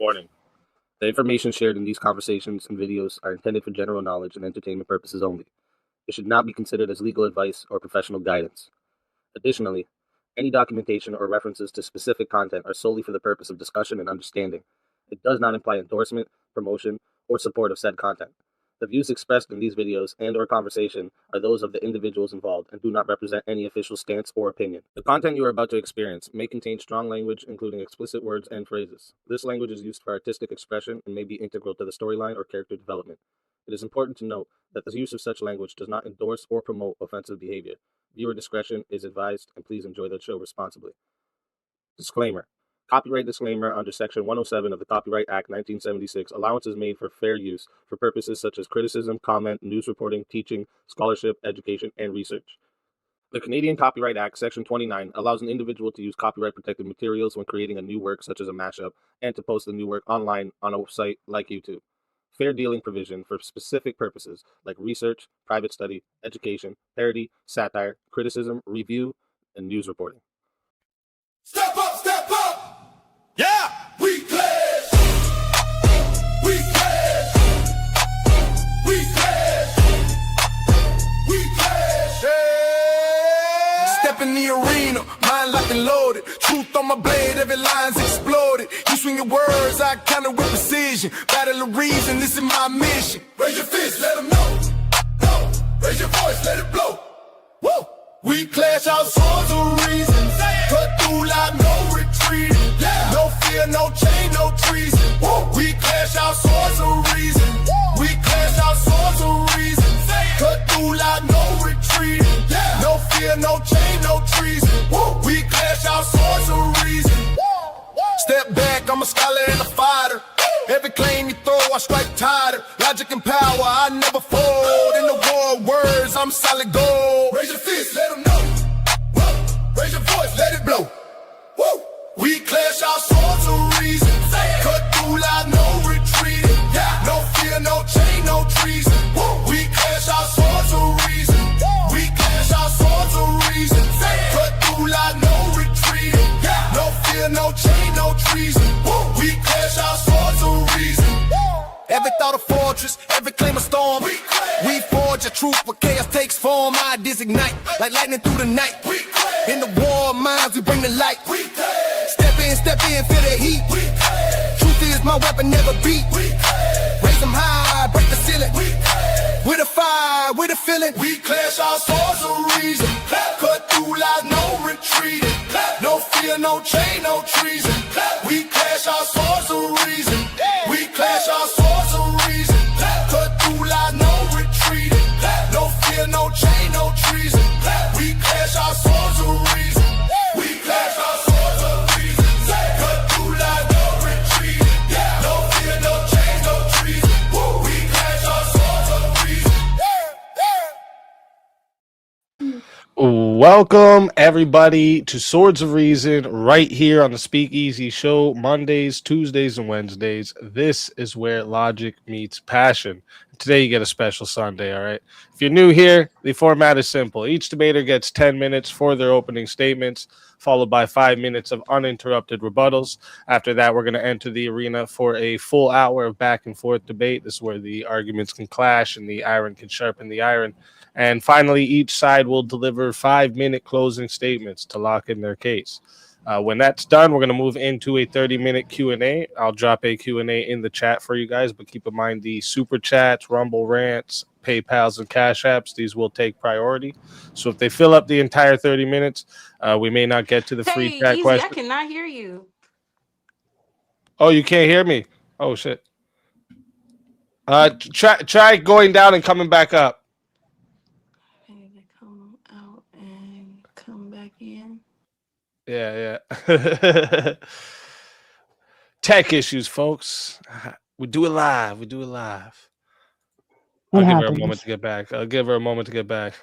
Warning. The information shared in these conversations and videos are intended for general knowledge and entertainment purposes only. It should not be considered as legal advice or professional guidance. Additionally, any documentation or references to specific content are solely for the purpose of discussion and understanding. It does not imply endorsement, promotion, or support of said content. The views expressed in these videos and/or conversation are those of the individuals involved and do not represent any official stance or opinion. The content you are about to experience may contain strong language, including explicit words and phrases. This language is used for artistic expression and may be integral to the storyline or character development. It is important to note that the use of such language does not endorse or promote offensive behavior. Viewer discretion is advised, and please enjoy the show responsibly. Disclaimer. Copyright disclaimer under Section 107 of the Copyright Act 1976. Allowance is made for fair use for purposes such as criticism, comment, news reporting, teaching, scholarship, education, and research. The Canadian Copyright Act, Section 29, allows an individual to use copyright-protected materials when creating a new work, such as a mashup, and to post the new work online on a site like YouTube. Fair dealing provision for specific purposes like research, private study, education, parody, satire, criticism, review, and news reporting. Step up, step up! Yeah! We pledge! We pledge! We pledge! We pledge! Yeah! Step in the arena, mind locked and loaded. Truth on my blade, every line's exploded. You swing your words, I counter with precision. Battle of reason, this is my mission. Raise your fist, let them know. No. Raise your voice, let it blow. Woo! We clash our swords of reason. Cut through like no retreating. Yeah. No fear, no chain, no treason. Woo. We clash our swords of reason. Woo. We clash our swords of reason. Cut through like no retreating. Yeah. No fear, no chain, no treason. Woo. We clash our swords of reason. Woo. Step back, I'm a scholar and a fighter. Every claim you throw, I strike tighter. Logic and power, I never fold. In the war of words, I'm solid gold. Raise your fist, let them know. Whoa. Raise your voice, let it blow. Woo. We clash our swords of reason. Cut through like no retreating. Yeah. No fear, no chain, no treason. Woo. We clash our swords of reason. We clash our swords of reason. Cut through like no retreating. Yeah. No fear, no chain, no treason. Woo. We clash our swords of reason. Every thought a fortress, every claim a storm. We forge a truth where chaos takes form. Ideas ignite like lightning through the night. In the war of minds, we bring the light. Step in, feel the heat. Truth is my weapon, never beat. Raise them high, break the ceiling. With a fire, with a feeling. We clash our swords of reason. Cut through like no retreating. No fear, no chain, no treason. We clash our swords of reason. We clash our swords of reason. Cut through like no retreating. No fear, no chain, no treason. We clash our swords of reason. We clash our swords of reason. Cut through like no retreating. No fear, no chain, no treason. We clash our swords of reason. Welcome, everybody, to Swords of Reason right here on the Speakeasy Show, Mondays, Tuesdays, and Wednesdays. This is where logic meets passion. Today, you get a special Sunday, all right? If you're new here, the format is simple. Each debater gets 10 minutes for their opening statements, followed by 5 minutes of uninterrupted rebuttals. After that, we're going to enter the arena for a full hour of back-and-forth debate. This is where the arguments can clash and the iron can sharpen the iron. And finally, each side will deliver 5-minute closing statements to lock in their case. When that's done, we're going to move into a 30-minute Q&A. I'll drop a Q&A in the chat for you guys, but keep in mind the Super Chats, Rumble Rants, PayPals, and Cash Apps, these will take priority. So if they fill up the entire 30 minute, we may not get to the free chat question. I cannot hear you. Oh, you can't hear me? Oh, shit. Try going down and coming back up. Come out and come back in. Yeah. Tech issues, folks. We do it live. I'll give her a moment to get back.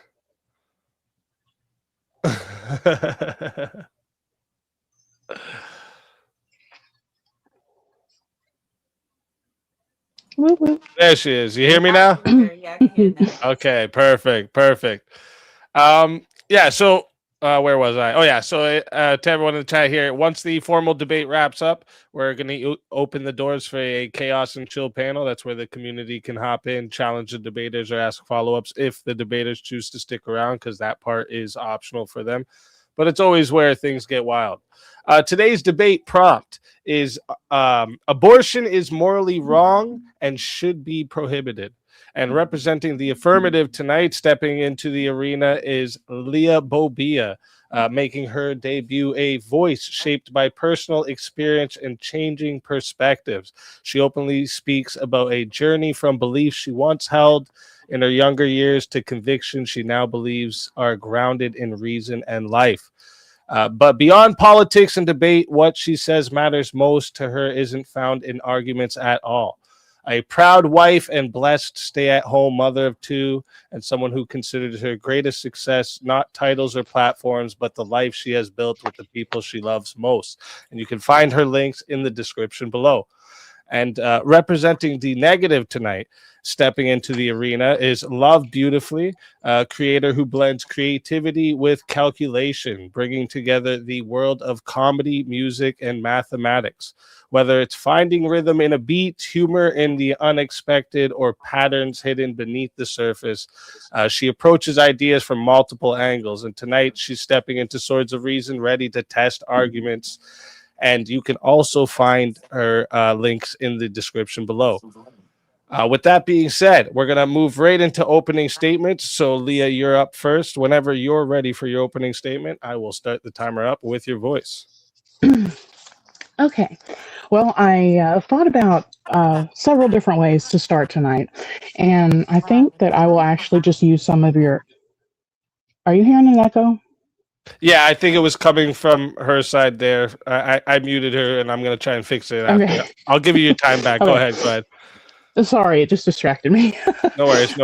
There she is. You hear me now? Yeah, I can hear now. Okay, perfect. Yeah, so Where was I? Oh, yeah. So to everyone in the chat here, once the formal debate wraps up, we're going to open the doors for a chaos and chill panel. That's where the community can hop in, challenge the debaters, or ask follow-ups if the debaters choose to stick around, because that part is optional for them. But it's always where things get wild. Today's debate prompt is abortion is morally wrong and should be prohibited. And representing the affirmative tonight, stepping into the arena, is Leigha BoBeigha, making her debut, a voice shaped by personal experience and changing perspectives. She openly speaks about a journey from beliefs she once held in her younger years to convictions she now believes are grounded in reason and life. But beyond politics and debate, what she says matters most to her isn't found in arguments at all. A proud wife and blessed stay-at-home mother of two, and someone who considers her greatest success not titles or platforms, but the life she has built with the people she loves most. And you can find her links in the description below. And representing the negative tonight, stepping into the arena, is Love Beautifully, a creator who blends creativity with calculation, bringing together the world of comedy, music, and mathematics. Whether it's finding rhythm in a beat, humor in the unexpected, or patterns hidden beneath the surface, she approaches ideas from multiple angles. And tonight, she's stepping into Swords of Reason, ready to test arguments. And you can also find her links in the description below. With that being said, we're going to move right into opening statements. So, Leigha, you're up first. Whenever you're ready for your opening statement, I will start the timer up with your voice. Okay. Well, I thought about several different ways to start tonight. And I think that I will actually just use some of your... Are you hearing an echo? Yeah, I think it was coming from her side there. I muted her, and I'm going to try and fix it after. Okay. I'll give you your time back. Okay. Go ahead. Sorry, it just distracted me. No worries.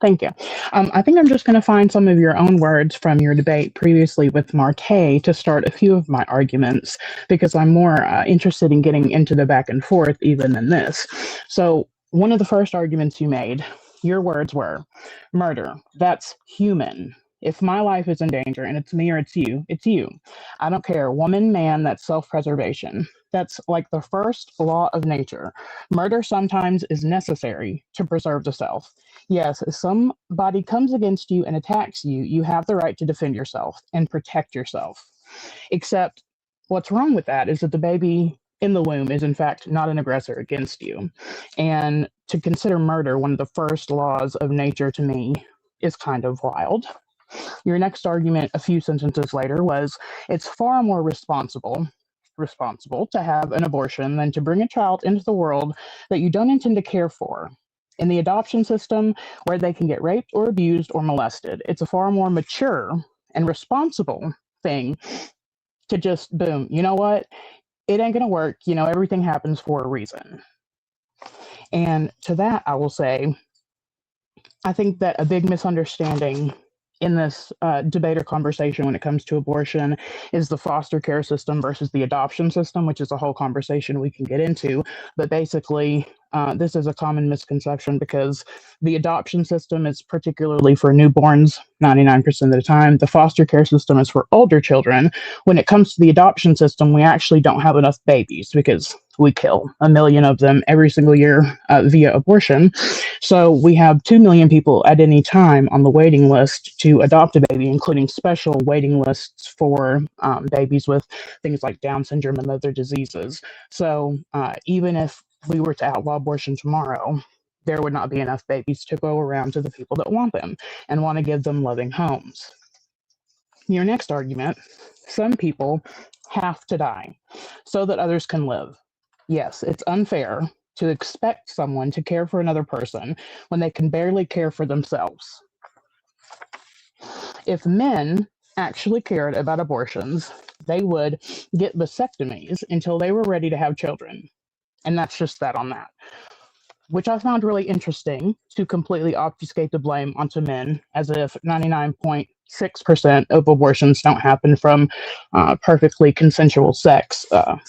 Thank you. I think I'm just going to find some of your own words from your debate previously with Marquet to start a few of my arguments, because I'm more interested in getting into the back and forth even than this. So one of the first arguments you made, your words were, murder, that's human. If my life is in danger and it's me or it's you, it's you. I don't care. Woman, man, that's self-preservation. That's like the first law of nature. Murder sometimes is necessary to preserve the self. Yes, if somebody comes against you and attacks you, you have the right to defend yourself and protect yourself. Except what's wrong with that is that the baby in the womb is in fact not an aggressor against you. And to consider murder one of the first laws of nature to me is kind of wild. Your next argument a few sentences later was, it's far more responsible to have an abortion than to bring a child into the world that you don't intend to care for. In the adoption system, where they can get raped or abused or molested, it's a far more mature and responsible thing to just, boom, you know what? It ain't gonna work. You know, everything happens for a reason. And to that, I will say, I think that a big misunderstanding in this debate or conversation when it comes to abortion is the foster care system versus the adoption system, which is a whole conversation we can get into. But basically, this is a common misconception because the adoption system is particularly for newborns 99% of the time. The foster care system is for older children. When it comes to the adoption system, we actually don't have enough babies because we kill 1 million of them every single year via abortion. So we have 2 million people at any time on the waiting list to adopt a baby, including special waiting lists for babies with things like Down syndrome and other diseases. So even if we were to outlaw abortion tomorrow, there would not be enough babies to go around to the people that want them and want to give them loving homes. Your next argument, some people have to die so that others can live. Yes, it's unfair to expect someone to care for another person when they can barely care for themselves. If men actually cared about abortions, they would get vasectomies until they were ready to have children. And that's just that on that. Which I found really interesting, to completely obfuscate the blame onto men, as if 99.6% of abortions don't happen from perfectly consensual sex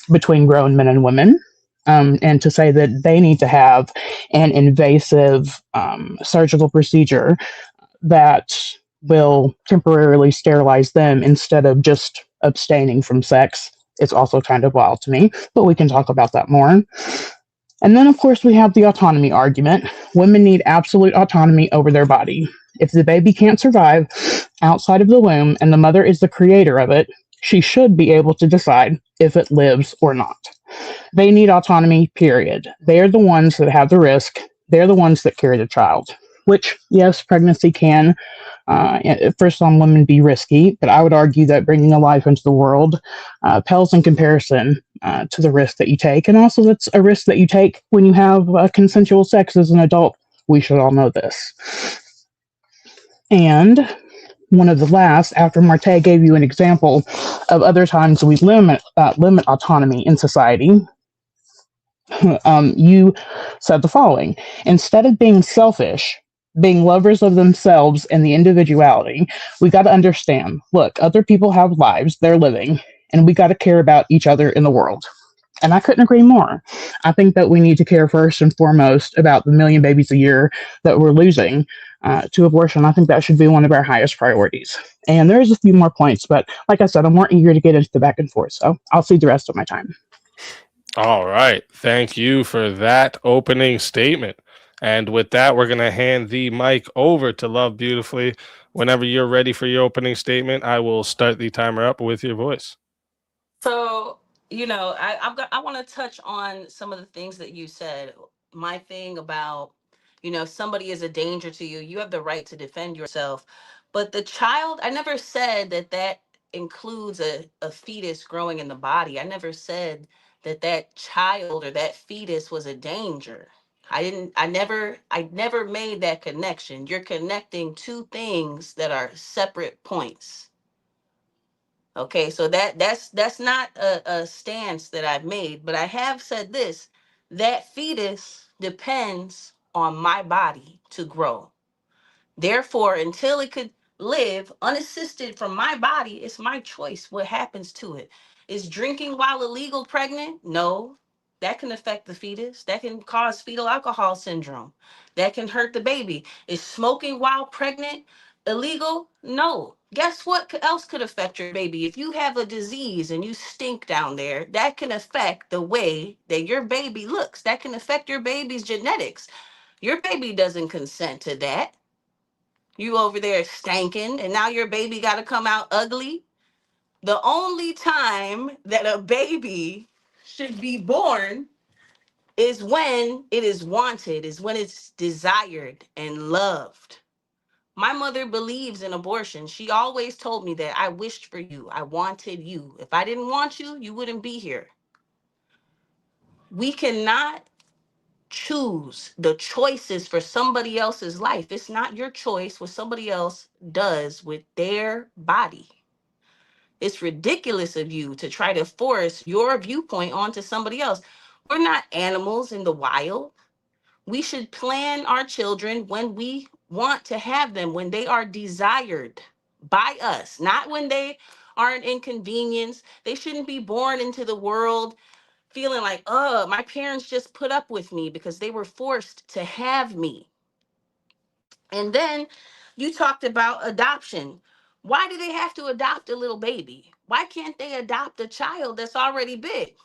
between grown men and women. And to say that they need to have an invasive surgical procedure that will temporarily sterilize them instead of just abstaining from sex. It's also kind of wild to me, but we can talk about that more. And then, of course, we have the autonomy argument. Women need absolute autonomy over their body. If the baby can't survive outside of the womb and the mother is the creator of it, she should be able to decide if it lives or not. They need autonomy, period. They are the ones that have the risk. They're the ones that carry the child, which, yes, pregnancy can, for some women, be risky, but I would argue that bringing a life into the world pales in comparison to the risk that you take. And also, that's a risk that you take when you have consensual sex as an adult. We should all know this. And one of the last, after Marte gave you an example of other times we limit autonomy in society, you said the following: instead of being selfish, being lovers of themselves and the individuality, we got to understand, look, other people have lives, they're living, and we got to care about each other in the world. And I couldn't agree more. I think that we need to care first and foremost about the million babies a year that we're losing to abortion. I think that should be one of our highest priorities. And there's a few more points, but like I said, I'm more eager to get into the back and forth, so I'll see the rest of my time. All right. Thank you for that opening statement. And with that, we're going to hand the mic over to Love Beautifully. Whenever you're ready for your opening statement, I will start the timer up with your voice. So, I want to touch on some of the things that you said. My thing about, somebody is a danger to you. You have the right to defend yourself. But the child, I never said that that includes a fetus growing in the body. I never said that that child or that fetus was a danger. I never made that connection. You're connecting two things that are separate points. Okay, so that's not a stance that I've made, but I have said this: that fetus depends on my body to grow. Therefore, until it could live unassisted from my body, it's my choice what happens to it. Is drinking while illegal pregnant? No. That can affect the fetus. That can cause fetal alcohol syndrome. That can hurt the baby. Is smoking while pregnant illegal? No. Guess what else could affect your baby? If you have a disease and you stink down there, that can affect the way that your baby looks. That can affect your baby's genetics. Your baby doesn't consent to that. You over there stanking, and now your baby got to come out ugly. The only time that a baby should be born is when it is wanted, is when it's desired and loved. My mother believes in abortion. She always told me that I wished for you. I wanted you. If I didn't want you, you wouldn't be here. We cannot choose the choices for somebody else's life. It's not your choice what somebody else does with their body. It's ridiculous of you to try to force your viewpoint onto somebody else. We're not animals in the wild. We should plan our children when we want to have them, when they are desired by us, not when they are an inconvenience. They shouldn't be born into the world feeling like, oh, my parents just put up with me because they were forced to have me. And then you talked about adoption. Why do they have to adopt a little baby? Why can't they adopt a child that's already big?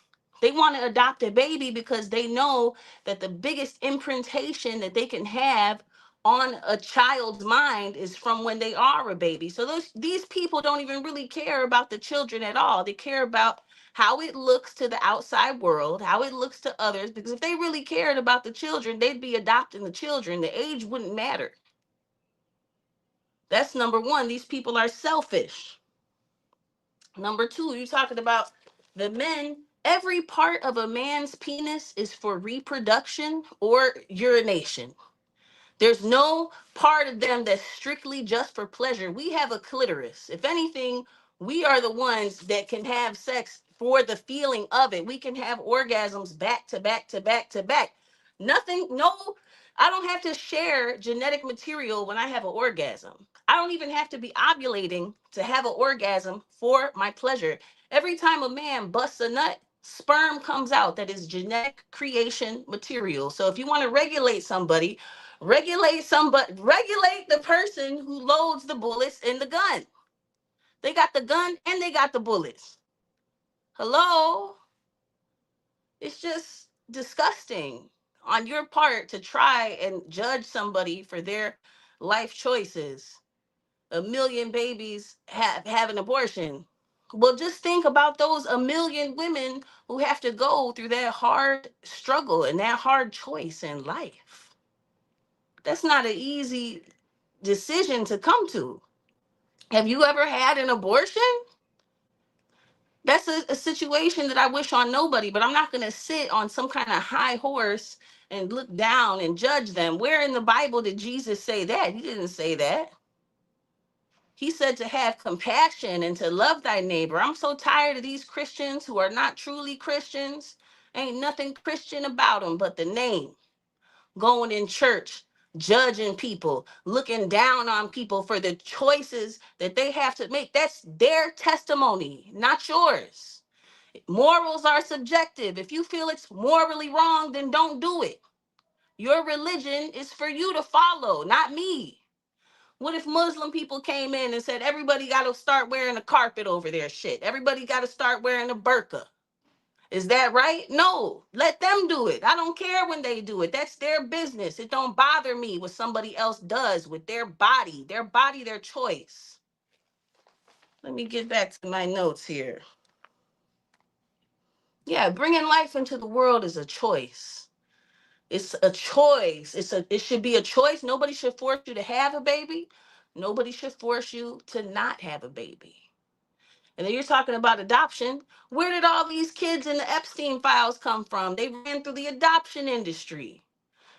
They want to adopt a baby because they know that the biggest imprintation that they can have on a child's mind is from when they are a baby. So these people don't even really care about the children at all. They care about how it looks to the outside world, how it looks to others, because if they really cared about the children, they'd be adopting the children. The age wouldn't matter. That's number one. These people are selfish. Number two, you're talking about the men. Every part of a man's penis is for reproduction or urination. There's no part of them that's strictly just for pleasure. We have a clitoris. If anything, we are the ones that can have sex for the feeling of it. We can have orgasms back to back to back to back. Nothing, no, I don't have to share genetic material when I have an orgasm. I don't even have to be ovulating to have an orgasm for my pleasure. Every time a man busts a nut, sperm comes out that is genetic creation material. So if you want to regulate somebody, regulate the person who loads the bullets in the gun. They got the gun and they got the bullets. Hello? It's just disgusting on your part to try and judge somebody for their life choices. A million babies have an abortion. Well, just think about those a million women who have to go through that hard struggle and that hard choice in life. That's not an easy decision to come to. Have you ever had an abortion? That's a situation that I wish on nobody, but I'm not going to sit on some kind of high horse and look down and judge them. Where in the Bible did Jesus say that? He didn't say that. He said to have compassion and to love thy neighbor. I'm so tired of these Christians who are not truly Christians. Ain't nothing Christian about them but the name. Going in church, judging people, looking down on people for the choices that they have to make. That's their testimony, not yours. Morals are subjective. If you feel it's morally wrong, then don't do it. Your religion is for you to follow, not me. What if Muslim people came in and said everybody got to start wearing a carpet over their shit? Everybody got to start wearing a burqa. Is that right? No, let them do it. I don't care when they do it. That's their business. It don't bother me what somebody else does with their body, their choice. Let me get back to my notes here. Yeah, bringing life into the world is a choice. It's a choice. It should be a choice. Nobody should force you to have a baby. Nobody should force you to not have a baby. And then you're talking about adoption. Where did all these kids in the Epstein files come from? They ran through the adoption industry.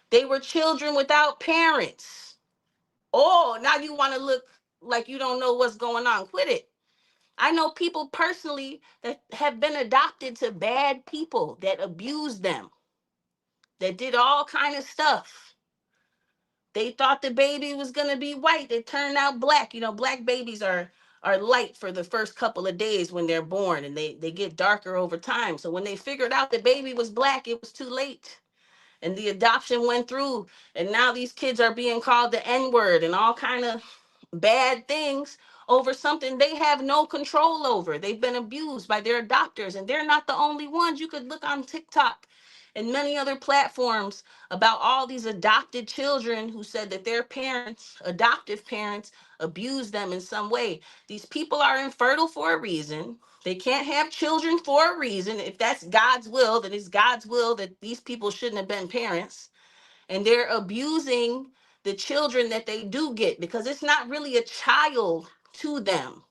They were children without parents. Oh, now you want to look like you don't know what's going on. Quit it. I know people personally that have been adopted to bad people that abused them, that did all kind of stuff. They thought the baby was gonna be white. It turned out black. You know, black babies are light for the first couple of days when they're born, and they get darker over time. So when they figured out the baby was black, it was too late. And the adoption went through, and now these kids are being called the N-word and all kind of bad things over something they have no control over. They've been abused by their adopters, and they're not the only ones. You could look on TikTok and many other platforms about all these adopted children who said that their parents, adoptive parents, abused them in some way. These people are infertile for a reason. They can't have children for a reason. If that's God's will, then it's God's will that these people shouldn't have been parents. And they're abusing the children that they do get because it's not really a child to them.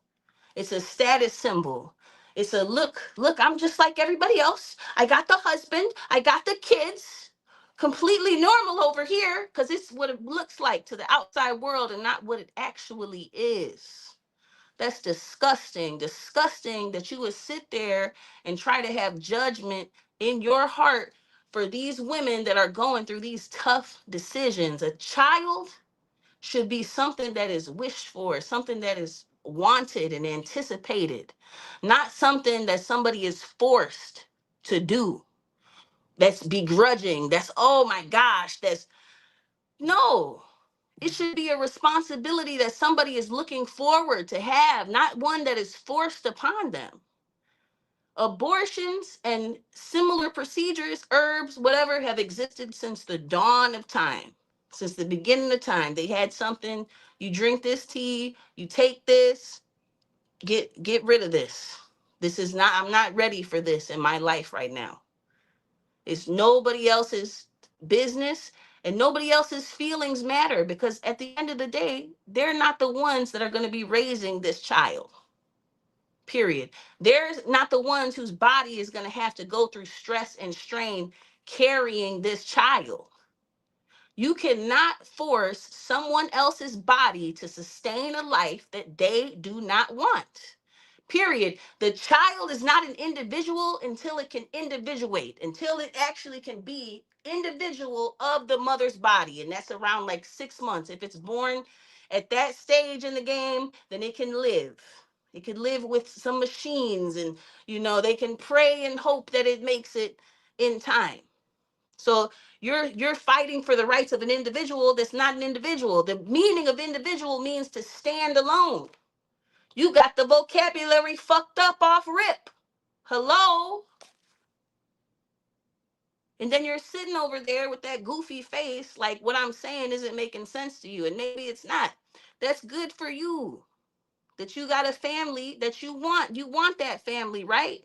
It's a status symbol. It's a look, I'm just like everybody else. I got the husband, I got the kids. Completely normal over here because it's what it looks like to the outside world and not what it actually is. That's disgusting. Disgusting that you would sit there and try to have judgment in your heart for these women that are going through these tough decisions. A child should be something that is wished for, something that is wanted and anticipated, not something that somebody is forced to do. That's begrudging. That's, oh my gosh, that's no. It should be a responsibility that somebody is looking forward to have, not one that is forced upon them. Abortions and similar procedures, herbs, whatever, have existed since the dawn of time. Since the beginning of time, they had something. You drink this tea, you take this, get rid of this. This is not, I'm not ready for this in my life right now. It's nobody else's business, and nobody else's feelings matter because at the end of the day, they're not the ones that are going to be raising this child. Period. They're not the ones whose body is going to have to go through stress and strain carrying this child. You cannot force someone else's body to sustain a life that they do not want. Period. The child is not an individual until it can individuate, until it actually can be individual of the mother's body. And that's around like 6 months. If it's born at that stage in the game, then it can live. They could live with some machines, and they can pray and hope that it makes it in time. So you're fighting for the rights of an individual that's not an individual. The meaning of individual means to stand alone. You got the vocabulary fucked up off rip. Hello? And then you're sitting over there with that goofy face, like what I'm saying isn't making sense to you, and maybe it's not. That's good for you. That you got a family that you want. You want that family, right?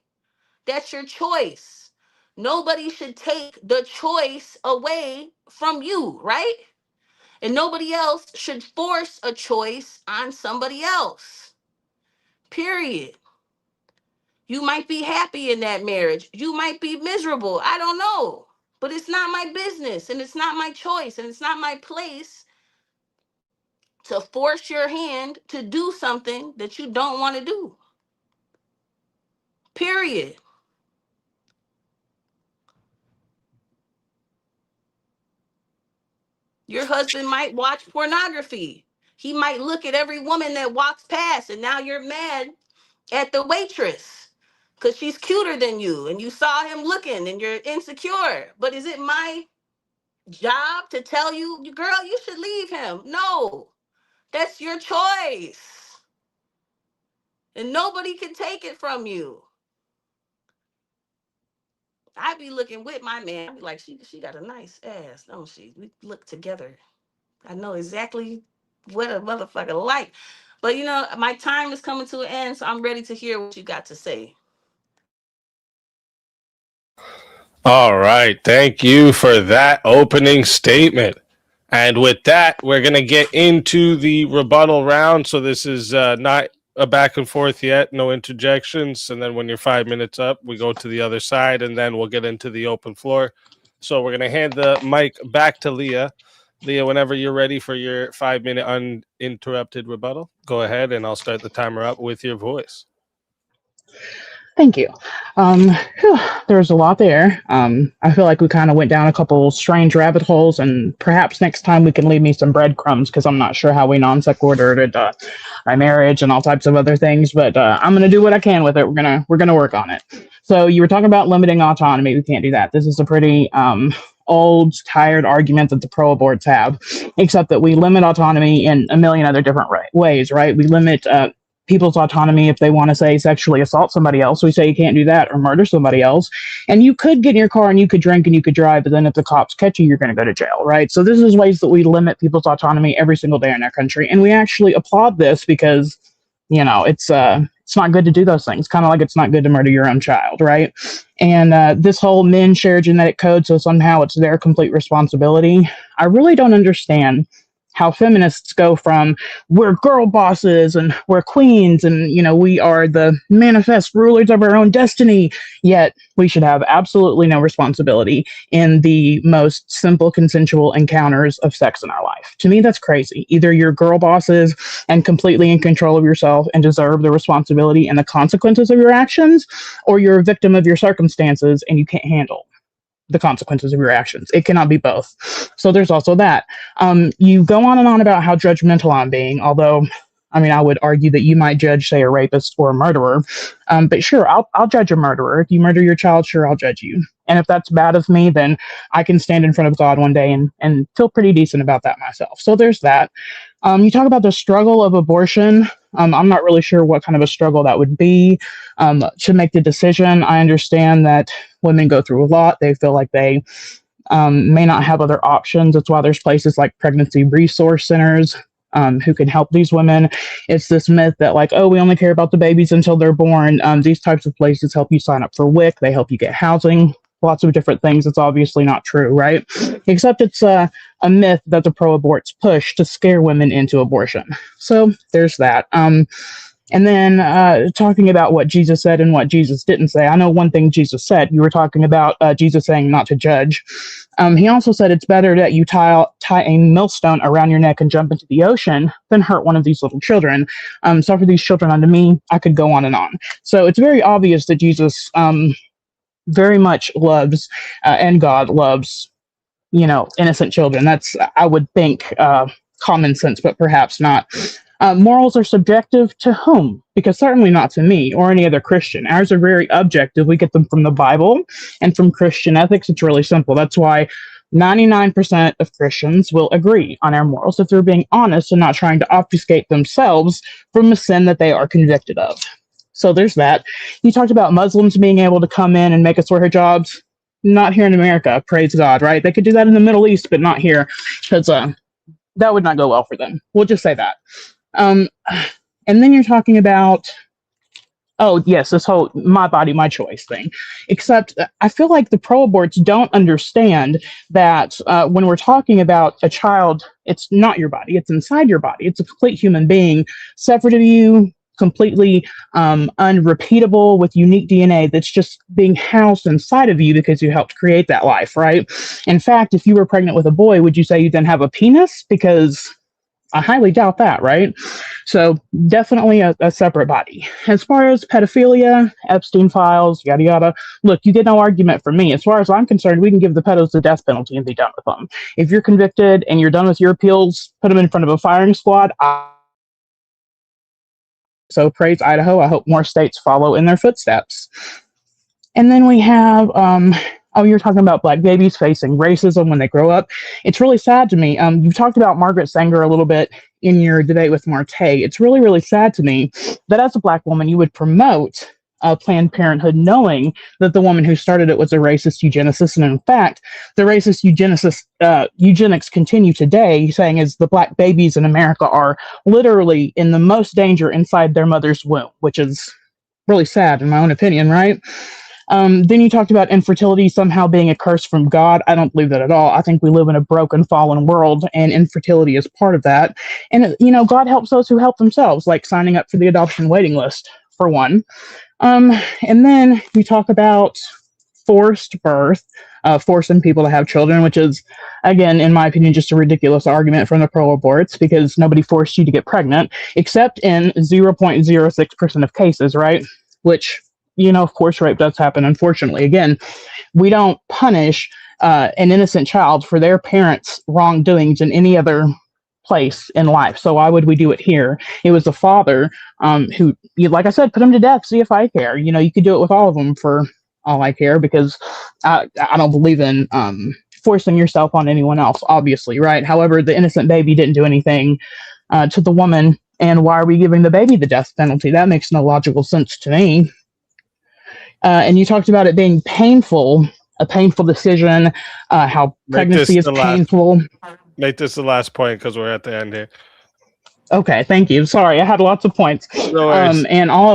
That's your choice. Nobody should take the choice away from you, right? And nobody else should force a choice on somebody else. Period. You might be happy in that marriage. You might be miserable. I don't know. But it's not my business, and it's not my choice, and it's not my place to force your hand to do something that you don't want to do. Period. Your husband might watch pornography. He might look at every woman that walks past, and now you're mad at the waitress because she's cuter than you, and you saw him looking, and you're insecure. But is it my job to tell you, girl, you should leave him? No, that's your choice. And nobody can take it from you. I be looking with my man. I be like, she got a nice ass, don't she? We look together. I know exactly what a motherfucker like. But my time is coming to an end, so I'm ready to hear what you got to say. All right. Thank you for that opening statement. And with that, we're going to get into the rebuttal round. So this is not a back and forth yet, no interjections. And then when you're 5 minutes up, we go to the other side, and then we'll get into the open floor. So we're going to hand the mic back to Leigha. Leigha, whenever you're ready for your 5-minute uninterrupted rebuttal, go ahead, and I'll start the timer up with your voice. Thank you. There's a lot there. I feel like we kind of went down a couple strange rabbit holes, and perhaps next time we can leave me some breadcrumbs, because I'm not sure how we non sequitured my marriage and all types of other things. But I'm gonna do what I can with it. We're gonna work on it. So you were talking about limiting autonomy. We can't do that. This is a pretty old, tired argument that the pro-aborts have, except that we limit autonomy in a million other different ways, right? We limit people's autonomy if they want to, say, sexually assault somebody else. We say you can't do that, or murder somebody else. And you could get in your car and you could drink and you could drive, but then if the cops catch you, you're going to go to jail, right? So this is ways that we limit people's autonomy every single day in our country. And we actually applaud this because, it's not good to do those things. Kind of like it's not good to murder your own child, right? And this whole men share genetic code, so somehow it's their complete responsibility. I really don't understand how feminists go from we're girl bosses and we're queens and we are the manifest rulers of our own destiny, yet we should have absolutely no responsibility in the most simple consensual encounters of sex in our life. To me, that's crazy. Either you're girl bosses and completely in control of yourself and deserve the responsibility and the consequences of your actions, or you're a victim of your circumstances and you can't handle the consequences of your actions. It cannot be both. So there's also that. You go on and on about how judgmental I'm being, although, I would argue that you might judge, say, a rapist or a murderer. But sure, I'll judge a murderer. If you murder your child, sure, I'll judge you. And if that's bad of me, then I can stand in front of God one day and feel pretty decent about that myself. So there's that. You talk about the struggle of abortion. I'm not really sure what kind of a struggle that would be to make the decision. I understand that women go through a lot. They feel like they may not have other options. That's why there's places like pregnancy resource centers who can help these women. It's this myth that we only care about the babies until they're born. These types of places help you sign up for WIC. They help you get housing, lots of different things. It's obviously not true, right? Except it's a myth that the pro-aborts push to scare women into abortion. So there's that. And then talking about what Jesus said and what Jesus didn't say. I know one thing Jesus said. You were talking about Jesus saying not to judge. He also said it's better that you tie a millstone around your neck and jump into the ocean than hurt one of these little children. Suffer these children unto me. I could go on and on. So it's very obvious that Jesus very much loves and God loves, innocent children. That's, I would think, common sense, but perhaps not. Morals are subjective to whom? Because certainly not to me or any other Christian. Ours are very objective. We get them from the Bible and from Christian ethics. It's really simple. That's why 99% of Christians will agree on our morals if they're being honest and not trying to obfuscate themselves from a sin that they are convicted of. So there's that. You talked about Muslims being able to come in and make us wear hijabs. Not here in America, praise God, right? They could do that in the Middle East, but not here because that would not go well for them. We'll just say that. Um, and then you're talking about, oh, yes, this whole my body, my choice thing. Except I feel like the pro aborts don't understand that when we're talking about a child, it's not your body, it's inside your body. It's a complete human being, separate of you, completely unrepeatable with unique DNA that's just being housed inside of you because you helped create that life, right? In fact, if you were pregnant with a boy, would you say you then have a penis? Because I highly doubt that, right? So definitely a separate body. As far as pedophilia, Epstein files, yada yada, look, you get no argument from me. As far as I'm concerned, we can give the pedos the death penalty and be done with them. If you're convicted and you're done with your appeals, put them in front of a firing squad. So praise Idaho. I hope more states follow in their footsteps. And then we have, oh, you're talking about black babies facing racism when they grow up. It's really sad to me. You talked about Margaret Sanger a little bit in your debate with Marte. It's really, really sad to me that as a black woman, you would promote Planned Parenthood knowing that the woman who started it was a racist eugenicist. And in fact, the racist eugenics continue today, saying is the black babies in America are literally in the most danger inside their mother's womb, which is really sad in my own opinion, right? Then you talked about infertility somehow being a curse from God. I don't believe that at all. I think we live in a broken, fallen world, and infertility is part of that. And, you know, God helps those who help themselves, like signing up for the adoption waiting list, for one. And then you talk about forced birth, forcing people to have children, which is, again, in my opinion, just a ridiculous argument from the pro-aborts because nobody forced you to get pregnant, except in 0.06% of cases, right? Which, you know, forced rape does happen, unfortunately. Again, we don't punish an innocent child for their parents' wrongdoings in any other place in life. So why would we do it here? It was the father who, like I said, put him to death, see if I care. You know, you could do it with all of them for all I care because I don't believe in forcing yourself on anyone else, obviously, right? However, the innocent baby didn't do anything to the woman, and why are we giving the baby the death penalty? That makes no logical sense to me. And you talked about it being painful, a painful decision, how pregnancy is painful. Make this the last point because we're at the end here. Okay, thank you. Sorry, I had lots of points. No worries. And all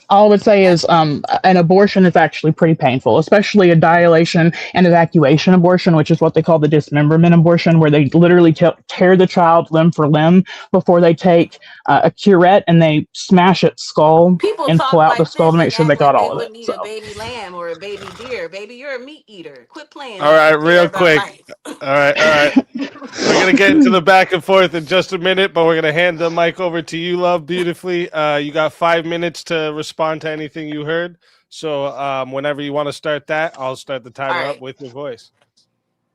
I would say is an abortion is actually pretty painful, especially a dilation and evacuation abortion, which is what they call the dismemberment abortion, where they literally tear the child limb for limb before they take a curette and they smash its skull People and pull talk out the like skull to this make and sure they act like got they all of it. wouldn't eat So, a baby lamb or a baby deer. Baby, you're a meat eater. Quit playing All like right, you care real about quick. life. All right. We're going to get into the back and forth in just a minute, but we're going to hand the mic over to you, love, beautifully. You got 5 minutes to respond to anything you heard. So whenever you want to start that, I'll start the All timer up right. with your voice.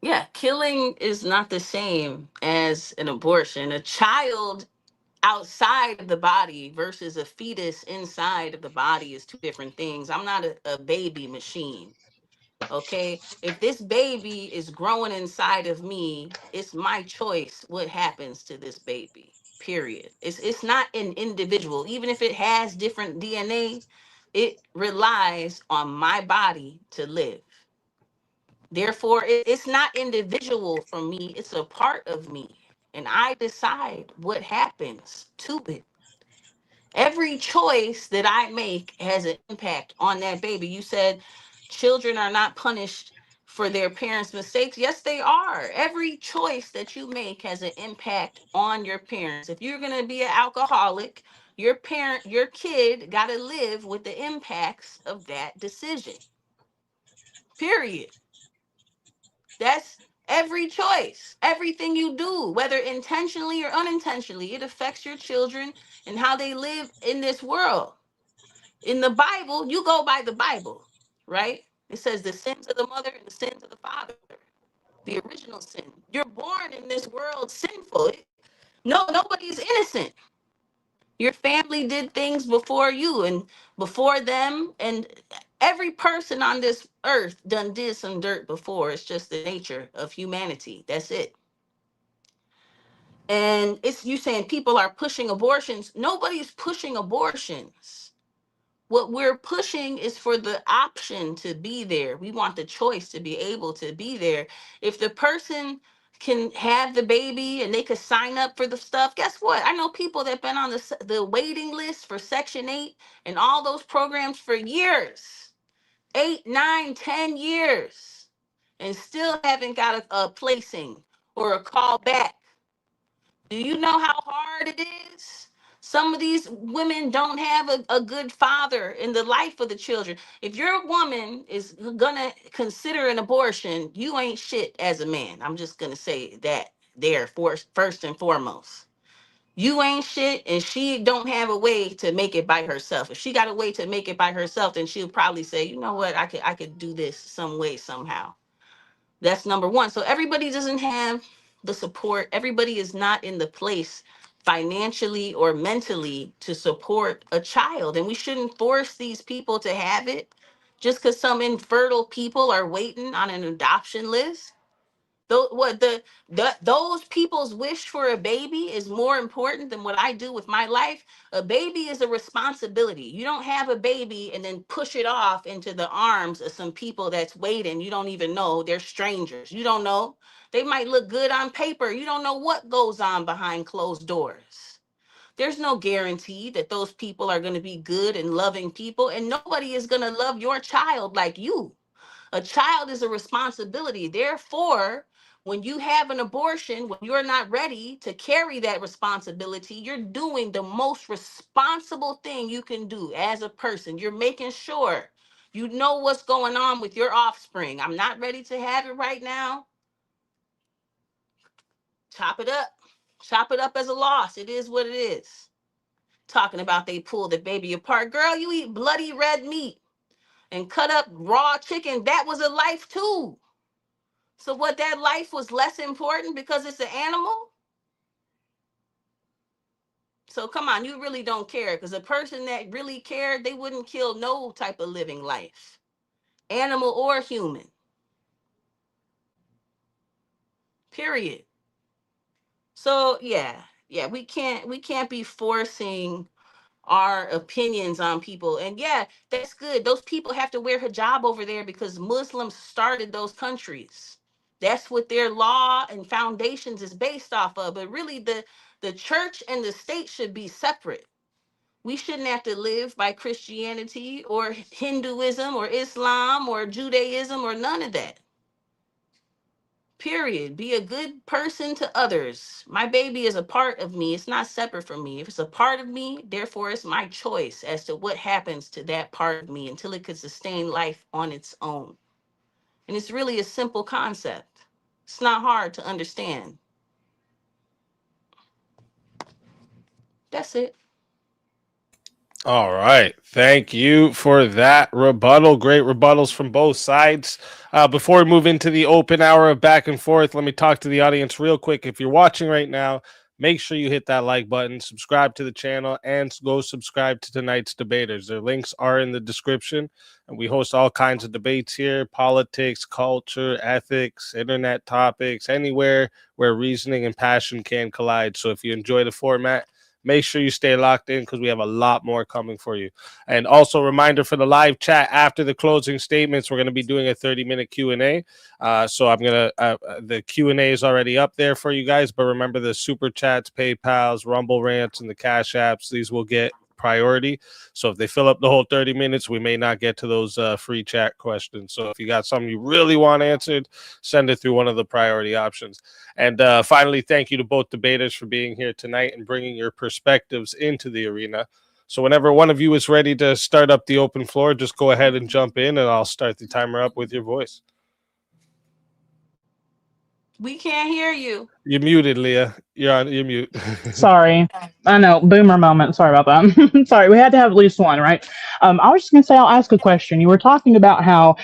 Yeah, killing is not the same as an abortion. A child outside of the body versus a fetus inside of the body is two different things. I'm not a baby machine. Okay, if this baby is growing inside of me, it's my choice what happens to this baby. Period. It's not an individual. Even if it has different DNA, it relies on my body to live. Therefore, it's not individual from me, it's a part of me. And I decide what happens to it. Every choice that I make has an impact on that baby. You said children are not punished for their parents' mistakes. Yes, they are. Every choice that you make has an impact on your parents. If you're going to be an alcoholic, your kid got to live with the impacts of that decision. Period. That's every choice, everything you do, whether intentionally or unintentionally, it affects your children and how they live in this world. In the Bible, you go by the Bible, right? It says the sins of the mother and the sins of the father, the original sin. You're born in this world sinful. No, nobody's innocent. Your family did things before you and before them, and every person on this earth done did some dirt before. It's just the nature of humanity. That's it. And it's you saying people are pushing abortions. Nobody's pushing abortions. What we're pushing is for the option to be there. We want the choice to be able to be there. If the person can have the baby and they could sign up for the stuff, guess what? I know people that have been on the waiting list for Section 8 and all those programs for years, 8, 9, 10 years, and still haven't got a placing or a call back. Do you know how hard it is? Some of these women don't have a good father in the life of the children. If your woman is gonna consider an abortion, you ain't shit as a man. I'm just gonna say that there first and foremost. You ain't shit, and she don't have a way to make it by herself. If she got a way to make it by herself, then she'll probably say, you know what, I could do this some way, somehow. That's number one. So everybody doesn't have the support. Everybody is not in the place financially or mentally to support a child. And we shouldn't force these people to have it just because some infertile people are waiting on an adoption list. Those people's wish for a baby is more important than what I do with my life. A baby is a responsibility. You don't have a baby and then push it off into the arms of some people that's waiting. You don't even know. They're strangers. You don't know. They might look good on paper. You don't know what goes on behind closed doors. There's no guarantee that those people are going to be good and loving people, and nobody is going to love your child like you. A child is a responsibility. Therefore, when you have an abortion, when you're not ready to carry that responsibility, you're doing the most responsible thing you can do as a person. You're making sure you know what's going on with your offspring. I'm not ready to have it right now. Chop it up. Chop it up as a loss. It is what it is. Talking about they pull the baby apart. Girl, you eat bloody red meat and cut up raw chicken. That was a life too. So what, that life was less important because it's an animal? So come on, you really don't care, because a person that really cared, they wouldn't kill no type of living life, animal or human. Period. So yeah, we can't be forcing our opinions on people. And yeah, that's good. Those people have to wear hijab over there because Muslims started those countries. That's what their law and foundations is based off of. But really, the church and the state should be separate. We shouldn't have to live by Christianity or Hinduism or Islam or Judaism or none of that. Period. Be a good person to others. My baby is a part of me. It's not separate from me. If it's a part of me, therefore it's my choice as to what happens to that part of me until it could sustain life on its own. And it's really a simple concept. It's not hard to understand. That's it. All right. Thank you for that rebuttal. Great rebuttals from both sides. Before we move into the open hour of back and forth, let me talk to the audience real quick. If you're watching right now, make sure you hit that like button, subscribe to the channel, and go subscribe to tonight's debaters. Their links are in the description. And we host all kinds of debates here: politics, culture, ethics, internet topics, anywhere where reasoning and passion can collide. So if you enjoy the format, make sure you stay locked in because we have a lot more coming for you. And also, reminder for the live chat after the closing statements, we're going to be doing a 30-minute Q&A. So I'm going to, the Q&A is already up there for you guys. But remember, the super chats, PayPals, Rumble rants, and the Cash Apps, these will get priority. So if they fill up the whole 30 minutes, we may not get to those free chat questions. So if you got something you really want answered, send it through one of the priority options. And finally, thank you to both debaters for being here tonight and bringing your perspectives into the arena. So whenever one of you is ready to start up the open floor, just go ahead and jump in, and I'll start the timer up with your voice. We can't hear you. You're muted, Leigha. You're mute. Sorry. I know, boomer moment. Sorry about that. Sorry, we had to have at least one, right? I was just going to say, I'll ask a question. You were talking about how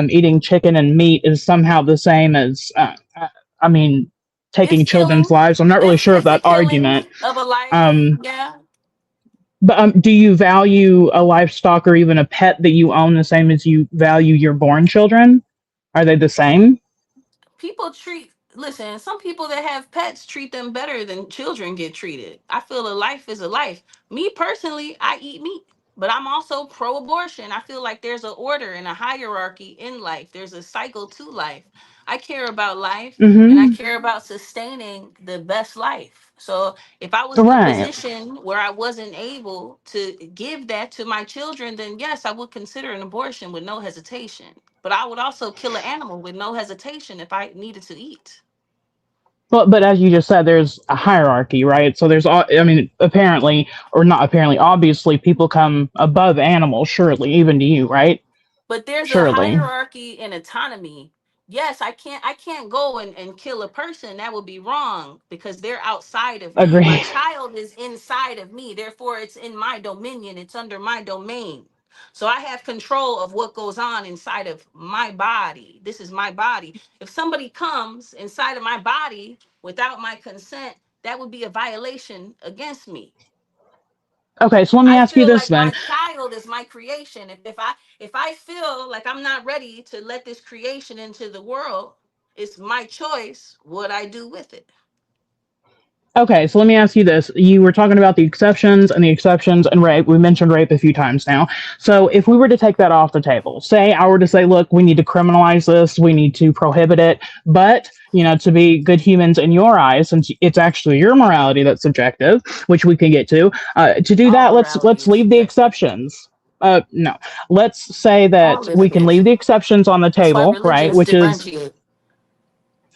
eating chicken and meat is somehow the same as, taking It's children's killing. lives. I'm not really sure of It's a that killing argument. of a life. Um, Yeah. But do you value a livestock or even a pet that you own the same as you value your born children? Are they the same? People treat listen, some people that have pets treat them better than children get treated. I feel a life is a life. Me personally, I eat meat, but I'm also pro-abortion. I feel like there's an order and a hierarchy in life. There's a cycle to life. I care about life and I Mm-hmm. care about sustaining the best life. So if I was in a Right. position where I wasn't able to give that to my children, then yes, I would consider an abortion with no hesitation. But I would also kill an animal with no hesitation if I needed to eat. But as you just said, there's a hierarchy, right? So I mean, apparently, or not apparently, obviously, people come above animals, surely, even to you, right? But there's a Surely. hierarchy in autonomy. Yes, I can't go and kill a person. That would be wrong because they're outside of me. My Agreed. child is inside of me. Therefore, it's in my dominion. It's under my domain. So I have control of what goes on inside of my body. This is my body. If somebody comes inside of my body without my consent, that would be a violation against me. Okay, so let me I ask you feel this like my then. child is my creation. If I feel like I'm not ready to let this creation into the world, it's my choice what I do with it. Okay, so let me ask you this. You were talking about the exceptions and rape. We mentioned rape a few times now. So if we were to take that off the table, say I were to say, look, we need to criminalize this, we need to prohibit it, but to be good humans in your eyes, since it's actually your morality that's subjective, which we can get to do All that, morality let's is leave the subjective. exceptions. No, let's say All that of we it can is. leave the exceptions on the That's why table, right? religions Which is differentiate.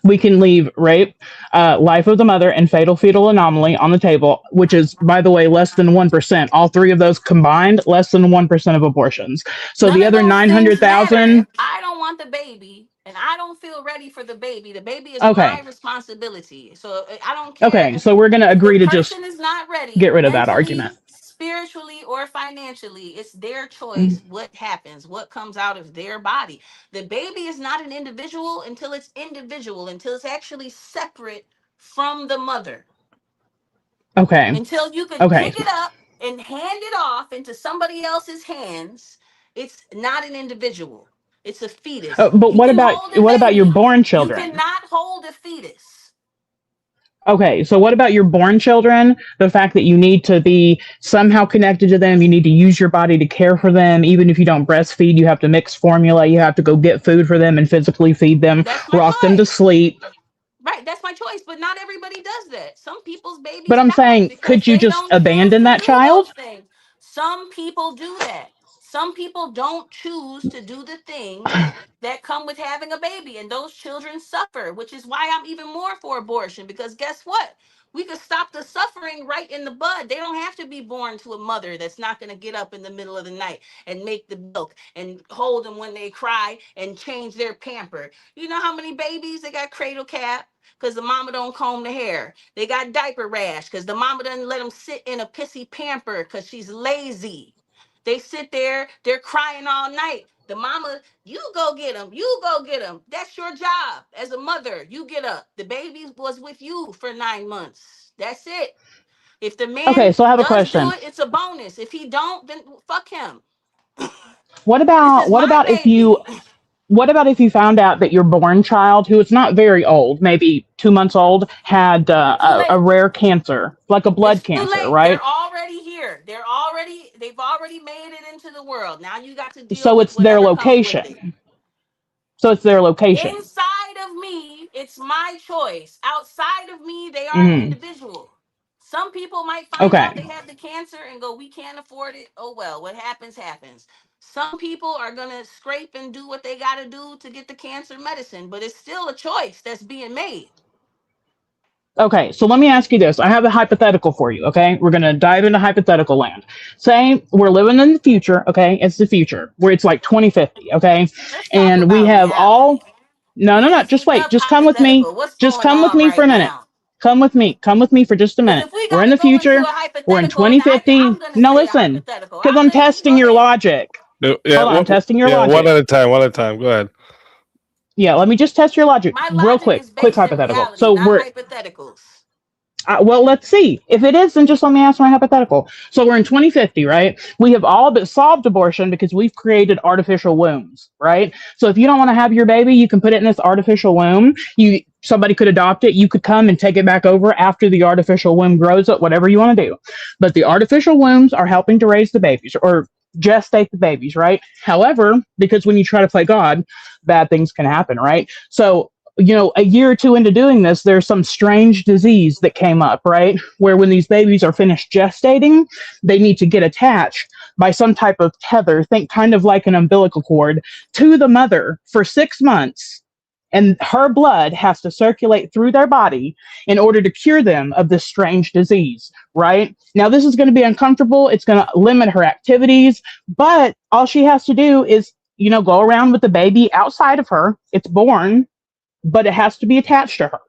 we can leave rape, life of the mother, and fatal fetal anomaly on the table, which is, by the way, less than 1%. All three of those combined, less than 1% of abortions. So None the of other those things matter 900,000, if I don't want the baby and I don't feel ready for the baby. The baby is my okay, responsibility. So I don't care okay, so we're going to if the agree to just person is not ready get rid of that argument. mentally, spiritually, or financially. It's their Mm, choice what happens, what comes out of their body. The baby is not an individual, until it's actually separate from the mother. okay, Until you could okay. pick it up and hand it off into somebody else's hands, it's not an individual. It's a fetus. But You can hold a what about your baby. born You children? cannot hold a fetus. Okay, so what about your born children? The fact that you need to be somehow connected to them, you need to use your body to care for them. Even if you don't breastfeed, you have to mix formula, you have to go get food for them and physically feed them, That's my rock them to choice. sleep. Right, that's my choice. But not everybody does that. Some people's But babies I'm die saying, because could you they just don't choose abandon to that do those child? things. Some people do that. Some people don't choose to do the things that come with having a baby, and those children suffer, which is why I'm even more for abortion. Because guess what? We could stop the suffering right in the bud. They don't have to be born to a mother that's not going to get up in the middle of the night and make the milk and hold them when they cry and change their pamper. You know how many babies they got cradle cap because the mama don't comb the hair. They got diaper rash because the mama doesn't let them sit in a pissy pamper because she's lazy. They sit there, they're crying all night. The mama, you go get them, you go get them. That's your job as a mother. You get up. The baby was with you for 9 months. That's it. If the man Okay, so I have a does do question. it, it's a bonus. If he don't, then fuck him. What This about is what my about if you baby. what about if you found out that your born child, who is not very old, maybe 2 months old, had Too a late. rare cancer, like a blood It's too cancer, late. They're right? already here. They've already made it into the world. Now you got to deal So with it's their whatever comes with it. location. So it's their location. Inside of me, it's my choice. Outside of me, they are an Hmm. individual. Some people might find Okay. out they have the cancer and go, we can't afford it. Oh, well, what happens, happens. Some people are going to scrape and do what they got to do to get the cancer medicine, but it's still a choice that's being made. Okay, so let me ask you this. I have a hypothetical for you, okay? We're going to dive into hypothetical land. Say we're living in the future, okay? It's the future, where it's like 2050, okay? Let's talk And we about have now. all No, We no, no, just just heating wait. up Just come with me. hypothetical. What's Just going come with on me for right a minute. now? Come with me. Come with me for just a Because minute. if we We're got in to the go into future. a We're in hypothetical, then I'm 2050. going to No, say a listen, hypothetical. because I'm I'm listening. testing Go your ahead. logic. Yeah, Hold on, I'm testing your yeah, one logic. at a time, one at a time. Go ahead. Yeah, let me just test your logic My real logic quick. is Quick based in hypothetical. reality, So not we're hypotheticals. Well, let's see. If it is, then just let me ask my hypothetical. So we're in 2050, right? We have all but solved abortion because we've created artificial wombs, right? So if you don't want to have your baby, you can put it in this artificial womb. Somebody could adopt it. You could come and take it back over after the artificial womb grows up, whatever you want to do. But the artificial wombs are helping to raise the babies or gestate the babies, right? However, because when you try to play God, bad things can happen, right? So a year or two into doing this, there's some strange disease that came up, right? Where when these babies are finished gestating, they need to get attached by some type of tether, think kind of like an umbilical cord, to the mother for 6 months. And her blood has to circulate through their body in order to cure them of this strange disease, right? Now, this is going to be uncomfortable. It's going to limit her activities, but all she has to do is, go around with the baby outside of her. It's born, but it has to be attached to her.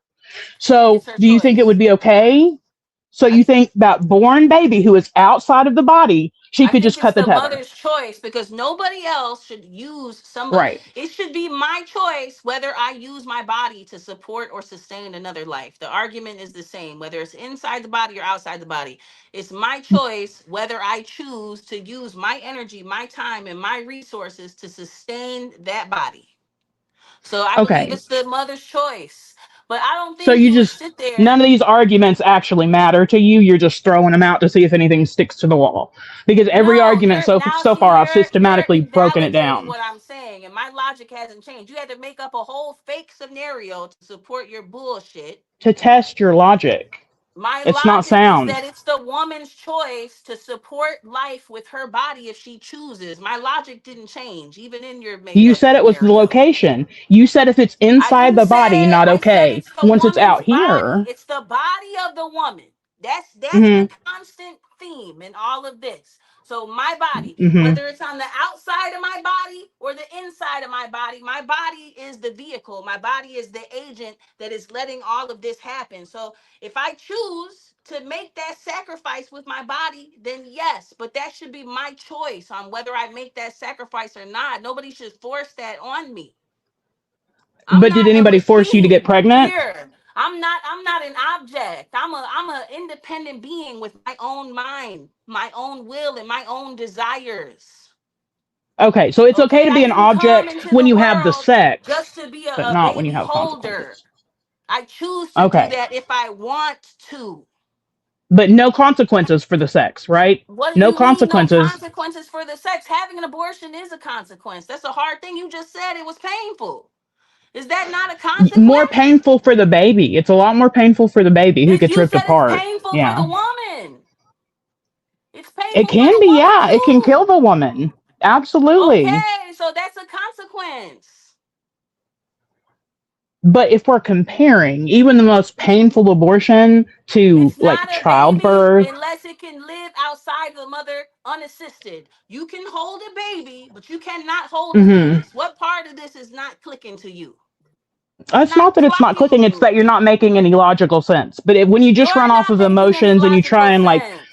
So It's her do you think it choice. would be okay? So I you think that born baby who is outside of the body, she I could think just it's cut the the tether? mother's choice because nobody else should use somebody. Right. It should be my choice whether I use my body to support or sustain another life. The argument is the same, whether it's inside the body or outside the body. It's my choice whether I choose to use my energy, my time, and my resources to sustain that body. So I believe Okay. it's the mother's choice. But I don't So think you would sit none there. of these arguments actually matter to you. You're just throwing them out to see if anything sticks to the wall. Because every No, argument you're now so see far I've you're systematically broken it invalidating down. what I'm saying, and my logic hasn't changed. You had to make up a whole fake scenario to support your bullshit. To test your logic. My It's not logic is sound. that it's the woman's choice to support life with her body if she chooses. My logic didn't change, even in your made You up said it was the scenario. location. You said if it's I inside didn't the body, say not I said okay. it's the Once it's woman's out body. here, It's the body of the woman. That's mm-hmm, the constant theme in all of this. So my body, mm-hmm. whether it's on the outside of my body or the inside of my body is the vehicle. My body is the agent that is letting all of this happen. So if I choose to make that sacrifice with my body, then yes, but that should be my choice on whether I make that sacrifice or not. Nobody should force that on me. I'm But did not a anybody force you to get machine pregnant? here. I'm not an object. I'm a independent being with my own mind, my own will, and my own desires. Okay, so it's okay Okay, to I be an didn't come object into when the you have the world sex, just to be but a not when you baby have holder. consequences. I choose to do Okay, that if I want to. but no consequences for the sex, right? What do No you mean no consequences. consequences for the sex? Having an abortion is a consequence. That's a hard thing. You just said it was painful. Is that not a More consequence? painful for the baby. It's a lot more painful for the baby who gets You ripped said it's apart. painful for the Yeah. woman. It's It painful for can the be, woman yeah. It can kill too. the woman. Absolutely. Okay, so that's a consequence. But if we're comparing even the most painful abortion to It's like not a baby childbirth, unless it can live outside the mother unassisted. You can hold a baby, but you cannot hold a mhm. fetus. What part of this is not clicking to you? It's It's not not that it's not clicking, it's clocking. that you're not making any logical sense. But when you just run You're off not of making any emotions and you try logical and like, sense.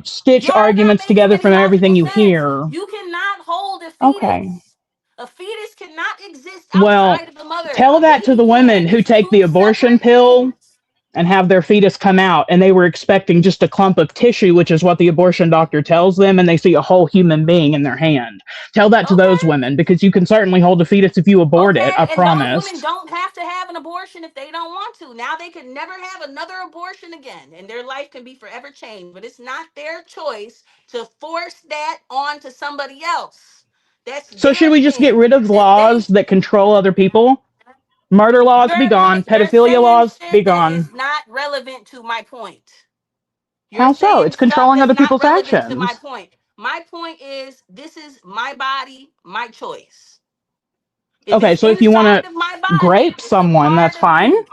stitch You're not arguments making together any from everything logical you sense. hear, You cannot hold a okay. fetus. A fetus cannot exist Well, outside of the mother. tell A that to baby the women can. who It's take the two abortion separate pill things. and have their fetus come out and they were expecting just a clump of tissue, which is what the abortion doctor tells them, and they see a whole human being in their hand. Tell that to those Okay. women because you can certainly hold a fetus if you abort it, Okay. I And those women promise. don't have to have an abortion if they don't want to. Now they can never have another abortion again and their life can be forever changed. But it's not their choice to force that onto somebody else. That's So should their we just get thing. rid of That they laws that control other people? Murder laws be gone, you're pedophilia saying laws be shit that gone. is not relevant to my point. You're How so? saying It's stuff controlling that's other not people's relevant to my actions. point. My point is this is my body, my choice. If Okay, it's so if you want inside to of my body, grape it's a someone, that's part of fine. me.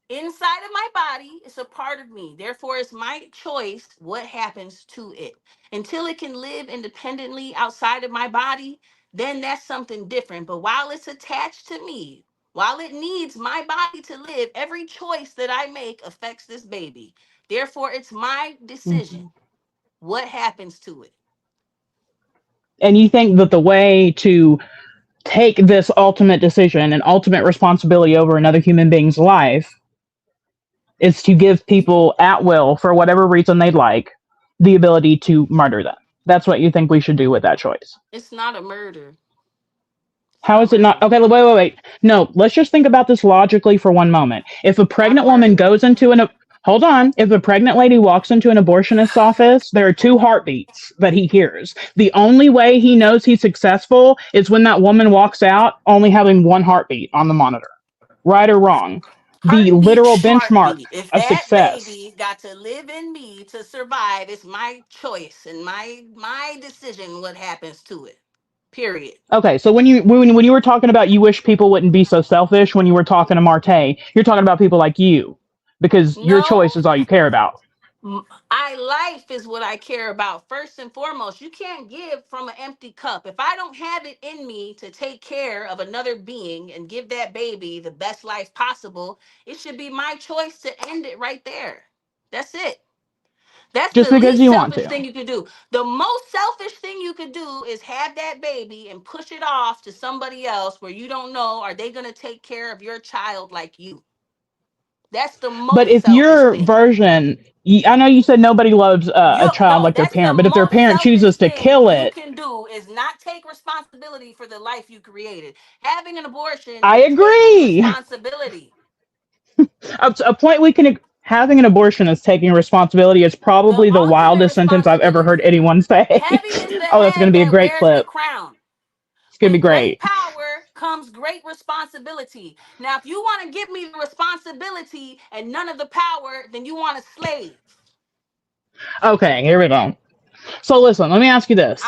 Inside of my body, it's a part of me. Therefore, it's my choice what happens to it. Until it can live independently outside of my body, then that's something different. But while it's attached to me, while it needs my body to live, every choice that I make affects this baby. Therefore, it's my decision Mhm. what happens to it. And you think that the way to take this ultimate decision and ultimate responsibility over another human being's life is to give people at will, for whatever reason they'd like, the ability to murder them. That's what you think we should do with that choice. It's not a murder. It's How not is it not? murder. Okay, wait. No, let's just think about this logically for one moment. If a Not a pregnant woman murder. goes into an hold on, if a pregnant lady walks into an abortionist's office, there are 2 heartbeats that he hears. The only way he knows he's successful is when that woman walks out only having 1 heartbeat on the monitor. Right or wrong? The Heartbeat, literal benchmark smartbeat. If of that success. baby got to live in me to survive, it's my choice and my decision what happens to it. Period. Okay, so when you were talking about you wish people wouldn't be so selfish when you were talking to Marte, you're talking about people like you because your choice No, is all you care about. life is what I care about first and foremost. You can't give from an empty cup. If I don't have it in me to take care of another being and give that baby the best life possible, it should be my choice to end it right there. That's it. That's Just the because least you want selfish to. thing you could do. The most selfish thing you could do is have that baby and push it off to somebody else where you don't know are they going to take care of your child like you. That's the But most if selfish your thing. version, I know you said nobody loves a You child no, like their that's the parent, but if their most parent selfish chooses to thing kill you it, can do is not take responsibility for the life you created. Having an abortion I is taking agree. responsibility. A point we can having an abortion is taking responsibility is The probably the ultimate wildest sentence I've ever heard responsibility. anyone say. Heavy is the Oh, that's going head to be a that great wears the clip. crown. It's going to be With great great. power comes great responsibility. Now, if you want to give me the responsibility and none of the power, then you want a slave. Okay, here we go. So listen, let me ask you this.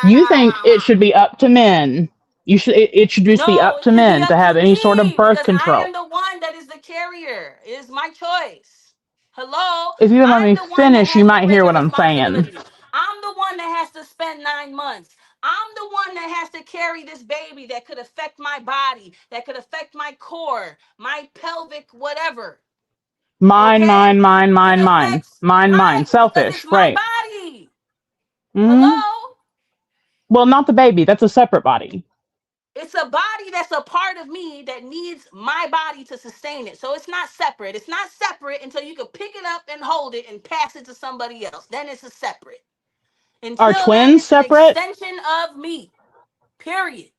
You think it should No, be up to men? It should just be up it to should be men to up to have any sort of me birth because I control. am the one that is the carrier. It is my choice. Hello? If you would let I'm me the one that finish, you has to might bear hear the what I'm saying. responsibility. I'm the one that has to spend 9 months. I'm the one that has to carry this baby that could affect my body, that could affect my core, my pelvic, whatever. Mine, Okay? mine, mine, It mine, mine, affects mine, mine. right because it's Selfish, my right? body. Hmm. Hello? Well, not the baby. That's a separate body. It's a body that's a part of me that needs my body to sustain it. So it's not separate. It's not separate until you can pick it up and hold it and pass it to somebody else. Then it's a separate. Are Until then, twins it's an separate? extension of me. Period.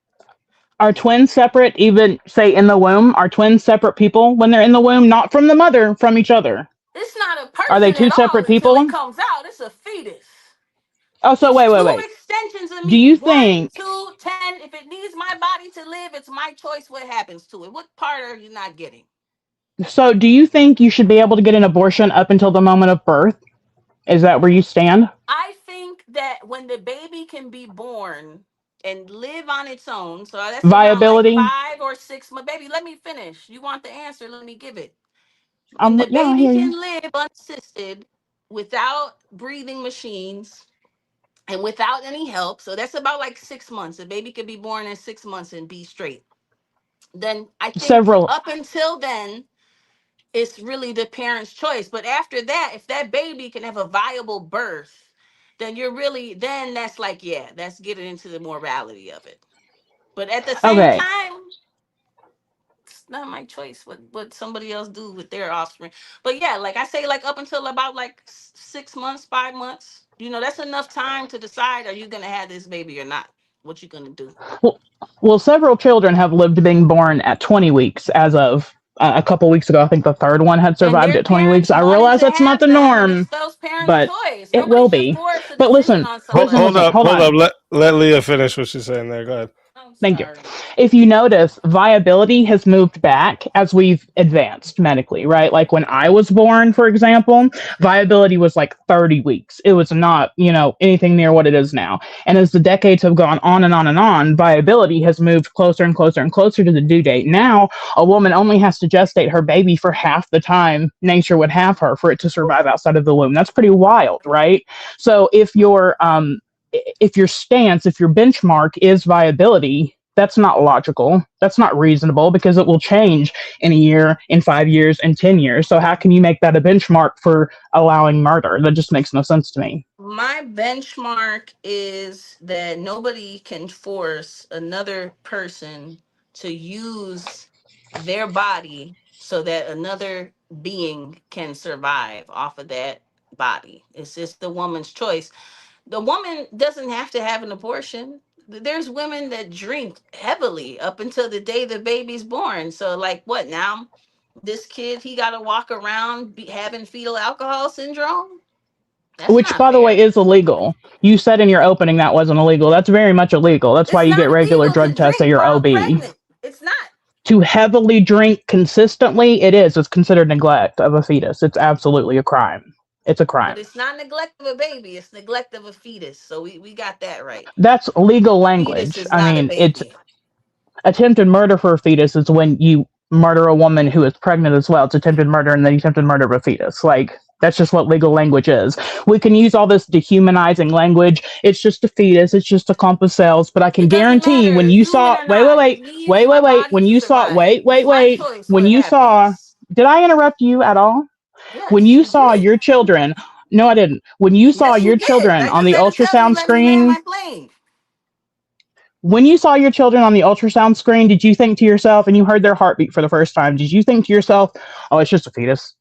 Are twins separate? Even say in the womb, are twins separate people when they're in the womb? Not from the mother, from each other. It's not a Are they person two at all separate until it people? comes out. It's a fetus. Oh, so It's two wait. extensions of Do me. you 1, think 2, 10. If it needs my body to live, it's my choice what happens to it. What part are you not getting? so? Do you think you should be able to get an abortion up until the moment of birth? Is that where you stand? I think that when the baby can be born and live on its own, so that's around like Viability? 5 or 6 months. Baby, let me finish. You want the answer? Let me give it. When the Yeah, I baby hear you. can live unassisted without breathing machines and without any help, so that's about like 6 months. The baby could be born in 6 months and be straight. Then I think Several. up until then, it's really the parent's choice. But after that, if that baby can have a viable birth, then then that's like, yeah, that's getting into the morality of it. But at the same Okay. time, it's not my choice what somebody else do with their offspring. But yeah, like I say, like up until about like 6 months, 5 months, that's enough time to decide are you gonna have this baby or not? What you gonna do? Well, several children have lived being born at 20 weeks as of a couple weeks ago. I think the third one had And survived their at 20 weeks. parents I wanted realize to that's not the have them, and it's norm, those parents' but choice. it Nobody will should be. force a But decision listen, on Hold somebody. up, hold hold up. on. Let Leah finish what she's saying there. Go ahead. I'm Thank you. sorry. If you notice, viability has moved back as we've advanced medically, right? Like when I was born, for example, viability was like 30 weeks. It was not, anything near what it is now. And as the decades have gone on and on and on, viability has moved closer and closer and closer to the due date. Now, a woman only has to gestate her baby for half the time nature would have her for it to survive outside of the womb. That's pretty wild, right? So if your stance, if your benchmark is viability, that's not logical. That's not reasonable because it will change in a year, in 5 years, in 10 years. So, how can you make that a benchmark for allowing murder? That just makes no sense to me. My benchmark is that nobody can force another person to use their body so that another being can survive off of that body. It's just the woman's choice. The woman doesn't have to have an abortion. There's women that drink heavily up until the day the baby's born. So, like, what now? This kid, he got to walk around having fetal alcohol syndrome? That's Which, not by the way, fair. is illegal. You said in your opening that wasn't illegal. That's very much illegal. That's why It's you get not regular illegal drug to tests at drink your while OB. pregnant. It's not. To heavily drink consistently, it is. It's considered neglect of a fetus. It's absolutely a crime. It's a But crime. it's not neglect of a baby. It's neglect of a fetus. So we got that right. That's legal A fetus language. is I not a mean, it's baby. attempted murder for a fetus is when you murder a woman who is pregnant as well. It's attempted murder and then attempted murder of a fetus. Like, that's just what legal language is. We can use all this dehumanizing language. It's just a fetus. It's just a clump of cells. But I can It doesn't guarantee when matter, you human saw, or not. It needs my body when to you saw, survive. It's my choice when what you saw, happens. did I interrupt you at all? When Yes, you you saw did. your children, no, I didn't. When you saw Yes, you your did. children I on just the had to tell you, ultrasound let me land screen, my plane. when you saw your children on the ultrasound screen, did you think to yourself, and you heard their heartbeat for the first time, did you think to yourself, oh, it's just a fetus?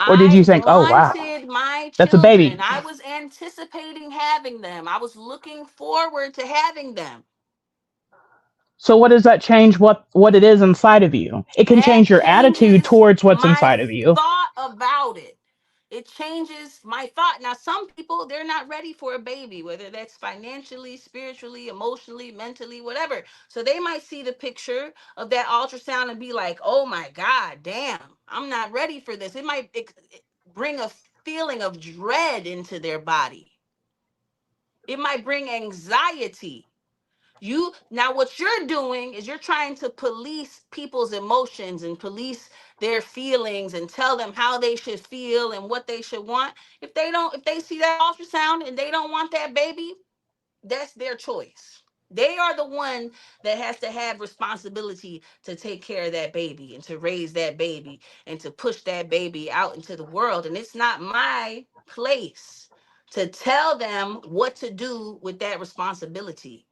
Or did I you think, oh, wow, wanted my that's a children. baby? I was anticipating having them. I was looking forward to having them. So what does that change what it is inside of you? It can That change your attitude changes towards what's my inside of you. thought about it. It changes my thought. Now, some people, they're not ready for a baby, whether that's financially, spiritually, emotionally, mentally, whatever. So they might see the picture of that ultrasound and be like, oh my God, damn, I'm not ready for this. It might bring a feeling of dread into their body. It might bring anxiety. You now what you're doing is you're trying to police people's emotions and police their feelings and tell them how they should feel and what they should want. If they see that ultrasound and they don't want that baby, that's their choice. They are the one that has to have responsibility to take care of that baby and to raise that baby and to push that baby out into the world. And it's not my place to tell them what to do with that responsibility.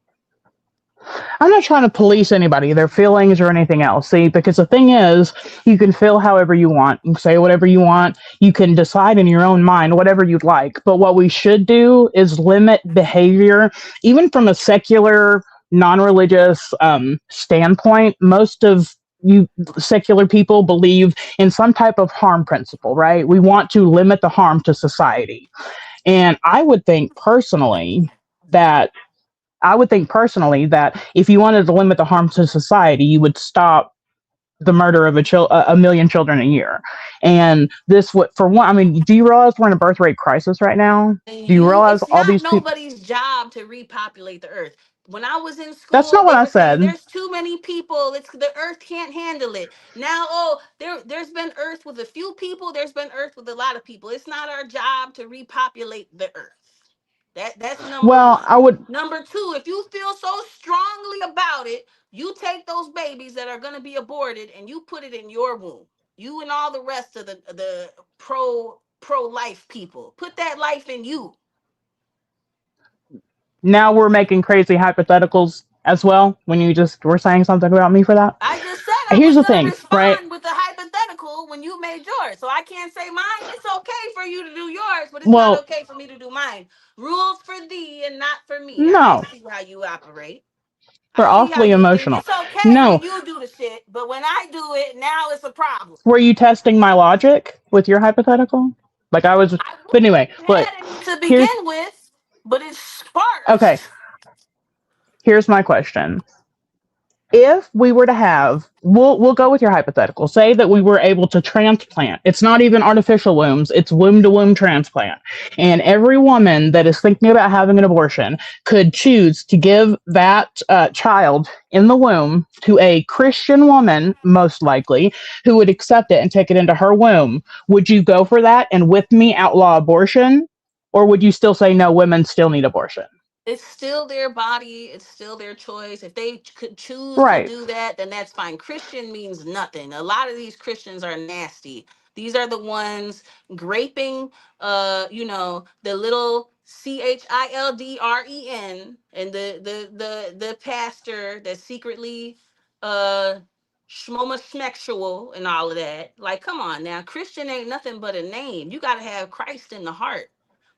I'm not trying to police anybody, their feelings or anything else. See, because the thing is, you can feel however you want, you can say whatever you want, you can decide in your own mind whatever you'd like. But what we should do is limit behavior, even from a secular, non-religious standpoint. Most of you secular people believe in some type of harm principle, right? We want to limit the harm to society. And that I would think personally that if you wanted to limit the harm to society, you would stop the murder of a million children a year. And this would, for one, I mean, do you realize we're in a birth rate crisis right now? And Do you realize it's all not these people? nobody's job to repopulate the earth. When I was in That's school, not what they I were saying said. there's too many people. It's the earth can't handle it. Now, oh, there's been earth with a few people, there's been earth with a lot of people. It's not our job to repopulate the earth. That's number Well, one. I would. Number two, if you feel so strongly about it, you take those babies that are gonna be aborted and you put it in your womb. You and all the rest of the pro life people. Put that life in you. Now we're making crazy hypotheticals as well. When you just were saying something about me for that. I just said I Here's was the gonna thing, right? respond with the hypothetical when you made yours. So I can't say mine. It's okay for you to do yours, but it's not Well, okay for me to do mine. Rules for thee and not for me. I no, see how you operate. I we're see how awfully you think. emotional. It's okay No, when you do the shit, but when I do it, now it's a problem. were you testing my logic with your hypothetical? Like I was, I but anyway, wouldn't have look, had any to here's begin with, but it sparked. okay. Here's my question. If we were to have, we'll go with your hypothetical, say that we were able to transplant, it's not even artificial wombs, it's womb to womb transplant, and every woman that is thinking about having an abortion could choose to give that child in the womb to a Christian woman, most likely, who would accept it and take it into her womb. Would you go for that and with me outlaw abortion, or would you still say no, women still need abortion? It's still their body, it's still their choice. If they could choose to Right. do that, then that's fine. Christian means nothing. A lot of these Christians are nasty. These are the ones graping the little children and the pastor that secretly uh schmomosexual and all of that. Like, come on now. Christian ain't nothing but a name. You got to have Christ in the heart.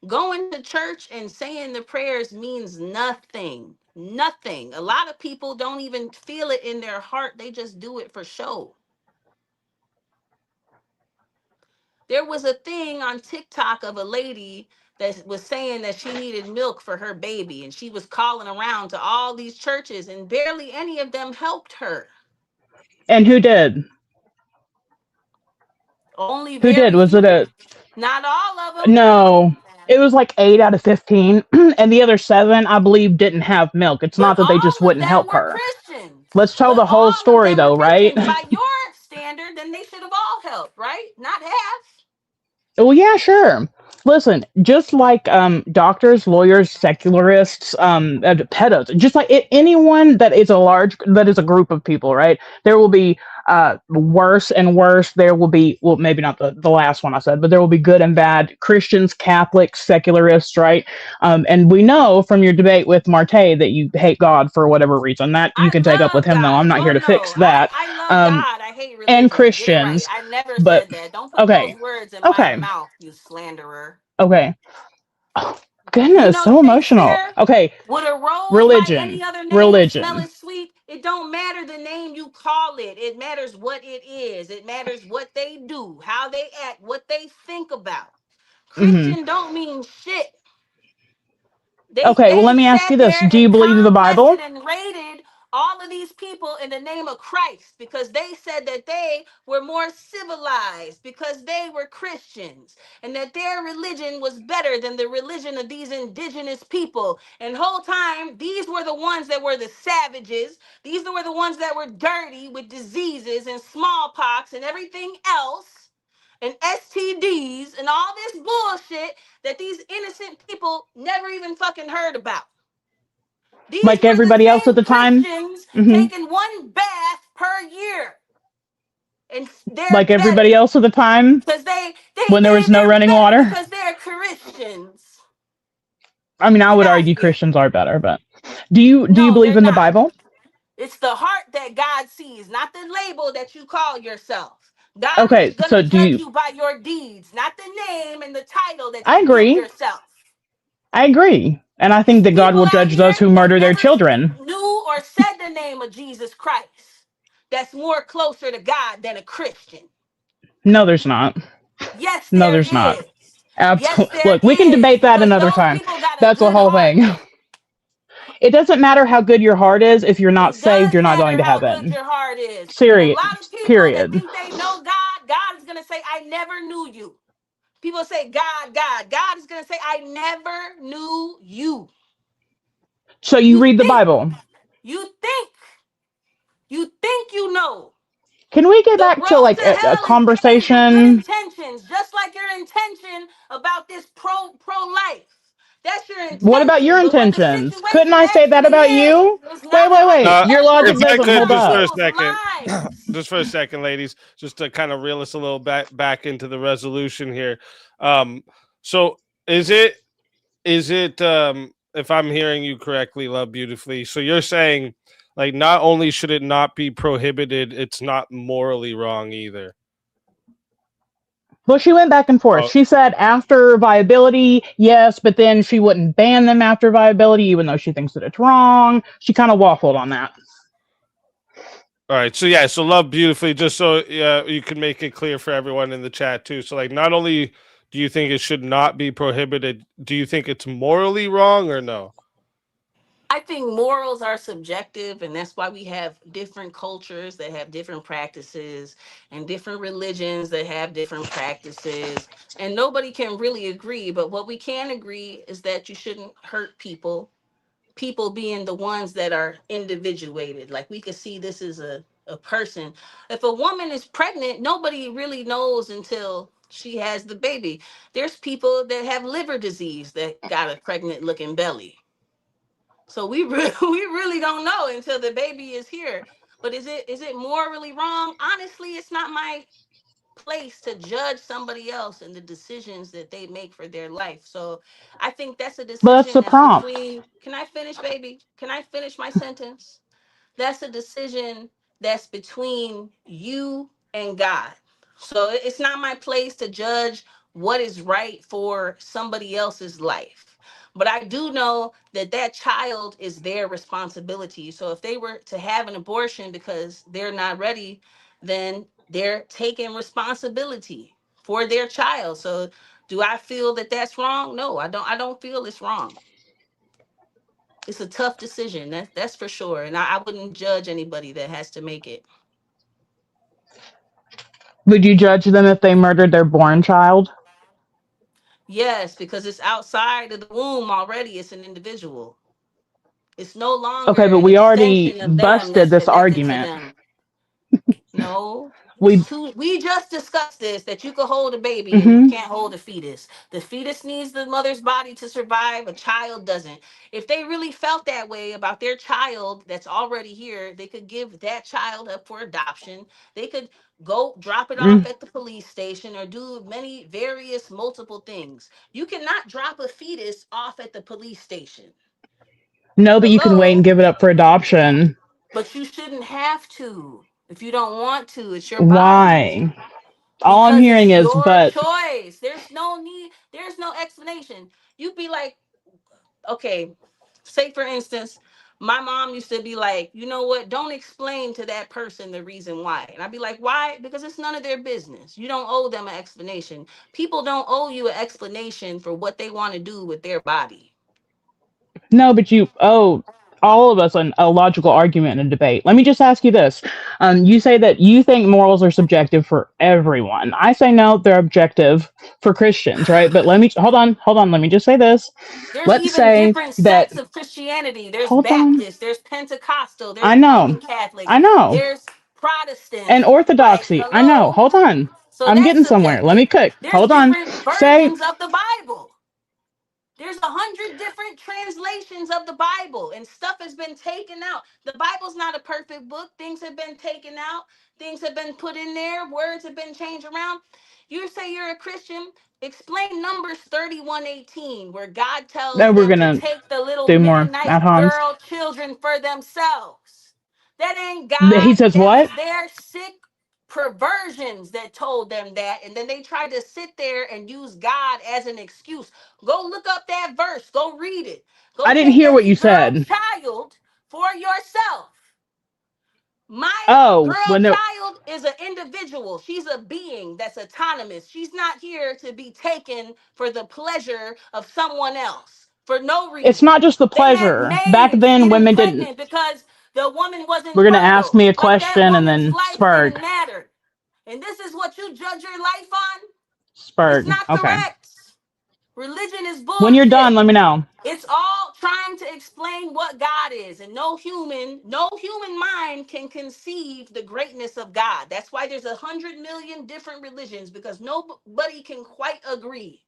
Going to church and saying the prayers means nothing. Nothing. A lot of people don't even feel it in their heart. They just do it for show. There was a thing on TikTok of a lady that was saying that she needed milk for her baby, and she was calling around to all these churches, and barely any of them helped her. And who did? Only Who did? very Was it few. a Not all of them. no? It was like 8 out of 15, and the other 7, I believe, didn't have milk. It's But not that they just all of wouldn't them help were her. Christians. Let's tell But the whole all of story, them were though, right? Christians. By your standard, then they should have all helped, right? Not half. Well, yeah, sure. Listen, just like doctors, lawyers, secularists, pedos, just like anyone that is that is a group of people, right? There will be worse and worse. There will be, well, maybe not the last one I said, but there will be good and bad Christians, Catholics, secularists, right? And we know from your debate with Marte that you hate God for whatever reason. That you I can take up with love him, though. I'm God. not here Well, to fix no, that. I love Um, God. I hate and religion. Get it right. Christians, I never but said that. Don't put those okay, words in my okay, mouth, you slanderer. okay. Oh, You goodness, know so emotional. Shakespeare? Okay, Would a rose by any religion, other name smell religion. as sweet? It don't matter the name you call it. It matters what it is. It matters what they do, how they act, what they think about. Hmm. Christian don't mean shit. They Okay, well, they let me ask sat you this: there do you and believe the Tom Bible? blessed and rated all of these people in the name of Christ because they said that they were more civilized because they were Christians and that their religion was better than the religion of these indigenous people. And the whole time, these were the ones that were the savages. These were the ones that were dirty with diseases and smallpox and everything else and STDs and all this bullshit that these innocent people never even fucking heard about. These Like were the everybody else at same the time? Christians Hmm. taking one bath per year, and they're Like everybody better else at the time because when there was no they're running better water? because they're Christians. I mean, I Get would out of argue here. Christians are better, but do you No, believe they're in the not. Bible? It's the heart that God sees, not the label that you call yourself. God is Okay, going so to do judge you? you by your deeds, not the name and the title that I you give agree. yourself. I agree, and I think It's that God people will out judge here those who that murder their never children. knew or said the name of Jesus Christ that's more closer to God than a Christian. No, there's not. Yes, No, there there's not. is. Yes, Absolutely. there Look, we can is. debate that Because another those time. people got a That's a good whole heart. thing. It doesn't matter how good your heart is. If you're not It saved, does you're not matter going to how good heaven. your heart is. And a Serious. lot of people that Period. think they know God, God is going to say, I never knew you. People say, God, God. God is going to say, I never knew you. So you You read the think, Bible. you think, you think you know. Can we get The back to road like to a hell is paved with good conversation? intentions, just like your intention about this pro life. That's your What about your intention. But what the intentions? Couldn't situation I say that actually about you? is Wait, not a wait, wait. Your hypothetical If logic I doesn't could, hold in just for up. a people's second, minds. just for a second, ladies, just to kind of reel us a little back into the resolution here. Um, so is it if I'm hearing you correctly, Love Beautifully? So you're saying like not only should it not be prohibited, it's not morally wrong either. Well, she went back and forth. Oh, She said after viability, yes, but then she wouldn't ban them after viability, even though she thinks that it's wrong. She kind of waffled on that. all right. So yeah, so Love Beautifully, just so you can make it clear for everyone in the chat too. So like not only do you think it should not be prohibited, do you think it's morally wrong or no? I think morals are subjective, and that's why we have different cultures that have different practices and different religions that have different practices. And nobody can really agree. But what we can agree is that you shouldn't hurt people, people being the ones that are individuated. Like we could see this as a person. If a woman is pregnant, nobody really knows until she has the baby. There's people that have liver disease that got a pregnant looking belly. So we really don't know until the baby is here. But is it morally wrong? Honestly, it's not my place to judge somebody else and the decisions that they make for their life. So I think that's a But that's decision the that's prompt. between, can I finish, baby? Can I finish my sentence? That's a decision that's between you and God. So it's not my place to judge what is right for somebody else's life. But I do know that that child is their responsibility. So if they were to have an abortion because they're not ready, then they're taking responsibility for their child. So do I feel that that's wrong? No, I don't. I don't feel it's wrong. It's a tough decision. That's for sure. And I wouldn't judge anybody that has to make it. Would you judge them if they murdered their born child? Yes, because it's outside of the womb already. It's an individual. It's no longer Okay, but an we already extension of them busted that's this connected to argument. them. No. We We just discussed this, that you could hold a baby and you hmm can't hold a fetus. The fetus needs the mother's body to survive, a child doesn't. If they really felt that way about their child that's already here, they could give that child up for adoption. They could go drop it off at the police station or do many various multiple things. You cannot drop a fetus off at the police station. No, but you can wait and Hello? give it up for adoption. But you shouldn't have to. If you don't want to, it's your body. Why? All I'm Because hearing it's is your but. choice. There's no need, there's no explanation. You'd be like, okay, say for instance, my mom used to be like, you know what, don't explain to that person the reason why. And I'd be like, why? Because it's none of their business. You don't owe them an explanation. People don't owe you an explanation for what they want to do with their body. No, but you owe all of us a logical argument and a debate. Let me just ask you this. You say that you think morals are subjective for everyone. I say no, they're objective for Christians, right? But let me hold on. Let me just say this. There's Let's even say different that, sects of Christianity. There's hold on. Baptist, there's Pentecostal, I there's know. Roman Catholic, I know. there's And Protestants. Like, orthodoxy. I know. hello? Hold on. So I'm that's getting somewhere. Let me subjective. cook. There's Hold on. different Say, versions of the Bible. There's 100 different translations of the Bible, and stuff has been taken out. The Bible's not a perfect book. Things have been taken out, things have been put in there, words have been changed around. You say you're a Christian, explain Numbers 31:18, where God tells that we're them going to to take the little do more at Midianite Hans. girl children for themselves. That ain't He God. says That what? was their sick perversions that told them that, and then they tried to sit there and use God as an excuse. Go look up that verse, go read it, I go didn't take hear that what you girl said. child for yourself. My Oh, girl well, no. child is an individual. She's a being that's autonomous. She's not here to be taken for the pleasure of someone else for no It's reason. not just the They had pleasure. Back names then, getting women didn't. pregnant because the woman wasn't We're going to ask fertile, me a but that question and woman's then life spark. didn't matter. And this is what you judge your life on? It's Spark. not Okay. correct. Religion is When you're done, bullshit. let me know. It's all trying to explain what God is, and no human mind can conceive the greatness of God. That's why there's 100 million different religions, because nobody can quite agree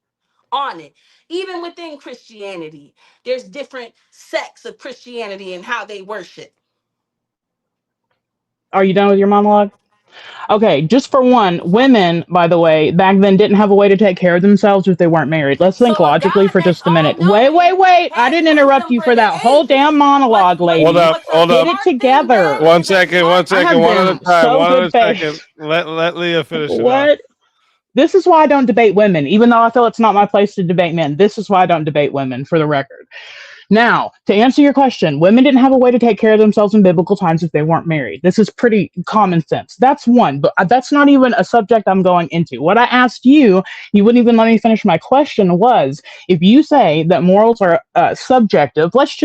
on it. Even within Christianity, there's different sects of Christianity and how they worship. Are you done with your monologue? Okay, just for one, women, by the way, back then didn't have a way to take care of themselves if they weren't married. Let's think So if logically God for that's just a all minute. Wait, wait, knowing wait. I has didn't interrupt wisdom you for for the that whole damn ages, monologue, Hold lady. up, what's a hold Get up. it smart thing together. then One is a second, one smart I second, have one thing. at a been time, so one at good a second. faith. Let Leah finish it off. What? This is why I don't debate women, even though I feel it's not my place to debate men. This is why I don't debate women, for the record. Now, to answer your question, women didn't have a way to take care of themselves in biblical times if they weren't married. This is pretty common sense. That's one, but that's not even a subject I'm going into. What I asked you, you wouldn't even let me finish my question, was if you say that morals are subjective, let's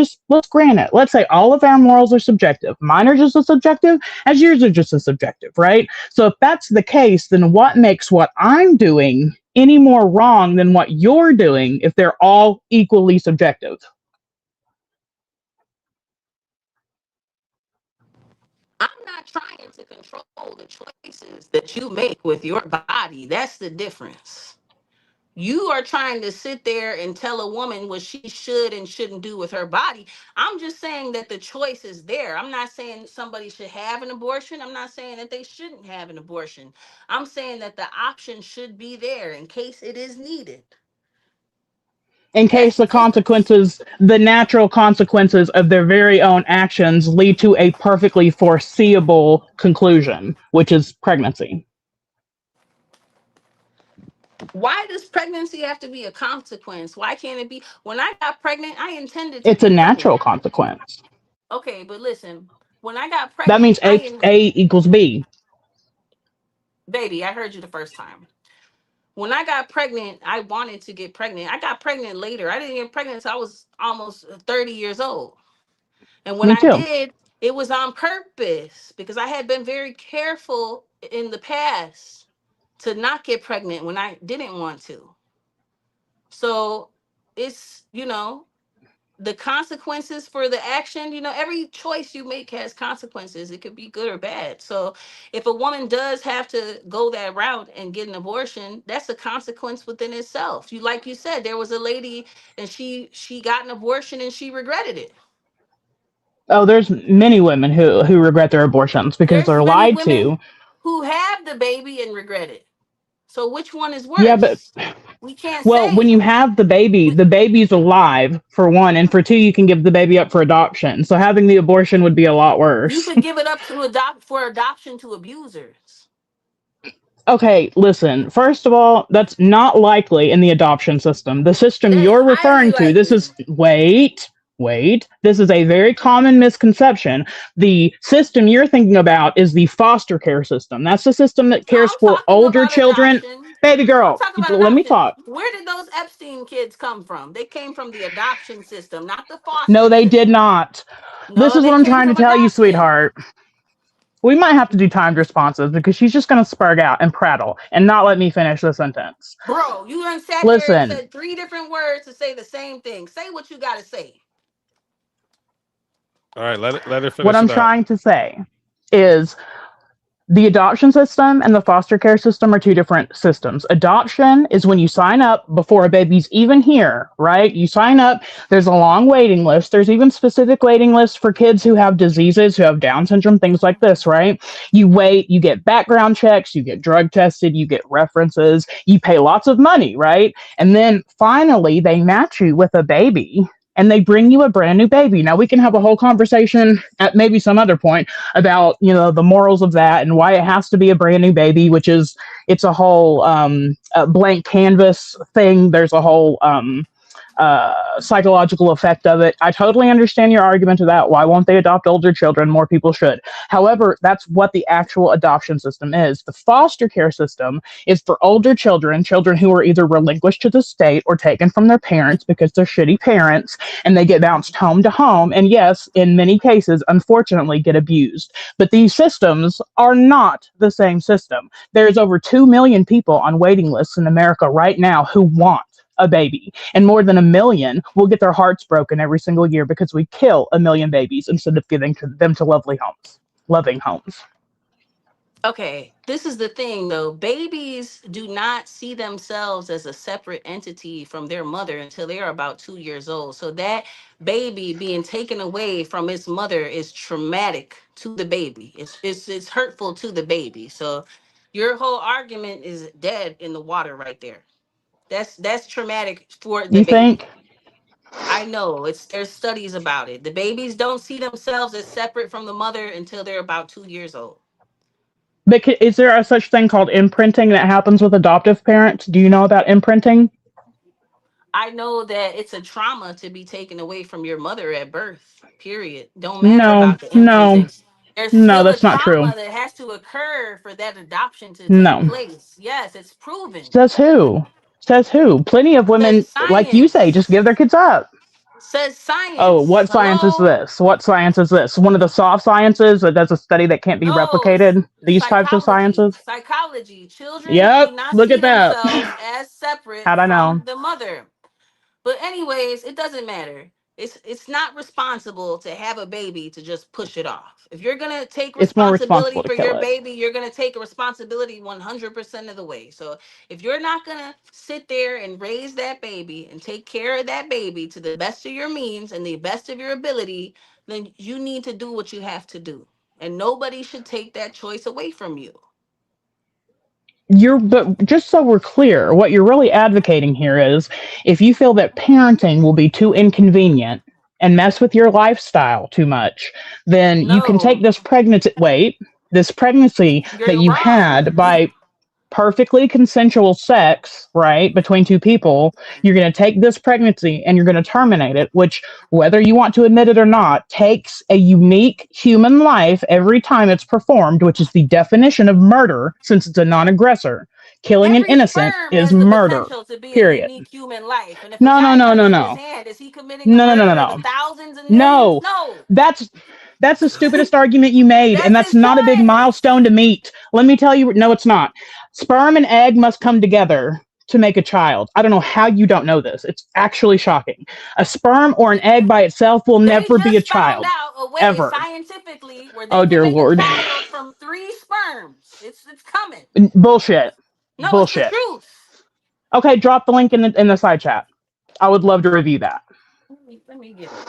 grant it. Let's say all of our morals are subjective. Mine are just as subjective as yours are just as subjective, right? So if that's the case, then what makes what I'm doing any more wrong than what you're doing if they're all equally subjective? I'm not trying to control the choices that you make with your body. That's the difference. You are trying to sit there and tell a woman what she should and shouldn't do with her body. I'm just saying that the choice is there. I'm not saying somebody should have an abortion. I'm not saying that they shouldn't have an abortion. I'm saying that the option should be there in case it is needed. in case That's the the difference. consequences, the natural consequences of their very own actions lead to a perfectly foreseeable conclusion, which is pregnancy. Why does pregnancy have to be a consequence? Why can't it be? When I got pregnant, I intended to It's a get pregnant. natural consequence. Okay, but listen, when I got That pregnant, means A equals B. baby, I heard you the first time. When I got pregnant, I wanted to get pregnant. I got pregnant later. I didn't get pregnant until I was almost 30 years old. And when Me I too. did, it was on purpose because I had been very careful in the past to not get pregnant when I didn't want to. So it's, the consequences for the action, every choice you make has consequences. It could be good or bad. So if a woman does have to go that route and get an abortion, that's a consequence within itself. Like you said, there was a lady and she got an abortion and she regretted it. Oh, there's many women who regret their abortions because There's they're many lied women to. who have the baby and regret it. So which one is Yeah, but worse? We can't well, when say. you have We, the baby's alive for one, and for two, you can give the baby up for adoption. So having the abortion would be a lot you worse. could give it up to adopt for adoption to abusers. Okay, listen. First of all, that's not likely in the adoption system. The system That is you're highly referring to, this likely. is, wait, this is a very common misconception. The system you're thinking about is the foster care system. That's the system that No, cares I'm for talking older about children. adoption. Baby I'm girl, talking about let me adoption. talk. Where did those Epstein kids come from? They came from the adoption system, not the No, foster they did system. not. This No, is what they I'm came trying to from tell you, adoption. sweetheart. We might have to do timed responses because she's just going to spurg out and prattle and not let me finish the sentence. Bro, you done sat there and Listen, said three different words to say the same thing. Say what you got to say. All right, let her what finish I'm it out. trying to say is the adoption system and the foster care system are two different systems. Adoption is when you sign up before a baby's even here, right? You sign up, there's a long waiting list. There's even specific waiting lists for kids who have diseases, who have Down syndrome, things like this, right? You wait, you get background checks, you get drug tested, you get references, you pay lots of money, right? And then finally they match you with a baby and they bring you a brand new baby. Now we can have a whole conversation at maybe some other point about the morals of that and why it has to be a brand new baby, which is it's a whole blank canvas thing. There's a whole psychological effect of it. I totally understand your argument to that. Why won't they adopt older children? More people should. However, that's what the actual adoption system is. The foster care system is for older children, children who are either relinquished to the state or taken from their parents because they're shitty parents and they get bounced home to home. And yes, in many cases, unfortunately, get abused. But these systems are not the same system. There's over 2 million people on waiting lists in America right now who want a baby, and more than a million will get their hearts broken every single year because we kill a million babies instead of giving them to loving homes. Okay, this is the thing though. Babies do not see themselves as a separate entity from their mother until they are about 2 years old. So that baby being taken away from its mother is traumatic to the baby. It's hurtful to the baby. So your whole argument is dead in the water right there. That's traumatic for the You baby. think? I know there's studies about it. The babies don't see themselves as separate from the mother until they're about 2 years old. But is there a such thing called imprinting that happens with adoptive parents? Do you know about imprinting? I know that it's a trauma to be taken away from your mother at birth, period. Don't matter No, about the no, imprinting. There's no, still a that's not true. trauma that has to occur for that adoption to take No. place. Yes, it's proven. Says who? Says who? Plenty of Says women, like you say, just science. give their kids up. Says Oh, science. what science is Hello? this? What science is this? One of the soft sciences that does a study that can't be No, replicated? These types of psychology. sciences? Psychology. Children do Yep, not look see at that. themselves as separate How'd I know? from the mother. But anyways, it doesn't matter. It's not responsible to have a baby to just push it off. If you're gonna take It's more responsibility responsible to for your kill it. baby, you're gonna take a responsibility 100% of the way. So if you're not gonna sit there and raise that baby and take care of that baby to the best of your means and the best of your ability, then you need to do what you have to do. And nobody should take that choice away from you. But just so we're clear, what you're really advocating here is if you feel that parenting will be too inconvenient and mess with your lifestyle too much, then you can take No, this pregnancy that you're you wrong. had by perfectly consensual sex, right, between two people, you're going to take this pregnancy and you're going to terminate it, which, whether you want to admit it or not, takes a unique human life every time it's performed, which is the definition of murder since it's a non aggressor. Killing an Every innocent sperm is has the murder, potential to be a period. unique human life. And if a No, no, guy no, cuts no, off his no. hand, is he committing the No, no, no, no, murder of the no. thousands and millions? No. No. That's the stupidest argument you made, and That's that's his not a big milestone to choice. meet. Let me tell you, no, it's not. Sperm and egg must come together to make a child. I don't know how you don't know this. It's actually shocking. A sperm or an egg by itself will They never be a just found child, out a way ever. scientifically where they Oh, can dear make a Lord. child from 3 sperms. It's coming. Bullshit. No, it's the Bullshit. truth. Okay, drop the link in the side chat. I would love to review that. Let me get it.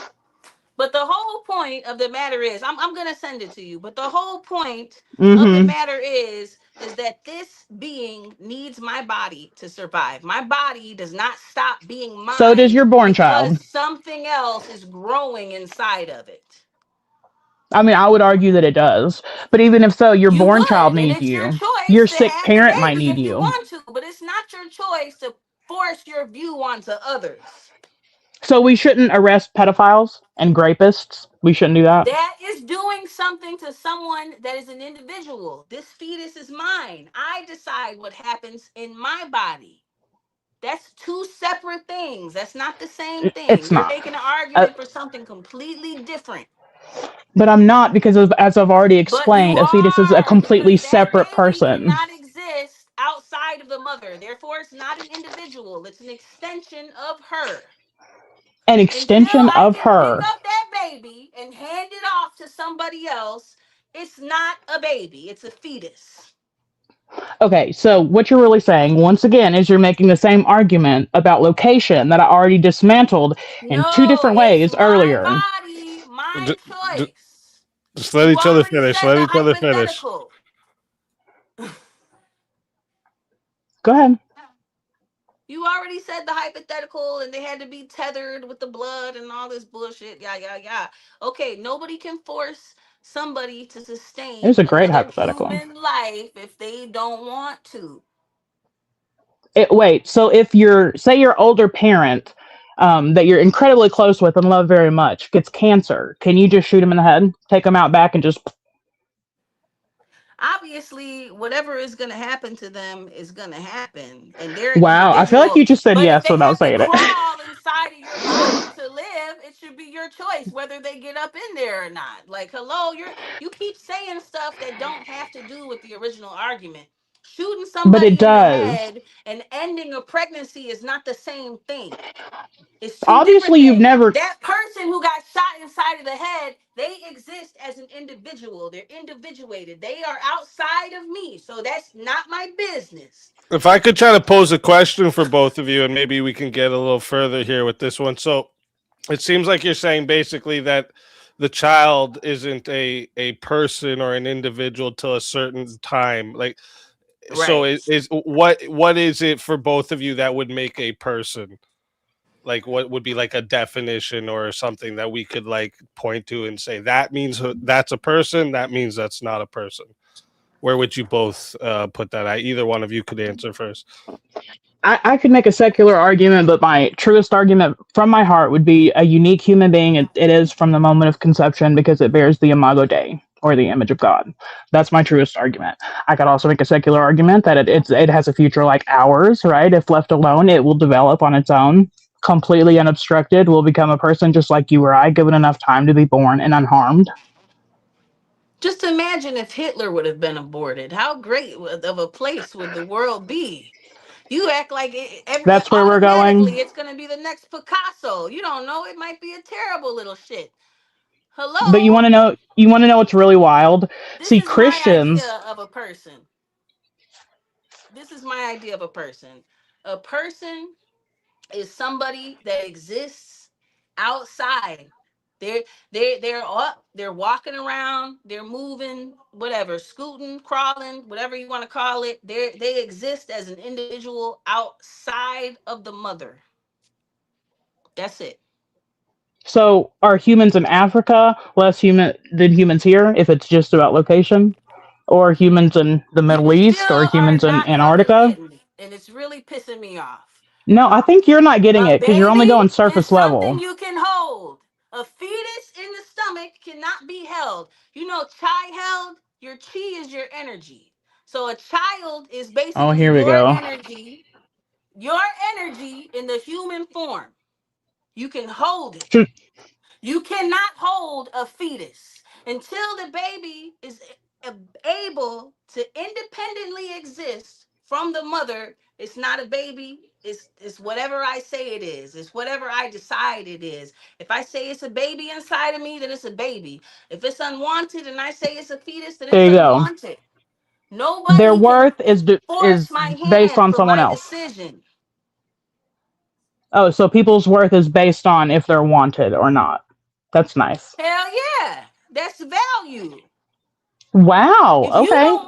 But the whole point of the matter is, I'm gonna send it to you. But the whole point of the Mm-hmm. matter is that this being needs my body to survive. My body does not stop being So does mine your born because child. something else is growing inside of it. I mean, I would argue that it does. But even if so, your You born child would, and needs it's your you. choice Your to sick have the parent might baby need if you you. want to, but it's not your choice to force your view onto others. So we shouldn't arrest pedophiles and rapists. We shouldn't do that. That is doing something to someone that is an individual. This fetus is mine. I decide what happens in my body. That's two separate things. That's not the same thing. It's You're not. making an Uh, argument for something completely different. but I'm not because of, as I've already But you explained, a fetus is a are, completely because that separate baby person. cannot exist outside of the mother. Therefore, it's not an individual, it's an extension of her. An Until extension I of can pick her. up that baby and hand it off to somebody else, it's not a baby, it's a fetus. Okay, so what you're really saying, once again, is you're making the same argument about location that I already dismantled in two No, different it's ways my earlier. body, my Just, choice. just let You each other already finish. said Let the each other finish. hypothetical. Go ahead. You already said the hypothetical, and they had to be tethered with the blood and all this bullshit. Yeah, yeah, yeah. Okay, nobody can force somebody to It was sustain a great another hypothetical. human life if they don't want to. Wait, so if you're, say, your older parent that you're incredibly close with and love very much gets cancer, can you just shoot him in the head, take him out back, and just? Obviously, whatever is going to happen to them is going to happen, and they're an Wow, I feel like individual. you just said But if yes they without have to saying it. crawl inside of your body to live, it should be your choice whether they get up in there or not. Like, hello, you keep saying stuff that don't have to do with the original argument. Shooting But it somebody in the does. head and ending a pregnancy is not the same thing. It's two different Obviously, you've things. never. That person who got shot inside of the head, they exist as an individual. They're individuated. They are outside of me. So that's not my business. If I could try to pose a question for both of you, and maybe we can get a little further here with this one. So it seems like you're saying basically that the child isn't a person or an individual till a certain time. Like, so Right. is what is it for both of you that would make a person? Like, what would be like a definition or something that we could like point to and say that means that's a person, that means that's not a person? Where would you both put that at? Either one of you could answer first. I could make a secular argument, but my truest argument from my heart would be a unique human being. It is from the moment of conception because it bears the imago Dei, or the image of God. That's my truest argument. I could also make a secular argument that it has a future like ours, right? If left alone, it will develop on its own, completely unobstructed, will become a person just like you or I, given enough time to be born and unharmed. Just imagine if Hitler would have been aborted. How great of a place would the world be? You act like That's where we're going. automatically it's going to be the next Picasso. You don't know. It might be a terrible little shit. But Hello? you want to know what's really wild? This See, is my Christians. idea of a person. This is my idea of a person. A person is somebody that exists outside. They're they're walking around, they're moving, whatever, scooting, crawling, whatever you want to call it. They exist as an individual outside of the mother. That's it. So are humans in Africa less human than humans here if it's just about location? Or humans in the You Middle East or still are humans in not fucking Antarctica? getting it, and it's really pissing me off. No, I think you're not getting A it because you're only baby going is surface something level. you can hold. A fetus in the stomach cannot be held. You know, chi held, your chi is your energy. So a child is Oh, basically here we go. your energy in the human form. You can hold it. Should- You cannot hold a fetus until the baby is able to independently exist from the mother. It's not a baby. It's whatever I say it is. It's whatever I decide it is. If I say it's a baby inside of me, then it's a baby. If it's unwanted and I say it's a fetus, then There it's you go. unwanted. Their Nobody can worth force is my based hand on for someone my else. decision. Oh, so people's worth is based on if they're wanted or not. That's nice. Hell yeah. That's value. Wow. Okay.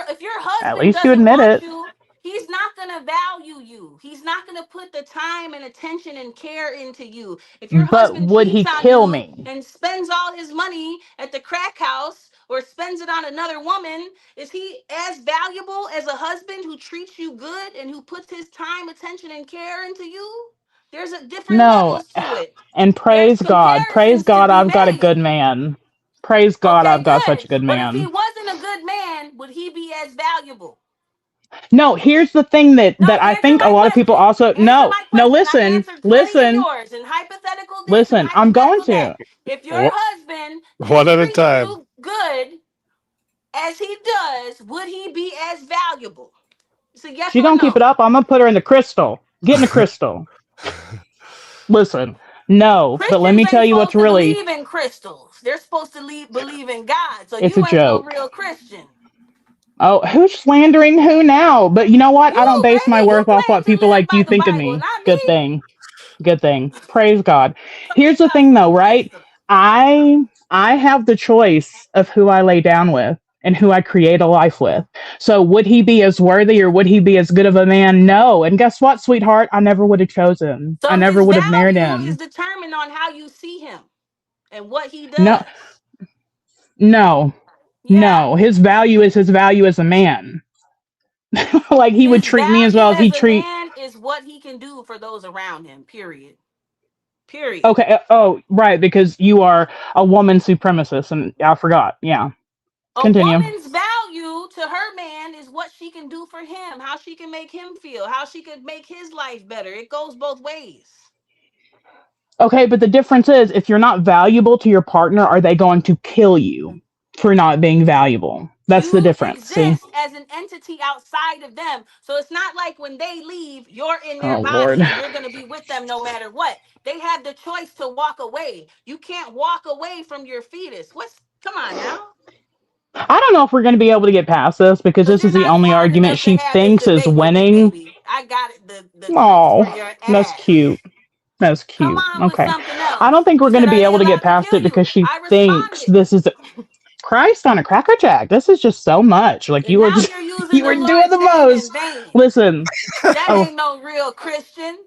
If your At husband least you doesn't admit want it. you, he's not going to value you. He's not going to put the time and attention and care into you. If your But husband would he cheats on kill you me? and spends all his money at the crack house or spends it on another woman, is he as valuable as a husband who treats you good and who puts his time, attention, and care into you? There's a different No. levels to it. And There's praise God. Praise comparisons to God be I've got a made. good man. Praise God Okay, I've got such good. a good But if he man. wasn't a good man, would he be as valuable? No, here's the thing No, that I answer think a my lot of people question. also Answer no, my no, question. I've listen, answered plenty of listen, yours and hypothetical this and listen. I'm going hypothetical that. to. If your Wha- husband One didn't at a treat time. you good as he does, would he be as valuable? It's a yes She or don't keep no. it up. I'm gonna put her in the crystal. Get in the crystal. Listen, no, but let Christians me tell ain't you what's supposed to really. believe in crystals. They're supposed to believe in God. So It's a you ain't no joke. real Christian. Oh, who's slandering who now? But you know what? I don't You, base my baby, you worth off claim what to people live like by you the think of Bible, me. not Good me. thing. Good thing. Praise God. Here's Talking the about thing some though, right? crystals. I have the choice of who I lay down with and who I create a life with. So would he be as worthy or would he be as good of a man? No. And guess what, sweetheart? I never would have chosen. I So never his would have married value is him. determined on how you see him and what he No, does. no, Yeah. no. His value as a man. Like he would His treat me as value well as as he a treat. man is what he can do for those around him. Period. Period. Okay. Oh, right. Because you are a woman supremacist, and I forgot. Yeah. A Continue. woman's value to her man is what she can do for him, how she can make him feel, how she could make his life better. It goes both ways. Okay, but the difference is if you're not valuable to your partner, are they going to kill you for not being valuable? That's the You difference. See? exist as an entity outside of them. So it's not like when they leave, you're in their Oh Lord. body and you're going to be with them no matter what. They have the choice to walk away. You can't walk away from your fetus. Come on now. I don't know if we're going to be able to get past this because Because this you're is the not only smart argument enough to she have this thinks is debate with me, winning. baby. I got it, the tricks for Oh, your that's ass. cute. That's Come cute. on with Okay. something I else. don't think we're You going said, to are be they able to get allowed to past kill it you? because she I thinks responded. this is Christ on a Cracker Jack. This is just so much. Like And you were now just you're using you the were doing Lord's the name in most. vain. Listen. That Oh, ain't no real Christian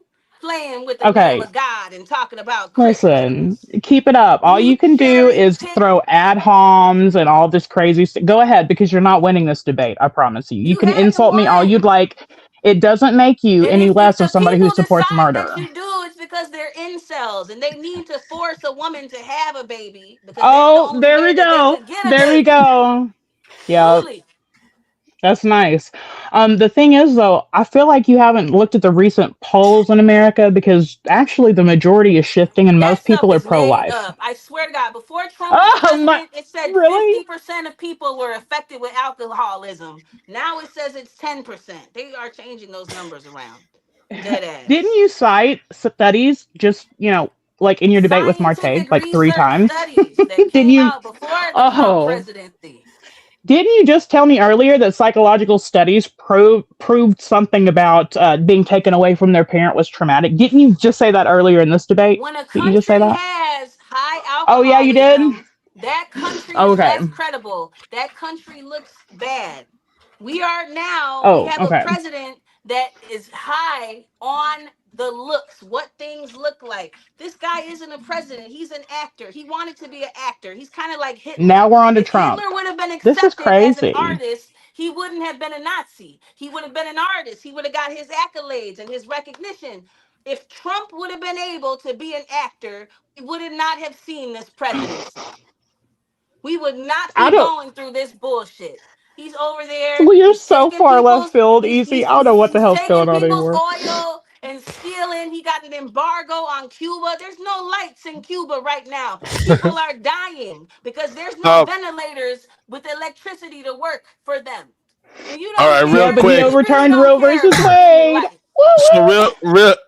playing with the name okay. of God and talking about Listen, Christians. keep it up. All You you can do cherry is pick. throw ad homs and all this crazy stuff. Go ahead, because you're not winning this debate. I promise you. You You can hadn't insult me all you'd won. like. It doesn't make you And any if less of the somebody who people supports decide that murder. you do, it's because they're incels and they need to force a woman to have a baby because that's the Oh, only there we way that they go. could get a There we baby. go. Yeah, Truly. that's nice. The thing is, though, I feel like you haven't looked at the recent polls in America because actually the majority is shifting and That most stuff people are is pro made life. up. I swear to God, before Trump was Oh, my. president, it said Really? 50% of people were affected with alcoholism. Now it says it's 10%. They are changing those numbers around. Dead Didn't ass. you cite studies just, like in your debate with Marte, Scientific like three research times? studies that Didn't came you? out before the Trump Oh, presidency. didn't you just tell me earlier that psychological studies proved something about being taken away from their parent was traumatic? Didn't you just say that earlier in this debate? When a Didn't you just say country that? has high Oh yeah, you did. alcoholism. That country is Okay. less credible. That country looks bad. We Oh, have a okay. president that is high on the looks, what things look like. This guy isn't a president. He's an actor. He wanted to be an actor. He's kind of like Now Hitler. we're on to If Trump. Hitler would have been This is accepted as an crazy. artist, he wouldn't have been a Nazi. He would have been an artist. He would have got his accolades and his recognition. If Trump would have been able to be an actor, we would not have seen this presidency. We would not I be don't. going through this bullshit. He's over there. Well, you're He's so taking far left people's. field, easy. I don't know what the He's hell's taking going on people's anymore. oil and stealing. He got an embargo on Cuba. There's no lights in Cuba right now. People are dying because there's no Uh, ventilators with electricity to work for them. And you all don't right, care. real Yeah, but he quick. You really overturned don't Roe care versus about human Wade. life. Woo So woo.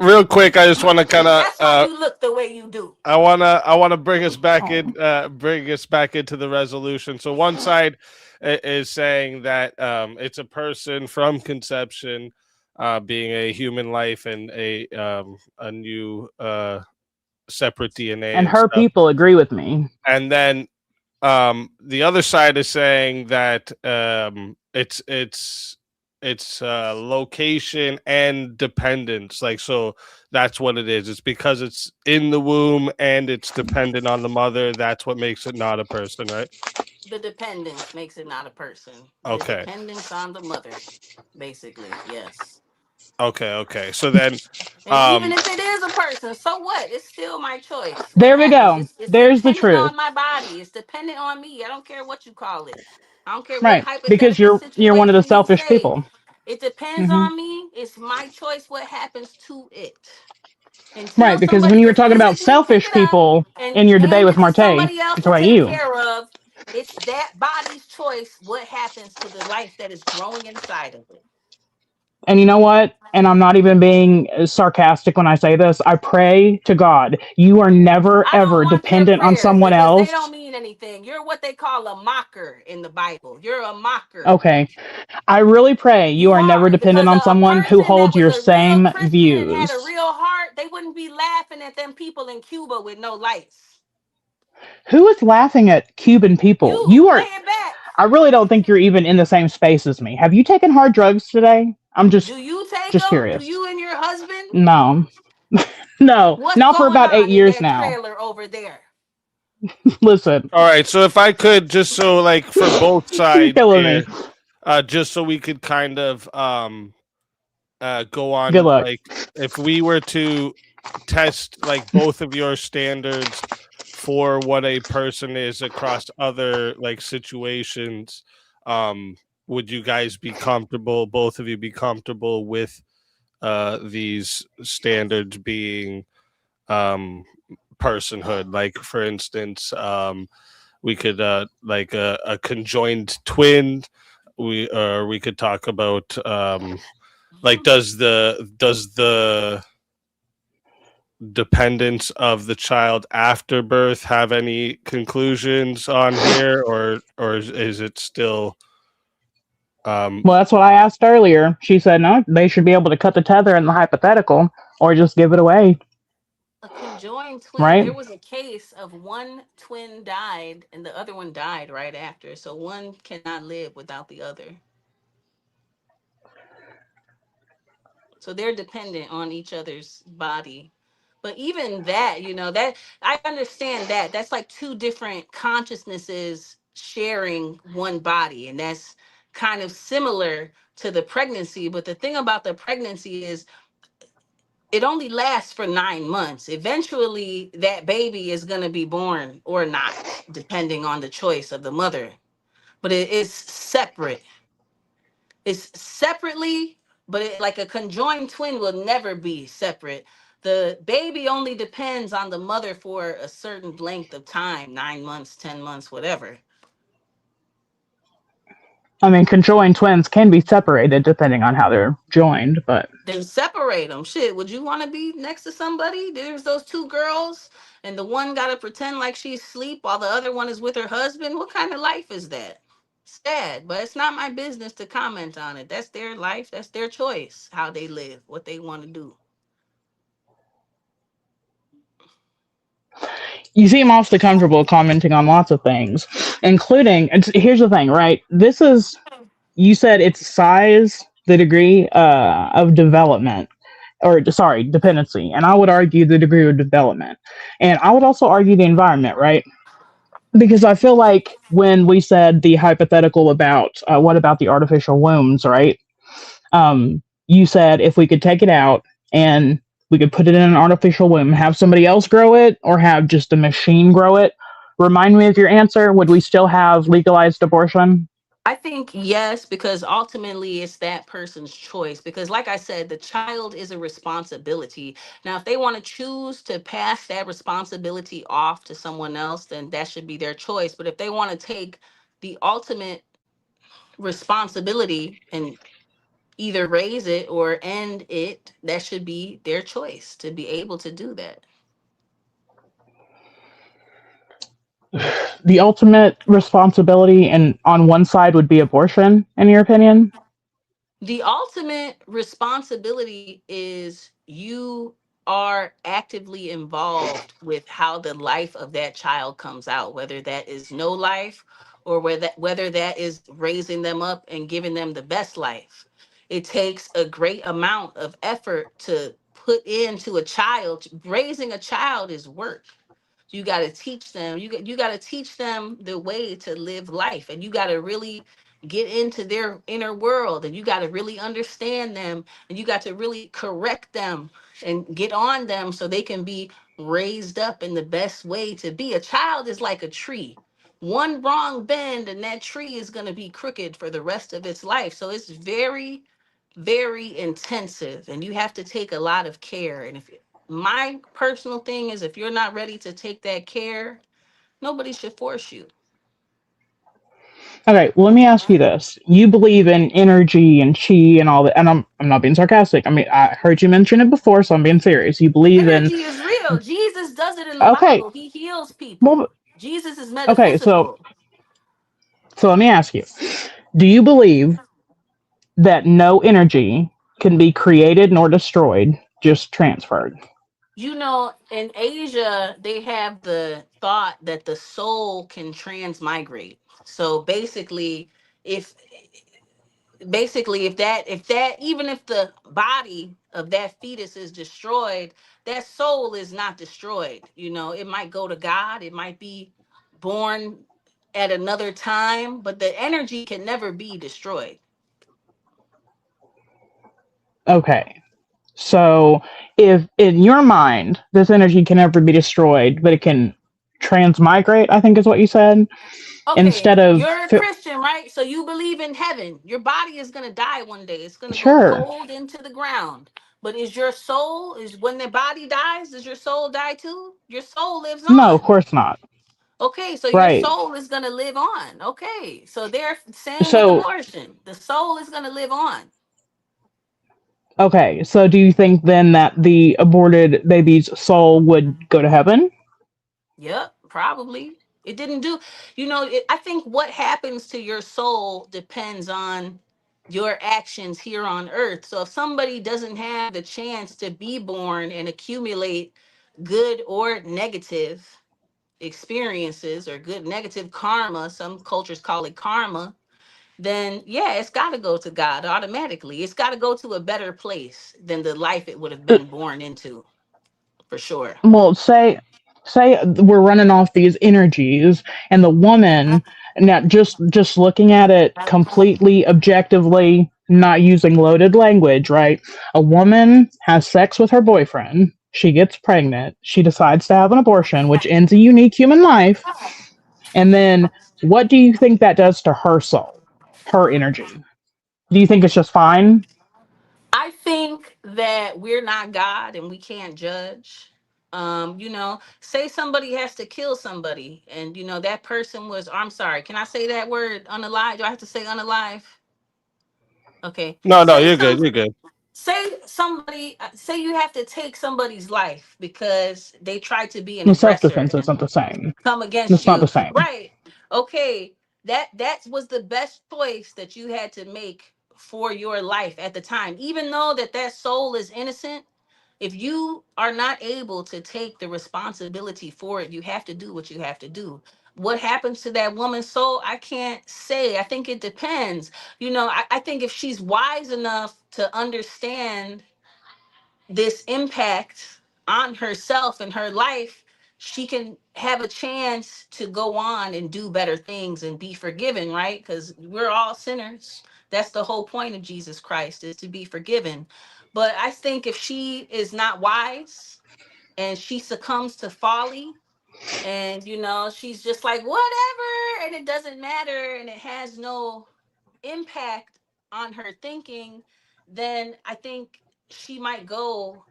real quick, I just want to kind of That's why you look the way you do. I wanna bring us back Oh. bring us back into the resolution. So one side is saying that it's a person from conception, being a human life and a new separate DNA And and her stuff. people agree with me. And then the other side is saying that it's location and dependence. Like, so that's what it is. It's because it's in the womb and it's dependent on the mother. That's what makes it not a person, right? The dependence makes it not a person. The Okay. dependence on the mother, basically. Yes. Okay. So then, And even um, if it is a person, so what? It's still my choice. What There we happens? go. It's There's the dependent truth. on my body. It's dependent on me. I don't care what you call it. I don't care what Right. Because hypothetical you're one of the situation you selfish say. people. It depends Hmm. on me. It's my choice what happens to it. Right. Until Because when somebody you were could talking about physically pick selfish it up people and in your debate hand with it to Marte, somebody else it's to about take you. care of, it's that body's choice what happens to the life that is growing inside of it. And you know what? And I'm not even being sarcastic when I say this. I pray to God, you are never, I don't ever want your dependent on prayers someone because they don't else. mean anything. You're what they call a mocker in the Bible. You're a mocker. Okay. I really pray you You are never are, dependent because on a someone who person that holds was your a real same Christian and had a views. real heart, they wouldn't be laughing at them people in Cuba with no lights. Who is laughing at Cuban people? You You play are, it back. I really don't think you're even in the same space as me. Have you taken hard drugs today? I'm Do just you take just them? Do curious. you and your husband? No. No, What's not for going about eight on in years that now. trailer over there? Listen, all right. So if I could just, so like for both you're sides killing me. here, just so we could kind of go Good on, luck. like if we were to test like both of your standards for what a person is across other like situations, um would you guys be comfortable, both of you be comfortable with these standards being um personhood? Like for instance, we could like a conjoined twin. We could talk about like does the dependence of the child after birth have any conclusions on here, or is it still um Well, that's what I asked earlier. She said no, they should be able to cut the tether in the hypothetical or just give it away, A conjoined twin. right? There was a case of one twin died and the other one died right after. So one cannot live without the other. So they're dependent on each other's body. But even that, that I understand that. That's like two different consciousnesses sharing one body. And that's kind of similar to the pregnancy. But the thing about the pregnancy is it only lasts for 9 months. Eventually, that baby is going to be born or not, depending on the choice of the mother. But it is separate. It's separately, but like a conjoined twin will never be separate. The baby only depends on the mother for a certain length of time, 9 months, 10 months, whatever. I mean, conjoined twins can be separated depending on how they're joined, but Then separate them. Shit, would you want to be next to somebody? There's those two girls, and the one got to pretend like she's asleep while the other one is with her husband. What kind of life is that? Sad, but it's not my business to comment on it. That's their life. That's their choice, how they live, what they want to do. You seem awfully comfortable commenting on lots of things, including. Here's the thing, right? This is you said it's size, the degree of development, or sorry, dependency, and I would argue the degree of development, and I would also argue the environment, right? Because I feel like when we said the hypothetical about what about the artificial wombs, right? You said if we could take it out and we could put it in an artificial womb, have somebody else grow it, or have just a machine grow it. Remind me of your answer. Would we still have legalized abortion? I think yes, because ultimately it's that person's choice. Because, like I said, the child is a responsibility. Now, if they want to choose to pass that responsibility off to someone else, then that should be their choice. But if they want to take the ultimate responsibility and either raise it or end it, that should be their choice to be able to do that. The ultimate responsibility, and on one side would be abortion, in your opinion? The ultimate responsibility is you are actively involved with how the life of that child comes out, whether that is no life or whether that is raising them up and giving them the best life. It takes a great amount of effort to put into a child. Raising a child is work. You got to teach them. You got to teach them the way to live life, and you got to really get into their inner world, and you got to really understand them, and you got to really correct them and get on them so they can be raised up in the best way to be. A child is like a tree. One wrong bend and that tree is going to be crooked for the rest of its life. So it's very, very intensive, and you have to take a lot of care. And if my personal thing is, if you're not ready to take that care, nobody should force you. Okay, well, let me ask you this. You believe in energy and chi and all that, and I'm not being sarcastic. I mean, I heard you mention it before, so I'm being serious. You believe in. Energy is real. Jesus does it in the Okay, Bible. He heals well, people. Jesus is okay, so metaphysical. so let me ask you. Do you believe that no energy can be created nor destroyed, just transferred? You know, in Asia, they have the thought that the soul can transmigrate. So if if that even if the body of that fetus is destroyed, that soul is not destroyed. You know, it might go to God, it might be born at another time, but the energy can never be destroyed. Okay. So, if in your mind this energy can never be destroyed, but it can transmigrate, I think is what you said, Okay, instead of. you're a Christian, right? So you believe in heaven. Your body is going to die one day. It's going to go Sure. cold into the ground. But is your soul, is when the body dies, does your soul die too? Your soul lives No, of on. course not. Okay, so your Right. soul is going to live on. Okay, so they're same with So, abortion. The soul is going to live on. okay. So, do you think then that the aborted baby's soul would go to heaven? Yep, probably. It didn't do, I think what happens to your soul depends on your actions here on earth. So if somebody doesn't have the chance to be born and accumulate good or negative experiences or good negative karma, some cultures call it karma, then yeah, it's got to go to God automatically. It's got to go to a better place than the life it would have been born into, for sure. Well, say we're running off these energies, and the woman, now just looking at it completely objectively, not using loaded language, right? A woman has sex with her boyfriend, she gets pregnant, she decides to have an abortion, which ends a unique human life, and then what do you think that does to her soul, her energy? Do you think it's just fine? I think that we're not God and we can't judge. Say somebody has to kill somebody, and that person was. I'm sorry. Can I say that word? Unalive? Do I have to say unalive? Okay. No, you're good. You're good. Say somebody. Say you have to take somebody's life because they tried to be an The self aggressor defense and isn't the same. come against It's not the you. same. Right. Okay. That was the best choice that you had to make for your life at the time, even though that soul is innocent. If you are not able to take the responsibility for it, you have to do what you have to do. What happens to that woman's soul, I can't say. I think it depends. I think if she's wise enough to understand this impact on herself and her life, she can have a chance to go on and do better things and be forgiven, right? Because we're all sinners. That's the whole point of Jesus Christ, is to be forgiven. But I think if she is not wise and she succumbs to folly, and she's just like whatever, and it doesn't matter, and it has no impact on her thinking, then I think she might go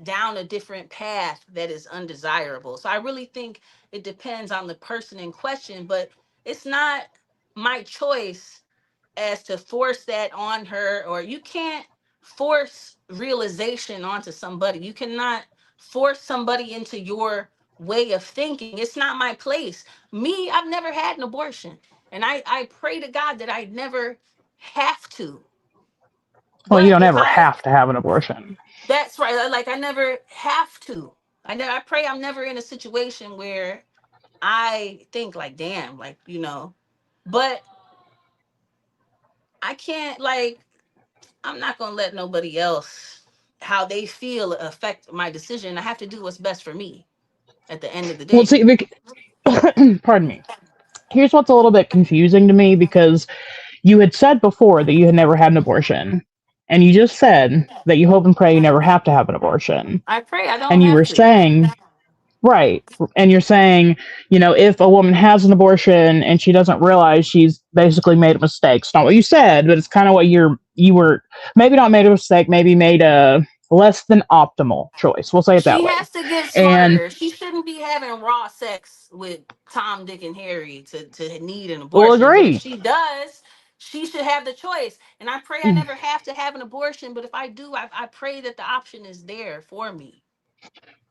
down a different path that is undesirable. So I really think it depends on the person in question, but it's not my choice as to force that on her. Or you can't force realization onto somebody. You cannot force somebody into your way of thinking. It's not my place. Me, I've never had an abortion, and I pray to God that I never have to. Well, you But don't if ever I have to have an abortion. That's right, like I never have to. I pray I'm never in a situation where I think like, damn, like, but I can't, like, I'm not going to let nobody else, how they feel, affect my decision. I have to do what's best for me at the end of the Well, day. see, pardon me. Here's what's a little bit confusing to me, because you had said before that you had never had an abortion, and you just said that you hope and pray you never have to have an abortion. I pray I don't And you have were to. saying, right, and you're saying, if a woman has an abortion and she doesn't realize she's basically made a mistake. It's not what you said, but it's kind of what you were, maybe not made a mistake, maybe made a less than optimal choice. We'll say it that She way. has to get And smarter. She shouldn't be having raw sex with Tom, Dick, and Harry to need an we'll abortion. But if agree. she does, she should have the choice. And I pray I never have to have an abortion. But if I do, I pray that the option is there for me.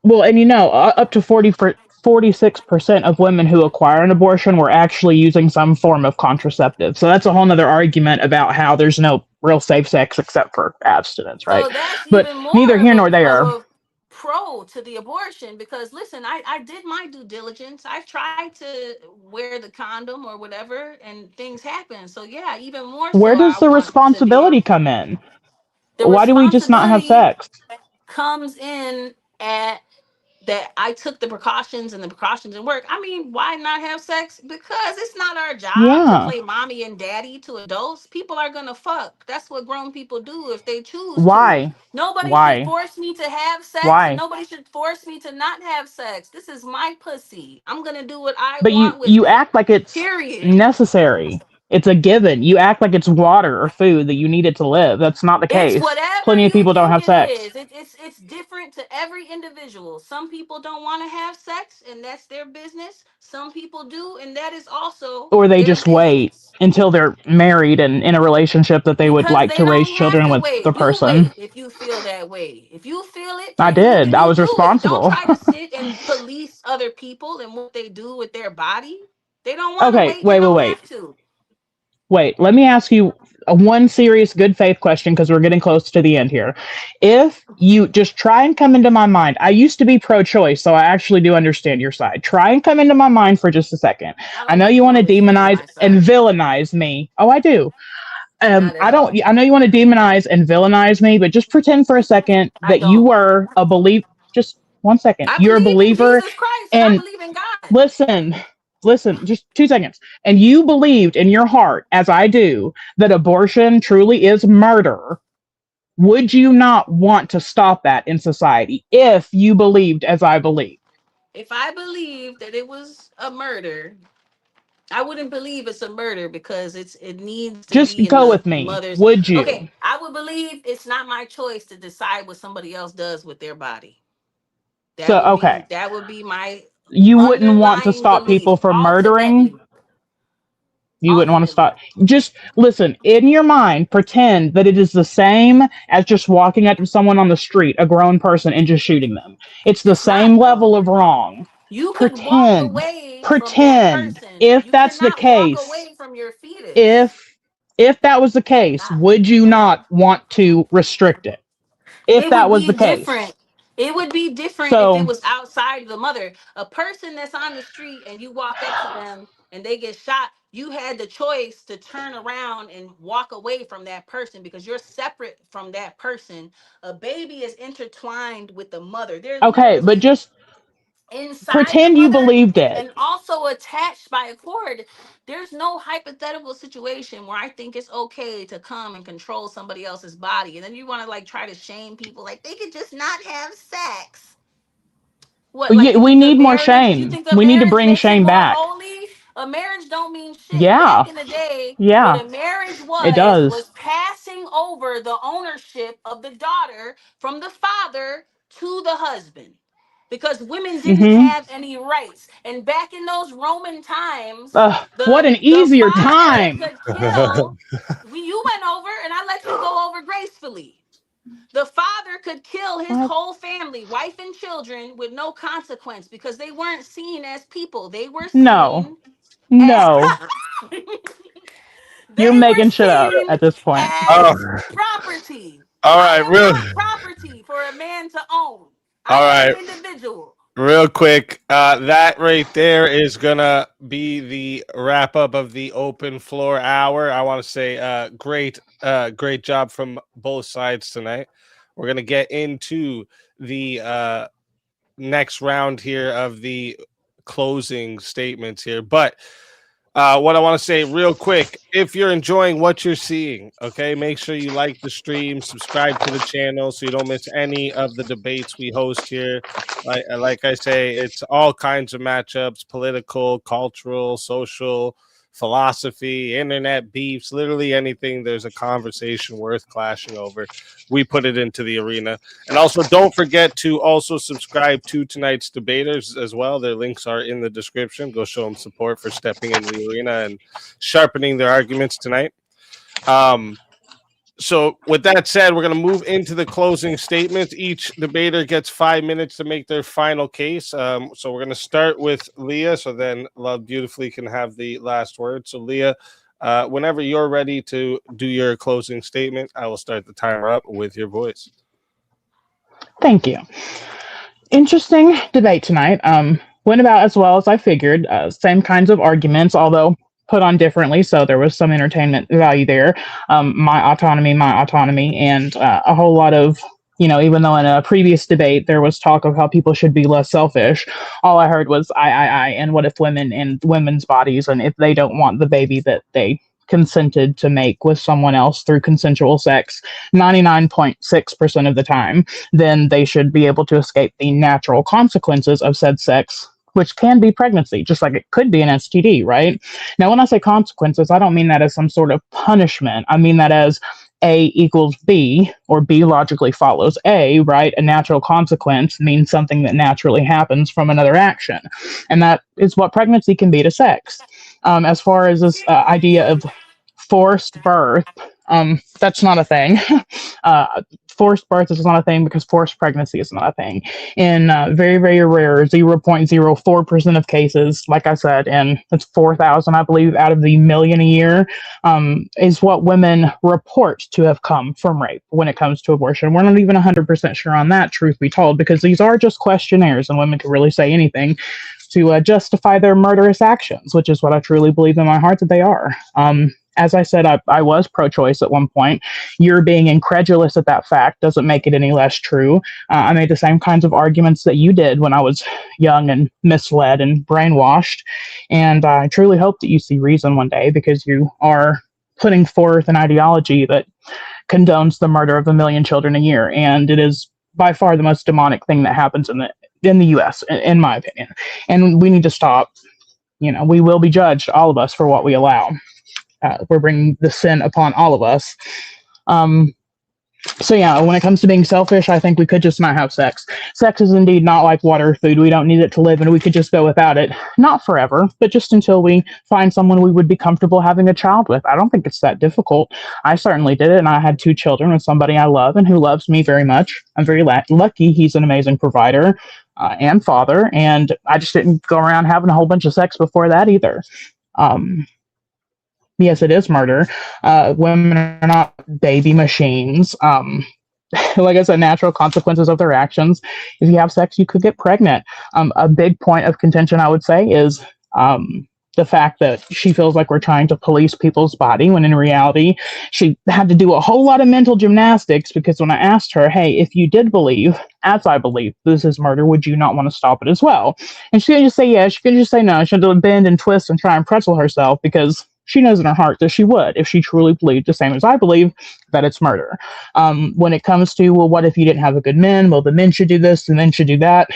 Well, and up to 46% of women who acquire an abortion were actually using some form of contraceptive. So that's a whole nother argument about how there's no real safe sex except for abstinence, right? So that's But even neither more here nor there. of a pro to the abortion, because listen, I did my due diligence. I tried to wear the condom or whatever, and things happen. So yeah, even more Where so does I the want to be able. responsibility come in? The Why do we just not have responsibility sex? comes in at that I took the precautions, and the precautions in work. I mean, why not have sex? Because it's not our job to Yeah. play mommy and daddy to adults. People are gonna fuck. That's what grown people do if they choose to. Why? Nobody should Why? force me to have sex, and Why? nobody should force me to not have sex. This is my pussy. I'm gonna do what I But you want with you it. act like it's Period. necessary. It's a given. You act like it's water or food that you need it to live. That's not the It's case. whatever Plenty of you people don't think have it sex. is. It's different to every individual. Some people don't want to have sex, and that's their business. Some people do, and that is also Or they their just wait business. until they're married and in a relationship that they would Because like they to raise don't have children to with the wait. You person. wait if you feel that way. If you feel it, I then you did. then I you was do it. Don't responsible. try to sit and police other people and what they do with their body. They don't want to Okay, wait. They wait, wait, don't wait. have to. Wait, let me ask you one serious good faith question, because we're getting close to the end here. If you just try and come into my mind, I used to be pro choice, so I actually do understand your side. Try and come into my mind for just a second. I I don't know think you you want to understand demonize my and side. villainize me. Oh, I do. Not at I don't. all. I know you want to demonize and villainize me, but just pretend for a second I that you don't. were a believer. Just 1 second. I You're a believe in believer, Jesus Christ and I and believe in God. listen, listen, just 2 seconds. And you believed in your heart, as I do, that abortion truly is murder. Would you not want to stop that in society if you believed as I believe? If I believe that it was a murder, I wouldn't believe it's a murder because it needs to Just be in go the with me. mother's. Would you? Okay, I would believe it's not my choice to decide what somebody else does with their body. So, okay. That would be my You wouldn't want to underlying stop belief. people from murdering? Ultimately, You wouldn't want to ultimately. stop. Just listen, in your mind, pretend that it is the same as just walking up to someone on the street, a grown person, and just shooting them. It's the It's not same though. level of wrong. You could walk Pretend, away from that pretend. person. If You that's the cannot walk case, away from your fetus. if if that was the case, Ah. would you not want to restrict it? If It that would was the be case, different. It would be different if it So, was outside the mother. A person that's on the street and you walk up to them and they get shot, you had the choice to turn around and walk away from that person because you're separate from that person. A baby is intertwined with the mother. They're okay, but literally just inside the pretend you mother believed it. and also attached by a cord. There's no hypothetical situation where I think it's okay to come and control somebody else's body. And then you want to like try to shame people like they could just not have sex. What, like you We think a need more marriage, shame. We need to bring makes it shame more back. holy? A marriage don't mean shit. Yeah, Back in the day, what yeah, a marriage it does. was passing over the ownership of the daughter from the father to the husband. Because women didn't Hmm. have any rights. And back in those Roman times, What an the easier father time. could kill. You went over and I let you go over gracefully. The father could kill his What? whole family, wife and children, with no consequence because they weren't seen as people. They were No, seen as no, you're they were making shit up seen at this point. Oh, as property. all I right, am real, not property for a man to own. I all am right, an individual. real quick. That right there is gonna be the wrap up of the open floor hour. I want to say, great job from both sides tonight. We're gonna get into the next round here of the closing statements here, but what I want to say real quick, if you're enjoying what you're seeing, okay, make sure you like the stream, subscribe to the channel so you don't miss any of the debates we host here. Like I say, it's all kinds of matchups, political, cultural, social, philosophy, internet beefs, literally anything there's a conversation worth clashing over. We put it into the arena. And also don't forget to also subscribe to tonight's debaters as well. Their links are in the description. Go show them support for stepping into the arena and sharpening their arguments tonight. So with that said, we're going to move into the closing statements. Each debater gets 5 minutes to make their final case. So we're going to start with Leigha, so then Love Beautifully can have the last word. So Leigha, whenever you're ready to do your closing statement, I will start the timer up with your voice. Thank you. Interesting debate tonight. Went about as well as I figured. Same kinds of arguments, although put on differently. So there was some entertainment value there. My autonomy, and a whole lot of, even though in a previous debate there was talk of how people should be less selfish, all I heard was I, and what if women and women's bodies, and if they don't want the baby that they consented to make with someone else through consensual sex 99.6% of the time, then they should be able to escape the natural consequences of said sex, which can be pregnancy, just like it could be an STD, right? Now, when I say consequences, I don't mean that as some sort of punishment. I mean that as A equals B, or B logically follows A, right? A natural consequence means something that naturally happens from another action. And that is what pregnancy can be to sex. As far as this idea of forced birth, that's not a thing. Forced birth is not a thing because forced pregnancy is not a thing. In very, very rare 0.04% of cases, like I said, and it's 4,000, I believe, out of the million a year, is what women report to have come from rape when it comes to abortion. We're not even 100% sure on that, truth be told, because these are just questionnaires and women can really say anything to justify their murderous actions, which is what I truly believe in my heart that they are. As I said, I was pro-choice at one point. Your being incredulous at that fact doesn't make it any less true. I made the same kinds of arguments that you did when I was young and misled and brainwashed. And I truly hope that you see reason one day, because you are putting forth an ideology that condones the murder of 1 million children a year. And it is by far the most demonic thing that happens in the US, in my opinion. And we need to stop. We will be judged, all of us, for what we allow. We're bringing the sin upon all of us. So yeah, when it comes to being selfish, I think we could just not have sex. Sex is indeed not like water or food. We don't need it to live, and we could just go without it. Not forever, but just until we find someone we would be comfortable having a child with. I don't think it's that difficult. I certainly did it, and I had 2 children with somebody I love and who loves me very much. I'm very lucky. He's an amazing provider and father, and I just didn't go around having a whole bunch of sex before that either. Yes, it is murder. Women are not baby machines. like I said, natural consequences of their actions. If you have sex, you could get pregnant. A big point of contention, I would say, is the fact that she feels like we're trying to police people's body when in reality, she had to do a whole lot of mental gymnastics because when I asked her, hey, if you did believe, as I believe, this is murder, would you not want to stop it as well? And she couldn't just say yes, she couldn't just say no. She had to bend and twist and try and pretzel herself because she knows in her heart that she would if she truly believed the same as I believe that it's murder. When it comes to, well, what if you didn't have a good man? Well, the men should do this, the men should do that.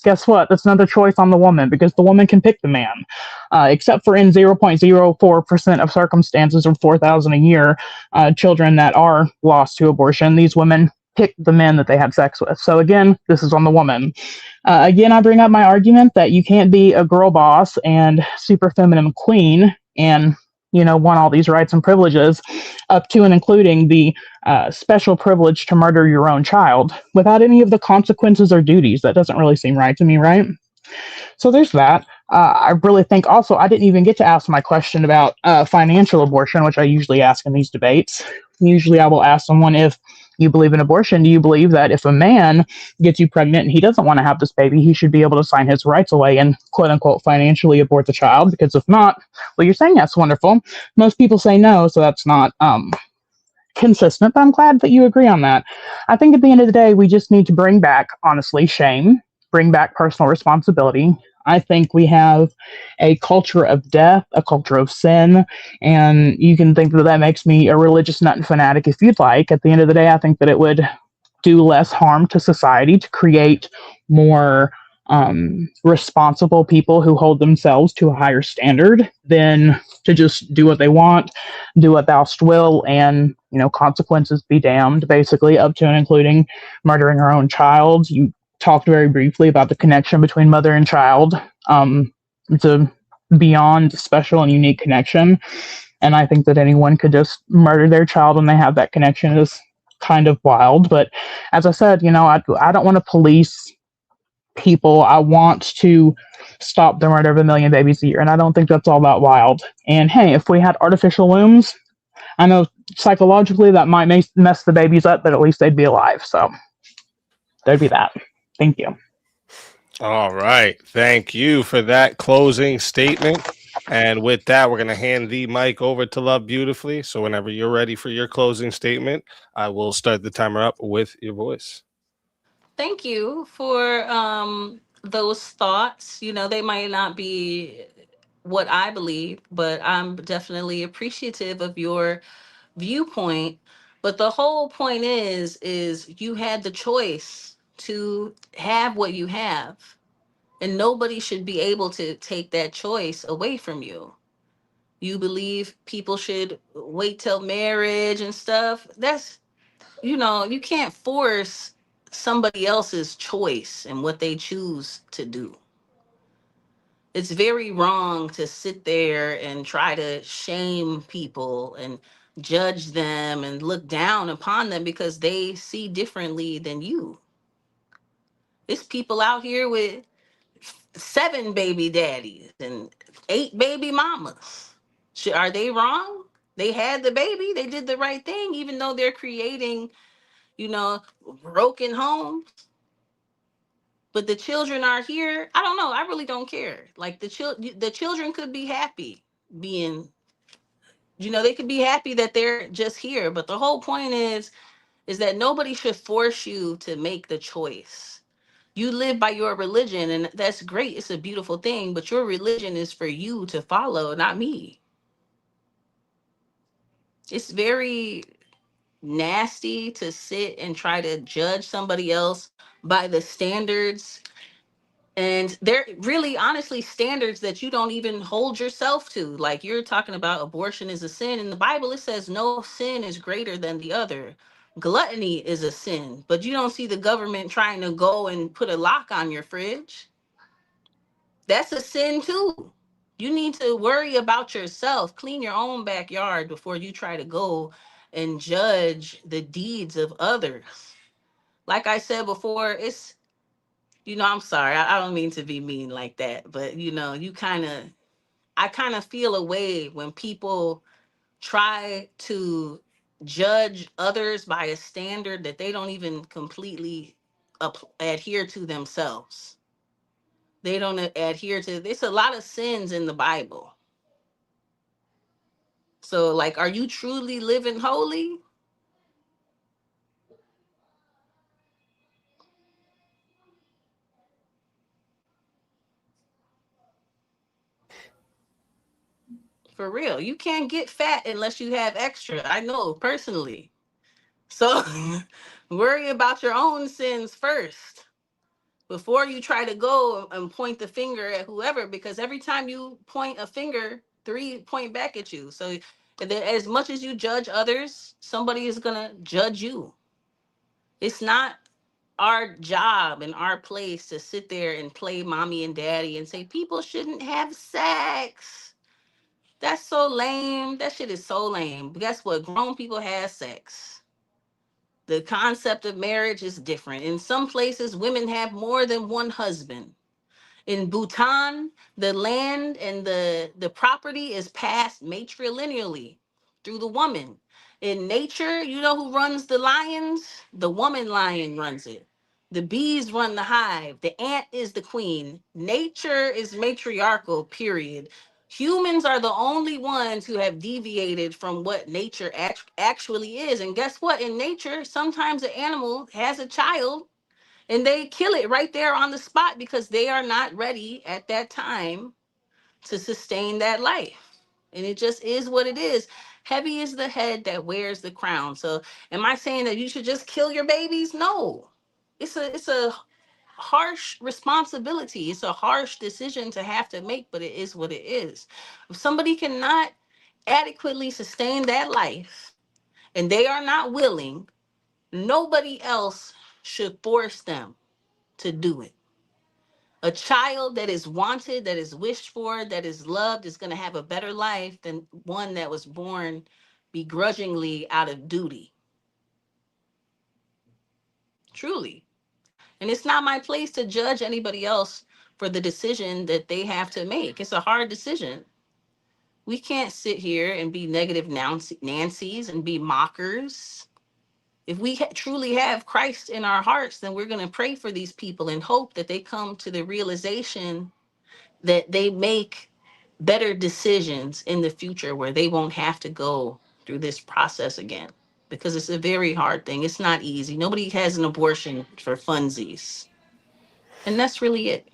Guess what? That's another choice on the woman because the woman can pick the man. Except for in 0.04% of circumstances or 4,000 a year, children that are lost to abortion, these women pick the men that they had sex with. So again, this is on the woman. Again, I bring up my argument that you can't be a girl boss and super feminine queen and want all these rights and privileges up to and including the special privilege to murder your own child without any of the consequences or duties. That doesn't really seem right to me, right? So there's that. I really think also I didn't even get to ask my question about financial abortion, which I usually ask in these debates. Usually I will ask someone, if you believe in abortion, do you believe that if a man gets you pregnant and he doesn't want to have this baby, he should be able to sign his rights away and quote unquote financially abort the child? Because if not, well, you're saying that's wonderful. Most people say no, so that's not consistent, but I'm glad that you agree on that. I think at the end of the day, we just need to bring back, honestly, shame, bring back personal responsibility. I think we have a culture of death, a culture of sin, and you can think that that makes me a religious nut and fanatic if you'd like. At the end of the day, I think that it would do less harm to society to create more responsible people who hold themselves to a higher standard than to just do what they want, do what thou'st will, and consequences be damned, basically, up to and including murdering her own child. You talked very briefly about the connection between mother and child. It's a beyond special and unique connection, and I think that anyone could just murder their child when they have that connection is kind of wild. But as I said, I don't want to police people. I want to stop the murder of 1 million babies a year, and I don't think that's all that wild. And hey, if we had artificial wombs, I know psychologically that might mess the babies up, but at least they'd be alive. So there'd be that. Thank you. All right. Thank you for that closing statement. And with that, we're going to hand the mic over to Love Beautifully. So whenever you're ready for your closing statement, I will start the timer up with your voice. Thank you for those thoughts. They might not be what I believe, but I'm definitely appreciative of your viewpoint. But the whole point is you had the choice to have what you have, and nobody should be able to take that choice away from you. You believe people should wait till marriage and stuff. That's, you can't force somebody else's choice and what they choose to do. It's very wrong to sit there and try to shame people and judge them and look down upon them because they see differently than you. There's people out here with 7 baby daddies and 8 baby mamas. Are they wrong? They had the baby, they did the right thing, even though they're creating, you know, broken homes. But the children are here. I don't know. I really don't care. Like the children could be happy being, they could be happy that they're just here. But the whole point is that nobody should force you to make the choice. You live by your religion, and that's great. It's a beautiful thing, but your religion is for you to follow, not me. It's very nasty to sit and try to judge somebody else by the standards, and they're really honestly standards that you don't even hold yourself to. Like, you're talking about abortion is a sin. In the Bible, it says no sin is greater than the other. Gluttony is a sin, but you don't see the government trying to go and put a lock on your fridge. That's a sin too. You need to worry about yourself. Clean your own backyard before you try to go and judge the deeds of others. Like I said before, I'm sorry. I don't mean to be mean like that, but I kind of feel a way when people try to judge others by a standard that they don't even completely adhere to themselves. They don't adhere to. There's a lot of sins in the Bible. So, like, are you truly living holy? For real, you can't get fat unless you have extra. I know personally. So, worry about your own sins first before you try to go and point the finger at whoever, because every time you point a finger, three point back at you. So as much as you judge others, somebody is gonna judge you. It's not our job and our place to sit there and play mommy and daddy and say people shouldn't have sex. That's so lame. That shit is so lame. But guess what? Grown people have sex. The concept of marriage is different. In some places, women have more than one husband. In Bhutan, the land and the property is passed matrilineally through the woman. In nature, you know who runs the lions? The woman lion runs it. The bees run the hive. The ant is the queen. Nature is matriarchal, period. Humans are the only ones who have deviated from what nature actually is. And guess what? In nature, sometimes an animal has a child and they kill it right there on the spot because they are not ready at that time to sustain that life. And it just is what it is. Heavy is the head that wears the crown. So am I saying that you should just kill your babies? No. It's a harsh responsibility. It's a harsh decision to have to make, but it is what it is. If somebody cannot adequately sustain that life and they are not willing, nobody else should force them to do it. A child that is wanted, that is wished for, that is loved is going to have a better life than one that was born begrudgingly out of duty. Truly. And it's not my place to judge anybody else for the decision that they have to make. It's a hard decision. We can't sit here and be negative Nancy's and be mockers. If we truly have Christ in our hearts, then we're going to pray for these people and hope that they come to the realization that they make better decisions in the future where they won't have to go through this process again, because it's a very hard thing. It's not easy. Nobody has an abortion for funsies. And that's really it.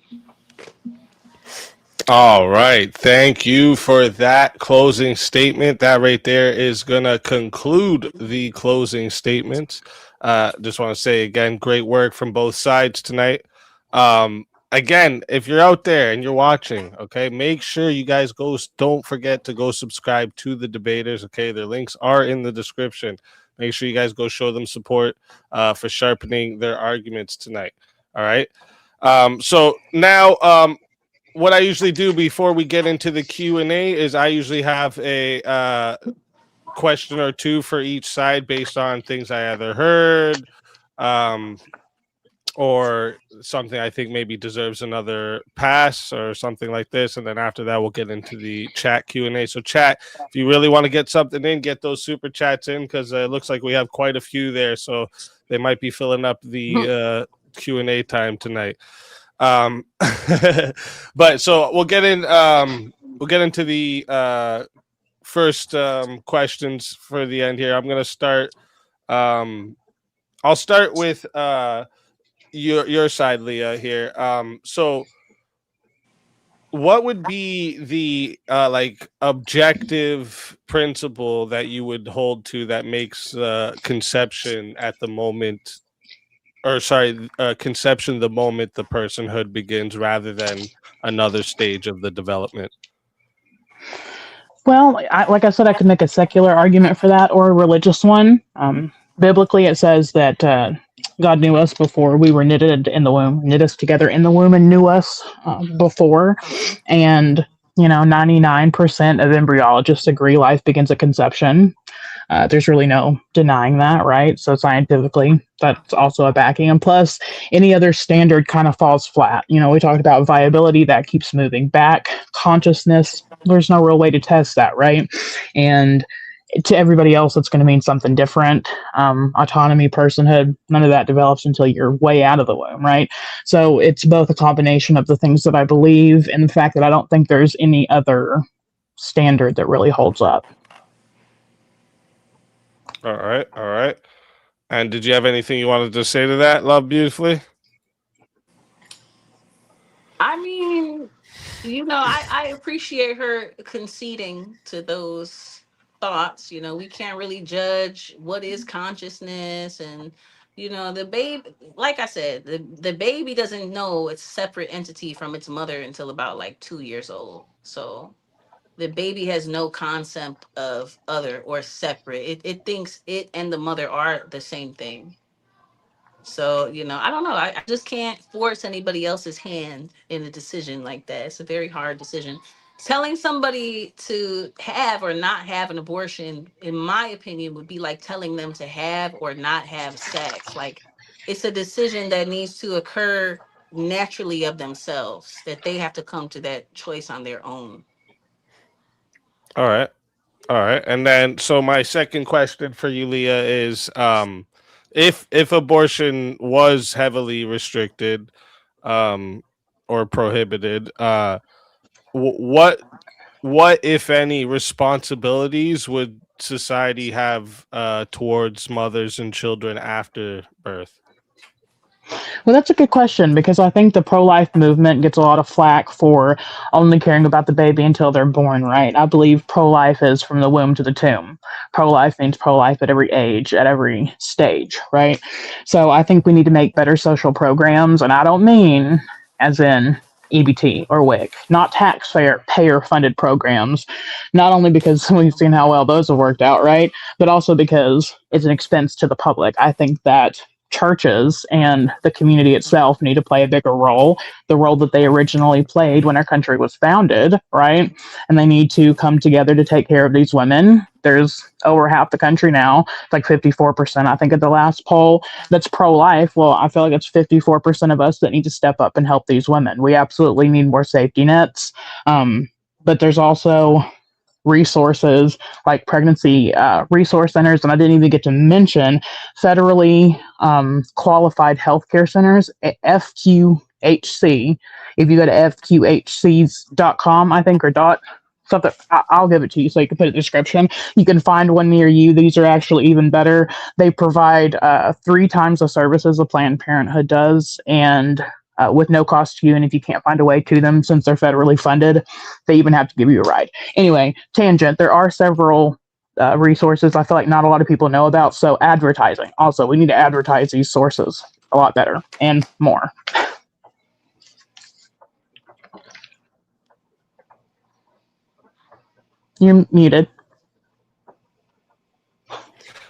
All right. Thank you for that closing statement. That right there is going to conclude the closing statements. Just want to say again, great work from both sides tonight. Again, if you're out there and you're watching, okay, make sure you guys don't forget to go subscribe to the debaters. Okay, their links are in the description. Make sure you guys go show them support for sharpening their arguments tonight. All right. So now, what I usually do before we get into the Q&A is I usually have a question or two for each side based on things I either heard or something I think maybe deserves another pass or something like this. And then after that, we'll get into the chat Q&A. So chat, if you really want to get something in, get those super chats in, because it looks like we have quite a few there. So they might be filling up the Q&A time tonight. But so we'll get into the first questions for the end here. I'm gonna start. I'll start with your side, Leigha, here. So what would be the like objective principle that you would hold to that makes conception at the moment, or sorry, conception the moment the personhood begins, rather than another stage of the development? Well, like I said, I could make a secular argument for that or a religious one. Biblically, it says that God knew us before we were knitted in the womb, knit us together in the womb and knew us before. And, 99% of embryologists agree life begins at conception. There's really no denying that, right? So scientifically, that's also a backing. And plus, any other standard kind of falls flat. We talked about viability, that keeps moving back. Consciousness, there's no real way to test that, right? And to everybody else, it's going to mean something different. Autonomy, personhood, none of that develops until you're way out of the womb, right? So it's both a combination of the things that I believe and the fact that I don't think there's any other standard that really holds up. All right, all right. And did you have anything you wanted to say to that, Love Beautifully? I mean, I appreciate her conceding to those thoughts. We can't really judge what is consciousness, and the baby, like I said, the baby doesn't know it's a separate entity from its mother until about like 2 years old. So the baby has no concept of other or separate. It thinks it and the mother are the same thing. So, I don't know. I just can't force anybody else's hand in a decision like that. It's a very hard decision. Telling somebody to have or not have an abortion, in my opinion, would be like telling them to have or not have sex. Like, it's a decision that needs to occur naturally of themselves, that they have to come to that choice on their own. All right. All right. And then so my second question for you, Leah, is if abortion was heavily restricted or prohibited, what if any responsibilities would society have towards mothers and children after birth? Well, that's a good question because I think the pro-life movement gets a lot of flack for only caring about the baby until they're born, right? I believe pro-life is from the womb to the tomb. Pro-life means pro-life at every age, at every stage, right? So I think we need to make better social programs, and I don't mean as in EBT or WIC, not taxpayer funded programs, not only because we've seen how well those have worked out, right? But also because it's an expense to the public. I think that churches and the community itself need to play a bigger role, the role that they originally played when our country was founded, right? And they need to come together to take care of these women. There's over half the country now, it's like 54%, I think, at the last poll, that's pro-life. Well, I feel like it's 54% of us that need to step up and help these women. We absolutely need more safety nets. But there's also resources like pregnancy resource centers, and I didn't even get to mention federally qualified healthcare centers, FQHC. If you go to fqhcs.com, I think, or dot something, I'll give it to you so you can put a description. You can find one near you. These are actually even better. They provide 3 times the services a Planned Parenthood does, and with no cost to you. And if you can't find a way to them, since they're federally funded, they even have to give you a ride. Anyway, tangent. There are several resources I feel like not a lot of people know about. So advertising. Also, we need to advertise these sources a lot better and more. You're muted.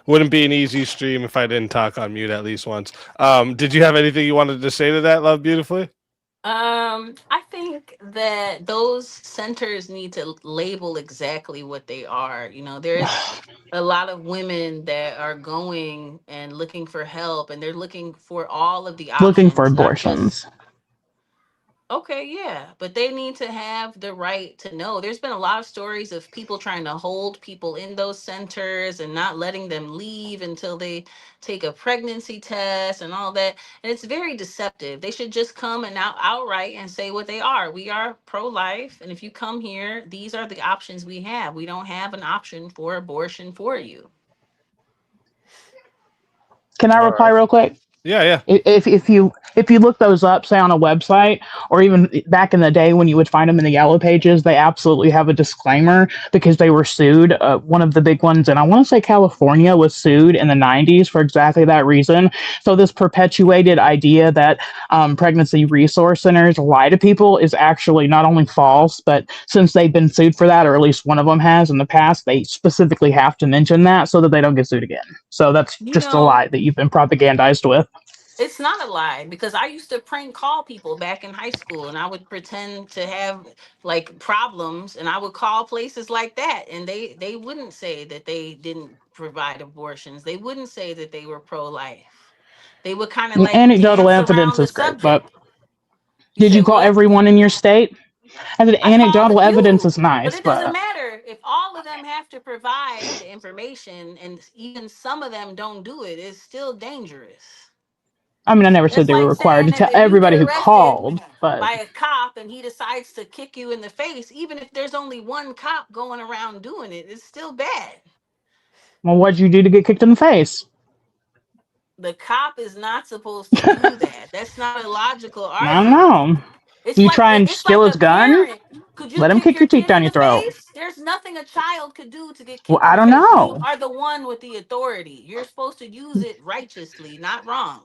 Wouldn't be an easy stream if I didn't talk on mute at least once. Did you have anything you wanted to say to that, Love Beautifully? I think that those centers need to label exactly what they are. There's a lot of women that are going and looking for help, and they're looking for all of the options. Looking for not just- abortions. Okay, yeah, but they need to have the right to know. There's been a lot of stories of people trying to hold people in those centers and not letting them leave until they take a pregnancy test and all that. And it's very deceptive. They should just come and outright and say what they are. We are pro-life, and if you come here, these are the options we have. We don't have an option for abortion for you. Can I reply real quick? Yeah. If you look those up, say on a website, or even back in the day when you would find them in the yellow pages, they absolutely have a disclaimer because they were sued. One of the big ones, and I want to say California, was sued in the 90s for exactly that reason. So this perpetuated idea that pregnancy resource centers lie to people is actually not only false, but since they've been sued for that, or at least one of them has in the past, they specifically have to mention that so that they don't get sued again. So that's just a lie that you've been propagandized with. It's not a lie, because I used to prank call people back in high school, and I would pretend to have like problems, and I would call places like that, and they wouldn't say that they didn't provide abortions. They wouldn't say that they were pro-life. They would kind of like anecdotal evidence is great, but did you call everyone in your state? I said anecdotal evidence is nice, but it doesn't matter. if all of them have to provide the information and even some of them don't do it, it's still dangerous. I mean, I never said That's they were like required saying to that tell if you get everybody who arrested called, but by a cop and he decides to kick you in the face, even if there's only one cop going around doing it, it's still bad. well, what'd you do to get kicked in the face? The cop is not supposed to do that. That's not a logical I don't argument. know. Do you try and It's like steal his a gun? parent. Could you Let him kick kick your your teeth kid down in your the throat. face? There's nothing a child could do to get Well, kicked in I the don't face. You know. are the one with the authority. You're supposed to use it righteously, not wrong.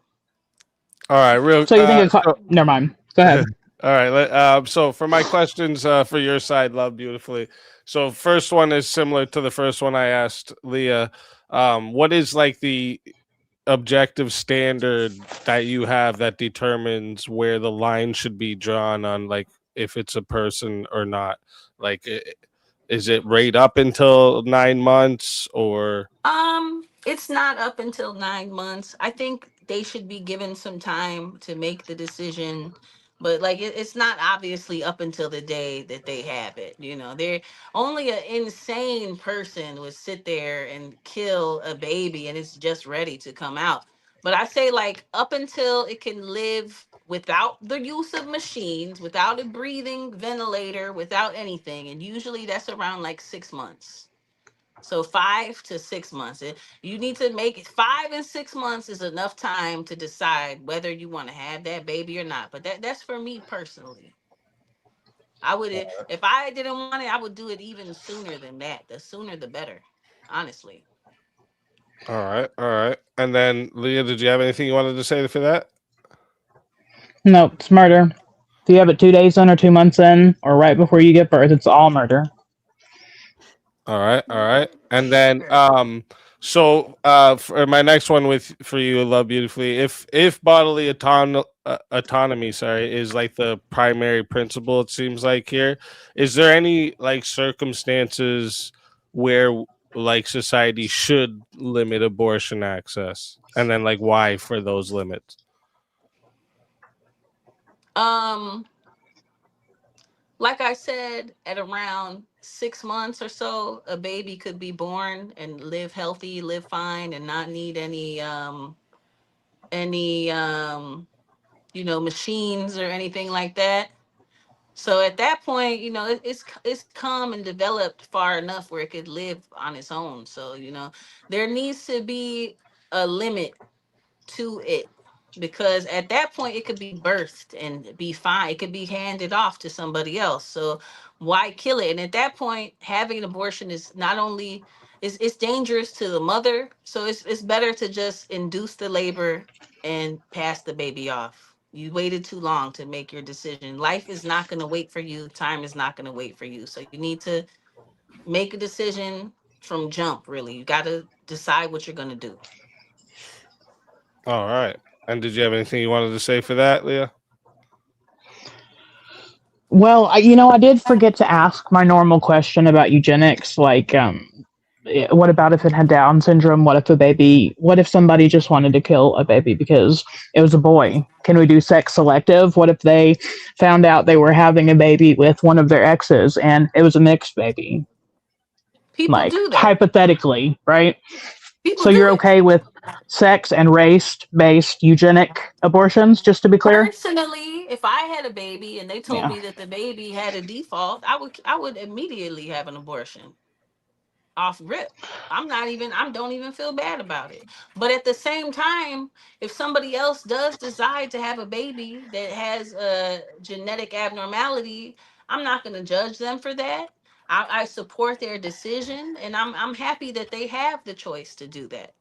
All right, real. So you think it? Never mind. Go ahead. All right. So for my questions, for your side, love beautifully. So first one is similar to the first one I asked Leah. What is like the objective standard that you have that determines where the line should be drawn on, like if it's a person or not? Like, is it right up until 9 months or? It's not up until 9 months. I think they should be given some time to make the decision, but like it's not obviously up until the day that they have it. You know, they're only an insane person would sit there and kill a baby and it's just ready to come out. But I say like up until it can live without the use of machines, without a breathing ventilator, without anything, and usually that's around like 6 months. So 5 to 6 months. You need to make it 5 and 6 months is enough time to decide whether you want to have that baby or not. But that's for me personally. I would if I didn't want it, I would do it even sooner than that. The sooner the better, honestly. All right, all right. And then Leah, did you have anything you wanted to say for that? No, it's murder. If you have it 2 days in or 2 months in or right before you give birth, it's all murder. All right, all right. And then for my next one with for you, love beautifully. If bodily autonomy, sorry, is like the primary principle, it seems like here, is there any like circumstances where like society should limit abortion access? And then like why for those limits? Um, like I said, at around 6 months or so, a baby could be born and live healthy, live fine, and not need any machines or anything like that. So at that point, it's come and developed far enough where it could live on its own. So there needs to be a limit to it, because at that point it could be birthed and be fine. It could be handed off to somebody else. So why kill it? And at that point, having an abortion is not only it's dangerous to the mother, so it's better to just induce the labor and pass the baby off. You waited too long to make your decision. Life is not going to wait for you. Time is not going to wait for you. So you need to make a decision from jump. Really, you got to decide what you're going to do. All right. And did you have anything you wanted to say for that, Leah? Well, I did forget to ask my normal question about eugenics. Like, what about if it had Down syndrome? What if somebody just wanted to kill a baby because it was a boy? Can we do sex selective? What if they found out they were having a baby with one of their exes and it was a mixed baby? People Like, do that. hypothetically, right? People So do you're it. okay with sex and race-based eugenic abortions, just to be clear? Personally, if I had a baby and they told Yeah. me that the baby had a default, I would immediately have an abortion off rip. I don't even feel bad about it. But at the same time, if somebody else does decide to have a baby that has a genetic abnormality, I'm not going to judge them for that. I support their decision, and I'm happy that they have the choice to do that.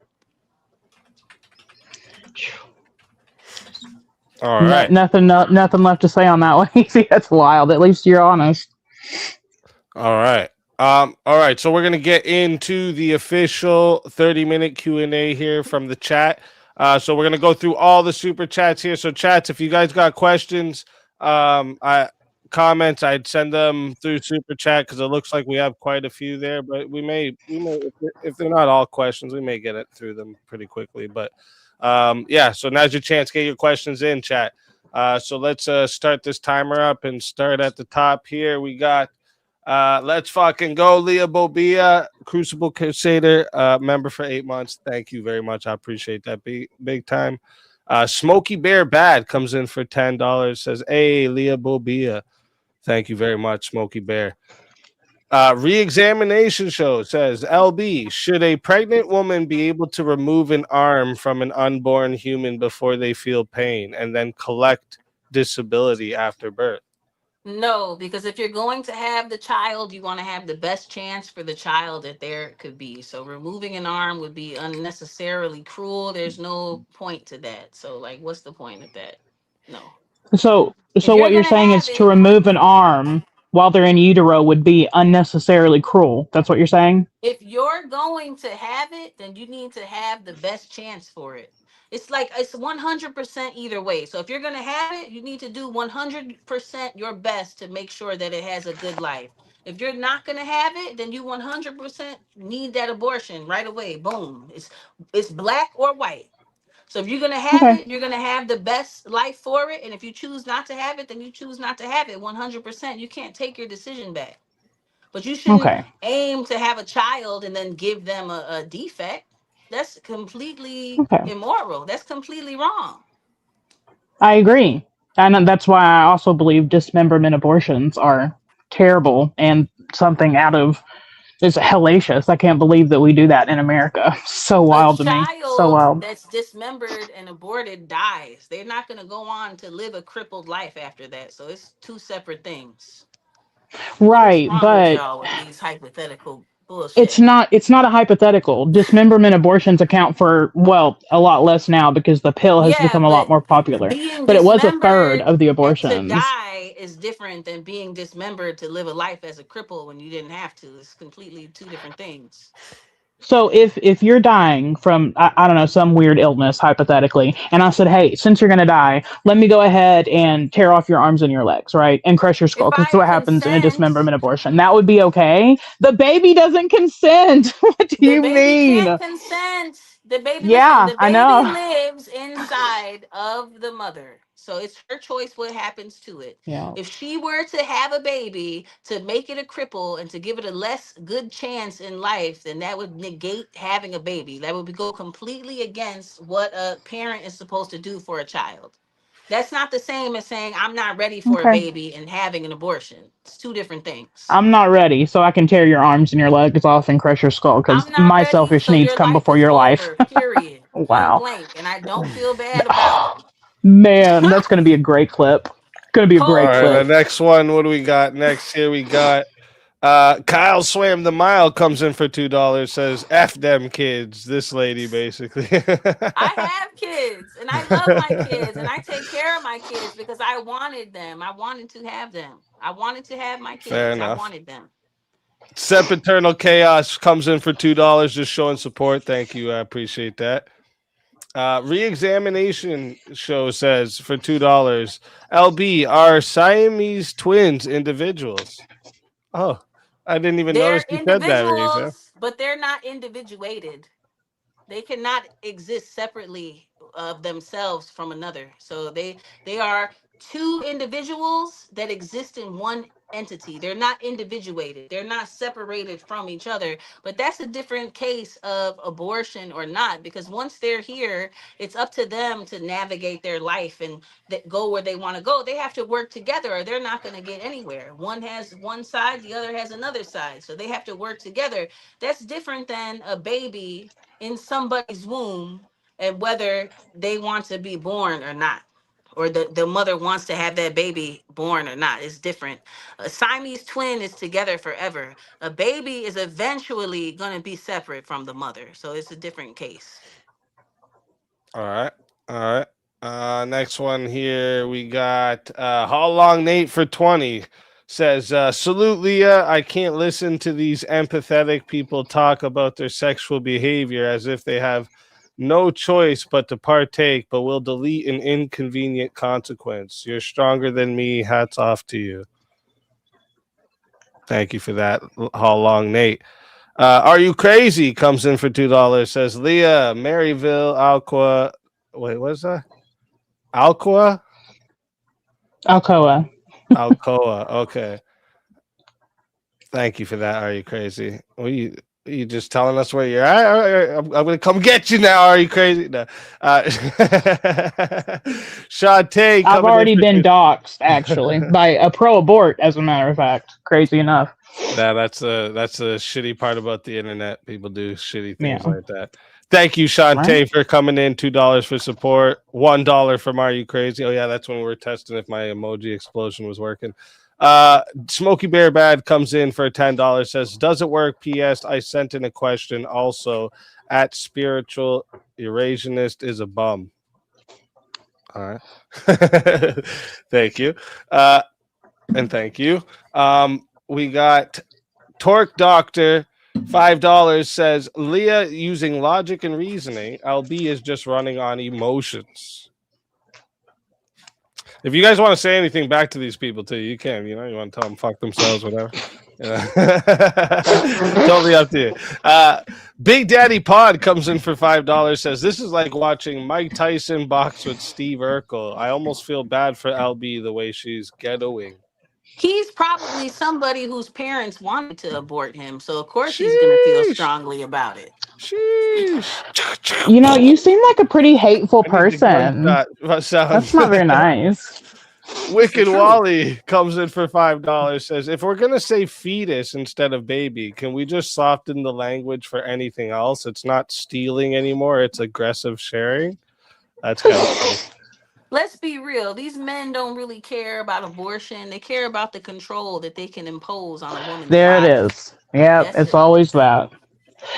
All No, right. nothing left to say on that one. See, that's wild. At least you're honest. All right. All right. So we're gonna get into the official 30-minute Q&A here from the chat. So we're gonna go through all the super chats here. So chats, if you guys got questions, comments, I'd send them through super chat because it looks like we have quite a few there. But we may if they're not all questions, we may get it through them pretty quickly. But yeah. So now's your chance. Get your questions in, chat. So let's start this timer up and start at the top here. We got Let's fucking go, Leigha BoBeigha, Crucible Crusader, member for 8 months. Thank you very much. I appreciate that big time. Smokey Bear Bad comes in for $10. Says, "Hey, Leigha BoBeigha." Thank you very much, Smokey Bear. Re-examination show says, "LB, should a pregnant woman be able to remove an arm from an unborn human before they feel pain and then collect disability after birth?" No, because if you're going to have the child, you want to have the best chance for the child that there could be. So removing an arm would be unnecessarily cruel. There's no point to that. So like, what's the point of that? No. So, If so you're what you're gonna saying have is to it, remove an arm while they're in utero would be unnecessarily cruel. That's what you're saying? if you're going to have it, then you need to have the best chance for it. It's like it's 100% either way. So if you're going to have it, you need to do 100% your best to make sure that it has a good life. If you're not going to have it, then you 100% need that abortion right away. Boom. It's black or white. So if you're going to have Okay. it, you're going to have the best life for it, and if you choose not to have it, then you choose not to have it 100%. You can't take your decision back. But you shouldn't Okay. aim to have a child and then give them a defect. That's completely Okay. immoral. That's completely wrong. I agree. And that's why I also believe dismemberment abortions are terrible and something out of it's hellacious. I can't believe that we do that in America. So A wild to me. So child wild. that's dismembered and aborted dies. They're not going to go on to live a crippled life after that. So it's two separate things. What is Right, wrong with but y'all with these hypothetical it's bullshit? not it's not a hypothetical. Dismemberment abortions account for well, a lot less now because the pill has Yeah, become a lot but more popular. being But it was a third dismembered of the and to abortions. die is different than being dismembered to live a life as a cripple when you didn't have to. It's completely two different things. So if you're dying from I don't know some weird illness hypothetically, and I said, hey, since you're gonna die, let me go ahead and tear off your arms and your legs, right, and crush your If skull, because that's I what happens in a consent, dismemberment abortion. That would be okay. The baby doesn't consent. What do the you baby mean? can't consent. The baby, listen, Yeah, the I baby know. lives inside of the mother. So it's her choice what happens to it. Yeah. If she were to have a baby to make it a cripple and to give it a less good chance in life, then that would negate having a baby. That would go completely against what a parent is supposed to do for a child. That's not the same as saying I'm not ready for a Okay. baby and having an abortion. It's two different things. I'm not ready, so I can tear your arms and your legs off and crush your skull because I'm not my ready, selfish so needs your come life before is your life. over, period. Point Wow. blank. And I don't feel bad about it. Man, that's going to be a great clip. Going to be a All great right, Cold. the clip. next one. What do we got next? Here we got Kyle Swam the Mile comes in for $2. Says, "F them kids." This lady basically. I have kids and I love my kids and I take care of my kids because I wanted them. I wanted to have them. I wanted to have my Fair kids. I enough. wanted them. Sempiternal Chaos comes in for $2, just showing support. Thank you. I appreciate that. Re-examination show says for $2. LB, are Siamese twins individuals? Oh, I didn't even notice They're you said that, Reza. individuals, but they're not individuated. They cannot exist separately of themselves from another. So they are two individuals that exist in one entity. They're not individuated. They're not separated from each other. But that's a different case of abortion or not, because once they're here, it's up to them to navigate their life and go where they want to go. They have to work together or they're not going to get anywhere. One has one side, the other has another side. So they have to work together. That's different than a baby in somebody's womb and whether they want to be born or not, or the mother wants to have that baby born or not. It's different. A Siamese twin is together forever. A baby is eventually going to be separate from the mother. So it's a different case. All right. All right. Next one here we got How Long Nate for 20 says, "Salute Leah. I can't listen to these empathetic people talk about their sexual behavior as if they have no choice but to partake, but will delete an inconvenient consequence. You're stronger than me. Hats off to you." Thank you for that, How Long Nate. Are You Crazy comes in for $2. Says, "Leah, Maryville, Alqua." Wait, what's that? Alcoa? Alcoa. Alcoa. Okay. Thank you for that. Are you crazy? You just telling us where you're at? All right, I'm going to come get you now. Are you crazy? No. Shantae I've coming in already been doxxed, actually, for. by a pro-abort, as a matter of fact. Crazy enough. Nah, that's a shitty part about the internet. People do shitty things Yeah. like that. Thank you, Right? Shantae, for coming in. $2 for support. $1 from Are You Crazy? Oh yeah, that's when we were testing if my emoji explosion was working. Smokey Bear Bad comes in for $10. Says, "Does it work?" P.S. I sent in a question also. At spiritual Eurasianist is a bum. All right. Thank you. And thank you. We got Torque Doctor, $5 says Leigha using logic and reasoning. LB is just running on emotions. If you guys want to say anything back to these people too, you can. You want to tell them fuck themselves, whatever. Totally up to you. Big Daddy Pod comes in for $5. Says this is like watching Mike Tyson box with Steve Urkel. I almost feel bad for LB the way she's ghettoing. He's probably somebody whose parents wanted to abort him, so of course he's going to feel Sheesh. strongly about it. Sheesh. You seem like a pretty hateful person. That's That's not very nice. Wicked Wally comes in for $5. Says, if we're gonna say fetus instead of baby, can we just soften the language for anything else? It's not stealing anymore; it's aggressive sharing. That's kind of funny. Let's be real. These men don't really care about abortion. They care about the control that they can impose on a woman's There body. it is. Yeah, That's it's it. always that.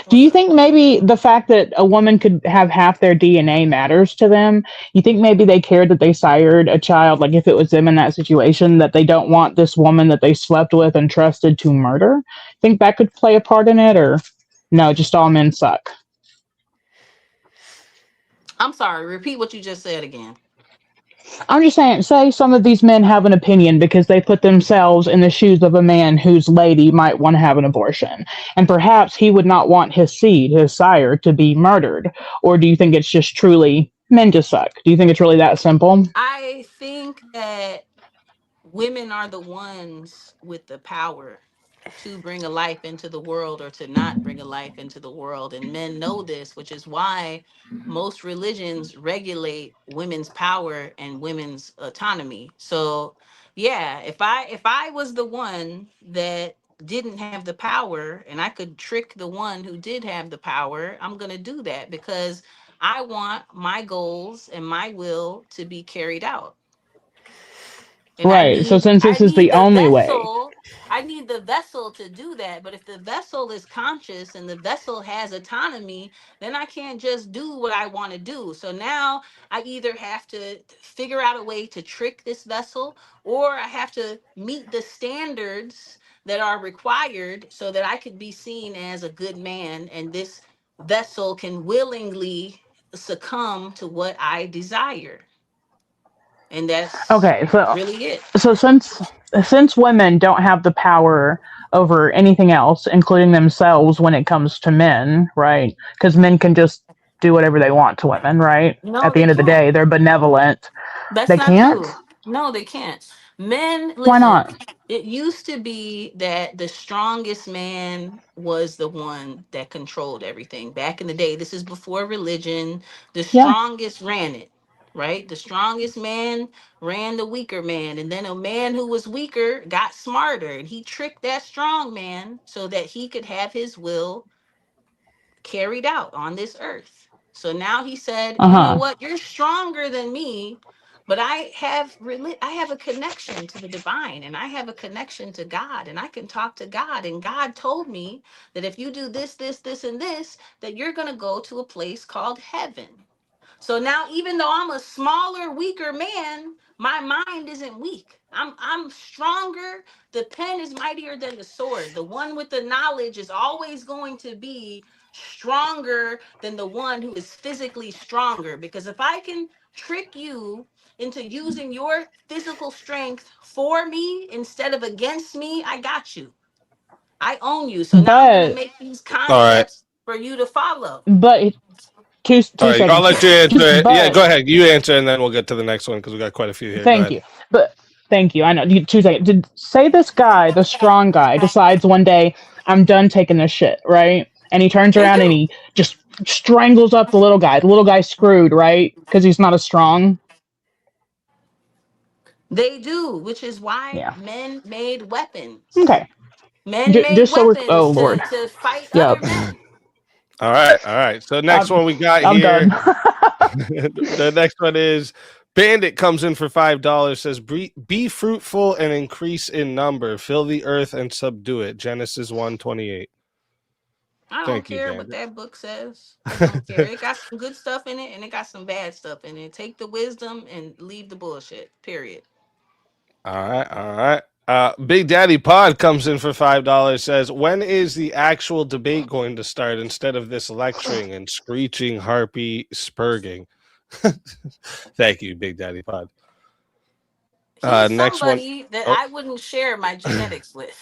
Do you think maybe the fact that a woman could have half their DNA matters to them? You think maybe they cared that they sired a child, like if it was them in that situation, that they don't want this woman that they slept with and trusted to murder? Think that could play a part in it, or no, just all men suck? I'm sorry, repeat what you just said again. I'm just saying, say some of these men have an opinion because they put themselves in the shoes of a man whose lady might want to have an abortion. And perhaps he would not want his seed, his sire, to be murdered. Or do you think it's just truly men just suck? Do you think it's really that simple? I think that women are the ones with the power to bring a life into the world or to not bring a life into the world. And men know this, which is why most religions regulate women's power and women's autonomy. So yeah, if I was the one that didn't have the power and I could trick the one who did have the power, I'm going to do that because I want my goals and my will to be carried out. And Right. So since I this is need the the only way. vessel. I need the vessel to do that. But if the vessel is conscious and the vessel has autonomy, then I can't just do what I want to do. So now I either have to figure out a way to trick this vessel, or I have to meet the standards that are required so that I could be seen as a good man and this vessel can willingly succumb to what I desire. And that's Okay, so really it. so since women don't have the power over anything else, including themselves when it comes to men, right? Because men can just do whatever they want to women, right? No, At the they end of the can't. day, they're benevolent. That's They not can't? true. No, they can't. Men, Why listen, not? it used to be that the strongest man was the one that controlled everything. Back in the day, this is before religion, the Yeah. strongest ran it, right? The strongest man ran the weaker man. And then a man who was weaker got smarter and he tricked that strong man so that he could have his will carried out on this earth. So now he said, you know Uh-huh. what? You're stronger than me, but I have a connection to the divine and I have a connection to God and I can talk to God and God told me that if you do this, this and this, that you're going to go to a place called heaven. So now, even though I'm a smaller, weaker man, my mind isn't weak. I'm stronger. The pen is mightier than the sword. The one with the knowledge is always going to be stronger than the one who is physically stronger. Because if I can trick you into using your physical strength for me instead of against me, I got you. I own you. So now I'm going to But make these All right. concepts for you to follow. but two All two right. I'll seconds. let you answer it. Yeah, But go ahead. You answer, and then we'll get to the next one because we got quite a few here. Go thank ahead. you. But Thank you. I know. 2 seconds. Say this guy, the strong guy, decides one day, I'm done taking this shit, right? And he turns They around and do. he just strangles up the little guy. The little guy's screwed, right? Because he's not as strong. They do, which is why Yeah. men made weapons. Okay. Men made Just so we're. Oh weapons Lord. to fight other Yep. men. All right. So next one we got I'm here. done. The next one is Bandit comes in for $5. Says, "Be fruitful and increase in number. Fill the earth and subdue it." Genesis 1:28. I don't Thank you, care what Bandit. that book says. I don't care. It got some good stuff in it and it got some bad stuff in it. Take the wisdom and leave the bullshit. Period. All right. Big Daddy Pod comes in for $5. Says, "When is the actual debate going to start instead of this lecturing and screeching harpy spurging?" Thank you, Big Daddy Pod. He's Next one. somebody that Oh, I wouldn't share my genetics with.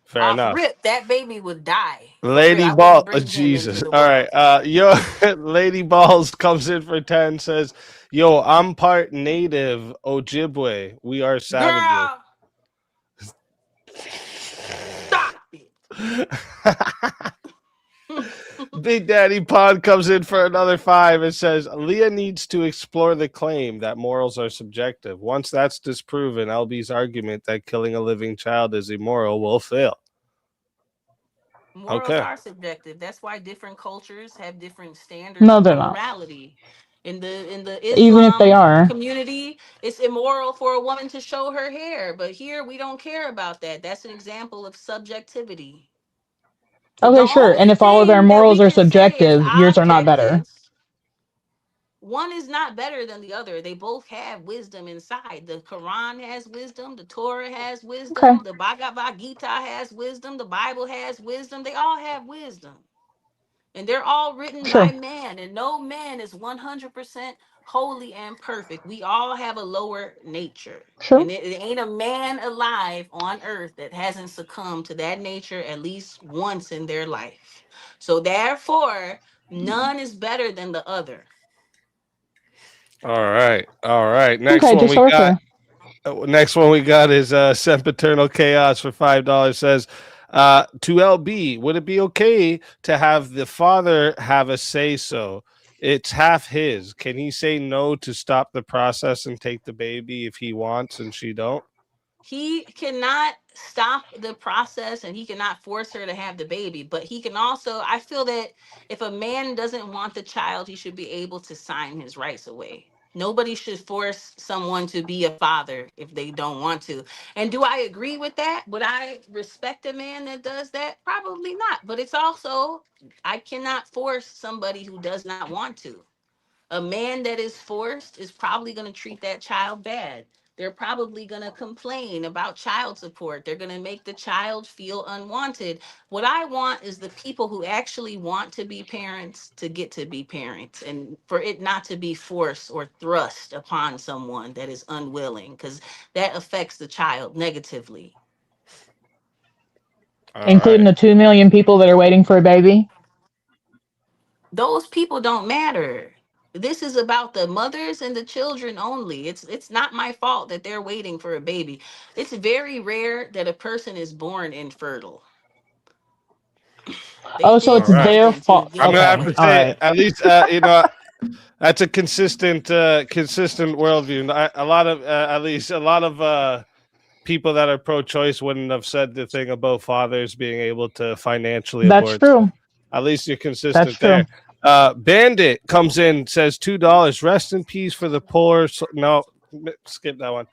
fair Off enough. rip, that baby would die. For real. Lady I wouldn't Ball, bring him into Jesus. the All right. world. Lady Balls comes in for 10. Says, "Yo, I'm part native Ojibwe. We are savages." Girl, stop it. Big Daddy Pod comes in for another 5 and says, "Leigha needs to explore the claim that morals are subjective. Once that's disproven, LB's argument that killing a living child is immoral will fail." Morals Okay. are subjective. That's why different cultures have different standards No, they're for not. morality. In the Even if they Islam are. community, it's immoral for a woman to show her hair, but here we don't care about that. That's an example of subjectivity. The Okay, sure. And only if all of their thing that we morals are can say is subjective, yours are not better. objective. One is not better than the other. They both have wisdom inside. The Quran has wisdom, the Torah has Okay, wisdom, the Bhagavad Gita has wisdom, the Bible has wisdom. They all have wisdom. And they're all written by sure, man, and no man is 100% holy and perfect. We all have a lower nature. sure. And it ain't a man alive on earth that hasn't succumbed to that nature at least once in their life. So therefore, none is better than the other. All right. Next Okay, one just we so we're got. clear. Next one we got is Sempiternal Chaos for $5. Says, to LB, would it be okay to have the father have a say so? It's half his. Can he say no to stop the process and take the baby if he wants and she don't? He cannot stop the process and he cannot force her to have the baby, but he can also, I feel that if a man doesn't want the child, he should be able to sign his rights away. Nobody should force someone to be a father if they don't want to. And do I agree with that? Would I respect a man that does that? Probably not. But it's also, I cannot force somebody who does not want to. A man that is forced is probably going to treat that child bad. They're probably going to complain about child support. They're going to make the child feel unwanted. What I want is the people who actually want to be parents to get to be parents, and for it not to be forced or thrust upon someone that is unwilling, because that affects the child negatively. All Including right. the 2 million people that are waiting for a baby. Those people don't matter. This is about the mothers and the children only. It's not my fault that they're waiting for a baby. It's very rare that a person is born infertile. They Oh, so did All it's right. their something to fault. get I'm gonna that have Okay, to all way. say, right. at least that's a consistent worldview. A lot of at least a lot of people that are pro-choice wouldn't have said the thing about fathers being able to financially That's abort. So true. at least you're That's consistent there. true. Bandit comes in, says $2. Rest in peace for the poor. No, skip that one.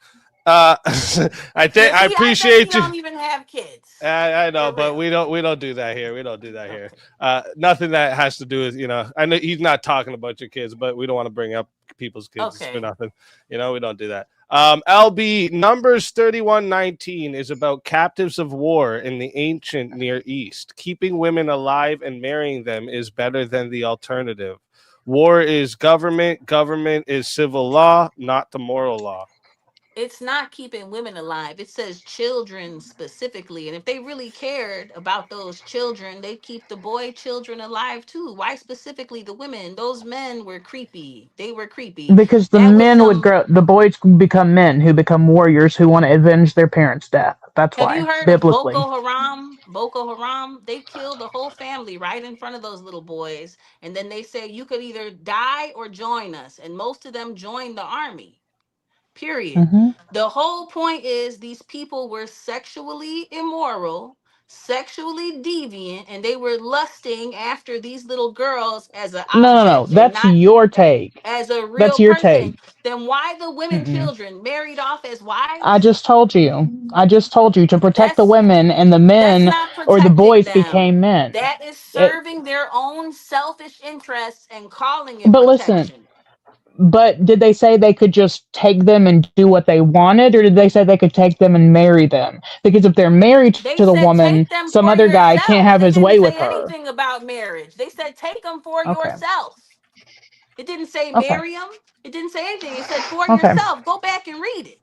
I think I See, I bet he appreciate you. don't even have kids. I know, For but real. we don't do that here. We don't do that here. Okay. Nothing that has to do with I know he's not talking about your kids, but we don't want to bring up people's kids for Okay. nothing. We don't do that. LB Numbers 31:19 is about captives of war in the ancient Near East. Keeping women alive and marrying them is better than the alternative. War is government. Government is civil law, not the moral law. It's not keeping women alive. It says children specifically. And if they really cared about those children, they'd keep the boy children alive too. Why specifically the women? Those men were creepy. They were creepy. Because the That was men would some. grow, the boys become men who become warriors who want to avenge their parents' death. That's Have you why, heard of biblically. Boko Haram? Boko Haram, they killed the whole family right in front of those little boys. And then they say you could either die or join us. And most of them joined the army. Period. Hmm. The whole point is these people were sexually immoral, sexually deviant, and they were lusting after these little girls as an No, no, no. object and That's not your take. as a That's real your person. take. Then why the women Mm-mm. children married off as I wives? just told you. I just told you to protect the That's women, and the that's men not or the protecting boys them. became men. That is It, serving their own selfish interests and calling it but listen, protection. but did they say they could just take them and do what they wanted, or did they say they could take them and marry them? Because if they're married They to the said woman, take them some for other guy can't yourself. have They his didn't way with say her. anything about marriage. They said take them for Okay. yourself. It didn't say Okay. marry them. It didn't say anything. It said for Okay. yourself. Go back and read it.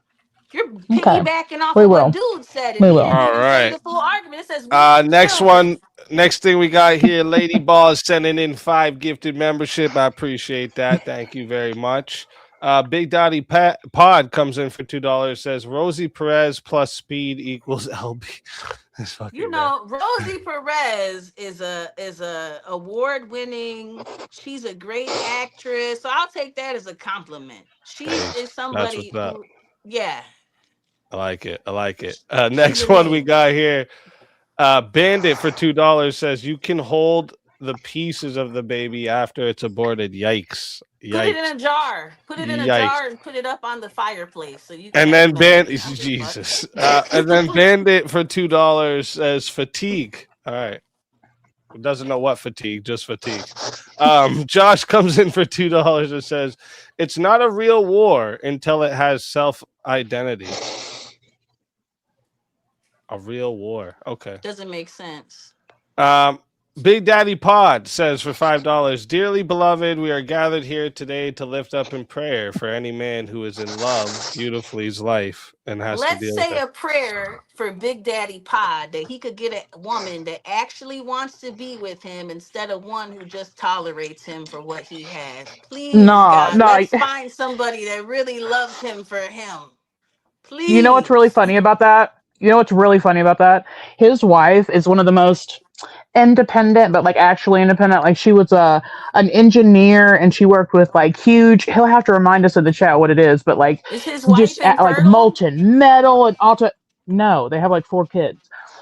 You're Okay. piggybacking off We of what will. dude said, and We he will. didn't All even say right. the full argument. It says women and Next children. one. Next thing we got here, Lady Ball is sending in 5 gifted membership. I appreciate that. Thank you very much. Big Daddy Pod comes in for $2. Says Rosie Perez plus speed equals LB. This You fucking guy. know, Rosie Perez is a award winning. She's a great actress, so I'll take that as a compliment. She Hey, is that's somebody what's up. who, yeah, I like it. I like it. she's a Next one we name. got here. Bandit for $2 says you can hold the pieces of the baby after it's aborted. Yikes! Put it in Yikes! a jar. Put it in a Yikes! jar and put it up on the fireplace so you can And have then memories. I don't give a fuck. Jesus. And then Bandit for $2 says fatigue. All right. Doesn't know what fatigue, just fatigue. Josh comes in for $2 and says it's not a real war until it has self identity. A real war. Okay. Doesn't make sense. Um, Big Daddy Pod says for $5, dearly beloved, we are gathered here today to lift up in prayer for any man who is in love, beautifully's life, and has to Let's deal with say it. a prayer for Big Daddy Pod that he could get a woman that actually wants to be with him instead of one who just tolerates him for what he has. Please, No, God, no. let's find somebody that really loves him for him. You know what's really Please. funny about that? You know what's really funny about that? His wife is one of the most independent, but like actually independent. Like she was an engineer, and she worked with like huge. He'll have to remind us in the chat what it is, but like Is his wife just like infertile? molten metal and auto. No, they have like 4 kids,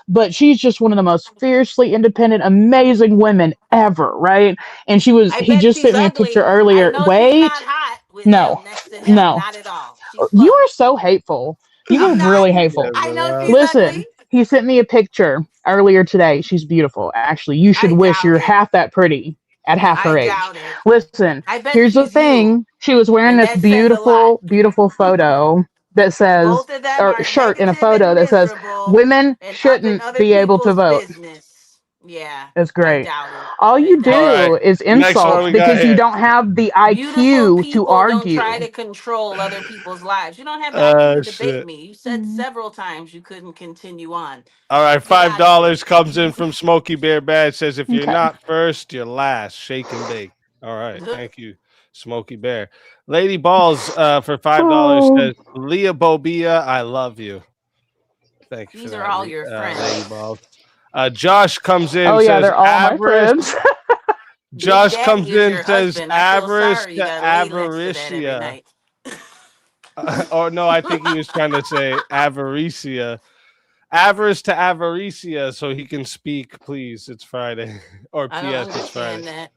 but she's just one of the most fiercely independent, amazing women ever, right? And she was. I He bet just she's sent me a picture ugly. I earlier. know she's not Wait, hot with no, him next to him. no. Not at all. She's You slow. are so hateful. You I'm are not. really Yeah, hateful. I know well, she's ugly. Listen, he sent me a picture earlier today. She's beautiful. Actually, you should I wish doubt you're it. half that pretty at half I her age. doubt it. Listen, I bet here's the she's you. thing. She was wearing And this that says a lot. beautiful, beautiful photo that says, Both of them or are shirt in a negative photo and that says, miserable women and up in shouldn't other be able to people's vote. business. Yeah, It's I great. doubt it. All I you all doubt it. right. do is Next one insult we got because you here. don't have the Beautiful IQ to people don't try argue. to control other people's lives. You don't have the IQ to debate Shit. me. You said several times you couldn't continue on. All right, Get out of here. $5 comes in from Smokey Bear Bad. Says if you're Okay. not first, you're last. Shake and bake. All right, thank you, Smokey Bear. Lady Balls for $5 Oh. says Leah BoBeigha, I love you. Thank you for These are that, all your Lady friends. Balls. Josh comes in Oh yeah, says they're all my avarice. friends. Big Josh comes Daddy is in your says husband. I feel avarice sorry you to gotta lay next to that every avaricia. night. Or no, I think he was trying to say avaricia. Avarice to avaricia, so he can speak, please. It's Friday. Or I don't PS, it's Friday. understand that.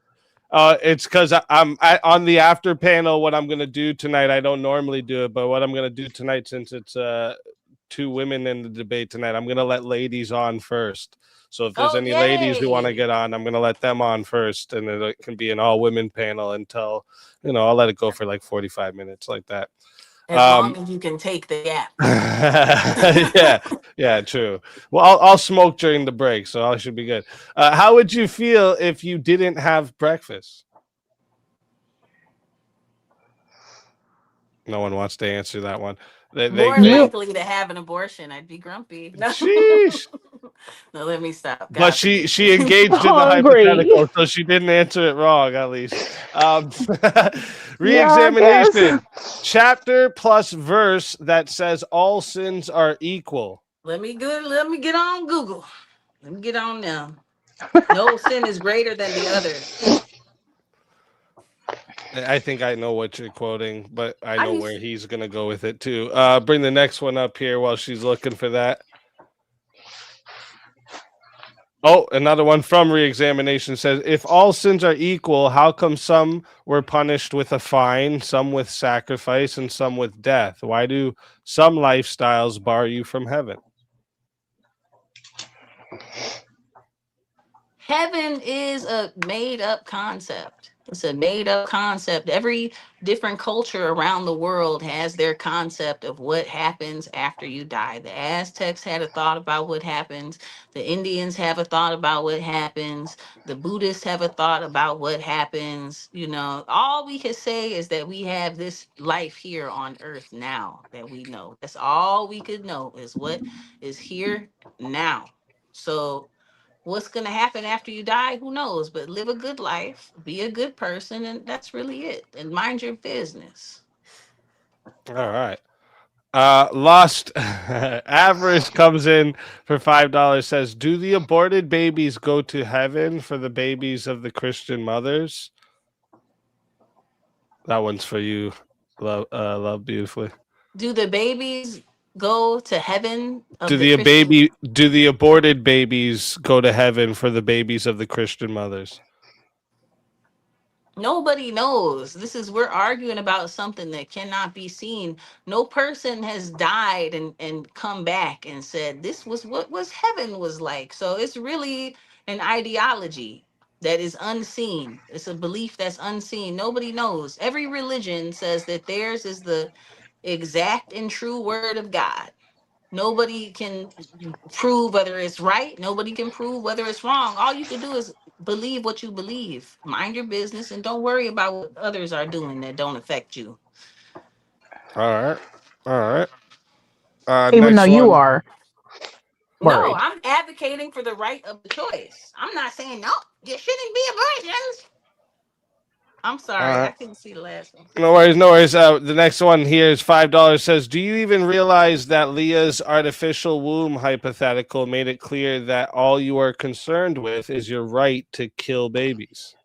It's because I'm on the after panel. What I'm gonna do tonight, I don't normally do it, but what I'm gonna do tonight, since it's 2 women in the debate tonight, I'm gonna let ladies on first. So if there's Oh, any ladies who want to yay. get on, I'm gonna let them on first, and then it can be an all women panel until I'll let it go for like 45 minutes like that. As long as you can take the gap. Yeah, yeah, true. Well, I'll smoke during the break, so I should be good. How would you feel if you didn't have breakfast? No one wants to answer that one. More You likely to have an abortion. I'd be grumpy. No, Sheesh. no, let me stop. But God she forbid. engaged in the hungry? hypothetical, so she didn't answer it wrong, at least. Yeah, I guess. Re-examination. Chapter plus verse that says all sins are equal. Let me get on Google. Let me get on now. No sin is greater than the other. I think I know what you're quoting, but I I know where used he's gonna go with it too. Bring the next one up here while she's looking for that. Oh, another one from re-examination says, if all sins are equal, how come some were punished with a fine, some with sacrifice, and some with death? Why do some lifestyles bar you from heaven? heaven is a made up concept. It's a made up concept. Every different culture around the world has their concept of what happens after you die. The Aztecs had a thought about what happens. The Indians have a thought about what happens. The Buddhists have a thought about what happens. You know, all we can say is that we have this life here on earth now that we know. That's all we could know is what is here now. So what's going to happen after you die, who knows? But live a good life, be a good person, and that's really it. And mind your business. All right. Lost Average comes in for $5. Says, do the aborted babies go to heaven for the babies of the Christian mothers? That one's for you, love beautifully. Do the babies go to heaven Do of the Christian? the aborted babies go to heaven for the babies of the Christian mothers? Nobody knows. We're arguing about something that cannot be seen. No person has died and come back and said this was what was heaven was like. So it's really an ideology that is unseen. It's a belief that's unseen. Nobody knows. Every religion says that theirs is the exact and true word of God. Nobody can prove whether it's right. Nobody can prove whether it's wrong. All you can do is believe what you believe. Mind your business and don't worry about what others are doing that don't affect you. All right. All right. Even though Next you one. are No, worried. I'm advocating for the right of the choice. I'm not saying no, there shouldn't be abortions. I'm sorry, I couldn't see the last one. No worries, no worries. The next one here is $5. Says, do you even realize that Leah's artificial womb hypothetical made it clear that all you are concerned with is your right to kill babies?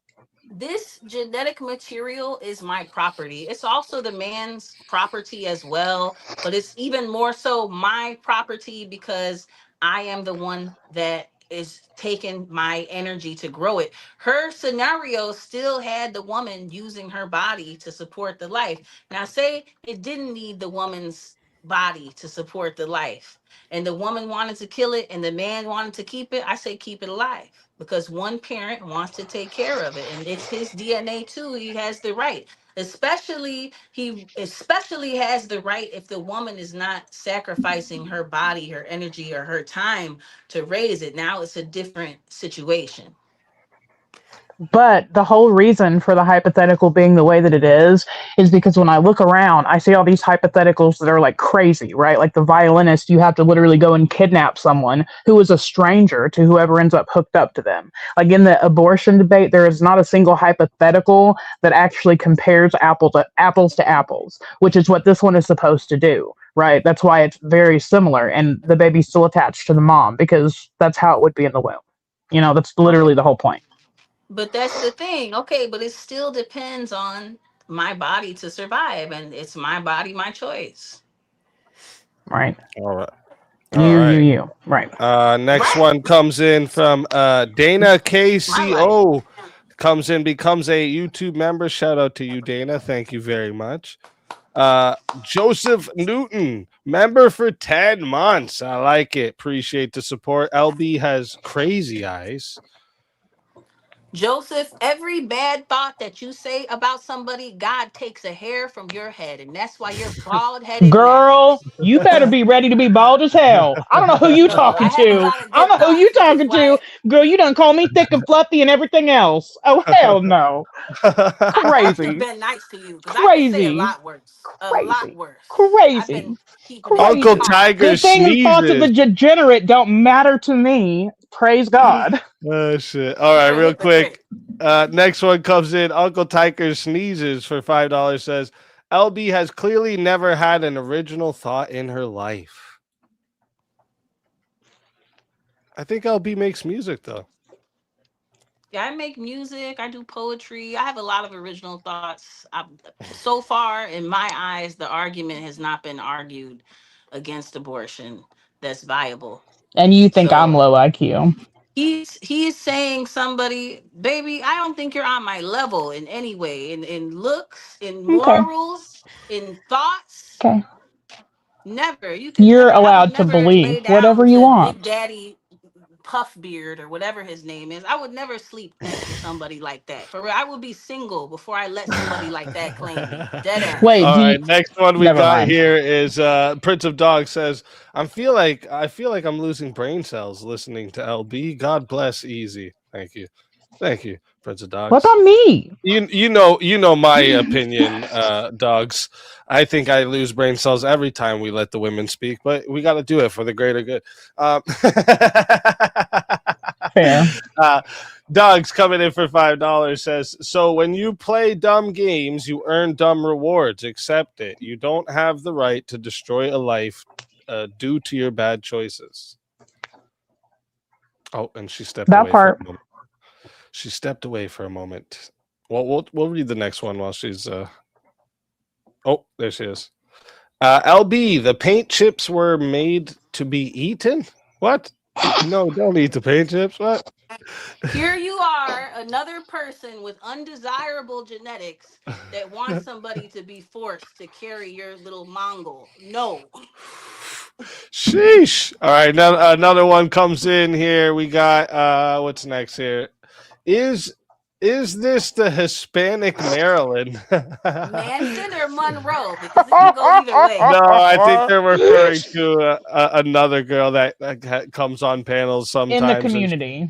This genetic material is my property. It's also the man's property as well, but it's even more so my property because I am the one that is taking my energy to grow it. Her scenario still had the woman using her body to support the life. Now, say it didn't need the woman's body to support the life, and the woman wanted to kill it and the man wanted to keep it. I say keep it alive because one parent wants to take care of it and it's his DNA too. He has the right. He especially has the right if the woman is not sacrificing her body, her energy, or her time to raise it. Now it's a different situation. But the whole reason for the hypothetical being the way that it is because when I look around, I see all these hypotheticals that are like crazy, right? Like the violinist, you have to literally go and kidnap someone who is a stranger to whoever ends up hooked up to them. Like in the abortion debate, there is not a single hypothetical that actually compares apples to apples, which is what this one is supposed to do, right? That's why it's very similar, and the baby's still attached to the mom because that's how it would be in the womb. That's Okay, literally the whole point. but that's the thing. Okay, but it still depends on my body to survive, and it's my body, my choice. Right. All right. All right. You. Right. Next Right. one comes in from Dana My life. KCO. Comes in, becomes a YouTube member. Shout out to you, Dana. Thank you very much. Joseph Newton, member for 10 months. I like it. Appreciate the support. LB has crazy eyes. Joseph, every bad thought that you say about somebody, God takes a hair from your head, and that's why you're bald headed now. Girl, you better be ready to be bald as hell. I don't know who you No, I talking have a to. lot of I good don't know who you thoughts, which is talking to. why Girl, you done call me thick and fluffy and everything else. Oh hell no. I have to Crazy. been nice to you because I could say a Crazy. lot worse. A lot Crazy. worse. I've been Crazy. keeping it Uncle Crazy. calm. Tiger Good thing the thoughts of the sneezes. degenerate don't matter to me. Praise God. Oh shit! All right, You're a real quick. hypocrite. Next one comes in. Uncle Tiger sneezes for $5. Says LB has clearly never had an original thought in her life. I think LB makes music though. Yeah, I make music. I do poetry. I have a lot of original thoughts. So far, in my eyes, the argument has not been argued against abortion that's viable. And you think I'm So low IQ. he's saying somebody, baby, I don't think you're on my level in any way, in looks, in Okay. morals, in thoughts. Okay. Never. You could You're never. I would allowed to never believe lay whatever down you to Big want. Daddy Puffbeard or whatever his name is. I would never sleep next to somebody like that. For real, I would be single before I let somebody like that claim me. Dead Wait, All ass. do you right, next one we never got mind. here is Prince of Dogs says, I feel like I'm losing brain cells listening to LB. God bless Easy. Thank you. Thank you, Prince of What Dogs. about me? You know my opinion, dogs. I think I lose brain cells every time we let the women speak, but we got to do it for the greater good. Um, Fair. uh, Dogs coming in for $5 says, so when you play dumb games, you earn dumb rewards. Accept it. You don't have the right to destroy a life due to your bad choices. Oh, and she stepped That away for part. a moment. She stepped away for a moment. Well, we'll read the next one while she's. Oh, there she is. LB, the paint chips were made to be eaten. What? No, don't eat the paint chips. What? Here you are, another person with undesirable genetics that wants somebody to be forced to carry your little Mongol. No. Sheesh. All right, now another one comes in here. We got what's next here? Is is this the Hispanic Maryland? Manson or Monroe? Because it can go either way. No, I think they're referring to another girl that comes on panels In the sometimes, and community.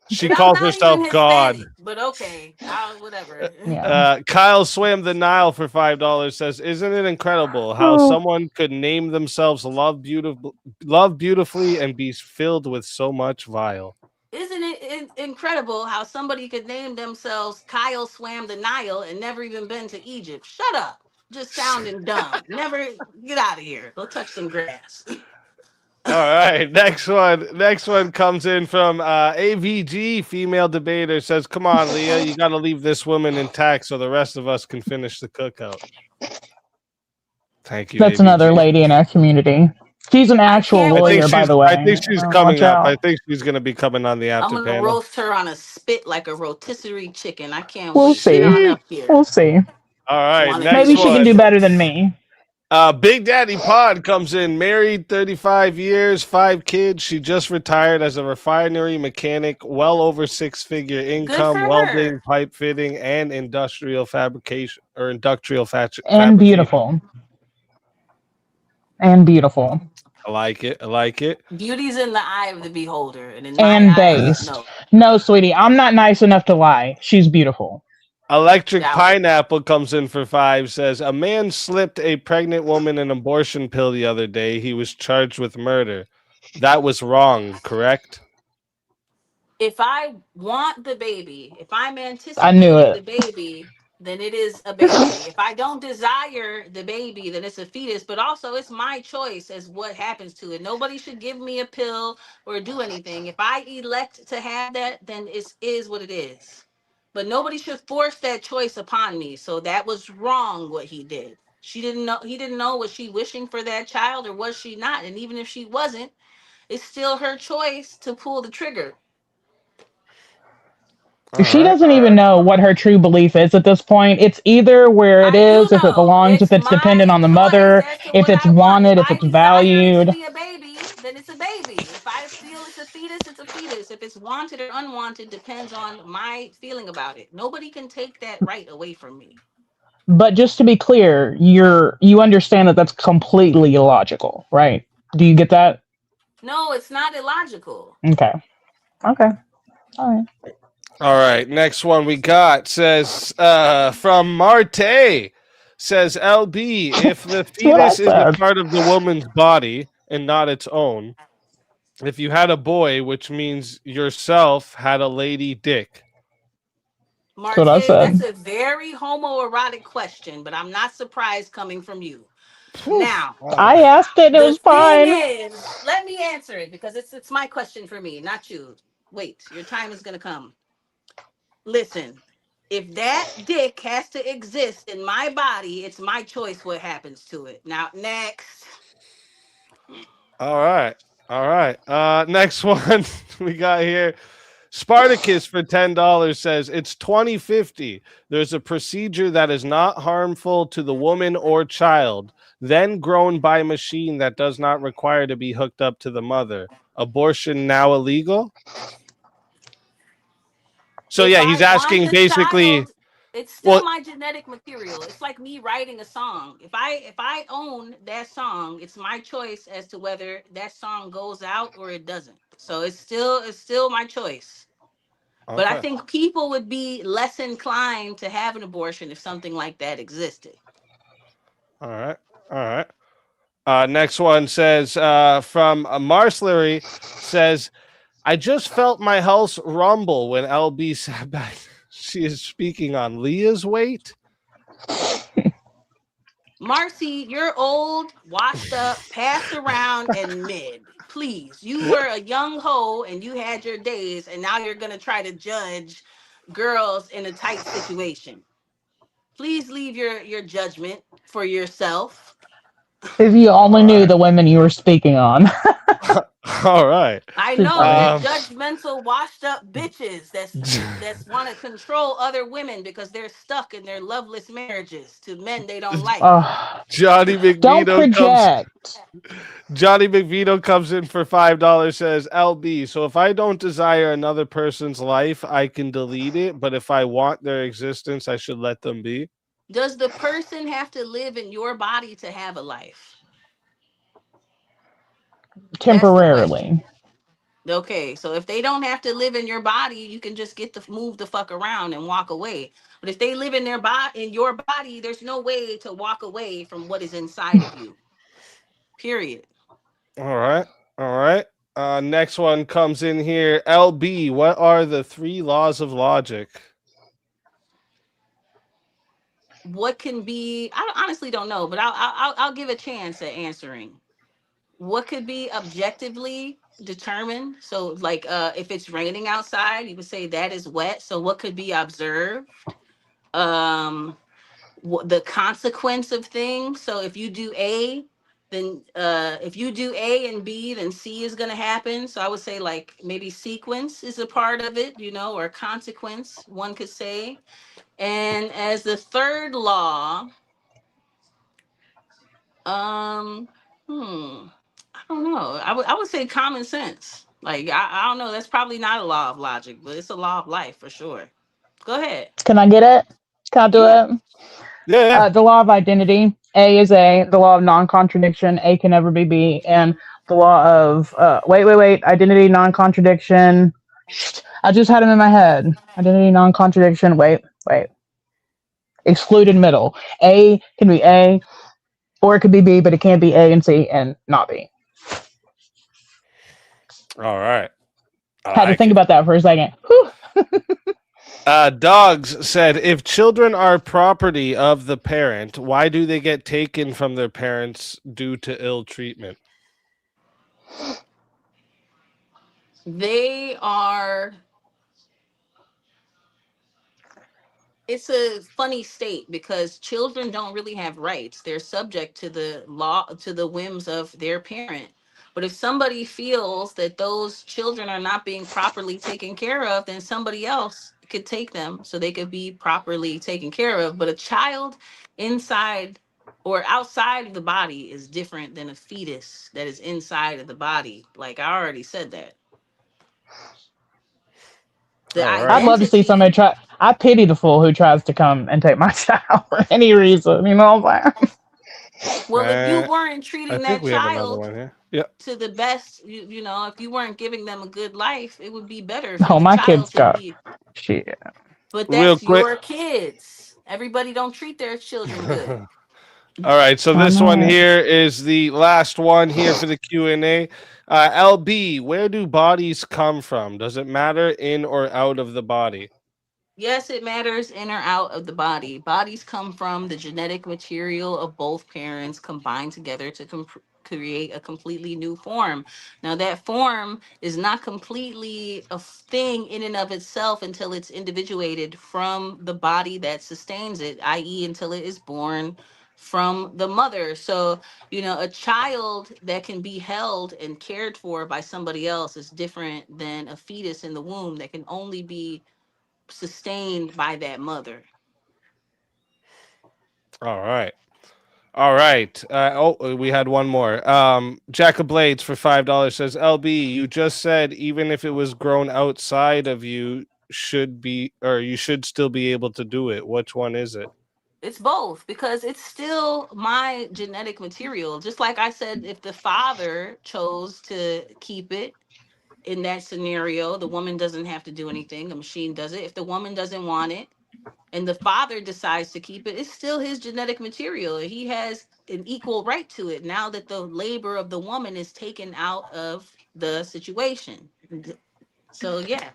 she And I'm calls not even herself God. Hispanic, but okay. I'll whatever. Yeah. Kyle swam the Nile for $5. Says, "Isn't it incredible how Oh. someone could name themselves love beautifully, and be filled with so much vile?" Isn't it incredible how somebody could name themselves Kyle swam the Nile and never even been to Egypt? Shut up. Just sounding dumb. Never get out of here. Go touch some grass. All right, next one. Next one comes in from AVG, female debater. Says, "Come on, Leah, you got to leave this woman intact so the rest of us can finish the cookout." Thank you, That's another AVG. lady in our community. She's an I actual can't lawyer, by the I way. think she's coming Watch up. I out. think she's going to be coming on the I'm after gonna panel. roast her on a spit like a rotisserie chicken. I can't We'll wait. Get see. on Sheesh. up here. We'll see. All right, Want to next Maybe hear she can one. do better than insults. me. Big Daddy Pod comes in, married 35 years, 5 kids. She just retired as a refinery mechanic, well over 6-figure Good for income, welding, her. pipe fitting, and industrial fabrication or And fabrication. beautiful. And beautiful. I like it. I like it. Beauty's in the eye of the beholder, and in my And eyes, based. no. No, sweetie, I'm not nice enough to lie. She's beautiful. Electric Doubt it. Pineapple comes in for 5. Says a man slipped a pregnant woman an abortion pill the other day. He was charged with murder. That was wrong, correct? If I want the baby, if I'm I knew anticipating it. the baby, then it is a baby. If I don't desire the baby, then it's a fetus. But also, it's my choice as what happens to it. Nobody should give me a pill or do anything. If I elect to have that, then it is what it is. But nobody should force that choice upon me. So that was wrong what he did. She didn't know. He didn't know, was she wishing for that child or was she not? And even if she wasn't, it's still her choice to pull the trigger. All She right. doesn't even know what her true belief is at this point. It's either where it I do is, if it know. belongs, if It's it's dependent my on the choice mother, as to if what it's I want. If wanted, if I it's desire it to valued. be a baby, then it's a baby. If I feel it's a fetus, it's a fetus. If it's wanted or unwanted depends on my feeling about it. Nobody can take that right away from me. But just to be clear, you understand that that's completely illogical, right? Do you get that? No, it's not illogical. Okay. Okay. All right. All right, next one we got says from Marte says LB, if the That's what I fetus is a said. part of the woman's body and not its own, if you had a boy, which means yourself had a lady dick. That's what I Marte, that's said. a very homoerotic question, but I'm not surprised coming from you. Phew. Now, I asked it. It the was thing fine. is, let me answer it because it's my question for me, not you. Wait, your time is gonna come. Listen, if that dick has to exist in my body, it's my choice what happens to it. Now, next. All right. All right. Next one we got here. Spartacus for $10 says it's 2050. There's a procedure that is not harmful to the woman or child, then grown by machine that does not require to be hooked up to the mother. Abortion now illegal? So If yeah, I he's want asking the basically. child, it's still Well, my genetic material. It's like me writing a song. If I own that song, it's my choice as to whether that song goes out or it doesn't. So it's still my choice. But I okay. think people would be less inclined to have an abortion if something like that existed. All right. All right. Next one says from Marslary says, I just felt my house rumble when LB sat back. She is speaking on Leah's weight. Marcy, you're old, washed up, passed around, and mid. Please, you were a young hoe and you had your days, and now you're gonna try to judge girls in a tight situation. Please leave your judgment for yourself. If you All only knew right. the women you were speaking on. All right. I Too know funny. they're Um, judgmental, washed up bitches that's want to control other women because they're stuck in their loveless marriages to men they don't like. Oh, Johnny don't McVito comes. project. Johnny McVito comes in for $5. Says LB. So if I don't desire another person's life, I can delete it. But if I want their existence, I should let them be. Does the person have to live in your body to have a life? That's the question. Temporarily. Okay, so if they don't have to live in your body, you can just get the move the fuck around and walk away. But if they live in their body, in your body, there's no way to walk away from what is inside of you. Period. All right. All right. Next one comes in here. LB. What are the three laws of logic? What can be? I honestly don't know, but I'll give a chance at answering. What could be objectively determined? So, like, if it's raining outside, you would say that is wet. So, what could be observed? Um, the consequence of things. So if you do A, then if you do A and B, then C is going to happen. So I would say like maybe sequence is a part of it, or consequence, one could say. And as the third law, um, I don't know. I would say common sense. Like I don't know. That's probably not a law of logic, but it's a law of life for sure. Go ahead. Can I get it? Can I do Yeah. it? Yeah. The law of identity. A is A. The law of non-contradiction. A can never be B. And the law of wait. Identity, non-contradiction. I just had them in my head. Identity, non-contradiction. Wait. Excluded middle. A can be A, or it could be B, but it can't be A and C and not B. All right. I Had to like think it. about that for a second. Whew. Dogs said, if children are property of the parent, why do they get taken from their parents due to ill treatment? They are It's a funny state because children don't really have rights. They're subject to the law, to the whims of their parent. But if somebody feels that those children are not being properly taken care of, then somebody else could take them so they could be properly taken care of. But a child inside or outside of the body is different than a fetus that is inside of the body. Like I already said that. The All I'd right. love to see somebody identity. try. I pity the fool who tries to come and take my child for any reason. You know what I'm saying? Well, if you weren't I treating think that we have another child one here. Yeah. to the best, you know, if you weren't giving them a good life, it would be better for Oh, the my child kids to got be. shit. But Real that's quick. your kids. Everybody don't treat their children good. All right, so I this know one it. here is the last one here for the Q&A. LB, where do bodies come from? Does it matter in or out of the body? Yes, it matters in or out of the body. Bodies come from the genetic material of both parents combined together to create a completely new form. Now, that form is not completely a thing in and of itself until it's individuated from the body that sustains it, i.e., until it is born from the mother. So, you know, a child that can be held and cared for by somebody else is different than a fetus in the womb that can only be sustained by that mother. All right. All right. We had one more. Jack of Blades for $5 says, LB, you just said even if it was grown outside of you, should be or you should still be able to do it. Which one is it? It's both because it's still my genetic material. Just like I said, if the father chose to keep it in that scenario, the woman doesn't have to do anything. The machine does it. If the woman doesn't want it and the father decides to keep it, it's still his genetic material. He has an equal right to it now that the labor of the woman is taken out of the situation. So, yeah.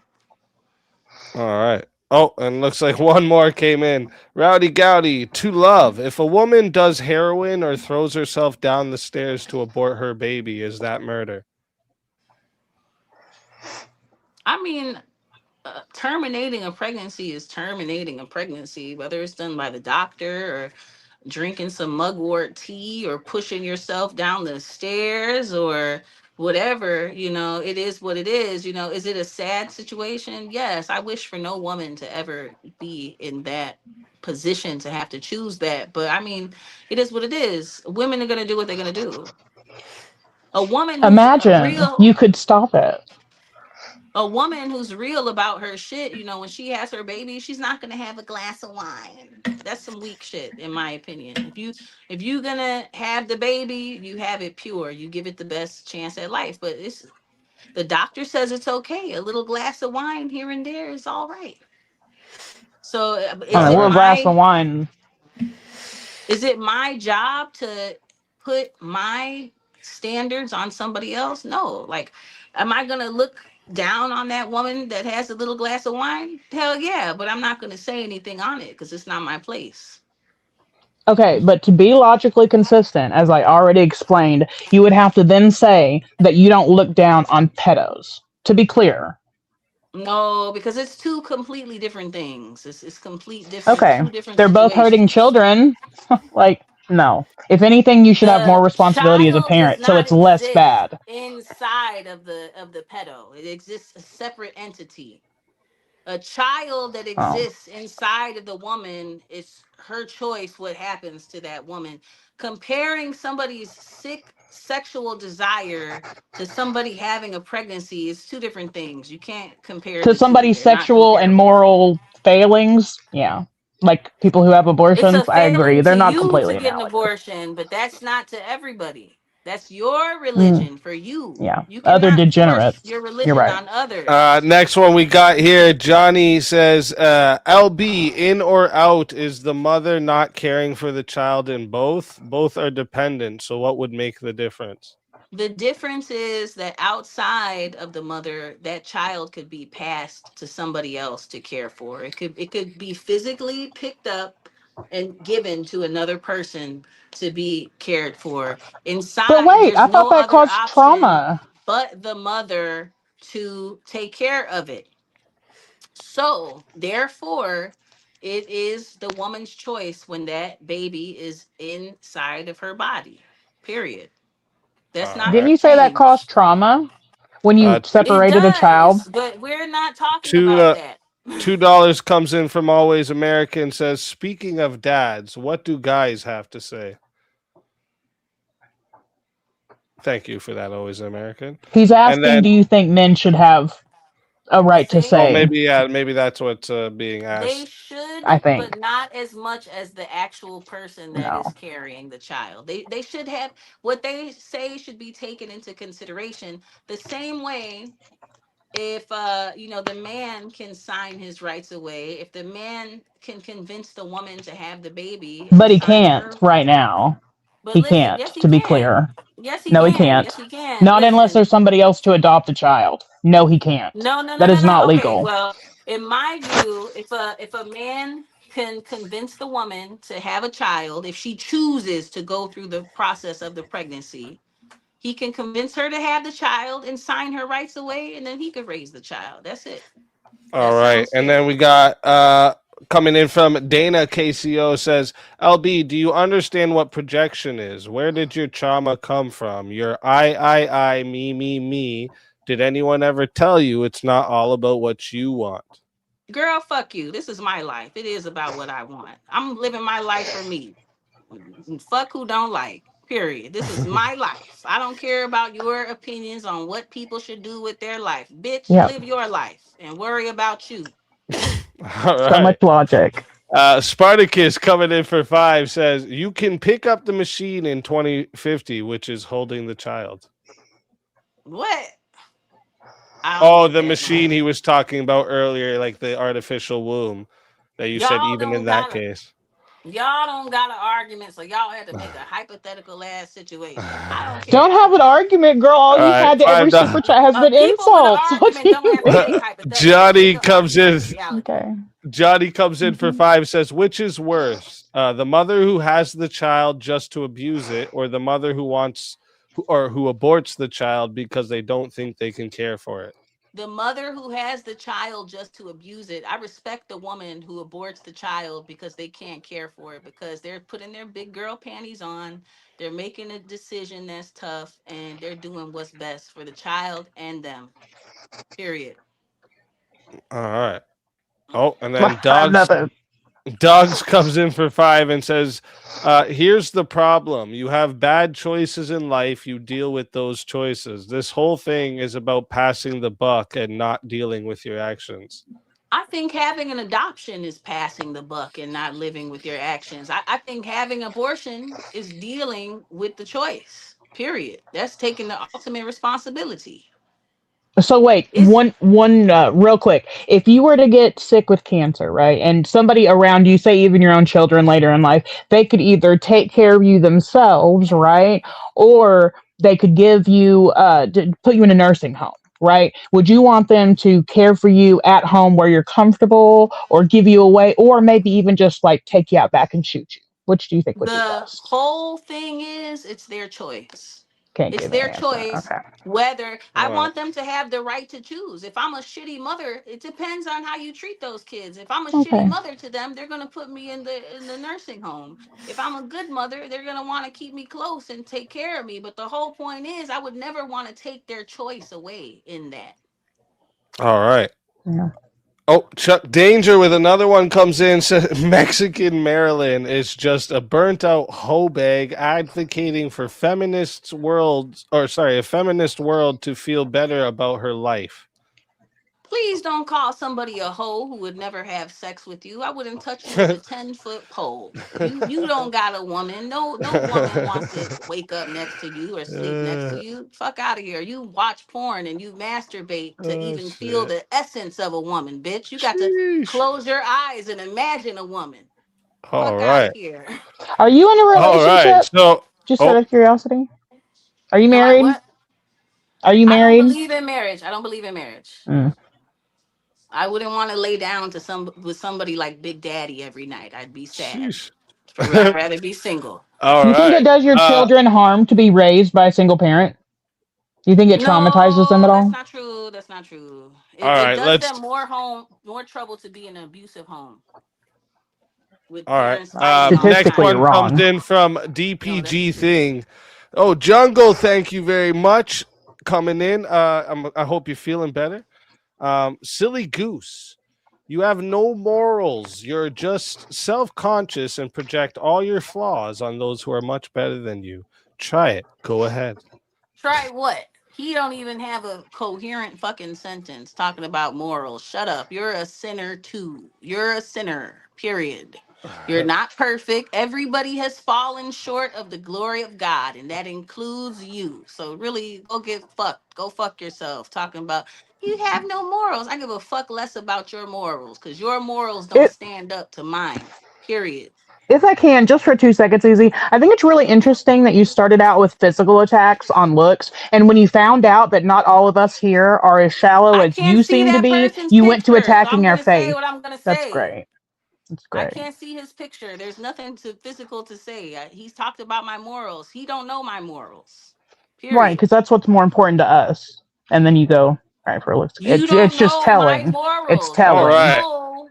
All right. Oh, and looks like one more came in. Rowdy Gowdy, to love. If a woman does heroin or throws herself down the stairs to abort her baby, is that murder? I mean, terminating a pregnancy is terminating a pregnancy, whether it's done by the doctor or drinking some mugwort tea or pushing yourself down the stairs or whatever, you know, it is what it is. You know, is it a sad situation? Yes. I wish for no woman to ever be in that position to have to choose that. But I mean, it is what it is. Women are going to do what they're going to do. A woman who's Imagine real you could stop it. a woman who's real about her shit, you know, when she has her baby, she's not gonna have a glass of wine. That's some weak shit, in my opinion. If you gonna have the baby, you have it pure. You give it the best chance at life. But it's the doctor says it's okay. A little glass of wine here and there is all right. So I All is mean, a it little right. glass of my wine. is it my job to put my standards on somebody else? No. Like, am I gonna look down on that woman that has a little glass of wine? Hell yeah, but I'm not gonna say anything on it because it's not my place. Okay, but to be logically consistent, as I already explained, you would have to then say that you don't look down on pedos. To be clear. No, because it's two completely different things. It's complete different, Okay, two different they're both hurting situations. children. Like, no. If anything, you should have more The responsibility as a child does parent, so not it's less exist bad. inside of the pedo. It exists a separate entity. A child that Oh. exists inside of the woman, it's her choice what happens to that woman. Comparing somebody's sick sexual desire to somebody having a pregnancy is two different things. You can't compare To the two. somebody's They're not sexual and comparable. moral failings, yeah. Like people who have It's a abortions, I agree. failing They're to not you to completely get an analogous. abortion, but that's not to everybody. That's your Mm, religion for you. yeah. You Other cannot force degenerates. your You're religion right. on others. Next one we got here. Johnny says, LB, in or out, is the mother not caring for the child in both? Both are dependent. So what would make the difference? The difference is that outside of the mother, that child could be passed to somebody else to care for. It could be physically picked up and given to another person to be cared for. But Inside, wait, there's I thought no that other caused option trauma. but the mother to take care of it. So, therefore, it is the woman's choice when that baby is inside of her body. Period. That's All not Didn't right. gonna you say that caused change. trauma when you Uh, It separated a child? does, but we're not talking two about that. $2 comes in from Always American, says, speaking of dads, what do guys have to say? Thank you for that, Always American. He's And asking, then do you think men should have a right to Oh, say. maybe that's what's being They asked. should, I but think not as much as the actual person that is no. carrying the child. They should have what they say should be taken into consideration the same way if the man can sign his rights away, if the man can convince the woman to have the baby and But he sign can't her. right now. But He listen, can't. yes he To be can. clear, Yes he no, he can. Yes can't. he can. Not unless Listen. there's somebody else to adopt a child. No, he can't. No, no, no, That no, is no. not Okay, legal. well, in my view, if a man can convince the woman to have a child, if she chooses to go through the process of the pregnancy, he can convince her to have the child and sign her rights away, and then he could raise the child. That's it. All That right. sounds And fair. then we got coming in from Dana KCO says, LB, do you understand what projection is? Where did your trauma come from? Your I, me. Did anyone ever tell you it's not all about what you want? Girl, fuck you. This is my life. It is about what I want. I'm living my life for me. Fuck who don't like. Period. This is my life. I don't care about your opinions on what people should do with their life. Bitch, Yep. live your life and worry about you. All So right. much logic. Spartacus coming in for 5 says, you can pick up the machine in 2050, which is holding the child. What? I don't Oh, get the that one. machine he was talking about earlier, like the artificial womb that you said, Y'all even in don't that got a case. y'all don't got an argument, so y'all had to make a hypothetical ass situation. I don't Don't care. have an argument, girl. All All you've right, had to every super $5. chat has been People with an insults. What do argument don't have you to mean? make hypotheticals. They Johnny can comes argue in. on reality. Okay. Johnny comes in for Mhm. 5, says, which is worse, the mother who has the child just to abuse it, or the mother who wants or who aborts the child because they don't think they can care for it? The mother who has the child just to abuse it. I respect the woman who aborts the child because they can't care for it, because they're putting their big girl panties on. They're making a decision that's tough, and they're doing what's best for the child and them. Period. All right. Oh, and I then have dogs nothing. Dogs comes in for 5 and says, here's the problem. You have bad choices in life. You deal with those choices. This whole thing is about passing the buck and not dealing with your actions. I think having an adoption is passing the buck and not living with your actions. I think having abortion is dealing with the choice. Period. That's taking the ultimate responsibility. So wait, It's one real quick. If you were to get sick with cancer, right, and somebody around you, say even your own children later in life, they could either take care of you themselves, right, or they could give you put you in a nursing home, right? Would you want them to care for you at home where you're comfortable, or give you away, or maybe even just like take you out back and shoot you? Which do you think would be the best? whole thing is it's their choice. Can't It's give an their answer. choice Okay. whether I All right. want them to have the right to choose. If I'm a shitty mother, it depends on how you treat those kids. If I'm a shitty Okay. mother to them, they're gonna put me in the nursing home. If I'm a good mother, they're gonna want to keep me close and take care of me. But the whole point is I would never want to take their choice away in that. All right. Yeah. Oh, Chuck Danger with another one comes in. Says Mexican Marilyn is just a burnt out hoe bag advocating for a feminist world to feel better about her life. Please don't call somebody a hoe who would never have sex with you. I wouldn't touch you with a 10-foot pole. You don't got a woman. No woman wants to wake up next to you or sleep next to you. Fuck out of here. You watch porn and you masturbate to Oh even feel shit. the essence of a woman, bitch. You got to Sheesh. close your eyes and imagine a woman. All Fuck out of right. here. Are you in a All right. relationship? So, Just out oh, of curiosity. Are you No, I married? what? Are you I don't married? believe in marriage. I don't believe in marriage. Mm. I wouldn't want to lay down to with somebody like Big Daddy every night. I'd be sad. sheesh. I'd rather be single. All Do you think it right. does your children harm to be raised by a single parent? Do you think it traumatizes them No, at that's all? not true. That's not true. All It right. does Let's. them more trouble to be in an abusive home with All right. parents fighting all the Next Statistically one time. comes wrong. in from No, that's DPG true. Thing. Oh, Jungle, thank you very much coming in. I hope you're feeling better. Silly Goose, you have no morals. You're just self-conscious and project all your flaws on those who are much better than you. Try it. Go ahead. Try what? He don't even have a coherent fucking sentence talking about morals. Shut up. You're a sinner too. You're a sinner. Period. You're not perfect. Everybody has fallen short of the glory of God, and that includes you. So really, go get fucked. Go fuck yourself. Talking about you have no morals. I give a fuck less about your morals because your morals don't It stand up to mine. Period. If I can, just for 2 seconds, Easy, I think it's really interesting that you started out with physical attacks on looks, and when you found out that not all of us here are as shallow I as can't you see seem to that be, person's you went to picture, so attacking I'm our gonna say faith. what I'm gonna That's say. great. That's I great. can't see his picture. There's nothing to physical to say. He's talked about my morals. He don't know my morals. Right, Period. because that's what's more important to us. And then you go, all right, for looks. You It's don't just know my telling. It's morals. You All don't telling. right. know.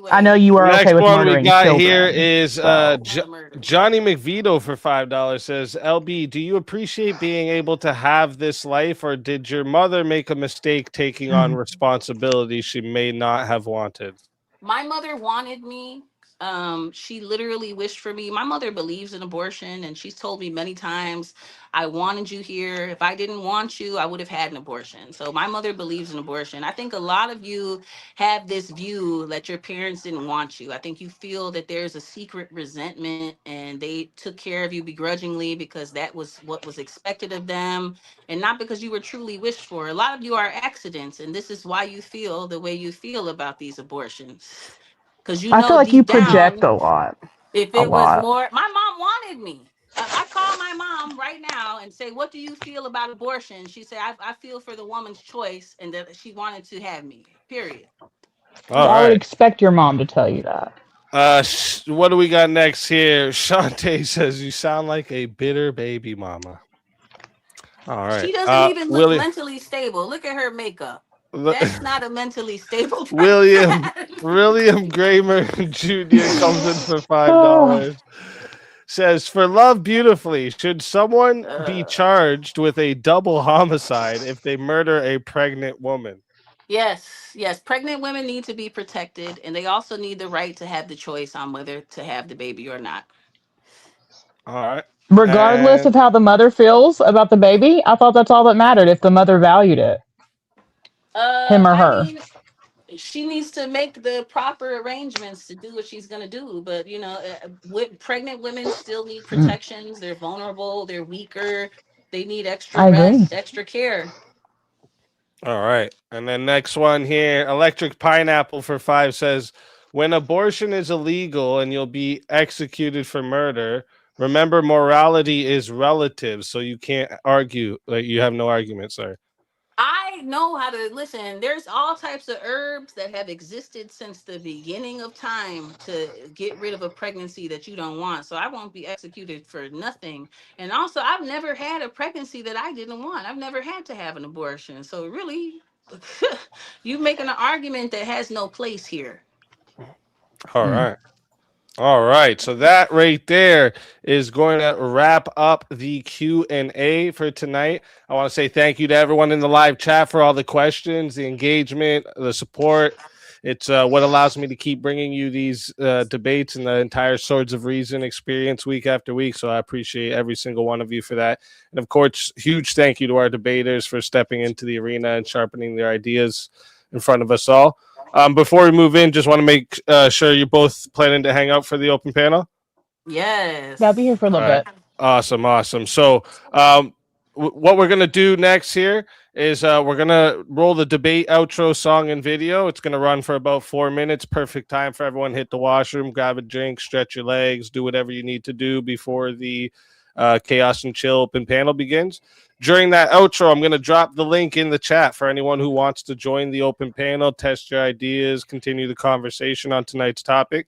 I know Anyways, you are okay Next with one we murdering got here children. is So want to murder. Johnny McVito for $5 says, LB, do you appreciate being able to have this life, or did your mother make a mistake taking on responsibility she may not have wanted? My mother wanted me. She literally wished for me. My mother believes in abortion, and she's told me many times, I wanted you here. If I didn't want you, I would have had an abortion. So my mother believes in abortion. I think a lot of you have this view that your parents didn't want you. I think you feel that there's a secret resentment and they took care of you begrudgingly because that was what was expected of them and not because you were truly wished for. A lot of you are accidents, and this is why you feel the way you feel about these abortions. Because you I feel know like you deep project down, a lot. if A it was lot. more, my mom wanted me. I call my mom right now and say, "What do you feel about abortion?" She said, "I feel for the woman's choice and that she wanted to have me." Period. All Yeah, I would right. expect your mom to tell you that. What do we got next here? Shantae says, you sound like a bitter baby mama. All right. She doesn't even look William. mentally stable. Look at her makeup. That's not a mentally stable William person. William Kramer Jr. comes in for $5. Oh, Says, for love beautifully, should someone be uh, charged with a double homicide if they murder a pregnant woman? Yes, yes. Pregnant women need to be protected, and they also need the right to have the choice on whether to have the baby or not. All right. regardless of And how the mother feels about the baby, I thought that's all that mattered if the mother valued it, him or I her. mean, she needs to make the proper arrangements to do what she's gonna do. But you know, pregnant women still need Mm, protections. They're vulnerable. They're weaker. They need extra I agree. rest, extra care. all right. And then next one here, Electric Pineapple for 5 says, when abortion is illegal and you'll be executed for murder, remember morality is relative, so you can't argue. Like you have no argument, sir. I know how to listen. There's all types of herbs that have existed since the beginning of time to get rid of a pregnancy that you don't want. So I won't be executed for nothing. And also, I've never had a pregnancy that I didn't want. I've never had to have an abortion. So really, you making an argument that has no place here. All Mm. right. All right, so that right there is going to wrap up the Q&A for tonight. I want to say thank you to everyone in the live chat for all the questions, the engagement, the support. It's what allows me to keep bringing you these debates and the entire Swords of Reason experience week after week. So I appreciate every single one of you for that. And of course, huge thank you to our debaters for stepping into the arena and sharpening their ideas in front of us all. Before we move in, just want to make sure you're both planning to hang out for the open panel. Yeah, I'll be Yes. here for a All little right. bit. Awesome. So, what we're gonna do next here is we're gonna roll the debate outro song and video. It's gonna run for about 4 minutes. Perfect time for everyone to hit the washroom, grab a drink, stretch your legs, do whatever you need to do before the chaos and chill open panel begins. During that outro, I'm gonna drop the link in the chat for anyone who wants to join the open panel, test your ideas, continue the conversation on tonight's topic.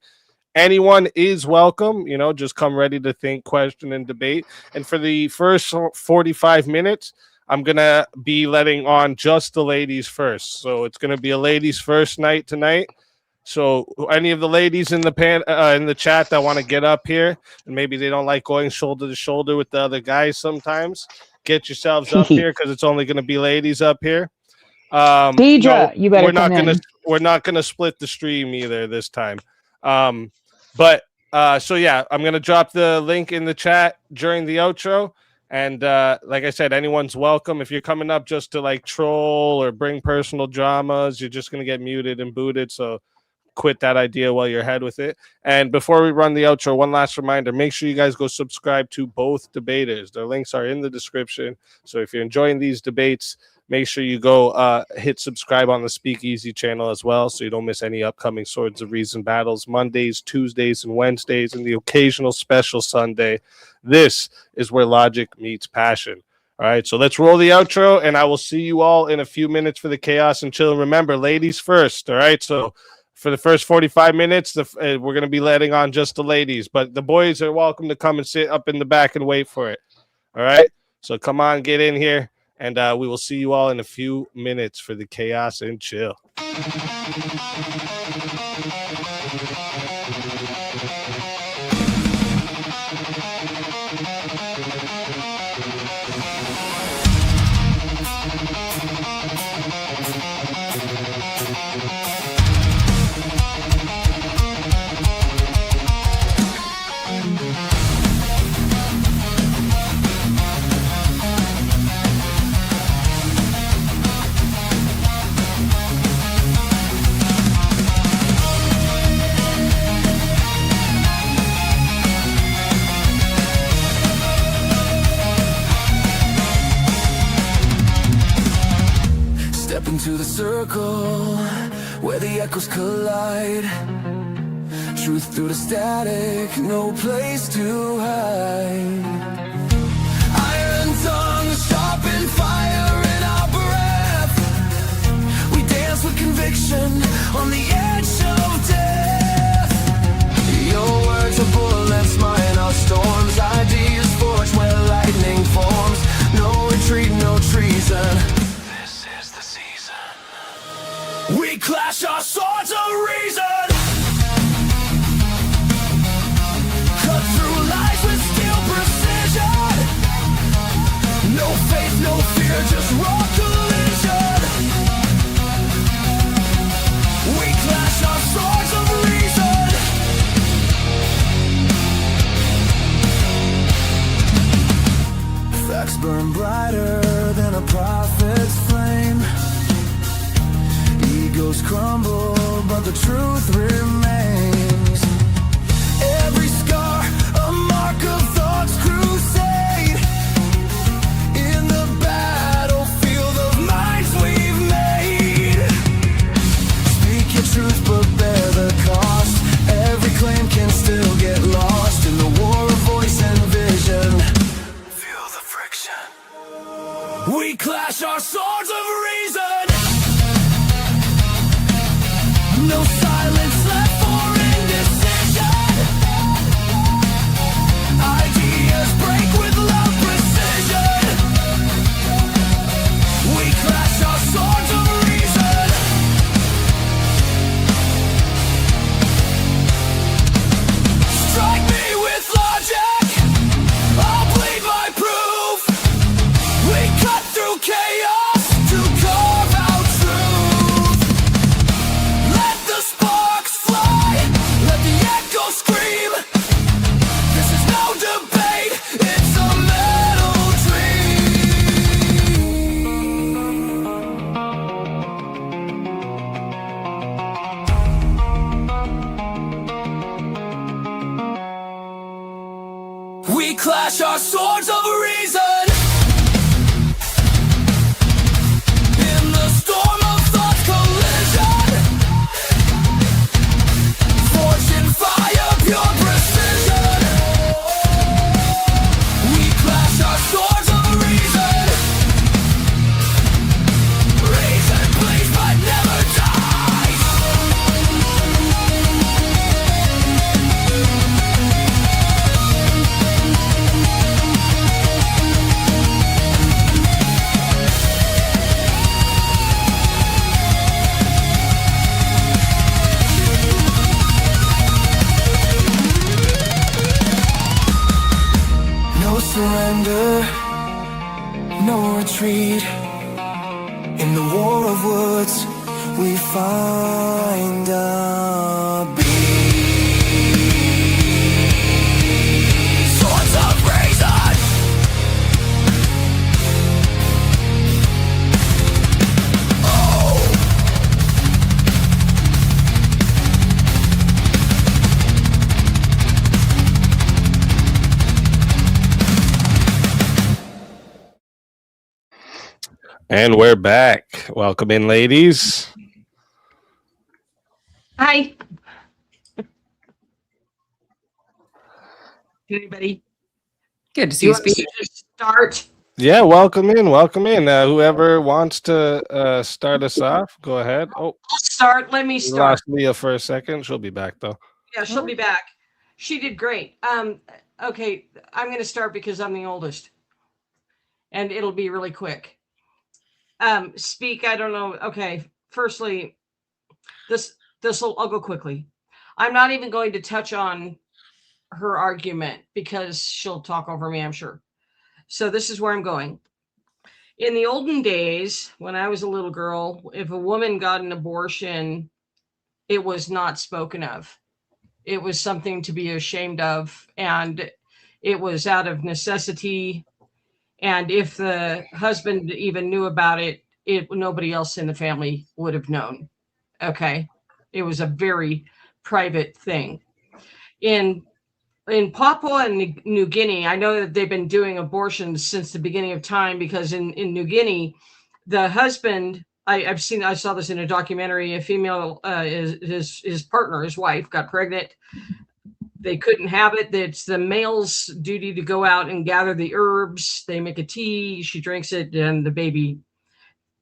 Anyone is welcome. Just come ready to think, question, and debate. And for the first 45 minutes, I'm going to be letting on just the ladies first. So it's going to be a ladies first night tonight. So any of the ladies in the chat that want to get up here, and maybe they don't like going shoulder to shoulder with the other guys sometimes, get yourselves up here because it's only going to be ladies up here. No, Deidre, you better come in. we're not gonna split the stream either this time. But so yeah, I'm gonna drop the link in the chat during the outro, And like I said, anyone's welcome. If you're coming up just to like troll or bring personal dramas, you're just going to get muted and booted. So quit that idea while you're ahead with it. And before we run the outro, one last reminder, make sure you guys go subscribe to both debaters. Their links are in the description. So if you're enjoying these debates, make sure you go hit subscribe on the Speakeasy channel as well, so you don't miss any upcoming Swords of Reason battles Mondays, Tuesdays, and Wednesdays, and the occasional special Sunday. This is where logic meets passion. All right, so let's roll the outro, and I will see you all in a few minutes for the chaos and chill. And remember, ladies first. All right, so for the first 45 minutes, we're going to be letting on just the ladies, but the boys are welcome to come and sit up in the back and wait for it. All right, so come on, get in here. And we will see you all in a few minutes for the chaos and chill. Into the circle where the echoes collide. Truth through the static, no place to hide. Iron tongue, sharpen fire in our breath. We dance with conviction on the edge of death. Your words are bullets, mine are storms. Ideas forged where lightning forms. No retreat, no treason. We clash our swords of reason. Cut through lies with steel precision. No faith, no fear, just raw collision. We clash our swords of reason. Facts burn brighter than a prophet's flame. Egos crumble, but the truth remains. Every scar, a mark of thought's crusade. In the battlefield of minds we've made. Speak your truth, but bear the cost. Every claim can still get lost in the war of voice and vision. Feel the friction. We clash our swords of reason. No silence left for indecision. Ideas break with loud precision. We clash our swords of reason. Strike me with logic, I'll bleed my proof. We cut through chaos to carve out truth. Let the sparks fly, let the echo scream. This is no debate, it's a metal dream. We clash our swords of reason. In the storm of thought's collision. Fortune fire, pure precision. We clash our swords of reason. Reason bleeds but never dies. No surrender, no retreat. In the war of words, we find a beat. Swords of reason. And we're back. Welcome in, ladies. Hi. Anybody? Good to Do see you you want to speak. just start? Yeah, welcome in. Welcome in. Whoever wants to start us off, go ahead. Oh, I'll start. Let me we start. lost Leah for a second. She'll be back, though. Yeah, she'll be back. She did great. Okay, I'm going to start because I'm the oldest, and it'll be really quick. Speak. I don't know. Okay. Firstly, I'll go quickly. I'm not even going to touch on her argument because she'll talk over me, I'm sure. So this is where I'm going. In the olden days, when I was a little girl, if a woman got an abortion, it was not spoken of. It was something to be ashamed of, and it was out of necessity. And if the husband even knew about it, nobody else in the family would have known. Okay, it was a very private thing. In Papua and New Guinea, I know that they've been doing abortions since the beginning of time, because in New Guinea, the husband, I saw this in a documentary, a female, his partner, his wife, got pregnant. They couldn't have it. It's the male's duty to go out and gather the herbs. They make a tea, she drinks it, and the baby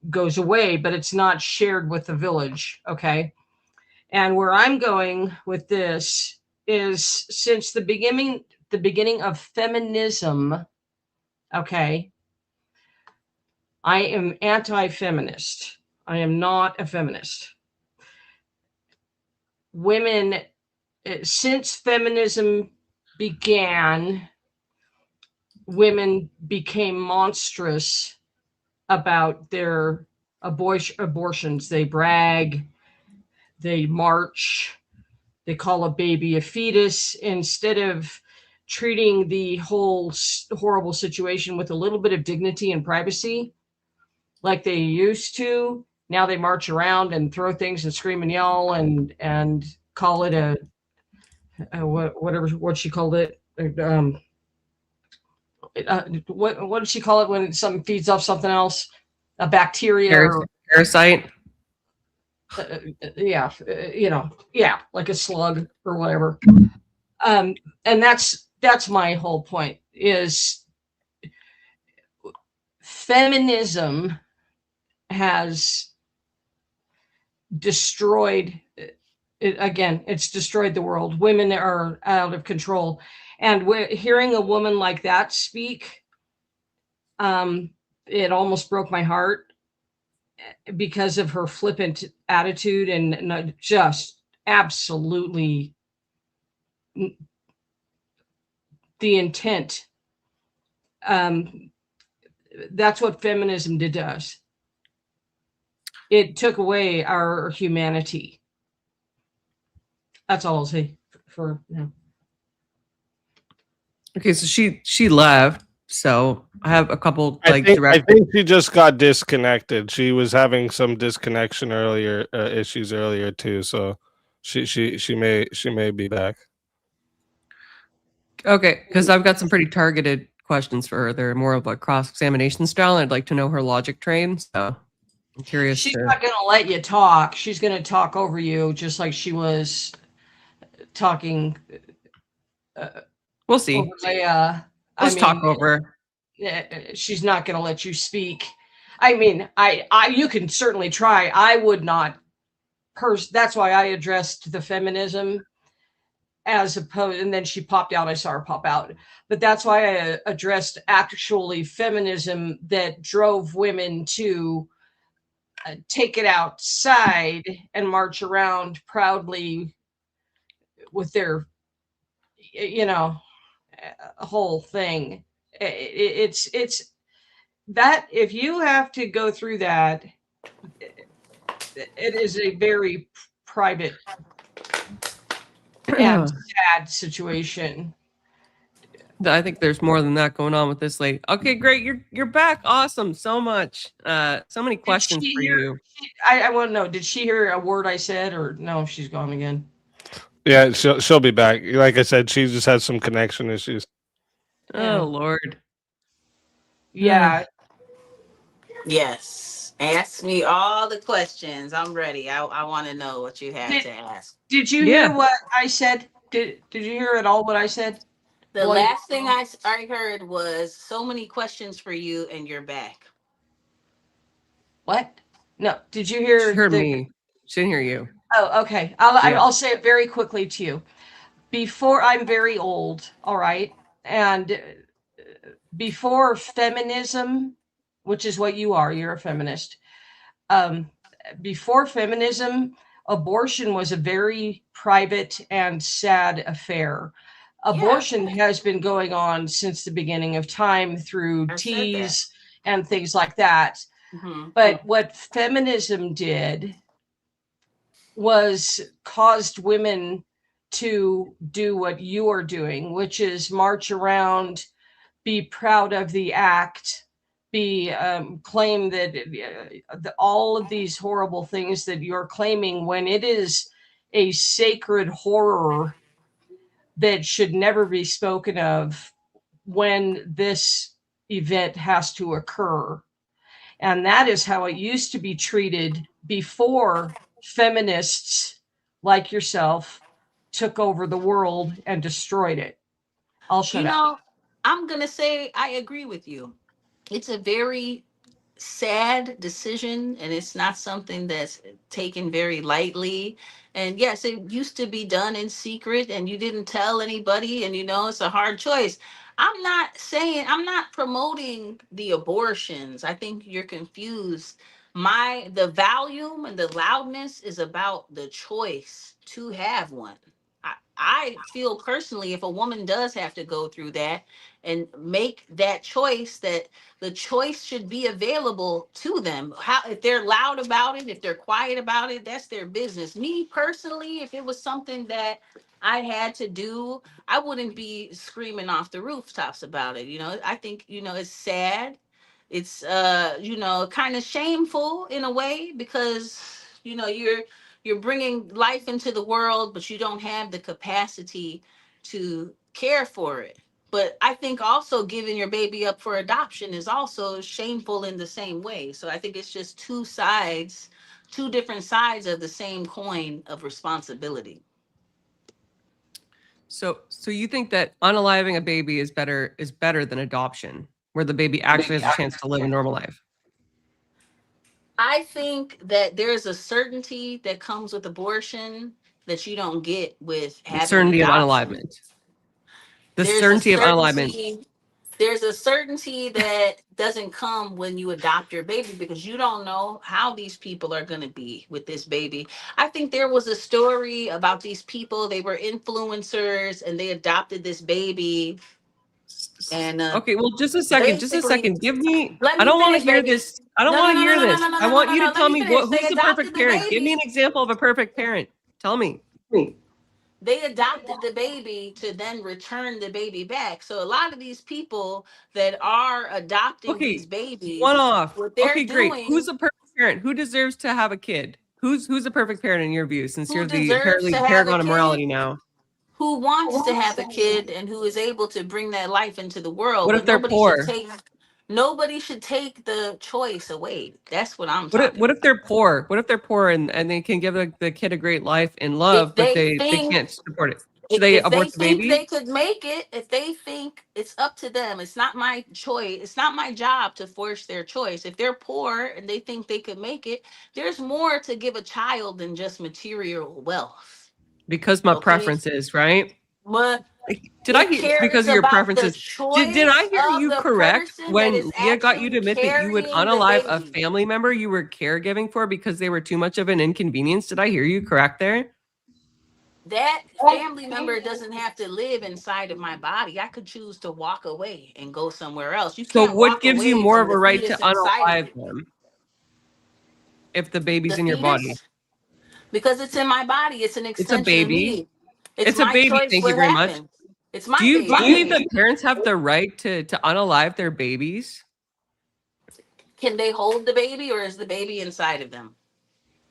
goes away, but it's not shared with the village. Okay. And where I'm going with this is, since the beginning of feminism, okay, I am anti-feminist. I am not a feminist. Women, since feminism began, women became monstrous about their abortions. They brag, they march, they call a baby a fetus, instead of treating the whole horrible situation with a little bit of dignity and privacy like they used to. Now they march around and throw things and scream and yell and call it a what she called it. What did she call it when something feeds off something else? A bacteria. Parasite. Yeah, like a slug or whatever. And that's my whole point, is feminism has destroyed it. Again, it's destroyed the world. Women are out of control, and hearing a woman like that speak, it almost broke my heart, because of her flippant attitude and just absolutely the intent. That's what feminism did to us. It took away our humanity. That's all I'll say for now. Okay, so she left. So I have a couple I direct. think she just got disconnected. She was having some disconnection issues earlier too. So she may be back. Okay, because I've got some pretty targeted questions for her. They're more of a cross-examination style, and I'd like to know her logic train. So I'm curious. She's not going to let you talk. She's going to talk over you, just like she was talking. We'll see. Over Leigha. Let's talk over. She's not going to let you speak. I mean, you can certainly try. I would not. That's why I addressed the feminism as opposed, and then she popped out. I saw her pop out, but that's why I addressed actually feminism that drove women to take it outside and march around proudly with their, whole thing. It's that if you have to go through that, it is a very private and sad situation. I think there's more than that going on with this lady. Okay, great. You're back. Awesome. So much. So many questions for you. I want to know, did she hear a word I said, or no, she's gone again? Yeah, she'll be back. Like I said, she just has some connection issues. Oh, Lord. Yeah. Yes. Ask me all the questions. I'm ready. I want to know what you had to ask. Did you Yeah. hear what I said? Did you hear at all what I said? The Well, last thing I heard was so many questions for you and you're back. what? No, did you She hear heard the? me. She didn't hear you. Oh, okay. Yeah. I'll say it very quickly to you. Before I'm very old, all right, and before feminism, which is what you are, you're a feminist. Before feminism, abortion was a very private and sad affair. Abortion has been going on since the beginning of time through I said that. teas and things like that. Mm-hmm. But what feminism did was caused women to do what you are doing, which is march around, be proud of the act, be claim that all of these horrible things that you're claiming, when it is a sacred horror that should never be spoken of when this event has to occur. And that is how it used to be treated before feminists like yourself took over the world and destroyed it. I'll shut up. I'm going to say I agree with you. It's a very sad decision and it's not something that's taken very lightly. And yes, it used to be done in secret and you didn't tell anybody, and it's a hard choice. I'm not promoting the abortions. I think you're confused. The volume and the loudness is about the choice to have one. I feel personally, if a woman does have to go through that and make that choice, that the choice should be available to them. How, if they're loud about it, if they're quiet about it, that's their business. Me personally, if it was something that I had to do, I wouldn't be screaming off the rooftops about it. I think, it's sad. It's kind of shameful in a way, because you're bringing life into the world, but you don't have the capacity to care for it. But I think also giving your baby up for adoption is also shameful in the same way. So I think it's just two different sides of the same coin of responsibility. So you think that unaliving a baby is better than adoption, where the baby actually has a chance to live a normal life? I think that there's a certainty that comes with abortion that you don't get with having Certainty of adoption. unalivement. The certainty of unalivement. There's a certainty that doesn't come when you adopt your baby, because you don't know how these people are going to be with this baby. I think there was a story about these people. They were influencers and they adopted this baby. And okay, well, just a second. Give me. I don't want to hear this. I don't want to hear this. I want you to tell me who's the perfect parent. Give me an example of a perfect parent. Tell me. They adopted the baby to then return the baby back. So a lot of these people that are adopting these babies, one off. What they're great. doing, Who's the perfect parent? Who deserves to have a kid? Who's a perfect parent in your view? Since you're the paragon of morality now. Who wants to have a kid and who is able to bring that life into the world? What if they're poor? Nobody should take the choice away. That's what I'm talking What if they're poor? What if they're poor and they can give the kid a great life in love, but they can't support it? Should they abort the baby? They could make it. If they think, it's up to them. It's not my choice. It's not my job to force their choice. If they're poor and they think they could make it, there's more to give a child than just material wealth. Because my preference is, right? But did I hear, because of your preferences, did I hear you correct when Leigha got you to admit that you would unalive a family member you were caregiving for because they were too much of an inconvenience? Did I hear you correct there? That family member doesn't have to live inside of my body. I could choose to walk away and go somewhere else. So what gives you more of a right to unalive them if the baby's in your body? Because it's in my body. It's an extension. It's a baby. Of me. It's a baby. Thank you very much. It's my baby. Do you believe baby. that parents have the right to unalive their babies? Can they hold the baby, or is the baby inside of them?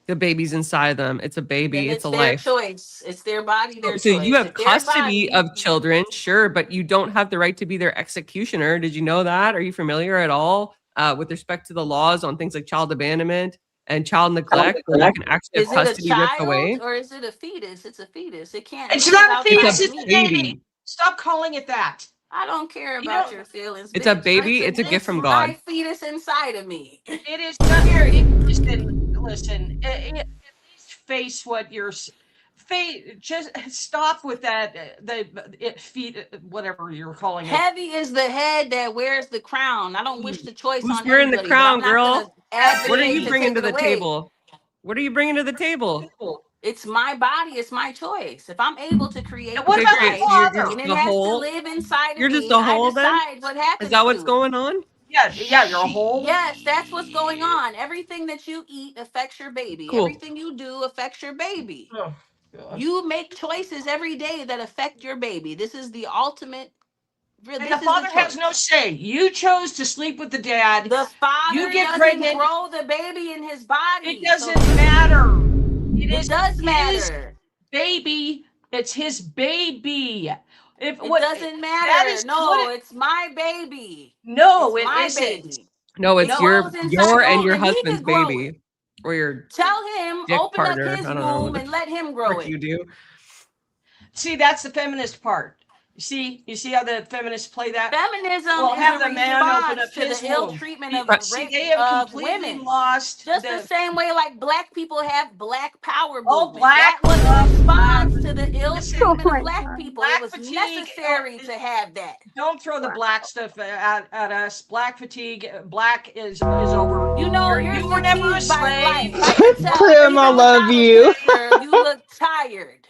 The baby's inside them. It's a baby. It's a their life. Choice. It's their body. Their so choice. You have custody of children, sure, but you don't have the right to be their executioner. Did you know that? Are you familiar at all with respect to the laws on things like child abandonment and child neglect, where you can actually have custody ripped away. Is it a child or is it a fetus? It's a fetus. It can't. It's not a fetus. It's a baby. Stop calling it that. I don't care about your feelings. It's a baby. It's a gift from God. My fetus inside of me. It is not here. Listen. At least face what you're. Just stop with that. Whatever you're calling it. Heavy is the head that wears the crown. I don't wish the choice Who's on wearing the crown, girl? What are you to bringing to the away. table? What are you bringing to the table? It's my body. It's my choice. If I'm able to create, what about life, you're and it has to live inside of You're me, just a whole. Then what happens. Is that what's going on? Yeah, you're a whole. Yes, that's what's going on. Everything that you eat affects your baby. Cool. Everything you do affects your baby. Oh, God. You make choices every day that affect your baby. This is the ultimate. And the father has no say. You chose to sleep with the dad. The father you get doesn't pregnant. grow the baby in his body. It doesn't matter. It does matter. Baby, it's his baby. It doesn't matter. It's my baby. No, it's my baby. No, it's your and your husband's baby, or your. Tell him open partner. up his womb and let him grow it. You do. See, that's the feminist part. You see how the feminists play that? Feminism is have a the man open up to his the ill womb. treatment of rape they have of completely women. Lost just the same way like black people have black power movement. Oh, black that was a response to the ill treatment of black people. Black it was fatigue, necessary to have that. Don't throw the black stuff at us. Black fatigue. Black is over. You know, you were never a slave. Prim, I love you. You look tired.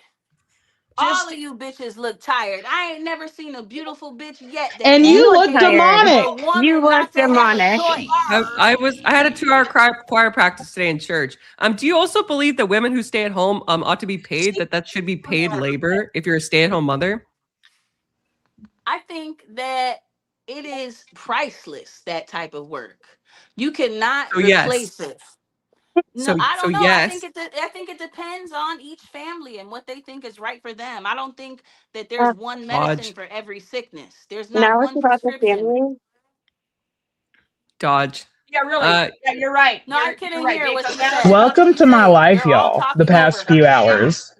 All of you bitches look tired. I ain't never seen a beautiful bitch yet. And you look demonic. You look demonic. I had a 2-hour choir practice today in church. Do you also believe that women who stay at home ought to be paid? That should be paid labor if you're a stay-at-home mother? I think that it is priceless, that type of work. You cannot replace it. No, I don't know. Yes. I think it depends on each family and what they think is right for them. I don't think that there's one medicine for every sickness. There's not one prescription. Dodge. Yeah, really. Yeah, you're right. No, I couldn't hear what you said. Welcome to my life, y'all. The past few hours.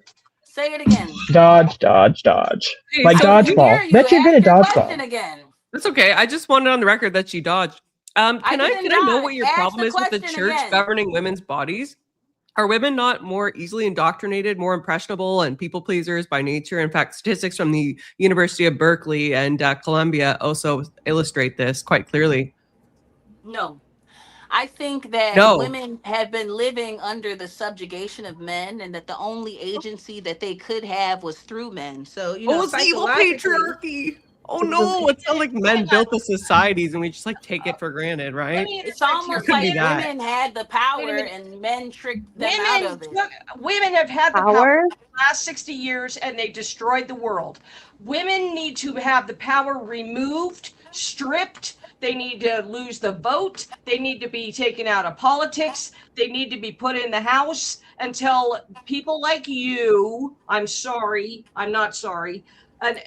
Say it again. Dodge. Hey, like dodgeball. Bet you're good at dodgeball. Again. That's okay. I just wanted on the record that she dodged. Can I know what your problem is with the church governing women's bodies? Are women not more easily indoctrinated, more impressionable, and people pleasers by nature? In fact, statistics from the University of Berkeley and Columbia also illustrate this quite clearly. No. I think that women have been living under the subjugation of men, and that the only agency that they could have was through men. So, it's evil patriarchy. Oh no, it's not like men built the societies and we just like take it for granted, right? It's almost like women had the power and men tricked them out of it. Women have had the power for the last 60 years and they destroyed the world. Women need to have the power removed, stripped. They need to lose the vote. They need to be taken out of politics. They need to be put in the house until people like you, I'm not sorry, and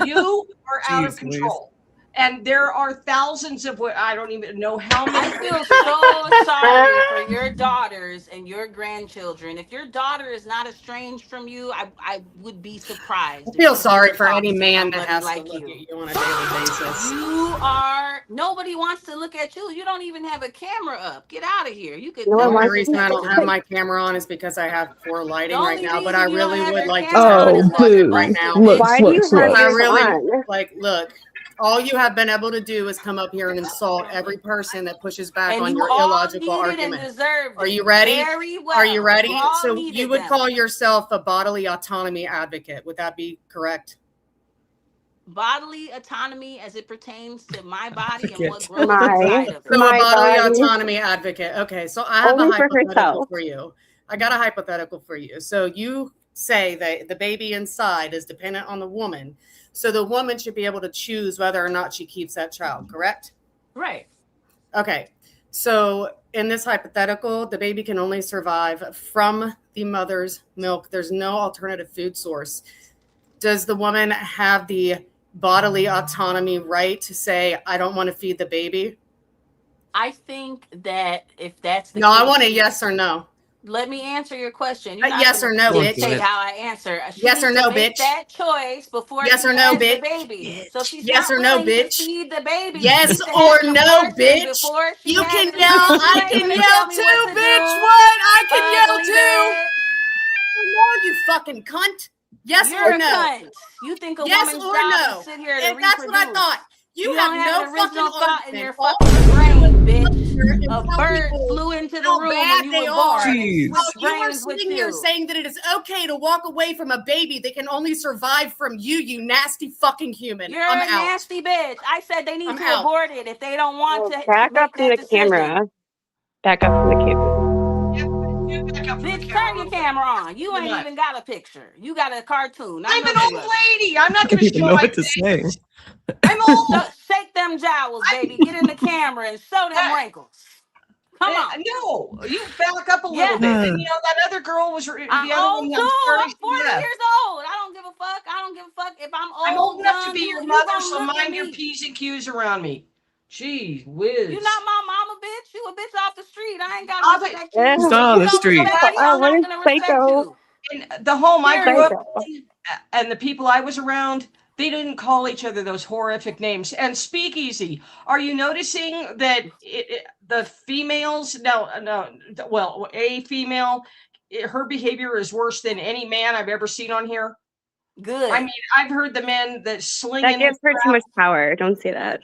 you are out of control. And there are thousands of I don't even know how many. I feel so sorry for your daughters and your grandchildren. If your daughter is not estranged from you, I would be surprised. I feel sorry for any man that has to look at you on a daily basis. Nobody wants to look at you. You don't even have a camera up. Get out of here. You could. The only reason I don't have my camera on is because I have poor lighting right now. But I really would like to turn right now. Why do you have I really look. All you have been able to do is come up here and insult every person that pushes back on your illogical argument. Are you ready? Are you ready? So you would call yourself a bodily autonomy advocate. Would that be correct? Bodily autonomy as it pertains to my body and what grows inside of it. So a bodily autonomy advocate. Okay, so I have a hypothetical for you. I got a hypothetical for you. So you say that the baby inside is dependent on the woman. So the woman should be able to choose whether or not she keeps that child, correct? Right. Okay. So in this hypothetical, the baby can only survive from the mother's milk. There's no alternative food source. Does the woman have the bodily autonomy right to say, I don't want to feed the baby? I think that if that's the No, case, I want a yes or no. let me answer your question. You're not Yes or no, bitch. dictate how I answer. She Yes or needs to no, make bitch. that choice before Yes she or no, has the bitch. baby. So she's Yes not or no, willing to bitch. feed the baby. Yes She needs to or have an no, abortion bitch. before she You has can it. yell. I You ain't can gonna yell tell me too, what to bitch. do. What? I can yell Ugly too. bitch. No, you fucking cunt. Yes You're or a no? cunt. You think a Yes woman's or job no? is sit here to And that's what I reproduce. thought. You have don't have no an fucking original thought in argument. your All fucking you do brain, is bitch. sit here and A tell bird people flew into the how room bad when you they were are. born and Jeez. switched You are brains with sitting here you. saying that it is okay to walk away from a baby that can only survive from you, you nasty fucking human. You're I'm a out. nasty bitch. I said they need I'm to out. abort it if they don't want to Back make up from that the decision. camera. Back up from the camera. Bitch, turn your camera on. You ain't even got a picture. You got a cartoon. I'm an old lady. I'm not I going don't to even show know my what to face. say. I'm old. So, shake them jowls, baby. Get in the camera and show them wrinkles. Come on. No, you back up a little bit. And you know, that other girl was the I'm other old one. too. I'm I'm 40 years old. I don't give a fuck. I don't give a fuck if I'm old. I'm old enough to be young, your you mother, gonna so look at mind your me. P's and Q's around me. Jeez whiz. You not my mama, bitch. You a bitch off the street. I ain't gotta respect Yeah. you. It's not on You the don't street. respect me, I'm What not is gonna respect psycho? you. In the home I grew up Psycho. in, and the people I was around, they didn't call each other those horrific names. And speakeasy, are you noticing that the females, well, a female, her behavior is worse than any man I've ever seen on here? Good. I mean, I've heard the men that sling That gives her too much power. Don't say that.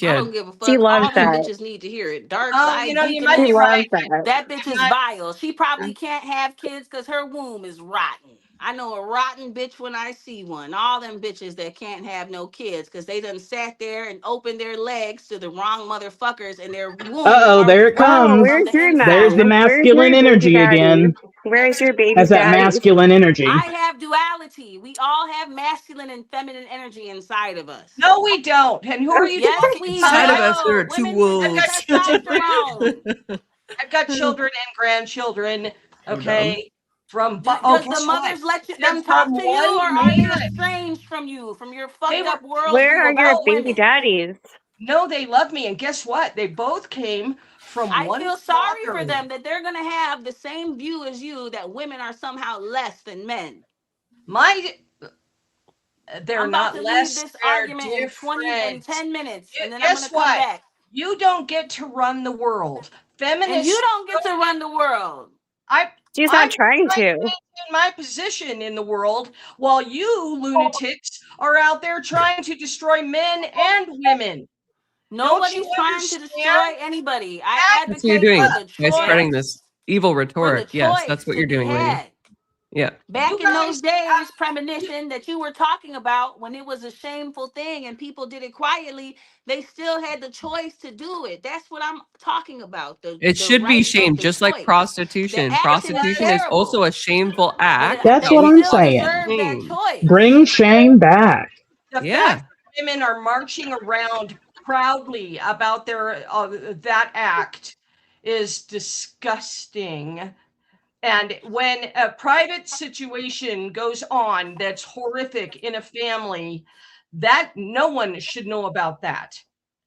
I don't give a fuck. She loves All them that. bitches need to hear it. Dark Oh, side, you know, you geeking might She be ass. loves right. that. That bitch is vile. She probably can't have kids because her womb is rotten. I know a rotten bitch when I see one. All them bitches that can't have no kids because they done sat there and opened their legs to the wrong motherfuckers and their womb. Uh-oh, there it comes. Where's your man? There's the masculine Where's your energy baby again. daddy? Where's your baby Has that daddy? masculine energy. I have duality. We all have masculine and feminine energy inside of us. No, we don't. And who are you Yes, talking we about? Inside of us, there are do. two Women need wolves. testosterone. I've got children and grandchildren. Okay, from Does the mothers let them talk to you, or are they estranged from you, from your fucked up worldview Where are your about baby women? daddies? No, they love me, and guess what? They both came from I one feel sorry father. for them that they're gonna have the same view as you, that women are somehow less than men. They're I'm not about to less. leave this They're argument in 10 minutes, and then I'm Guess gonna come what? back. You don't get to run the world. Feminists. And you don't get to run the world. She's not trying to. Maintain my position in the world, while you lunatics are out there trying to destroy men and women. Nobody's trying to destroy anybody. I That's what you're advocate doing for the by spreading choice. this evil For the rhetoric. Yes, that's choice what to you're be doing, Leigha. had. Yeah. Back in those days, premonition that you were talking about, when it was a shameful thing and people did it quietly, they still had the choice to do it. That's what I'm talking about. It should be shamed, just like prostitution. Prostitution is also a shameful act. That's what I'm saying. That choice. Bring shame back. The fact that women are marching around proudly about their that act is disgusting. And when a private situation goes on that's horrific in a family, that no one should know about that.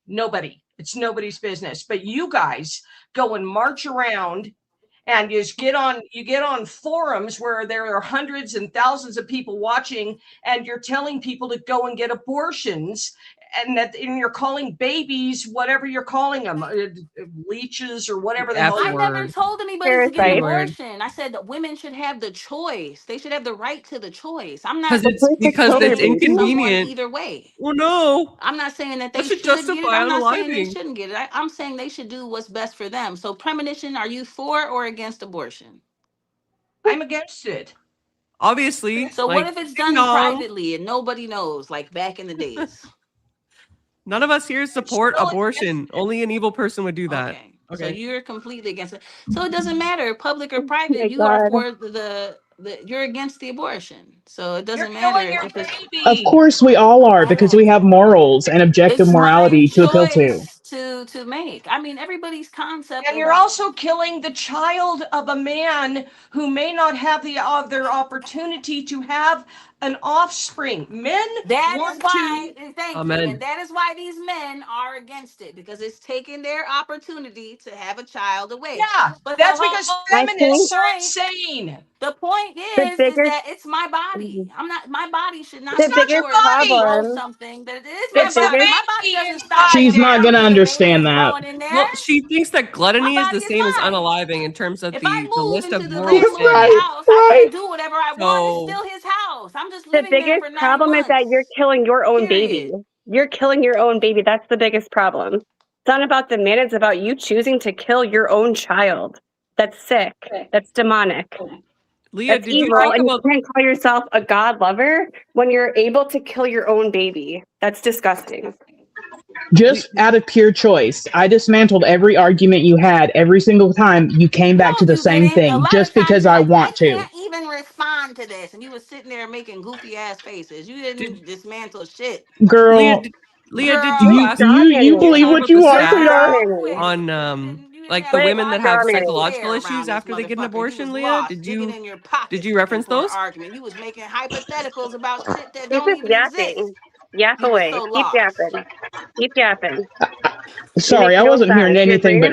Nobody. It's nobody's business. But you guys go and march around and you get on forums where there are hundreds and thousands of people watching, and you're telling people to go and get abortions, and you're calling babies whatever you're calling them, leeches or whatever the hell. I never told anybody to get an abortion. I said that women should have the choice. They should have the right to the choice. I'm not because it's inconvenient. either way. Well, no. I'm not saying that they should get it. I'm not saying they shouldn't get it. I'm saying they should do what's best for them. So, premonition, are you for or against abortion? I'm against it. Obviously. So what if it's done privately and nobody knows, like back in the days? None of us here support abortion. Only an evil person would do that. Okay. So you're completely against it. So it doesn't matter, public or private. You are for the you're against the abortion. So it doesn't matter if it's. Of course we all are, because we have morals and objective morality to appeal to. To make. I mean, everybody's concept. And you're also killing the child of a man who may not have the their opportunity to have an offspring. Men That want is why, to. thank you, Amen. and that is why these men are against it, because it's taking their opportunity to have a child away. Yeah, but that's the because whole feminists are point- insane. The point The is bigger- that it's my body. I'm not. My body should not The stop biggest for it to grow problem- something that it is the my body. biggest- My body doesn't stop. She's not gonna understand that. Growing in there. Well, she thinks that gluttony My is the body is same as mine. unaliving in terms of If I the move list of into the moral landlord's sins. house, I can do whatever I want. It's So- still his house. I'm just The living there biggest for 9 problem is that months. you're killing your own baby. Period. You're killing your own baby. That's the biggest problem. It's not about the man. It's about you choosing to kill your own child. That's sick. That's demonic. Leah, That's did you evil, talk and about you can't call yourself a God lover when you're able to kill your own baby. That's disgusting. Just out of pure choice. I dismantled every argument you had every single time you came back to the same thing just because I want to. I can't even respond to this, and you was sitting there making goofy ass faces. You didn't dismantle shit. Girl, Leah, did you ask you believe what you want, sweetheart. on like the women that have psychological issues after they get an abortion, Leah? Did you reference those? Argument. You was making hypotheticals about shit that He's don't just even yapping. exist. Yap You was away. so Keep lost. yapping. Keep yapping. Sorry, It I makes no wasn't hearing sense. Your anything but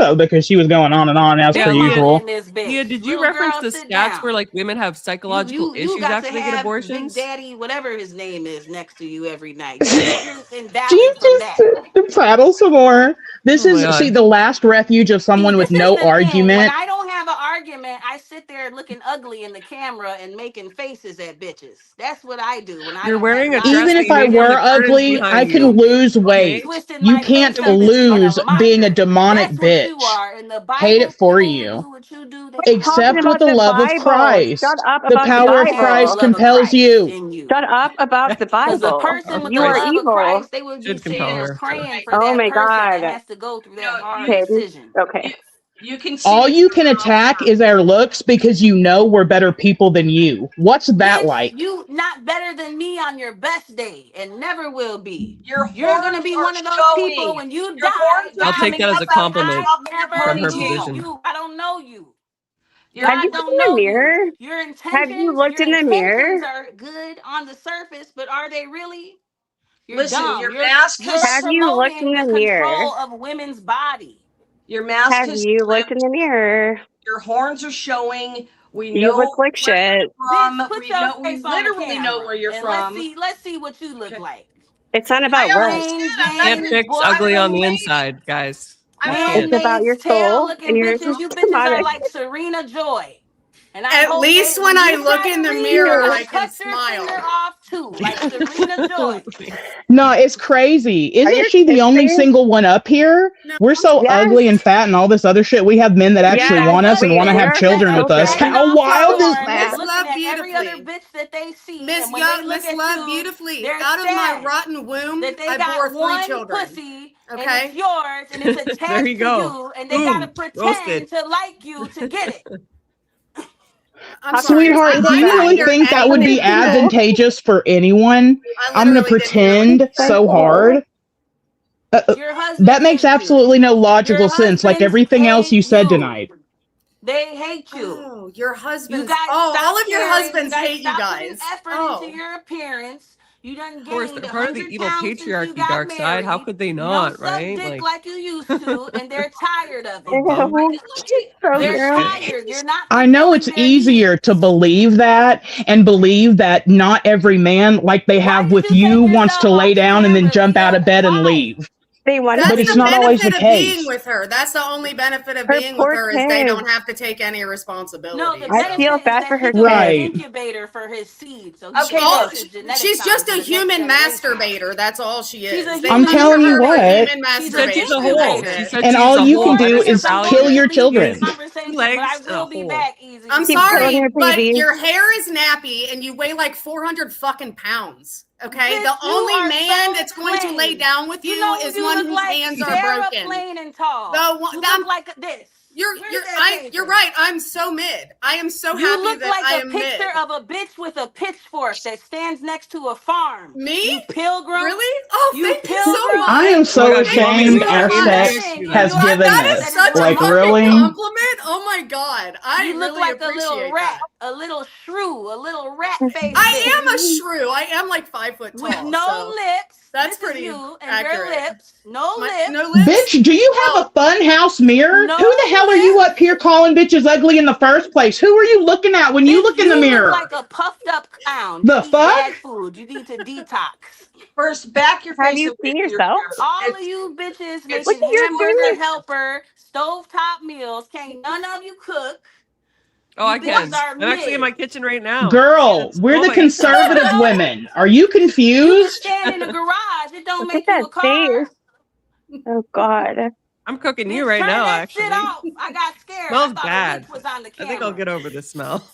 brain because she was going on and on as per usual. Leah, did you reference the stats where like women have psychological issues after they get abortions? Big Daddy, whatever his name is, next to you every night. Do you just prattle some more? This Oh my is, God. see, the last refuge of someone with no argument. When I don't have an argument, I sit there looking ugly in the camera and making faces at bitches. That's what I do. When You're wearing a dress Even that if you I made from were the curtains ugly, behind I you. can lose weight. Twisting You my can't face up into lose a being a mitre. demonic That's what you bitch. are. And the Bible Hate it for people you. do what you do. Except with the the love of Bible. Christ. Shut up The about the power of Bible. Christ compels you. Shut up about the Because the Bible. person with You the are love of evil. Christ, they would be Should sitting compel there her. praying for Oh that my person God. that has to go through that hard Okay. decision. Okay. You can see All you can attack is our looks because you know we're better people than you. What's that Bitch, like? you not better than me on your best day and never will be. You're gonna be one of those people when you die. I'll take that as a compliment Never from her knew position. you. I don't know you. Have you God looked don't in the know mirror? you. Your intentions, looked your in the mirror? intentions are good on the surface, but are they really? You're Listen, dumb. your You're, mask you're has- Have you looked promoting in the the mirror? control of women's body. Your mask Have has you looked in the mirror? Your horns are showing. We You know look like where shit. you're from. Bitch, put we your know, we face on the literally know camera where you're and from. Let's see what you look like. It's not about looks. Plain Can't Jane, fix ugly on the inside, guys. You can't. It's about your Handmaid's Tale soul looking and yours bitches. is You bitches are demonic. like Serena Joy. And I At hope least that when I you look try in to the read mirror, her, I can cut your smile. finger off too, like Serena Joy. No, it's crazy. Are Isn't you she the only kidding? single one up here? We're so Yes. ugly and fat and all this other shit. We have men that actually Yes, want us and we want to have are children so with us. fat. How wild is Porn, that? Miss Love looking at every other Beautifully. bitch that they see. Miss and when they look Miss at Love you, Beautifully. they're Out of my sad rotten womb, that they I got bore 3 one children. pussy and Okay? it's yours and it's attached There you to go. you and they gotta Boom. pretend Roasted. to like you to get it. I'm sorry. Sweetheart, do you I really hear think that would be anything. advantageous for anyone? I I'm going to literally didn't hear what pretend you said. so hard. Your husband That makes hates you. absolutely no logical Your sense, like husbands everything else you hate said you. tonight. They hate you. Oh, your husbands. You guys Oh, stop all of your caring. husbands guys hate you stop guys. putting effort Oh. into your appearance. You done Of course, gained they're part of the 100 evil pounds since you patriarchy got dark side. How married. could they You not, don't suck right? dick like you used to, and they're tired of it. bum. So They're gross. tired. You're not. I know fulfilling it's their easier needs. to believe that and believe that not every man like they have did with you you take wants yourself to lay off the down and then camera, jump out Leah? of bed and Why? leave. They want That's But to it's the not always benefit the of case. being with her. That's the only benefit of Her being with poor her is they kids. don't have to take any responsibility. No, the I benefit feel is bad that for her she can be Right. an incubator for his seed. So he Okay, can Oh, pass his genetics she's on just to a the next human generation. masturbator. That's all she is. She's a They human I'm telling you consider her what. a human She's She said she's a masturbator. hole. That's She it. said And she's all a you hole. can do That's her is value. kill your Leave this children. conversation, Two but I legs, will a be hole. back, Easy. I'm Keep sorry, killing her but baby. your hair is nappy and you weigh like 400 fucking pounds. Okay, Bitch, the you only are man so that's going to plain. lay down with you, know is you one look whose like hands are Sarah broken. Plain and tall. The one, You look like this. Where's that paper? You're right. I'm so mid. I am so You happy look that like I a am picture mid. of a bitch with a pitchfork that stands next to a farm. Me? You pilgrim. Really? Oh, You thank you so pilgrim. much. I am so Oh my God, you want me to ashamed get our you sex this? has You are- given That is this. such Like, a fucking really? compliment. Oh my God. I You look really like a appreciate little rat, that. a little shrew, a little rat face. I am a shrew. I am like 5 foot tall. With no lips. That's This is pretty you and accurate. your lips. No lips. No lips. Bitch, do you have a fun house mirror? No Who the hell are you up here calling bitches ugly in the first place? Who are you looking at when you look in the mirror? You look like a puffed up clown. The You eat fuck? bad food. You need to detox. First, back your face. Have you seen yourself? All of you bitches making Look at your hamburger face. helper, stovetop meals. Can't none of you cook. Oh, I You can. bitches are I'm actually in my kitchen right now. Girl, we're the conservative women. Are you You can confused? stand in the garage. It don't make Look you a at car. Oh God. I'm cooking you Bitch, right turn now, that actually. shit off. I got scared. Smells I thought bad. a witch was on the I camera. think I'll get over the smell.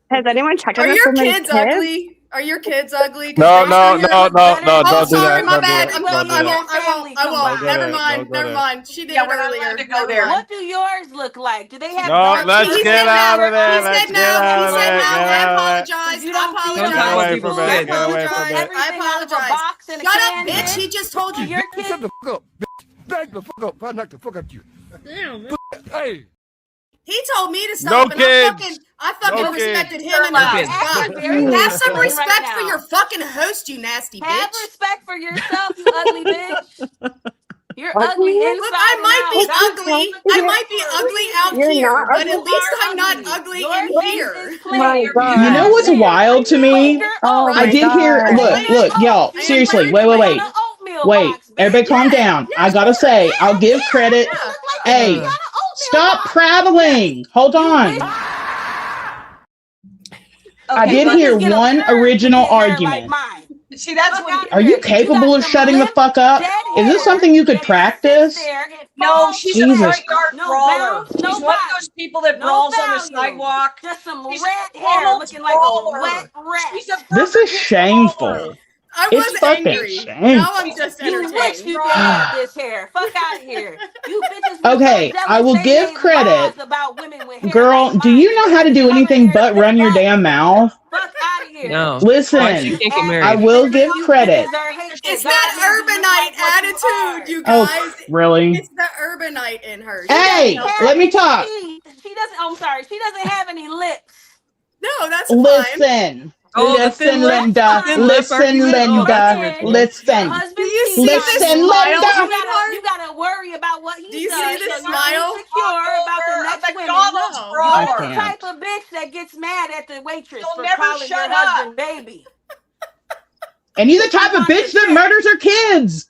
Has anyone checked on Are this your woman's kids ugly? Are your kids ugly? No, no, You're- no, no, no, Oh, don't do sorry, that. my Don't do bad. that. I Don't do that. won't. Never Don't mind. go there. Never mind. She did Yeah, it we're not earlier. allowed to go Never there. mind. What do yours look like? Do they have No, dark let's teeth? get out of there. He Let's said get no. out He of said there. no. Get I out of there. apologize. You I don't feed Don't Get talk away to apologize. people's from it. kids. Get away from I it. Everything out of a apologize. box and a Shut can, up, bitch. He just told you. Your kids. Shut the fuck up, bitch. Back the fuck up. I knock the fuck out you. Damn, man. Hey. He told me to No stop, and kids. I fucking No respected kids. him and No his kids. God. Very Have nice some right respect now. for your fucking host, you nasty Have bitch. respect for yourself, you ugly bitch. You're What? ugly inside Look, I might be and out. ugly. I might be ugly out You're here, not but ugly. at least I'm not ugly Your in face here. is My plain. God. You know what's wild to me? Oh I my did hear. God. Look, y'all. I am Seriously, wearing wait. my Wait, everybody calm down. I gotta say, I'll give credit. Hey, stop prattling. Hold on. I did hear one original argument. See, that's what. Are you capable of shutting the fuck up? Is this something you could practice? No, she's Jesus. a front yard No brawler. bounce, no She's one of body. those people that No brawls on the value. sidewalk. Just some She's red a hair total looking like a brawler. wet rat. She's a This is shameful. I It's was fucking angry. shameful. Now I'm just You wish entertained. you didn't have this hair. Fuck out of here. You bitches be Okay, so jealous I will they give made credit. laws about women with hair Girl, like do mine. you know how to do Color anything hair but run your fuck. damn mouth? Fuck out of here. No. Listen, Why she can't get I married? will give You credit. bitches are hateful. It's God that made you look urbanite like what you attitude, you Oh, guys. really? It's the urbanite in her. Hey, let me talk. She doesn't. I'm sorry. She doesn't have any lips. No, that's fine. Listen. Oh, the thin Listen, lip? Linda. The thin lip Listen, argument? Oh, that's Linda. original. Listen. Husband Do you cheats see on this Listen, you. Linda. You gotta worry about what he Do you does. see this so you're smile? insecure about the next women. McDonald's No. brawler. You're the I can't. type of bitch that gets mad at the waitress She'll for never calling your shut husband baby. And you're the type of bitch that murders her kids.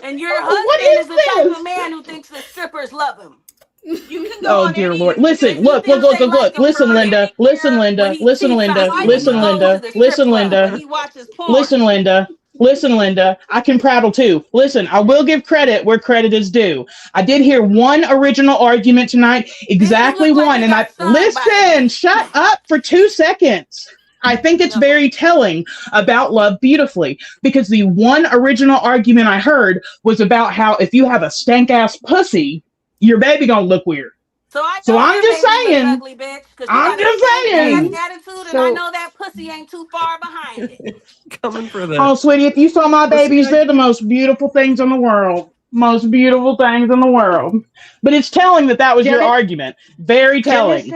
And your What husband is is the type this? of man who thinks the strippers love him. You can go Oh, on dear any Lord. YouTube Listen, He look. thinks they like him Listen, for Linda. when Listen, Linda. he Listen, cheats on Linda. you. He Listen, goes Linda. to the strip Listen, club Linda. and he watches porn. Listen, Linda. Listen, Linda. I can prattle too. Listen, I will give credit where credit is due. I did hear one original argument tonight, exactly look like one, he and I got stung by a listen. bee. Shut up for 2 seconds. I think it's very telling about Love Beautifully because the one original argument I heard was about how if you have a stank ass pussy, your baby gonna look weird. So I'm just saying. Ugly bitch, I'm just saying. Attitude, and I know that pussy ain't too far behind it. Coming for the. Oh, sweetie, if you saw my babies, they're the most beautiful things in the world. Most beautiful things in the world. But it's telling that was your argument. Very telling.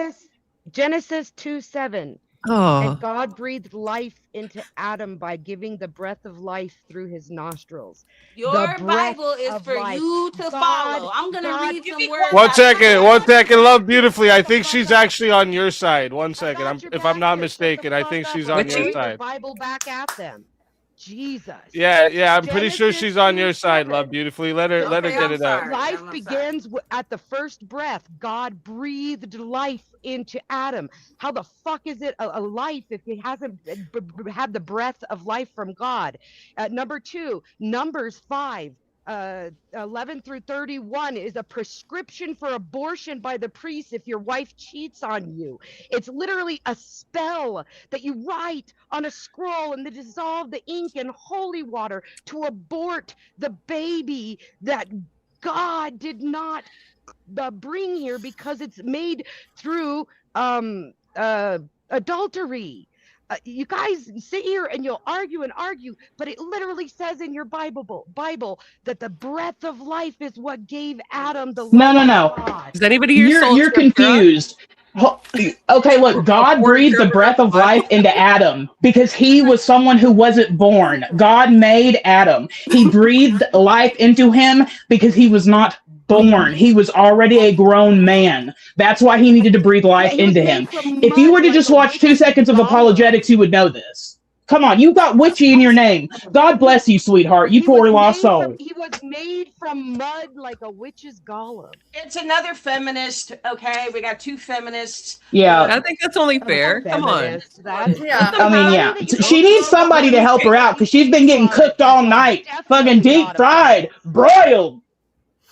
Genesis 2:7. Oh. And God breathed life into Adam by giving the breath of life through his nostrils. Your Bible is for you to follow. I'm going to read some words. One second. Love Beautifully. I think she's actually on your side. 1 second. If I'm not mistaken, I think she's on your side. Bible back at them. Jesus. Yeah. I'm pretty sure she's on your side. Love Beautifully. Let her get it out. Life begins at the first breath. God breathed life into Adam. How the fuck is it a life if he hasn't had the breath of life from God? Number 2, Numbers 5. 11 through 31 is a prescription for abortion by the priest if your wife cheats on you. It's literally a spell that you write on a scroll and they dissolve the ink in holy water to abort the baby that God did not bring here because it's made through adultery. You guys sit here and you'll argue, but it literally says in your Bible that the breath of life is what gave Adam the life of God. Does anybody here? You're confused. Okay, look, God breathed the breath of life into Adam because he was someone who wasn't born. God made Adam. He breathed life into him because he was not born. He was already a grown man. That's why he needed to breathe life into him. If you were to just watch 2 seconds of apologetics, you would know this. Come on, you've got witchy in your name. God bless you, sweetheart. You poor lost soul. He was made from mud like a witch's golem. It's another feminist. Okay, we got 2 feminists. Yeah. I think that's only fair. Come on. Yeah. I mean, yeah. She needs somebody to help her out because she's been getting cooked all night. Fucking deep fried, broiled.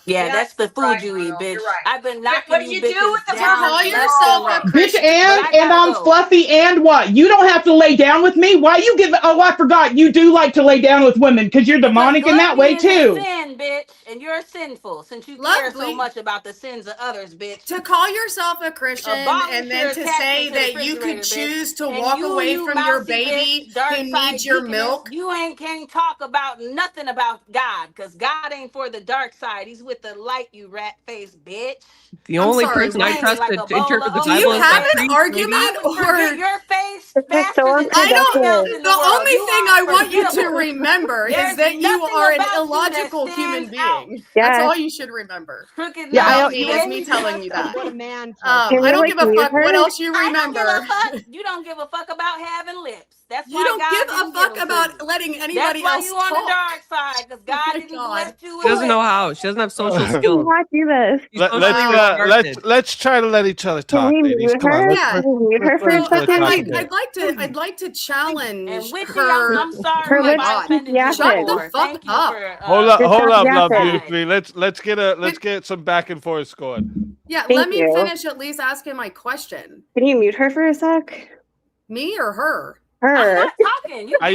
Yeah, that's the food you eat, bitch. You're right. I've been knocking What you do bitches with the down call left yourself and a right. Bitch, and But I I'm gotta go. fluffy, and what? You don't have to lay down with me. Why you give? Oh, I forgot. You do like to lay down with women because you're demonic in that way Gluttony is too. a sin, bitch, and you're sinful since you care Lovely. so much about the sins of others, bitch. To call yourself a Christian and then to say that you could choose to walk away from your baby who needs your milk. You can't talk about nothing about God because God ain't for the dark side. He's with the light, you rat face bitch. The only person I trust to interpret the Bible is Do you have my an priest, argument maybe? or your face This is so I don't know. unproductive. The only thing I want you to remember is that you are an illogical human being. That's all you should remember. Yeah, Not me, it's me telling you that. What a man. I don't give a fuck what else you I don't remember. give a fuck. You don't give a fuck about having lips. That's why You don't God give didn't a fuck them to about you. letting anybody That's why else you on the talk. dark side because God didn't bless you with She doesn't know lips. how. She doesn't have social Can skills. not do this. She's socially let's try to let each other talk, Can we ladies. mute Come on, her? let's, Yeah. Can we mute her for a let's let second? talk a bit. I'd like to challenge And Witchy, her. I'm sorry Her if lips I keep offended you yapping. Shut the before. fuck Thank you up. for Hold up, yapping. love, beautifully. Let's get some back and forth going. Yeah, Thank let me you. finish at least asking my question. Can you mute her for a sec? Me or her? I'm Her. not talking. You I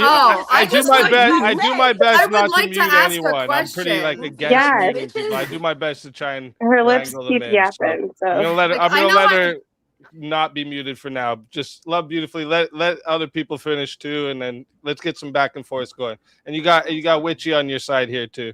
do just my like- best. you I do read. my I best would not like to to mute ask a anyone. I'm pretty like question. against Yes. muting people. I do my best to try and Her lips wrangle them keep in. yapping. So I'm So gonna Like, I know let I- her not be muted for now. Just love beautifully. Let other people finish too, and then let's get some back and forth going. And you got Witchy on your side here too.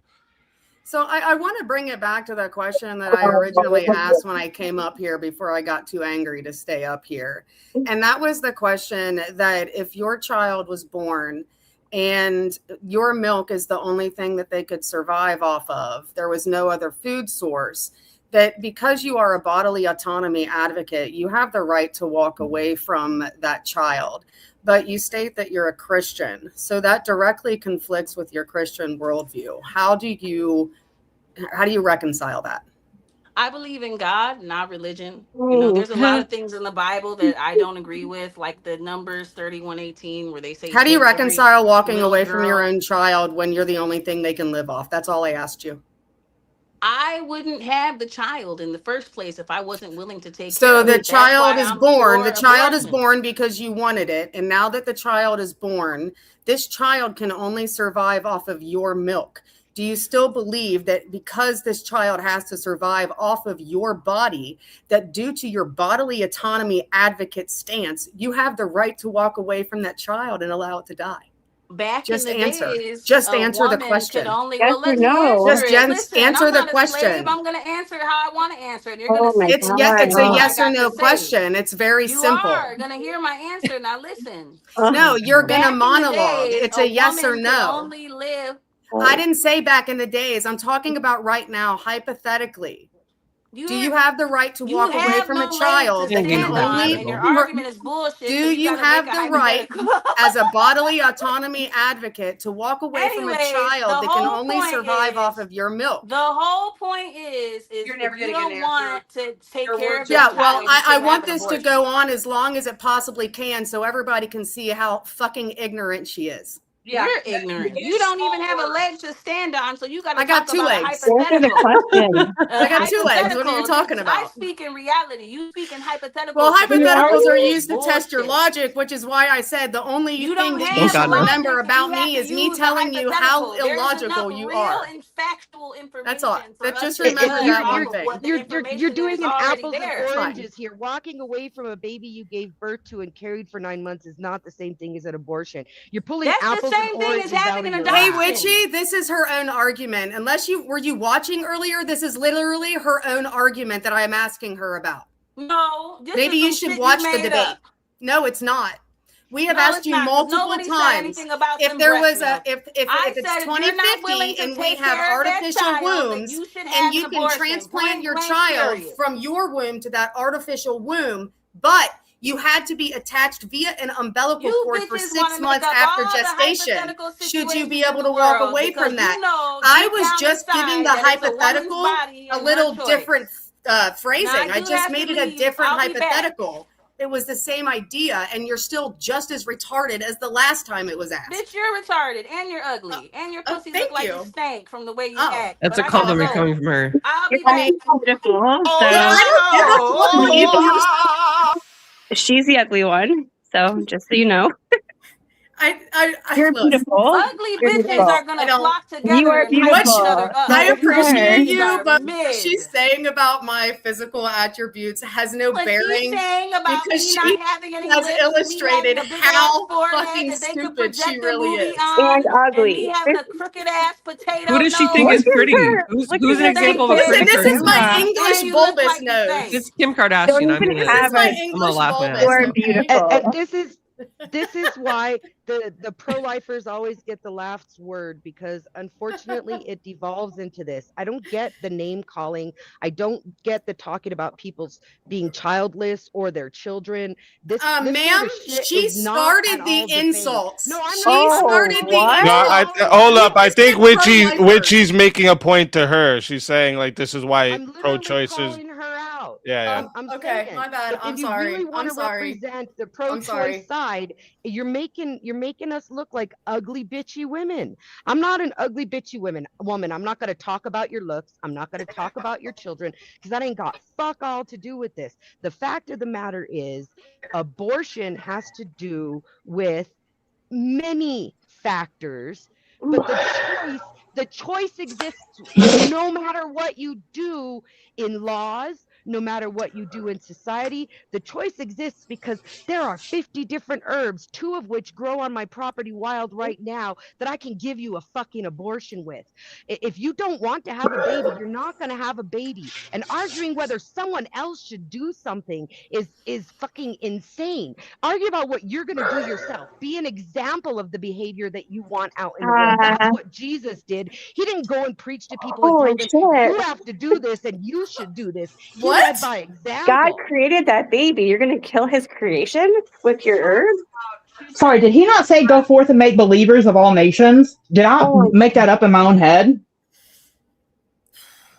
So I want to bring it back to the question that I originally asked when I came up here before I got too angry to stay up here. And that was the question that if your child was born and your milk is the only thing that they could survive off of, there was no other food source, that because you are a bodily autonomy advocate, you have the right to walk away from that child. But you state that you're a Christian. So that directly conflicts with your Christian worldview. How do you reconcile that? I believe in God, not religion. You know, there's a lot of things in the Bible that I don't agree with, like the Numbers 31:18, where they say. How do you take reconcile every walking little away from your girl. own child when you're the only thing they can live off? That's all I asked you. I wouldn't have the child in the first place if I wasn't willing to take care So of the it. That's child why is I'm born. for The child is abortion. born because you wanted it. And now that the child is born, this child can only survive off of your milk. Do you still believe that because this child has to survive off of your body, that due to your bodily autonomy advocate stance, you have the right to walk away from that child and allow it to die? Back Just in the answer. days, Just a answer the woman question. could only, Yes well, let or me no? answer Just it. Listen, answer I'm the not a question. slave. I'm going to answer it how I want to answer it. You're Oh going to my sit It's and God. it's a listen to what I yes or got no to say. question. It's very You simple. are going to hear my answer. Now listen. No, you're Back gonna in the monologue. days, It's a yes or woman could no. only live. I didn't say back in the days. I'm talking about right now, hypothetically. Do you have the right to walk away from a child that can only? And your argument is bullshit. Do you have the right, as a bodily autonomy advocate, to walk away from a child that can only survive off of your milk? The whole point is You're never if you gonna don't get an want to take care of your Yeah, child, well, you I shouldn't want have an this to abortion. go on as long as it possibly can so everybody can see how fucking ignorant she is. Yeah, You're ignorant. You don't even have a leg to stand on, so you got to I got talk 2 about legs. a hypothetical. I got 2 legs. What are you talking I about? speak in reality. You speak in hypotheticals. Well, hypotheticals are used to Bullshit. test your logic, which is why I said the only You thing don't that have you should logic. remember logic, about you have me to is me use a telling you how hypothetical. There's illogical enough you real are. and factual information. That's all. For That us just to remember judge that off one of thing. what the You're information doing is an already apples and there. oranges here. Walking away from a baby you gave birth to and carried for 9 months is not the same thing as an abortion. You're pulling That's apples same thing as having an Hey, adoption. Witchy, this is her own argument. Unless were you watching earlier? This is literally her own argument that I am asking her about. No, this Maybe is you some should shit watch you the made debate. up. No, it's not. We have No, asked it's you not, 'cause multiple nobody said times anything about if them there breast was a milk. if I it's said if you're not willing 2050 to and we take have care of that artificial child, then wombs you should and have you an can abortion. transplant Point your blank, child period. from your womb to that artificial womb, but you had to be attached via an umbilical You cord for bitches 6 wanna make months up after all the gestation. hypothetical Should you be situations able in to the walk world away because from that? you know I deep was down just giving the inside that it's a woman's hypothetical body a and little her choice. different Now, phrasing. I do just have made to it a leave. different I'll be back. hypothetical. It was the same idea, and you're still just as retarded as the last time it was asked. Bitch, you're retarded and you're ugly and your pussy look like it stank from the way you act. That's But a I gotta compliment go. coming from her. I'll be I back. mean, beautiful. So Oh, she's the ugly one. So just so you know, you're look, beautiful. Ugly You're bitches beautiful. are gonna flock You together are and hype each other beautiful. up. I Look at appreciate her. you, but what mid. she's saying about my physical attributes has no What bearing she's saying about because me she not having any has lips, illustrated me having a big how ass forehead fucking that they could stupid she project a really movie is. on, And and me ugly. having a crooked ass potato Who does she think nose. is pretty? Who's Look an at example of a this. pretty Listen, this is person? my And English you look bulbous like you nose. stink. It's Kim Kardashian. Don't I'm even gonna, This is have my a. I'm gonna English laugh my bulbous. ass You're off. Okay? beautiful. And this is why the pro-lifers always get the last word, because unfortunately it devolves into this. I don't get the name calling. I don't get the talking about people's being childless or their children. This Ma'am, sort of shit she is not at started all the debate. insults. No, I'm She not. started the what? No, insults. hold up. I just think said pro-lifer. Witchy's making a point to her. She's saying like this is why I'm literally pro-choice is. calling her out. Yeah. I'm Okay, saying, my bad. if I'm you sorry. really want I'm to sorry. represent the I'm sorry. pro-choice side, you're making us look like ugly bitchy women. I'm not an ugly bitchy woman. I'm not going to talk about your looks. I'm not going to talk about your children, because that ain't got fuck all to do with this. The fact of the matter is, abortion has to do with many factors, but the choice exists no matter what you do in laws, no matter what you do in society. The choice exists because there are 50 different herbs, 2 of which grow on my property wild right now, that I can give you a fucking abortion with. If you don't want to have a baby, you're not going to have a baby. And arguing whether someone else should do something is fucking insane. Argue about what you're going to do yourself. Be an example of the behavior that you want out in the world. That's what Jesus did. He didn't go and preach to people and Holy tell them, shit. you have to do this and you should do this. He What? led by example. God created that baby. You're going to kill his creation with your herb? Sorry, did he not say go forth and make believers of all nations? Did I make that up in my own head?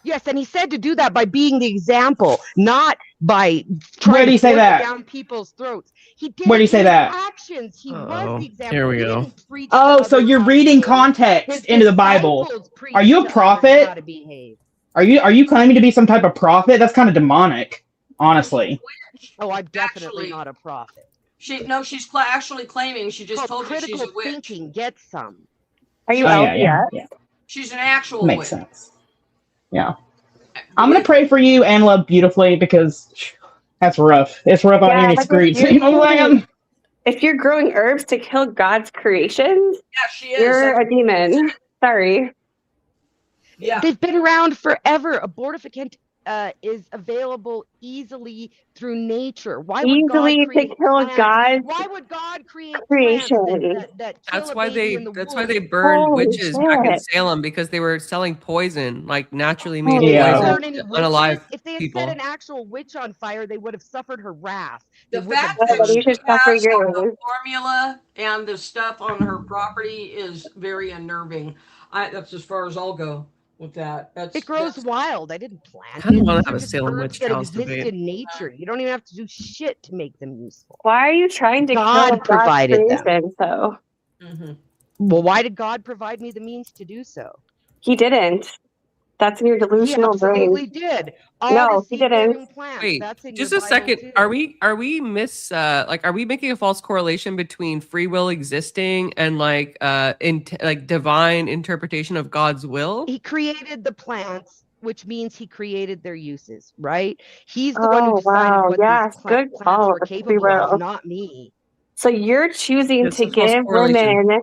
Yes, and he said to do that by being the example, not by Where trying did to he say force it that? down people's throats. He did Where did he it say in that? his actions. He was Uh-oh. the example. Here we He go. didn't preach to Oh, so others you're how to reading behave. context His into the Bible. disciples preached Are you a to others prophet? how to behave. Are you claiming to be some type of prophet? That's kind of demonic, honestly. Oh, I'm definitely Actually, not a prophet. she's actually claiming. She just Called told you she's critical a witch. thinking. Get some. Are you Oh, LDS? yeah. She's an actual Makes witch. sense. Yeah. I'm going to pray for you and love beautifully, because that's rough. It's rough out here in Yeah, these like streets. You know what I'm saying? if you're growing herbs to kill God's creations, Yeah, she is. you're a demon. Sorry. Yeah. They've been around forever. Abortifacient is available easily through nature. Why would God Easily to create kill plants? God's Why would God create creation. plants that kill That's a why baby they. in the That's womb? why they burned Holy witches back in shit. Salem, because they were selling poison, like naturally made Holy Yeah. poison Burn any to witches? unalive If they had people. set an actual witch on fire, they would have suffered her wrath. They The wouldn't fact have that Well, she you burned should her. suffer has the yours. formula and the stuff on her property is very unnerving. That's as far as I'll go with that. It grows wild. I didn't plant Kind of it. want These to are have a just Salem herbs witch that trials exist debate. in nature. You don't even have to do shit to make them useful. Why are you trying to kill God God's provided them. creation, though? Well, why did God provide me the means to do so? He didn't. That's in your He delusional brain. absolutely did. All No, the he didn't. seed-bearing plants. Wait, That's in just your a Bible second. too. Are we are we making a false correlation between free will existing and like divine interpretation of God's will? He created the plants, which means he created their uses, right? He's the one who decided what Yes, these good plants call. were Free capable of, will. not me. So you're choosing It's to a false give correlation. women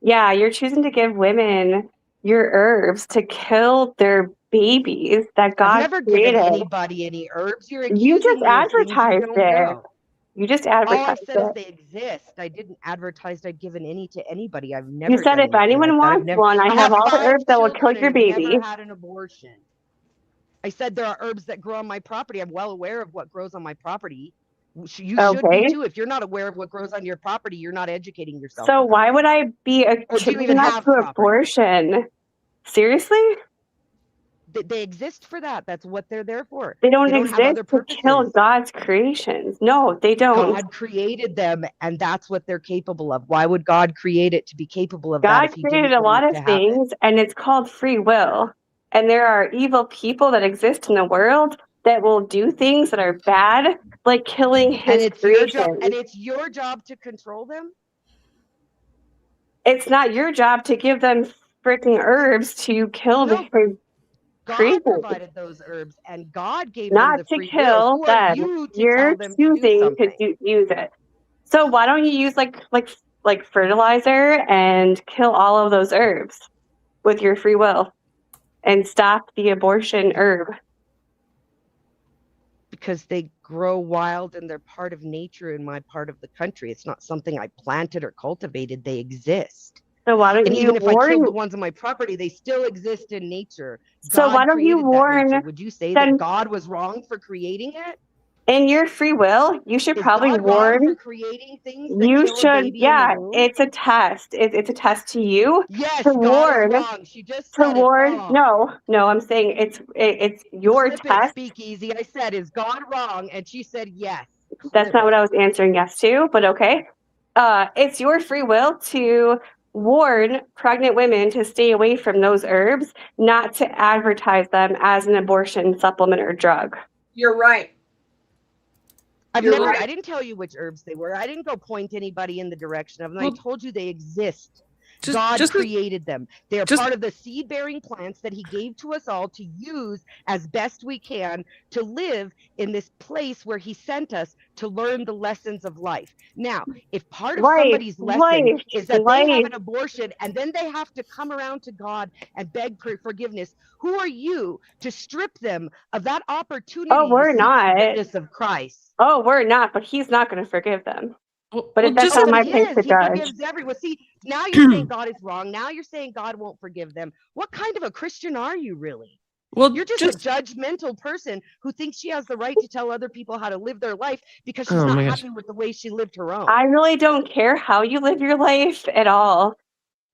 Yeah, you're choosing to give women your herbs to kill their babies that I've God never created. given anybody any herbs. You're You accusing just me of things you advertised don't it. know. You just All I advertised said is it. they exist. I didn't advertise I'd given any to anybody. I've never You said done if anything anyone like that. wants one, I have all the 5 herbs that will kill children your and I've baby. never had an abortion. I said there are herbs that grow on my property. I'm well aware of what grows on my property. You should be too. If you're not aware of what grows on your property, you're not educating yourself. So why would I be attributing that to abortion? Seriously? They exist for that. That's what they're there for. They don't have other exist to kill purposes. God's creations. No, they don't. God created them, and that's what they're capable of. Why would God create it to be capable of that God if he created didn't a want lot it of to happen? things, and it's called free will. And there are evil people that exist in the world that will do things that are bad, like killing his creation. And it's your job to control them? It's not your job to give them freaking herbs to kill his God provided those herbs, and God gave not them the to free kill will. Who them. are you to You're tell them choosing to do something? use it. So why don't you use like fertilizer and kill all of those herbs with your free will and stop the abortion herb? Because they grow wild and they're part of nature in my part of the country. It's not something I planted or cultivated. They exist. So why don't and you even if I warn? killed the ones on my property, they still exist in nature. So God why don't you created that warn? nature. Would you say that God was wrong for creating it? In your free will, you should Is probably God warn. wrong for creating things that You kill a should, baby in the yeah. womb? It's a test. It's a test to you. Yes, to God warn. is wrong. She just To said warn. it's wrong. No. I'm saying it's your Clip test. it, Speakeasy. I said, is God wrong? And she said yes. That's not what I was answering yes to, but okay. It's your free will to warn pregnant women to stay away from those herbs, not to advertise them as an abortion supplement or drug. You're right. I didn't tell you which herbs they were. I didn't go point anybody in the direction of them. I told you they exist. God created them. They're part of the seed-bearing plants that he gave to us all to use as best we can to live in this place where he sent us to learn the lessons of life. Now, if part of somebody's lesson is that they have an abortion and then they have to come around to God and beg for forgiveness, who are you to strip them of that opportunity to seek the witness of Christ? Oh, we're not, but he's not going to forgive them. But that's not my place to judge. He forgives everyone. See, now you're saying God is wrong. Now you're saying God won't forgive them. What kind of a Christian are you really? Well, you're just a judgmental person who thinks she has the right to tell other people how to live their life because she's not happy with the way she lived her own. I really don't care how you live your life at all.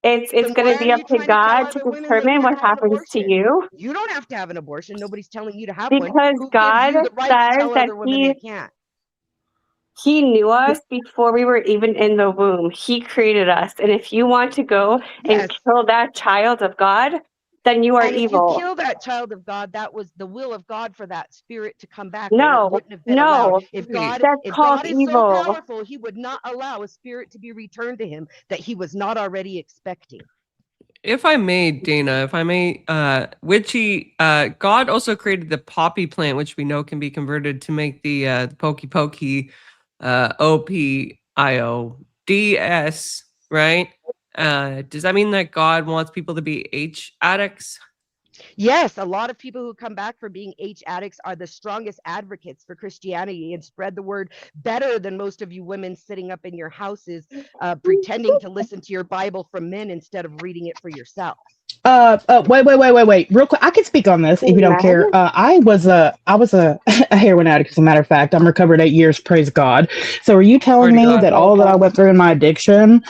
It's going to be up to God to determine what happens to you. You don't have to have an abortion. Nobody's telling you to have one. Because God says that He knew us before we were even in the womb. He created us. And if you want to go and kill that child of God, then you are evil. If you kill that child of God, that was the will of God for that spirit to come back. No, wouldn't have been allowed. If God is so powerful, he would not allow a spirit to be returned to him that he was not already expecting. If I may, Dana, God also created the poppy plant, which we know can be converted to make the pokey pokey OPIODS, right? Does that mean that God wants people to be H addicts? Yes, a lot of people who come back from being H addicts are the strongest advocates for Christianity and spread the word better than most of you women sitting up in your houses pretending to listen to your Bible from men instead of reading it for yourself. Wait. Real quick, I can speak on this if you don't care. I was a heroin addict, as a matter of fact. I'm recovered 8 years, praise God. So are you telling me that all that I went through in my addiction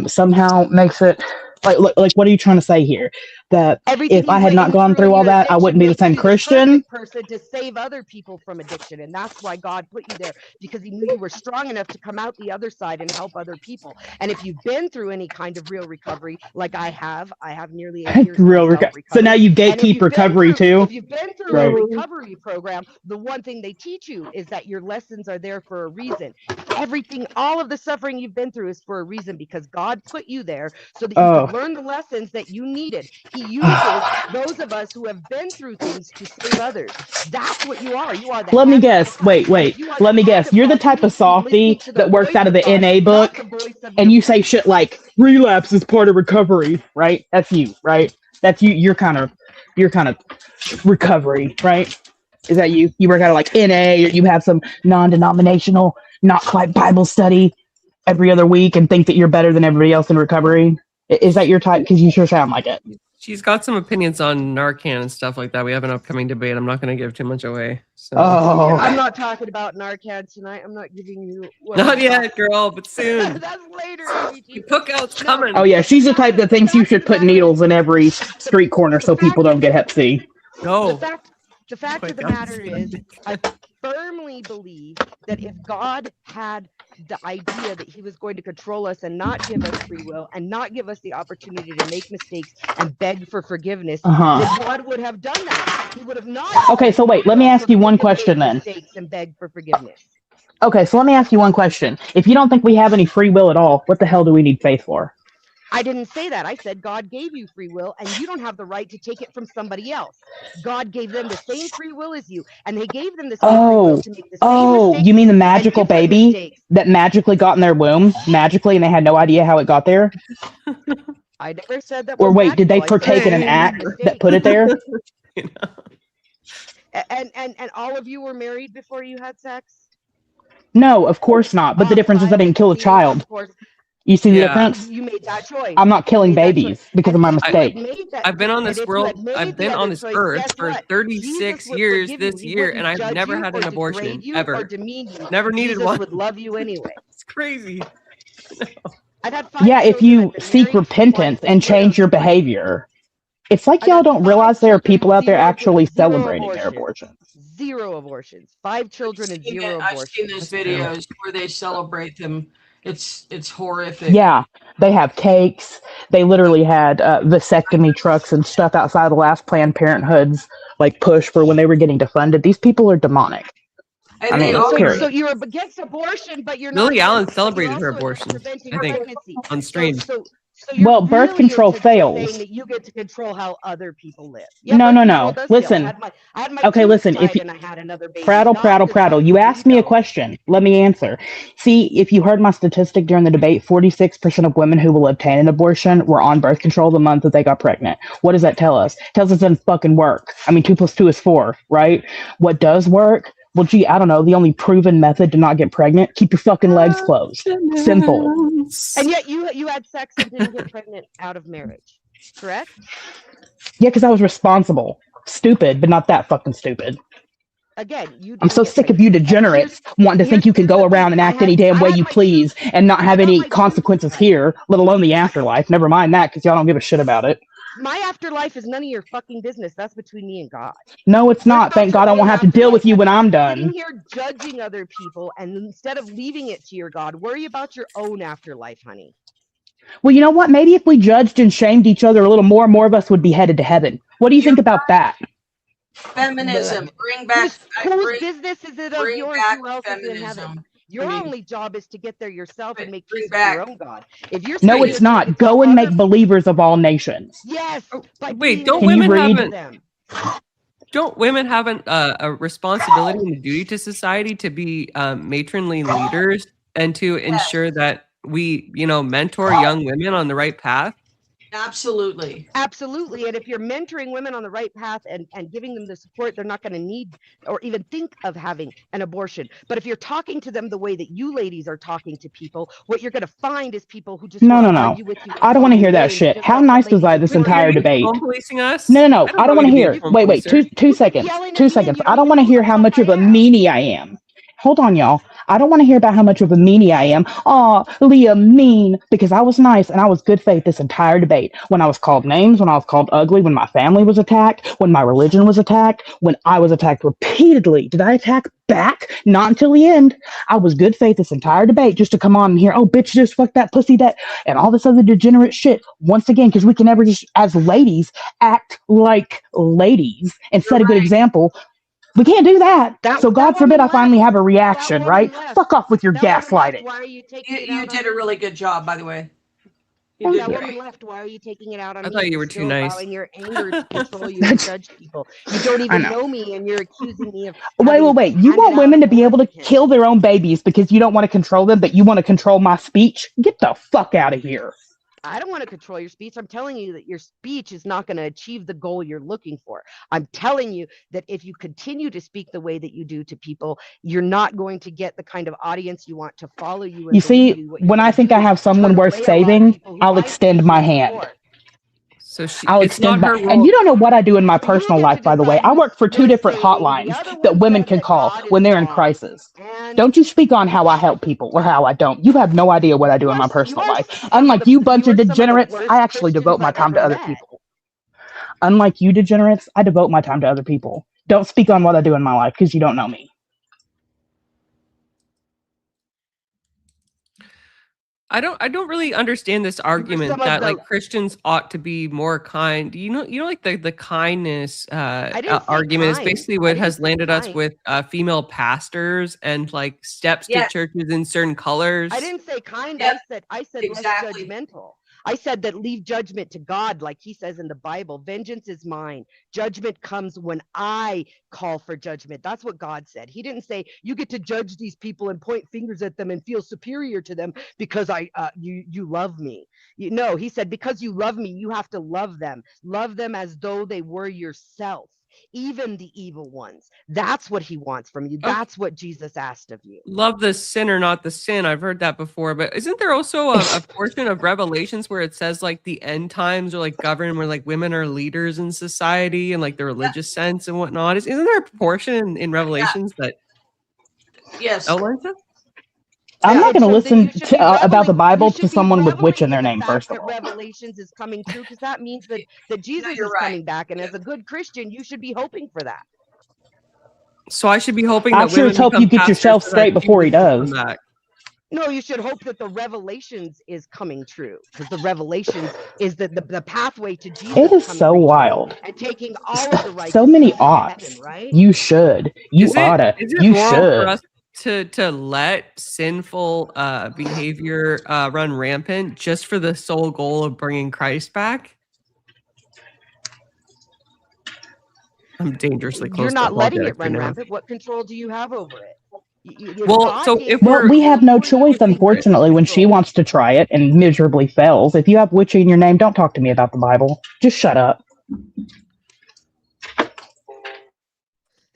somehow makes it like what are you trying to say here? That if I had not gone through all that, I wouldn't be the same Christian? Person to save other people from addiction, and that's why God put you there, because he knew you were strong enough to come out the other side and help other people. And if you've been through any kind of real recovery, like I have nearly 8 years real recovery. So now you gatekeep recovery too. If you've been through a recovery program, the one thing they teach you is that your lessons are there for a reason. All of the suffering you've been through is for a reason, because God put you there so that you could learn the lessons that you needed. He uses those of us who have been through things to save others. That's what you are. You are the. Let me guess. Wait. Let me guess. You're the type of softie that works out of the NA book, and you say shit like relapse is part of recovery, right? That's you, right? That's you. You're kind of recovery, right? Is that you? You work out of like NA, or you have some non-denominational, not quite Bible study every other week and think that you're better than everybody else in recovery? Is that your type? Because you sure sound like it. She's got some opinions on Narcan and stuff like that. We have an upcoming debate. I'm not going to give too much away. So. Oh. I'm not talking about Narcan tonight. I'm not giving you. Not yet, girl, but soon. That's later. The cookout's coming. Oh yeah, she's the type that thinks you should put needles in every street corner so people don't get Hep C. No. The fact of the matter is, I firmly believe that if God had the idea that he was going to control us and not give us free will and not give us the opportunity to make mistakes and beg for forgiveness, then God would have done that. He would have not. Okay, so wait, let me ask you one question then. And beg for forgiveness. Okay, so let me ask you one question. If you don't think we have any free will at all, what the hell do we need faith for? I didn't say that. I said God gave you free will, and you don't have the right to take it from somebody else. God gave them the same free will as you, and they gave them the same free will to make the same mistakes. You mean the magical baby that magically got in their womb, magically, and they had no idea how it got there? I never said that. Or wait, did they partake in an act that put it there? And all of you were married before you had sex? No, of course not. But the difference is I didn't kill a child. You see the difference? You made that choice. I'm not killing babies because of my mistake. I've been on this world, I've been on this earth for 36 years this year, and I've never had an abortion, ever. Never needed one. Would love you anyway. It's crazy. Yeah, if you seek repentance and change your behavior. It's like y'all don't realize there are people out there actually celebrating their abortions. 0 abortions. 5 children and 0 abortions. I've seen those videos where they celebrate them. It's horrific. Yeah, they have cakes. They literally had vasectomy trucks and stuff outside the last Planned Parenthood's like push for when they were getting defunded. These people are demonic. And so you're against abortion, but you're not. Lily Allen celebrated her abortion, I think, on stream. Well, birth control fails. That you get to control how other people live. Yeah, no. Listen. Okay, listen. If you prattle. You asked me a question. Let me answer. See, if you heard my statistic during the debate, 46% of women who will obtain an abortion were on birth control the month that they got pregnant. What does that tell us? It tells us it doesn't fucking work. I mean, 2 + 2 is 4, right? What does work? Well, gee, I don't know. The only proven method to not get pregnant, keep your fucking legs closed. Simple. And yet you had sex and didn't get pregnant out of marriage, correct? Yeah, because I was responsible. Stupid, but not that fucking stupid. Again, I'm so sick of you degenerates wanting to think you can go around and act any damn way you please and not have any consequences here, let alone the afterlife. Never mind that, because y'all don't give a shit about it. My afterlife is none of your fucking business. That's between me and God. No, it's not. Thank God I won't have to deal with you when I'm done. Sitting here judging other people, and instead of leaving it to your God, worry about your own afterlife, honey. Well, you know what? Maybe if we judged and shamed each other a little more of us would be headed to heaven. What do you think about that? Feminism. Bring back. Whose business is it of yours? Who else is in heaven? Your only job is to get there yourself and make peace with your own God. If you're no, it's not. Go and make believers of all nations. Yes. Wait, don't women have a responsibility and a duty to society to be matronly leaders and to ensure that we, mentor young women on the right path? Absolutely. And if you're mentoring women on the right path and giving them the support, they're not going to need or even think of having an abortion. But if you're talking to them the way that you ladies are talking to people, what you're going to find is people who just argue with you. I don't want to hear that shit. How nice was I this entire debate? Policing us? No. I don't want to hear. Wait. 2 seconds. 2 seconds. I don't want to hear how much of a meanie I am. Hold on, y'all. I don't want to hear about how much of a meanie I am. Oh, Leigha mean, because I was nice and I was good faith this entire debate. When I was called names, when I was called ugly, when my family was attacked, when my religion was attacked, when I was attacked repeatedly. Did I attack back? Not until the end. I was good faith this entire debate just to come on and hear, oh, bitch, this, fuck that, pussy that, and all this other degenerate shit. Once again, because we can never just, as ladies, act like ladies and set a good example. We can't do that. So God forbid I finally have a reaction, right? Fuck off with your gaslighting. You did a really good job, by the way. That woman left. Why are you taking it out on I me? thought you You're were too still nice. allowing your anger to control you and judge people. You don't even know me, and you're accusing me of Wait. You want women to be able to kill their own babies because you don't want to control them, but you want to control my speech? Get the fuck out of here. I don't want to control your speech. I'm telling you that your speech is not going to achieve the goal you're looking for. I'm telling you that if you continue to speak the way that you do to people, you're not going to get the kind of audience you want to follow you. You see, when I think I have someone worth saving, I'll extend my hand. So I'll extend my, and you don't know what I do in my personal life, by the way. I work for 2 different hotlines that women can call when they're in crisis. Don't you speak on how I help people or how I don't. You have no idea what I do in my personal life. Unlike you bunch of degenerates, I actually devote my time to other people. Unlike you degenerates, I devote my time to other people. Don't speak on what I do in my life because you don't know me. I don't really understand this argument that like Christians ought to be more kind. You know, like the kindness argument is basically what has landed us with female pastors and like steps to churches in certain colors. I didn't say kind. I said less judgmental. I said that leave judgment to God, like he says in the Bible. Vengeance is mine. Judgment comes when I call for judgment. That's what God said. He didn't say you get to judge these people and point fingers at them and feel superior to them because you love me. No, he said because you love me, you have to love them. Love them as though they were yourself. Even the evil ones. That's what he wants from you. That's what Jesus asked of you. Love the sinner, not the sin. I've heard that before, but isn't there also a portion of Revelations where it says like the end times are like governed where like women are leaders in society and like the religious sense and whatnot? Isn't there a portion in Revelations that outlines that? I'm not going to listen about the Bible to someone with witch in their name, first of all. Revelations is coming true because that means that Jesus is coming back. And as a good Christian, you should be hoping for that. So I should be hoping I sure hope you get yourself straight before he does. No, you should hope that the Revelations is coming true because the Revelations is the pathway to Jesus. It is so wild. And taking all of the right. So many oughts. Right? You should. You oughta. You should. To let sinful behavior run rampant just for the sole goal of bringing Christ back? I'm dangerously close. You're not letting it run rampant. What control do you have over it? We have no choice, unfortunately, when she wants to try it and miserably fails. If you have witchy in your name, don't talk to me about the Bible. Just shut up.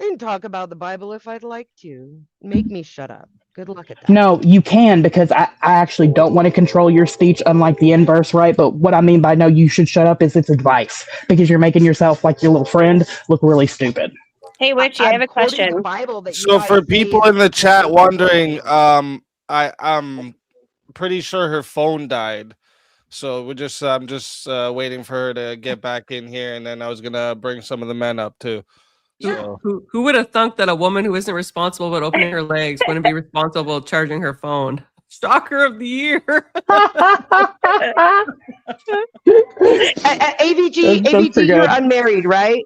I can talk about the Bible if I'd like to. Make me shut up. Good luck at that. No, you can, because I actually don't want to control your speech, unlike the inverse, right? But what I mean by no, you should shut up is it's advice, because you're making yourself, like your little friend, look really stupid. Hey, Witchy, I have a question. So for people in the chat wondering, I'm pretty sure her phone died. So I'm just waiting for her to get back in here, and then I was gonna bring some of the men up too. So. Who would have thunk that a woman who isn't responsible about opening her legs wouldn't be responsible charging her phone? Stalker of the year. AVG, you're unmarried, right?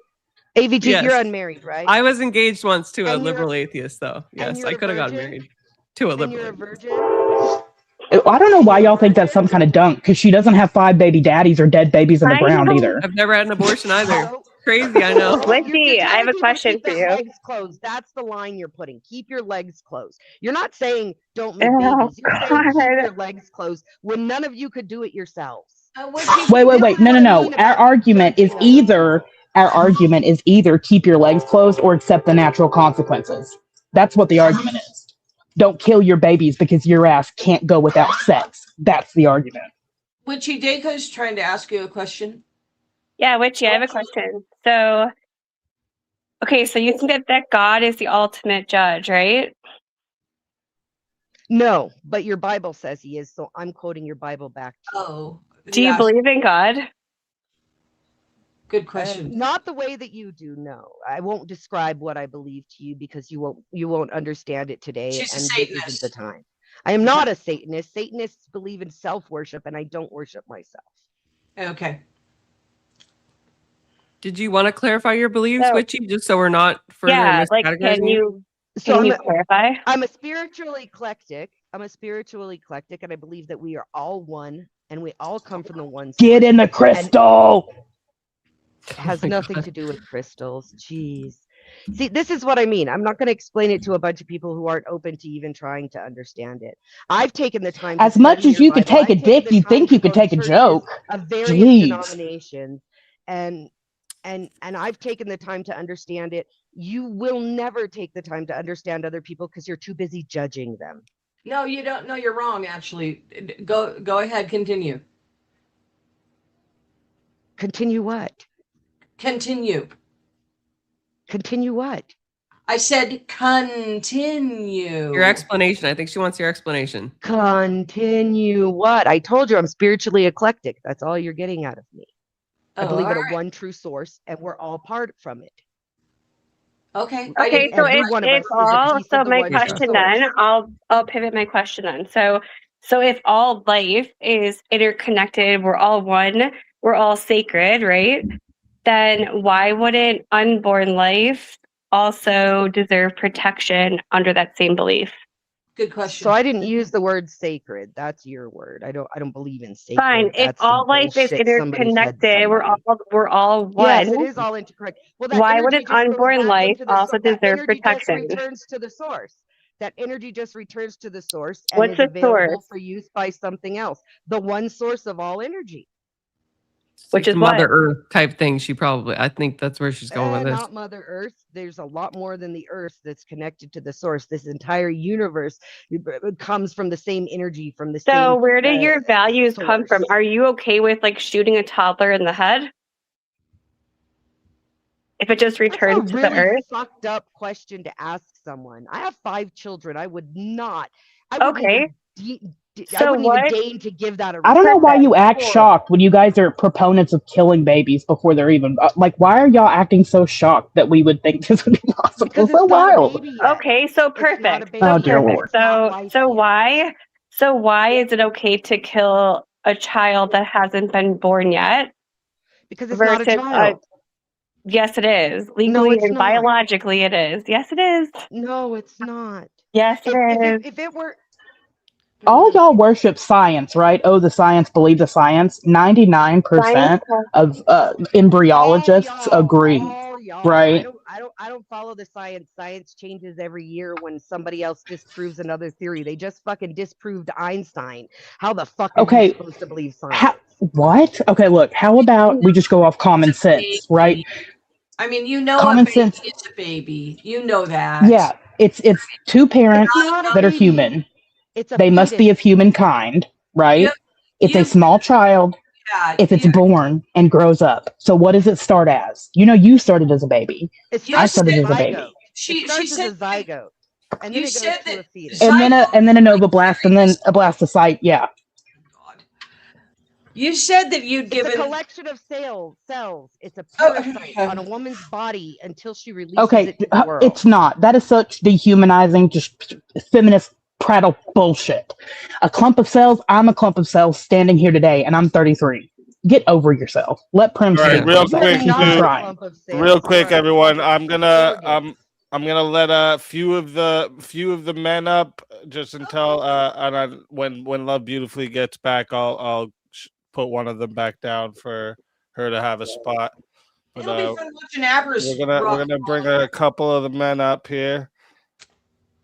AVG, yes. You're unmarried, right? I was engaged once to a liberal atheist, though. Yes, I could have gotten married to a liberal. You're a virgin? I don't know why y'all think that's some kind of dunk, because she doesn't have 5 baby daddies or dead babies in the ground either. I've never had an abortion either. Crazy, I know. Witchy, I have a question for you. Legs closed. That's the line you're putting. Keep your legs closed. You're not saying don't make babies. You're saying keep your legs closed when none of you could do it yourselves. Wait. No. Our argument is either keep your legs closed or accept the natural consequences. That's what the argument is. Don't kill your babies because your ass can't go without sex. That's the argument. Witchy, Deka is trying to ask you a question. Yeah, Witchy, I have a question. So, okay, so you think that God is the ultimate judge, right? No, but your Bible says he is, so I'm quoting your Bible back to you. Oh. Do you believe in God? Good question. Not the way that you do, no. I won't describe what I believe to you because you won't understand it today. She's and a Satanist. This isn't the time. I am not a Satanist. Satanists believe in self-worship, and I don't worship myself. Okay. Did you want to clarify your beliefs, Witchy, just so we're not further miscategorizing can you clarify? I'm a spiritual eclectic. And I believe that we are all one and we all come from the one source. Get in the crystal. It has nothing to do with crystals. Jeez. See, this is what I mean. I'm not going to explain it to a bunch of people who aren't open to even trying to understand it. I've taken the time. As much as you could take a dick, you think you could take a joke. Of various denominations, and I've taken the time to understand it. You will never take the time to understand other people because you're too busy judging them. No, you don't. No, you're wrong. Actually, go ahead. Continue. Continue what? Continue. Continue what? I said continue. Your explanation. I think she wants your explanation. Continue what? I told you I'm spiritually eclectic. That's all you're getting out of me. I believe in a one true source, and we're all part from it. Okay. Okay. So if all, so my question then, I'll pivot my question then. So if all life is interconnected, we're all one, we're all sacred, right? Then why wouldn't unborn life also deserve protection under that same belief? Good question. So I didn't use the word sacred. That's your word. I don't believe in sacred. Fine. If all life is interconnected, we're all one. Yes, it is all interconnected. Well, why wouldn't unborn life also deserve protection? Just returns to the source. That energy just returns to the source and What's is the available source? for use by something else. The one source of all energy. Which is Mother Earth type thing. I think that's where she's going with this. Not Mother Earth. There's a lot more than the Earth that's connected to the source. This entire universe comes from the same energy, from the same. So where do your values come from? Are you okay with like shooting a toddler in the head? If it just returns to the earth? Fucked up question to ask someone. I have 5 children. I would not. Okay. I wouldn't even deign to give that a I don't know why you act shocked when you guys are proponents of killing babies before they're even like. Why are y'all acting so shocked that we would think this would be possible? It's so wild. Okay, so perfect. Oh dear Lord. So why is it okay to kill a child that hasn't been born yet? Because it's not a child. Yes, it is. Legally and biologically, it is. Yes, it is. No, it's not. Yes, it is. If it were. All y'all worship science, right? Oh, the science, believe the science. 99% of embryologists agree, right? I don't follow the science. Science changes every year when somebody else disproves another theory. They just fucking disproved Einstein. How the fuck are you supposed to believe science? What? Okay, look. How about we just go off common sense, right? I mean, you know, common sense. It's a baby. You know that. Yeah, it's 2 parents that are human. They must be of humankind, right? It's a small child if it's born and grows up. So what does it start as? You know, you started as a baby. I started as a baby. She said a zygote. And then you it goes said to a that fetus. And then an ovoblast and then a blastocyte. Yeah. You said that you'd given a collection of cells. It's a parasite on a woman's body until she releases it to the world. It's not. That is such dehumanizing, just feminist prattle bullshit. A clump of cells. I'm a clump of cells standing here today, and I'm 33. Get over yourself. Let Prim speak. Real quick, everyone. I'm gonna let a few of the men up just until and when Love Beautifully gets back, I'll put one of them back down for her to have a spot. But, we're gonna bring a couple of the men up here.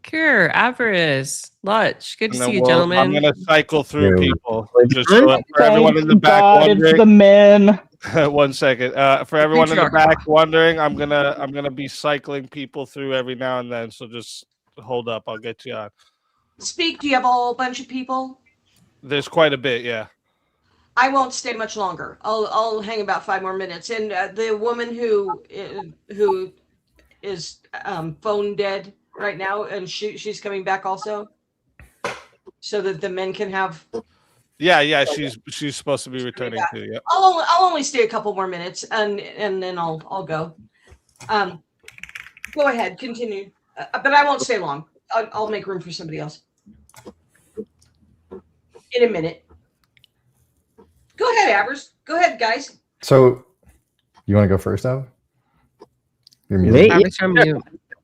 Sure, Avarice, Lutch, good to see you, gentlemen. I'm gonna cycle through people just for everyone in the back wondering. It's the men. 1 second. For everyone in the back wondering, I'm gonna be cycling people through every now and then. So just hold up. I'll get you on. Speak. Do you have a whole bunch of people? There's quite a bit. Yeah. I won't stay much longer. I'll hang about 5 more minutes. And the woman who is phone dead right now, and she's coming back also, so that the men can have. Yeah. She's supposed to be returning too. Yeah. I'll only stay a couple more minutes, and then I'll go. Go ahead, continue, but I won't stay long. I'll make room for somebody else in a minute. Go ahead, Avers. Go ahead, guys. So, you want to go first, Av? Your music.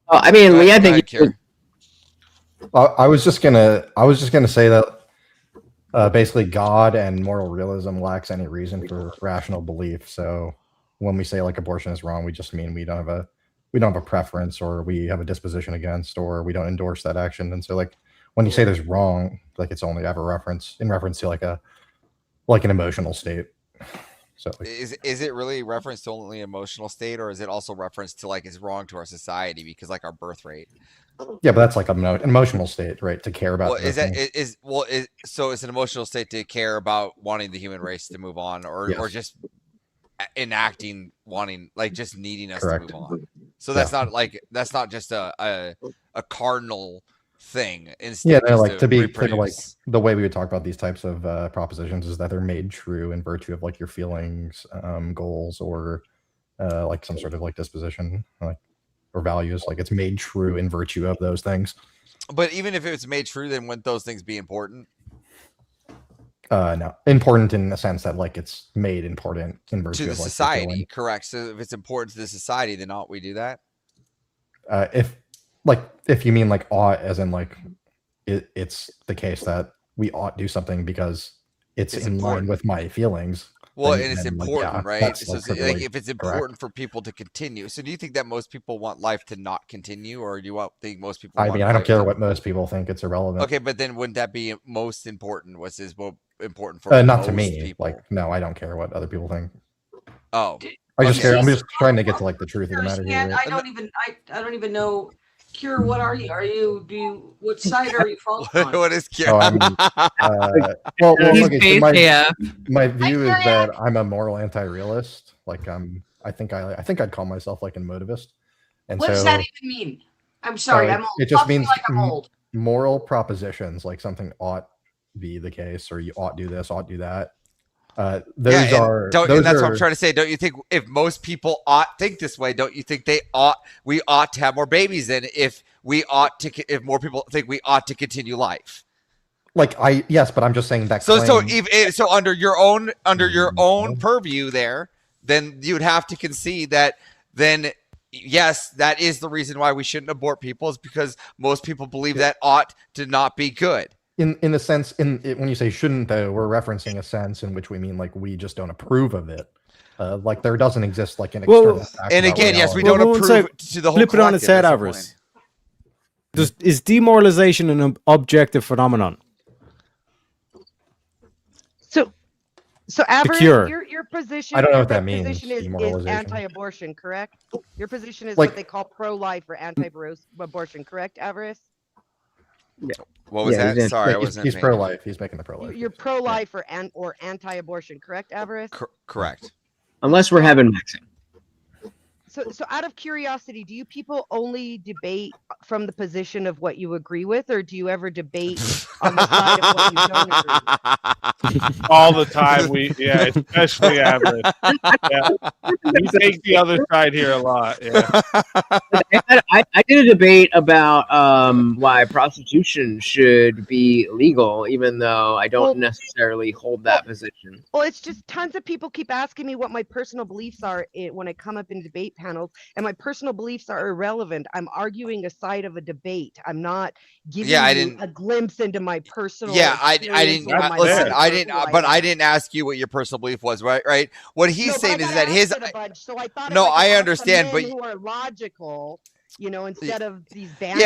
Oh, I mean, Leigha, I think I was just gonna say that Basically, God and moral realism lacks any reason for rational belief. So when we say like abortion is wrong, we just mean we don't have a preference, or we have a disposition against, or we don't endorse that action. And so like when you say there's wrong, like it's only ever reference to like an emotional state. So like, is it really reference to only emotional state, or is it also reference to like it's wrong to our society because like our birth rate? yeah, but that's like an emotional state, right? To care about. Well, so it's an emotional state to care about wanting the human race to move on, or just enacting wanting, like just needing us to move on. So that's not just a cardinal thing. Yeah, they're like to be clear, like the way we would talk about these types of propositions is that they're made true in virtue of like your feelings, goals, or like some sort of like disposition, like or values. Like it's made true in virtue of those things. But even if it's made true, then wouldn't those things be important? No, important in the sense that like it's made important in virtue to the of, like, society. Correct. So if it's important to the society, then ought we do that? If you mean like ought as in like it's the case that we ought do something because it's in line with my feelings. Well, and it's important, right? So like if it's important for people to continue. So do you think that most people want life to not continue, or do you think most people I don't care what most people think, it's irrelevant. Okay, but then wouldn't that be most important? What's important for not most to me people? Like no, I don't care what other people think. Oh, I'm just trying to get to like the truth of the matter here. I don't even know. Cure, what are you? What side are you falling on? What is Cure? Oh, my view is that I'm a moral anti-realist. Like I think I'd call myself like a motivist. And what does that even mean? I'm sorry, I'm old. It just means like I'm old. Moral propositions, like something ought be the case, or you ought do this, ought do that. That's what I'm trying to say. Don't you think if most people think this way, don't you think we ought to have more babies than if more people think we ought to continue life? Yes, but I'm just saying that. So under your own purview there, then you would have to concede that then yes, that is the reason why we shouldn't abort people, is because most people believe that ought to not be good. In the sense, when you say shouldn't, though, we're referencing a sense in which we mean like we just don't approve of it. Like there doesn't exist like an external fact. And again, yes, we don't approve to the whole. Flip it on its head, Avarice. Is demoralization an objective phenomenon? So Avarice, your position. I don't know what that means. Position is anti-abortion, correct? Your position is what they call pro-life or anti-abortion, correct, Avarice? Yeah. What was that? Sorry, I wasn't. He's pro-life. He's making the pro-life. You're pro-life or anti-abortion, correct, Avarice? Correct. Unless we're having mixing. So out of curiosity, do you people only debate from the position of what you agree with, or do you ever debate on the side of what you don't agree with? All the time, especially Average. Yeah. We take the other side here a lot. Yeah. I did a debate about why prostitution should be legal, even though I don't necessarily hold that position. Well, it's just tons of people keep asking me what my personal beliefs are when I come up in debate panels, and my personal beliefs are irrelevant. I'm arguing a side of a debate. I'm not giving you a glimpse into my personal. Yeah, I didn't listen. I didn't ask you what your personal belief was, right? What he's saying is that his. So I thought. No, I understand, but who are logical. Instead of these bands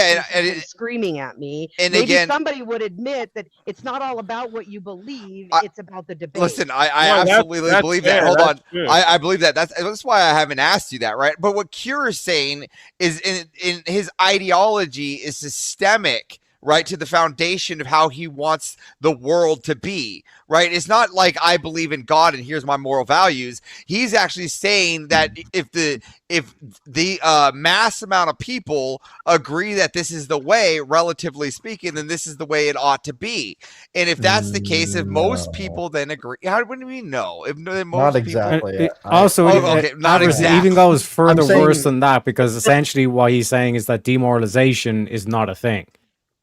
screaming at me, and maybe again, somebody would admit that it's not all about what you believe; it's about the debate. Listen, I absolutely believe that. Hold on, I believe that. That's why I haven't asked you that, right? But what Cure is saying is, in his ideology is systemic, right, to the foundation of how he wants the world to be, right? It's not like I believe in God and here's my moral values. He's actually saying that if the mass amount of people agree that this is the way, relatively speaking, then this is the way it ought to be. And if that's the case, if most people then agree, how do we know? If most not exactly. People, not exactly. Even goes further worse than that, because essentially what he's saying is that demoralization is not a thing.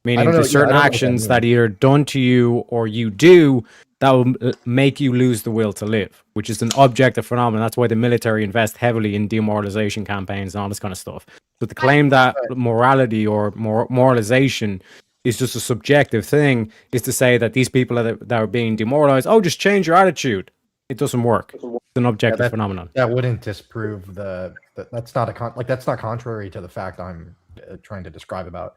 Meaning there's certain actions that either done to you or you do that will make you lose the will to live, which is an objective phenomenon. That's why the military invest heavily in demoralization campaigns and all this kind of stuff. But the claim that morality or moralization is just a subjective thing, is to say that these people that are being demoralized, oh, just change your attitude. It doesn't work. It's an objective phenomenon. That wouldn't disprove that's not that's not contrary to the fact I'm trying to describe about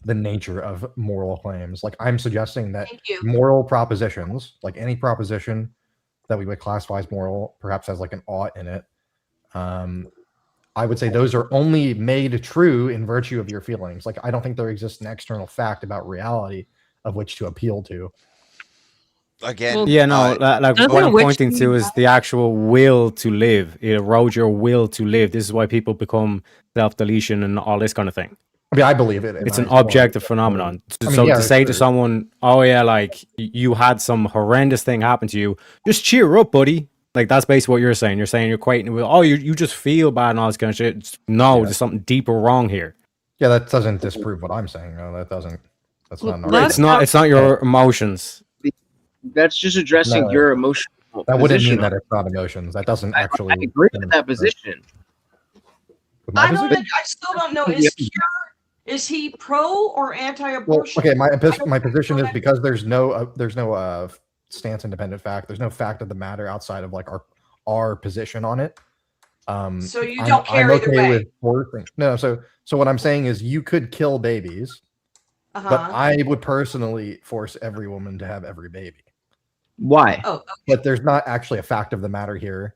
the nature of moral claims. Like, I'm suggesting that moral propositions, like any proposition that we would classify as moral, perhaps has like an ought in it. I would say those are only made true in virtue of your feelings. Like, I don't think there exists an external fact about reality of which to appeal to. Again, yeah, no, like what I'm pointing to is the actual will to live. It erodes your will to live. This is why people become self-deletion and all this kind of thing. I mean, I believe it. It's an objective phenomenon. So to say to someone, oh yeah, like you had some horrendous thing happen to you, just cheer up, buddy. Like, that's basically what you're saying. You're saying you're equating with, oh, you just feel bad and all this kind of shit. No, there's something deeper wrong here. Yeah, that doesn't disprove what I'm saying. No, that doesn't. That's not. It's not your emotions. That's just addressing your emotional. That wouldn't mean that it's not emotions. That doesn't actually. I agree with that position. I still don't know. Is he pro or anti-abortion? Well, okay, my position is because there's no stance independent fact. There's no fact of the matter outside of like our position on it. So you don't care either way. With forcing. No, so what I'm saying is you could kill babies, but I would personally force every woman to have every baby. Why? Oh, okay. But there's not actually a fact of the matter here.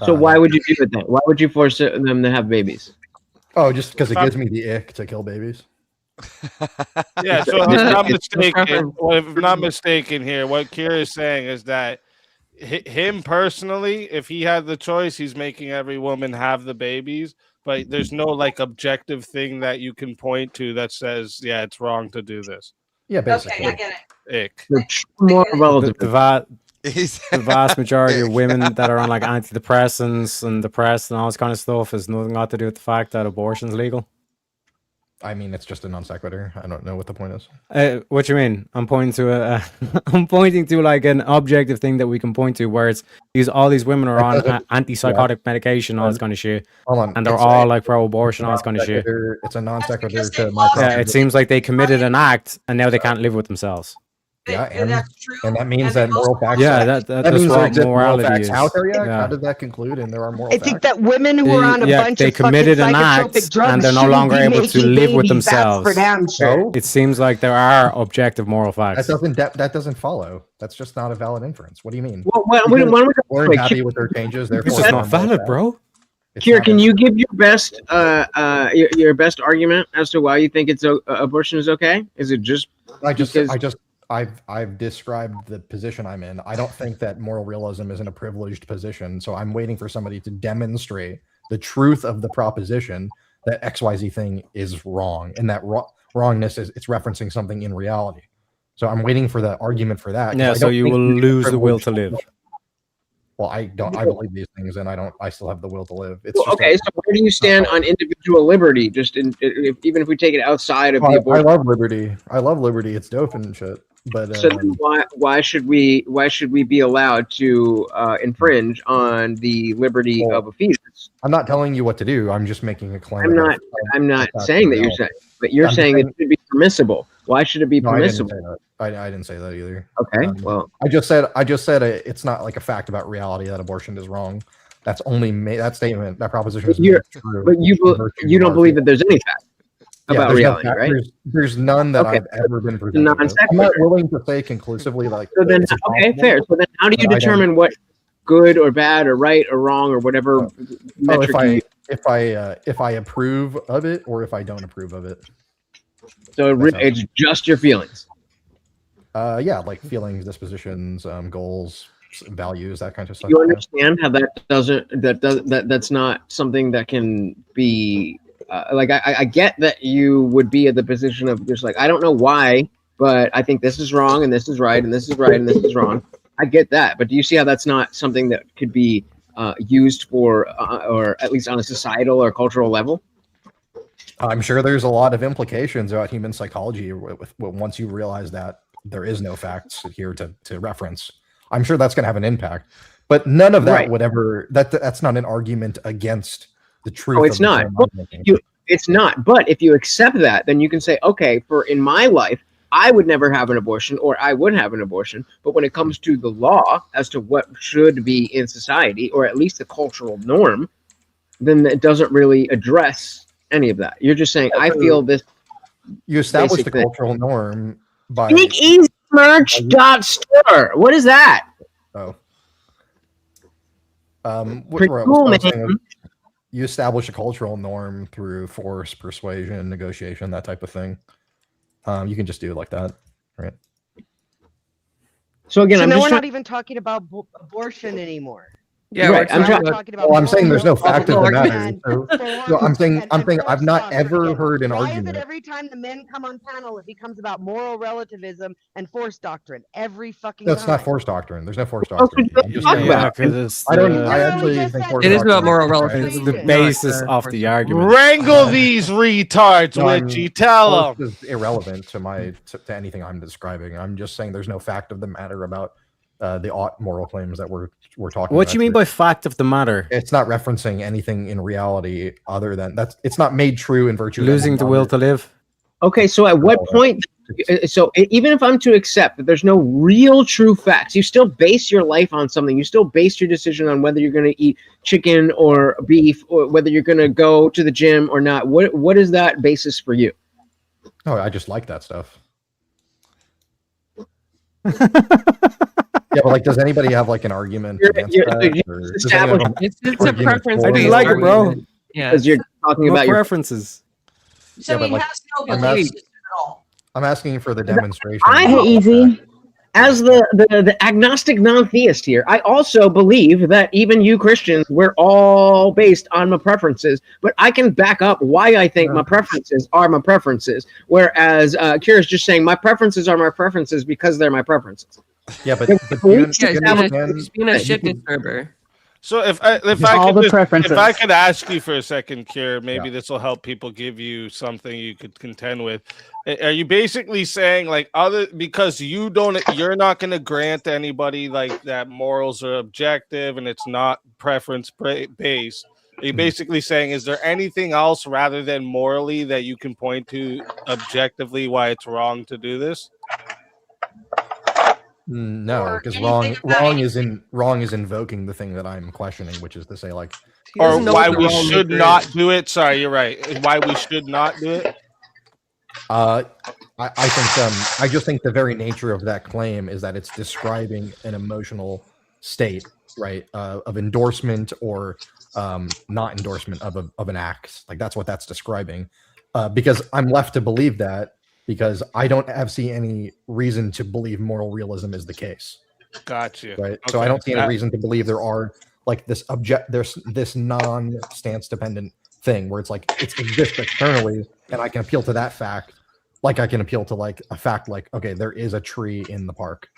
So why would you do it then? Why would you force them to have babies? Oh, just because it gives me the ick to kill babies. Yeah, so if I'm not mistaken here, what Kira is saying is that him personally, if he had the choice, he's making every woman have the babies, but there's no like objective thing that you can point to that says, yeah, it's wrong to do this. Yeah, basically. Okay, I get it. Ick. More relative. The vast majority of women that are on like antidepressants and depressed and all this kind of stuff has nothing got to do with the fact that abortion's legal. I mean, it's just a non sequitur. I don't know what the point is. What you mean? I'm pointing to I'm pointing to like an objective thing that we can point to, where it's all these women are on antipsychotic medication, all this kind of shit. Hold on, and they're all like pro-abortion, all this kind of shit. It's a non sequitur to my. Yeah, it seems like they committed an act and now they can't live with themselves. Yeah, and that means that moral facts. Yeah, that's what morality is. Out there yet? Yeah. How did that conclude? And there are moral. I think that women who are on a bunch they of committed an act drugs and they're no longer able to live with themselves. For damn sure. It seems like there are objective moral facts. That doesn't follow. That's just not a valid inference. What do you mean? Well, when we're happy with their changes, therefore it's not valid, bro. Kira, can you give your best argument as to why you think abortion is okay? Is it just I've described the position I'm in. I don't think that moral realism is in a privileged position, so I'm waiting for somebody to demonstrate the truth of the proposition that XYZ thing is wrong, and that wrongness is it's referencing something in reality. So I'm waiting for the argument for that. Yeah, so you will lose the will to live. Well, I believe these things, and I still have the will to live. It's so where do you stand on individual liberty? Just even if we take it outside of the abortion. I love liberty. I love liberty. It's dope and shit. But so then why should we be allowed to infringe on the liberty of a fetus? I'm not telling you what to do. I'm just making a claim. I'm not saying that you're saying, but you're saying it should be permissible. Why should it be permissible? I didn't say that either. Okay, well, I just said it's not like a fact about reality that abortion is wrong. That's only that statement, that proposition is true. But you don't believe that there's any fact about reality, right? There's none that I've ever been presented with. I'm not willing to say conclusively like. So then, fair. So then, how do you determine what good or bad or right or wrong or whatever metric? If I approve of it or if I don't approve of it. So it's just your feelings. Yeah, like feelings, dispositions, goals, values, that kind of stuff. You understand how that's not something that can be. Like I get that you would be at the position of just like, I don't know why, but I think this is wrong and this is right and this is right and this is wrong. I get that, but do you see how that's not something that could be used for, or at least on a societal or cultural level? I'm sure there's a lot of implications about human psychology once you realize that there is no facts here to reference. I'm sure that's going to have an impact, but none of that would ever. That's not an argument against the truth. Oh, it's not. Well, It's not. But if you accept that, then you can say, okay, in my life, I would never have an abortion, or I would have an abortion. But when it comes to the law as to what should be in society, or at least the cultural norm, then it doesn't really address any of that. You're just saying, I feel this. You establish the cultural norm by SpeakEasyMerch.store. What is that? Oh. Pretty cool, man. You establish a cultural norm through force, persuasion, negotiation, that type of thing. You can just do it like that, right? So again, we're not even talking about abortion anymore. Yeah, right. I'm talking about. Well, I'm saying there's no fact of the matter. So I'm saying I've not ever heard an argument. Why is it every time the men come on panel, it becomes about moral relativism and force doctrine every fucking time? That's not force doctrine. There's no force doctrine. I'm just saying, I actually think force it is about moral relativism. It's the basis of the argument. Wrangle these retards, Witchy. Tell them. Is irrelevant to anything I'm describing. I'm just saying there's no fact of the matter about the moral claims that we're talking about. What do you mean by fact of the matter? It's not referencing anything in reality other than it's not made true in virtue losing of the will to live. Okay, so at what point? So even if I'm to accept that there's no real true facts, you still base your life on something. You still base your decision on whether you're going to eat chicken or beef, or whether you're going to go to the gym or not. What is that basis for you? Oh, I just like that stuff. Yeah, but like, does anybody have like an argument against that? It's a preference. I do like it, bro. Yeah, because you're talking about your preferences. So he has no beliefs at all. I'm asking for the demonstration. Easy. As the agnostic non-theist here, I also believe that even you Christians, we're all based on my preferences, but I can back up why I think my preferences are my preferences, whereas Kira's just saying my preferences are my preferences because they're my preferences. Yeah, but he's being a shit disturber. So if I could ask you for a second, Kira, maybe this will help people give you something you could contend with. Are you basically saying like because you're not going to grant anybody like that morals are objective and it's not preference based? Are you basically saying is there anything else rather than morally that you can point to objectively why it's wrong to do this? No, because wrong is invoking the thing that I'm questioning, which is to say like, or why we should not do it. Sorry, you're right. Why we should not do it. I think I just think the very nature of that claim is that it's describing an emotional state, right, of endorsement or not endorsement of an act. Like that's what that's describing. Because I'm left to believe that. Because I don't see any reason to believe moral realism is the case. Gotcha. Right. Okay. So I don't see any reason to believe there are like there's this non-stance dependent thing where it's like it exists externally and I can appeal to that fact. Like I can appeal to like a fact like, okay, there is a tree in the park.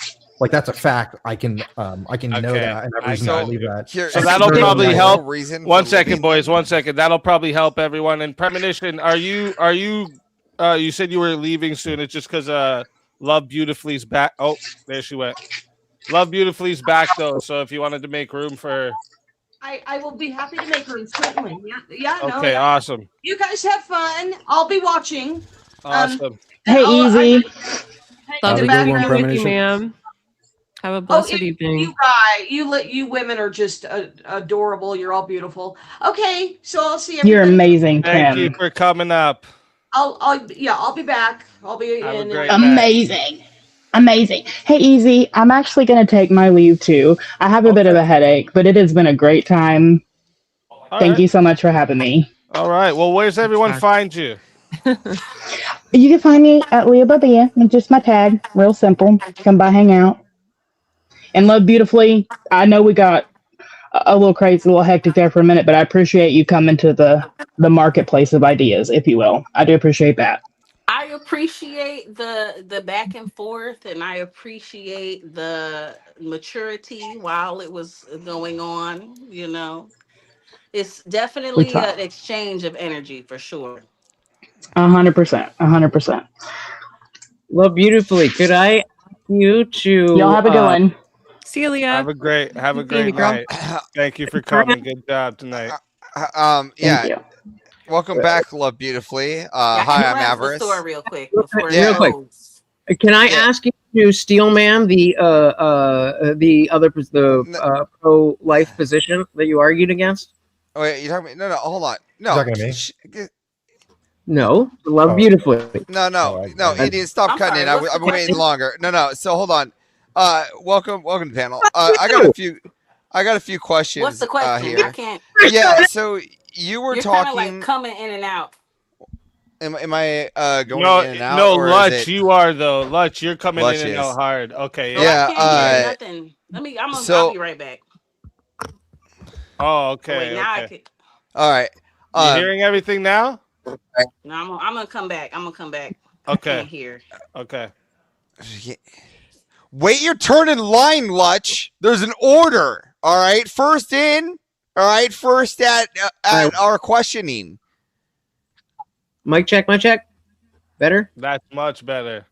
Like that's a fact. I can know that and have reason to believe that. So that'll probably help. One second, boys. 1 second. That'll probably help everyone. And Premonition, are you you said you were leaving soon. It's just because Love Beautifully's back. Oh, there she went. Love Beautifully's back though. So if you wanted to make room for, I will be happy to make room certainly. Yeah. Okay, awesome. You guys have fun. I'll be watching. Awesome. Hey, Easy. Love to go with you, ma'am. Have a blessed evening. You women are just adorable. You're all beautiful. Okay, so I'll see everybody. You're amazing, Kim. Thank you for coming up. I'll be back. I'll be in. Amazing. Hey, Easy, I'm actually going to take my leave too. I have a bit of a headache, but it has been a great time. Thank you so much for having me. All right. Well, where's everyone find you? You can find me at Leigha BoBeigha. It's just my tag. Real simple. Come by, hang out. And Love Beautifully. I know we got a little crazy, a little hectic there for a minute, but I appreciate you coming to the marketplace of ideas, if you will. I do appreciate that. I appreciate the back and forth, and I appreciate the maturity while it was going on. You know, it's definitely an exchange of energy for sure. 100%. Love Beautifully. Could I ask you to? Y'all have a good one. Celia. Have a great night. Thank you for coming. Good job tonight. Yeah. Welcome back, Love Beautifully. Hi, I'm Avarice. The store real quick. Real quick. Can I ask you to Steelman the pro-life position that you argued against? Oh, wait, you talking? No, hold on. No, You're talking to me? No, Love Beautifully. No, idiot, stop cutting in. I've been waiting longer. No. So hold on. Welcome to the panel. I got a few questions. What's the question? Here. I can't. Yeah. So you were You're talking. Like coming in and out. Am I going in and out? No, or Lutch, you are though. Lutch, you're coming Lutch in and out hard. Okay. Yeah. I can't hear nothing. I'll be right back. Oh, okay. Wait, now okay. All right. You hearing everything now? No, I'm gonna come back. Okay. I can't hear. Okay. Wait your turn in line, Lutch. There's an order. All right. First in. All right. First at our questioning. Mic check. Better? That's much better.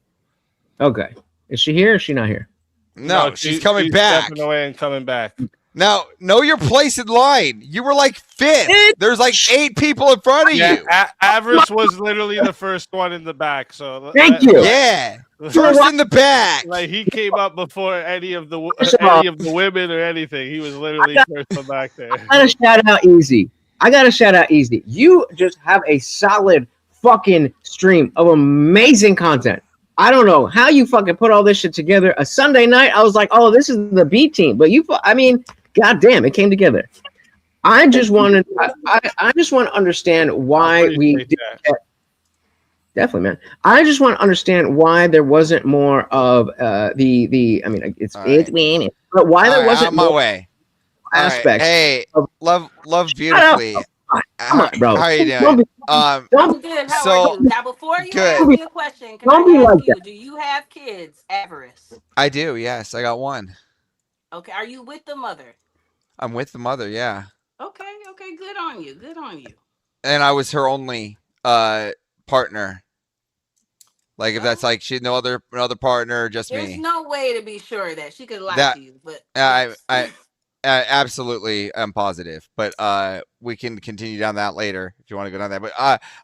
Okay. Is she here or is she not here? No, she's coming back. Stepping away and coming back. Now, know your place in line. You were like fifth. There's like 8 people in front of you. Avarice was literally the first one in the back. So thank you. Yeah, first in the back. Like he came up before any of the women or anything. He was literally first one back there. I gotta shout out Easy. You just have a solid fucking stream of amazing content. I don't know how you fucking put all this shit together. A Sunday night, I was like, oh, this is the B team. But God damn, it came together. I just want to understand why we did that. Definitely, man. I just want to understand why there wasn't more of but why there wasn't more way aspects. Right. Hey, love beautifully. Come on, bro. How are you doing? I'm good. How are you? Now, before you ask me a question, can I ask you, do you have kids, Avarice? I do, yes. I got one. Okay. Are you with the mother? I'm with the mother, yeah. Okay. Good on you. And I was her only partner. Like if that's like she had no other partner, just me. There's no way to be sure that she could lie to you, but I absolutely am positive, but we can continue down that later if you want to go down that. But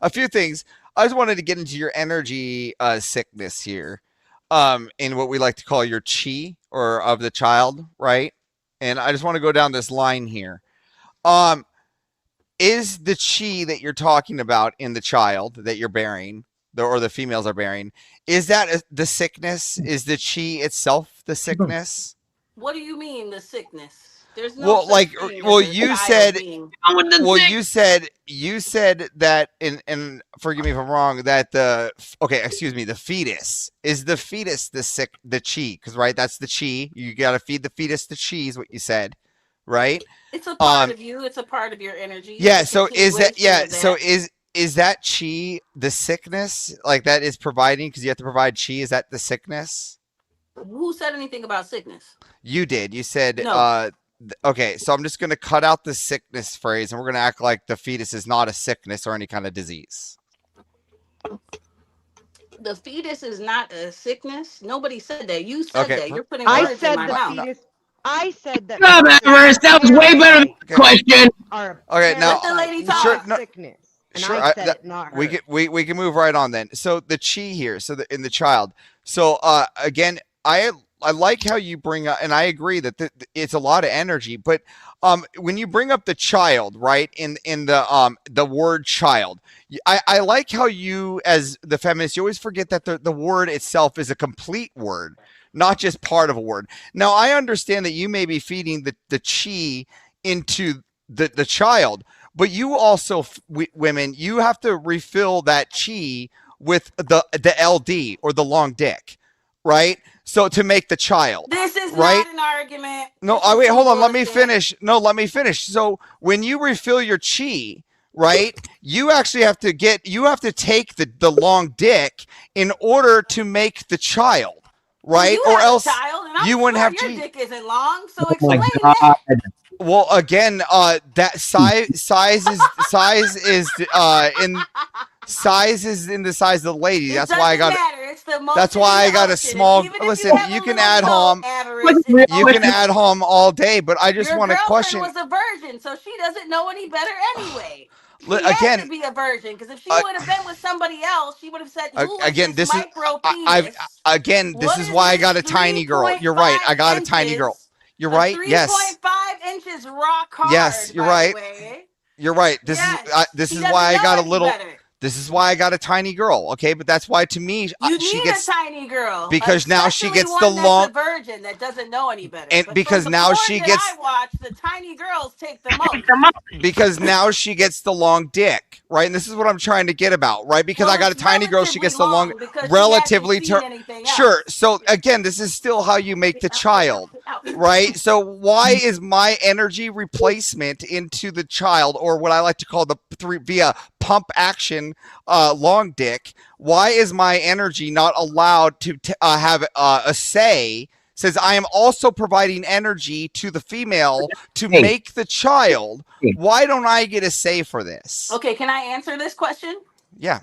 a few things. I just wanted to get into your energy sickness here, in what we like to call your chi or of the child, right? And I just want to go down this line here. Is the chi that you're talking about in the child that you're bearing, or the females are bearing, is that the sickness? Is the chi itself the sickness? What do you mean the sickness? There's no you said that, and forgive me if I'm wrong, that the fetus is the chi, because right, that's the chi. You got to feed the fetus the chi is what you said, right? It's a part of you. It's a part of your energy. Yeah. So is that So is that chi the sickness, like that is providing, because you have to provide chi? Is that the sickness? Who said anything about sickness? You did. You said no. Okay, so I'm just going to cut out the sickness phrase, and we're going to act like the fetus is not a sickness or any kind of disease. The fetus is not a sickness. Nobody said that. You said that. You're putting words in my mouth. I said that. No, that was way better than the question. Okay, now let the lady talk. Sickness. We can move right on then. So the chi here, in the child. So again, I like how you bring up, and I agree that it's a lot of energy, but when you bring up the child, right, in the word child, I like how you, as the feminist, you always forget that the word itself is a complete word, not just part of a word. Now, I understand that you may be feeding the chi into the child, but you also, women, you have to refill that chi with the LD, or the long dick, right? So to make the child. This is right? not an argument. No, wait, hold on. Let me finish. No, let me finish. So when you refill your chi, right, you actually have to take the long dick in order to make the child, right? Well, or else you wouldn't have your chi. Dick isn't long, so explain that. Well, again, that size is in the size of the lady. That's why I got a small. Listen, you can add home. You can add home all day, but I just want to question. Your girlfriend was a virgin, so she doesn't know any better anyway. again, had to be a virgin, because if she would have been with somebody else, she would have said, "Who is again, this this is micro penis? this is why I got a tiny girl. You're right. I got a tiny girl. You're right. Yes. 3.5 inches rock hard. Yes, you're right. You're right. This is why I got a little. Better. This is why I got a tiny girl. Okay, but that's why to me she gets a tiny girl, because now she gets one the long that's a virgin that doesn't know any better. And but because now she gets I watch the tiny girls take the most. Because now she gets the long dick, right? And this is what I'm trying to get about, right? Because I got a tiny girl, she gets the long, relatively sure. So again, this is still how you make the child, right? So why is my energy replacement into the child, or what I like to call the via pump action long dick? Why is my energy not allowed to have a say? Says I am also providing energy to the female to make the child. Why don't I get a say for this? Okay, can I answer this question? Yeah.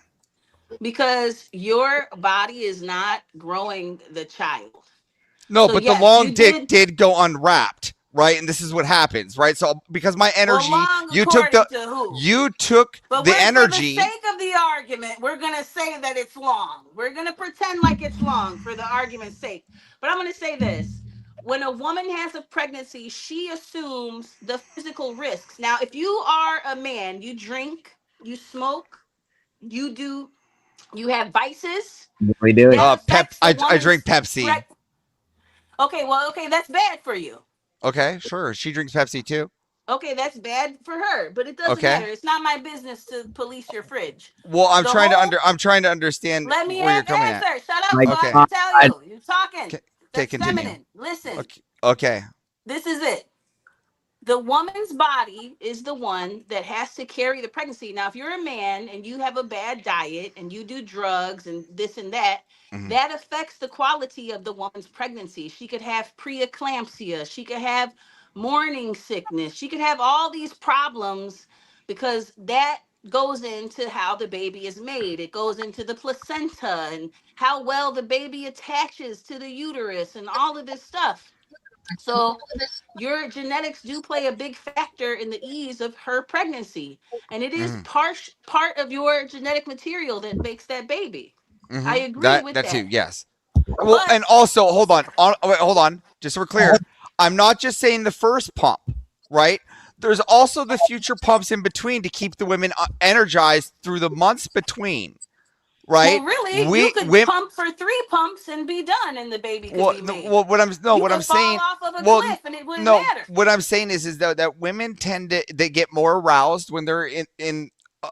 Because your body is not growing the child. No, but the long dick did go unwrapped, right? And this is what happens, right? So because my energy, you took the energy. For the sake of the argument, we're gonna say that it's long. We're gonna pretend like it's long for the argument's sake. But I'm gonna say this: when a woman has a pregnancy, she assumes the physical risks. Now, if you are a man, you drink, you smoke, you have vices. What are we doing? I drink Pepsi. Okay, that's bad for you. Okay, sure. She drinks Pepsi too. Okay, that's bad for her, but it doesn't matter. It's not my business to police your fridge. Well, I'm trying to understand where you're coming at. Shut up, so I can tell you. You're talking. Okay, continue. Feminine. Listen. Okay. This is it. The woman's body is the one that has to carry the pregnancy. Now, if you're a man and you have a bad diet and you do drugs and this and that, that affects the quality of the woman's pregnancy. She could have preeclampsia. She could have morning sickness. She could have all these problems because that goes into how the baby is made. It goes into the placenta and how well the baby attaches to the uterus and all of this stuff. So your genetics do play a big factor in the ease of her pregnancy. And it is part of your genetic material that makes that baby. I agree with that. That too, yes. Well, and also, hold on. Just so we're clear, I'm not just saying the first pump, right? There's also the future pumps in between to keep the women energized through the months between. Right? Well, really, you could pump for 3 pumps and be done, and the baby could be made. What I'm saying, off of a cliff and it wouldn't matter. What I'm saying is that women they get more aroused when they're in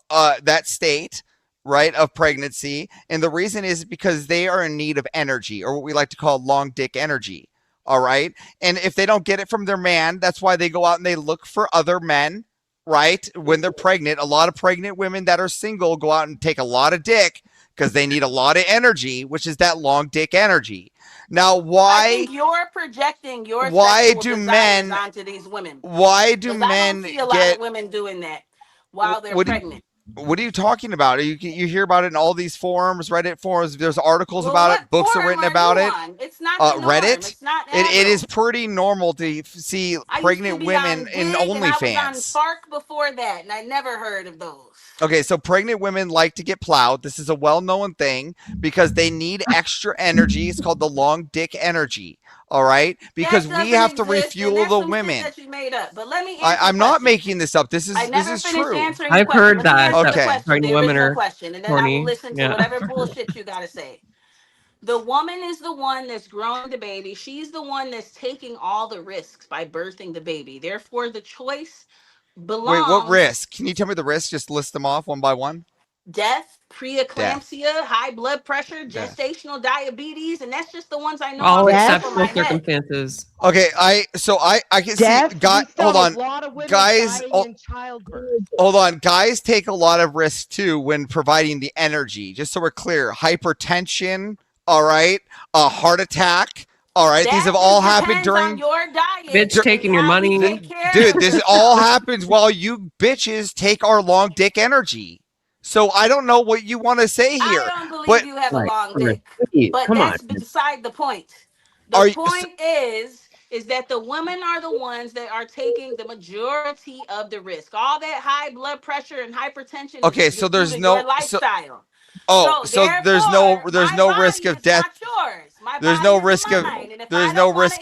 that state, right, of pregnancy, and the reason is because they are in need of energy, or what we like to call long dick energy. All right, and if they don't get it from their man, that's why they go out and they look for other men. Right? When they're pregnant, a lot of pregnant women that are single go out and take a lot of dick because they need a lot of energy, which is that long dick energy. Now, why? I think you're projecting your sexual desires onto these women. Why do men I don't see a lot of women doing that while they're pregnant. What are you talking about? You hear about it in all these forums, Reddit forums. There's articles about it. Books are written about it. It's not Reddit. It's not it is pretty normal to see pregnant women in OnlyFans. I was on Spark before that, and I never heard of those. Okay, so pregnant women like to get plowed. This is a well-known thing because they need extra energy. It's called the long dick energy. All right, because we have to refuel the women. That you made up. But let me. I'm not making this up. This is true. I've heard that. Okay. Pregnant women are question, and then I will listen to whatever bullshit you got to say. The woman is the one that's growing the baby. She's the one that's taking all the risks by birthing the baby. Therefore, the choice belongs. Wait, what risk? Can you tell me the risks? Just list them off one by one. Death, preeclampsia, high blood pressure, gestational diabetes, and that's just the ones I know. All exceptional circumstances. Okay, I can see. Hold on, guys. Hold on, guys take a lot of risks too when providing the energy. Just so we're clear, hypertension. All right, a heart attack. All right, these have all happened during your diet. Bitch taking your money, dude. This all happens while you bitches take our long dick energy. So I don't know what you want to say here. I don't believe you have a long dick. But that's beside the point. The point is is that the women are the ones that are taking the majority of the risk. All that high blood pressure and hypertension Okay, is so due there's to no your lifestyle. so there's no risk of death. There's no risk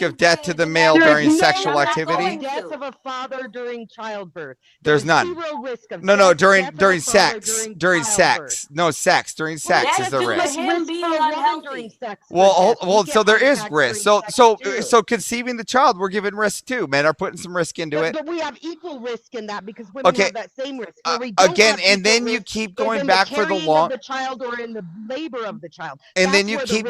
of death to the male during sexual activity. Death of a father during childbirth. There's none. Zero risk of No, death, during death of a father sex. during During childbirth. sex. No, sex. During sex is the risk. Him being unhealthy. Well, so there is risk. So conceiving the child, we're given risk too. Men are putting some risk into it. But we have equal risk in that because women have that same risk. Again, and then you keep going back for the long. The child or in the labor of the child. And then you keep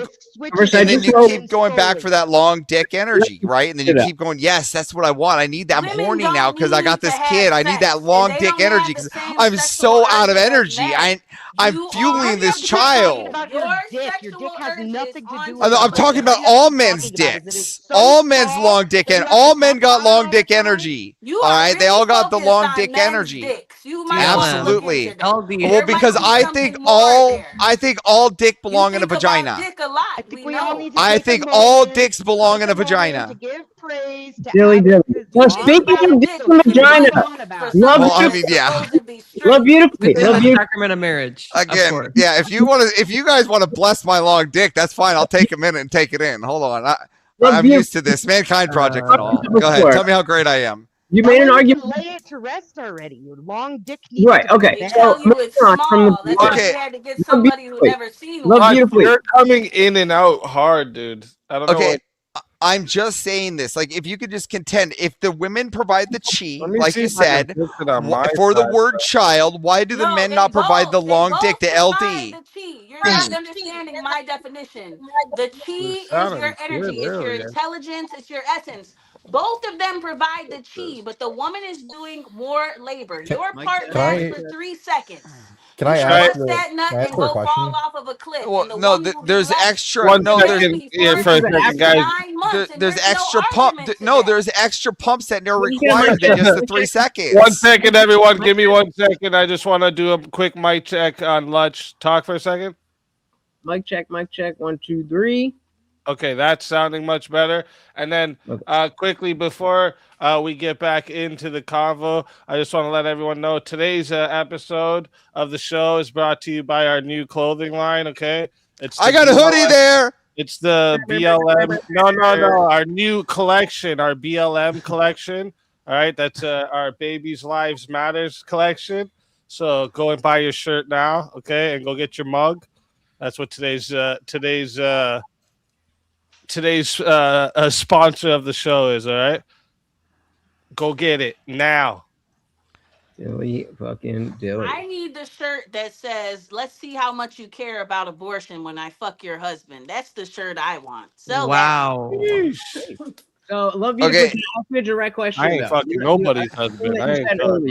going back for that long dick energy, right? And then you keep going, yes, that's what I want. I need that. I'm horny now because I got this kid. I need that long dick energy because I'm so out of energy. I'm fueling this child. Your dick has nothing to do with I'm talking about all men's dicks. All men's long dick and all men got long dick energy. All right, they all got the long dick energy. Absolutely. Well, because I think all dick belong in a vagina. I think all dicks belong in a vagina. Dilly. Well, speaking of dick and vagina, love beautifully. Love you. Sacrament of marriage. Again, yeah. If you guys want to bless my long dick, that's fine. I'll take a minute and take it in. Hold on. I'm used to this Mankind Project and all. Go ahead. Tell me how great I am. You made an argument. Lay it to rest already. Your long dick needs right. Okay. So You're coming in and out hard, dude. I don't know. Okay. I'm just saying this. Like, if you could just contend, if the women provide the chi, like you said, for the word child, why do the men not provide the long dick, the LD? You're not understanding my definition. The chi is your energy, it's your intelligence, it's your essence. Both of them provide the chi, but the woman is doing more labor. Your part lasts for 3 seconds. Can I ask that nut and go fall off of a cliff? Well, no, there's extra. There's extra pump. No, there's extra pumps that are required than just the 3 seconds. 1 second, everyone. Give me 1 second. I just want to do a quick mic check on Lutch. Talk for a second. Mic check. 1, 2, 3. Okay, that's sounding much better. And then quickly before we get back into the convo, I just want to let everyone know today's episode of the show is brought to you by our new clothing line. Okay, I got a hoodie there. It's the BLM. No. Our new collection, our BLM collection. All right, that's our Babies Lives Matters collection. So go and buy your shirt now, okay, and go get your mug. That's what today's sponsor of the show is. All right, go get it now. Dilly. I need the shirt that says, "Let's see how much you care about abortion when I fuck your husband." That's the shirt I want. Wow. So, love you. Okay. Ask me a direct question. I ain't fucking nobody's husband. I don't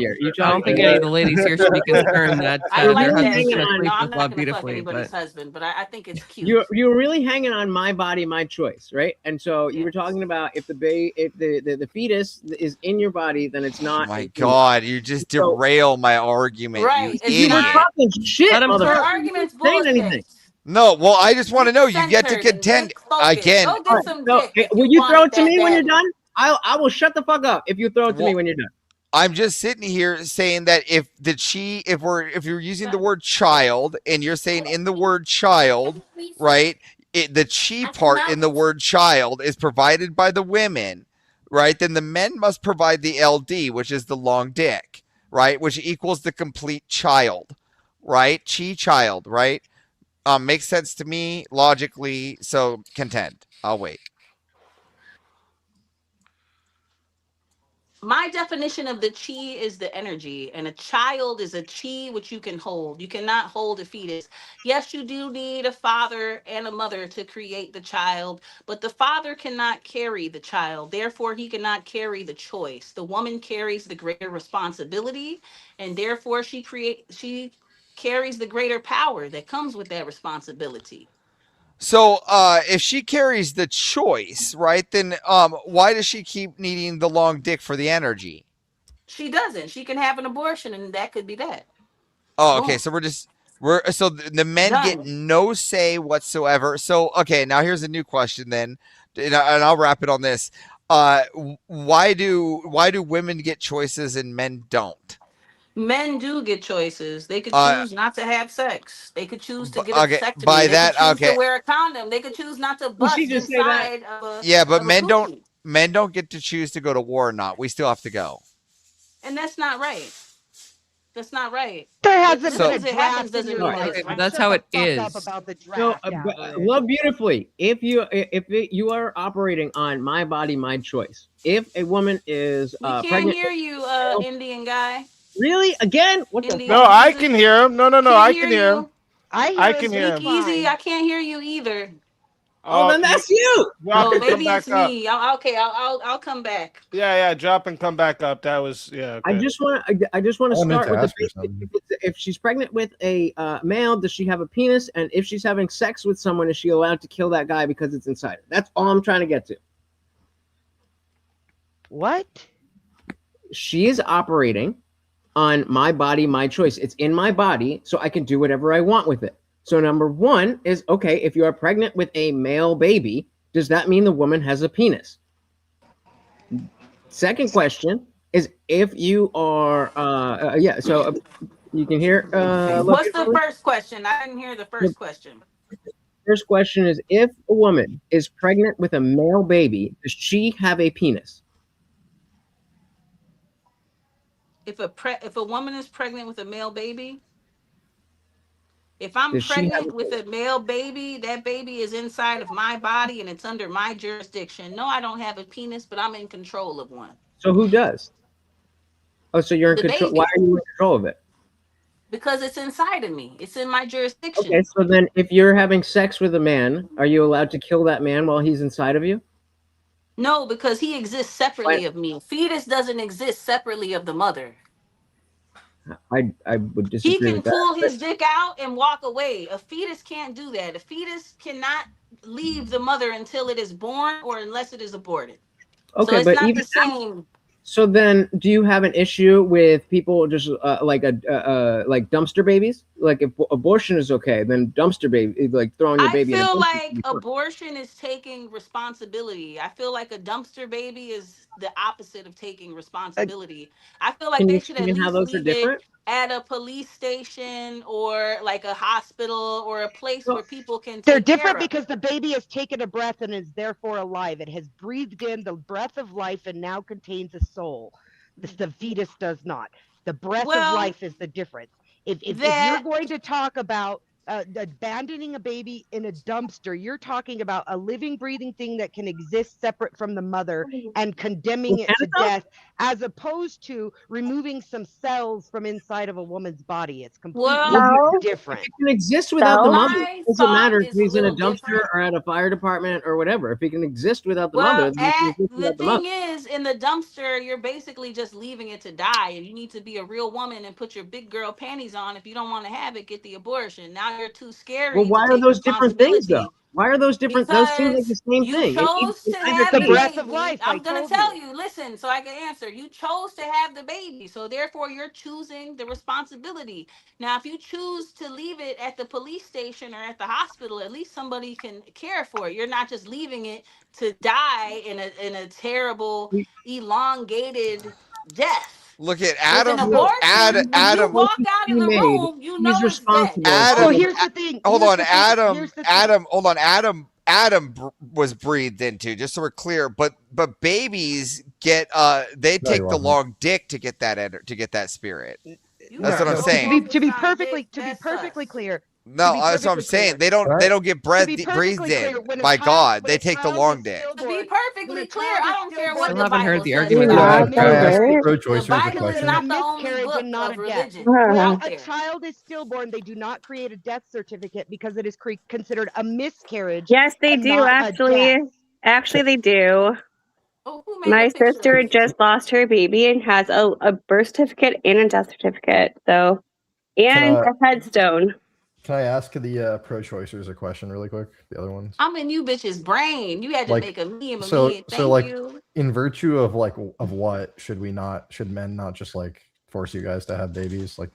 think any of the ladies here should be concerned that I like their that. husbands No, sleep I'm with not love gonna beautifully. fuck anybody's husband, but I think it's cute. You're really hanging on my body, my choice, right? And so you were talking about if the fetus is in your body, then it's not. Oh my God, you just derail my argument, right? You were talking shit. Your argument's bullshit. No, well, I just want to know. You get to contend again. Will you throw it to me when you're done? I will shut the fuck up if you throw it to me when you're done. I'm just sitting here saying that if you're using the word child and you're saying in the word child, right? The chi part in the word child is provided by the women, right? Then the men must provide the LD, which is the long dick, right? Which equals the complete child, right? Chi child, right? Makes sense to me logically. So contend. I'll wait. My definition of the chi is the energy, and a child is a chi which you can hold. You cannot hold a fetus. Yes, you do need a father and a mother to create the child, but the father cannot carry the child. Therefore, he cannot carry the choice. The woman carries the greater responsibility, and therefore she carries the greater power that comes with that responsibility. So if she carries the choice, right, then why does she keep needing the long dick for the energy? She doesn't. She can have an abortion, and that could be that. Oh, okay. So so the men get no say whatsoever. So, okay, now here's a new question then, and I'll wrap it on this. why do women get choices and men don't? Men do get choices. They could choose not to have sex. They could choose to get a Okay, vasectomy. by They that, could choose okay. to wear a condom. They could choose not to Did she bust just say that? inside of a Yeah, but of a men coochie. don't get to choose to go to war or not. We still have to go. And that's not right. That's not right. There hasn't Just been a because it happens draft in doesn't your mean life. it's right. That's Shut how the it fuck is. up about the So, draft. love beautifully. If you are operating on my body, my choice. If a woman is We can't pregnant, hear you, Indian guy. really again, what the? No, I can hear him. No, Can't I hear can hear him. you. I can hear Speak him. easy. I can't hear you either. Oh, then that's you. Drop Oh, and come maybe back it's up. me. I'll come back. Yeah, drop and come back up. That was okay. I just want to start with the ask her basic. If she's pregnant with a male, does she have a penis? And if she's having sex with someone, is she allowed to kill that guy because it's inside her? That's all I'm trying to get to. What? She is operating on my body, my choice. It's in my body, so I can do whatever I want with it. So number one is, okay, if you are pregnant with a male baby, does that mean the woman has a penis? Second question is, if you are, so you can hear. What's the first question? I didn't hear the first question. First question is, if a woman is pregnant with a male baby, does she have a penis? If a woman is pregnant with a male baby, if I'm Does she have pregnant with a male baby, that baby is inside of my body and it's under my jurisdiction. No, I don't have a penis, but I'm in control of one. So who does? Oh, so you're in The control. baby. Why are you in control of it? Because it's inside of me. It's in my jurisdiction. Okay, so then if you're having sex with a man, are you allowed to kill that man while he's inside of you? No, because he exists separately of me. Fetus doesn't exist separately of the mother. I would disagree He can with that. pull his dick out and walk away. A fetus can't do that. A fetus cannot leave the mother until it is born or unless it is aborted. Okay, so it's but not even the same. So then, do you have an issue with people just like dumpster babies? Like if abortion is okay, then dumpster baby, like throwing your baby. I in a feel dumpster like would be fine. abortion is taking responsibility. I feel like a dumpster baby is the opposite of taking responsibility. I feel like Can you they should at explain how least those are leave it different? at a police station or like a hospital or a place where people can take They're different care of because the baby has taken a breath and is therefore alive. It has breathed in the breath of life and now contains a soul. The fetus does not. The breath of life is the difference. If you're going to talk about abandoning a baby in a dumpster, you're talking about a living, breathing thing that can exist separate from the mother and condemning it to death, as opposed to removing some cells from inside of a woman's body. It's completely different. It can exist without the mother. It doesn't matter if he's in a dumpster or at a fire department or whatever. If he can exist without the mother, then he can exist the without the thing mother. is, in the dumpster, you're basically just leaving it to die, and you need to be a real woman and put your big girl panties on. If you don't want to have it, get the abortion. Now you're too scary. Well, why to are take those different things, responsibility. though? Why are those different? Those seem like the same You thing. chose to have the the breath of baby. life. I'm gonna tell you. Listen, so I can answer. You chose to have the baby, so therefore you're choosing the responsibility. Now, if you choose to leave it at the police station or at the hospital, at least somebody can care for it. You're not just leaving it to die in a terrible, elongated death. Look at Adam. Adam. When you walk out of the room, you know it's dead. Adam, here's the thing. Hold on, Adam. Hold on, Adam was breathed into. Just so we're clear, but babies get they take the long dick to get that spirit. That's what I'm saying. To be perfectly clear. No, that's what I'm saying. They don't get breathed in by God. They take the long dick. To be perfectly clear, I don't care what I the haven't heard Bible the says. argument. Yeah. The Bible is not the only book of religion Well, out there. a child is stillborn. They do not create a death certificate because it is considered a miscarriage. Yes, they do, actually. Actually, they do. My sister just lost her baby and has a birth certificate and a death certificate, so, and a headstone. Can I ask the pro-choicers a question really quick? The other ones. I'm in you bitch's brain. You had to make a meme of me. So like, in virtue of what should men not just like force you guys to have babies? Like,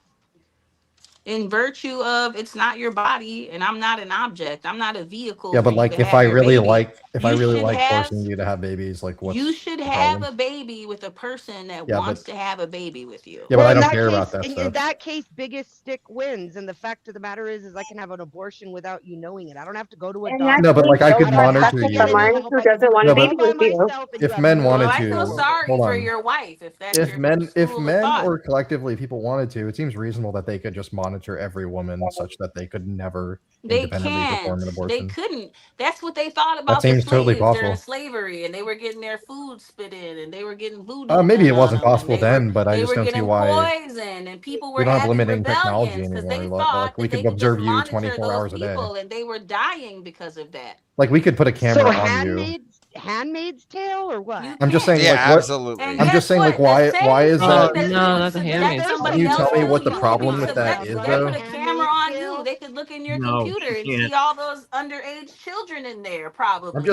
in virtue of it's not your body, and I'm not an object. I'm not a vehicle. Yeah, but for like you to if have I your really baby. like have- forcing you to have babies, like what's You should the have problem? a baby with a person that Yeah, wants but- to have a baby with you. Yeah, but I in don't that care case, about that in stuff. that case, biggest stick wins. And the fact of the matter is I can have an abortion without you knowing it. I don't have to go to a And doctor. No, but like I could don't have to monitor get you. any someone help. who I can doesn't do want it to No, all be by with you. myself, and you If have men no wanted Well, I to, feel sorry hold for on. your wife if that's If your men school of thought. or collectively people wanted to, it seems reasonable that they could just monitor every woman such that they could never They independently perform an can't. They abortion. couldn't. That's what they thought about the seems totally slaves during possible. slavery, and they were getting their food spit in, and they were getting voodoo. Maybe it done wasn't on them, possible and they then, but I they just were don't see getting why poisoned, and people were we don't have having limiting technology rebellions because anymore. they Like thought we that they could could just observe you monitor 24 those hours a day. people, and they were dying because of that. Like we could put a camera So on you. Handmaid's Tale or what? I'm just saying, Yeah, like, what? absolutely. And I'm guess just saying, like, what? The why same is thing that? that No, you that's a could Handmaid's subject Tale. somebody Can you else tell me to, what the you could problem be with that subject- is, They though? put a camera on you. They could look in your No, computer and you can't. see all those underage children in there, probably. I'm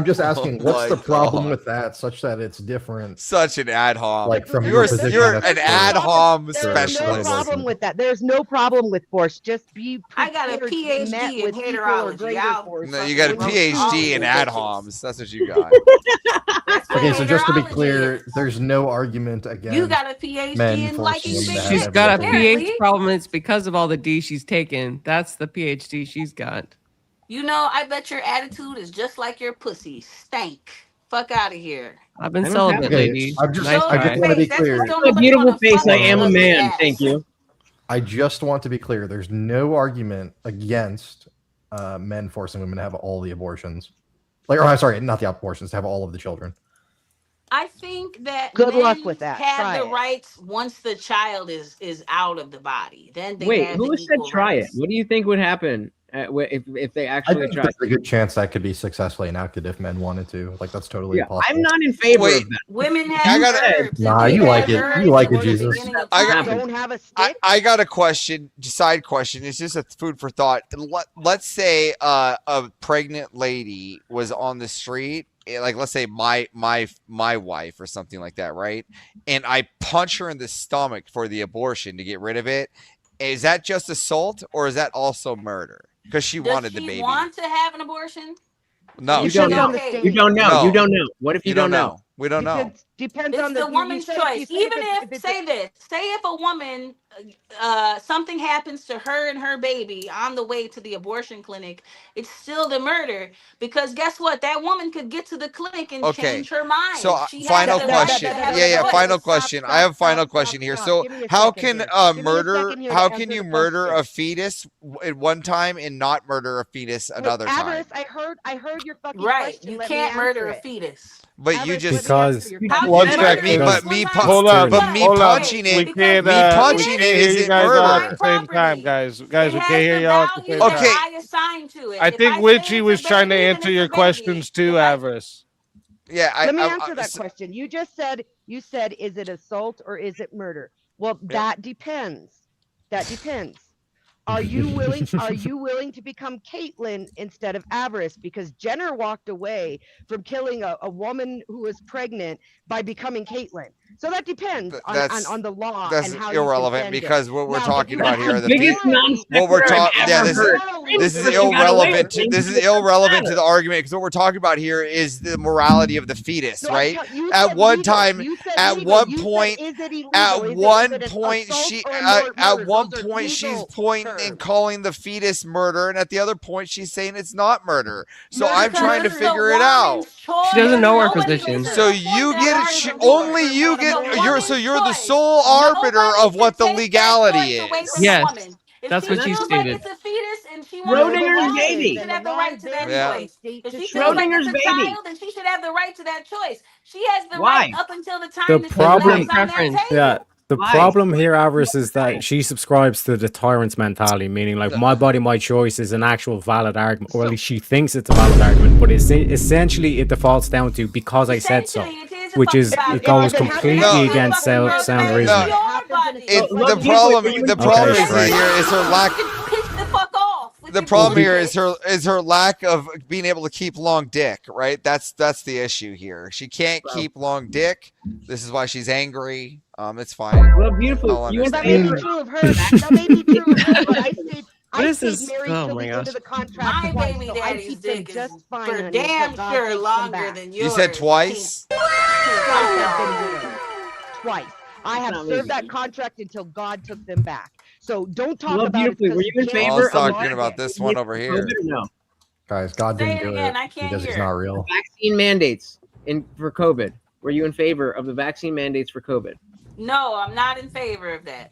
just asking, Oh what's my the problem God. with that, such that it's different? Such an ad hom. Like from you're your position, you're that's an for- ad hom There's specialist. no problem with that. There's no problem with force. Just be I got a prepared to be met PhD in with equal or heterology. greater I'll force. No, you got a when PhD in these ad bitches. homs. That's what you got. Okay, so just to be Heterology clear, is. there's no argument against You got a PhD men in forcing liking women to big have She's dicks, every got a abortion. apparently. pH problem. It's because of all the D she's taken. That's the PhD she's got. You know, I bet your attitude is just like your pussy. Stank. Fuck out of here. I've been I don't have celibate, a- lady. I'm just, Nice Show I your try. just want to be face. That's clear. just don't A nobody beautiful wanna face. fuck I your am a ugly man. ass. Thank you. I just want to be clear. There's no argument against men forcing women to have all the abortions. Like, or I'm sorry, not the abortions, to have all of the children. I think that Good men luck with that. have Try the it. rights once the child is out of the body. Then they Wait, have who the said equal try it? rights. What do you think would happen if they I actually think tried? there's a good chance that could be successfully enacted if men wanted to. Like, that's totally Yeah, possible. I'm not in favor Wait. of that. Women I have gotta- herbs. Nah, and you they like have it. herbs You like it, before the Jesus. beginning of I got- time. Don't have a I, stick. I got a question, side question. It's just a food for thought. Let's say a pregnant lady was on the street, like let's say my wife or something like that, right? And I punch her in the stomach for the abortion to get rid of it. Is that just assault or is that also murder? Because she Does wanted the she baby. want to have an abortion? No, You Depends don't on know. the state. You don't know. No. You don't know. What if you don't know? We don't know. Depends It's on the you woman's said- choice. you said Even it's say this, say if a woman, something happens to her and her baby on the way to the abortion clinic, it's still the murder because guess what? That woman could get to the clinic and Okay. change her mind. So She has final the right question. to have Yeah, a choice. final question. I have a final question here. So Give me a how second can here. Give me a murder? second here to How answer can you the murder question. a fetus at one time and not murder a fetus another time? Avarice, I heard your fucking Right. question. You Let me can't murder a answer it. fetus. But you Avarice, just let me answer Because- your How question. One can you second. murder but a me, woman? Hold on, but me hold on. punching We it, can't, me punching we it can't hear you isn't guys all at murder. the same time, guys. Guys, we It can't has hear the y'all at the same value time. Okay. that I assign to it. I If think say Witchy it's was a trying to baby, then answer it's your a baby. questions too, If I- Avarice. Yeah, Let me answer that question. You just said, is it assault or is it murder? Well, that depends. That depends. Are you willing to become Caitlyn instead of Avarice? Because Jenner walked away from killing a woman who was pregnant by becoming Caitlyn. So that depends on the law. That's and how you irrelevant contend it. because what we're Now, talking if about you here are have the biggest people. non-sequitur What we're talking, I've yeah, ever this heard. this is Person got away irrelevant. with it. This is irrelevant to the argument because what we're talking about here is the morality of the fetus, No, right? you At said one legal. time, You said at legal. one You said, point, is it illegal? at Is it- one is it an point, assault she or a at murder? one Those are point she's legal pointing and terms. calling the fetus murder, and at the other point she's saying it's not murder. So Murder I'm trying to because it's figure the it out. woman's choice. She doesn't know her Nobody position. gets to So support you that get argument. only you get you're the sole arbiter of what the legality is. Yes, that's what you Feels stated. like it's a fetus and she wants to Schrodinger's have it. baby. She should have the right to that Yeah. choice. If she feels like Schrodinger's it's a baby. child, then she should have the right to that choice. She has the Why? right up until the time The that problem- she lays on that table. Yeah, the Why? problem here, Avarice, is that she subscribes to the tyrant's mentality, meaning like my body, my choice is an actual valid argument, or at least she thinks it's a valid argument, but it's essentially it defaults down to because I said so, which is it goes completely against sound reasoning. The problem Okay, is right. here is her lack. Piss the fuck off. the problem here is her lack of being able to keep long dick, right? That's the issue here. She can't keep long dick. This is why she's angry. It's fine. Well, beautiful. That may be true of her. That may be true of her, but I stayed married Oh till my the gosh. end of the contract My twice, baby so I daddy's keep them dick just is fine, for honey, damn until God sure takes them longer back. than yours. You said twice? Twice. I have served that contract until God took them back. So don't talk Well, about it. beautifully. Were you in favor Let's of talking about this one over here. No. Guys, God Say didn't it do again. it I can't because he's hear. not real. Vaccine mandates for COVID. Were you in favor of the vaccine mandates for COVID? No, I'm not in favor of that.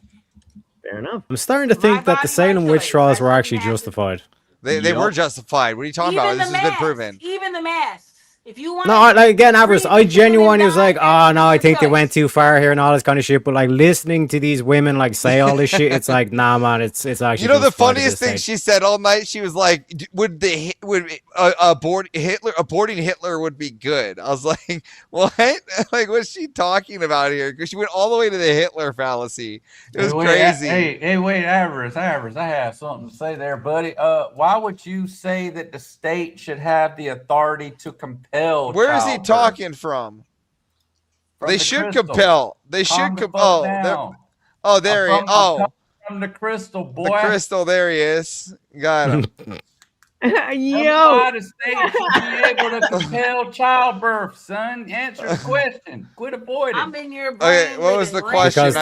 Fair enough. I'm starting to think that the Salem witch trials were actually justified. They were justified. What are you talking about? This has been proven. Even the masks. If you want, No, like again, I genuinely was like, oh no, I think they went too far here and all this kind of shit. But like listening to these women like say all this shit, it's like, nah, man, it's actually. You know the justified at funniest this thing stage. she said all night? She was like, aborting Hitler would be good. I was like, what? Like, what's she talking about here? Because she went all the way to the Hitler fallacy. It was crazy. Hey, wait, Avarice, I have something to say there, buddy. Why would you say that the state should have the authority to compel? Where is he talking from? They should compel. They should compel. Oh, there he is. Oh, from the crystal, boy. The crystal. There he is. Got him. Yo, the state should be able to compel childbirth, son. Answer the question. Quit avoiding. I'm in your brain. Okay, what was the question? Because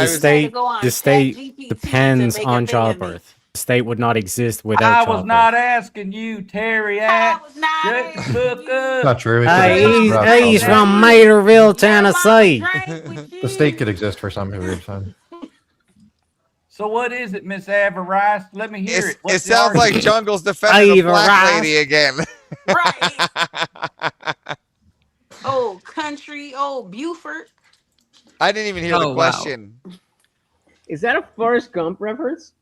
the state depends on childbirth. The state would not exist without I childbirth. was not asking you, Terry. Shut the fuck up. Not true. He's from Materville, Tennessee. The state could exist for some period of time. So what is it, Miss Avarice? Let me hear it. It sounds like Jungle's defending the black lady again. Right. Oh, country. Oh, Buford. I didn't even hear the question. Wow. Is that a Forrest Gump reference?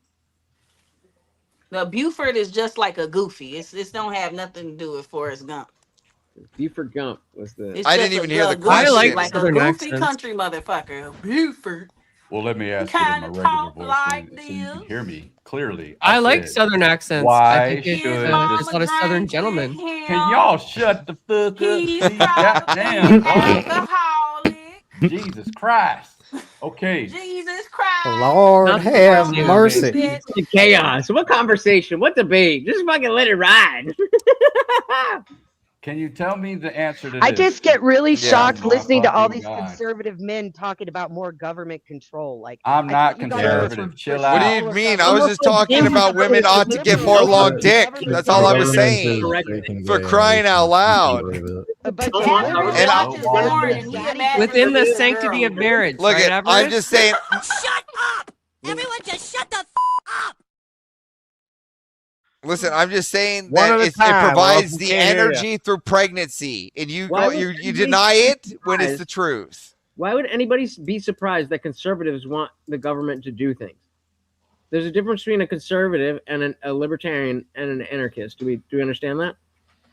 The Buford is just like a goofy. It's don't have nothing to do with Forrest Gump. Buford Gump was the. I didn't even hear the question. question. I like a goofy country motherfucker. Buford. Well, let me ask it in my regular voice like so you can hear me clearly. I like Southern accents. Why I think should there's a lot of Southern gentlemen. Can y'all shut the fuck up? Please, goddamn. Jesus Christ. Okay. Jesus Christ. Lord have mercy. Chaos. What conversation? What debate? Just fucking let it ride. Can you tell me the answer to this? I just get really shocked listening to all these God. conservative men talking about more government control. Like I'm not conservative. Chill out. What do you mean? I was just talking about women ought to get more long dick. That's all I was saying. For crying out loud. Within the sanctity of marriage. Look, right, I'm just saying. Shut up! Everyone just shut the up! Listen, I'm just saying that it provides the energy through pregnancy, and you deny it when it's the truth. Why would anybody be surprised that conservatives want the government to do things? There's a difference between a conservative and a libertarian and an anarchist. Do we understand that?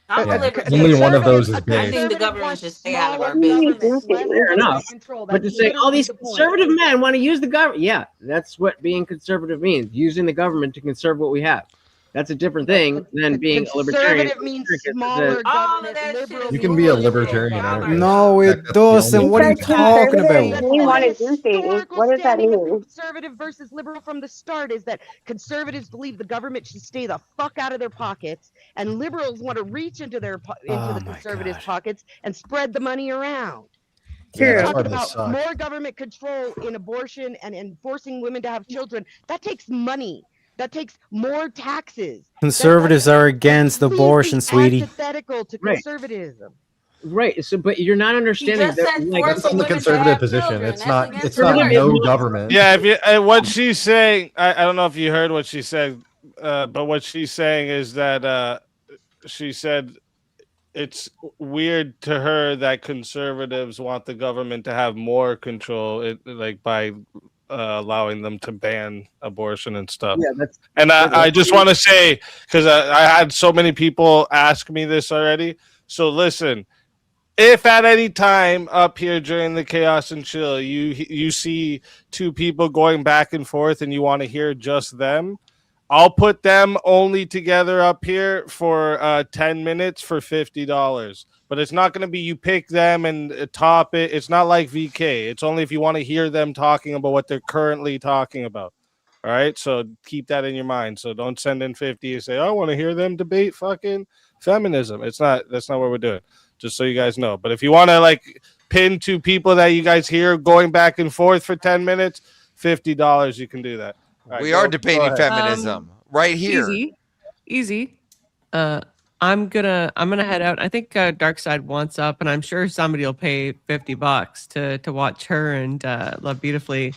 I'm a libertarian. Only one of those is I gay. think the government should stay out of our business. Fair enough. But to say all these conservative men want to use the government, yeah, that's what being conservative means. Using the government to conserve what we have. That's a different thing than being a libertarian. Means smaller government. You can be a libertarian. No, it doesn't. What are you talking about? We want to do things. What does that mean? Conservative versus liberal from the start is that conservatives believe the government should stay the fuck out of their pockets, and liberals want to reach into the conservatives' pockets and spread the money around. You're talking about more government control in abortion and forcing women to have children. That takes money. That takes more taxes. Conservatives are against abortion, sweetie. Antithetical to conservatism. Right. So, but you're not understanding that. Like, that's from the conservative position. It's not no government. Yeah. What she's saying, I don't know if you heard what she said, but what she's saying is that she said it's weird to her that conservatives want the government to have more control, like by allowing them to ban abortion and stuff. Yeah, I just want to say, because I had so many people ask me this already. So listen, if at any time up here during the Chaos and Chill, you see two people going back and forth and you want to hear just them, I'll put them only together up here for 10 minutes for $50. But it's not going to be you pick them and top it. It's not like VK. It's only if you want to hear them talking about what they're currently talking about. All right, so keep that in your mind. So don't send in 50 and say, "I want to hear them debate fucking feminism." That's not what we're doing. Just so you guys know. But if you want to like pin two people that you guys hear going back and forth for 10 minutes, $50, you can do that. Right, we are debating feminism right here. Easy. I'm gonna head out. I think Dark Side wants up, and I'm sure somebody will pay $50 to watch her and Love Beautifully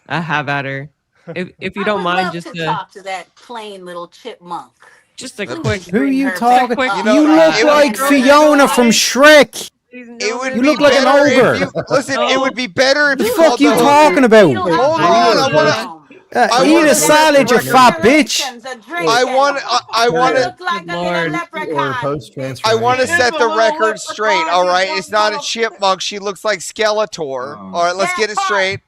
have at her. If you don't mind, just to talk to that plain little chipmunk. Just a quick. Who are you talking? You You look like Fiona from Shrek. It would You be look like an better if ogre. you listen. It would be better if What the you fuck called you the talking about? Hold on, I want to. Eat a salad, you fat bitch. I want to set the record straight. All right, it's not a chipmunk. She looks like Skeletor. All right, let's get it straight.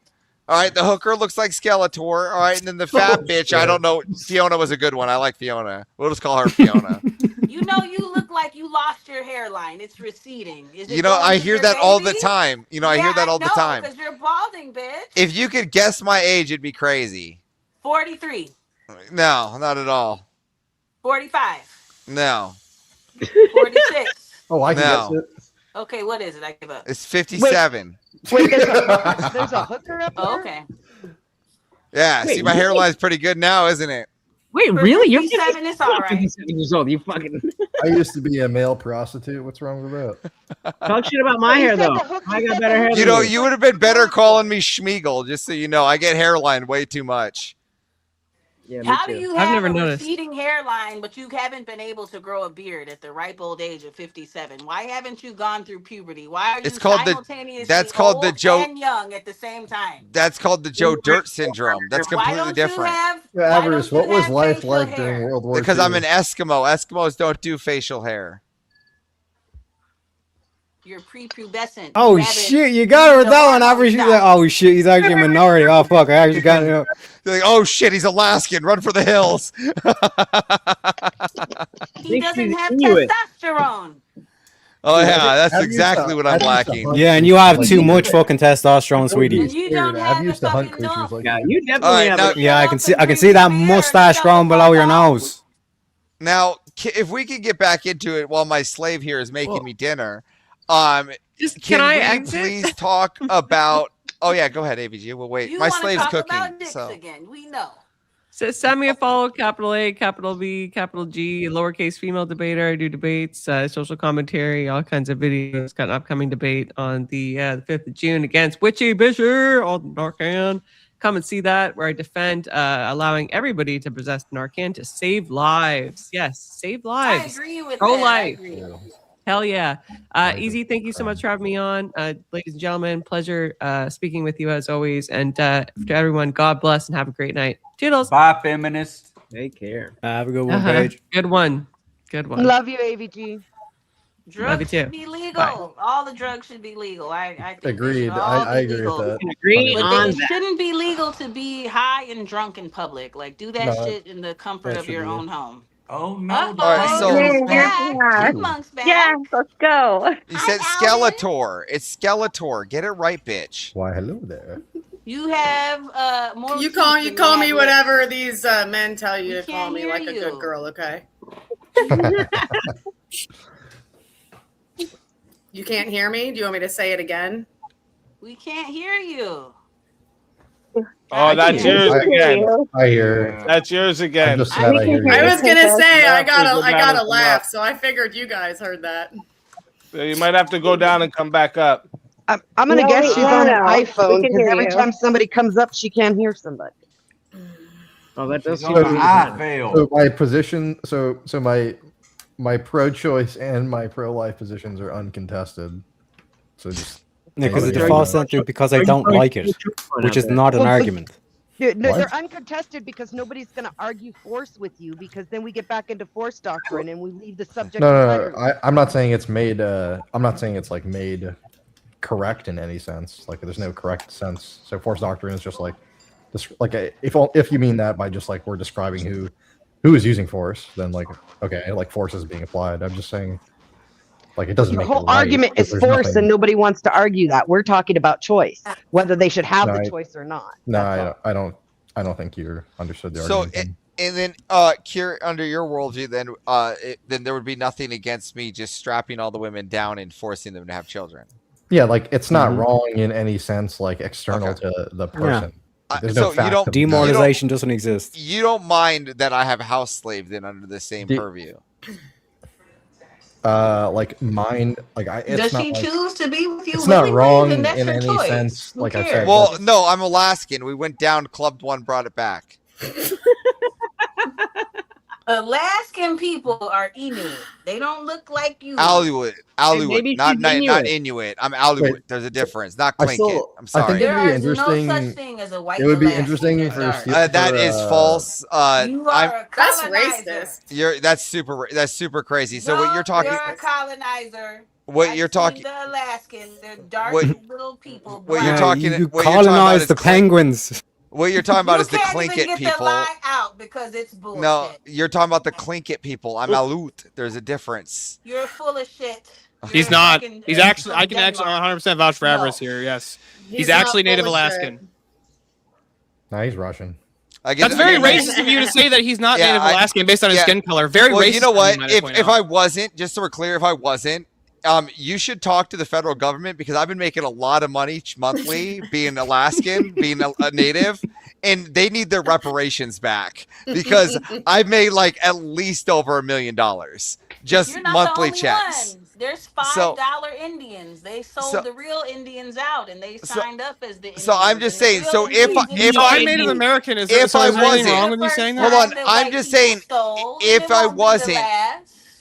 All right, the hooker looks like Skeletor. All right, and then the fat bitch. I don't know. Fiona was a good one. I like Fiona. We'll just call her Fiona. You know, you look like you lost your hairline. It's receding. Is it I hear that all the time. I hear that all the time. Because you're balding, bitch. If you could guess my age, it'd be crazy. 43. No, not at all. 45. No. 46. Oh, I can guess it. Okay, what is it? I give up. It's 57. Wait, there's a hooker up there? Oh, okay. Yeah, see, my hairline's pretty good now, isn't it? Wait, really? You're 57, it's all right. 57 years old. You fucking I used to be a male prostitute. What's wrong with that? talk shit about my hair though. I got better hair. You know, you would have been better calling me Schmiegel, just so you know. I get hairline way too much. Yeah, How do you I've have never a noticed. receding hairline, but you haven't been able to grow a beard at the ripe old age of 57? Why haven't you gone through puberty? Why are you simultaneously old and young at the same time? That's called the Joe Dirt syndrome. That's completely different. Avarice, what was life like during World War II? Because I'm an Eskimo. Eskimos don't do facial hair. You're prepubescent. Oh shit, you got her with that one. Average. Like, oh shit, he's actually a minority. Oh fuck, I actually got it. They're like, oh shit, he's Alaskan. Run for the hills. He doesn't have testosterone. Oh yeah, that's exactly what I'm lacking. Yeah, and you have too much fucking testosterone, sweetie. You don't have I've used to hunt creatures like Yeah, that. you definitely have. Yeah, I can see that mustache growing below your nose. Now, if we could get back into it while my slave here is making me dinner, can I we exit? please talk about? Oh yeah, go ahead, AVG. We'll wait. You My wanna slave's talk cooking. about dicks So again. We know. So send me a follow, capital A, capital B, capital G, lowercase female debater. I do debates, social commentary, all kinds of videos. Got an upcoming debate on the 5th of June against Witchy Bisher, all Narcan. Come and see that, where I defend allowing everybody to possess Narcan to save lives. Yes, save lives. I agree with Pro that. life. I agree. Hell yeah. Easy, thank you so much for having me on. Ladies and gentlemen, pleasure speaking with you as always. And to everyone, God bless and have a great night. Toodles. Bye, feminists. Take care. Have a good one, Paige. Good one. Good one. Love you, AVG. Drugs too. should be legal. All the drugs should be legal. I think they Agreed. should all I be agree legal. with that. Agree But on it that. shouldn't be legal to be high and drunk in public. Like, do that No, shit in the comfort that of should your be own home. Oh no. Uh-oh, All right, so- Chipmunk's back. Yeah. Chipmunk's back. Yeah, let's go. you said Skeletor. It's Skeletor. Get it right, bitch. Why, hello there. You have more. You teeth call than me have whatever these men tell you We to call can't me, hear like a you. good girl, okay? You can't hear me? Do you want me to say it again? We can't hear you. Oh, that's yours again. I hear. That's yours again. I'm just sad I hear you. I was gonna say I gotta Princess. laugh, so I figured you guys heard that. So you might have to go down and come back up. I'm gonna No, guess she's no, on an no. We iPhone can because hear every you. time somebody comes up, she can't hear somebody. Oh, that does She's seem on to the be iFail. So my position, so my pro-choice and my pro-life positions are uncontested. So just Yeah, because it Are you- defaults into because I don't like it, which is not an Well, argument. No, What? they're uncontested because nobody's going to argue force with you because then we get back into force doctrine and we leave the subject. No. entirely. I'm not saying it's made. I'm not saying it's like made correct in any sense. Like there's no correct sense. So force doctrine is just like this. Like if you mean that by just like we're describing who who is using force, then like okay, like force is being applied. I'm just saying, like it doesn't The make whole it right, argument is there's force, nothing- and nobody wants to argue that. We're talking about choice, whether they should have the choice or not. No, I don't think you understood the argument. Then. And then, under your worldview, then there would be nothing against me just strapping all the women down and forcing them to have children. Yeah, like it's not wrong in any sense, like external to the person. There's no fact of- demoralization doesn't exist. You don't mind that I have house slaves then under the same purview? Like mine, like I. It's Does not she like, choose to be with you? It's not willingly? wrong Then that's in her any choice. sense. Who Like I cares? said. Well, no, I'm Alaskan. We went down, clubbed one, brought it back. Alaskan people are Inuit. They don't look like you. Aluit, maybe not she's not Inuit. Inuit. I'm Aluit. Wait. There's a difference, not I Tlingit. still- I'm I sorry. think it'd be interesting. No such thing as a white It would be Alaskan. interesting for That is false. You are a That's colonizer. racist. That's super crazy. So what you're talking, You're a colonizer. what you're talking, The Alaskan, they're dark What- little people. what you're Yeah, talking, you what you're talking about colonize is the penguins. What you're talking about You is the can't even Tlingit get people. the lie out because it's bullshit. No, you're talking about the Tlingit people. I'm Alut. There's a difference. You're full of shit. He's not. He's actually. I can actually 100% vouch for Everest here. Yes, he's actually not Native full of Alaskan. No, he's Russian. That's very racist of you to say that he's not Native Alaskan based on his skin color. Very well, racist. you know of what? might I point If out. I wasn't, just so we're clear, if I wasn't, you should talk to the federal government because I've been making a lot of money monthly being Alaskan, being a native, and they need their reparations back because I've made like at least over $1 million just You're not monthly the only checks. ones. There's $5 Indians. They sold the real Indians out, and they signed up as the Indians. So I'm just saying. So So I'm Native American. Is if so I is there anything wasn't, wrong with you saying that? hold on. I'm just saying.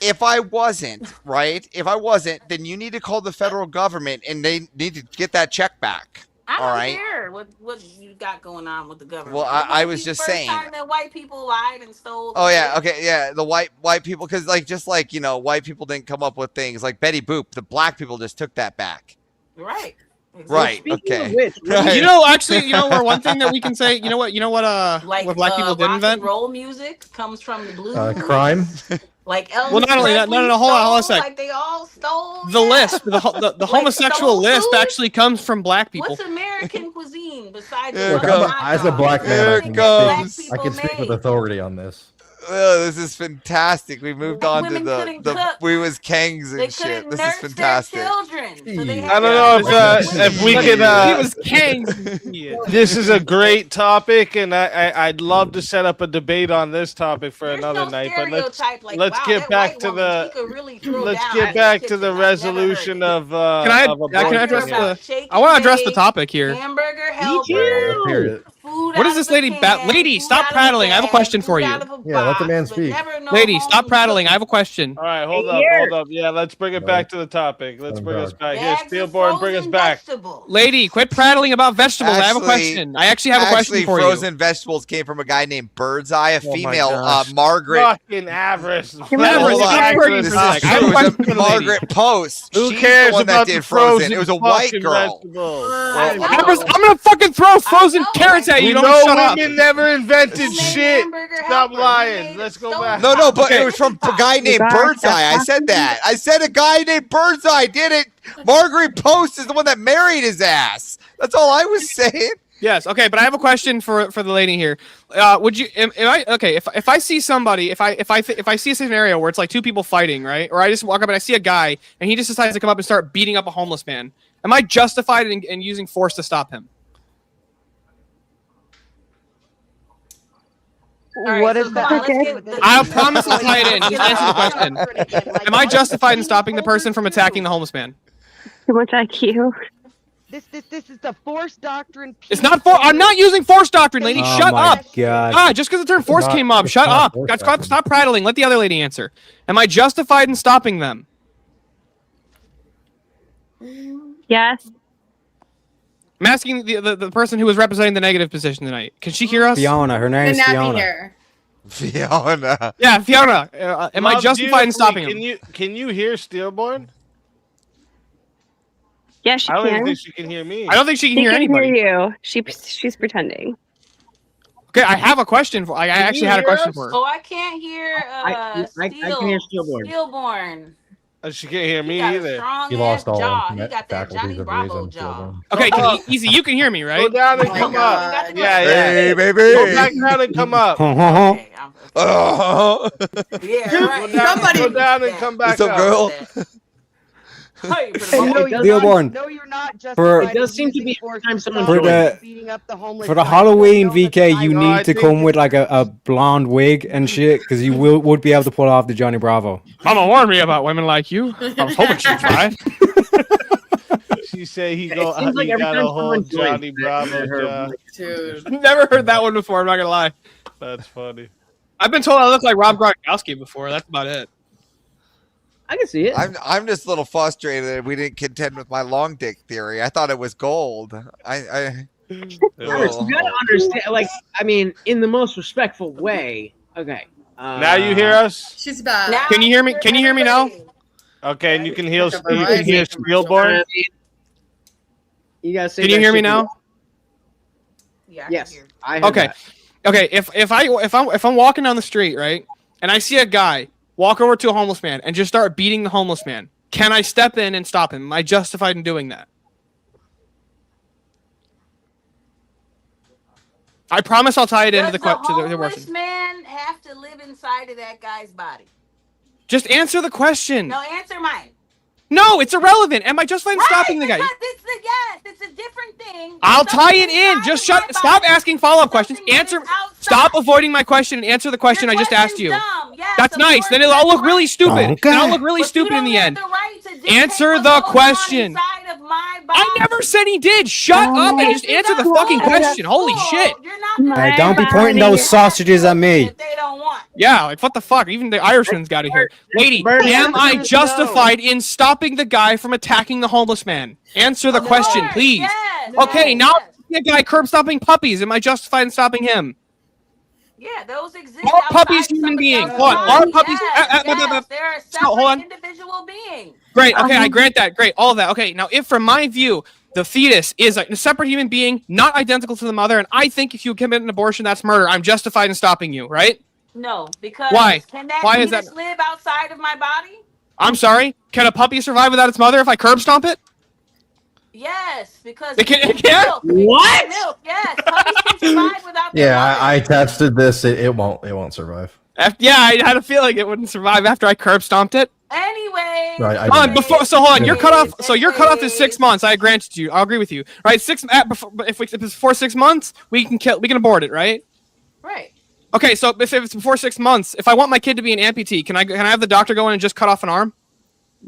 If I wasn't, right? If I wasn't, then you need to call the federal government and they need to get that check back. I don't All right. care what you got going on with the government. Well, It might I was be just the first saying. time that white people lied and stole. Oh yeah, okay, yeah. The white people, because like just like white people didn't come up with things like Betty Boop. The black people just took that back. Right. Right. Okay. You know, actually, where one thing that we can say, what Like what black people did rock invent? and roll music comes from the blues. Crime. Like Elvis Well, not only that, Presley no, hold on a stole, sec. Like they all stole. The lisp, the homosexual lisp food? actually comes from black people. What's American cuisine besides Here the it comes. As a black man, Here I it can, comes. speak, I can speak with authority on this. Oh, this is fantastic. We moved on to women couldn't the cook. we was Kangs They and shit. couldn't This is nurse fantastic. their children. So they I don't know if we can. He was This is a great topic, and I'd love to set up a debate on this topic for another night. But let's get back to the resolution of. Can I address the? I want to address the topic here. Hamburger helper. What is this lady? Lady, stop prattling. I have a question for you. Yeah, let the man speak. Lady, stop prattling. I have a question. All right, hold up. Yeah, let's bring it back to the topic. Let's bring us back. Here, Steelborn, bring us back. Lady, quit prattling about vegetables. I have a question. I actually have a question for you. Frozen vegetables came from a guy named Birdseye, a female, Margaret. Fucking Avarice. Margaret Post. Who She's cares the one about that did the Frozen? It was a white fucking girl. I'm gonna fucking throw frozen carrots at you. You don't shut up. Women never invented shit. Stop lying. Let's go back. No, but it was from a guy named Birdseye. I said that. I said a guy named Birdseye did it. Margaret Post is the one that married his ass. That's all I was saying. Yes, okay, but I have a question for the lady here. Would you? Am I okay? If I see somebody, if I see a scenario where it's like two people fighting, right? Or I just walk up and I see a guy and he just decides to come up and start beating up a homeless man. Am I justified in using force to stop him? What is that? I promise I'll tie it in. Just answer the question. Am I justified in stopping the person from attacking the homeless man? Too much IQ. This is the force doctrine. It's not for. I'm not using force doctrine, lady. Oh Shut my up. God. Ah, just because the term force came up. Shut up. Stop prattling. Let the other lady answer. Am I justified in stopping them? Yes. I'm asking the person who was representing the negative position tonight. Can she hear us? Fiona. Her name's Fiona. Fiona. Yeah, Fiona. Am I justified in stopping him? Can you hear Steelborn? Yeah, she I don't can. even think she can hear me. I don't think she can She hear can anybody. hear you. She's pretending. Okay, I have a question for. I actually had a question for her. Oh, I can't hear. I can hear Steelborn. Stillborn. She can't hear He me got either. a strong He ass lost all jaw. He got that faculties Johnny of Bravo reason, jaw. Okay, Easy, you can hear me, right? Go down and Oh my come God. up. Yeah, yeah. Hey, baby. Go back down and come up. Okay, Go right. down, go down and come back What's up, girl? Steelborn. No, you're not just. It does seem to be every time someone joins. beating up the homeless. For the guy. Halloween Don't know VK, that you No, I need to think come with like a blonde wig and shit, because you would be able to pull off the Johnny Bravo. Mama warned me about women like you. I was hoping she'd try. She said he It go. seems like He every got time a whole someone joins, Johnny Bravo job. Dude. Never heard that one before. I'm not gonna lie. That's funny. I've been told I look like Rob Gronkowski before. That's about it. I can see it. I'm just a little frustrated that we didn't contend with my long dick theory. I thought it was gold. You gotta understand, like, I mean, in the most respectful way. Okay. Now you hear us? She's back. Can you hear me? Can you hear me now? Okay, and you can hear Steelborn. You guys say. Can you hear me now? Yeah. Yes. I heard Okay. that. Okay. If I'm walking down the street, right, and I see a guy walk over to a homeless man and just start beating the homeless man, can I step in and stop him? Am I justified in doing that? I promise I'll tie it into Does the homeless question. man have to live inside of that guy's body? Just answer the question. No, answer mine. No, it's irrelevant. Am I justified in stopping the guy? It's a different thing. I'll tie it in. Just stop asking follow-up questions. Stop avoiding my question and answer the question I just asked you. That's nice. Then it'll all look really stupid. Then I'll look really stupid in the end. Answer the question. I never said he did. Shut up and just answer the fucking question. Holy shit. Hey, don't be pointing those sausages at me. Yeah, like what the fuck? Even the Irishman's got it here. Lady, am I justified in stopping the guy from attacking the homeless man? Answer the question, please. Okay, now the guy curb stomping puppies. Am I justified in stopping him? Yeah, those exist. Are puppies human beings? What? Are puppies? They're a hold on. separate individual being. Great. Okay, I grant that. Great. All of that. Okay. Now, if from my view, the fetus is a separate human being, not identical to the mother, and I think if you commit an abortion, that's murder, I'm justified in stopping you, right? No, because why? Can that Why is fetus that? live outside of my body? I'm sorry. Can a puppy survive without its mother if I curb stomp it? Yes, because It can't. What? Milk. Yes, puppies can survive without their Yeah, mother. I tested this. It won't survive. Yeah, I had a feeling it wouldn't survive after I curb stomped it. Anyway. Right. Hold on, hold on. Your cutoff. So your cutoff is 6 months. I granted you. I'll agree with you. Right. If it's before 6 months, we can abort it. Right. Right. Okay. So if it's before 6 months, if I want my kid to be an amputee, can I have the doctor go in and just cut off an arm?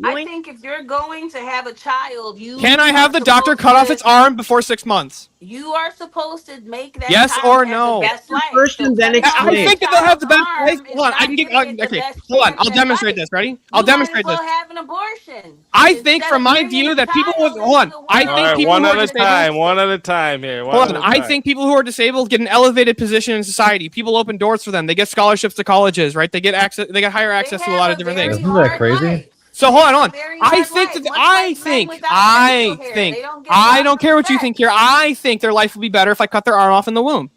I think if you're going to have a child, Can I have the doctor cut off its arm before 6 months? You are supposed to make that. Yes child or have no? The best life. First and then explain. I think that they'll have the best life. Hold on, I can get. Okay, hold on. I'll demonstrate this. Ready? I'll demonstrate this. Have an abortion. I think, from my view, that people with I think people one who at are a disabled. time. One at a time here. Hold on. I think people who are disabled get an elevated position in society. People open doors for them. They get scholarships to colleges, right? They get access. They get higher access to a lot of different things. Isn't that crazy? So hold on. I don't care what you think here. I think their life would be better if I cut their arm off in the womb.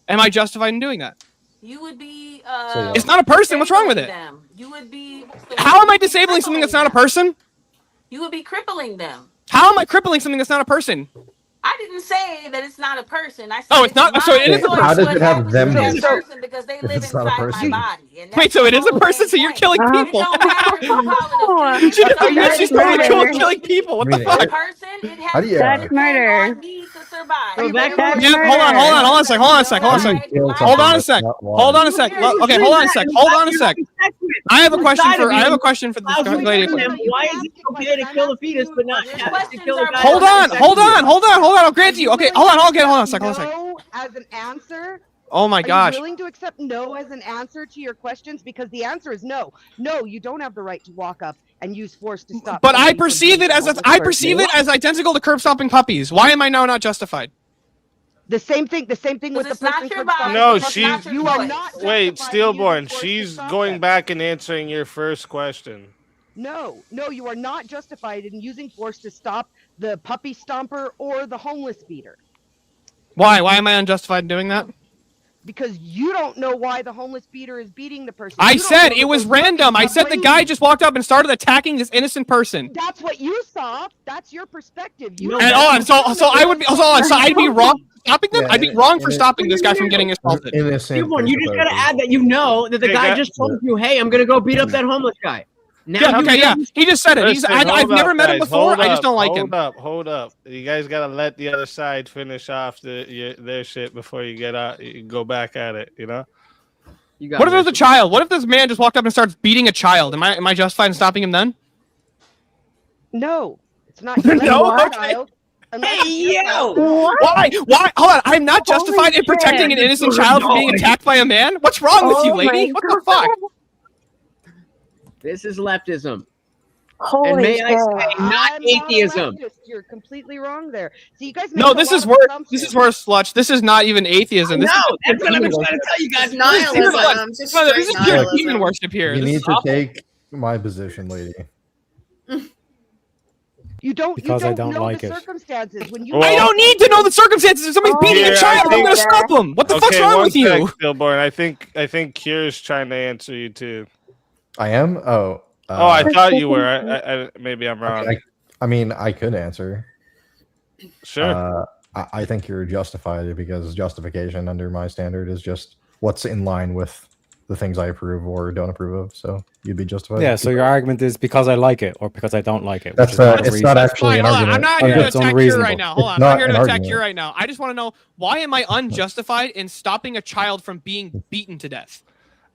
Am I justified in doing that? You would be. It's not a person. What's wrong with it? You would be. How am I disabling something that's not a person? You would be crippling them. How am I crippling something that's not a person? I didn't say that it's not a person. I said Oh, it's not. So it is a person. How does it have them? Because they live inside my body. Wait, so it is a person? So you're killing people? She's totally cool killing people. What the fuck? That's murder. Hold on a sec. Hold on a sec. Okay, hold on a sec. I have a question for this lady. Why is it okay to kill a fetus but not to kill a guy? Hold on. I'll grant you. Okay, hold on a sec. No as an answer. Oh my gosh. Are you willing to accept no as an answer to your questions? Because the answer is no. No, you don't have the right to walk up and use force to stop. But I perceive it as identical to curb stomping puppies. Why am I now not justified? The same thing with the person curb stomping. No, you are not. Wait, Steelborn. She's going back and answering your first question. No, you are not justified in using force to stop the puppy stomper or the homeless beater. Why? Why am I unjustified in doing that? because you don't know why the homeless beater is beating the person. I said it was random. I said the guy just walked up and started attacking this innocent person. That's what you saw. That's your perspective. You And so I'd be wrong for stopping them. I'd be wrong for stopping this guy from getting assaulted. Steelman, you just gotta add that you know that the guy just told you, "Hey, I'm gonna go beat up that homeless guy." Now he just said it. I've never met him before. I just don't like him. Hold up. You guys gotta let the other side finish off their shit before you get out. You go back at it. You know. What if there's a child? What if this man just walked up and starts beating a child? Am I justified in stopping him then? No, it's not. No, child. Hey, yo! Why? Hold on. I'm not justified in protecting an innocent child from being attacked by a man. What's wrong with you, lady? What the fuck? This is leftism. Holy and may I shit. say, not atheism. You're completely wrong there. So you guys. No, this is worse. This is worse, Slutch. This is not even atheism. This that's what I'm trying to tell you guys. Nihilism. This is pure demon worship here. You This need is to awful. take my position, lady. You don't. Because you I don't know like the it. circumstances when you. I don't need to know the circumstances. If somebody's beating a child, I'm gonna stop them. What the fuck's wrong with you? Stillborn. I think Kier's trying to answer you too. I am. Oh. I thought you were. I maybe I'm wrong. I mean, I could answer. Sure. I think you're justified because justification under my standard is just what's in line with the things I approve or don't approve of. So you'd be justified. Yeah. So your argument is because I like it or because I don't like it. That's it's not actually an argument. I'm not here to attack you right now. Hold on. I'm not here to attack argument. you right now. I just want to know, why am I unjustified in stopping a child from being beaten to death?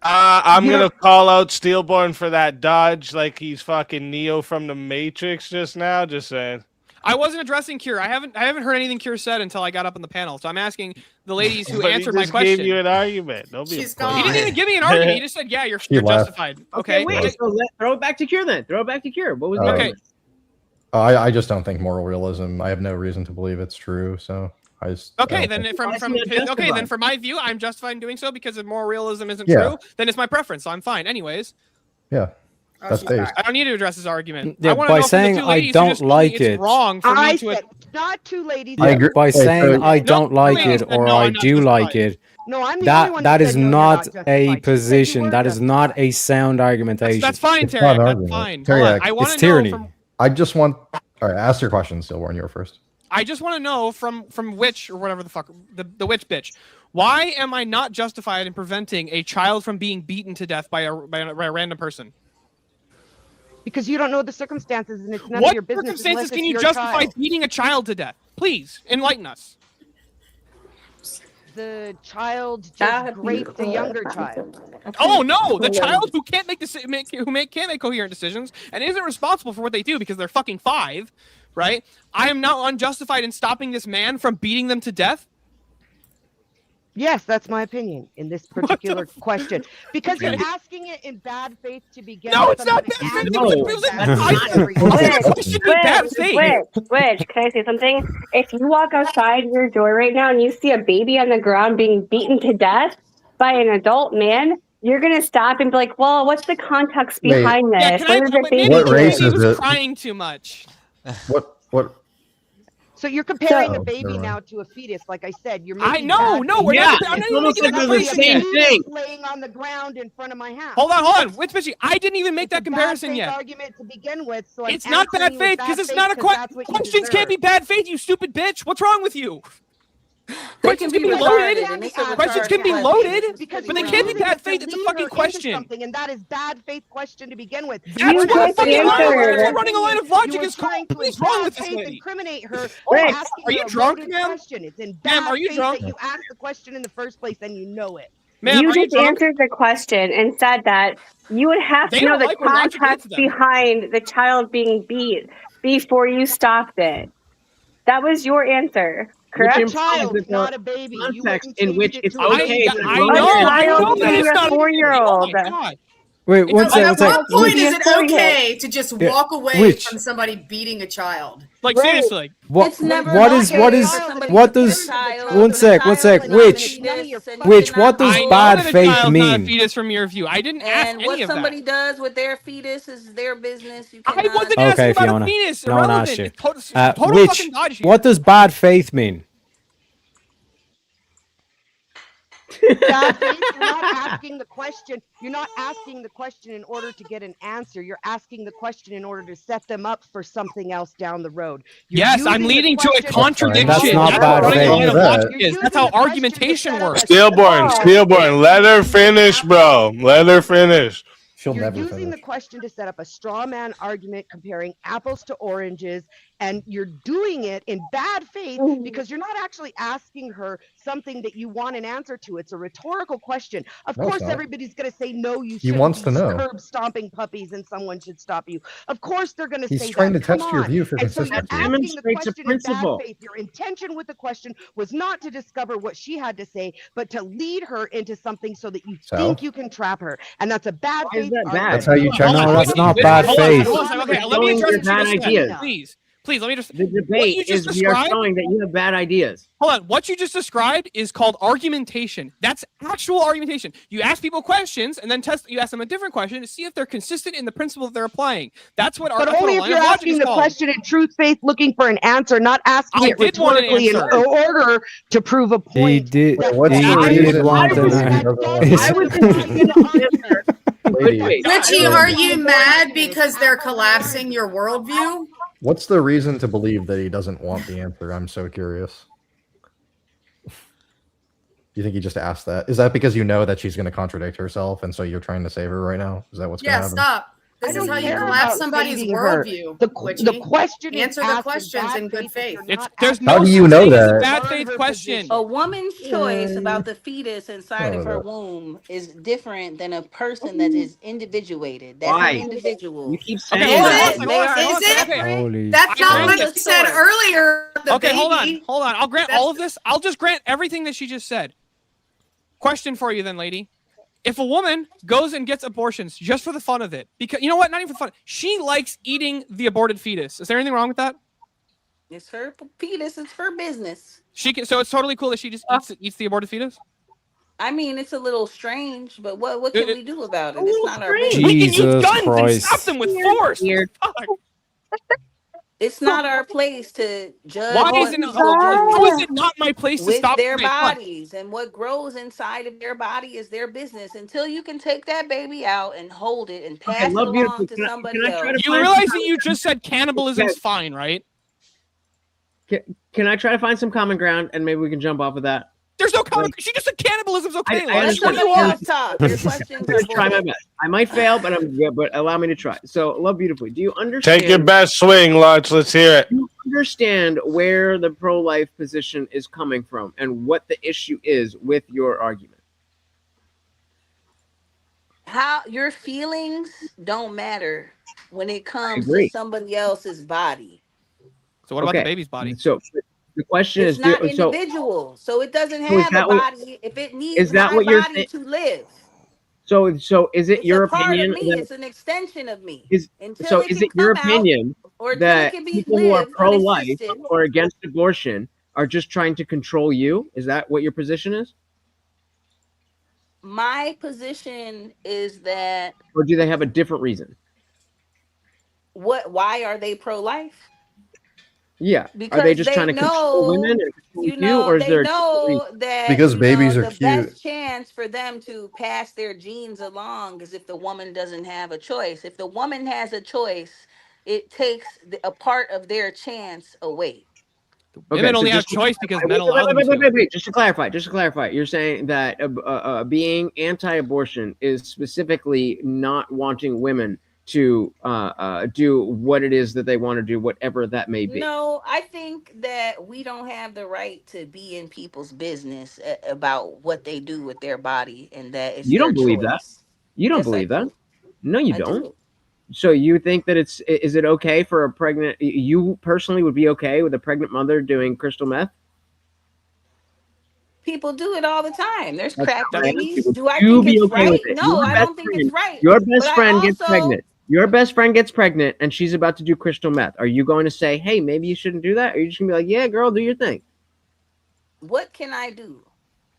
I'm gonna call out Steelborn for that dodge like he's fucking Neo from the Matrix just now. Just saying. I wasn't addressing Kier. I haven't heard anything Kier said until I got up on the panel. So I'm asking the ladies who answered my question. Gave you an argument. Don't be. He didn't even give me an argument. He just said, "Yeah, you're justified." Okay. Wait. So throw it back to Kier then. Throw it back to Kier. What was the argument? I just don't think moral realism. I have no reason to believe it's true. So I just. Okay, then then from my view, I'm justified in doing so because if moral realism isn't true, then it's my preference. So I'm fine. Anyways. Yeah. That's based. I don't need to address his argument. Yeah, by saying I don't like it, it's wrong for me to. Not two ladies. Yeah, by saying I don't like it or I do like it. No, I'm the that is not a position. That is not a sound argumentation. That's fine, Terry. That's fine. I want to know tyranny. I just want. All right, ask your question, Stillborn. You were first. I just want to know from which or whatever the fuck the witch bitch. Why am I not justified in preventing a child from being beaten to death by a random person? Because you don't know the circumstances and it's none of your business. What circumstances can you justify beating a child to death? Please enlighten us. The child just raped a younger child. Oh no, the child who can't make can't make coherent decisions and isn't responsible for what they do because they're fucking 5, right? I am now unjustified in stopping this man from beating them to death. Yes, that's my opinion in this particular question. Because you're asking it in bad faith to begin with. No, it's not bad faith. Which, can I say something? If you walk outside your door right now and you see a baby on the ground being beaten to death by an adult man, you're going to stop and be like, well, what's the context behind this? What race is it? Crying too much. What? So you're comparing a baby now to a fetus, like I said. You're making we're not. I'm not even making that the same thing. Laying on the ground in front of my house. Hold on. Wait, Fishy, I didn't even make that comparison yet. Argument to begin with, so it's not bad faith because it's not a question. Questions can't be bad faith, you stupid bitch. What's wrong with you? Questions can be loaded. Questions can be loaded, but they can't be bad faith. It's a fucking question. And that is bad faith question to begin with. That's why running a line of logic is called. What is wrong with this lady? Incriminate her. Are you drunk, ma'am? It's in bad are you faith drunk? that you asked the question in the first place and you know it. You just answered the question and said that you would have to know the context behind the child being beat before you stopped it. That was your answer. Correct? A child, not a baby. Context in which it's okay. I know that it's not a 4-year-old. Wait, one second. At what point is it okay to just walk away from somebody beating a child? Like seriously. One sec. What does bad faith mean? Not a fetus from your view. I didn't ask any of that. What somebody does with their fetus is their business. You I wasn't asking about a fetus. No one asked you. What does bad faith mean? Bad faith, you're not asking the question. You're not asking the question in order to get an answer. You're asking the question in order to set them up for something else down the road. Yes, I'm leading to a contradiction. That's not bad faith. That's how argumentation works. Steelborn, let her finish, bro. Let her finish. You're using the question to set up a straw man argument comparing apples to oranges, and you're doing it in bad faith because you're not actually asking her something that you want an answer to. It's a rhetorical question. Of course, everybody's going to say, no, you shouldn't wants to know. curb stomping puppies and someone should stop you. Of course, they're going to say that. He's trying to test your view for and so you're consistency. asking the question in bad faith. Your intention with the question was not to discover what she had to say, but to lead her into something so that you think you can trap her. And that's a bad faith. That's how you check. No, that's not bad faith. Okay, let me address bad ideas. Please, let me just. The debate is we are showing that you have bad ideas. Hold on. What you just described is called argumentation. That's actual argumentation. You ask people questions and then you ask them a different question to see if they're consistent in the principle that they're applying. That's what. But only if you're asking the question in truth, faith, looking for an answer, not asking it rhetorically in order to prove a point. He did. He did want an answer. Richie, are you mad because they're collapsing your worldview? What's the reason to believe that he doesn't want the answer? I'm so curious. Do you think he just asked that? Is that because you know that she's going to contradict herself, and so you're trying to save her right now? Is that what's going to happen? Stop. This is how you collapse somebody's worldview. The question answer the questions in good faith. How do you know that? Bad faith question. A woman's choice about the fetus inside of her womb is different than a person that is individuated. That's an individual. You keep saying that. That's not what you said earlier. Okay, hold on. I'll grant all of this. I'll just grant everything that she just said. Question for you then, lady. If a woman goes and gets abortions just for the fun of it, because you know what, not even for fun, she likes eating the aborted fetus. Is there anything wrong with that? It's her fetus. It's her business. So it's totally cool that she just eats the aborted fetus. I mean, it's a little strange, but what can we do about it? It's not our business. We can use guns and stop them with force. It's not our place to judge. How is it not my place to stop their bodies? And what grows inside of their body is their business. Until you can take that baby out and hold it and pass it along to somebody else. You realize that you just said cannibalism is fine, right? Can I try to find some common ground and maybe we can jump off of that? There's no common. She just said cannibalism's okay. That's what you want to talk. Your questions are try my best. I might fail, but allow me to try. So, Love Beautifully, do you understand? Take your best swing, Lutz. Let's hear it. Do you understand where the pro-life position is coming from and what the issue is with your argument? How your feelings don't matter when it comes to somebody else's body. So what about the baby's body? So the question is not individual, so it doesn't have a body if it needs my body to live. So is it your opinion? It's an extension of me. Is it your opinion that people who are pro-life or against abortion are just trying to control you? Is that what your position is? My position is that. Or do they have a different reason? Why are they pro-life? Yeah, because are they just trying to control women and control you, or is there that because babies are cute? The best chance for them to pass their genes along is if the woman doesn't have a choice. If the woman has a choice, it takes a part of their chance away. Women only have choice because men allow them to. Wait, just to clarify, you're saying that being anti-abortion is specifically not wanting women to do what it is that they want to do, whatever that may be. No, I think that we don't have the right to be in people's business about what they do with their body, and that it's you don't believe choice. That. You don't believe that. No, you don't. So you think that is it okay for a pregnant? You personally would be okay with a pregnant mother doing crystal meth? People do it all the time. There's crack babies. Do I think it's right? No, I don't think it's right. Your best friend gets pregnant. Your best friend gets pregnant and she's about to do crystal meth. Are you going to say, hey, maybe you shouldn't do that? Or are you just going to be like, yeah, girl, do your thing? What can I do?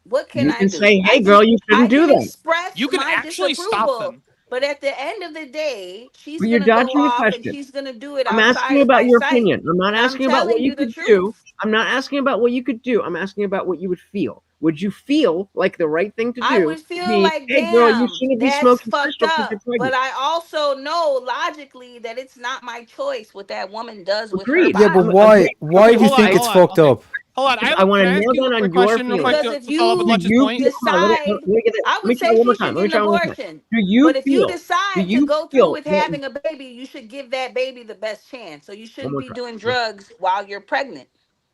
What can I do? You can say, hey, girl, you shouldn't do that. You can actually stop them. But at the end of the day, she's going to go off and she's going to do it. I'm asking you about your opinion. I'm not asking about what you could do. I'm not asking about what you could do. I'm asking about what you would feel. would you feel like the right thing to do? I would feel like, hey, damn, girl, you shouldn't be that's smoking fucked crystal because up. you're pregnant. But I also know logically that it's not my choice what that woman does with her Agreed. body. Yeah, but why do you think it's fucked up? Hold on, I want can to I nail ask you down a on quick your question real feelings. quick Because to if follow up with you Lutch's point? decide, I would say she should get an abortion. But if you decide to go through with having a baby, you should give that baby the best chance. So you shouldn't be doing drugs while you're pregnant.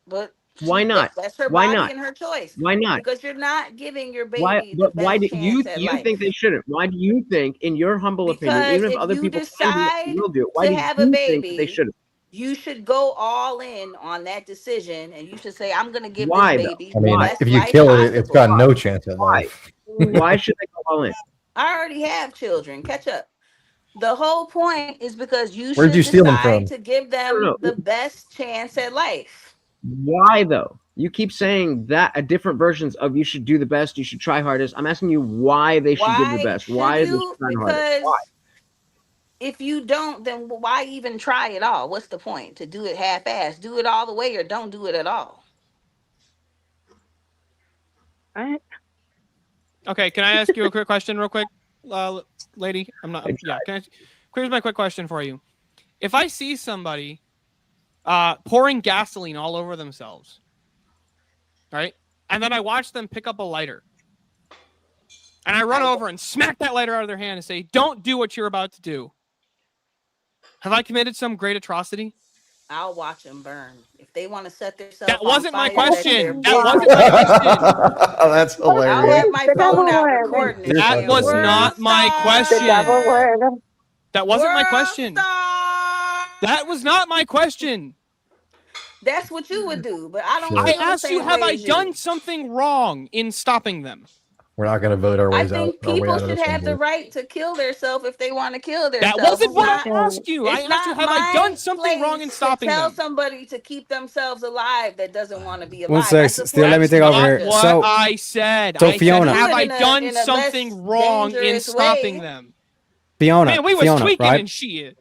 But why not? That's her Why body not? and her choice. Why not? Because you're not giving your Why? baby the Why best do you chance at life. think they shouldn't? Why do you think, in your humble opinion, Because even if if other you people can do it, decide will do it? Why to do have you a think that they baby, shouldn't? you should go all in on that decision, and you should say, "I'm going to give Why this though? baby I the mean, best if you life kill it, it's possible." got no chance at life. Why should they go all in? I already have children. Catch up. The whole point is because you Where'd should you steal them decide from? to give them the best chance at life. Why though? You keep saying that different versions of you should do the best, you should try hardest. I'm asking you why they should give the best. Why they should try hardest? Because Why? if you don't, then why even try at all? What's the point? To do it half-assed. Do it all the way or don't do it at all. Okay, can I ask you a quick question real quick, lady? Yeah, here's my quick question for you. If I see somebody pouring gasoline all over themselves, right? And then I watch them pick up a lighter. And I run over and smack that lighter out of their hand and say, "Don't do what you're about to do." Have I committed some great atrocity? I'll watch them burn. If they want to set themselves That wasn't on my fire, question. That wasn't my question. That's hilarious. I'll have my phone out recording it. That was not my question. That wasn't my question. That was not my question. That's what you would do, but I don't. I feel the asked you, same have way I as you. done something wrong in stopping them? We're not going to vote our I ways out. think Our way people out of should this have one the here. right to kill themselves if they want to kill themselves. That wasn't what I asked you. I It's asked you, not have I my done something wrong in place stopping to tell them? somebody to keep themselves alive that doesn't want to be alive. One sec, That's Steel, let me take over here. What So, I said. so I Fiona, said, have Do it I in a- done in a less something wrong in dangerous stopping way. them? Fiona, Man, we was Fiona, tweaking right? and shit.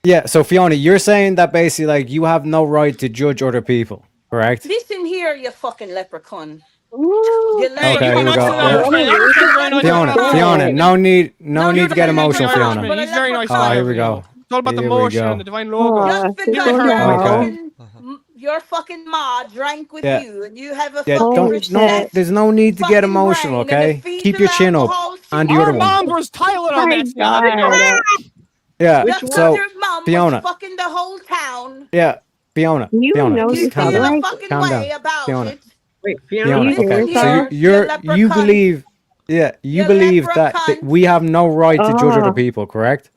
Yeah, so Fiona, you're saying that basically, like, you have no right to judge other people, correct? Listen here, you fucking leprechaun. Hey, Okay, you here went we nuts go. to the Irishman. Irishman's very nice. Fiona, no need to get emotional, Fiona. Irishman. He's very nice. Oh, here we go. It's all about the Here we motion go. and the divine logo. Just because You and her. your fucking ma drank with Yeah. you and you have a Yeah, fucking recess. there's no need to get emotional, okay? Keep your chin up. And the other Our mom one. was Tyler on that stuff. Yeah, Just so, your mom Fiona. was fucking the whole town. Yeah, Fiona. You Fiona, know just you calm feel down. a fucking Calm way down. about Fiona. it. Wait, Fiona, You okay. So here, you leprechaun. believe, yeah, you believe that we have no right to judge other people, correct?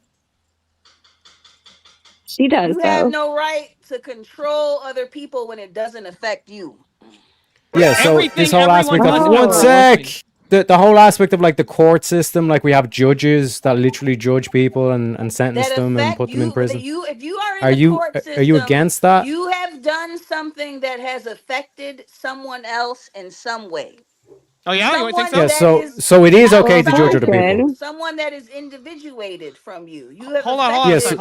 She does, You have no right to control other people when it doesn't affect you. Yeah, so this whole aspect of one sec. The whole aspect of like the court system, like we have judges that literally judge people and sentence them and put them in prison. If you are in the court system, are you against that? You have done something that has affected someone else in some way. Oh yeah, you think so? Yeah, so it is okay to judge other people. Someone that is individuated from you. You have Hold on a second.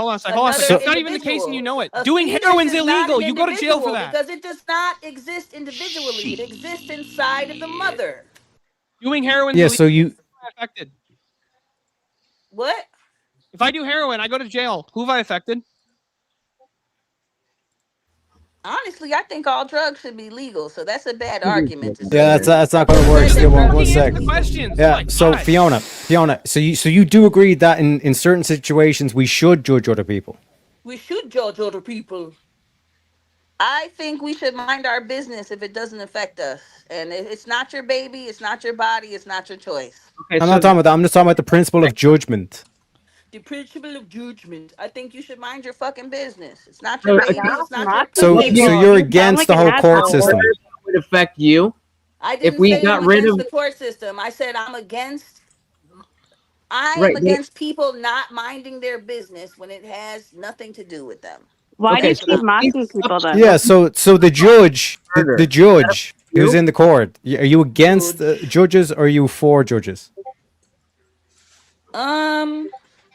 It's not even the case and you know it. Doing heroin's illegal. You go to jail for that. Because it does not exist individually. It exists inside of the mother. Doing heroin's Yeah, illegal. so you affected. What? If I do heroin, I go to jail. Who have I affected? Honestly, I think all drugs should be legal, so that's a bad argument. Yeah, that's not gonna work. Still one sec. Questions. Yeah, so Fiona, so you do agree that in certain situations we should judge other people. We should judge other people. I think we should mind our business if it doesn't affect us. And it's not your baby, it's not your body, it's not your choice. I'm not talking about that. I'm just talking about the principle of judgment. The principle of judgment. I think you should mind your fucking business. It's not your baby, it's not your So you're against the whole court system. Would affect you. I didn't if we say got I'm rid against of the court system. I said I'm against people not minding their business when it has nothing to do with them. Why do you keep mocking people then? Yeah, so the judge, the judge who's in the court, are you against judges or are you for judges?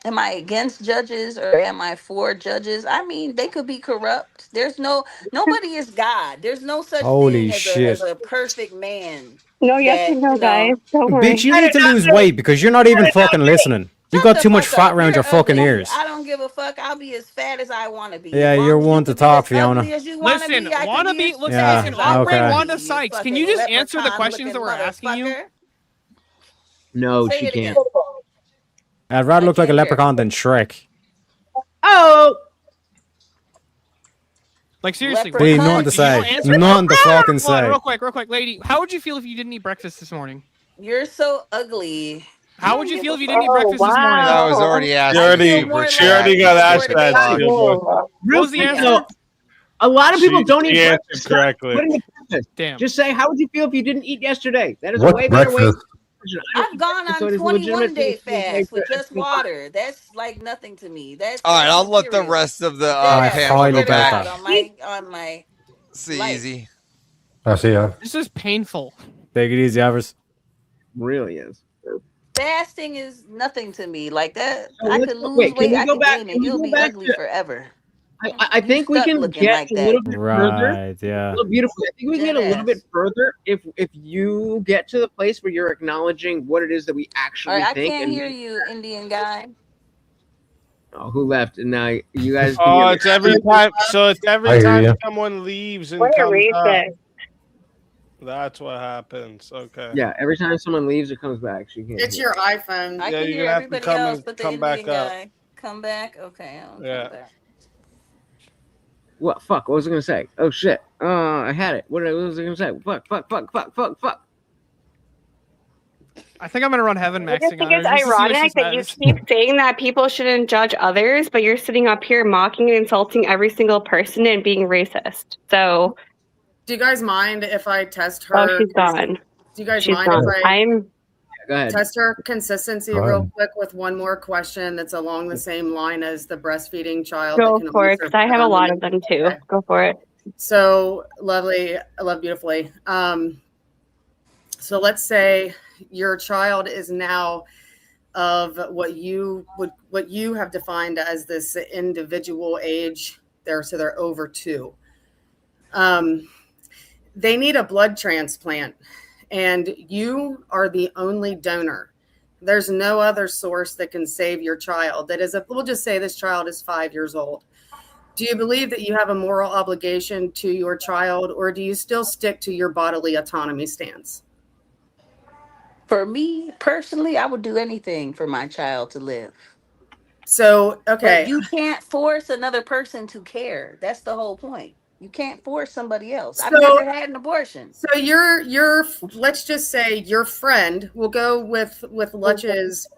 Am I against judges or am I for judges? I mean, they could be corrupt. Nobody is God. There's no such Holy thing as shit. a perfect man. No, yes That and no, guys. Don't Bitch, worry. you need to lose weight because you're not even fucking listening. You got too much fat around your fucking ears. I don't give a fuck. I'll be as fat as I want to be. Yeah, you're one to talk, Fiona. Listen, Yeah, I'll bring okay. Wanda Sykes. Can you just answer the questions that we're asking you? No, Say she it again. can't. I'd rather look like a leprechaun than Shrek. Oh! Like seriously, Wait, nothing to say. Nothing to fucking Hold on, say. real quick, lady. How would you feel if you didn't eat breakfast this morning? You're so ugly. How would you feel if you didn't eat breakfast this morning? That was already asked. She already got asked that. What was the answer? So, a lot of people don't eat answered breakfast. correctly. Put in the breakfast. Damn. Just say, how would you feel if you didn't eat yesterday? That is a What way better way. breakfast? I've gone on So it is 21 day legitimately- fast with just water. That's like nothing to me. That's All right, I'll let the rest of the panel highly go doubt back. that. on my See, life. easy. I see ya. This is painful. Take it easy, Avers. Really is. Fasting is nothing to me. Like that, So I let's- could lose wait, can weight. we I go could back- gain can it. we You'll go be back ugly to- forever. I think we stuck can looking get like a that. little bit further. Right, yeah. Well, beautiful. I think we can get a little bit further if you get to the place where you're acknowledging what it is that we All actually right, I think. can't And hear you, Indian guy. oh, who left? And now you guys. Oh, can it's every time. So it's every I hear time ya. someone leaves and What a comes up. racist. That's what happens. Okay. Yeah, every time someone leaves or comes back, she can't. It's hear. your iPhone. I Yeah, can you're hear gonna have to everybody come else, and but the come Indian back up. guy. Come back. Okay, I'll Yeah. come back. What? Fuck. What was I gonna say? Oh shit. I had it. What was I gonna say? Fuck. I think I'm gonna run heaven I just maxing think on her it's just to see what ironic she that you says. keep saying that people shouldn't judge others, but you're sitting up here mocking and insulting every single person and being racist. So, Do you guys mind if I test her? oh, she's gone. Do you guys She's mind gone. if I Go ahead. test her consistency Go real ahead. quick with one more question that's along the same line as the breastfeeding child? Go that can for only it, because I have a lot of them too. Okay. Go for it. So lovely, I love beautifully. So let's say your child is now of what you have defined as this individual age. They're over 2. They need a blood transplant, and you are the only donor. There's no other source that can save your child. We'll just say this child is 5 years old. Do you believe that you have a moral obligation to your child, or do you still stick to your bodily autonomy stance? For me personally, I would do anything for my child to live. So, okay. But you can't force another person to care. That's the whole point. You can't force somebody else. I've never had an abortion. So your let's just say your friend, we'll go with Lutch's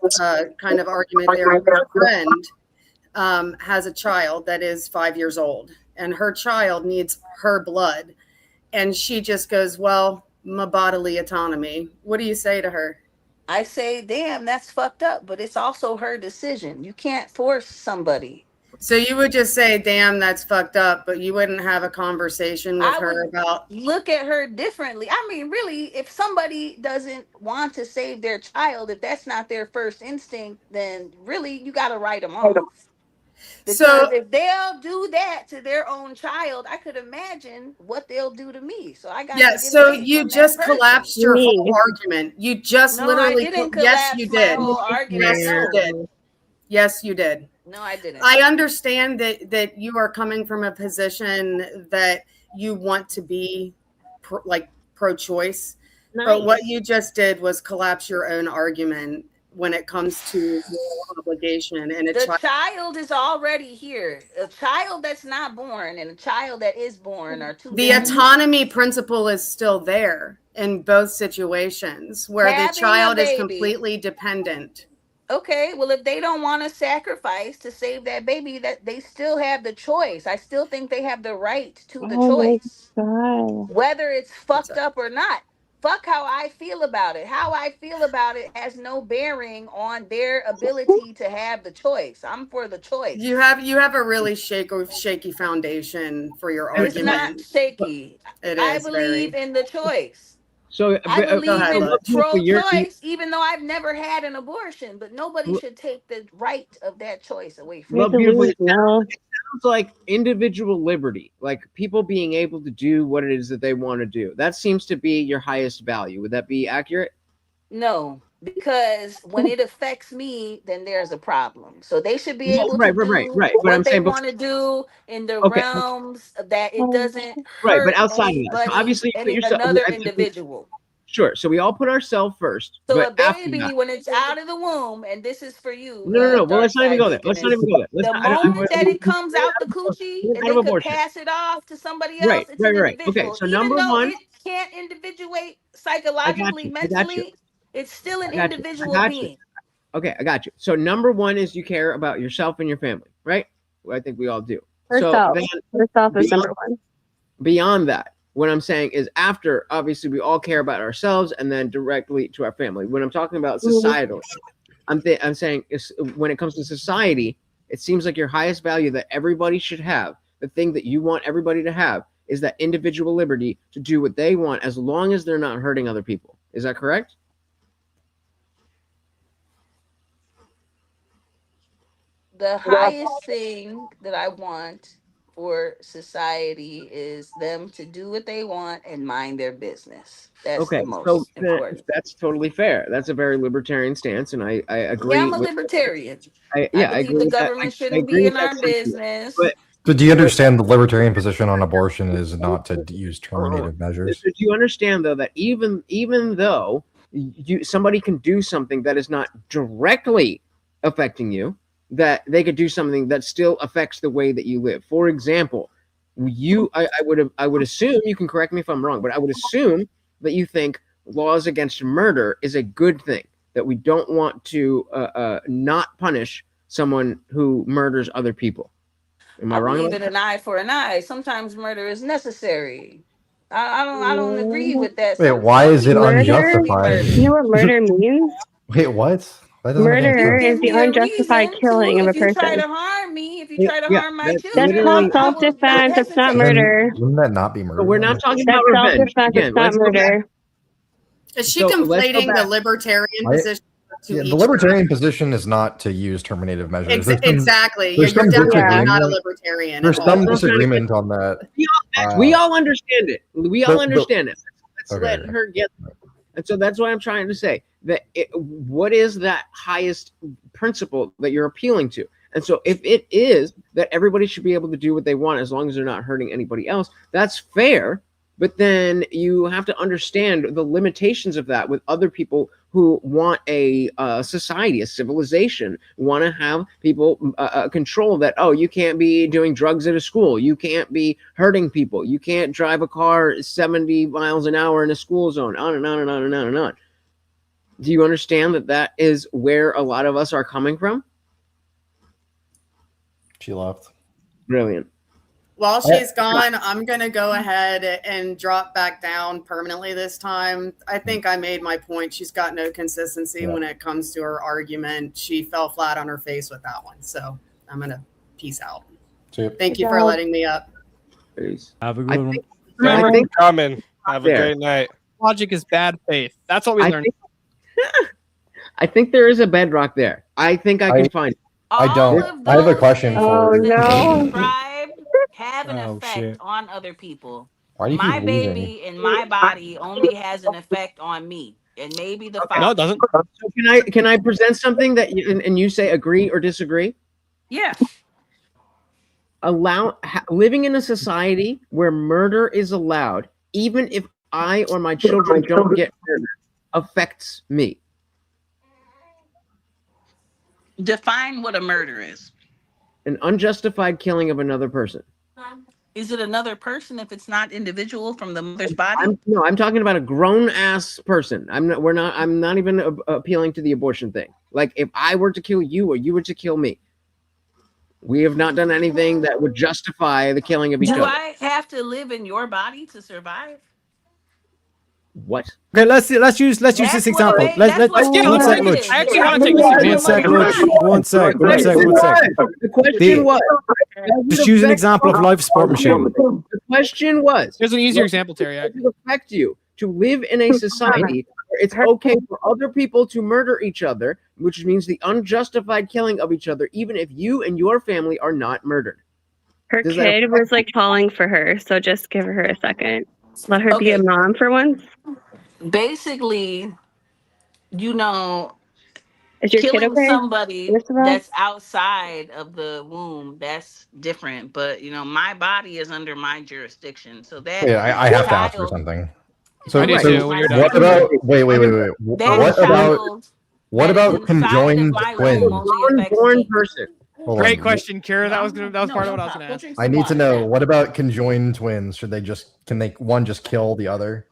kind of argument there. Your friend has a child that is 5 years old, and her child needs her blood, and she just goes, well, my bodily autonomy. What do you say to her? I say, damn, that's fucked up, but it's also her decision. You can't force somebody. So you would just say, damn, that's fucked up, but you wouldn't have a conversation with her about... Look at her differently. I mean, really, if somebody doesn't want to save their child, if that's not their first instinct, then really you got to write them off. Because if they'll do that to their own child, I could imagine what they'll do to me. So I got so you just collapsed your whole argument. You just literally I didn't yes, you did. whole argument. Yes, you did. Yes, you did. No, I didn't. I understand that you are coming from a position that you want to be pro-choice, but what you just did was collapse your own argument when it comes to your obligation. And the child is already here. A child that's not born and a child that is born are two. The autonomy principle is still there in both situations where the child is completely dependent. Okay, well, if they don't want to sacrifice to save that baby, that they still have the choice. I still think they have the right to the choice, whether it's fucked up or not. Fuck how I feel about it. How I feel about it has no bearing on their ability to have the choice. I'm for the choice. You have a really shaky foundation for your argument. It's not shaky. It is. I believe in the choice. So I believe in you're- pro-choice, even though I've never had an abortion. But nobody should take the right of that choice away from Well, me. beautiful. It sounds like individual liberty, like people being able to do what it is that they want to do. That seems to be your highest value. Would that be accurate? No, because when it affects me, then there's a problem. So they should be able to Right. do But I'm what they saying, want to do in the okay, realms that it doesn't right. But hurt outside of that, so anybody, obviously, you put yourself another individual. Sure. So we all put ourselves first. So but a after baby, that, when it's out of the womb, and this is for you. no. Well, let's not even go there. The moment that it comes out the coochie, and they could pass it off to somebody else, it's an individual. Okay. So Even number though one, it can't individuate psychologically, mentally, it's still an individual being. Okay, I got you. So number one is you care about yourself and your family, right? Well, I think we all do. Yourself is number one. Beyond that, what I'm saying is after, obviously, we all care about ourselves and then directly to our family. When I'm talking about societal, I'm saying when it comes to society, it seems like your highest value that everybody should have, the thing that you want everybody to have, is that individual liberty to do what they want as long as they're not hurting other people. Is that correct? The highest thing that I want for society is them to do what they want and mind their business. That's the most important. That's totally fair. That's a very libertarian stance, and I agree. Yeah, I'm a libertarian. I believe the government shouldn't be in our business. So do you understand the libertarian position on abortion is not to use terminative measures? Do you understand, though, that even though somebody can do something that is not directly affecting you, that they could do something that still affects the way that you live? For example, I would assume, you can correct me if I'm wrong, but I would assume that you think laws against murder is a good thing, that we don't want to not punish someone who murders other people. Am I wrong? I believe in an eye for an eye. Sometimes murder is necessary. I don't agree with that. Wait, why is it unjustified? You know what murder means? Wait, what? Murder is the unjustified killing of a person. If you try to harm me, if you try to harm my children, that's called self-defense. It's not murder. Wouldn't that not be murder? But we're not talking That's about revenge. self-defense. It's not murder. Is she conflating the libertarian position? Yeah, the libertarian position is not to use terminative measures. Exactly. You're some definitely not a libertarian. There's some disagreement on that. We all understand it. We all understand it. Let's let her get there. And so that's what I'm trying to say. That what is that highest principle that you're appealing to? And so if it is that everybody should be able to do what they want as long as they're not hurting anybody else, that's fair. But then you have to understand the limitations of that with other people who want a society, a civilization, want to have people control that. Oh, you can't be doing drugs at a school. You can't be hurting people. You can't drive a car 70 miles an hour in a school zone, on and on and on and on and on. Do you understand that that is where a lot of us are coming from? She left. Brilliant. While she's gone, I'm going to go ahead and drop back down permanently this time. I think I made my point. She's got no consistency when it comes to her argument. She fell flat on her face with that one. So I'm going to peace out. Thank you for letting me up. Peace. Have a good one. Thank you for coming. Have a great night. Logic is bad faith. That's what we learned. I think there is a bedrock there. I think I can find it. I don't. I have a question for you. Have an effect on other people. Why do you My keep baby leaving? in my body only has an effect on me, and maybe the No, it doesn't. So can I present something that and you say agree or disagree? Yeah. Living in a society where murder is allowed, even if I or my children don't get murdered, affects me. Define what a murder is. An unjustified killing of another person. Is it another person if it's not individual from the mother's body? I'm talking about a grown ass person. I'm not even appealing to the abortion thing. Like if I were to kill you or you were to kill me, we have not done anything that would justify the killing of each other. Do I have to live in your body to survive? What? Okay, let's use this example. Let's one sec, Lutch. I actually want to take this. One sec. The question was. Just use an example of life support machine. The question was. Here's an easier example, Terry. Does it affect you to live in a society where it's okay for other people to murder each other, which means the unjustified killing of each other, even if you and your family are not murdered. Her kid was like calling for her, so just give her a second. Let her be a mom for once. Basically, you know, is your kid killing okay? somebody that's outside of the womb, that's different. But you know, my body is under my jurisdiction, so that Wait, I have to ask for something. So, I do so too, when you're what done. about? Wait. What about conjoined twins? Unborn person. Great question, Kira. That was part of what I was gonna ask. I need to know, what about conjoined twins? Can one just kill the other?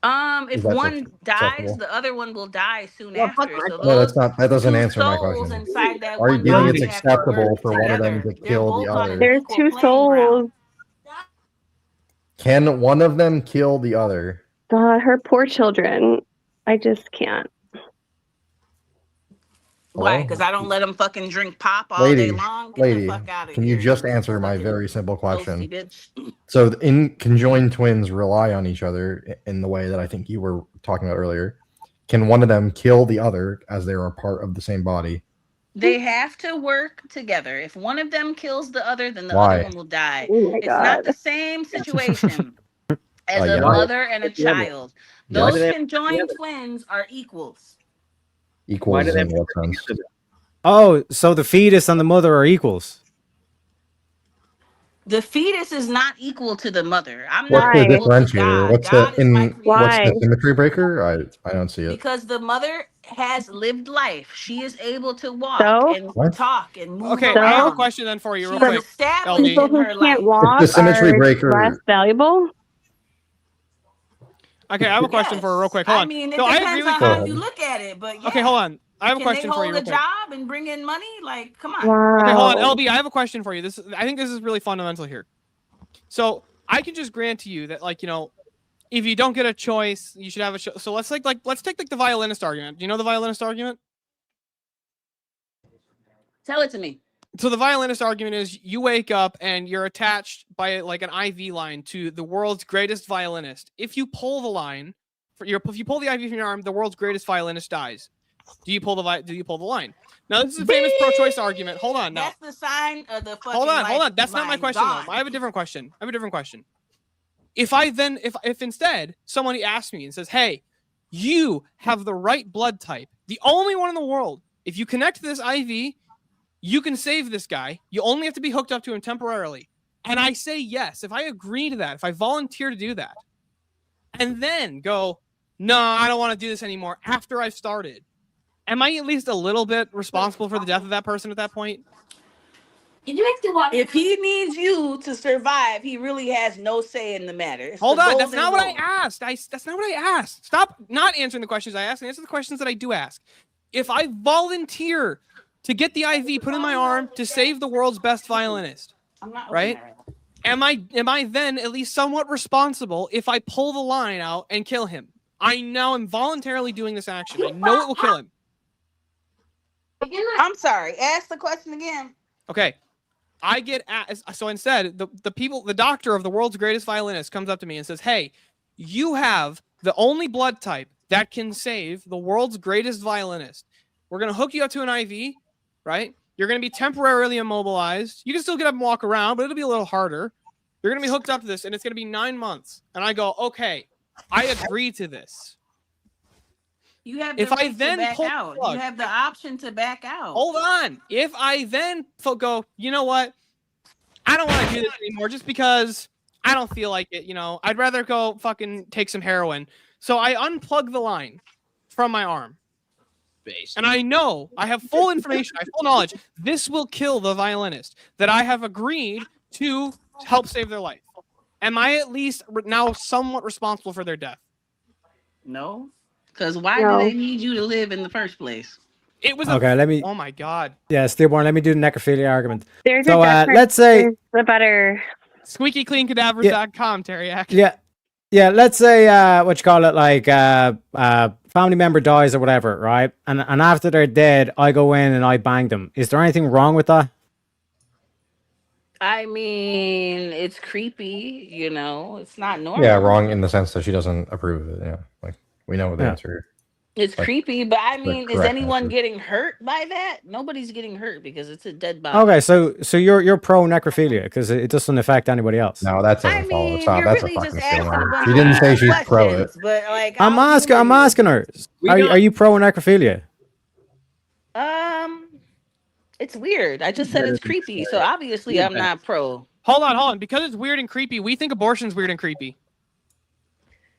If one dies, the other one will die soon after. So No, that doesn't answer my souls question. inside that Are you one do you think body it's have to acceptable work for one of them together. to They're kill both the on other? an There's equal two playing souls. Can one of them kill the other? God, her poor children. I just can't. Why? Because I don't let them fucking drink pop all day long. Get the fuck out of can here. you just answer my very simple question? Toasty bitch. So, in conjoined twins rely on each other in the way that I think you were talking about earlier. Can one of them kill the other as they are part of the same body? They have to work together. If one of them kills the other, then the Why? other one will die. Oh my It's not God. the same situation as Yeah. a mother and a Together. child. Yes. Those do they have to conjoined together? twins are equals. Equals do they in have to what work sense? together? Oh, so the fetus and the mother are equals. The fetus is not equal to the mother. I'm What's not the equal to differentiator? God. God is my creator. What's Why? the symmetry breaker? I don't see it. Because the mother has lived life. She is able to walk So? and What? talk and move Okay, around. I have a question then for you, real She's quick. established LB. in her People who life. can't walk symmetry are breaker- less valuable? Okay, I have a question for her, real quick. Hold on. I mean, it No, I depends agree on with how you. you look at it, but yeah. Okay, hold on. I have a Can question they for you, hold real a quick. job and bring in money? Like, come on. Wow. Okay, hold on, LB. I have a question for you. I think this is really fundamental here. So I can just grant to you that, like, you know, if you don't get a choice, you should have a choice. So let's take the violinist argument. Do you know the violinist argument? Tell it to me. So the violinist argument is you wake up and you're attached by like an IV line to the world's greatest violinist. If you pull the line, if you pull the IV from your arm, the world's greatest violinist dies. Do you pull the line? Now this is a famous pro-choice argument. Hold on now. That's the sign of the fucking. Hold on. That's not my question gone. though. I have a different question. If instead somebody asks me and says, "Hey, you have the right blood type, the only one in the world. If you connect to this IV, you can save this guy. You only have to be hooked up to him temporarily." And I say yes. If I agree to that, if I volunteer to do that, and then go, "No, I don't want to do this anymore," after I've started, am I at least a little bit responsible for the death of that person at that point? If he needs you to survive, he really has no say in the matter. It's Hold the on, that's golden not what I rule. asked. That's not what I asked. Stop not answering the questions I asked and answer the questions that I do ask. If I volunteer to get the IV put in my arm to save the world's best violinist, I'm not right? Am I then at least somewhat responsible if I pull the line out and kill him? I know I'm voluntarily doing this action. I know it will kill him. I'm sorry. Ask the question again. Okay. I get so instead the doctor of the world's greatest violinist comes up to me and says, "Hey, you have the only blood type that can save the world's greatest violinist. We're gonna hook you up to an IV, right? You're gonna be temporarily immobilized. You can still get up and walk around, but it'll be a little harder. You're gonna be hooked up to this, and it's gonna be 9 months." And I go, "Okay, I agree to this." You have the If right I then to back pull the out. plug- You have the option to back out. Hold on. If I then go, "You know what? I don't want to do this anymore just because I don't feel like it, you know. I'd rather go fucking take some heroin." So I unplug the line from my arm. And I know, I have full information, I have full knowledge, this will kill the violinist, that I have agreed to help save their life. Am I at least now somewhat responsible for their death? No. Because why do they need you to live in the first place? It was Okay, let me. Oh my god. Yeah, Steelborn, let me do the necrophilia argument. There's So, a difference. let's say. There's the better. SqueakyCleanCadavers.com, Teriyaki. Yeah, let's say family member dies or whatever, right? And after they're dead, I go in and I bang them. Is there anything wrong with that? I mean, it's creepy, you know. It's not normal. Yeah, wrong in the sense that she doesn't approve of it. Yeah, like we know the answer. It's like, creepy, but I mean, is correct anyone answer. getting hurt by that? Nobody's getting hurt because it's a dead body. Okay, so you're pro necrophilia because it doesn't affect anybody else. No, that doesn't follow. Stop. That's really a just fucking asking a scam. bunch She of didn't say she's pro it. questions, but like I'm asking her. Are you pro necrophilia? It's weird. I just said it's creepy, so obviously I'm not pro. Hold on. Because it's weird and creepy, we think abortion's weird and creepy.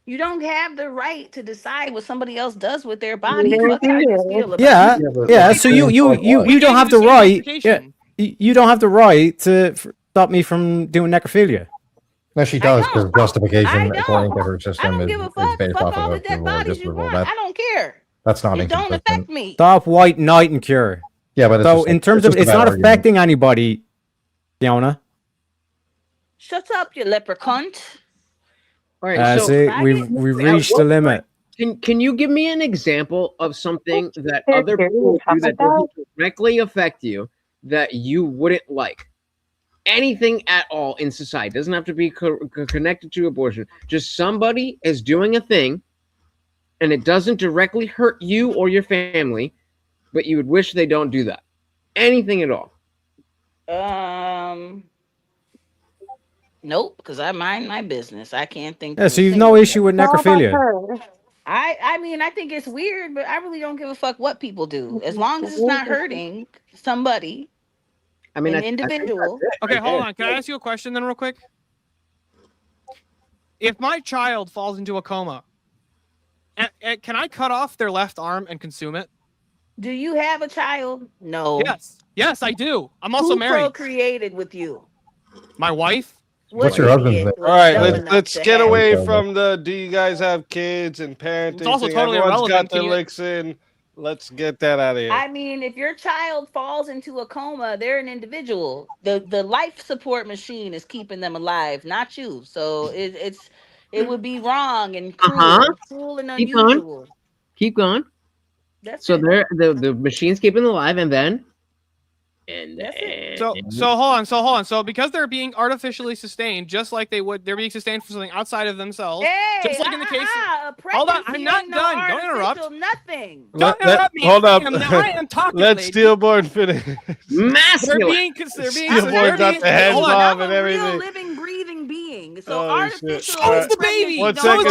You don't have the right to decide what somebody else does with their body. Fuck how you feel about Yeah. So you don't have the right. Yeah, you don't have the right to stop me from doing necrophilia. No, she does because justification, according to her system, is based off of approval or disapproval. I don't care. That's not It don't inconsistent. affect me. Stop white knight and cure. Yeah, but so in terms of it's not affecting anybody, Fiona. Shut up, you leprechaun. All right, we reached the limit. Can you give me an example of something that other people do that doesn't directly affect you that you wouldn't like? Anything at all in society doesn't have to be connected to abortion. Just somebody is doing a thing, and it doesn't directly hurt you or your family, but you would wish they don't do that. Anything at all? Nope, because I mind my business. I can't think. Yeah, so you've no issue with necrophilia. I mean, I think it's weird, but I really don't give a fuck what people do, as long as it's not hurting somebody. I mean, an individual. Okay, hold on. Can I ask you a question then, real quick? If my child falls into a coma, can I cut off their left arm and consume it? Do you have a child? No. Yes, I do. I'm also married. Who procreated with you? My wife. What's your husband's name? All right, let's get away from the do you guys have kids and parenting. It's also thing. totally Everyone's irrelevant. got their licks in. Let's get that out of here. I mean, if your child falls into a coma, they're an individual. The life support machine is keeping them alive, not you. So it would be wrong and cruel and unusual. Keep going. So the machine's keeping them alive, and then. So hold on. So because they're being artificially sustained, just like they're being sustained for something outside of themselves. Hey, just like in the case. Hold on, I'm not done. Don't interrupt. Nothing. Don't interrupt me. Hold up. I am talking. Let Steelborn finish. Masculine. Steelborn got the heads off and everything. Real living, breathing being. So artificial. So is the baby. One second.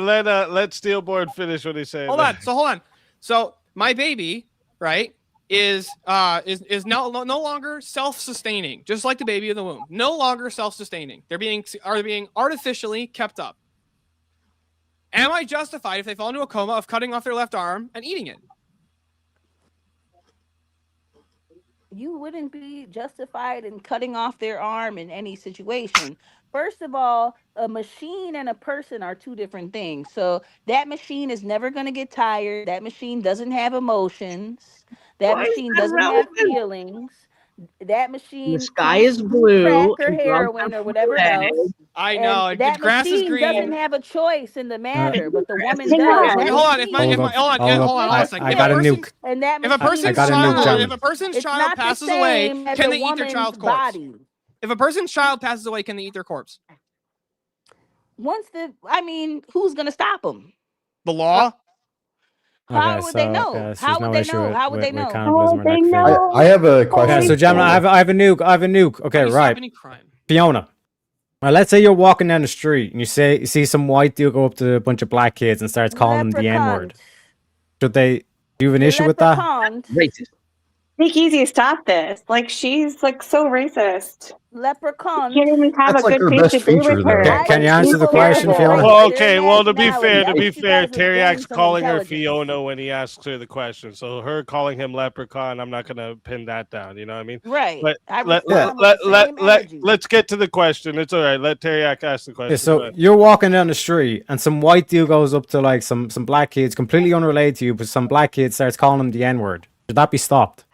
Let Steelborn finish what he's saying. Hold on. So my baby, right? Is no longer self-sustaining, just like the baby in the womb. No longer self-sustaining. They're being artificially kept up. Am I justified if they fall into a coma of cutting off their left arm and eating it? You wouldn't be justified in cutting off their arm in any situation. First of all, a machine and a person are two different things. So that machine is never going to get tired. That machine doesn't have emotions. That machine doesn't have feelings. That machine. The sky is blue. Crack or heroin or whatever else. I know. That the grass is machine green. doesn't have a choice in the matter, but the woman does. Hold on. A second. I got a nuke. And that if a person's child passes away, can they eat their child's corpse? If a person's child passes away, can they eat their corpse? Who's gonna stop them? The law. How would they know? How would they know? How would they know? I have a question. Okay, so Gemma, I have a nuke. Okay, right. Fiona. Well, let's say you're walking down the street and you see some white dude go up to a bunch of black kids and starts calling them the N-word. Do you have an issue with that? Racist. Take easy, stop this. Like, she's like so racist. Leprechaun. You can't even have a good thing to do with her. Can you answer the question, Fiona? Well, okay, well, to be fair, Teriak's calling her Fiona when he asks her the question. So her calling him Leprechaun, I'm not going to pin that down. You know what I mean? Right. But let's get to the question. It's all right. Let Teriak ask the question. Yeah, so you're walking down the street and some white dude goes up to like some black kids, completely unrelated to you, but some black kid starts calling them the N-word. Should that be stopped?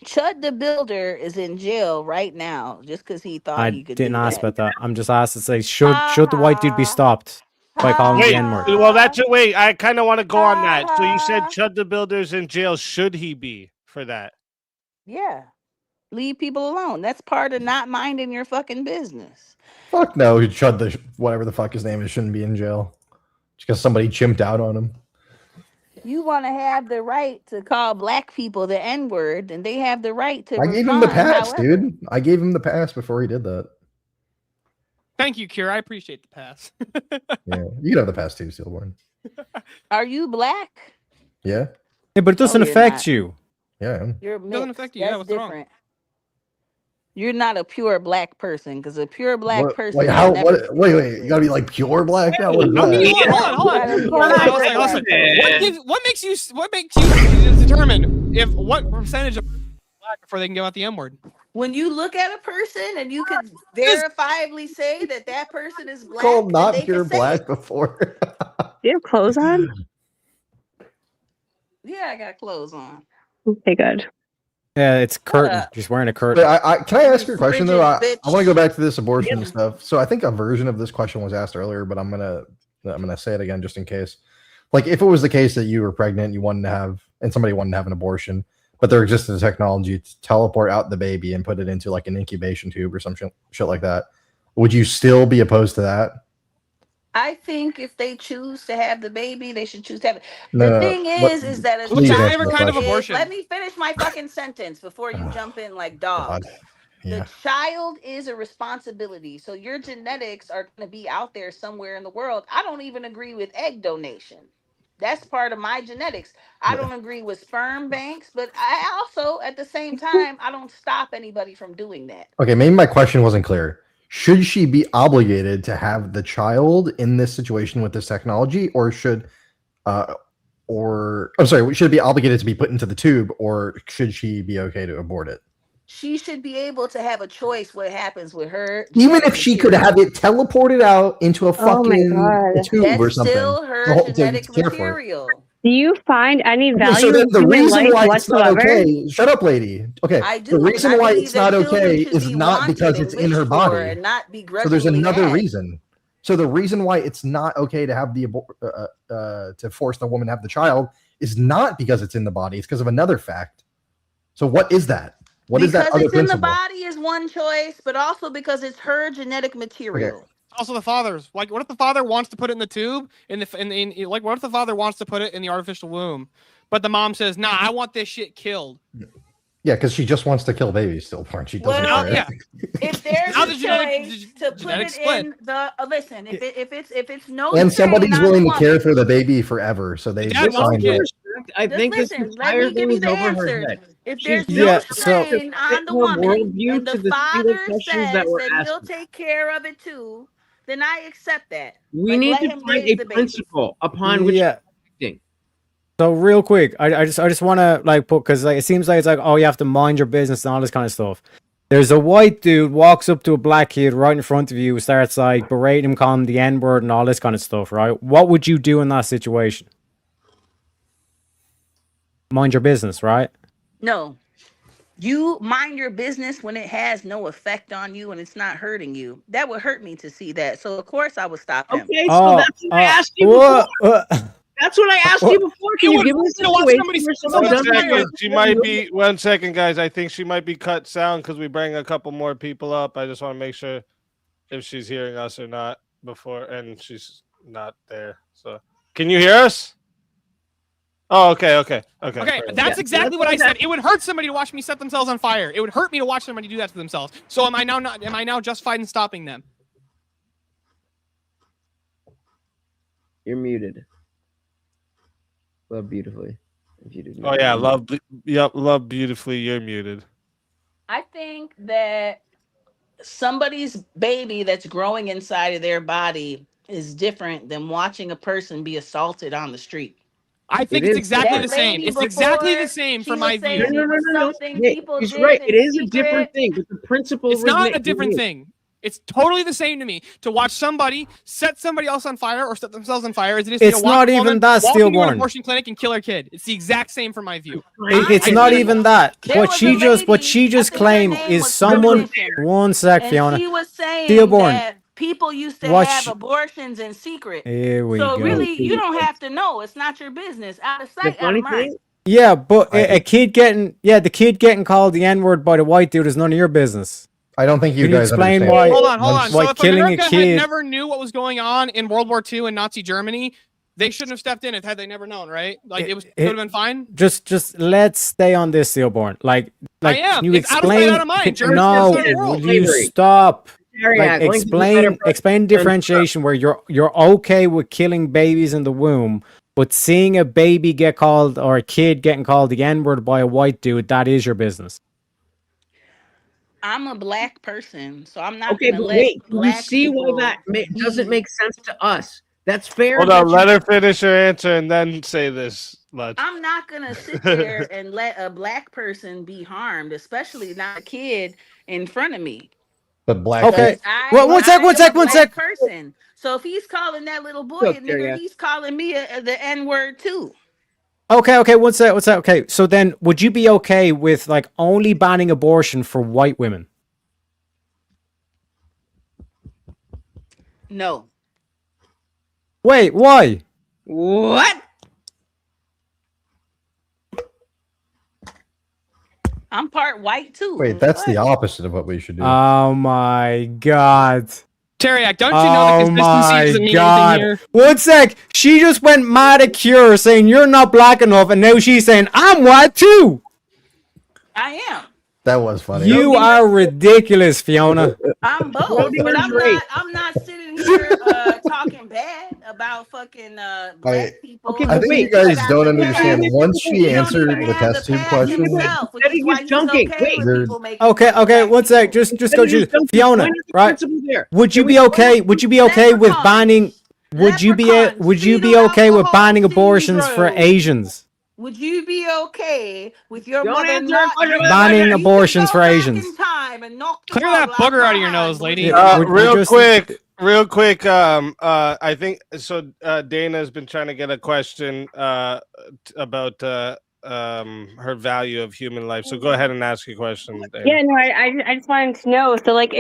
Chud the Builder is in jail right now just because he thought he could. I didn't ask about that. I'm just asked to say, should the white dude be stopped by calling the N-word? Well, wait. I kind of want to go on that. So you said Chud the Builder's in jail. Should he be for that? Yeah. Leave people alone. That's part of not minding your fucking business. Fuck no, Chud, whatever the fuck his name is, shouldn't be in jail. Just because somebody chimped out on him. You want to have the right to call black people the N-word, and they have the right to I gave him the pass, dude. I gave him the pass before he did that. Thank you, Kira. I appreciate the pass. Yeah, you can have the pass too, Steelborn. Are you black? Yeah. Yeah, but it doesn't affect you. Yeah. You're mixed. Doesn't affect you. That's Yeah, what's different. wrong? You're not a pure black person, because a pure black person. Wait, wait, you gotta be like pure black now? What is Hold that? on. What makes you determine if what percentage of black before they can give out the M-word? When you look at a person and you can verifiably say that that person is black, Called not then they pure can say black it. before. Do you have clothes on? Yeah, I got clothes on. Okay, good. Yeah, it's curtain. Just wearing a curtain. Can I ask you a question though? I bitch. want to go back to this abortion stuff. So I think a version of this question was asked earlier, but I'm gonna say it again just in case. Like, if it was the case that you were pregnant, you wanted to have, and somebody wanted to have an abortion, but there existed a technology to teleport out the baby and put it into like an incubation tube or some shit like that, would you still be opposed to that? I think if they choose to have the baby, they should choose to have it. No, The thing is that a Whichever kind of is, abortion. let me finish my fucking sentence before you jump in like dogs. Yeah. The child is a responsibility. So your genetics are going to be out there somewhere in the world. I don't even agree with egg donation. That's part of my genetics. I don't agree with sperm banks, but I also, at the same time, I don't stop anybody from doing that. Okay, maybe my question wasn't clear. Should she be obligated to have the child in this situation with this technology, or should should it be obligated to be put into the tube, or should she be okay to abort it? She should be able to have a choice what happens with her. Even if she could have it teleported out into a fucking tube That's or something. still her genetic material. Do you find any value So then in the human reason life why it's not whatsoever? okay, shut up, lady. Okay, I do. the reason I why believe it's that not children okay should is be not wanted because and it's in her wished for body. and not So there's begrudgingly another had. reason. So the reason why it's not okay to have the to force the woman to have the child is not because it's in the body. It's because of another fact. So what is that? What is that Because other it's in the principle? body is one choice, but also because it's her genetic material. Also, the father's like, what if the father wants to put it in the tube? Like, what if the father wants to put it in the artificial womb, but the mom says, "Nah, I want this shit killed." Yeah, because she just wants to kill babies still, porn. She doesn't care. If there's Now a the choice to put genetics it split. in the listen, if it's no And strain somebody's on willing the to care woman, for the baby forever, so they With all signed due it. respect, I just think this listen, let entire me give thing you is the over her answer. head. If She's there's no Yeah, so- strain on the her woman worldview and the to the father questions says that we're that he'll asking. take care of it too, then I accept that. We Like, need let to him find raise a the baby. principle upon which Yeah. we're acting. So real quick, I just want to like put, because like it seems like it's like, oh, you have to mind your business and all this kind of stuff. There's a white dude walks up to a black kid right in front of you, starts like berating him, calling him the N-word and all this kind of stuff, right? What would you do in that situation? Mind your business, right? No. You mind your business when it has no effect on you and it's not hurting you. That would hurt me to see that. So of course I would stop him. Okay, so that's what I asked you before. That's what I asked you before. Can you give me a situation where someone does that? She might be 1 second, guys. I think she might be cut sound because we bring a couple more people up. I just want to make sure if she's hearing us or not before, and she's not there. So, can you hear us? Oh, okay. That's exactly what I said. It would hurt somebody to watch me set themselves on fire. It would hurt me to watch somebody do that to themselves. So am I now justified in stopping them? You're muted. Love beautifully. If you didn't. Oh yeah, love beautifully. You're muted. I think that somebody's baby that's growing inside of their body is different than watching a person be assaulted on the street. I think it's exactly the same. It's exactly the same from my view. No. He's right. It is a different thing, but the principle. It's not a different thing. It's totally the same to me to watch somebody set somebody else on fire or set themselves on fire as it is It's to watch not a even woman that, walk into an Steelborn. abortion clinic and kill her kid. It's the exact same from my view. It's not even that. What she just claimed is someone. 1 sec, Fiona. She was saying Steelborn. that people used to Watch- have abortions in secret. Here we So go. really, you don't have to know. It's not your business. Out of sight, out of mind. Yeah, but the kid getting called the N-word by the white dude is none of your business. I don't think you Can guys explain understand. Hold on. why So if killing America a kid had never knew what was going on in World War II in Nazi Germany, they shouldn't have stepped in had they never known, right? Like it would have been fine. Just let's stay on this, Steelborn. Like I am. can you It's explain? out of mind. No, will you stop? Like explain differentiation where you're okay with killing babies in the womb, but seeing a baby get called or a kid getting called the N-word by a white dude, that is your business. I'm a black person, so I'm not Okay, gonna but let wait, you black see why people that doesn't make sense to us. That's fair. Hold on, let her finish her answer and then say this. I'm not gonna sit there and let a black person be harmed, especially not a kid in front of me. But black. Okay. Well, one sec. Person. So if he's calling that little boy a nigger, he's calling me the N-word too. Okay, what's that? Okay, so then would you be okay with like only banning abortion for white women? No. Wait, why? What? I'm part white too. Wait, that's the opposite of what we should do. Oh my god. Teriak, don't you know that consistency doesn't mean anything here? One sec. She just went mad at Cure saying you're not black enough, and now she's saying I'm white too. I am. That was funny. You are ridiculous, Fiona. I'm both, but I'm not sitting here talking bad about fucking black people. I think you guys don't understand. Once she answered the test tube question, Okay, one sec. Just go to Fiona, right? Would you be okay? Would you be okay with banning? Would you be okay with banning abortions for Asians? Would you be okay with your mother banning abortions for Asians? Clear that booger out of your nose, lady. Real quick. I think so. Dana has been trying to get a question about her value of human life. So go ahead and ask your question, Dana. Yeah, no, I just wanted to know. So, like,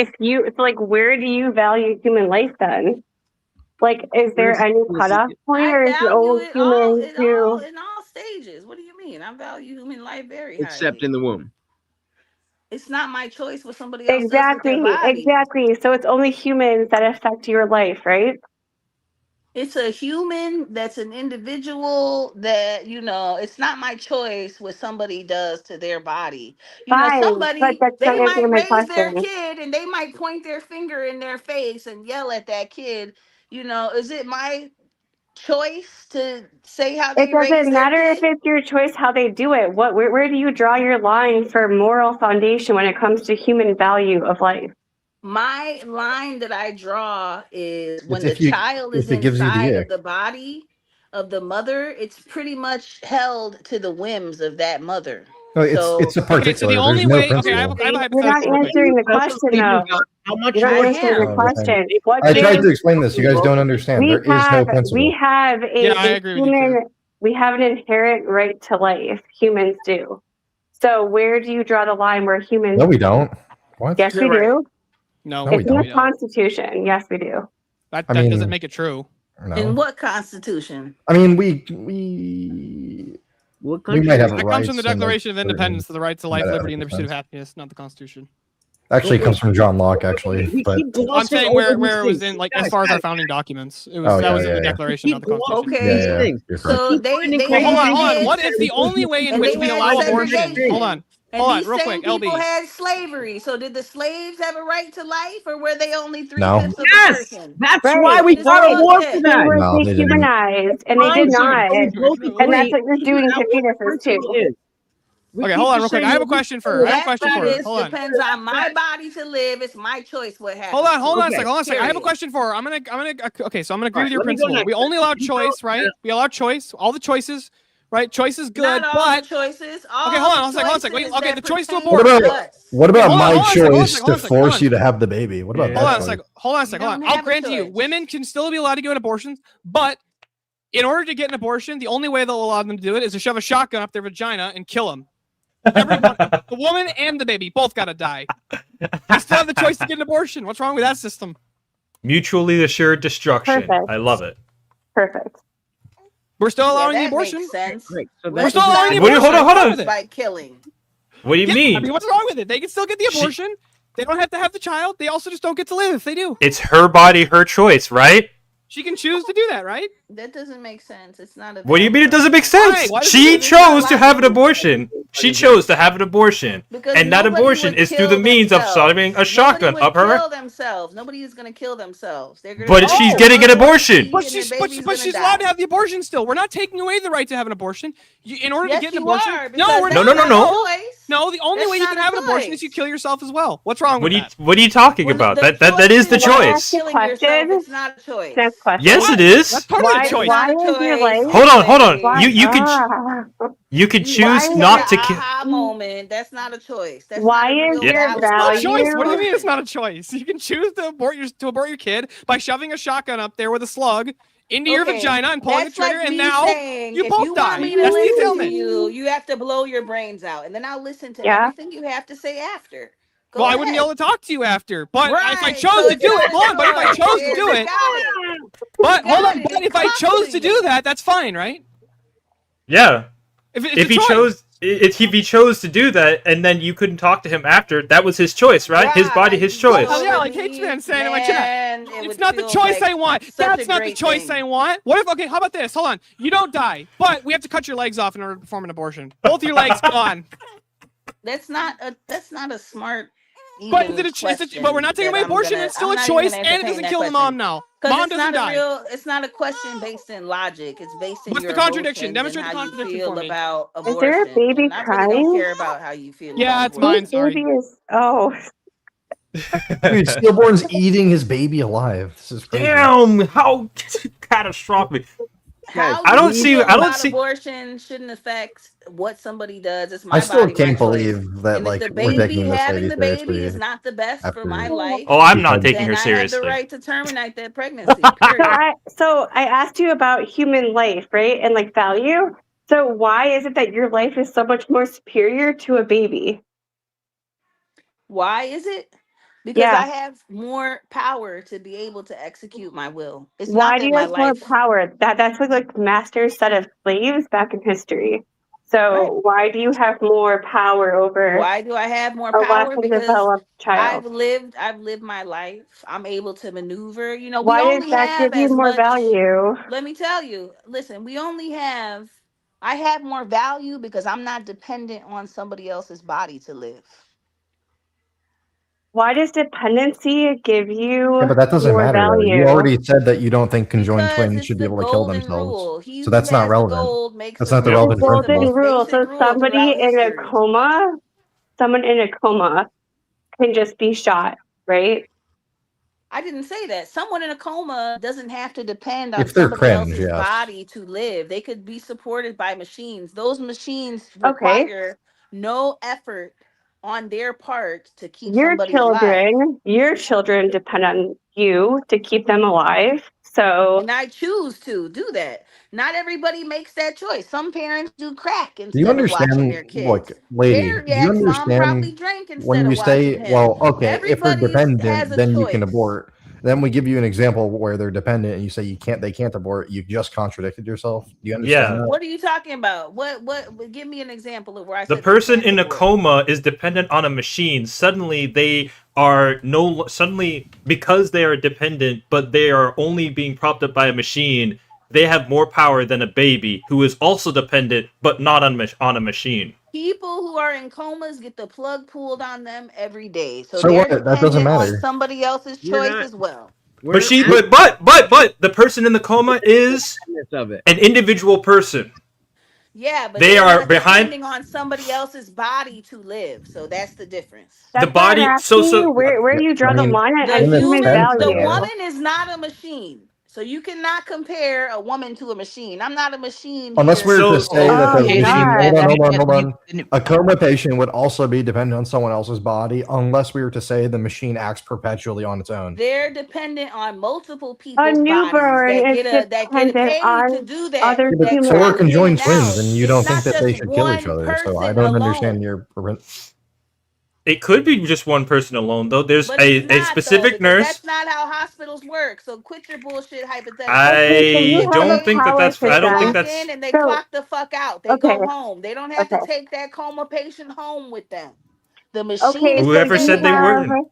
where do you value human life then? Like, is there any cutoff point, or is it all humans who? In all stages. What do you mean? I value human life very highly. Except in the womb. It's not my choice what somebody else does with their body. Exactly. So it's only humans that affect your life, right? It's a human that's an individual that, it's not my choice what somebody does to their body. Somebody, they might raise their kid and they might point their finger in their face and yell at that kid. Is it my choice to say how they raise their kid? It doesn't matter if it's your choice how they do it. Where do you draw your line for moral foundation when it comes to human value of life? My line that I draw is when the child is inside of the body of the mother, it's pretty much held to the whims of that mother. No, it's a particular. So the only way. Okay, I have a You're not answering the question, though. How much You're not answering the question. I tried to explain this. You guys don't understand. There is no principle. We have we have an inherent right to life. Humans do. So where do you draw the line where humans? No, we don't. What? Yes, we do. No, it's in the Constitution. Yes, we do. That doesn't make it true. No. In what Constitution? I mean, we might have that comes from the Declaration of Independence, the right to life, liberty, and the pursuit of happiness, not the Constitution. Actually, it comes from John Locke. Actually, but I'm saying where it was in, like, as far as our founding documents, it was in the Declaration, not the Constitution. Okay, so they hold on. What if the only way in which we allow abortion? Hold on, real quick, LB. People had slavery. So did the slaves have a right to life, or were they only 3/5 No. of a person? That's why we fought a war for that. They were dehumanized, and they did not. And that's what you're doing to fetuses too. Okay, hold on real quick. I have a question for her. Hold on. Depends on my body to live. It's my choice what happens. Hold on a second. I have a question for her. I'm gonna okay, so I'm gonna agree with your principle. We only allow choice, right? We allow choice, all the choices, right? Choice is good, not all but choices. Okay, hold on a second. Wait, okay, the choice to abort. What about my choice to force you to have the baby? What about that? Hold on a second. I'll grant to you, women can still be allowed to get abortions, but in order to get an abortion, the only way they'll allow them to do it is to shove a shotgun up their vagina and kill them. Everyone, the woman and the baby both gotta die. I still have the choice to get an abortion. What's wrong with that system? Mutually assured destruction. Perfect. I love it. Perfect. We're still allowing the that abortion. makes sense. Great. So We're that still is allowing the not- abortion. Hold on. By killing. What do you Yeah, mean? I mean, what's wrong with it? They can still get the abortion. They don't have to have the child. They also just don't get to live if they do. It's her body, her choice, right? She can choose to do that, right? That doesn't make sense. It's not a. What do you mean it doesn't make sense? Why does She it- chose to have an abortion. She chose to have an abortion. Because And that nobody abortion would is through the kill means of themselves. shoving a shotgun Nobody up would her. kill themselves. Nobody is going to kill themselves. They're gonna But she's getting an abortion. But she's allowed to have the abortion still. We're not taking away the right to have an abortion. In order to get an abortion, no, we're No, not. no, no, no. No, the only That's way you not can a have an abortion choice. is you kill yourself as well. What's wrong What with are you that? What are you talking about? That is the choice. Killing yourself, it's not a choice. Next question. Yes, it is. That's part of the choice. Why is your life? Hold on. Why- You could choose Why not is to it kill. an aha moment? That's not a choice. That's Why not a is real your valid It's not a value? choice. What do you mean it's not a choice? You can choose to abort your kid by shoving a shotgun up there with a slug into your Okay, vagina and pulling the that's trigger, like and me now saying, you if both you die. want me to That's the listen to entailment. you have to blow your brains out, and then I'll listen to Yeah. everything you have to say after. Go Well, I ahead. wouldn't be able to talk to you after. But if I Right, chose so to it's do not it, hold on. But if I choice. chose to do You it, got it. but hold on. got it. But if I chose to do that, that's fine, right? Yeah. If If he chose to do that, and then you couldn't talk to him after, that was his choice, right? His body, his choice. Oh, yeah, like H-Man saying in my chat. Man, it It's would not the feel choice like I want. such That's a not the great choice thing. I want. What if? Okay, how about this? Hold on. You don't die, but we have to cut your legs off in order to perform an abortion. Both your legs gone. That's not a smart. But even but we're not taking question away that abortion. I'm It's still a not choice, even and it entertain doesn't that kill the question. mom now. 'Cause Mom it's doesn't not a die. real. It's not a question based in logic. It's based in What's your the contradiction? emotions Demonstrate and the how you contradiction feel for me. about Is there a abortion. baby And I really don't crying? care about how you feel. Yeah, about it's mine. abortion. Sorry. Baby is. Oh. Dude, Stillborn's eating his baby alive. This is crazy. Damn, how catastrophic. How I don't you see. feel I don't about see. abortion shouldn't affect what somebody does. It's my I still body, my can't choice. believe that And like if the we're baby taking this having lady the baby seriously. is not the best for after- my life, Oh, I'm not taking then her I have seriously. the right to terminate that pregnancy. Period. So I asked you about human life, right? And like value. So why is it that your life is so much more superior to a baby? Why is it? Because Yeah. I have more power to be able to execute my will. It's Why not do that you my have more life. power? That's like master set of slaves back in history. So Right. why do you have more power over Why do I have more a less power? than Because developed child? I've lived my life. I'm able to maneuver. You know, Why we does only that have give you as more much. value? Let me tell you. Listen, I have more value because I'm not dependent on somebody else's body to live. Why does dependency give you Yeah, but that doesn't more matter though. You value? already said that you don't think conjoined Because twins it's should be the able to kill golden themselves. rule. He So who that's not has the relevant. gold makes That's the not the rule. relevant It's the principle. Golden most rule. basic So rule somebody throughout in a history. coma, someone in a coma can just be shot, right? I didn't say that. Someone in a coma doesn't have to depend on If they're somebody cringe, else's yes. body to live. They could be supported by machines. Those machines Okay. require no effort on their part to keep Your somebody alive. children depend on you to keep them alive. So And I choose to do that. Not everybody makes that choice. Some parents do crack Do you instead of watching their understand, kids. like, lady, do you Some probably understand drink instead when of you say, watching him. well, okay, if they're Everybody has dependent, a then you choice. can abort. Then we give you an example where they're dependent and you say they can't abort. You just contradicted yourself. Do you understand that? What are you talking about? What give me an example of where I The said they person can't in a abort. coma is dependent on a machine. Suddenly, they are suddenly because they are dependent, but they are only being propped up by a machine. They have more power than a baby who is also dependent, but not on a machine. People who are in comas get the plug pulled on them every day. So So they're what? That doesn't dependent on matter. somebody else's choice as well. But the person in the coma is an individual person. Yeah, but They they're are not behind depending on somebody else's body to live. So that's the difference. the body. where do you draw the line at The human value? woman is not a machine. So you cannot compare a woman to a machine. I'm not a machine. Unless we here. were to say that the machine, God. hold on. A coma patient would also be dependent on someone else's body, unless we were to say the machine acts perpetually on its own. They're dependent on multiple people's A newborn bodies is that get dependent paid on to do that. other Yeah, but so are conjoined twins, and you don't It's think not that they just should kill each one other. So I person don't alone. understand your. It could be just one person alone, though. There's a specific nurse. That's not how hospitals work. So quit your bullshit hypothetical. I don't think that that's. I don't think that's. And they clock the fuck out. They go home. They don't have to take that coma patient home with them. The machine. Whoever said they weren't.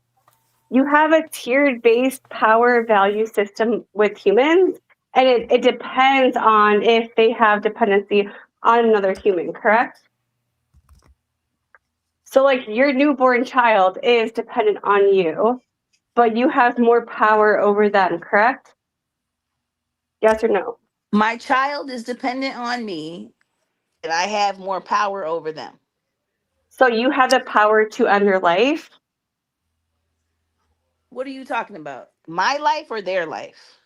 You have a tiered-based power value system with humans, and it depends on if they have dependency on another human, correct? So, like, your newborn child is dependent on you, but you have more power over them, correct? Yes or no? My child is dependent on me, and I have more power over them. So you have the power to end their life? What are you talking about? My life or their life?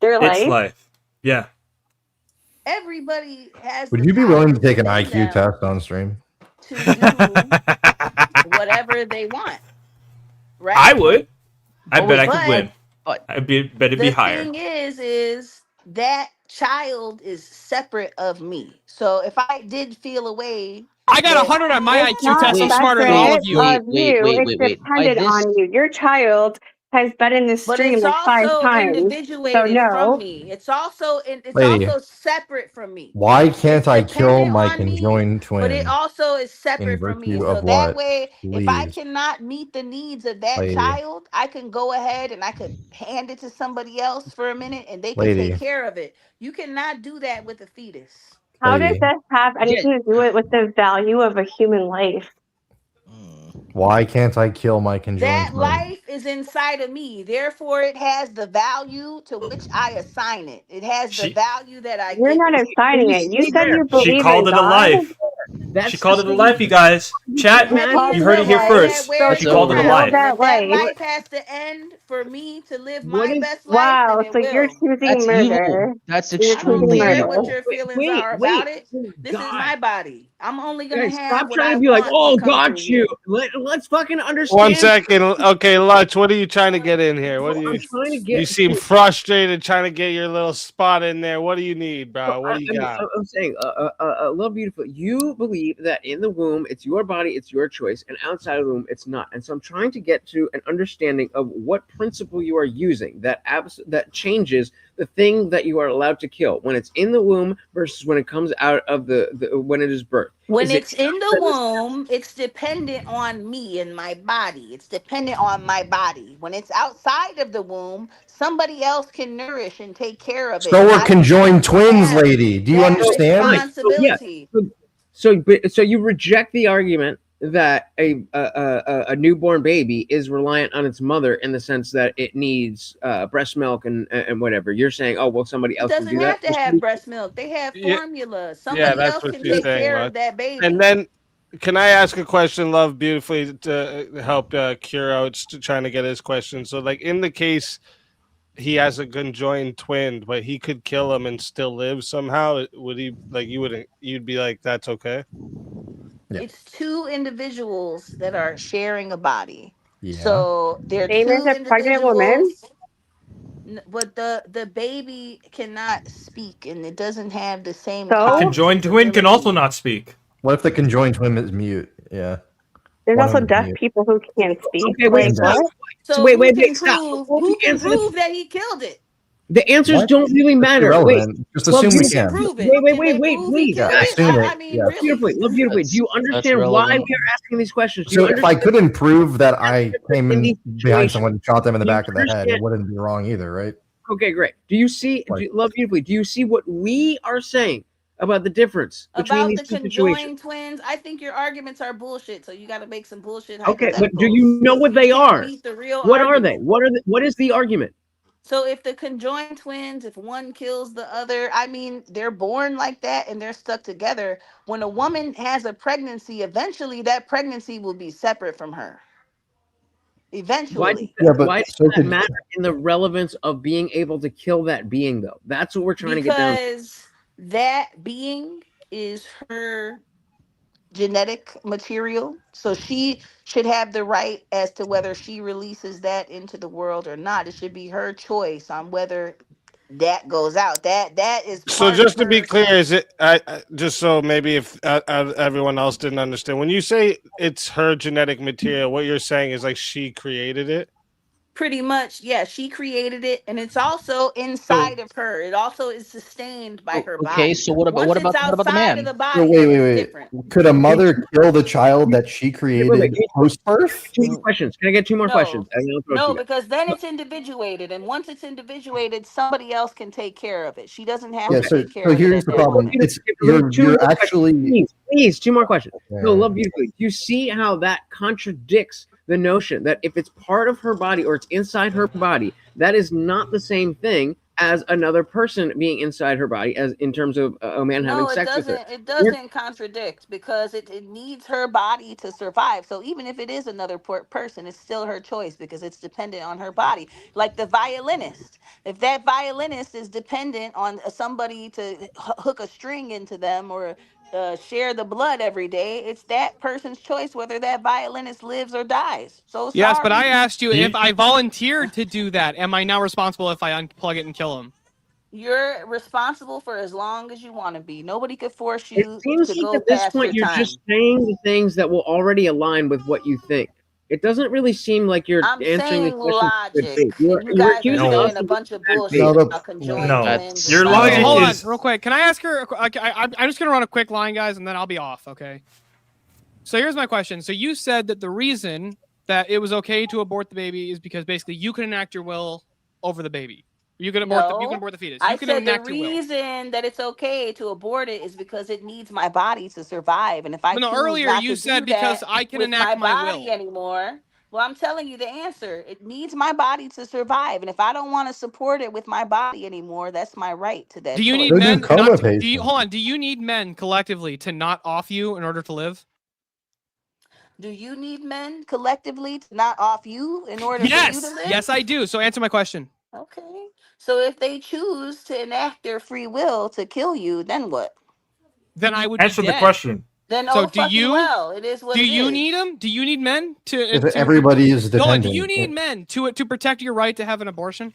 Their life. It's life. Yeah. Everybody has. Would you be willing to take an IQ test on stream? To do whatever they want. Right? I would. I bet I could win. I'd bet it'd be higher. The thing is that child is separate of me. So if I did feel a way, I got 100 on my IQ test. I'm smarter than all of you. It's dependent on you. Your child has been in this stream like 5 times. So no. From me. It's also also separate from me. Why can't I kill my conjoined twin? But it also is separate from me. So that way, if I cannot meet the needs of that child, I can go ahead and I could hand it to somebody else for a minute and they can take care of it. You cannot do that with a fetus. How does that have anything to do with the value of a human life? Why can't I kill my conjoined That twin? life is inside of me. Therefore, it has the value to which I assign it. It has the value that I You're give not it. assigning it. You said you believe She called in it a God. life. She called it a life, you guys. Chat, you heard it here first. She called it a life. That life has to end for me to live my best life. Wow, so you're choosing murder. That's extremely I don't care evil. what your feelings are about it. This is my body. I'm only gonna have. Stop what trying I to be like, want oh, to come got through you. here. Let's fucking understand. 1 second. Okay, Lutch, what are you trying to get in here? What do you? I'm trying to get. You seem frustrated trying to get your little spot in there. What do you need, bro? What do you got? I'm saying, love, beautiful. You believe that in the womb, it's your body, it's your choice, and outside of the womb, it's not. And so I'm trying to get to an understanding of what principle you are using that changes the thing that you are allowed to kill when it's in the womb versus when it comes out of the when it is birthed. When it's in the womb, it's dependent on me and my body. It's dependent on my body. When it's outside of the womb, somebody else can nourish and take care of it. So we're conjoined twins, lady. Do you understand? Responsibility. So you reject the argument that a newborn baby is reliant on its mother in the sense that it needs breast milk and whatever. You're saying, oh well, somebody else doesn't have to have breast milk. They have formula. Somebody else can take care of that baby. And then, can I ask a question, Love, beautifully, to help Cure out trying to get his question? So, like, in the case he has a conjoined twin, but he could kill him and still live somehow, would he, like, you'd be like, that's okay? Yeah. It's 2 individuals that are sharing a body. Yeah. So they're 2 a pregnant woman. But the baby cannot speak, and it doesn't have the same. Conjoined twin can also not speak. What if the conjoined twin is mute? Yeah. There's also deaf people who can't speak. Okay, wait, So wait, stop. Who can prove that he killed it? The answers don't really matter. Wait, just assume we can. Wait, please. Assume it. Yeah. Beautifully. Do you understand why we are asking these questions? So if I couldn't prove that I came in behind someone and shot them in the back of the head, it wouldn't be wrong either, right? Okay, great. Do you see, Love Beautifully, do you see what we are saying about the difference between about these the two conjoined situations? twins? I think your arguments are bullshit, so you got to make some bullshit. Okay, but do you know what they are? What are they? What is the argument? So if the conjoined twins, if one kills the other, I mean, they're born like that and they're stuck together. When a woman has a pregnancy, eventually that pregnancy will be separate from her. Eventually. Why does that matter in the relevance of being able to kill that being, though? That's what we're trying to get down to. Because that being is her genetic material, so she should have the right as to whether she releases that into the world or not. It should be her choice on whether that goes out. That is so. Just to be clear, is it? Just so maybe if everyone else didn't understand, when you say it's her genetic material, what you're saying is like she created it. Pretty much, yeah. She created it, and it's also inside of her. It also is sustained by her body. Okay, so what about the man? Of the body, So wait. Could a mother kill the child that she created post-birth? 2 more questions. Can I get 2 more questions? No, because then it's individuated, and once it's individuated, somebody else can take care of it. She doesn't have to take care of it. So here's the problem. It's you're actually please 2 more questions. Yeah. No, love beautifully. You see how that contradicts the notion that if it's part of her body or it's inside her body, that is not the same thing as another person being inside her body, as in terms of a man having sex with her. It doesn't contradict, because it needs her body to survive. So even if it is another person, it's still her choice because it's dependent on her body. Like the violinist, if that violinist is dependent on somebody to hook a string into them or share the blood every day, it's that person's choice whether that violinist lives or dies. So yes, but I asked you if I volunteered to do that, am I now responsible if I unplug it and kill him? You're responsible for as long as you want to be. Nobody could force you It seems to like go at this past point your you're time. just saying the things that will already align with what you think. It doesn't really seem like you're I'm answering the saying question. logic. You're You guys are accusing saying us a of bunch of bad bullshit faith. about conjoined twins. Your logic Hold on, is real quick. Can I ask her? I'm just gonna run a quick line, guys, and then I'll be off. Okay. So here's my question. So you said that the reason that it was okay to abort the baby is because basically you can enact your will over the baby. You can abort the fetus. You I can said the enact your will. reason that it's okay to abort it is because it needs my body to survive, and if I choose earlier not you to said do that because I can with enact my body will anymore. Well, I'm telling you the answer. It needs my body to survive, and if I don't want to support it with my body anymore, that's my right to that. Do you choice. need men? Not to, hold on. Do you need men collectively to not off you in order to live? Do you need men collectively to not off you in order for you to live? Yes, I do. So answer my question. Okay. So if they choose to enact their free will to kill you, then what? Then I would answer be the dead. question. Then So oh do fucking you? well, it is what Do it you is. need them? Do you need men to? If everybody is No, dependent. do you need men to protect your right to have an abortion?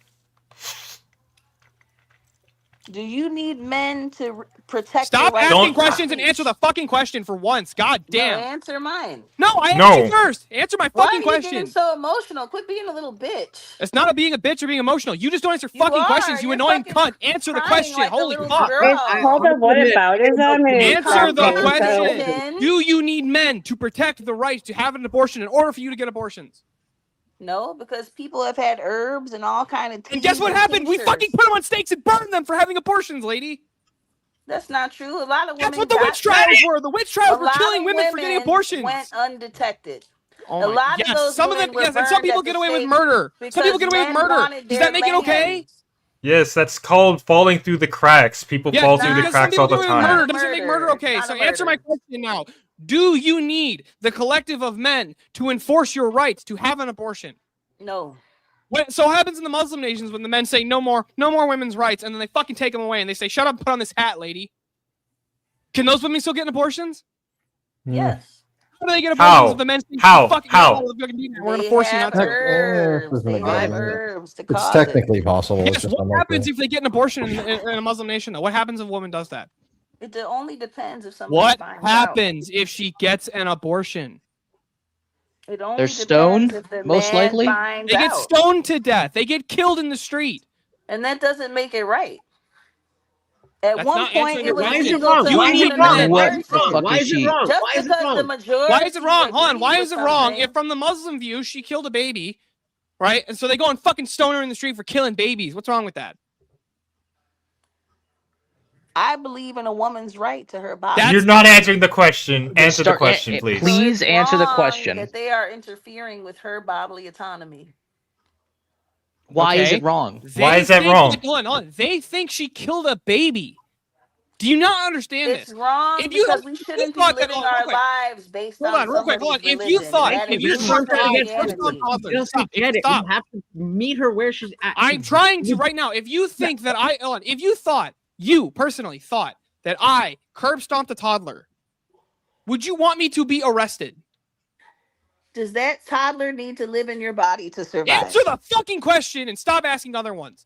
Do you need men to protect? Stop your right asking to questions and answer the fucking question for once. God damn. No, answer mine. No, I asked you first. Answer my Why fucking are you question. getting so emotional? Quit being a little bitch. It's not being a bitch or being emotional. You just don't answer fucking questions, you annoying cunt. Answer the question. like a Holy little fuck. girl. Called a whataboutism and Answer the it's question. Do you need men to protect the right to have an abortion in order for you to get abortions? No, because people have had herbs and all kind of. And guess what happened? We fucking put them on stakes and burned them for having abortions, lady. That's not true. A lot of women. That's what the witch trials were. The witch trials were killing women for getting abortions. Went undetected. Oh a lot of those some of them, yes, and some people get away with murder. Some people get away with murder. Does that make it okay? Yes, that's called falling through the cracks. People fall through the cracks all the time. Murder doesn't make murder okay. So answer my question now. Do you need the collective of men to enforce your right to have an abortion? No. So what happens in the Muslim nations when the men say no more women's rights, and then they fucking take them away and they say, shut up and put on this hat, lady. Can those women still get abortions? Yes. How do they get abortions if the men say, How? We're going to force you not to. It's technically possible. Yes, what happens if they get an abortion in a Muslim nation, though? What happens if a woman does that? It only depends if somebody What finds happens if she gets an abortion? It only They're depends stoned, if the most man likely. finds They get out. stoned to death. They get killed in the street. And that doesn't make it right. At That's one not point, answering it the was question. legal to You own need another men. person. Why is it wrong? Just Why is it because wrong? the majority. Why is it wrong? Hold on. agrees Why with is it wrong? something- If from the Muslim view, she killed a baby, right? And so they go and fucking stone her in the street for killing babies. What's wrong with that? I believe in a woman's right to her body. You're not answering the question. Answer the question, please. Please answer the Wrong question. That they are interfering with her bodily autonomy. Why is Okay. it wrong? Why is that think- wrong? Hold on. They think she killed a baby. Do you not understand It's this? wrong If you- because we if you shouldn't be thought that- living hold on, our real quick. lives based Hold on on, real quick. Hold on. somebody's If you religion. thought, That if is you just thought want her to get Christianity. You don't Stop. get it. Stop. You have to meet her where she's at. I'm trying to right now. If you think that if you personally thought that I curb stomped a toddler, would you want me to be arrested? Does that toddler need to live in your body to survive? Answer the fucking question and stop asking other ones.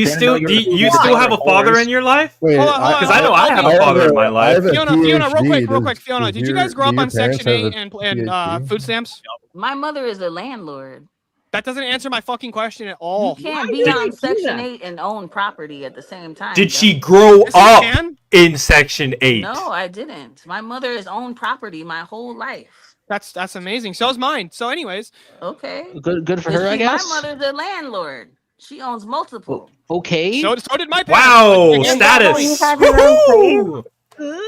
you still have a father in your life? Hold on. Because I know I have a father in my life. Fiona, real quick. Fiona, did you guys grow up on Section 8 and food stamps? My mother is a landlord. That doesn't answer my fucking question at all. You can't be on Section 8 and own property at the same time. Did though. she grow Yes, you up can. in Section 8? No, I didn't. My mother has owned property my whole life. That's amazing. So's mine. So, anyways. Okay. Good for her, I guess. My mother's a landlord. She owns multiple. Okay. So did my parents. Wow, status. You have your own place.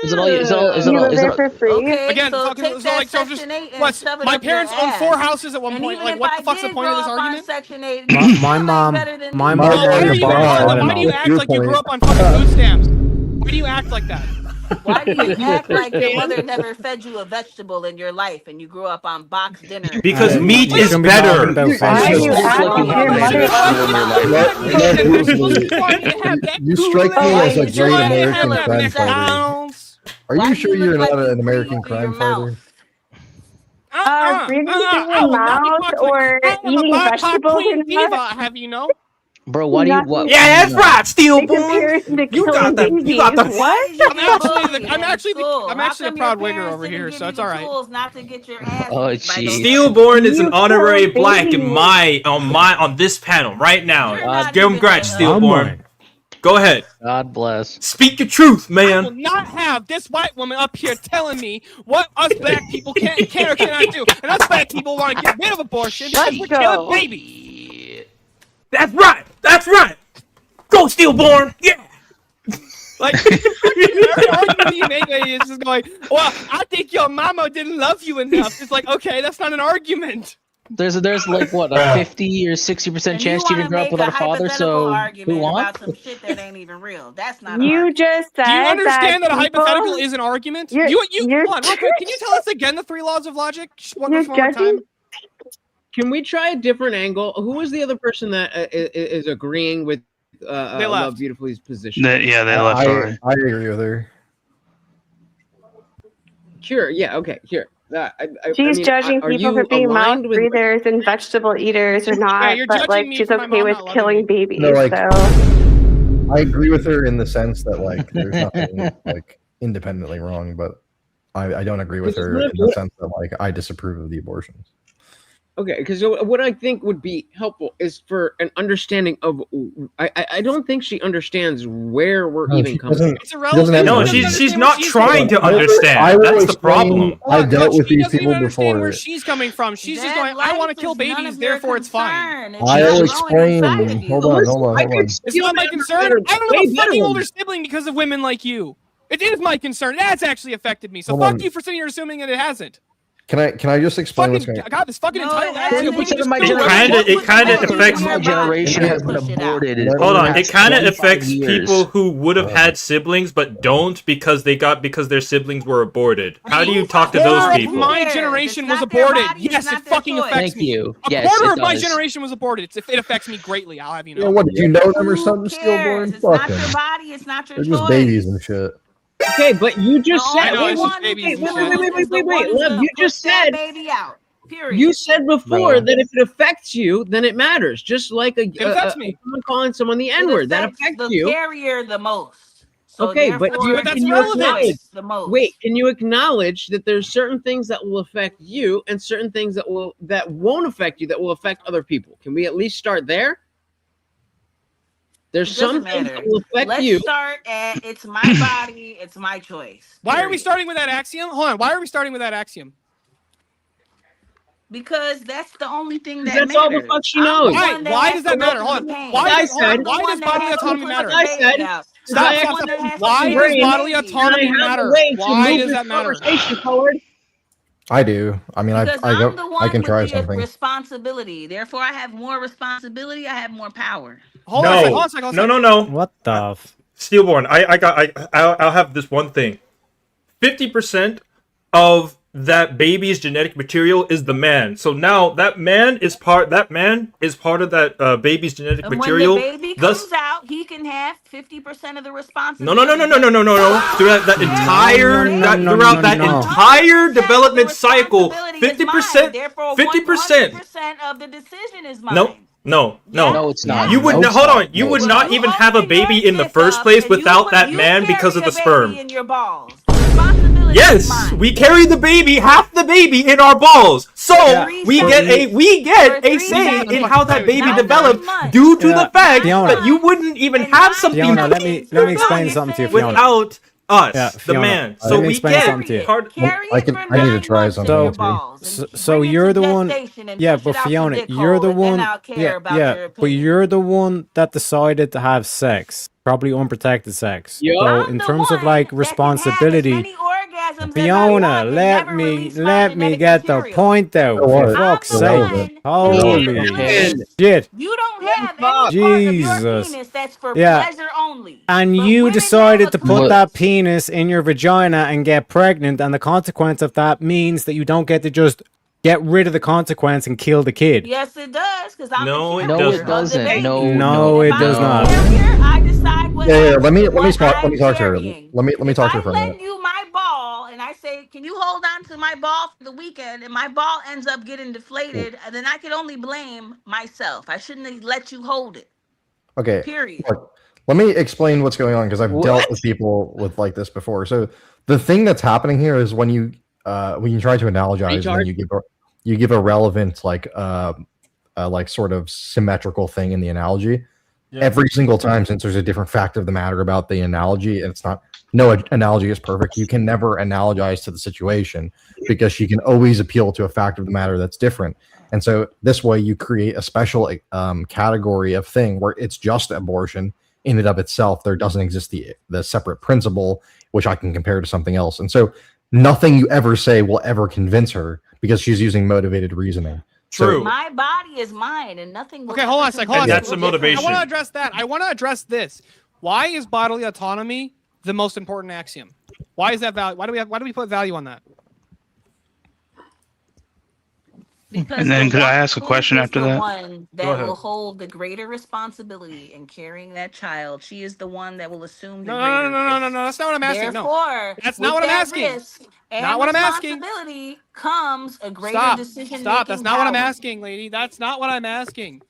Is it all? You live there for free. Okay, Again, so fucking- take so that like, so Section 8 and what? shove it My up your parents owned ass. 4 houses at one And point. even Like, if what I the fuck's the did point of this grow up on argument? Section 8, My mom, my mom Why owned do a you bar. why do you act like you grew up on fucking food stamps? Why do you act like that? Why do you act like your mother never fed you a vegetable in your life and you grew up on box dinner? Because meat You is shouldn't be better. talking about Why do you act like your mother? You strike me as a great American Hella crime fighter. McDonald's. Are Why you do sure you you're look not like you an American breathe through your crime fighter? mouth? Breathing through your mouth or eating vegetables and diva, have you know? Bro, why do you? What? Yeah, that's right, Steelman. You got the. What? I'm actually a proud wigger over here, so it's all right. Not to get your ass Oh, beat by those- jeez. Stillborn is an You honorary poor black in baby. on this panel right now. not Give him even congrats, a- Stillborn. Go ahead. God bless. Speak your truth, I will man. not have this white woman up here telling me what us black people can or cannot do. And us black people want to get rid of abortion because we're killing babies. That's right. That's right. Go, Stillborn. Yeah. Like, every argument you make is just going, well, I think your mama didn't love you enough. It's like, okay, that's not an argument. There's like what, a 50 or 60% chance you didn't grow up without a father. So who won? About some shit that ain't even real. That's not. You just said Do you understand that a people- hypothetical is an argument? You're- Hold you're- on, real quick. Can you tell us again the 3 laws of logic? Just one You're more judging- time. Can we try a different angle? Who was the other person that is agreeing with Love Beautifully's position? They left already. I agree with her. Sure. Yeah. Okay. Here. She's judging people for being mouth breathers and vegetable eaters or not, you're but judging like me she's for my okay mom with not loving killing me. babies. No, like- So I agree with her in the sense that like there's nothing like independently wrong, but I don't agree with her in the sense that like I disapprove of the abortions. Okay, because what I think would be helpful is for an understanding of. I don't think she understands where we're even coming from. It's irrelevant. No, she's not trying to understand. That's the problem. I dealt with She these doesn't people even understand before. where she's coming from. She's just That going, I want to life kill is none babies, of your therefore it's fine. concern. I'll It's growing explain. inside of you. Hold on. It's not my concern. I don't have a fucking older sibling because of women like you. It is my concern. That's actually affected me. So Hold fuck on. you for sitting here assuming that it hasn't. Can I just explain what's Fucking, going God, this fucking entitled It kind of affects my generation has been aborted. Hold on, it kind of affects years. people who would have had siblings but don't because their siblings were aborted. How do you talk to those people? My generation was aborted. Yes, it fucking affects Thank me. you. A Yes, quarter it of my does. generation was aborted. It affects me greatly. I'll have you know. Yeah, what, did you know them or something, cares? Stillborn? It's Fuck not them. your body. It's not your They're choice. just babies and shit. Okay, but you just No, said. I know, it's just one babies who and can shit. choose is the one who's Love, gonna you just push that said. baby out. Period. You said before Bro. that if it affects you, then it matters. Just like affects me. someone calling someone the It N-word, that affects affects the you. carrier the most. So Okay, but therefore, that's can you relevant. acknowledge? the most. Wait, can you acknowledge that there's certain things that will affect you and certain things that won't affect you that will affect other people? Can we at least start there? There's It some doesn't things matter. that will affect Let's you. start at it's my body, it's my choice. Why are we period. starting with that axiom? Hold on. Why are we starting with that axiom? Because that's the only thing that That's matters. all the fuck she knows. Why does that matter? Hold on. Why does bodily autonomy matter? Stop. Why does bodily autonomy matter? Why does that matter? I do. I mean, Because I'm the I one can with try the something. responsibility. Therefore, I have more responsibility. I have more power. Hold on a second. No. What the? Stillborn, I'll have this one thing. 50% of that baby's genetic material is the man. So now that man is part of that baby's genetic And material. when the baby comes out, he can have 50% of the responsibility. No. Throughout that entire development cycle, 50%. Therefore, 50% 100% of the decision is mine. No. No, it's not. You would No, it's hold not. on. You No, would it's not not. even have a baby in the first place without that man because of the sperm. In your balls. responsibility is Yes, mine. we carry the baby, half the baby in our balls. So we get a say in how that baby developed due to the fact that you wouldn't even have something. Fiona, let me explain something to you, Fiona. Without us, Yeah, the Fiona, man. let So me we explain get something to you. part. I need to try something. So you're the one, yeah, but Fiona, you're the one, yeah, but you're the one that decided to have sex, probably unprotected sex. So in terms of like responsibility, Fiona, let me get the point out. For fuck's sake! Holy shit! You don't have any part of your penis that's for pleasure only. And you decided to put that penis in your vagina and get pregnant, and the consequence of that means that you don't get to just get rid of the consequence and kill the kid. Yes, it does, because I'm no, the it carrier doesn't. of the baby. No, it does not. I decide what Yeah. Let me what talk I'm to her. carrying. Let me talk to her for a minute. Lend you my ball, and I say, "Can you hold on to my ball for the weekend?" And my ball ends up getting deflated, and then I can only blame myself. I shouldn't have let you hold it. Okay. Period. Look, let me explain what's going on because I've dealt with people with like this before. So the thing that's happening here is when you try to analogize, and you give a relevant like sort of symmetrical thing in the analogy. Yeah. Every single time, since there's a different fact of the matter about the analogy, and it's not, no analogy is perfect. You can never analogize to the situation because she can always appeal to a fact of the matter that's different. And so this way you create a special category of thing where it's just abortion in and of itself. There doesn't exist the separate principle, which I can compare to something else. And so nothing you ever say will ever convince her because she's using motivated reasoning. True. So, my body is mine, and nothing will. Okay, hold on a second. That's the motivation. I want to address that. I want to address this. Why is bodily autonomy the most important axiom? Why is that value? Why do we put value on that? Because and then could I ask a question after that? One that will hold the greater responsibility in carrying that child. She is the one that will assume the greater No. That's not what I'm asking. Therefore, that's not what I'm asking. Not what I'm asking. Responsibility comes a greater decision. Stop. That's not what I'm asking, lady. That's not what I'm asking.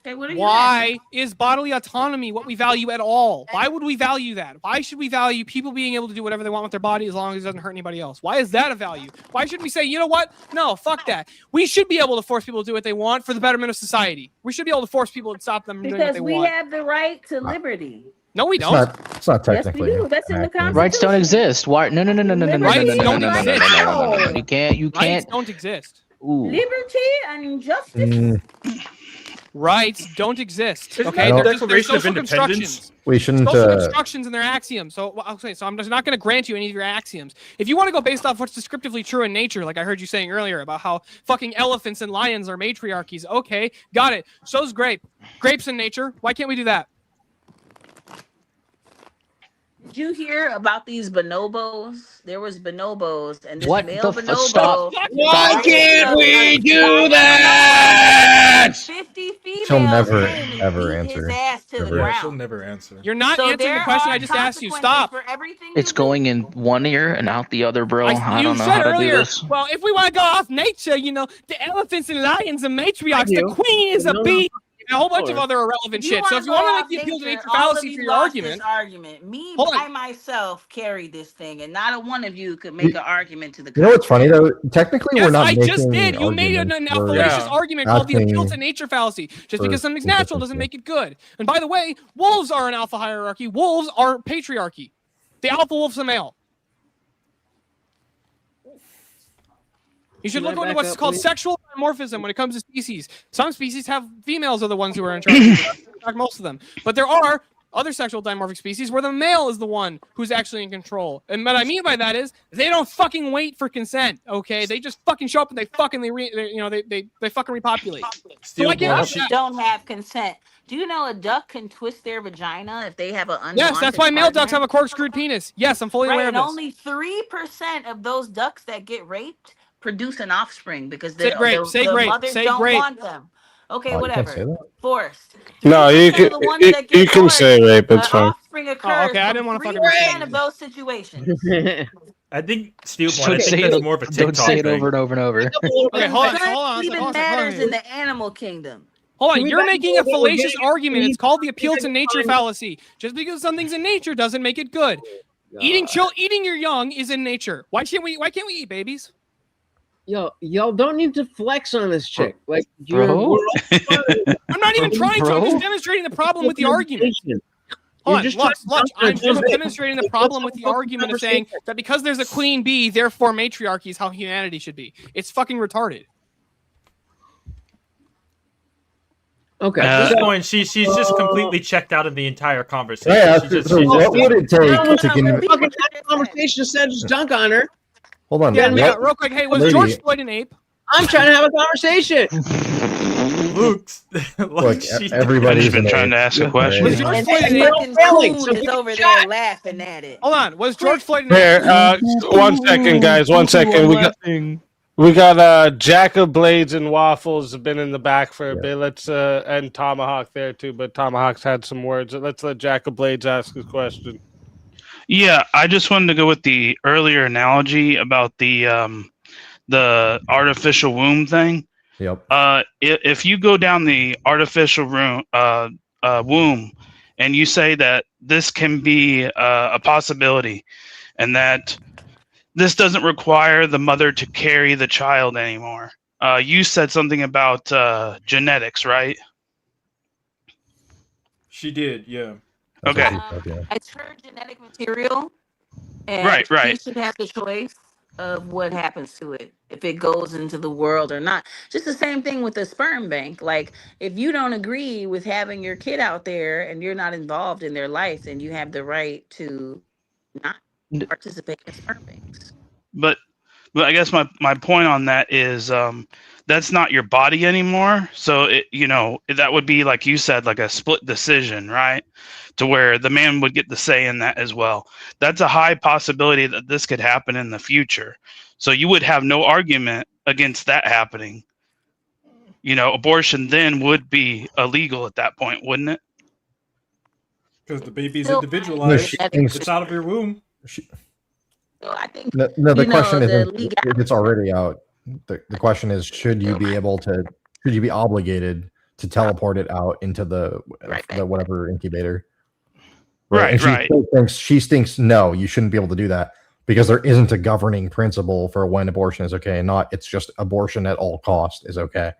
Okay, what are you Why asking? is bodily autonomy what we value at all? Why would we value that? Why should we value people being able to do whatever they want with their body as long as it doesn't hurt anybody else? Why is that a value? Why should we say, you know what? No, fuck that. We should be able to force people to do what they want for the betterment of society. We should be able to force people and stop them from doing what they want. Because we have the right to liberty. No, we don't. It's not technically. Yes, we do. That's in the Constitution. Rights don't exist. Why? No. You can't. Rights don't exist. Ooh. Liberty and justice. Rights don't exist. Isn't Okay, that the there's Declaration of social Independence? constructions. We shouldn't. Social constructions and their axioms. So I'm just not going to grant you any of your axioms. If you want to go based off what's descriptively true in nature, like I heard you saying earlier about how fucking elephants and lions are matriarchies. Okay, got it. So's grapes in nature. Why can't we do that? Did you hear about these bonobos? There was bonobos, and this What male the bonobo. stop. Why can't we do that? 50 females. She'll never came and ever beat answer. His ass to the Never. ground. She'll never answer. You're not So answering the there question are I just asked you. consequences Stop. for everything It's you do. going in one ear and out the other, bro. I You don't know said how to do earlier, this. well, if we want to go off nature, the elephants and lions are matriarchs. The queen is a bee. And a whole bunch of other irrelevant shit. So if you want to make the appeal to nature fallacy for your argument, me by myself carried this thing, and not a one of you could make an argument to the. You know what's funny though? Technically, Yes, we're not I making just did. You made a fallacious argument called the appeal to nature fallacy. Just because something's natural doesn't make it good. And by the way, wolves are an alpha hierarchy. Wolves are patriarchy. The alpha wolf's a male. You should look into what's called sexual dimorphism when it comes to species. Some species have females are the ones who are in charge. In fact, most of them. But there are other sexual dimorphic species where the male is the one who's actually in control. And what I mean by that is they don't fucking wait for consent. Okay, they just fucking show up and they fucking they fucking repopulate. So why can't Ducks don't have consent. Do you know a duck can twist their vagina if they have an unwanted Yes, that's why male partner? ducks have a corkscrewed penis. Yes, I'm fully aware of and this. only 3% of those ducks that get raped produce an offspring because Say the grape, mothers say don't grape. want them. Okay, Oh, you can't say whatever. that. Forced. No, you can. You can say rape. It's fine. Offspring occurs. Okay, I didn't want to fucking 3% of those situations. I think Steelman. Don't I say think that's it- more of a Don't TikTok say it thing. over and over and over. Okay, hold on. Consent even matters in the animal kingdom. Hold on, Can we you're back making a up what we're fallacious getting argument. at? It's called the appeal to nature fallacy. Just because something's in nature doesn't make it good. Eating your young is in nature. Why can't we eat babies? Y'all don't need to flex on this chick. Like, I'm not even trying to. I'm just demonstrating the problem with the argument. Hold on, Lux, I'm just demonstrating the problem with the argument of saying that because there's a queen bee, therefore matriarchy is how humanity should be. It's fucking retarded. Okay. At this point, she's just completely checked out of the entire conversation. Yeah, What would it take to convince? Fucking conversation said just dunk on her. Hold on. Yeah, real quick. Hey, was George Floyd an ape? I'm trying to have a conversation. Look, everybody's been trying to ask a question. Was George Floyd an ape? Is over there laughing at it. Hold on. Was George Floyd an ape? Here, 1 second, guys. 1 second. We got Jack of Blades and Waffles have been in the back for a bit. Let's and Tomahawk there too, but Tomahawk's had some words. Let's let Jack of Blades ask his question. Yeah, I just wanted to go with the earlier analogy about the artificial womb thing. Yep. If you go down the artificial womb and you say that this can be a possibility and that this doesn't require the mother to carry the child anymore. You said something about genetics, right? She did, yeah. Okay. It's her genetic material, and right. she should have the choice of what happens to it, if it goes into the world or not. Just the same thing with the sperm bank. Like, if you don't agree with having your kid out there and you're not involved in their life, then you have the right to not participate in sperm banks. But I guess my point on that is that's not your body anymore. So that would be, like you said, like a split decision, right? To where the man would get the say in that as well. That's a high possibility that this could happen in the future. So you would have no argument against that happening. Abortion then would be illegal at that point, wouldn't it? Because the baby's individualized. It's out of your womb. I think the question isn't if it's already out. The question is, should you be obligated to teleport it out into the whatever incubator? Right. She thinks no, you shouldn't be able to do that because there isn't a governing principle for when abortion is okay and not. It's just abortion at all cost is okay.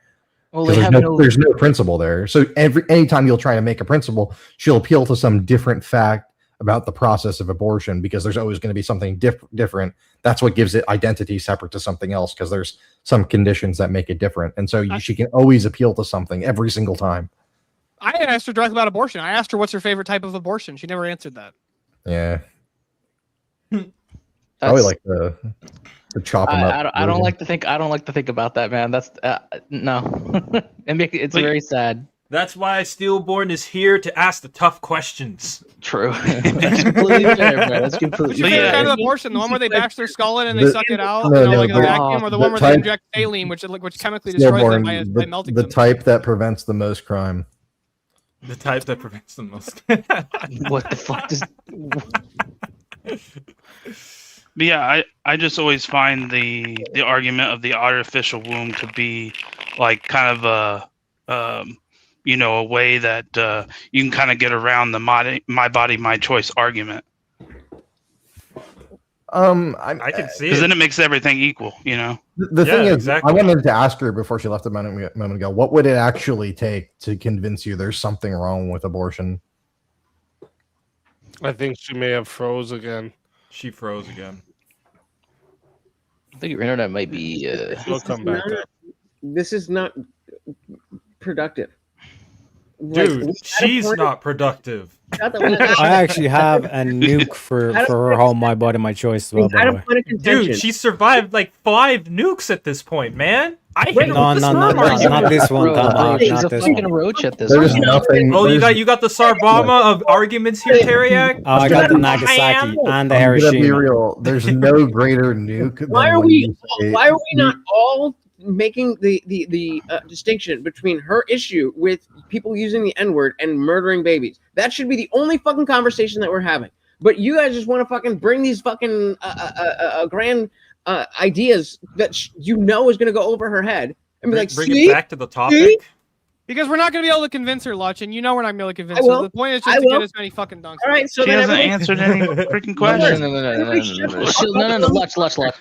Well, there's no principle there. So anytime you'll try to make a principle, she'll appeal to some different fact about the process of abortion because there's always going to be something different. That's what gives it identity separate to something else because there's some conditions that make it different. And so she can always appeal to something every single time. I asked her directly about abortion. I asked her what's her favorite type of abortion. She never answered that. Yeah. Probably like the chop them up. I don't like to think about that, man. That's no. It's very sad. That's why Steelborn is here to ask the tough questions. True. That's completely fair, bro. That's completely What's your favorite kind of abortion? The one where they bash their skull in and they suck it out, like a vacuum, or the one where they inject saline, which chemically destroys them by melting them? The type that prevents the most crime. The type that prevents the most. What the fuck does? But yeah, I just always find the argument of the artificial womb to be like kind of a way that you can kind of get around the my body, my choice argument. I can see because then it makes everything equal. The thing is, exactly. I wanted to ask her before she left a moment ago, what would it actually take to convince you there's something wrong with abortion? I think she may have froze again. She froze again. I think your internet might be. She'll come back. This is not productive. Dude, she's not productive. I actually have a nuke for her whole my body, my choice. Well, dude, she survived like 5 nukes at this point, man. I hate not this one. He's a fucking roach at this There's nothing. Oh, you got the Sarbama of arguments here, Teriak. Oh, I got the Nagasaki and the Hiroshima. Be real. There's no greater nuke. Why are we not all making the distinction between her issue with people using the N-word and murdering babies? That should be the only fucking conversation that we're having. But you guys just want to fucking bring these fucking grand ideas that is going to go over her head and be like, bring it back to the topic. Because we're not going to be able to convince her, Lutch, and you know we're not going to be able to convince I her. will. The point is I just to will. get as many fucking dunks. All right, so she hasn't answered any freaking questions. No, Lutch.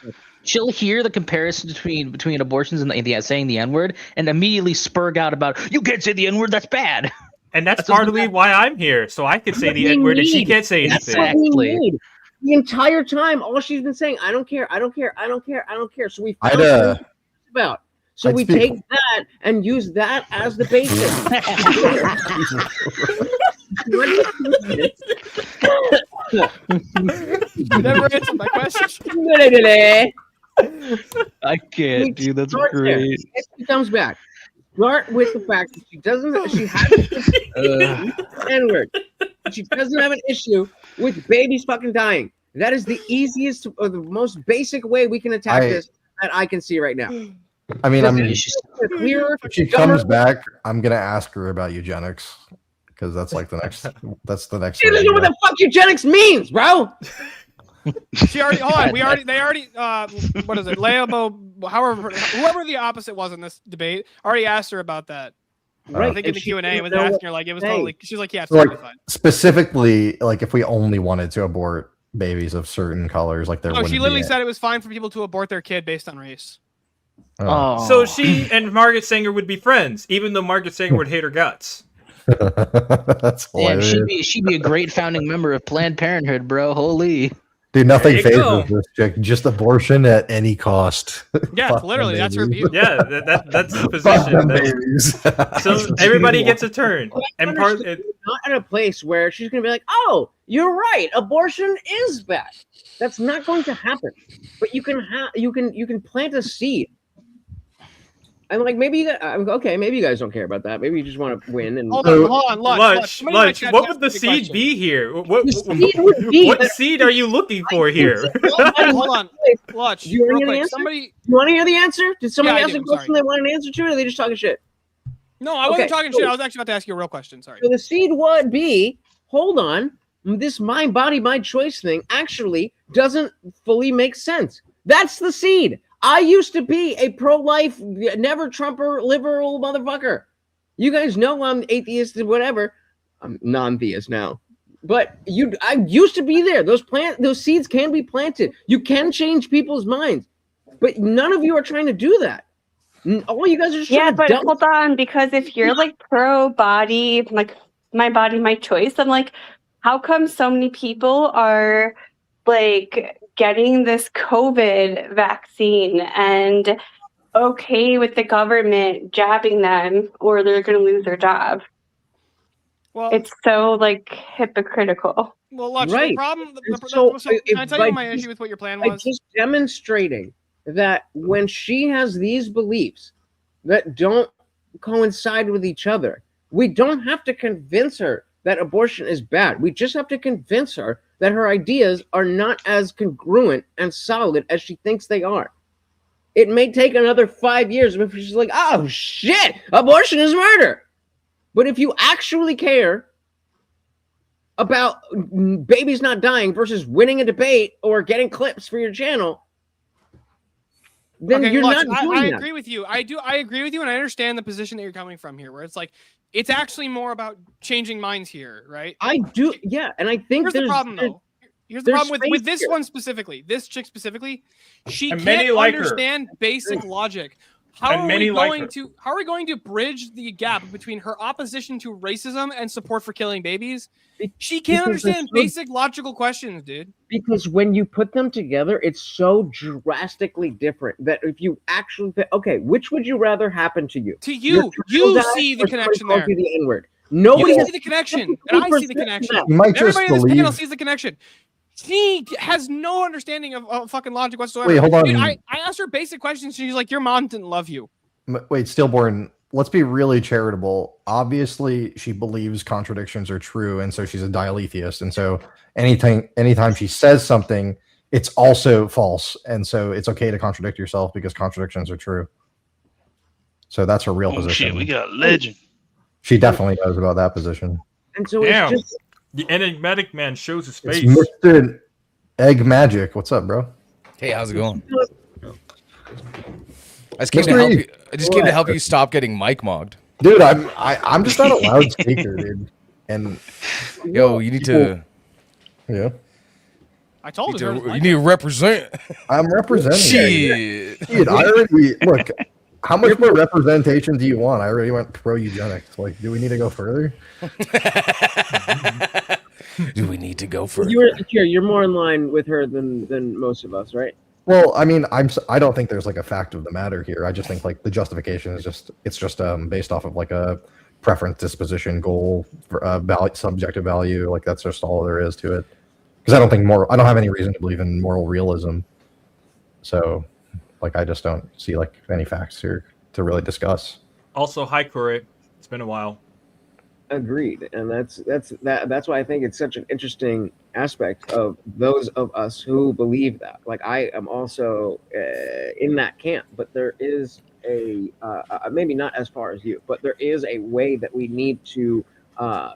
She'll hear the comparison between abortions and saying the N-word and immediately spurg out about, you can't say the N-word, that's bad. And that's partly why I'm here, so I could say the N-word and she can't say anything. That's what we need. The entire time, all she's been saying, I don't care, I don't care, I don't care, I don't care. So we found something about. So we take that and use that as the basis. You never answered my question. I can't, dude. That's great. She comes back. Start with the fact that she has N-word. She doesn't have an issue with babies fucking dying. That is the easiest or the most basic way we can attack this that I can see right now. I mean, if she comes back, I'm gonna ask her about eugenics because that's like the next. That's the next. She doesn't know what the fuck eugenics means, bro. She already. Hold on. They already. What is it? Leigha, whoever the opposite was in this debate, already asked her about that. Right. I think in the Q&A was asking her like it was totally. She's like, yeah, it's So, totally fine. specifically, like if we only wanted to abort babies of certain colors, like there. No, she literally said it was fine for people to abort their kid based on race. Oh. So she and Margaret Sanger would be friends, even though Margaret Sanger would hate her guts. That's Damn, hilarious. she'd be a great founding member of Planned Parenthood, bro. Holy. Dude, nothing There you go. phases this chick. Just abortion at any cost. Yeah, Fuck literally, them that's her babies. view. Yeah, that's the Fuck position. them That's- babies. So everybody gets a turn, and part Not at a place where she's gonna be like, "Oh, you're right. Abortion is bad." That's not going to happen. But you can plant a seed. I'm like, maybe you guys, okay, maybe you guys don't care about that. Maybe you just want to win. And Hold on, Lunch, what would the seed be here? What seed are you looking for here? Hold on, Lutch. Do you want to hear real the quick, answer? somebody. You want to hear the answer? Did somebody Yeah, I ask do, a question sorry. they want an answer to, or are they just talking shit? No, I wasn't Okay, talking cool. shit. I was actually about to ask you a real question. Sorry. So the seed would be, hold on, this mind, body, mind choice thing actually doesn't fully make sense. That's the seed. I used to be a pro-life, never Trumper, liberal motherfucker. You guys know I'm atheist and whatever. I'm non-theist now. But I used to be there. Those seeds can be planted. You can change people's minds. But none of you are trying to do that. All you guys are just trying to hold on, because if you're like pro-body, like my body, my choice, I'm like, how come so many people are like getting this COVID vaccine and okay with the government jabbing them or they're going to lose their job? Well, it's so like hypocritical. Well, Lutch, Right. the problem. So Can I tell you by what my just- issue with what your plan by was? just demonstrating that when she has these beliefs that don't coincide with each other, we don't have to convince her that abortion is bad. We just have to convince her that her ideas are not as congruent and solid as she thinks they are. It may take another 5 years before she's like, oh shit, abortion is murder. But if you actually care about babies not dying versus winning a debate or getting clips for your channel, then you're Lutch, not doing I that. agree with you. I agree with you, and I understand the position that you're coming from here, where it's like it's actually more about changing minds here, right? I do, yeah, and I think here's the problem though. Here's the there's problem with space this here. one specifically, this chick specifically. She And many can't like her. understand basic logic. How And are many we like going her. to how are we going to bridge the gap between her opposition to racism and support for killing babies? She can't because they're understand so- basic logical questions, dude. Because when you put them together, it's so drastically different that if you actually think, okay, which would you rather happen to you? To Your you, child you dies see the or somebody connection calls there. you the N-word? Nobody You has see the connection, and I see the 50% connection. of that. You might just Everybody in this panel believe- sees the connection. She has no understanding of fucking logic whatsoever. Wait, hold on. Dude, I asked her basic questions. She's like, "Your mom didn't love you." Wait, Stillborn, let's be really charitable. Obviously, she believes contradictions are true, and so she's a dialetheist. And so anytime she says something, it's also false. And so it's okay to contradict yourself because contradictions are true. So that's her real Oh position. shit, we got a legend. She definitely knows about that position. And so Damn. it's just The enigmatic man shows his It's face. Mr. Egg Magic. What's up, bro? Hey, how's it going? I just came to help you. I just came to help you stop getting mic mogged. Dude, I'm just not a loudspeaker, dude. And yo, you need to. Yeah. I told you. her. You need to represent. I'm representing. Shit. Dude, I already look. How much more representation do you want? I already went pro eugenics. Like, do we need to go further? Do we need to go further? You're more in line with her than most of us, right? Well, I mean, I don't think there's like a fact of the matter here. I just think like the justification is just based off of like a preference, disposition, goal, value, subjective value. Like that's just all there is to it. Because I don't have any reason to believe in moral realism. So, like, I just don't see like any facts here to really discuss. Also, hi Corey. It's been a while. Agreed, and that's why I think it's such an interesting aspect of those of us who believe that. Like, I am also in that camp, but there is a maybe not as far as you, but there is a way that we need to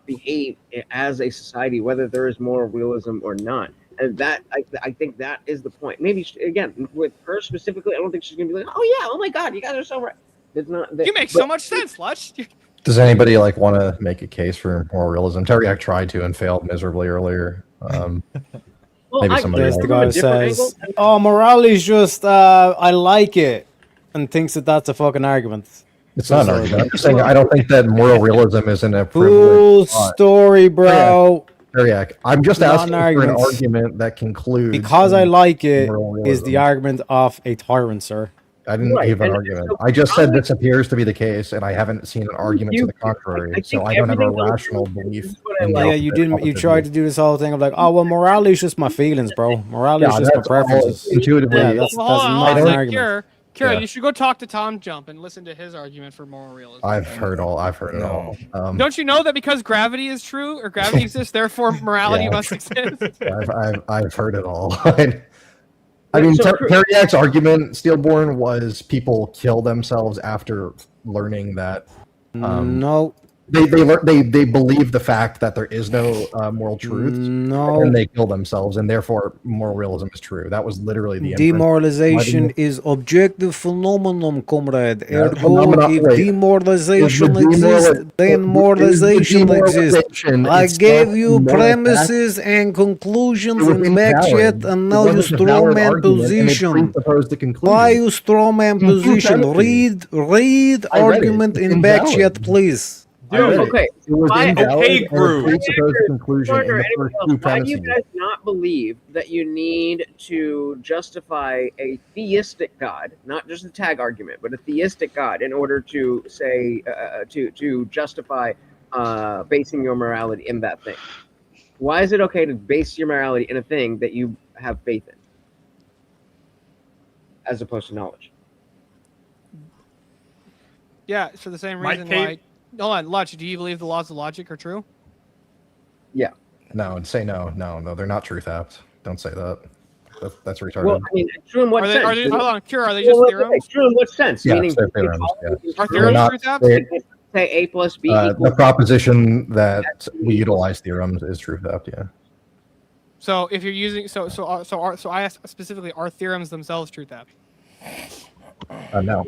behave as a society, whether there is moral realism or not. And that I think that is the point. Maybe again with her specifically, I don't think she's gonna be like, oh yeah, oh my god, you guys are so right. It's not. You make so much sense, Lush. Does anybody like want to make a case for moral realism? Teriak tried to and failed miserably earlier. Maybe somebody There's the guy who says, "Oh, morality is just I like it," and thinks that that's a fucking argument. It's not an argument. I'm just saying I don't think that moral realism is in a Full story, bro. Teriak, I'm just asking for an argument that concludes. Because I like it is the argument of a tyrant, sir. I didn't give an argument. I just said this appears to be the case, and I haven't seen an argument to the contrary. So I don't have a rational belief. Yeah, you didn't. You tried to do this whole thing of like, oh well, morality is just my feelings, bro. Morality is just my preferences. Intuitively, yeah, that's not an argument. Kira, you should go talk to Tom Jump and listen to his argument for moral realism. I've heard it all. Don't you know that because gravity is true or gravity exists, therefore morality must exist? I've heard it all. I mean, Teriak's argument, Steelborn, was people kill themselves after learning that. No. They believe the fact that there is no moral truth. No. And they kill themselves, and therefore moral realism is true. That was literally the demoralization is objective phenomenon, comrade. Ergo, if demoralization exists, then moralization exists. I gave you premises and conclusions and backchat, and now you strawman position. Why you strawman position? Read argument in backchat, please. Dude, okay. Why do you guys not believe that you need to justify a theistic God, not just a tag argument, but a theistic God, in order to say to justify basing your morality in that thing? Why is it okay to base your morality in a thing that you have faith in, as opposed to knowledge? Yeah, for the same reason why. Hold on, Lutch, do you believe the laws of logic are true? Yeah. No, say no. No, they're not truth apps. Don't say that. That's retarded. Well, I mean, true in what sense? Hold on, Kira, are they just theorems? True in what sense? Yeah, meaning they're theorems. Yeah. Are theorems truth apps? Say A plus B equals... The proposition that we utilize theorems is truth app, yeah. So if you're using... So I asked specifically, are theorems themselves truth apps? No.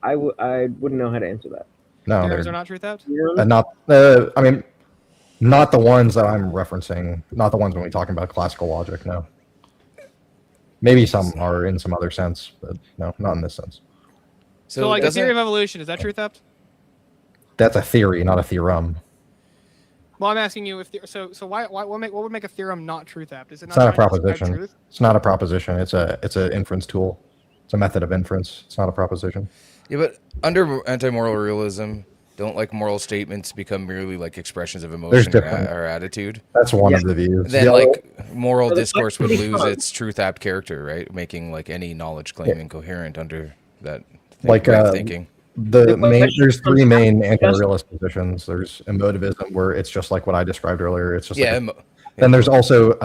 I wouldn't know how to answer that. No, theorems are not truth apps? I mean, not the ones that I'm referencing. Not the ones when we're talking about classical logic. No. Maybe some are in some other sense, but no, not in this sense. So like the theory of evolution, is that truth apps? That's a theory, not a theorem. Well, I'm asking you if what would make a theorem not truth apt? Is it not? It's not a proposition. It's not a proposition. It's a inference tool. It's a method of inference. It's not a proposition. Yeah, but under anti-moral realism, don't like moral statements become merely like expressions of emotion or attitude? That's one of the views. Then like moral discourse would lose its truth apt character, right? Making like any knowledge claim incoherent under that way of thinking. There's three main anti-realist positions. There's emotivism, where it's just like what I described earlier. It's just then there's also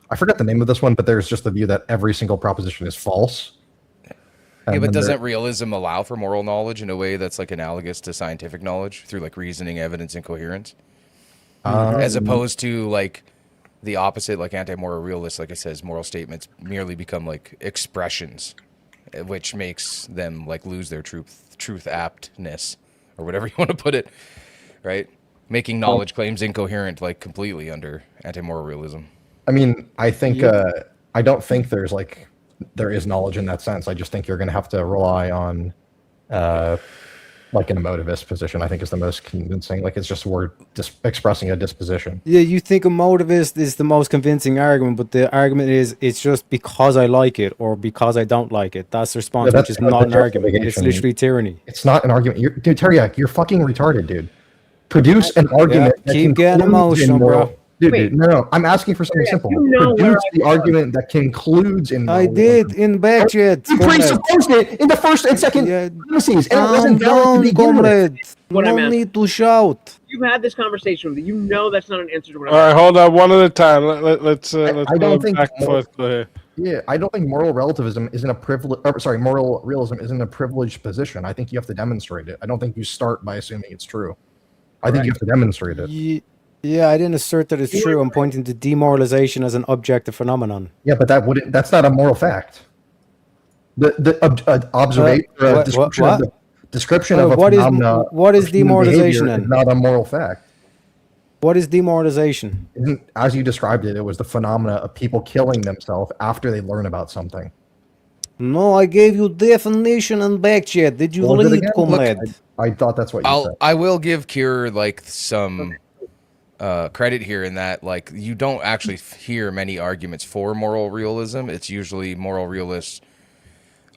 I forgot the name of this one, but there's just the view that every single proposition is false. Yeah, but doesn't realism allow for moral knowledge in a way that's like analogous to scientific knowledge through like reasoning, evidence, and coherence? As opposed to like the opposite, like anti-moral realists, like it says, moral statements merely become like expressions, which makes them like lose their truth aptness or whatever you want to put it, right? Making knowledge claims incoherent, like completely under anti-moral realism. I mean, I think I don't think there is knowledge in that sense. I just think you're going to have to rely on like an emotivist position. I think is the most convincing. Like it's just we're just expressing a disposition. Yeah, you think a motivist is the most convincing argument, but the argument is it's just because I like it or because I don't like it. That's the response, which is not an argument. It's literally tyranny. It's not an argument. Dude, Teriak, you're fucking retarded, dude. Produce an argument. Yeah, keep getting emotional, bro. Dude, no, I'm asking for something simple. Produce the argument that concludes in. I did in back chat. You presupposed it in the first and second premises, and it wasn't valid to begin with. No need to shout. You've had this conversation with you. Know that's not an answer to what All right, hold on, one at a time. Let's go back and forth. Go ahead. Yeah, I don't think moral relativism isn't a privilege. Sorry, moral realism isn't a privileged position. I think you have to demonstrate it. I don't think you start by assuming it's true. I think you have to demonstrate it. Yeah, I didn't assert that it's true. I'm pointing to demoralization as an objective phenomenon. Yeah, but that's not a moral fact. The observation, description of a phenomena. What is demoralization then? Is not a moral fact. What is demoralization? As you described it, it was the phenomena of people killing themselves after they learn about something. No, I gave you definition and back chat. Did you read, comrade? I thought that's what you said. I will give Kier like some credit here in that like you don't actually hear many arguments for moral realism. It's usually moral realists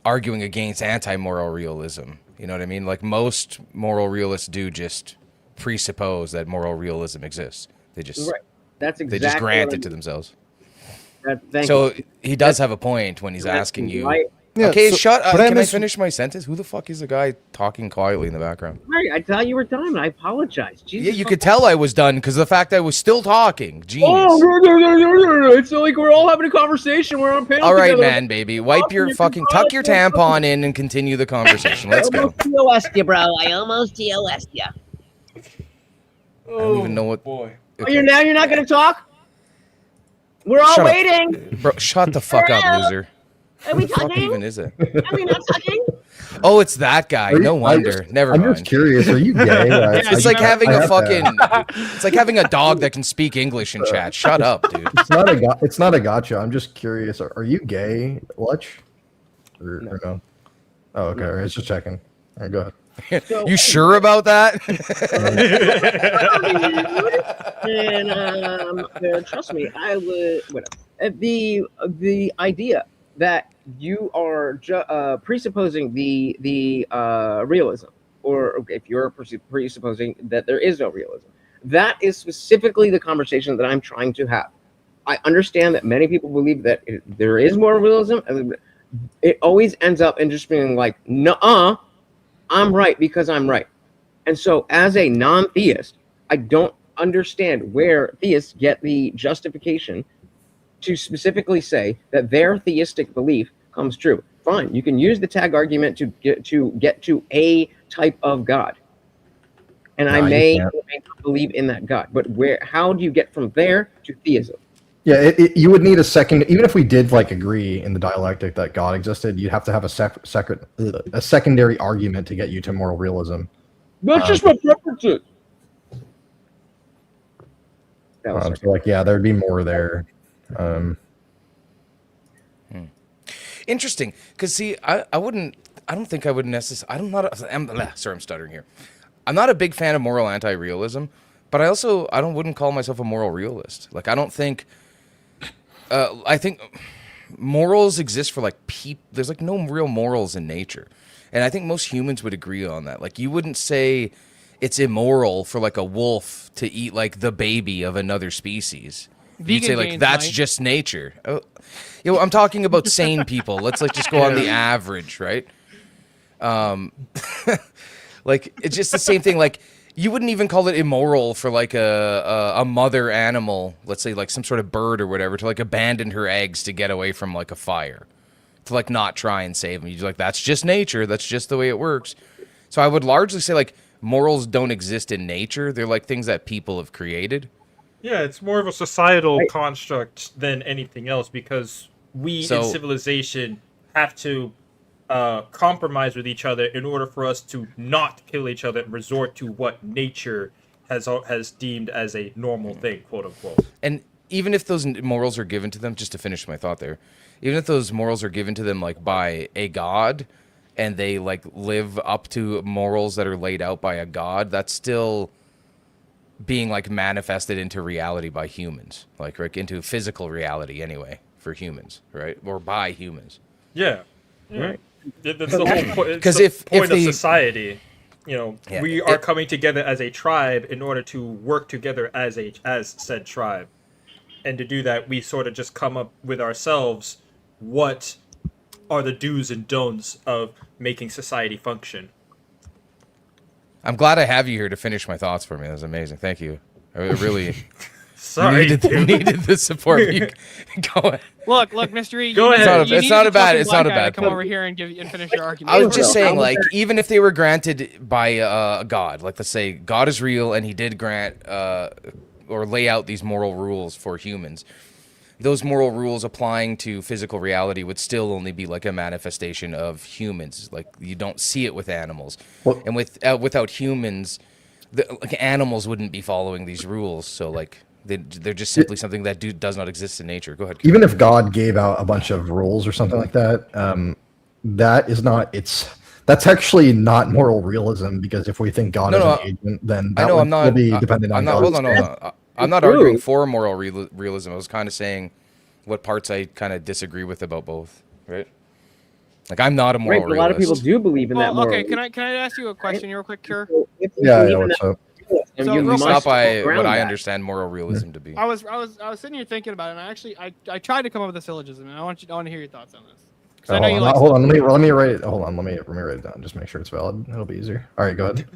arguing against anti-moral realism. You know what I mean? Like most moral realists do just presuppose that moral realism exists. They just That's exactly they just grant it to themselves. Thank So you. he does have a point when he's asking you. Yeah, okay, so shut up. Can I premise- finish my sentence? Who the fuck is the guy talking quietly in the background? Mary, I thought you were done. I apologize. Jesus Yeah, you could tell I was done because the fact I was still talking. Genius. Oh, it's like we're all having a conversation. We're on panel. All right, together. man, baby. Wipe your fucking, tuck your tampon in and continue the conversation. Let's go. TOS'd you, bro. I almost TOS'd you. I don't even know what. Oh, you're not going to talk? We're all Shut up. waiting. Bro, shut the fuck up, loser. Are we Who the fuck talking? even is it? Are we not talking? Oh, it's that guy. No wonder. Never mind. I'm just curious. Are you gay? It's like having a fucking. It's like having a dog that can speak English in chat. Shut up, dude. It's not a gotcha. I'm just curious. Are you gay, Lutch? Or no? Oh, okay. All right, just checking. All right, go ahead. You sure about that? And trust me, I would. Whatever. The idea that you are presupposing the realism, or if you're presupposing that there is no realism, that is specifically the conversation that I'm trying to have. I understand that many people believe that there is more realism, and it always ends up in just being like, nuh-uh, I'm right because I'm right. And so as a non-theist, I don't understand where theists get the justification to specifically say that their theistic belief comes true. Fine, you can use the tag argument to get to a type of God. And I may not believe in that God, but how do you get from there to theism? Yeah, you would need a second. Even if we did like agree in the dialectic that God existed, you'd have to have a secondary argument to get you to moral realism. That's just my preferences. So like, yeah, there'd be more there. Interesting, because see, I don't think I would necessarily. Sorry, I'm stuttering here. I'm not a big fan of moral anti-realism, but I wouldn't call myself a moral realist. Like, I don't think. I think morals exist for like people. There's like no real morals in nature, and I think most humans would agree on that. Like, you wouldn't say it's immoral for like a wolf to eat like the baby of another species. You'd say like that's just nature. Oh, I'm talking about sane people. Let's like just go on the average, right? Like it's just the same thing. Like you wouldn't even call it immoral for like a mother animal, let's say like some sort of bird or whatever, to like abandon her eggs to get away from like a fire, to like not try and save them. You're like, that's just nature. That's just the way it works. So I would largely say like morals don't exist in nature. They're like things that people have created. Yeah, it's more of a societal construct than anything else because we in civilization have to compromise with each other in order for us to not kill each other and resort to what nature has deemed as a normal thing, quote unquote. And even if those morals are given to them, just to finish my thought there, even if those morals are given to them like by a god, and they like live up to morals that are laid out by a god, that's still being like manifested into reality by humans, like into physical reality anyway for humans, right? Or by humans. Yeah. Right. That's the whole point. Because if if point they, of society, we are coming together as a tribe in order to work together as said tribe, and to do that, we sort of just come up with ourselves what are the do's and don'ts of making society function. I'm glad I have you here to finish my thoughts for me. That was amazing. Thank you. I really Sorry, needed the support. Go ahead. Look, Mystery. Go ahead. It's not a bad. Come over here and finish your argument. I was just saying, like, even if they were granted by a god, like let's say God is real and he did grant or lay out these moral rules for humans, those moral rules applying to physical reality would still only be like a manifestation of humans. Like you don't see it with animals, and without humans, like animals wouldn't be following these rules. So like they're just simply something that does not exist in nature. Go ahead. Even if God gave out a bunch of rules or something like that, that's actually not moral realism, because if we think God is an agent, then that would be dependent on God. Hold on. I'm not arguing for moral realism. I was kind of saying what parts I kind of disagree with about both, right? Like I'm not a moral realist. A lot of people do believe in that moral. Okay, can I ask you a question real quick, Cure? Yeah, what's up? So it's not by what I understand moral realism to be. I was sitting here thinking about it, and I tried to come up with a syllogism, and I want to hear your thoughts on this. Hold on, let me write it. Hold on, let me write it down. Just make sure it's valid. It'll be easier. All right, go ahead.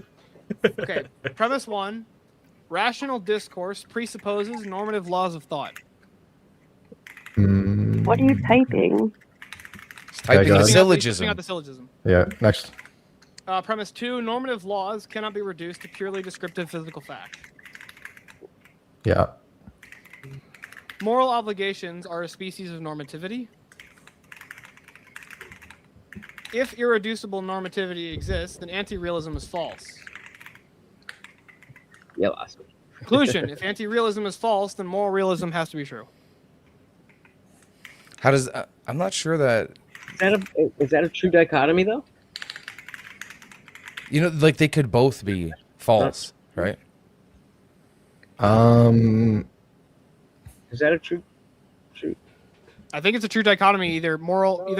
Okay, premise 1. Rational discourse presupposes normative laws of thought. What are you typing? Typing a syllogism. Out the syllogism. Yeah, next. Premise 2. Normative laws cannot be reduced to purely descriptive physical facts. Yeah. Moral obligations are a species of normativity. If irreducible normativity exists, then anti-realism is false. Yeah, last week. Conclusion: if anti-realism is false, then moral realism has to be true. How does I'm not sure that is that a true dichotomy though? Like they could both be false, right? Is that a true? I think it's a true dichotomy. Either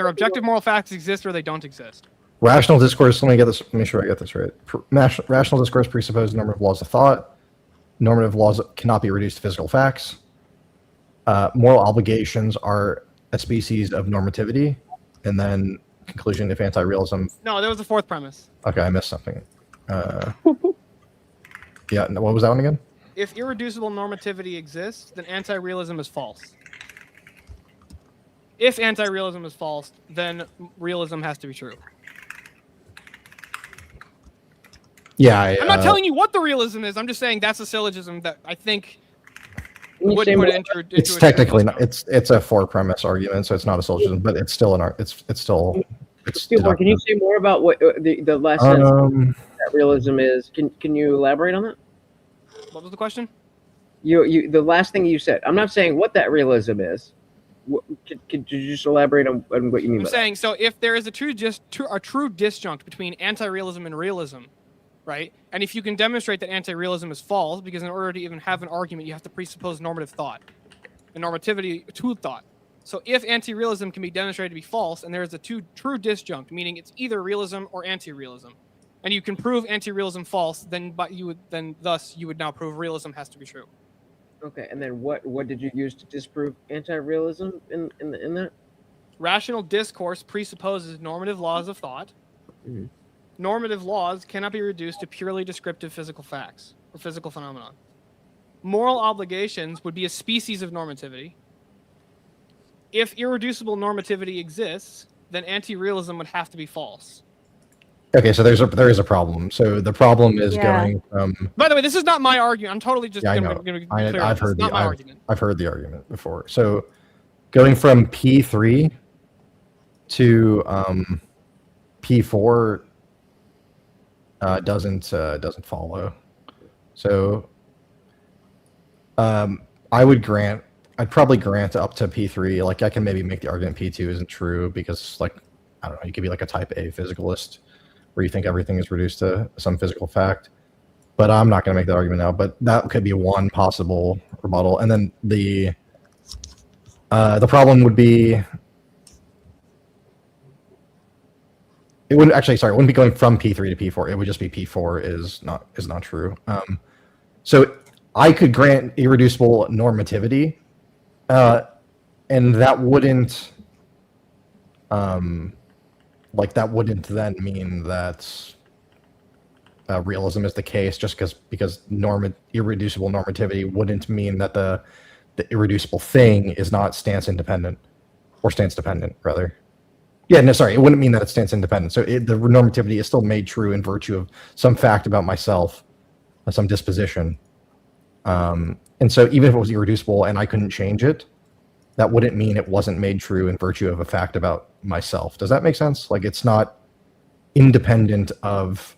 objective moral facts exist or they don't exist. Rational discourse. Let me make sure I get this right. Rational discourse presupposes normative laws of thought. Normative laws cannot be reduced to physical facts. Moral obligations are a species of normativity. And then conclusion: if anti-realism. No, there was the fourth premise. Okay, I missed something. Yeah, what was that one again? If irreducible normativity exists, then anti-realism is false. If anti-realism is false, then realism has to be true. Yeah, I'm not telling you what the realism is. I'm just saying that's a syllogism that I think would put it into it's technically not. It's a four-premise argument, so it's not a syllogism, but it's still it's still. Can you say more about what the last sentence that realism is? Can you elaborate on that? What was the question? You the last thing you said. I'm not saying what that realism is. Could you just elaborate on what you mean? I'm saying so. If there is a true disjunct between anti-realism and realism, right? And if you can demonstrate that anti-realism is false, because in order to even have an argument, you have to presuppose normative thought, and normativity to thought. So if anti-realism can be demonstrated to be false, and there is a true disjunct, meaning it's either realism or anti-realism, and you can prove anti-realism false, then thus you would now prove realism has to be true. Okay, and then what did you use to disprove anti-realism in that? Rational discourse presupposes normative laws of thought. Mm-hmm. Normative laws cannot be reduced to purely descriptive physical facts or physical phenomena. Moral obligations would be a species of normativity. If irreducible normativity exists, then anti-realism would have to be false. Okay, so there is a problem. So the problem is going from. By the way, this is not my argument. I'm totally just Yeah, going to be clear. I've heard not my argument. I've heard the argument before. So going from P3 to P4 doesn't follow. So I'd probably grant up to P3. Like I can maybe make the argument P2 isn't true because like, I don't know, you could be like a type A physicalist where you think everything is reduced to some physical fact. But I'm not going to make that argument now, but that could be one possible rebuttal. And then the problem would be, it wouldn't be going from P3 to P4. It would just be P4 is not true. So I could grant irreducible normativity, and that wouldn't then mean that realism is the case, just because irreducible normativity wouldn't mean that the irreducible thing is not stance independent, or stance dependent rather. Yeah, no, sorry, it wouldn't mean that it stands independent. So the normativity is still made true in virtue of some fact about myself, some disposition. And so even if it was irreducible and I couldn't change it, that wouldn't mean it wasn't made true in virtue of a fact about myself. Does that make sense? Like it's not independent of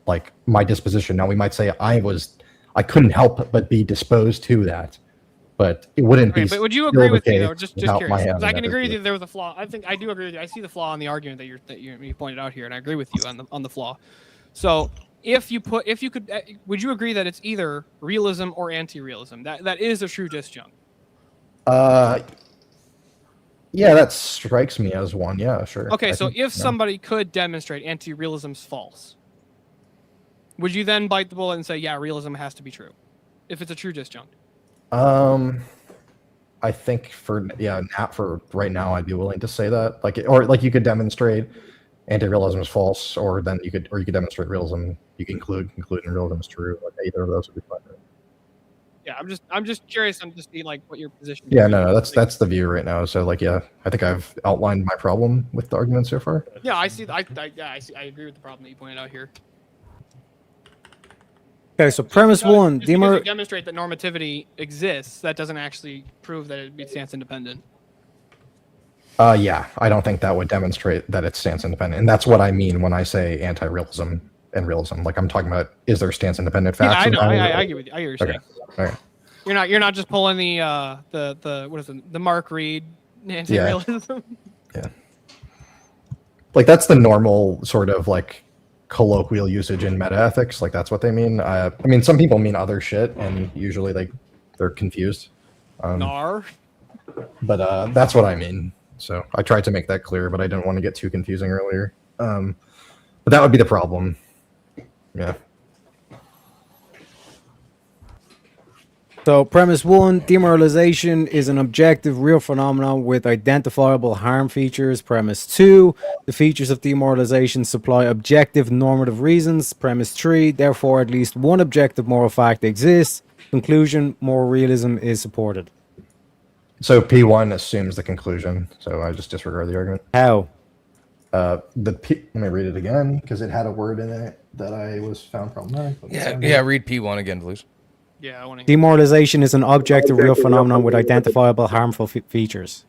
like my disposition. Now we might say I couldn't help but be disposed to that. But it wouldn't be. But would you agree with me though? Just curious, because I can agree with you. There was a flaw. I do agree with you. I see the flaw in the argument that you pointed out here, and I agree with you on the flaw. So would you agree that it's either realism or anti-realism? That is a true disjunct. Yeah, that strikes me as one. Yeah, sure. Okay, so if somebody could demonstrate anti-realism's false, would you then bite the bullet and say, yeah, realism has to be true, if it's a true disjunct? I think for right now, I'd be willing to say that. Like you could demonstrate anti-realism is false, or you could demonstrate realism. You can conclude and realism is true. Like either of those would be fine. Yeah, I'm just curious. I'm just like what your position. Yeah, no, that's the view right now. So like, yeah, I think I've outlined my problem with the argument so far. Yeah, I see. I agree with the problem that you pointed out here. Okay, so premise one, because you demonstrate that normativity exists, that doesn't actually prove that it stands independent. Yeah, I don't think that would demonstrate that it stands independent, and that's what I mean when I say anti-realism and realism. Like I'm talking about, is there stance independent facts? Yeah, I know. I agree with you. I hear what you're saying. Okay. You're not just pulling the what is it, the Mark Reed anti-realism. Yeah. Like that's the normal sort of like colloquial usage in metaethics. Like that's what they mean. I mean, some people mean other shit, and usually they're confused. Nar. But that's what I mean. So I tried to make that clear, but I didn't want to get too confusing earlier. But that would be the problem. Yeah. So premise one, demoralization is an objective real phenomenon with identifiable harm features. Premise two, the features of demoralization supply objective normative reasons. Premise three, therefore at least one objective moral fact exists. Conclusion, moral realism is supported. So P1 assumes the conclusion, so I just disregard the argument. How? Let me read it again, because it had a word in it that I was found problematic. Yeah, read P1 again, please. Yeah, I want to. Demoralization is an objective real phenomenon with identifiable harmful features.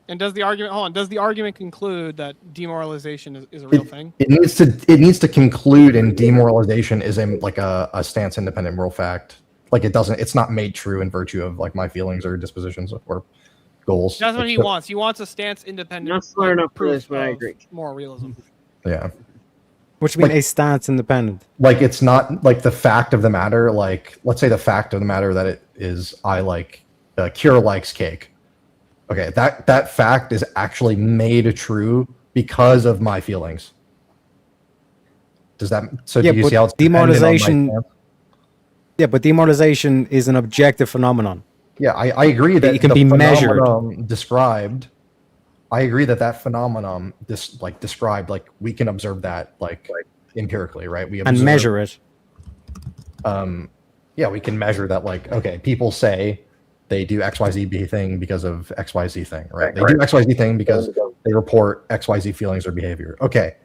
And does the argument conclude that demoralization is a real thing? It needs to conclude in demoralization is a stance independent moral fact. Like it's not made true in virtue of like my feelings or dispositions or goals. That's what he wants. He wants a stance independent. Not smart enough for this, but I agree. Moral realism. Yeah. Which means a stance independent. Like it's not like the fact of the matter. Like let's say the fact of the matter that it is I like Kira likes cake. Okay, that fact is actually made true because of my feelings. Does that do you see how it's demoralization? Yeah, but demoralization is an objective phenomenon. Yeah, I agree that it can be measured. Described. I agree that phenomenon described, like we can observe that like empirically, right? We observe, and measure it. Yeah, we can measure that. Like, okay, people say they do XYZ thing because of XYZ thing, right? They do XYZ thing because they report XYZ feelings or behavior. Okay,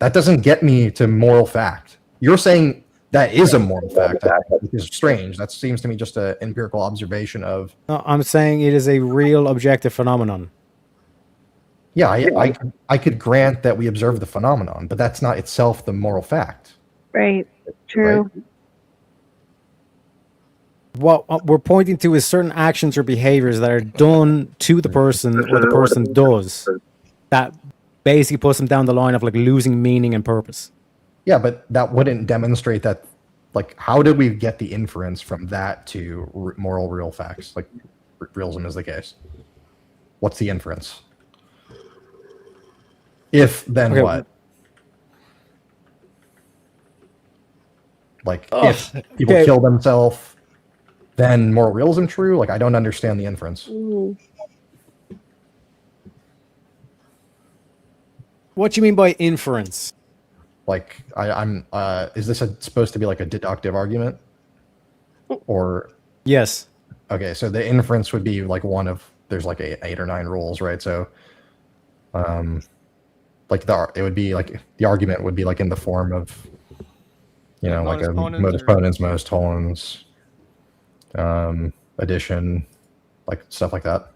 that doesn't get me to moral fact. You're saying that is a moral fact. That is strange. That seems to me just an empirical observation of. No, I'm saying it is a real objective phenomenon. Yeah, I could grant that we observe the phenomenon, but that's not itself the moral fact. Right. True. Right? What we're pointing to is certain actions or behaviors that are done to the person or the person does that basically puts them down the line of like losing meaning and purpose. Yeah, but that wouldn't demonstrate that. Like, how did we get the inference from that to moral real facts? Like, realism is the case. What's the inference? If, then Okay. what? Like, if people kill themselves, then moral realism true? Like, I don't understand the inference. What do you mean by inference? Like, I'm is this supposed to be like a deductive argument? Or yes. Okay, so the inference would be like one of there's like 8 or 9 rules, right? So like it would be like the argument would be like in the form of like a modus ponens, most tollens, addition, like stuff like that.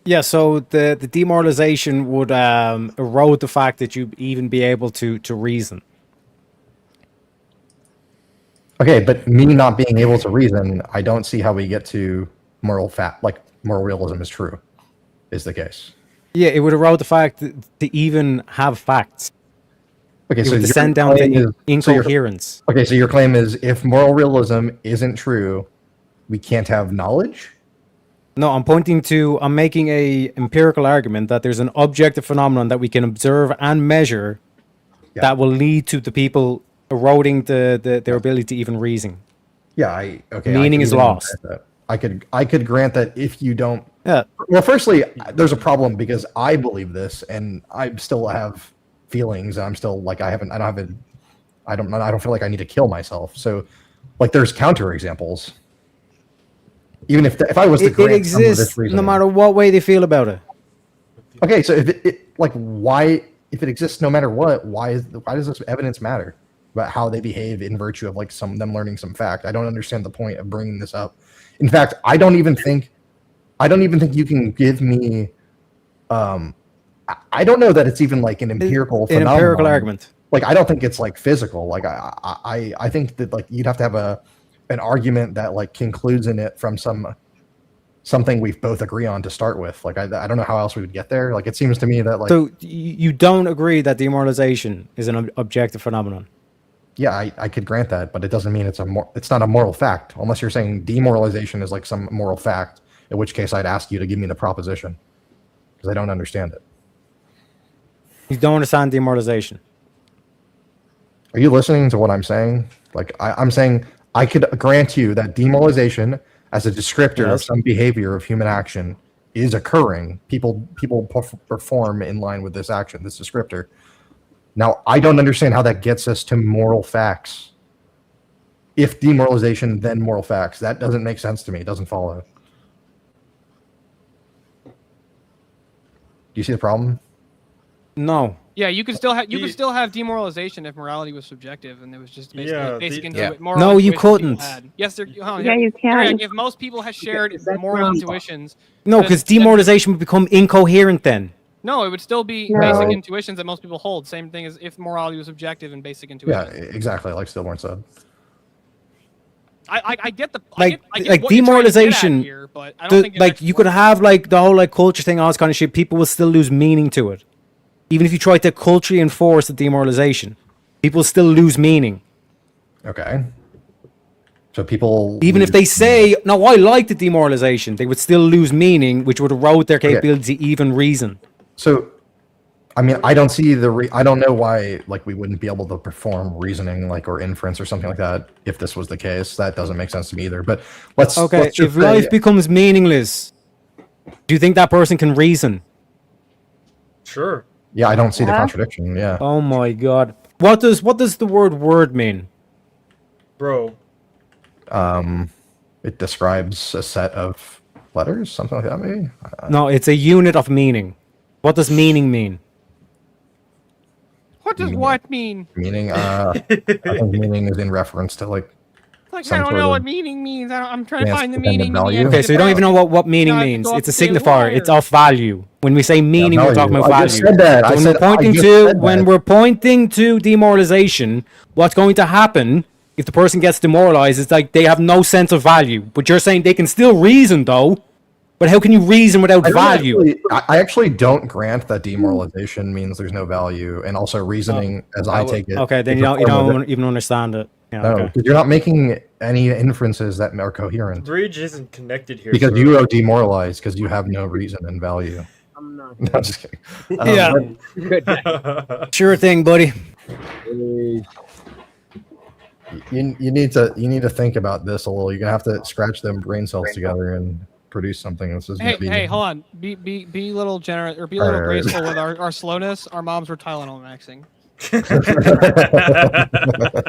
Yeah, so the demoralization would erode the fact that you'd even be able to reason. Okay, but me not being able to reason, I don't see how we get to moral realism is true, is the case. Yeah, it would erode the fact that to even have facts. Okay, it so would descend down to incoherence. So your claim is if moral realism isn't true, we can't have knowledge? No, I'm making a empirical argument that there's an objective phenomenon that we can observe and measure that will lead to the people eroding their ability to even reason. Yeah, meaning is lost. I could grant that if you don't. Yeah. Well, firstly, there's a problem because I believe this, and I still have feelings. And I'm still like I don't feel like I need to kill myself. So, like, there's counterexamples. Even if I was to grant it exists no matter what way they feel about it. Okay, so if if it exists no matter what, why does this evidence matter about how they behave in virtue of like them learning some fact? I don't understand the point of bringing this up. In fact, I don't even think you can give me. I don't know that it's even like an empirical phenomenon. Empirical argument. Like, I don't think it's like physical. Like I think that like you'd have to have an argument that like concludes in it from something we both agree on to start with. Like, I don't know how else we would get there. Like, it seems to me that like. So you don't agree that demoralization is an objective phenomenon? Yeah, I could grant that, but it doesn't mean it's not a moral fact. Unless you're saying demoralization is like some moral fact, in which case I'd ask you to give me the proposition because I don't understand it. You don't understand demoralization? Are you listening to what I'm saying? Like, I'm saying I could grant you that demoralization as a descriptor of some behavior of human action is occurring. People perform in line with this action, this descriptor. Now, I don't understand how that gets us to moral facts. If demoralization, then moral facts. That doesn't make sense to me. It doesn't follow. Do you see the problem? No. Yeah, you could still have demoralization if morality was subjective and there was just basic moral no, you intuitions couldn't. people had. Yes, there. Yeah, you can. If most people had shared moral intuitions. No, because demoralization would become incoherent then. No, it would still be basic intuitions that most people hold. Same thing as if morality was objective and basic intuitions. Yeah, exactly. Like Steelman said. I get the like what demoralization. Here, but I don't think like you could have like the whole like culture thing, all this kind of shit. People will still lose meaning to it, even if you try to culturally enforce the demoralization. People still lose meaning. Okay. So people, even if they say, "No, I like the demoralization," they would still lose meaning, which would erode their capability to even reason. So, I mean, I don't see I don't know why like we wouldn't be able to perform reasoning like or inference or something like that if this was the case. That doesn't make sense to me either. But let's if life becomes meaningless, do you think that person can reason? Sure. Yeah, I don't see the contradiction. Yeah. Oh my god. What does the word mean? Bro. It describes a set of letters, something like that, maybe. No, it's a unit of meaning. What does meaning mean? What does what mean? Meaning, I think meaning is in reference to like Like, I don't know what meaning means. I'm trying to find the meaning. Okay, so you don't even know what meaning means. It's a signifier. It's of value. When we say meaning, we're talking about value. I just said that. When we're pointing to demoralization, what's going to happen if the person gets demoralized is like they have no sense of value. But you're saying they can still reason though. But how can you reason without value? I actually don't grant that demoralization means there's no value, and also reasoning, as I take it. Okay, then you don't even understand it. Yeah, no, okay. because you're not making any inferences that are coherent. Bridge isn't connected here. Because you are demoralized because you have no reason and value. I'm not. No, I'm just kidding. Yeah. Sure thing, buddy. You need to think about this a little. You're gonna have to scratch them brain cells together and produce something. This is Hey, hold on. Be a little generous or be a little graceful with our slowness. Our moms were Tylenol maxing.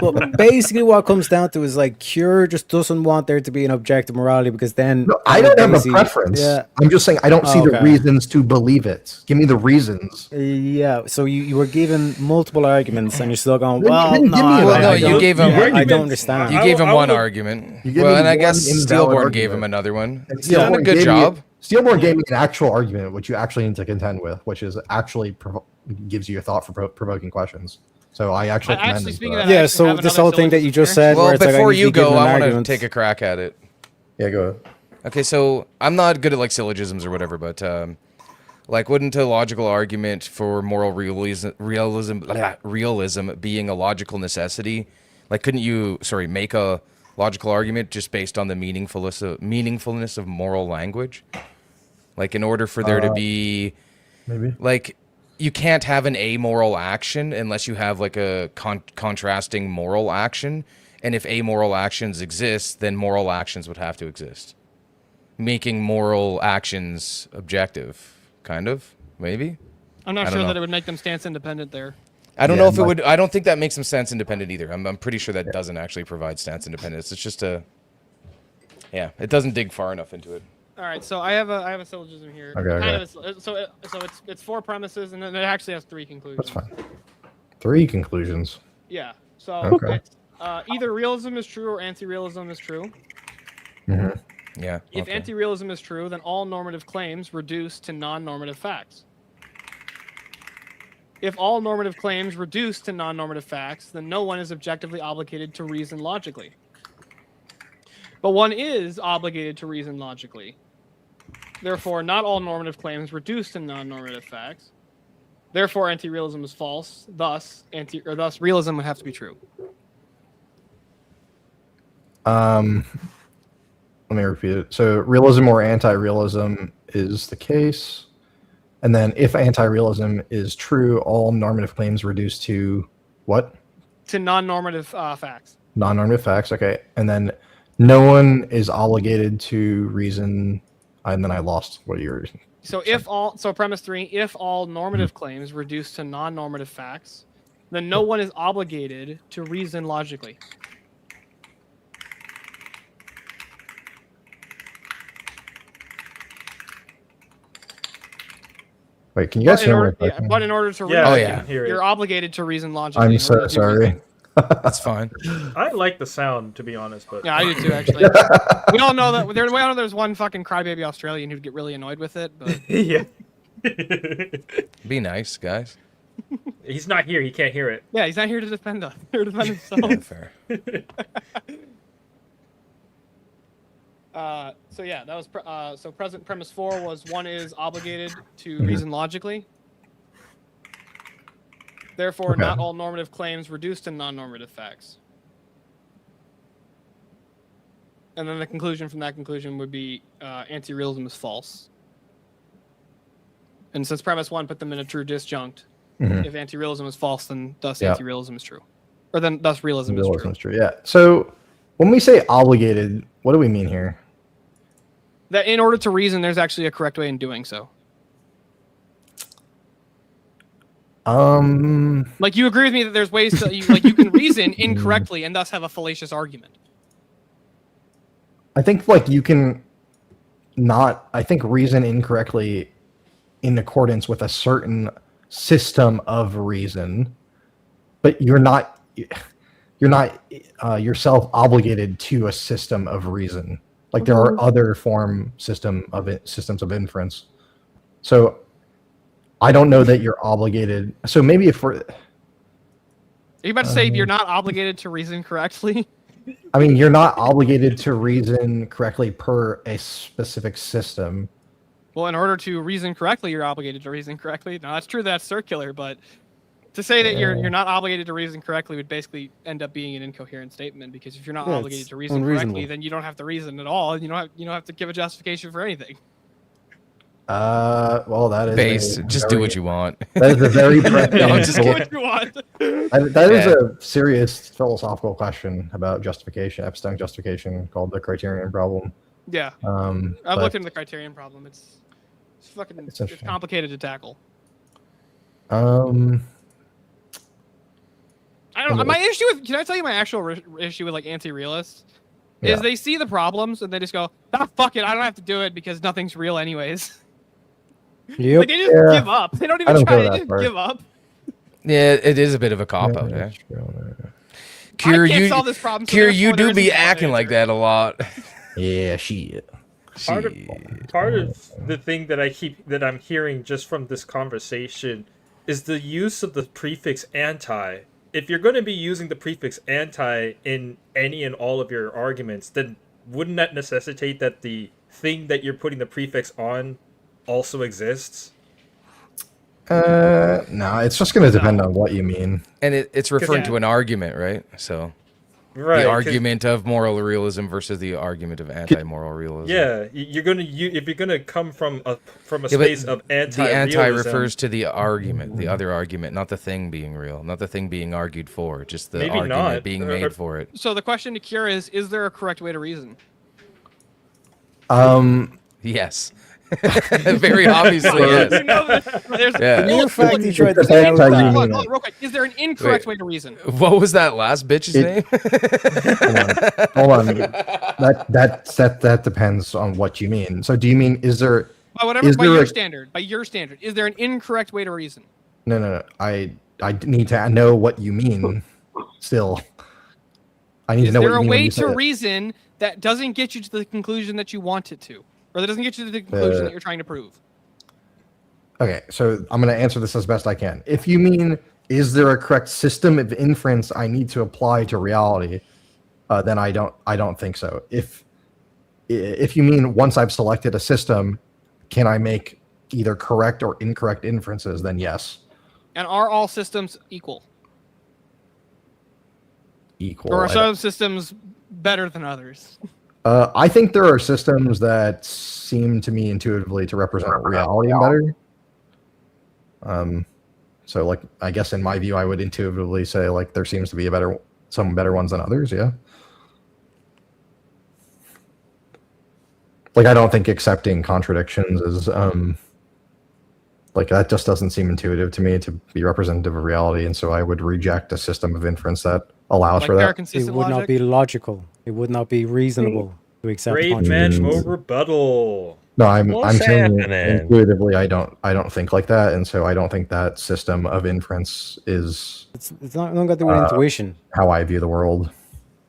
Well, basically what it comes down to is like Cure just doesn't want there to be an objective morality because then I don't have a preference. Yeah. I'm just saying I don't see the reasons to believe it. Give me the reasons. Yeah, so you were given multiple arguments and you're still going, you gave him. I don't understand. You gave him one argument. Well, and I guess Steelborn gave him another one. He's done a good job. Steelborn gave me an actual argument, which you actually need to contend with, which is actually gives you a thought for provoking questions. So I actually commend him for that. Yeah, so this whole thing that you just said. Well, where it's before like, you go, I want to take a crack at it. Yeah, go ahead. Okay, so I'm not good at like syllogisms or whatever, but like, wouldn't a logical argument for moral realism being a logical necessity? Like, couldn't you, make a logical argument just based on the meaningfulness of moral language? Like, in order for there to be, maybe, like, you can't have an amoral action unless you have like a contrasting moral action. And if amoral actions exist, then moral actions would have to exist. Making moral actions objective, kind of, maybe? I'm not sure that it would make them stance independent there. I don't know if it would. I don't think that makes them stance independent either. I'm pretty sure that doesn't actually provide stance independence. It's just it doesn't dig far enough into it. All right, so I have a syllogism here. Okay. So it's 4 premises, and then it actually has 3 conclusions. That's fine. 3 conclusions. Yeah. So okay. It's, either realism is true or anti-realism is true. Mm-hmm. Yeah. If anti-realism is true, then all normative claims reduce to non-normative facts. If all normative claims reduce to non-normative facts, then no one is objectively obligated to reason logically. But one is obligated to reason logically. Therefore, not all normative claims reduce to non-normative facts. Therefore, anti-realism is false. Thus, realism would have to be true. Let me repeat it. So, realism or anti-realism is the case, and then if anti-realism is true, all normative claims reduce to what? To non-normative facts. Non-normative facts. Okay, and then no one is obligated to reason. And then I lost what you're. So premise 3, if all normative claims reduce to non-normative facts, then no one is obligated to reason logically. Wait, can you guys hear me? But in order to reason, you're obligated to reason logically. I'm so sorry. That's fine. I like the sound, to be honest, but yeah, I do too. Actually, we all know that. We all know there's one fucking crybaby Australian who'd get really annoyed with it. But yeah, be nice, guys. He's not here. He can't hear it. Yeah, he's not here to defend us. Here to defend himself. Fair. So yeah, that was so. Present premise 4 was one is obligated to reason logically. Therefore, not all normative claims reduce to non-normative facts. And then the conclusion from that conclusion would be anti-realism is false. And since premise 1 put them in a true disjunct, if anti-realism is false, then thus anti-realism is true. Or then thus realism is true. Yeah. So when we say obligated, what do we mean here? That in order to reason, there's actually a correct way in doing so. Like you agree with me that there's ways to you can reason incorrectly and thus have a fallacious argument. I think you can not. I think reason incorrectly in accordance with a certain system of reason, but you're not. yourself obligated to a system of reason. Like there are other systems of inference. So I don't know that you're obligated. So maybe if we're, Are you about to say you're not obligated to reason correctly? I mean, you're not obligated to reason correctly per a specific system. Well, in order to reason correctly, you're obligated to reason correctly. Now, that's true, that's circular, but to say that you're not obligated to reason correctly would basically end up being an incoherent statement, because if you're not obligated to reason correctly, then you don't have to reason at all, and you don't have to give a justification for anything. Well, that is just do what you want. That is a very just do what you want. That is a serious philosophical question about justification, epistemic justification, called the criterion problem. Yeah, I've looked into the criterion problem. It's complicated to tackle. I don't. My issue with, can I tell you my actual issue with like anti-realists is they see the problems and they just go, "Ah, fuck it, I don't have to do it because nothing's real anyways." Yep. Like they just give up. They don't even try. They just give up. Yeah, it is a bit of a cop out. Eh? I can't solve this problem. So you do be acting like that a lot. Yeah, shit. Part of the thing that I'm hearing just from this conversation is the use of the prefix anti. If you're going to be using the prefix anti in any and all of your arguments, then wouldn't that necessitate that the thing that you're putting the prefix on also exists? No, it's just going to depend on what you mean. And it's referring to an argument, right? So the argument of moral realism versus the argument of anti-moral realism. Yeah, if you're gonna come from a space of anti-realism. The anti refers to the argument, the other argument, not the thing being real, not the thing being argued for, just the argument being made for it. So the question to cure is there a correct way to reason? Yes. Very obviously, yes. You know real quick, is there an incorrect way to reason? What was that last bitch's name? Hold on. That depends on what you mean. So do you mean by your standard, is there an incorrect way to reason? No. I need to know what you mean still. I need to know what you mean. Is there a way to reason that doesn't get you to the conclusion that you want it to? Or that doesn't get you to the conclusion that you're trying to prove? Okay, so I'm going to answer this as best I can. If you mean, is there a correct system of inference I need to apply to reality, then I don't think so. If you mean once I've selected a system, can I make either correct or incorrect inferences, then yes. And are all systems equal? Equal. Or are some systems better than others? I think there are systems that seem to me intuitively to represent reality better. So, like, I guess in my view, I would intuitively say, like, there seems to be some better ones than others, yeah. Like, I don't think accepting contradictions is, like, that just doesn't seem intuitive to me to be representative of reality, and so I would reject a system of inference that allows for that. It would not be logical. It would not be reasonable to accept Great man, rebuttal. No, I'm saying intuitively I don't think like that, and so I don't think that system of inference is. It's not got to do with intuition. How I view the world.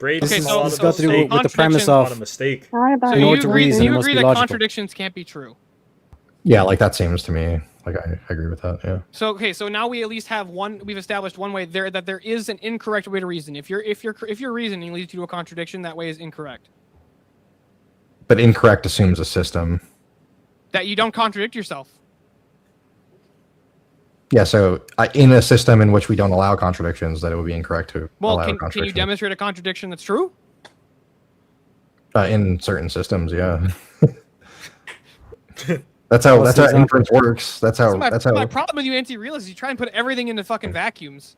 It's got to do with the premise of. So you agree that contradictions can't be true? Yeah, like that seems to me like I agree with that. Yeah. So now we at least have one. We've established one way there that there is an incorrect way to reason. If your reasoning leads you to a contradiction, that way is incorrect. But incorrect assumes a system. That you don't contradict yourself. Yeah, so in a system in which we don't allow contradictions, that it would be incorrect to allow contradictions. Can you demonstrate a contradiction that's true? In certain systems, yeah. That's how inference works. That's how. My problem with you anti-realists is you try and put everything into fucking vacuums.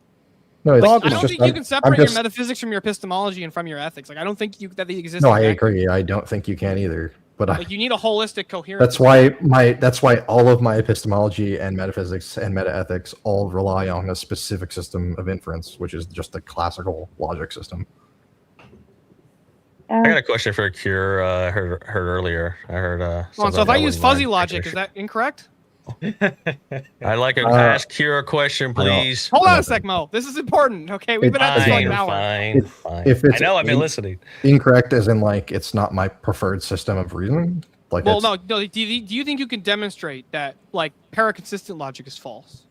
No, I don't think you can separate your metaphysics from your epistemology and from your ethics. Like I don't think that they exist. No, I agree. I don't think you can either. But like you need a holistic, coherent. That's why all of my epistemology and metaphysics and metaethics all rely on a specific system of inference, which is just the classical logic system. I got a question for Cure. I heard earlier. I heard. So if I use fuzzy logic, is that incorrect? I'd like to ask Kira a question, please. Hold on a sec, Mo. This is important. Okay, we've been at this for like an hour. Fine. If it's I know I've been listening. Incorrect, as in like it's not my preferred system of reasoning. Like, Well, no. Do you think you can demonstrate that like paraconsistent logic is false?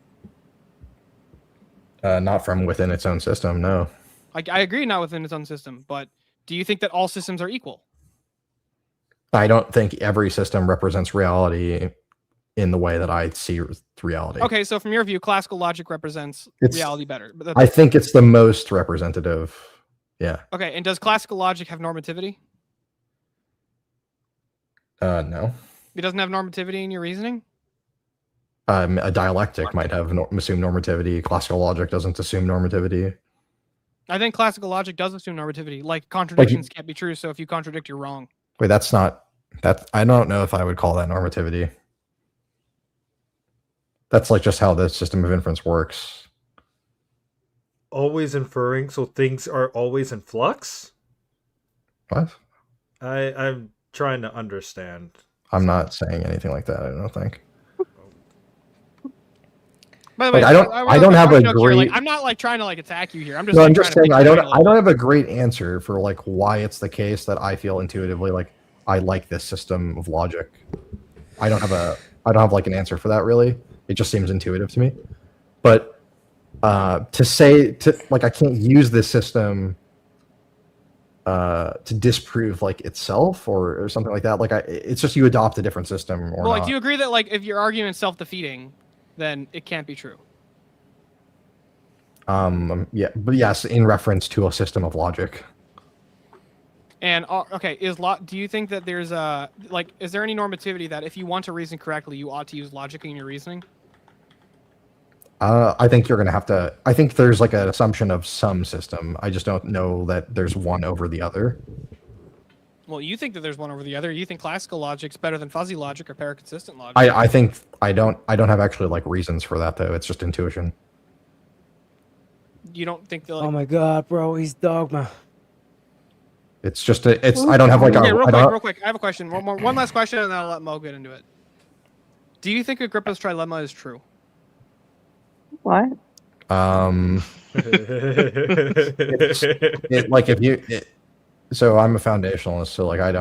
not from within its own system. No. I agree, not within its own system, but do you think that all systems are equal? I don't think every system represents reality in the way that I see reality. Okay, so from your view, classical logic represents reality better. But I think it's the most representative. Yeah. Okay, and does classical logic have normativity? No. It doesn't have normativity in your reasoning? A dialectic might have assume normativity. Classical logic doesn't assume normativity. I think classical logic does assume normativity. Like contradictions can't be true, so if you contradict, you're wrong. Wait, that's not that. I don't know if I would call that normativity. That's like just how the system of inference works. Always inferring, so things are always in flux? What? I'm trying to understand. I'm not saying anything like that. I don't think. By the way, I don't have a great. Like, I'm not like trying to like attack you here. I'm just. No, like, I'm just trying saying to I don't have a great answer for like why it's the case that I feel intuitively like I like this system of logic. I don't have like an answer for that really. It just seems intuitive to me. But to say like I can't use this system to disprove like itself or something like that. Like it's just you adopt a different system or well, like, not. do you agree that like if your argument's self-defeating, then it can't be true? Yeah, but yes, in reference to a system of logic. And okay, do you think that there's is there any normativity that if you want to reason correctly, you ought to use logic in your reasoning? I think you're gonna have to. I think there's like an assumption of some system. I just don't know that there's one over the other. Well, you think that there's one over the other. You think classical logic's better than fuzzy logic or paraconsistent logic? I think I don't have actually like reasons for that though. It's just intuition. You don't think that? Oh my god, bro, he's dogma. It's just I don't have like okay, real quick. I have a question. One last question, and then I'll let Mo get into it. Do you think Agrippa's trilemma is true? What? So I'm a foundationalist, so like I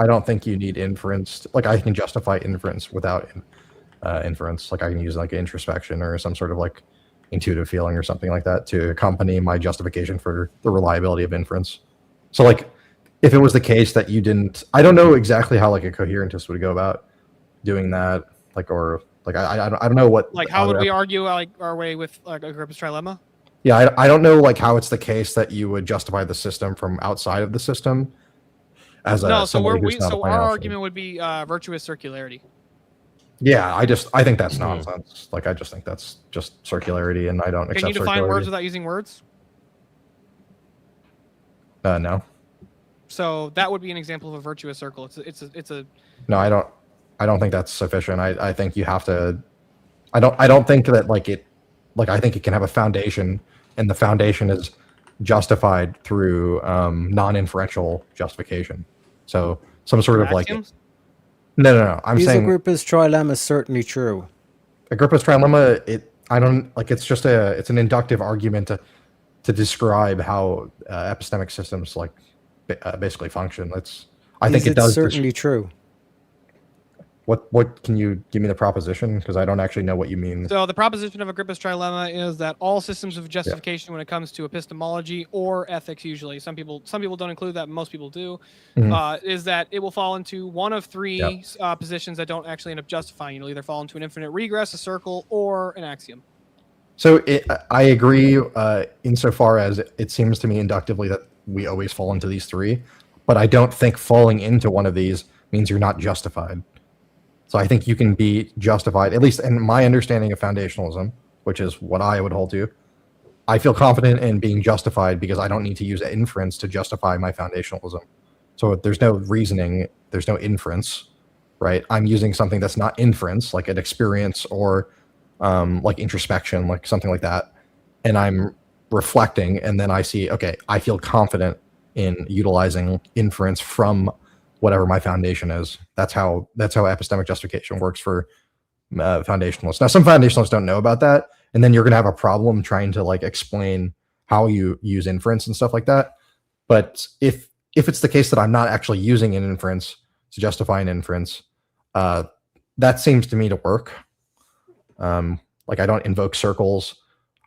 don't think you need inference. Like I can justify inference without inference. Like I can use like introspection or some sort of like intuitive feeling or something like that to accompany my justification for the reliability of inference. So like if it was the case that you didn't, I don't know exactly how like a coherentist would go about doing that. Like or like I don't know what. Like how would we argue like our way with like Agrippa's trilemma? Yeah, I don't know like how it's the case that you would justify the system from outside of the system as a no. So our option. argument would be virtuous circularity. Yeah, I think that's nonsense. Like I just think that's just circularity, and I don't accept. Can you define words without using words? No. So that would be an example of a virtuous circle. It's a. No, I don't think that's sufficient. I think you have to. I don't think that like it. Like I think it can have a foundation, and the foundation is justified through non-inferential justification. So some sort of like. No. I'm saying Agrippa's trilemma is certainly true. Agrippa's trilemma. It's an inductive argument to describe how epistemic systems like basically function. I think it does. Certainly true. What can you give me the proposition? Because I don't actually know what you mean. So the proposition of Agrippa's trilemma is that all systems of justification when it comes to epistemology or ethics, usually some people don't include that, most people do, is that it will fall into one of three positions that don't actually end up justifying. It'll either fall into an infinite regress, a circle, or an axiom. So I agree insofar as it seems to me inductively that we always fall into these three, but I don't think falling into one of these means you're not justified. So I think you can be justified, at least in my understanding of foundationalism, which is what I would hold to. I feel confident in being justified because I don't need to use inference to justify my foundationalism. So there's no reasoning, there's no inference, right? I'm using something that's not inference, like an experience or like introspection, like something like that. And I'm reflecting, and then I see, okay, I feel confident in utilizing inference from whatever my foundation is. That's how epistemic justification works for foundationalists. Now, some foundationalists don't know about that, and then you're going to have a problem trying to like explain how you use inference and stuff like that. But if it's the case that I'm not actually using an inference to justify an inference, that seems to me to work. Like I don't invoke circles.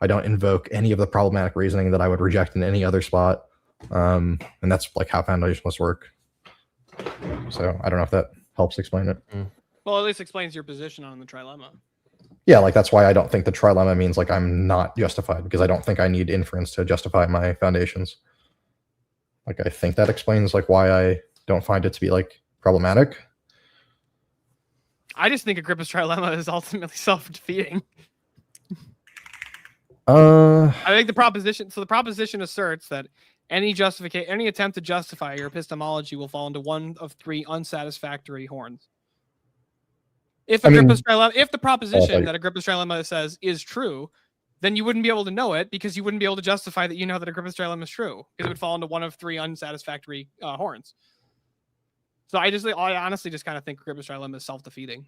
I don't invoke any of the problematic reasoning that I would reject in any other spot. And that's like how foundationalists work. So I don't know if that helps explain it. Well, at least explains your position on the trilemma. Yeah, like that's why I don't think the trilemma means like I'm not justified, because I don't think I need inference to justify my foundations. Like I think that explains like why I don't find it to be like problematic. I just think Agrippa's trilemma is ultimately self-defeating. I think the proposition asserts that any attempt to justify your epistemology will fall into one of three unsatisfactory horns. If the proposition that Agrippa's trilemma says is true, then you wouldn't be able to know it because you wouldn't be able to justify that you know that Agrippa's trilemma is true, because it would fall into one of three unsatisfactory horns. So I honestly just kind of think Agrippa's trilemma is self-defeating.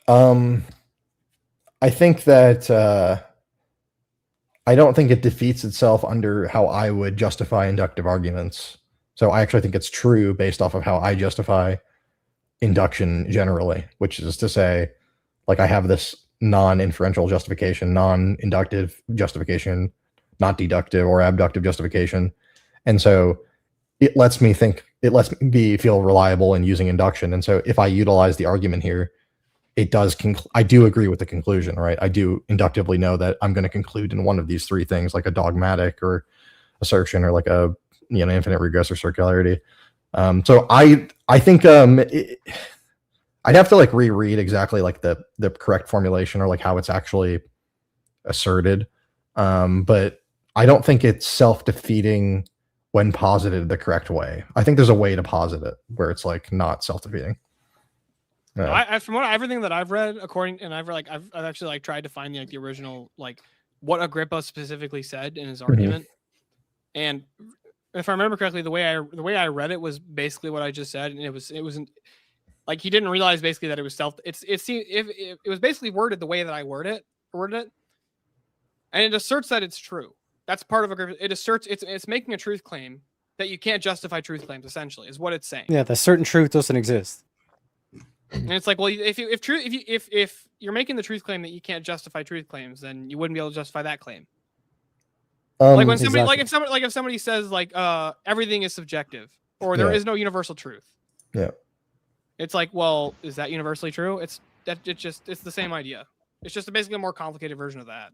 I think that I don't think it defeats itself under how I would justify inductive arguments. So I actually think it's true based off of how I justify induction generally, which is to say, like I have this non-inferential justification, non-inductive justification, not deductive or abductive justification. And so it lets me feel reliable in using induction. And so if I utilize the argument here, it does I do agree with the conclusion, right? I do inductively know that I'm going to conclude in one of these three things, like a dogmatic or assertion or like a infinite regress or circularity. So I think I'd have to like reread exactly like the correct formulation or like how it's actually asserted. But I don't think it's self-defeating when posited the correct way. I think there's a way to posit it where it's like not self-defeating. From everything that I've read, I've actually like tried to find the original like what Agrippa specifically said in his argument, and if I remember correctly, the way I read it was basically what I just said, and it wasn't like he didn't realize basically that it was it was basically worded the way that I worded it, and it asserts that it's true. That's part of Agrippa. It asserts it's making a truth claim that you can't justify truth claims. Essentially, is what it's saying. Yeah, that certain truth doesn't exist. And it's like, well, if you're making the truth claim that you can't justify truth claims, then you wouldn't be able to justify that claim. Like when somebody, exactly. if somebody says like everything is subjective or there is no universal truth. Yeah. It's like, well, is that universally true? It's the same idea. It's just basically a more complicated version of that.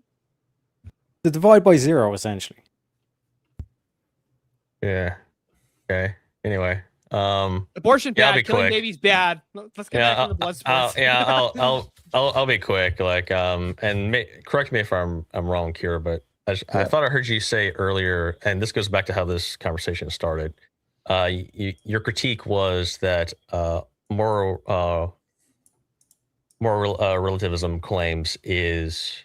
The divide by zero, essentially. Yeah. Okay. Anyway. Abortion bad, I'll killing babies bad. Let's get back to the blood sports. I'll be quick. Like, correct me if I'm wrong, Kira, but I thought I heard you say earlier, and this goes back to how this conversation started. Your critique was that moral relativism claims is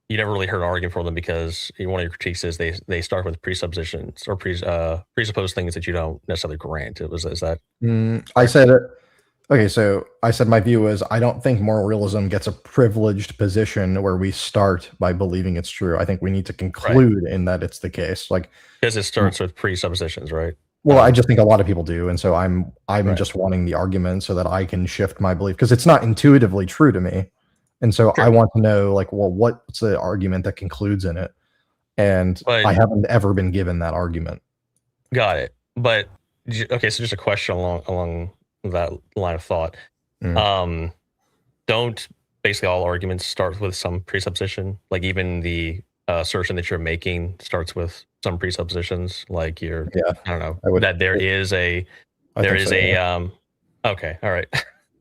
you never really heard an argument from them because one of your critiques is they start with presuppositions or presuppose things that you don't necessarily grant. Is that? I said it. Okay, so I said my view is I don't think moral realism gets a privileged position where we start by believing it's true. I think we need to conclude in that it's the case. Like because it starts with presuppositions, right? Well, I just think a lot of people do, and so I'm just wanting the argument so that I can shift my belief because it's not intuitively true to me. And so I want to know, like, well, what's the argument that concludes in it? And I haven't ever been given that argument. Got it. But okay, so just a question along that line of thought. Don't basically all arguments start with some presupposition? Like even the assertion that you're making starts with some presuppositions, like I don't know, that there is a okay, all right.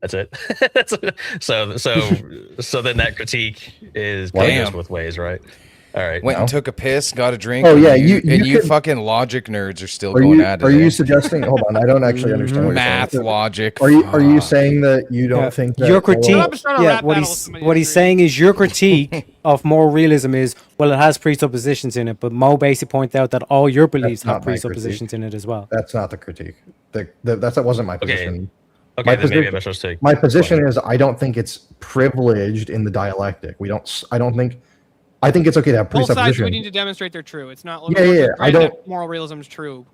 That's it. So then that critique is goes both ways, right? All right. Went and took a piss, got a drink. Oh yeah, you fucking logic nerds are still going at it. Are you suggesting? Hold on, I don't actually understand what math you're saying. logic. Are you saying that you don't think that your critique? What he's saying is your critique of moral realism is it has presuppositions in it, but Mo basically pointed out that all your beliefs have presuppositions in it as well. That's not the critique. That wasn't my position. Okay, then maybe I'm supposed to. My position is I don't think it's privileged in the dialectic. I think it's okay to have Both sides presupposition. we need to demonstrate they're true. It's not. Yeah. I don't. Moral realism is true.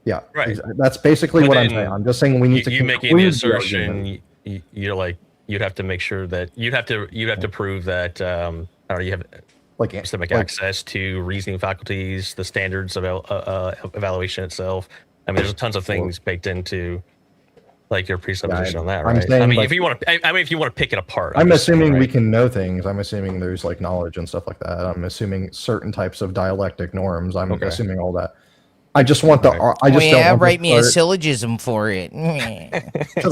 Yeah, right. That's basically what I'm saying. I'm just saying we need to. You making the assertion. You're like you'd have to make sure that you'd have to prove that you have like epistemic access to reasoning faculties, the standards of evaluation itself. I mean, there's tons of things baked into like your presupposition on that, right? Saying, I mean, if you want to pick it apart, I'm assuming we can know things. I'm assuming there's like knowledge and stuff like that. I'm assuming certain types of dialectic norms. I'm assuming all that. I just want the. I just don't want write me a syllogism for it.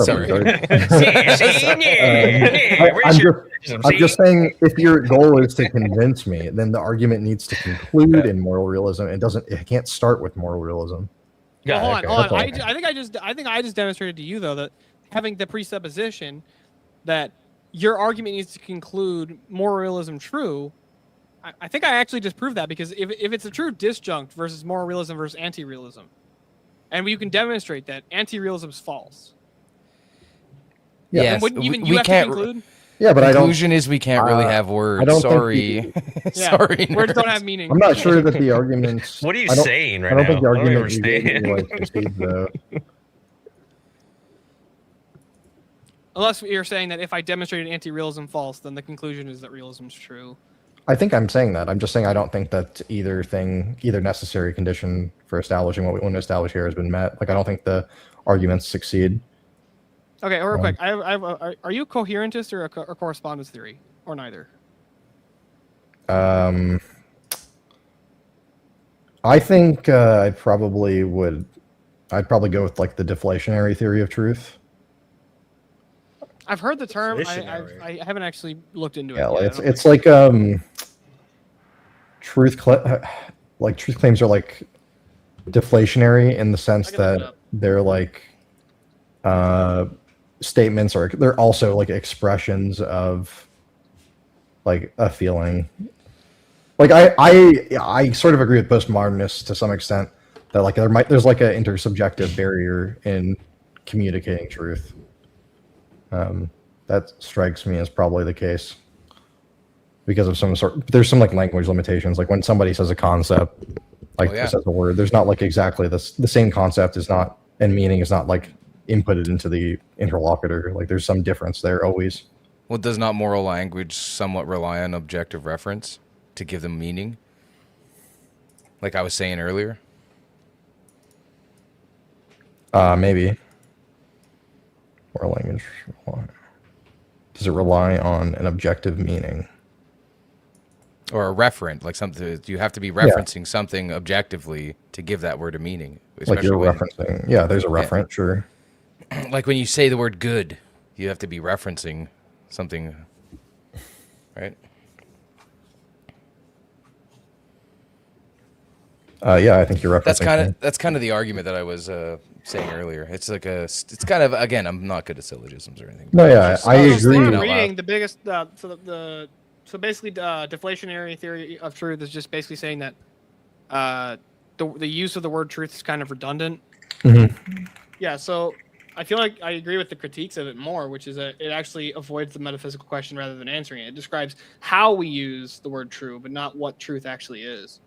Sorry. I'm just saying, if your goal is to convince me, then the argument needs to conclude in moral realism. It can't start with moral realism. Well, hold on. I think I just demonstrated to you though that having the presupposition that your argument needs to conclude moral realism true. I think I actually just proved that because if it's a true disjunct versus moral realism versus anti-realism, and you can demonstrate that anti-realism is false. Yeah, yes, you have to conclude. Yeah, but conclusion is we can't really have words. I don't Sorry. Sorry. Words don't have meaning. I'm not sure that the arguments. What are you saying right now? I don't think the argument understand. though. Unless you're saying that if I demonstrated anti-realism false, then the conclusion is that realism is true. I think I'm saying that. I'm just saying I don't think that either necessary condition for establishing what we want to establish here has been met. Like I don't think the arguments succeed. Okay, real quick. Are you a coherentist or a correspondence theory, or neither? I think I'd probably go with like the deflationary theory of truth. I've heard the term. I haven't actually looked into it. Yeah, yet. it's like truth claims are like deflationary in the sense that they're like statements, or they're also like expressions of like a feeling. Like I sort of agree with postmodernists to some extent that like there's like an intersubjective barrier in communicating truth. That strikes me as probably the case because of there's some like language limitations. Like when somebody says a concept, like says a word, there's not like exactly the same concept is not, and meaning is not like inputted into the interlocutor. Like there's some difference there always. Well, does not moral language somewhat rely on objective reference to give them meaning? Like I was saying earlier? Maybe. Moral language. Does it rely on an objective meaning? Or a referent, like something you have to be referencing something objectively to give that word a meaning. Like you're referencing. Yeah, there's a referent, sure. Like when you say the word good, you have to be referencing something, right? Yeah, I think you're referencing. That's kind of the argument that I was saying earlier. It's like it's kind of, again, I'm not good at syllogisms or anything. No, yeah, I agree. Reading the biggest so basically deflationary theory of truth is just basically saying that the use of the word truth is kind of redundant. Mm-hmm. Yeah, so I feel like I agree with the critiques of it more, which is that it actually avoids the metaphysical question rather than answering it. It describes how we use the word true, but not what truth actually is.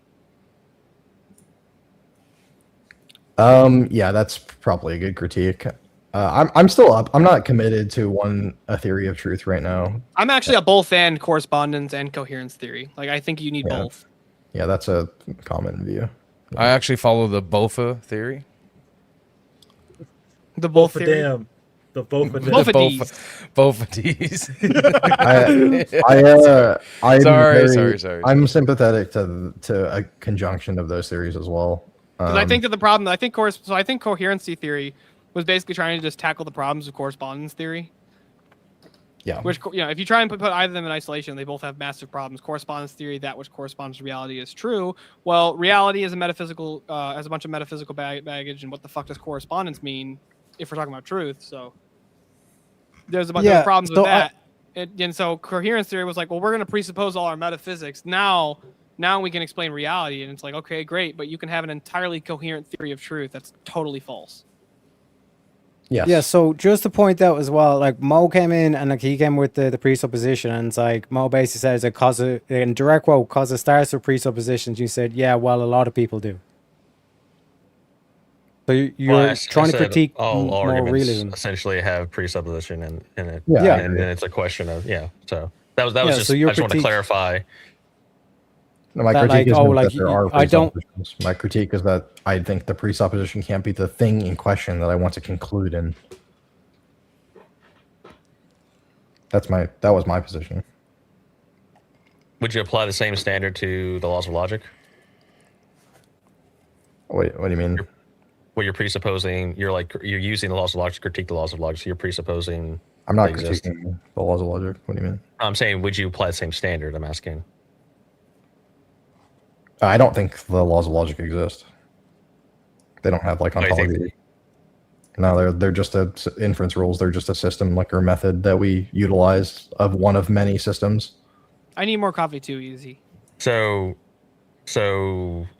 Yeah, that's probably a good critique. I'm still up. I'm not committed to a theory of truth right now. I'm actually a both and correspondence and coherence theory. Like I think you need both. Yeah, that's a common view. I actually follow the BoBeigha theory. The both theory. Damn. The BoBeigha. Sorry. I'm sympathetic to a conjunction of those theories as well. Because I think that the problem, I think coherency theory was basically trying to just tackle the problems of correspondence theory. Yeah. Which, if you try and put either of them in isolation, they both have massive problems. Correspondence theory, that which corresponds to reality, is true. Well, reality is a metaphysical, has a bunch of metaphysical baggage, and what the fuck does correspondence mean if we're talking about truth? So there's a bunch of problems with that. And so coherence theory was like, well, we're going to presuppose all our metaphysics. Now we can explain reality, and it's like, okay, great, but you can have an entirely coherent theory of truth that's totally false. Yes. Yeah, so just to point out as well, like Mo came in and like he came with the presupposition, and it's like Mo basically says it in direct quote, cause it starts with presuppositions. You said, yeah, well, a lot of people do. So you're trying to critique all more arguments realism. essentially have presupposition in it. Yeah. And then it's a question of So that was just so I your just want to critique- clarify. No, my That, critique like, is oh, not like, that there are I don't- presuppositions. My critique is that I think the presupposition can't be the thing in question that I want to conclude in. That was my position. Would you apply the same standard to the laws of logic? Wait, what do you mean? What you're presupposing, you're using the laws of logic to critique the laws of logic. So you're presupposing. I'm not they exist. critiquing the laws of logic. What do you mean? I'm saying, would you apply the same standard? I'm asking. I don't think the laws of logic exist. They don't have like Oh, you think ontology. No, they're just inference rules. They're just a system like or method that we utilize of one of many systems. I need more coffee too, Easy. So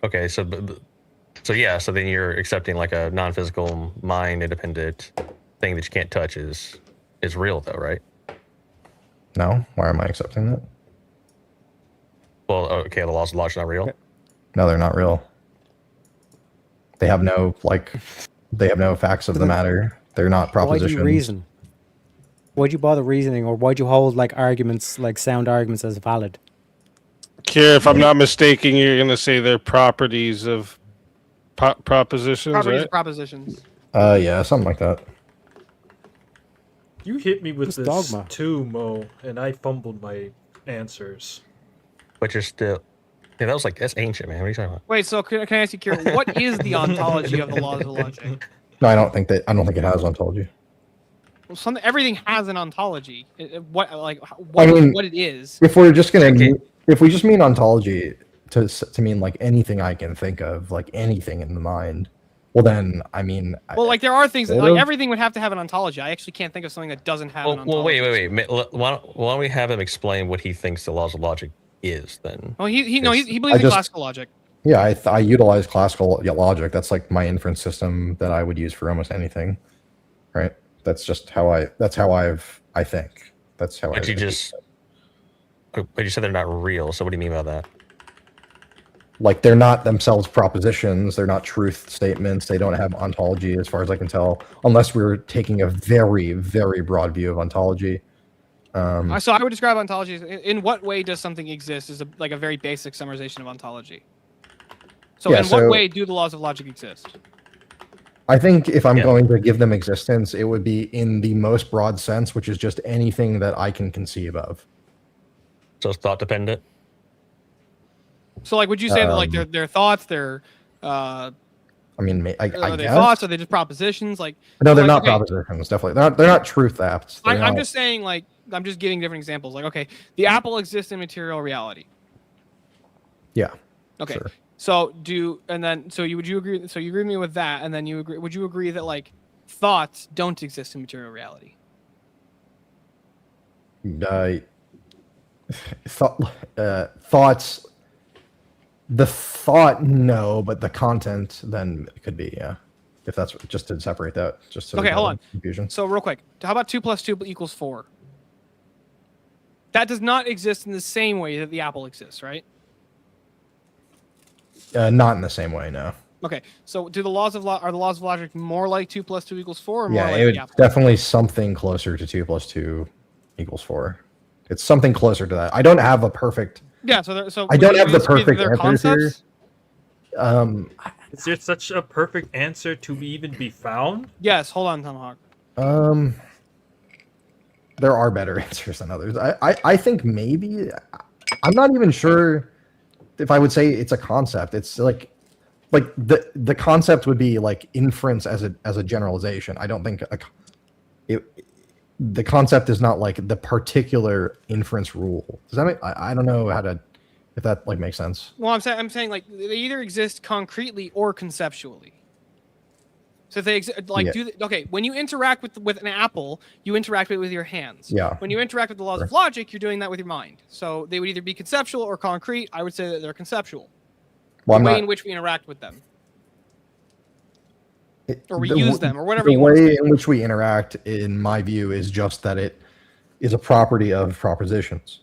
okay, so then you're accepting like a non-physical, mind-independent thing that you can't touch is real, though, right? No, why am I accepting that? Well, okay, the laws of logic are not real. No, they're not real. They have no facts of the matter. They're not propositions. Why'd you reason? Why'd you bother reasoning, or why'd you hold like arguments, like sound arguments, as valid? Kira, if I'm not mistaken, you're going to say they're properties of propositions, Properties right? of propositions. Yeah, something like that. You hit me with It's this dogma. too, Mo, and I fumbled my answers. But you're still. Yeah, that's ancient, man. What are you talking about? Wait, so can I ask you, Kira, what is the ontology of the laws of logic? No, I don't think it has ontology. Well, everything has an ontology. What it is? If we're just gonna, if we just mean ontology to mean like anything I can think of, like anything in the mind, well then, I mean. Well, like there are things that, sort like of. everything would have to have an ontology. I actually can't think of something that doesn't have an ontology. Well, wait. Why don't we have him explain what he thinks the laws of logic is then? Well, he believes in classical logic. Yeah, I utilize classical logic. That's like my inference system that I would use for almost anything, right? That's just how I think. That's how But you said they're not real. So what do you mean by that? Like they're not themselves propositions. They're not truth statements. They don't have ontology, as far as I can tell, unless we're taking a very, very broad view of ontology. So I would describe ontology as, in what way does something exist is like a very basic summarization of ontology. So Yeah, in what way do the laws of logic exist? I think if I'm going to give them existence, it would be in the most broad sense, which is just anything that I can conceive of. So it's thought dependent. So like, would you say that like their thoughts, their I mean, I are they guess. thoughts? Are they just propositions? Like No, they're like, not propositions. Definitely, they're not truth apps. I'm just saying, like, I'm just giving different examples. Like, okay, the apple exists in material reality. Yeah. Okay. Sure. So would you agree? So you agree with me with that, and then would you agree that like thoughts don't exist in material reality? Thoughts. The thought, no, but the content then could be, yeah. If that's just to separate that, just so Okay, hold on. confusion. So real quick, how about 2 + 2 = 4? That does not exist in the same way that the apple exists, right? Not in the same way, no. Okay, so are the laws of logic more like 2 + 2 = 4, or more Yeah, like it would the apple? definitely something closer to 2 + 2 = 4. It's something closer to that. I don't have a perfect. Yeah, I don't have the perfect their answer here. Is there such a perfect answer to even be found? Yes, hold on, Tomahawk. There are better answers than others. I think maybe. I'm not even sure if I would say it's a concept. It's like the concept would be like inference as a generalization. I don't think the concept is not like the particular inference rule. Does that make? I don't know how to, if that like makes sense. Well, I'm saying like they either exist concretely or conceptually. So if they okay, when you interact with an apple, you interact with your hands. Yeah. When you interact with the laws of logic, you're doing that with your mind. So they would either be conceptual or concrete. I would say that they're conceptual. Well, the way in which we interact with them. or we use them, or whatever the you want to way say. in which we interact, in my view, is just that it is a property of propositions.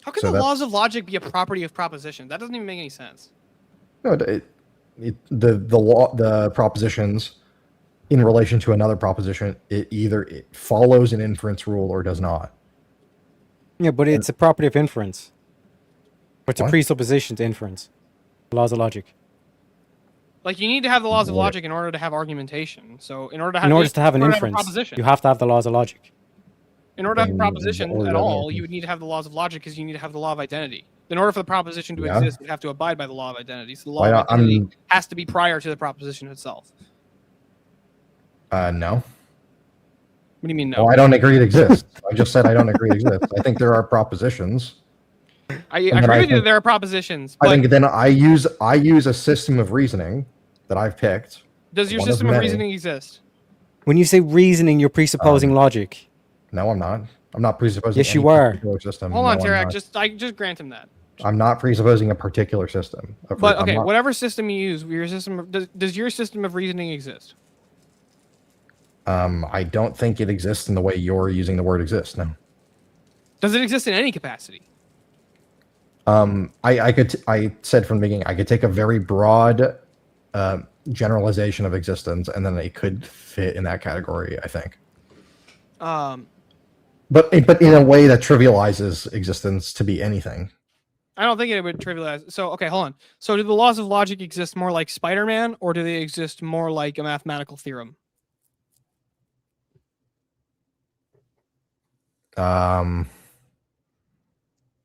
How can So the that's- laws of logic be a property of proposition? That doesn't even make any sense. No, the propositions in relation to another proposition, it follows an inference rule or does not. Yeah, but it's a property of inference. It's a What? presupposition to inference. Laws of logic. Like you need to have the laws of logic in order to have argumentation. So in order to have In order to have an in order inference, proposition, you have to have the laws of logic. in order to have a proposition or at the all, other you would need to have the laws of logic because you need to have the law of identity. In order for the proposition to Yeah. exist, you have to abide by the law of identity. So the law Why of not? identity has to be prior to the proposition itself. No. What do you mean no? Well, I don't agree it exists. I just said I don't agree it exists. I think there are propositions. I agree with you that there are propositions. But I think then I use a system of reasoning that I've picked. does your one of system of many. reasoning exist? When you say reasoning, you're presupposing logic. No, I'm not. I'm not presupposing. Yes, any you are. particular system. Hold on, No, I'm Tarek. not. Just grant him that. I'm not presupposing a particular system. But I'm okay, not- whatever system you use, your system does your system of reasoning exist? I don't think it exists in the way you're using the word exist. No. Does it exist in any capacity? I said from the beginning, I could take a very broad generalization of existence, and then it could fit in that category, I think. But in a way that trivializes existence to be anything. I don't think it would trivialize. So okay, hold on. So do the laws of logic exist more like Spider-Man, or do they exist more like a mathematical theorem? I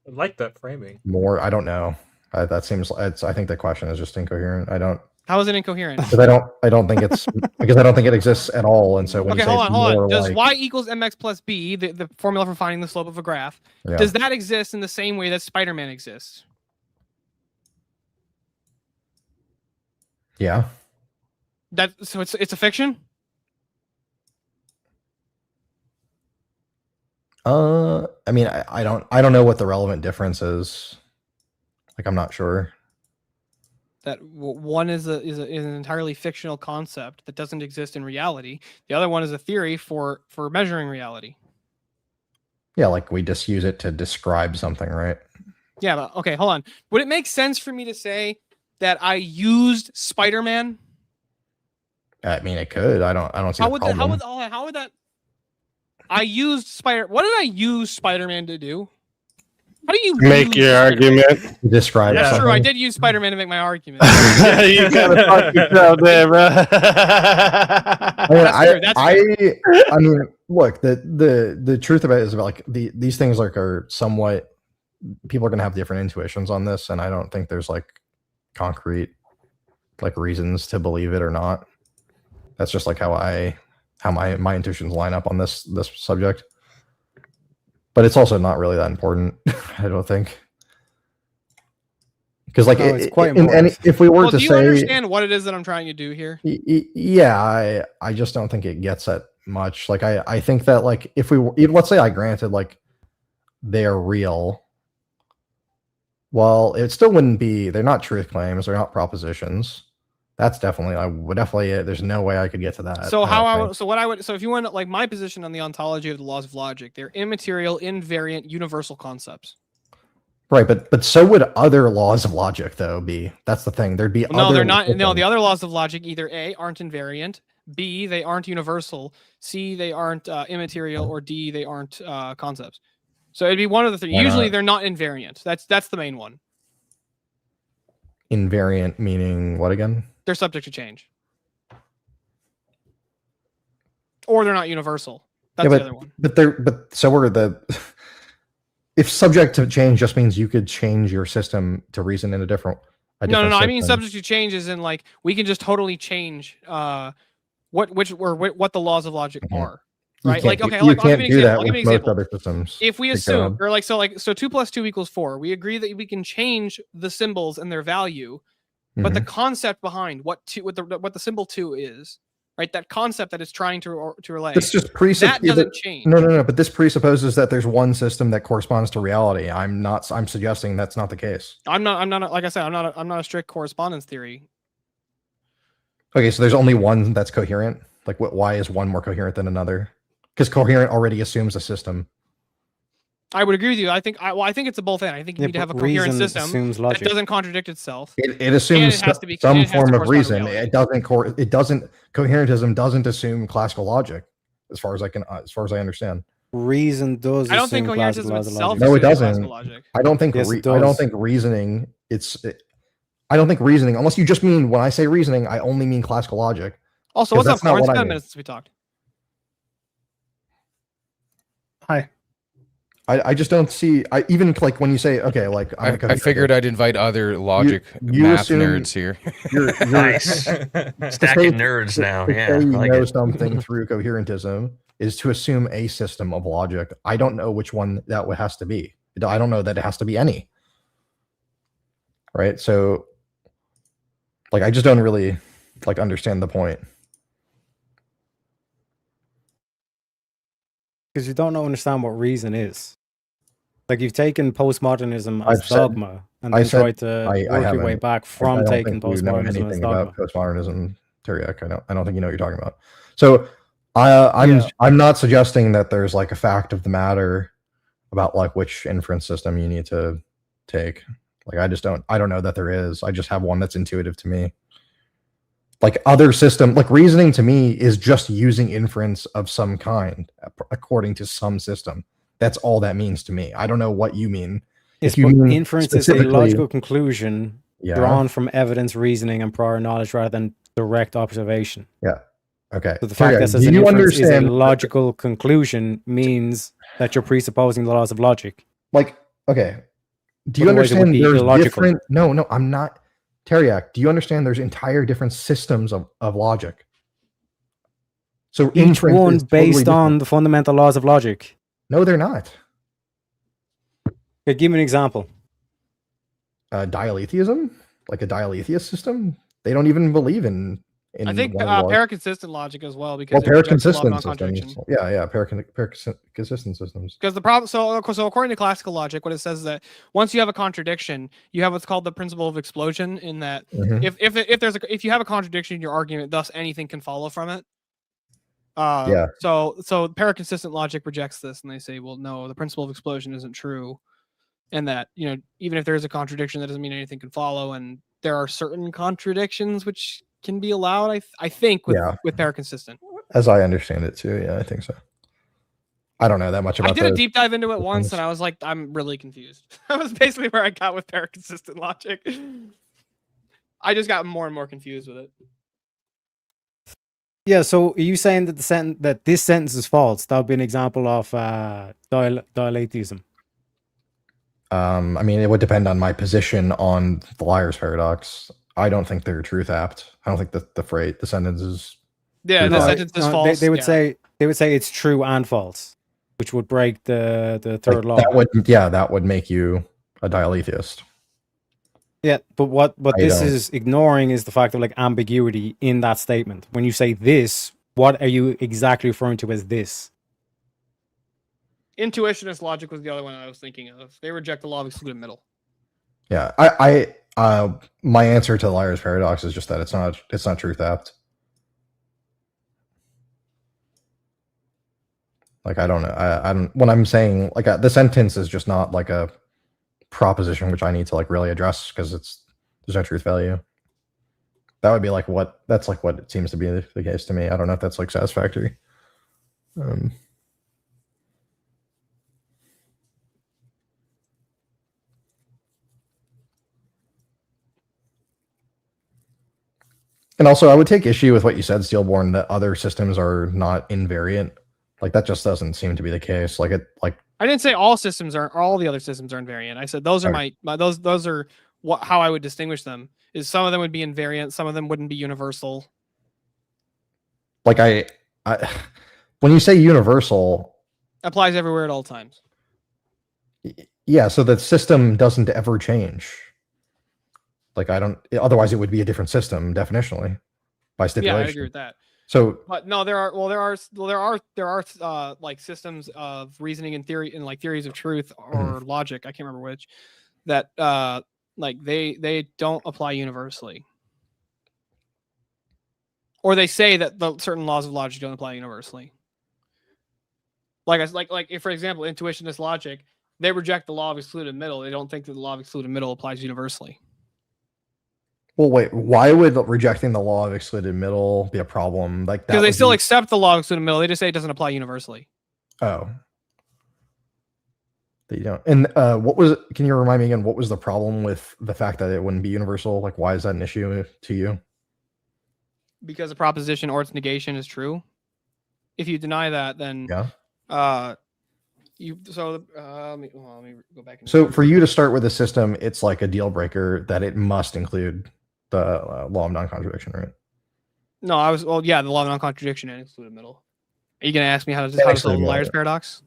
like that framing. More, I don't know. That seems. I think the question is just incoherent. I don't. How is it incoherent? Because I don't think it's because I don't think it exists at all. And so when Okay, you say hold on. more Does like, y equals mx plus b, the formula for finding the slope of a graph, Yeah. does that exist in the same way that Spider-Man exists? Yeah. So it's a fiction? I mean, I don't know what the relevant difference is. Like, I'm not sure. That one is an entirely fictional concept that doesn't exist in reality. The other one is a theory for measuring reality. Yeah, like we just use it to describe something, right? Yeah, but okay, hold on. Would it make sense for me to say that I used Spider-Man? I mean, it could. I don't see How the would that? problem. How would that? I used Spider. What did I use Spider-Man to do? How do you Make use your Spider-Man? argument. Describe That's something. true. I did use Spider-Man to make my argument. You gotta fuck yourself there, bro. I mean, look, the truth about it is about like these things like are somewhat. People are gonna have different intuitions on this, and I don't think there's like concrete like reasons to believe it or not. That's just like how my intuitions line up on this subject. But it's also not really that important, I don't think. Because like No, it's quite important. if we were to do you say, understand what it is that I'm trying to do here? yeah, I just don't think it gets at much. Like I think that like if we let's say I granted like they're real, well, it still wouldn't be. They're not truth claims. They're not propositions. That's definitely there's no way I could get to that. So if you want like my position on the ontology of the laws of logic, they're immaterial, invariant, universal concepts. Right, but so would other laws of logic though be. That's the thing. There'd be No, other they're not. No, systems. the other laws of logic either A, aren't invariant, B, they aren't universal, C, they aren't immaterial, or D, they aren't concepts. So it'd be one of the three. Why Usually not? they're not invariant. That's the main one. Invariant meaning what again? They're subject to change. Or they're not universal. That's the other one. But so are the if subject to change just means you could change your system to reason in a different No. I mean, system. subject to change is in like we can just totally change what the laws of logic are. Right? You Like can't- okay, you like I'll give can't you do an example. that I'll give with you an most example. other systems. If we Like, assume or like so 2 + 2 = 4, we agree that we can change the symbols and their value, but the concept behind what the symbol 2 is, right? That concept that it's trying to relay. This just that doesn't change. No. But this presupposes that there's one system that corresponds to reality. I'm suggesting that's not the case. I'm not like I said, I'm not a strict correspondence theory. Okay, so there's only one that's coherent. Like, why is one more coherent than another? Because coherent already assumes a system. I would agree with you. I think it's a both end. I think you need to have a coherent system that doesn't contradict itself. It assumes some form of reason. It doesn't. Coherentism doesn't assume classical logic, as far as I understand. Reason does. I don't think coherentism itself. No, it doesn't. I don't think. I don't think reasoning. I don't think reasoning. Unless you just mean when I say reasoning, I only mean classical logic. Also, what's up, Corn? It's been a minute since we talked. Hi. I just don't see. I even like when you say okay, like I figured I'd invite other logic math nerds here. Nice. Stacking nerds now. Yeah, you know something through coherentism is to assume a system of logic. I don't know which one that has to be. I don't know that it has to be any. Right. So, like, I just don't really like understand the point. Because you don't understand what reason is. Like, you've taken postmodernism as dogma and then tried to work your way back from taking postmodernism as dogma. About postmodernism, Teriak. I don't think you know what you're talking about. So I'm not suggesting that there's like a fact of the matter about like which inference system you need to take. Like, I don't know that there is. I just have one that's intuitive to me. Like, other system, like reasoning to me is just using inference of some kind according to some system. That's all that means to me. I don't know what you mean. Yes, but inference is a logical conclusion drawn from evidence, reasoning, and prior knowledge rather than direct observation. Yeah. Okay. So the fact that an inference is a logical conclusion means that you're presupposing the laws of logic. Like, okay. Do you understand there's different... No, I'm not... Teriak, do you understand there's entire different systems of logic? So each one based on the fundamental laws of logic. No, they're not. Okay, give me an example. Dialetheism? Like a dialetheist system? They don't even believe in I think paraconsistent logic as well, because paraconsistent systems. Yeah, paraconsistent systems. Because the problem, so according to classical logic, what it says is that once you have a contradiction, you have what's called the principle of explosion. In that, if you have a contradiction in your argument, thus anything can follow from it. So paraconsistent logic rejects this, and they say, well, no, the principle of explosion isn't true, and that even if there is a contradiction, that doesn't mean anything can follow, and there are certain contradictions which can be allowed, I think, with paraconsistent. As I understand it too, I think so. I don't know that much about it. I did a deep dive into it once, and I was like, I'm really confused. That was basically where I got with paraconsistent logic. I just got more and more confused with it. Yeah, so are you saying that this sentence is false? That would be an example of dialetheism. I mean, it would depend on my position on the liar's paradox. I don't think they're truth apt. I don't think that the sentence is. Yeah, the sentence is false. They would say it's true and false, which would break the third law. That would make you a dialetheist. Yeah, but what this is ignoring is the fact of like ambiguity in that statement. When you say this, what are you exactly referring to as this? Intuitionist logic was the other one I was thinking of. They reject the law of excluded middle. Yeah, my answer to the liar's paradox is just that it's not truth apt. Like, I don't know. I don't. When I'm saying like the sentence is just not like a proposition which I need to like really address because there's no truth value. That would be like that's like what it seems to be the case to me. I don't know if that's like satisfactory. And also, I would take issue with what you said, Steelborn, that other systems are not invariant. Like, that just doesn't seem to be the case. Like, I didn't say all the other systems are invariant. I said those are those are how I would distinguish them. Is some of them would be invariant, some of them wouldn't be universal. Like when you say universal, applies everywhere at all times. Yeah, so the system doesn't ever change. Like, otherwise it would be a different system definitionally by stipulation. Yeah, I agree with that. So, but no, there are like systems of reasoning and theory and like theories of truth or logic. I can't remember which that like they don't apply universally. Or they say that the certain laws of logic don't apply universally. Like if, for example, intuitionist logic, they reject the law of excluded middle. They don't think that the law of excluded middle applies universally. Well, wait, why would rejecting the law of excluded middle be a problem? Like that because they still accept the law of excluded middle. They just say it doesn't apply universally. Oh. They don't. And can you remind me again, what was the problem with the fact that it wouldn't be universal? Like, why is that an issue to you? Because a proposition or its negation is true. If you deny that, then yeah. Let me go back. So for you to start with a system, it's like a deal breaker that it must include the law of non-contradiction, right? No, the law of non-contradiction and excluded middle. Are you going to ask me how to solve the liar's paradox?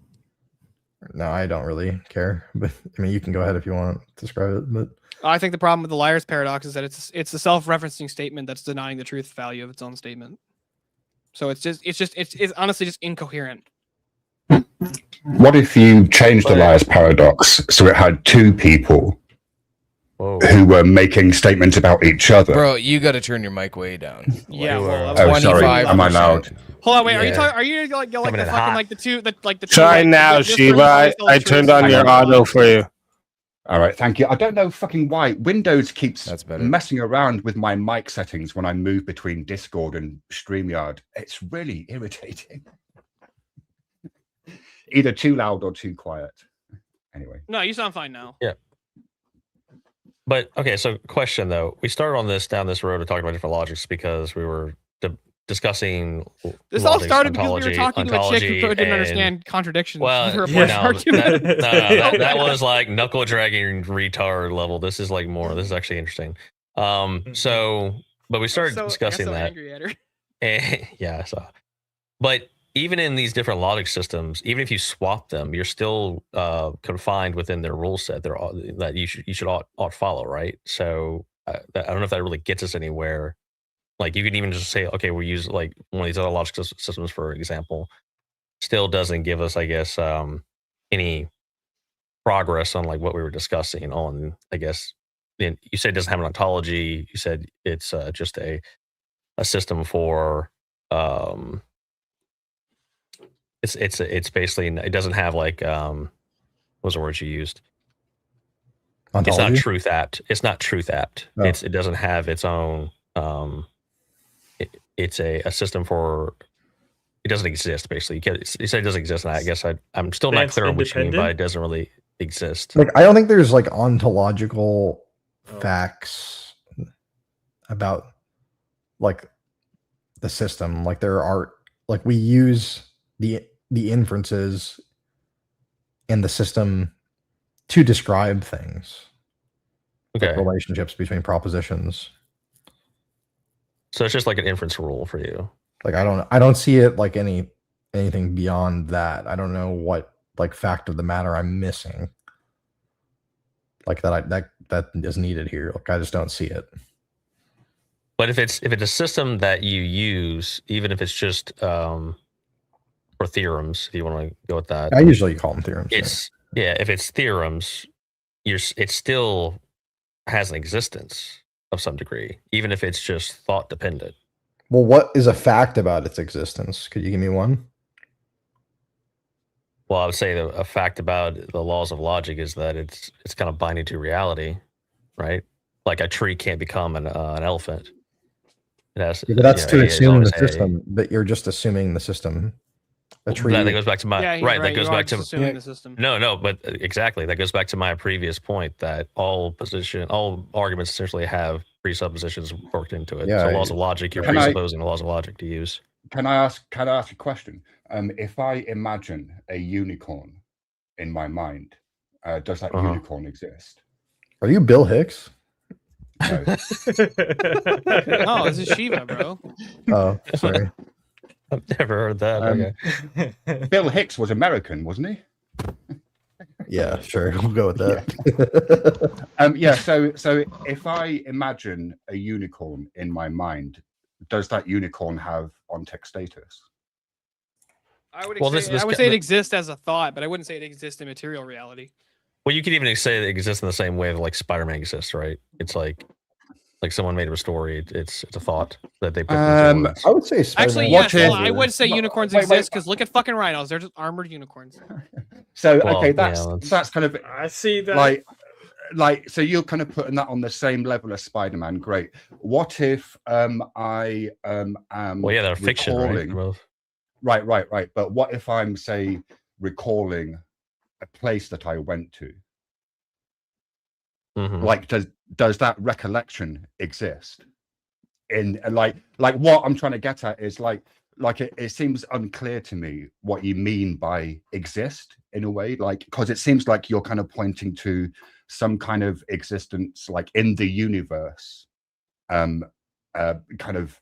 No, I don't really care, but I mean, you can go ahead if you want to describe it. But I think the problem with the liar's paradox is that it's a self-referencing statement that's denying the truth value of its own statement. So it's honestly just incoherent. What if you changed the liar's paradox so it had two people who were making statements about each other? Bro, you got to turn your mic way down. Yeah. Oh, sorry. Am I loud? Hold on, wait. Are you like the fucking like the two Try now, Shiva. I turned on your auto for you. All right, thank you. I don't know fucking why Windows keeps messing around with my mic settings when I move between Discord and StreamYard. It's really irritating. Either too loud or too quiet. Anyway. No, you sound fine now. Yeah. But okay, so question though. We started down this road of talking about different logics because we were discussing. This all started because we were talking to a chick who didn't understand contradictions. Well, that was like knuckle dragging retard level. This is like more. This is actually interesting. But we started discussing that. Angry at her. Yeah, I saw. But even in these different logic systems, even if you swap them, you're still confined within their rule set. That you should ought follow, right? So I don't know if that really gets us anywhere. Like you could even just say, okay, we use like one of these other logic systems, for example, still doesn't give us, I guess, any progress on like what we were discussing on. I guess you said it doesn't have an ontology. You said it's just a system for. It's basically, it doesn't have like what was the word you used? Ontology? It's not truth apt. It's not truth apt. Oh. It doesn't have its own. It's a system for. It doesn't exist. Basically, you said it doesn't exist, and I guess I'm still not clear on what you mean by it doesn't really exist. Like I don't think there's like ontological facts about like the system. Like there are like we use the inferences in the system to describe things. Okay. Like relationships between propositions. So it's just like an inference rule for you. Like I don't see it like anything beyond that. I don't know what like fact of the matter I'm missing. Like that is needed here. Like I just don't see it. But if it's a system that you use, even if it's just for theorems, if you want to go with that. I usually call them theorems. If it's theorems, it still has an existence of some degree, even if it's just thought dependent. Well, what is a fact about its existence? Could you give me one? Well, I would say a fact about the laws of logic is that it's kind of binding to reality, right? Like a tree can't become an elephant. It has. Yeah, but that's to assume the system. But you're just assuming the system. A tree. That goes back to my right. That goes back to the system. No, but exactly that goes back to my previous point that all arguments essentially have presuppositions worked into it. So laws of logic, you're presupposing the laws of logic to use. Can I ask a question? If I imagine a unicorn in my mind, does that unicorn exist? Are you Bill Hicks? No. No, this is Shiva, bro. Oh, sorry. I've never heard that. Okay. Bill Hicks was American, wasn't he? Yeah, sure. We'll go with that. So if I imagine a unicorn in my mind, does that unicorn have on-text status? I would say it exists as a thought, but I wouldn't say it exists in material reality. Well, you could even say it exists in the same way that like Spider-Man exists, right? It's like Like someone made a story. It's a thought that they put into words. I would say Actually, yes, I would say unicorns exist because look at fucking rhinos. They're just armored unicorns. So Well, okay, yeah, that's kind of I see that. Like so you're kind of putting that on the same level as Spider-Man. Great. What if I am Well, yeah, they're fiction, right? Right. But what if I'm say recalling a place that I went to? Like does that recollection exist? In like what I'm trying to get at is like it seems unclear to me what you mean by exist in a way, like because it seems like you're kind of pointing to some kind of existence like in the universe, kind of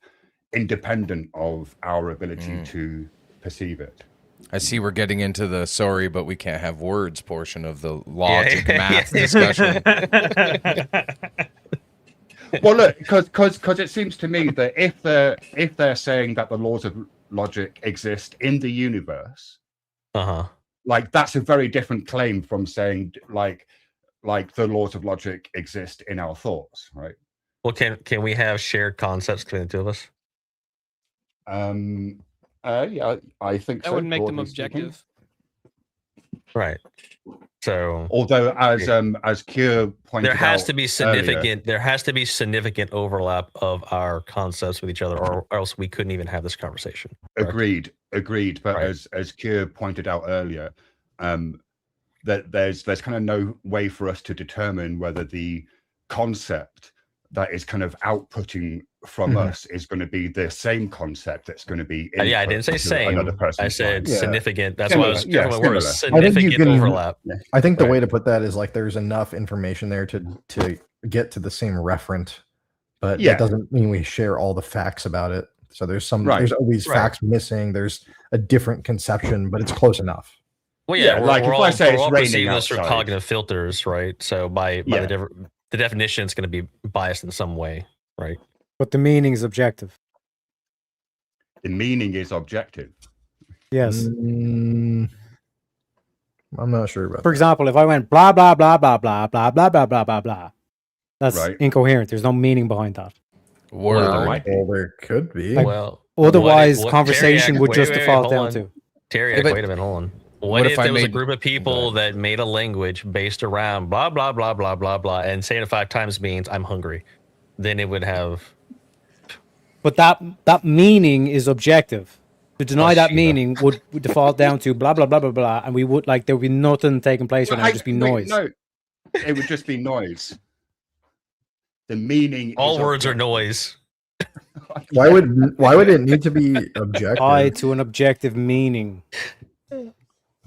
independent of our ability to perceive it. I see we're getting into the sorry, but we can't have words portion of the logic math discussion. Well, look, because it seems to me that if they're saying that the laws of logic exist in the universe, like that's a very different claim from saying like the laws of logic exist in our thoughts, right? Well, can we have shared concepts between the two of us? Yeah, I think That so. wouldn't make them broadly speaking. objective. Right. So, although as Cure pointed out, there has to be significant. earlier, There has to be significant overlap of our concepts with each other, or else we couldn't even have this conversation. Correct? Agreed. But Right. as Cure pointed out earlier, that there's kind of no way for us to determine whether the concept that is kind of outputting from us is going to be the same concept that's going to be Yeah, I didn't say input to same. another person's I said mind. significant. That's Similar. why I was Yeah, careful with the word similar. I think you significant can overlap. I think the way to put that is like there's enough information there to get to the same referent, but Yeah. that doesn't mean we share all the facts about it. So there's Right. there's always Right. facts missing. There's a different conception, but it's close enough. Well, yeah, Yeah, like if I say we're it's all raining perceiving this through outside. cognitive filters, right? So by Yeah. the definition is going to be biased in some way, right? But the meaning is objective. The meaning is objective. Yes. I'm not sure about For example, if I went blah blah blah blah blah blah blah blah blah blah blah, that's Right. incoherent. There's no meaning behind that. Word. Well, there could be. Well, Otherwise, what- conversation Teriak, would wait, just wait, default hold down on. to. Teriak, Yeah, but wait a minute, hold on. what What if if I there was a made- group of people that made a language based around blah blah blah blah blah blah, and saying it 5 times means I'm hungry? Then it would have. But that meaning is objective. To deny that Shiva. meaning would default down to blah blah blah blah blah, and we would like there would be nothing taking place right now. It would just be noise. No, it would just be noise. The meaning. All is words are objective. noise. Why would it need to be objective? Tied to an objective meaning.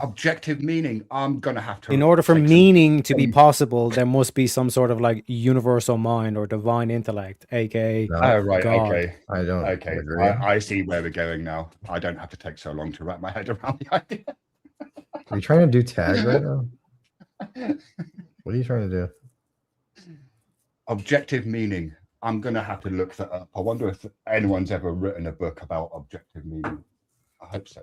Objective meaning. I'm gonna have to. In order for take some- meaning to be possible, there must be some sort of like universal mind or divine intellect, aka Oh right, God. okay. I don't Okay, agree. I see where we're going now. I don't have to take so long to wrap my head around the idea. Are you trying to do tag right now? What are you trying to do? Objective meaning. I'm gonna have to look that up. I wonder if anyone's ever written a book about objective meaning. I hope so.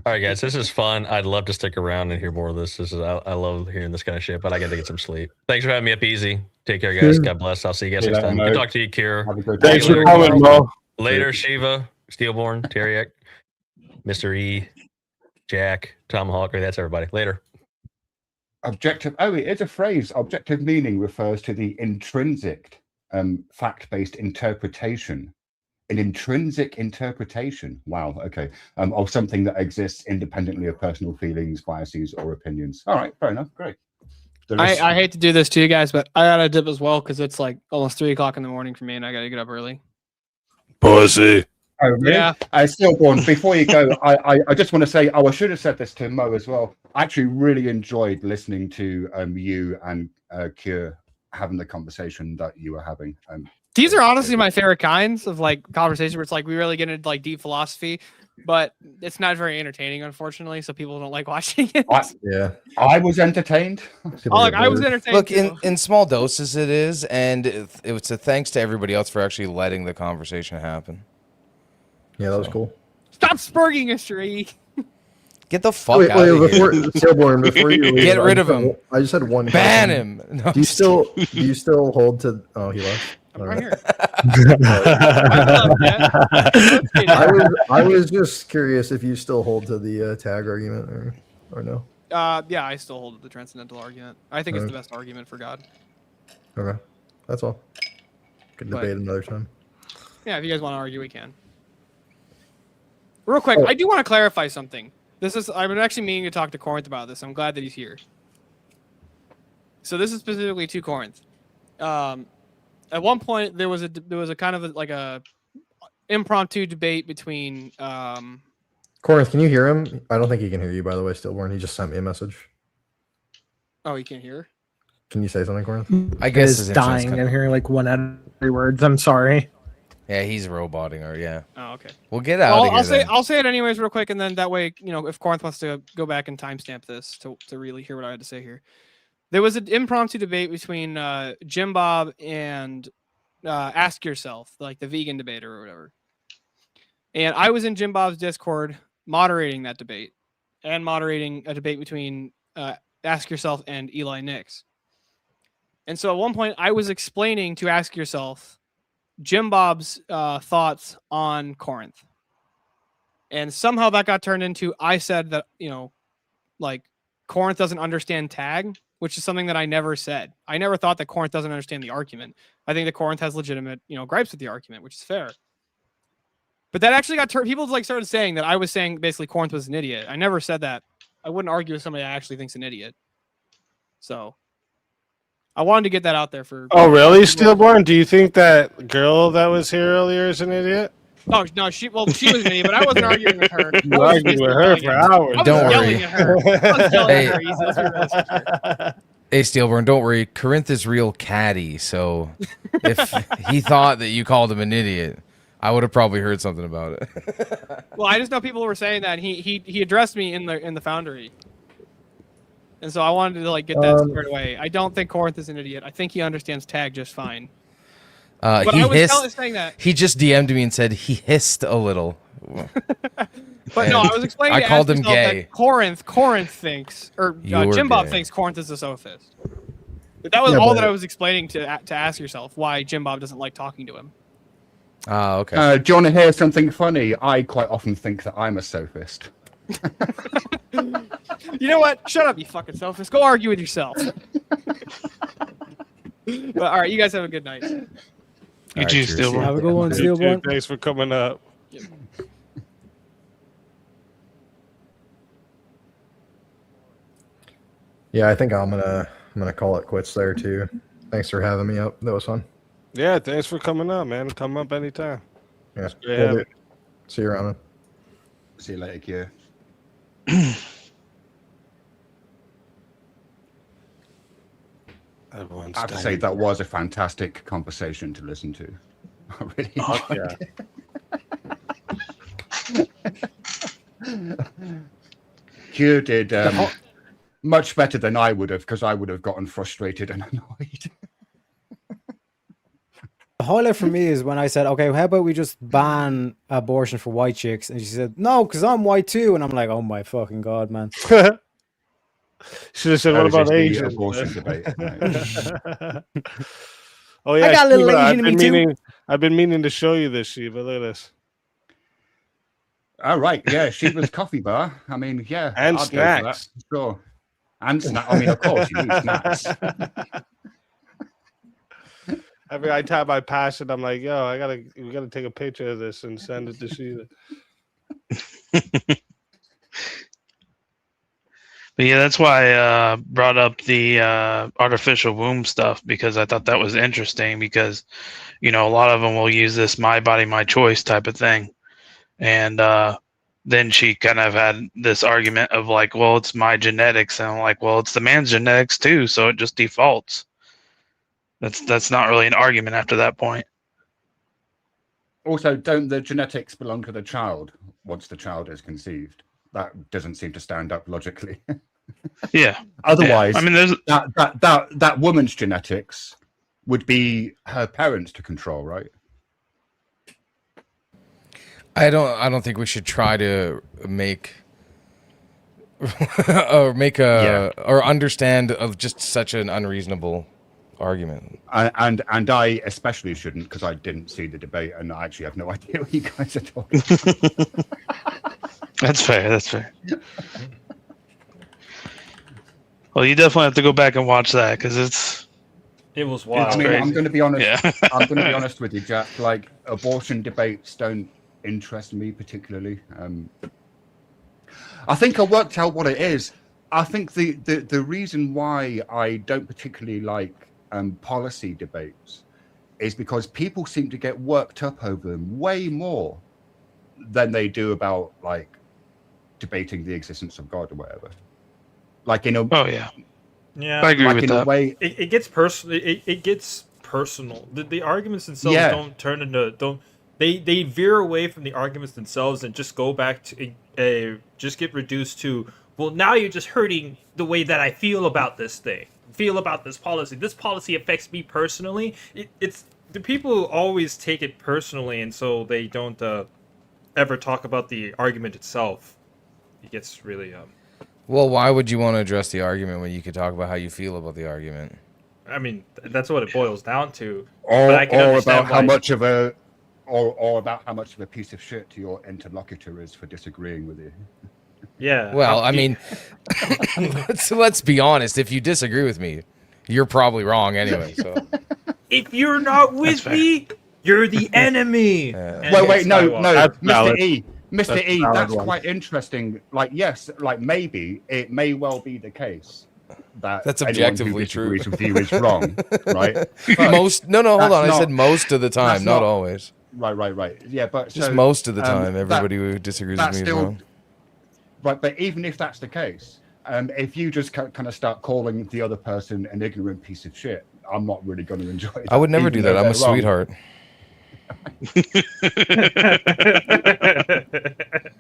All right, guys, this is fun. I'd love to stick around and hear more of this. I love hearing this kind of shit, but I got to get some sleep. Thanks for having me up easy. Take care, guys. God bless. I'll see you guys Yeah, next time. no. Good talk to you, Kier. Have a good Thanks day. for coming, Mo. Later, Shiva, Steelborn, Teriak, Mr. E, Jack, Tomahawk. That's everybody. Later. Objective. Oh, it is a phrase. Objective meaning refers to the intrinsic, fact-based interpretation. An intrinsic interpretation. Wow. Okay. Of something that exists independently of personal feelings, biases, or opinions. All right. Fair enough. Great. I hate to do this to you guys, but I gotta dip as well because it's like almost 3 o'clock in the morning for me, and I gotta get up early. Pussy. Oh, really? Yeah. Stillborn, before you go, I just want to say, I should have said this to Mo as well. I actually really enjoyed listening to you and Cure having the conversation that you were having. These are honestly my favorite kinds of like conversation where it's like we really get into like deep philosophy, but it's not very entertaining, unfortunately. So people don't like watching it. I was entertained. I was entertained. Look, too. in small doses it is, and it's a thanks to everybody else for actually letting the conversation happen. Yeah, that was cool. Stop spurging history. Get the fuck out of before, here. Stillborn, before you leave, Get rid of I just him. had one. Ban question. him. No, Do you still hold to? Oh, he left. right here. I was just curious if you still hold to the tag argument or no. Yeah, I still hold the transcendental argument. I think it's the best argument for God. Okay, that's all. Could debate another time. Yeah, if you guys want to argue, we can. Real quick, I do want to clarify something. I've been actually meaning to talk to Corinth about this. I'm glad that he's here. So this is specifically to Corinth. At one point, there was a kind of like a impromptu debate between. Corinth, can you hear him? I don't think he can hear you, by the way, Stillborn. He just sent me a message. Oh, he can't hear? Can you say something, Corinth? I guess it's dying. I'm hearing like one out of 3 words. I'm sorry. Yeah, he's roboting her. Yeah. Oh, okay. We'll get out of here. I'll say it anyways, real quick, and then that way, if Corinth wants to go back and timestamp this to really hear what I had to say here. There was an impromptu debate between Jim Bob and Ask Yourself, like the vegan debater or whatever. And I was in Jim Bob's Discord moderating that debate and moderating a debate between Ask Yourself and Eli Nix. And so at one point I was explaining to Ask Yourself Jim Bob's thoughts on Corinth. And somehow that got turned into, I said that, like Corinth doesn't understand tag, which is something that I never said. I never thought that Corinth doesn't understand the argument. I think that Corinth has legitimate, gripes with the argument, which is fair. But that actually got turned. People started saying that I was saying basically Corinth was an idiot. I never said that. I wouldn't argue with somebody that actually thinks an idiot. So I wanted to get that out there for. Oh, really, Steelborn? Do you think that girl that was here earlier is an idiot? Oh no, she was an idiot, but I wasn't arguing with her. You argued with her for hours. Don't worry. Hey, Steelborn, don't worry. Corinth is real catty, so if he thought that you called him an idiot, I would have probably heard something about it. Well, I just know people were saying that he addressed me in the Foundry, and so I wanted to get that squared away. I don't think Corinth is an idiot. I think he understands tag just fine. But he I was hissed. saying that. He just DM'd me and said he hissed a little. But no, I was explaining. I called him gay. That Corinth thinks, or Jim Bob thinks Corinth is a sophist. But that was all that I was explaining to Ask Yourself why Jim Bob doesn't like talking to him. Do Okay. you want to hear something funny? I quite often think that I'm a sophist. You know what? Shut up, you fucking sophist. Go argue with yourself. But, all right, you guys have a good night. You too, Steelborn. Have a good one, Steelborn. Thanks for coming up. Yeah, I think I'm gonna call it quits there too. Thanks for having me up. That was fun. Yeah, thanks for coming up, man. Come up anytime. Yeah. Great See you around. Man. See you later, Q. I have to say that was a fantastic conversation to listen to. I really enjoyed it. Q did much better than I would have, because I would have gotten frustrated and annoyed. The highlight for me is when I said, okay, how about we just ban abortion for white chicks? And she said, no, because I'm white too. And I'm like, oh my fucking God, man. Should have said, what about Asian? Abortion debate. Oh yeah, I got a little Asian in me too. I've been meaning to show you this, Shiva. Look at this. All right, yeah, Shiva's coffee bar. I mean, yeah, and I'd snacks. go for that, sure. And snacks. I mean, of course, you need snacks. Every time I pass it, I'm like, yo, we gotta take a picture of this and send it to Shiva. But yeah, that's why I brought up the artificial womb stuff, because I thought that was interesting, because, a lot of them will use this my body, my choice type of thing. And then she kind of had this argument of like, well, it's my genetics. And I'm like, well, it's the man's genetics too. So it just defaults. That's not really an argument after that point. Also, don't the genetics belong to the child once the child is conceived? That doesn't seem to stand up logically. Yeah. Otherwise, I mean, there's that woman's genetics would be her parents to control, right? I don't think we should try to make or understand of just such an unreasonable argument. And I especially shouldn't, because I didn't see the debate and I actually have no idea what you guys are talking about. That's fair. That's fair. Well, you definitely have to go back and watch that because it was wild. I mean, I'm going to be honest. Yeah. I'm going to be honest with you, Jack. Like, abortion debates don't interest me particularly. I think I worked out what it is. I think the reason why I don't particularly like policy debates is because people seem to get worked up over them way more than they do about like debating the existence of God or whatever. Like in a yeah, I agree like with in that. a way, it gets personal. It gets personal. The arguments themselves don't turn into they veer away from the arguments themselves and just go back to just get reduced to, well, now you're just hurting the way that I feel about this thing, feel about this policy. This policy affects me personally. It's the people always take it personally, and so they don't ever talk about the argument itself. It gets really Well, why would you want to address the argument when you could talk about how you feel about the argument? I mean, that's what it boils down to. or I can understand about how much of a or about how much of a piece of shit your interlocutor is for disagreeing with you. Yeah. Well, I mean, let's be honest. If you disagree with me, you're probably wrong anyway. So if you're not with me, you're the enemy. Wait, no, That's Mr. valid. E. Mr. That's E, valid that's one. quite interesting. Like, yes, like maybe it may well be the case that that's anyone objectively who true. disagrees with you is wrong, right? But hold on. that's I said most of the time, that's not always. Right. Yeah, but Just so, most of the time, that- everybody who disagrees with that's me is still- wrong. Right, but even if that's the case, if you just kind of start calling the other person an ignorant piece of shit, I'm not really going to enjoy it. I would never do that. I'm a sweetheart.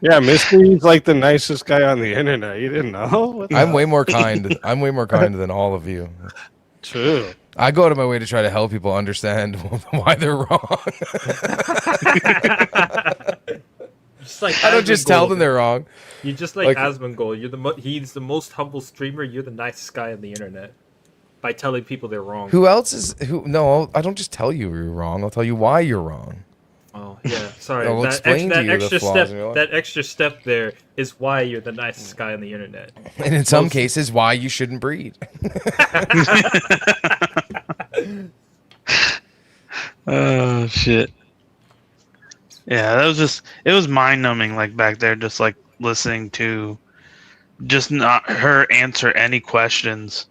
Yeah, Misty's like the nicest guy on the internet. You didn't know? What the I'm hell? way more kind. I'm way more kind than all of you. True. I go out of my way to try to help people understand why they're wrong. Just like I don't just tell Asmongold. them they're wrong. You're just like Asmongold. You're he's the most humble streamer. You're the nicest guy on the internet by telling people they're wrong. Who else is who? No, I don't just tell you you're wrong. I'll tell you why you're wrong. Oh yeah, sorry. I'll explain to you the flaws step, in your life. that extra step there is why you're the nicest guy on the internet. And in some cases, why you shouldn't breed. Oh shit. Yeah, that was just it was mind numbing like back there, just like listening to just not her answer any questions.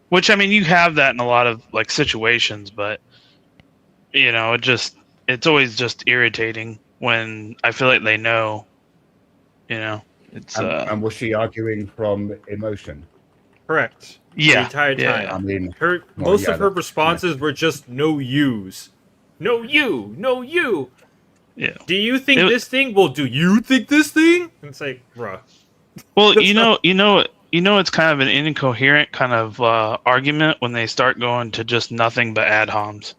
Which I mean you have that in a lot of like situations, but you know, it's always just irritating when I feel like they know. You know. It's and was she arguing from emotion? Correct. Yeah, The entire time. yeah. I mean, Most yeah, of her that's- responses were just no yous. No you. No you. Yeah. Do you think It- this thing? Well, do you think this thing? And it's like, bruh. Well, you know, it's kind of an incoherent kind of argument when they start going to just nothing but ad homs.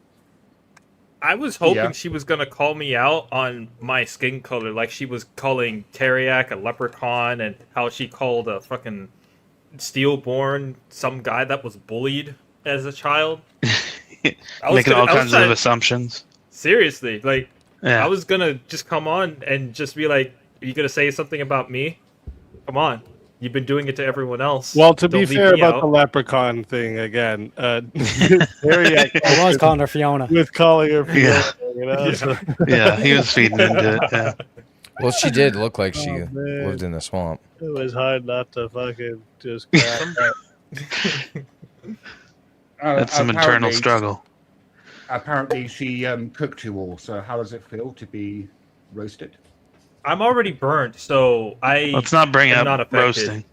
I was hoping Yeah. she was gonna call me out on my skin color, like she was calling Teriak a leprechaun, and how she called a fucking stillborn some guy that was bullied as a child. Making all kinds of assumptions. Seriously, like Yeah. I was gonna just come on and just be like, "Are you gonna say something about me? Come on, you've been doing it to everyone else." Well, to Don't be leave fair me about out." the leprechaun thing again, I was calling her Fiona. with calling her Fiona, Yeah. you know? So- Yeah, he was feeding into it. Yeah. Well, she did look like she Oh, man. lived in the swamp. It was hard not to fucking just crack up. That's some internal apparently- struggle. Apparently, she cooked you all. So, how does it feel to be roasted? I'm already burnt, so Let's not bring am up not affected.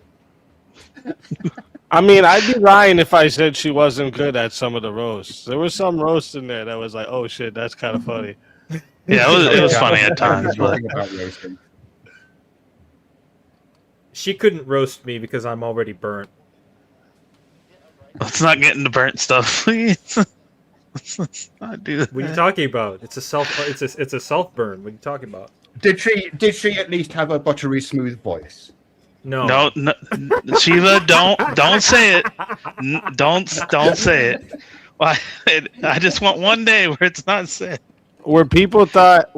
roasting. I mean, I'd be lying if I said she wasn't good at some of the roasts. There was some roast in there that was like, oh shit, that's kind of funny. Yeah, it was funny at times, but Talking about roasting. She couldn't roast me because I'm already burnt. let's not get into burnt stuff, please. Let's not do that. What are you talking about? It's a self burn. What are you talking about? Did she at least have a buttery smooth voice? No. No, Shiva, don't say it. Don't say it. Why? I just want one day where it's not said. Where people thought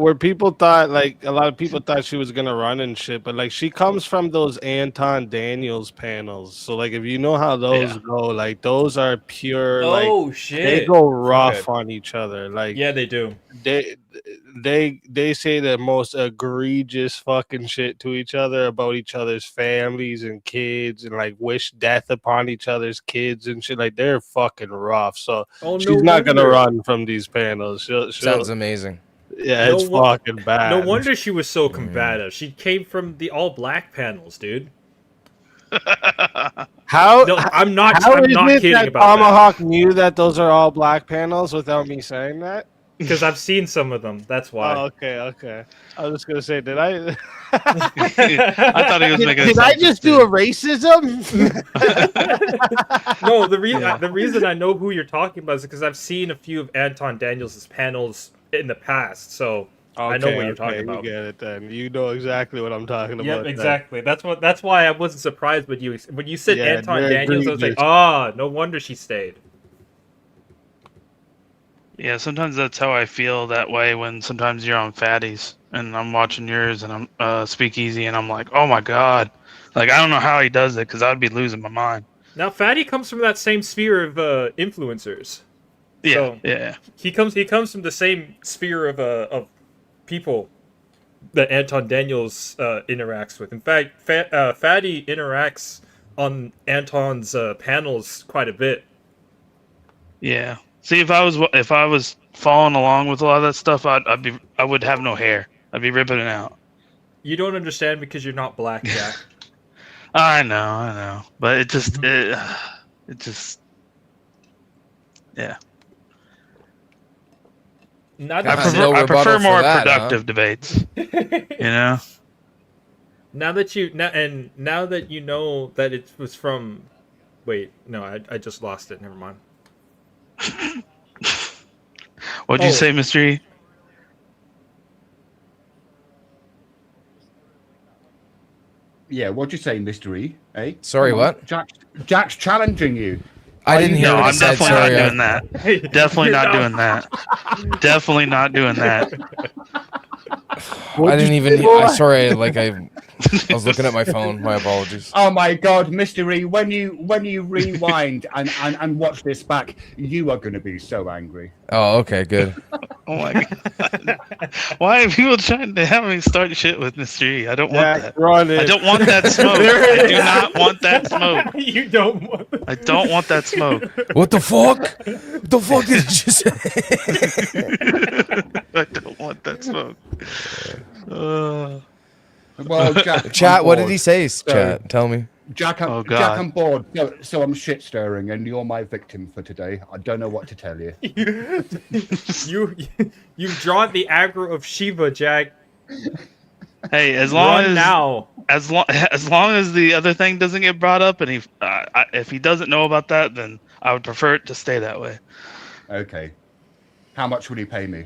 like a lot of people thought she was gonna run and shit, but like she comes from those Anton Daniels panels. So like if you know how those go, like those are pure shit. They go rough on each other. Like yeah, they do. They say the most egregious fucking shit to each other about each other's families and kids and like wish death upon each other's kids and shit. Like they're fucking rough. So she's not gonna run from these panels. Sounds amazing. Yeah, it's fucking bad. No wonder she was so combative. She came from the all black panels, dude. How? No, I'm not kidding that about Tomahawk knew that those are all black panels without me saying that? Because I've seen some of them. That's why. Oh, okay. I was just gonna say, did I? I thought he was making. Did I just do a racism? No, the reason I know who you're talking about is because I've seen a few of Anton Daniels' panels in the past, so I know what you're talking about. You get it then. You know exactly what I'm talking about. Yeah, exactly. Then. That's why I wasn't surprised when you said Anton Daniels. I was like, no wonder she stayed. Yeah, sometimes that's how I feel that way when sometimes you're on Fatties and I'm watching yours and I'm Speakeasy and I'm like, oh my god, like I don't know how he does it because I'd be losing my mind. Now, Fatty comes from that same sphere of influencers. Yeah, so yeah. He comes from the same sphere of people that Anton Daniels interacts with. In fact, Fatty interacts on Anton's panels quite a bit. Yeah. See, if I was following along with a lot of that stuff, I would have no hair. I'd be ripping it out. You don't understand because you're not black, Jack. I know, but it just, yeah. I prefer more productive debates. You know. Now that you know that it was from, wait, no, I just lost it. Never mind. What'd you say, Mystery? Yeah, what'd you say, Mystery? Eh? Sorry, what? Jack's challenging you. I didn't hear. No, what I'm said, definitely sorry, not doing that. Definitely not doing that. Definitely not doing that. I didn't even. Sorry, like I was looking at my phone. My apologies. Oh my God, Mystery! When you rewind and watch this back, you are going to be so angry. Oh, okay, good. Oh my God! Why are people trying to have me start shit with Mystery? I don't want that. I don't want that smoke. I do not want that smoke. You don't want. I don't want that smoke. What the fuck? The fuck did you just say? I don't want that smoke. Well, Jack, chat. What did he say? Chat, tell me. Jack, I'm bored. So I'm shit stirring, and you're my victim for today. I don't know what to tell you. You've drawn the aggro of Shiva, Jack. Hey, as long as the other thing doesn't get brought up, and if he doesn't know about that, then I would prefer it to stay that way. Okay. How much would he pay me?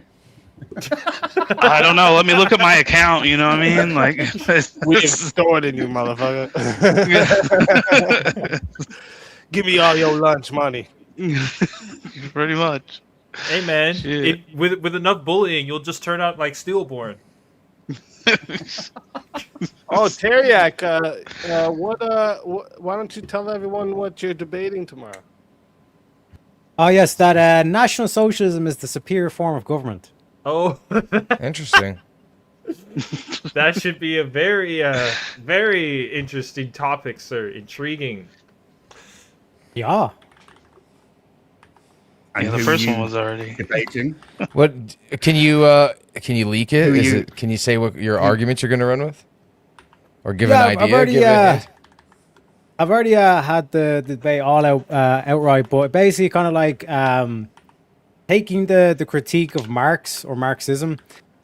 I don't know. Let me look at my account. You know what I mean? Like we extorted you, motherfucker. Give me all your lunch money. Pretty much. Hey man, with enough bullying, you'll just turn out like Steelborn. Oh, Teriak, why don't you tell everyone what you're debating tomorrow? Oh yes, that National Socialism is the superior form of government. Oh, interesting. That should be a very, very interesting topic, sir. Intriguing. Yeah. Yeah, the first one was already debating. What can you leak it? Can you say what your arguments you're going to run with, or give an idea? I've already had the debate all out outright, but basically kind of like taking the critique of Marx or Marxism,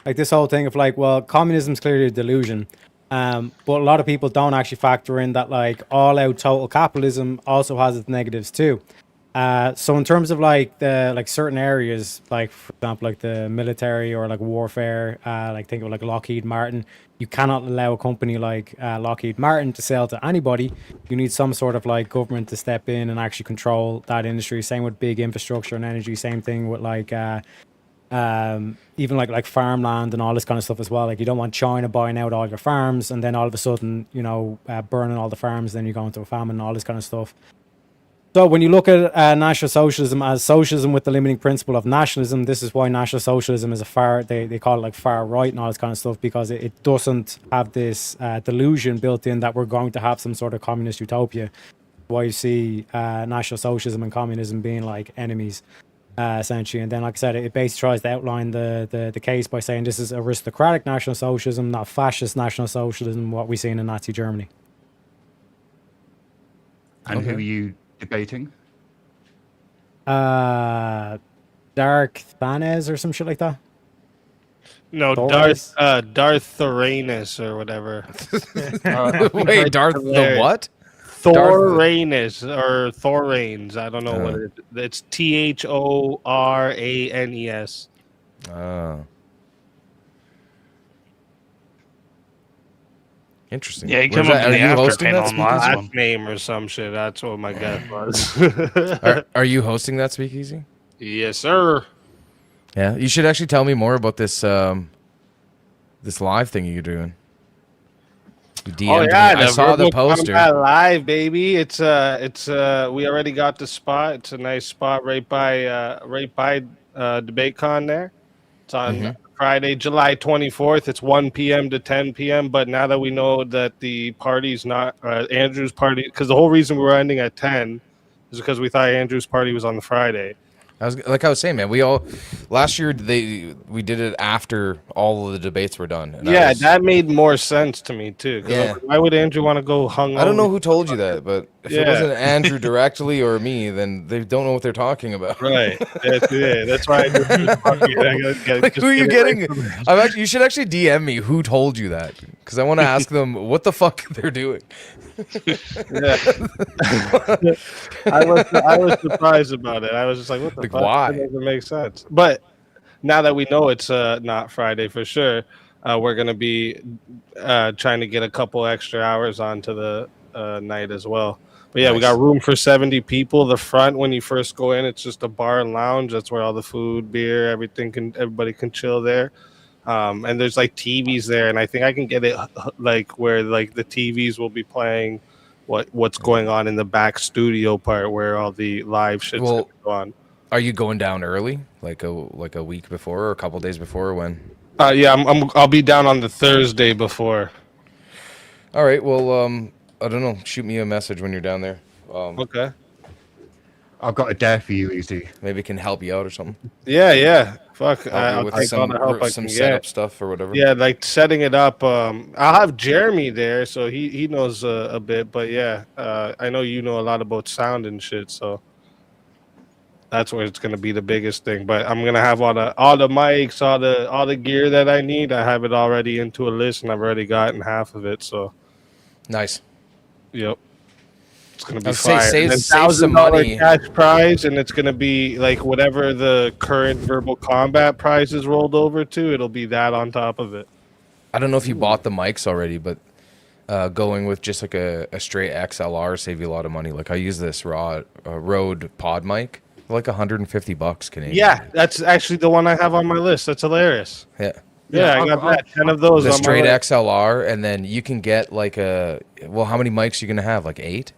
like this whole thing of like, well, communism is clearly a delusion, but a lot of people don't actually factor in that like all out total capitalism also has its negatives too. So in terms of like the certain areas, like for example, like the military or like warfare, like think of like Lockheed Martin, you cannot allow a company like Lockheed Martin to sell to anybody. You need some sort of like government to step in and actually control that industry. Same with big infrastructure and energy. Same thing with like even like farmland and all this kind of stuff as well. Like you don't want China buying out all your farms and then all of a sudden, you know, burning all the farms. Then you go into a famine and all this kind of stuff. So when you look at National Socialism as socialism with the limiting principle of nationalism, this is why National Socialism is they call it like far right and all this kind of stuff, because it doesn't have this delusion built in that we're going to have some sort of communist utopia. Why you see National Socialism and communism being like enemies, essentially. And then, like I said, it basically tries to outline the case by saying this is aristocratic National Socialism, not fascist National Socialism, what we see in Nazi Germany. And who are you debating? Dark Thanes or some shit like that. No, Thorus? Darth Thoranus or whatever. Wait, Darth the what? Thoranus or Thoranes. I don't know what it is. It's Thoranes. Oh. Interesting. Yeah, he came up in the aftermath on last one. Name or some shit. That's what my guess was. Are you hosting that speakeasy? Yes, sir. Yeah, you should actually tell me more about this this live thing you're doing. You DM'd me. I saw the poster. Live, baby. It's we already got the spot. It's a nice spot right by DebateCon there. It's on Friday, July 24th. It's 1 p.m. to 10 p.m. But now that we know that the party's not Andrew's party, because the whole reason we were ending at 10 is because we thought Andrew's party was on the Friday. I was saying, man, last year we did it after all of the debates were done. And that made more sense to me too. Yeah. Why would Andrew want to go hung? I don't know who told you that, but if it wasn't Andrew directly or me, then they don't know what they're talking about. Right. That's why I like, who are you getting? You should actually DM me who told you that, because I want to ask them what the fuck they're doing. I was surprised about it. I was just like, what the fuck? Why? That doesn't make sense. But now that we know it's not Friday for sure, we're gonna be trying to get a couple extra hours onto the night as well. But yeah, nice. We got room for 70 people. The front, when you first go in, it's just a bar and lounge. That's where all the food, beer, everybody can chill there. And there's like TVs there, and I think I can get it like where like the TVs will be playing what's going on in the back studio part where all the live shit's going on. Are you going down early, like a week before or a couple days before, or when? Yeah, I'll be down on the Thursday before. All right. Well, I don't know. Shoot me a message when you're down there. Okay. I've got a dare for you, Easy. Maybe it can help you out or something. Yeah. Fuck. I'll take all the help I can setup stuff or whatever. Yeah, like setting it up. I'll have Jeremy there, so he knows a bit. But yeah, I know you know a lot about sound and shit, so that's where it's gonna be the biggest thing. But I'm gonna have all the mics, all the gear that I need. I have it already into a list, and I've already gotten half of it. So nice. Yep. It's gonna be fire. Save some money. Cash prize, and it's gonna be like whatever the current verbal combat prize is rolled over to. It'll be that on top of it. I don't know if you bought the mics already, but going with just like a straight XLR save you a lot of money. Like I use this Rode pod mic, like $150 Canadian. Yeah, that's actually the one I have on my list. That's hilarious. Yeah. Yeah, I got that. 10 of those. The straight XLR, and then you can get like how many mics are you gonna have? Like 8?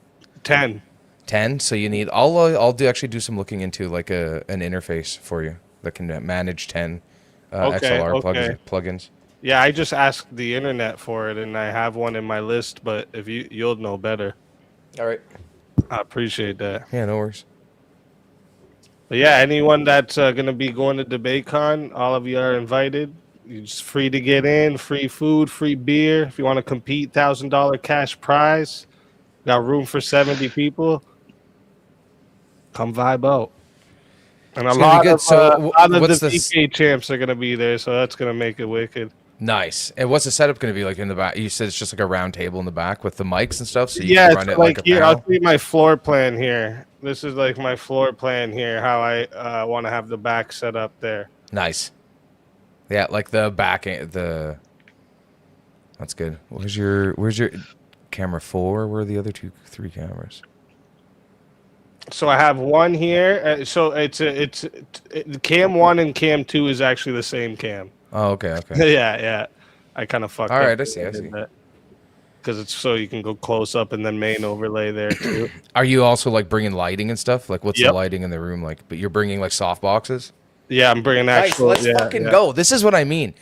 10. 10. So you need. I'll do some looking into like an interface for you that can manage 10 XLR plugins. Yeah, I just asked the internet for it, and I have one in my list. But if you'll know better. All right. I appreciate that. Yeah, no worries. But yeah, anyone that's gonna be going to DebateCon, all of you are invited. You're just free to get in, free food, free beer. If you want to compete, $1,000 cash prize. Got room for 70 people. Come vibe out. And a lot of the PK champs are going to be there, so that's going to make it wicked. Nice. And what's the setup going to be like in the back? You said it's just like a round table in the back with the mics and stuff, so you can run it like a here, panel? I'll see my floor plan here. This is like my floor plan here. How I want to have the back set up there. Nice. Yeah, like the back. That's good. Where's your camera 4? Where are the other 3 cameras? So I have one here. So it's cam 1 and cam 2 is actually the same cam. Oh, okay. yeah. I kind of fucked up. All right, I see. Because it's so you can go close up and then main overlay there too. Are you also like bringing lighting and stuff? Like, what's the lighting in the room like? But you're bringing like soft boxes. Yeah, I'm bringing actual. Nice, let's fucking go. This is what I mean.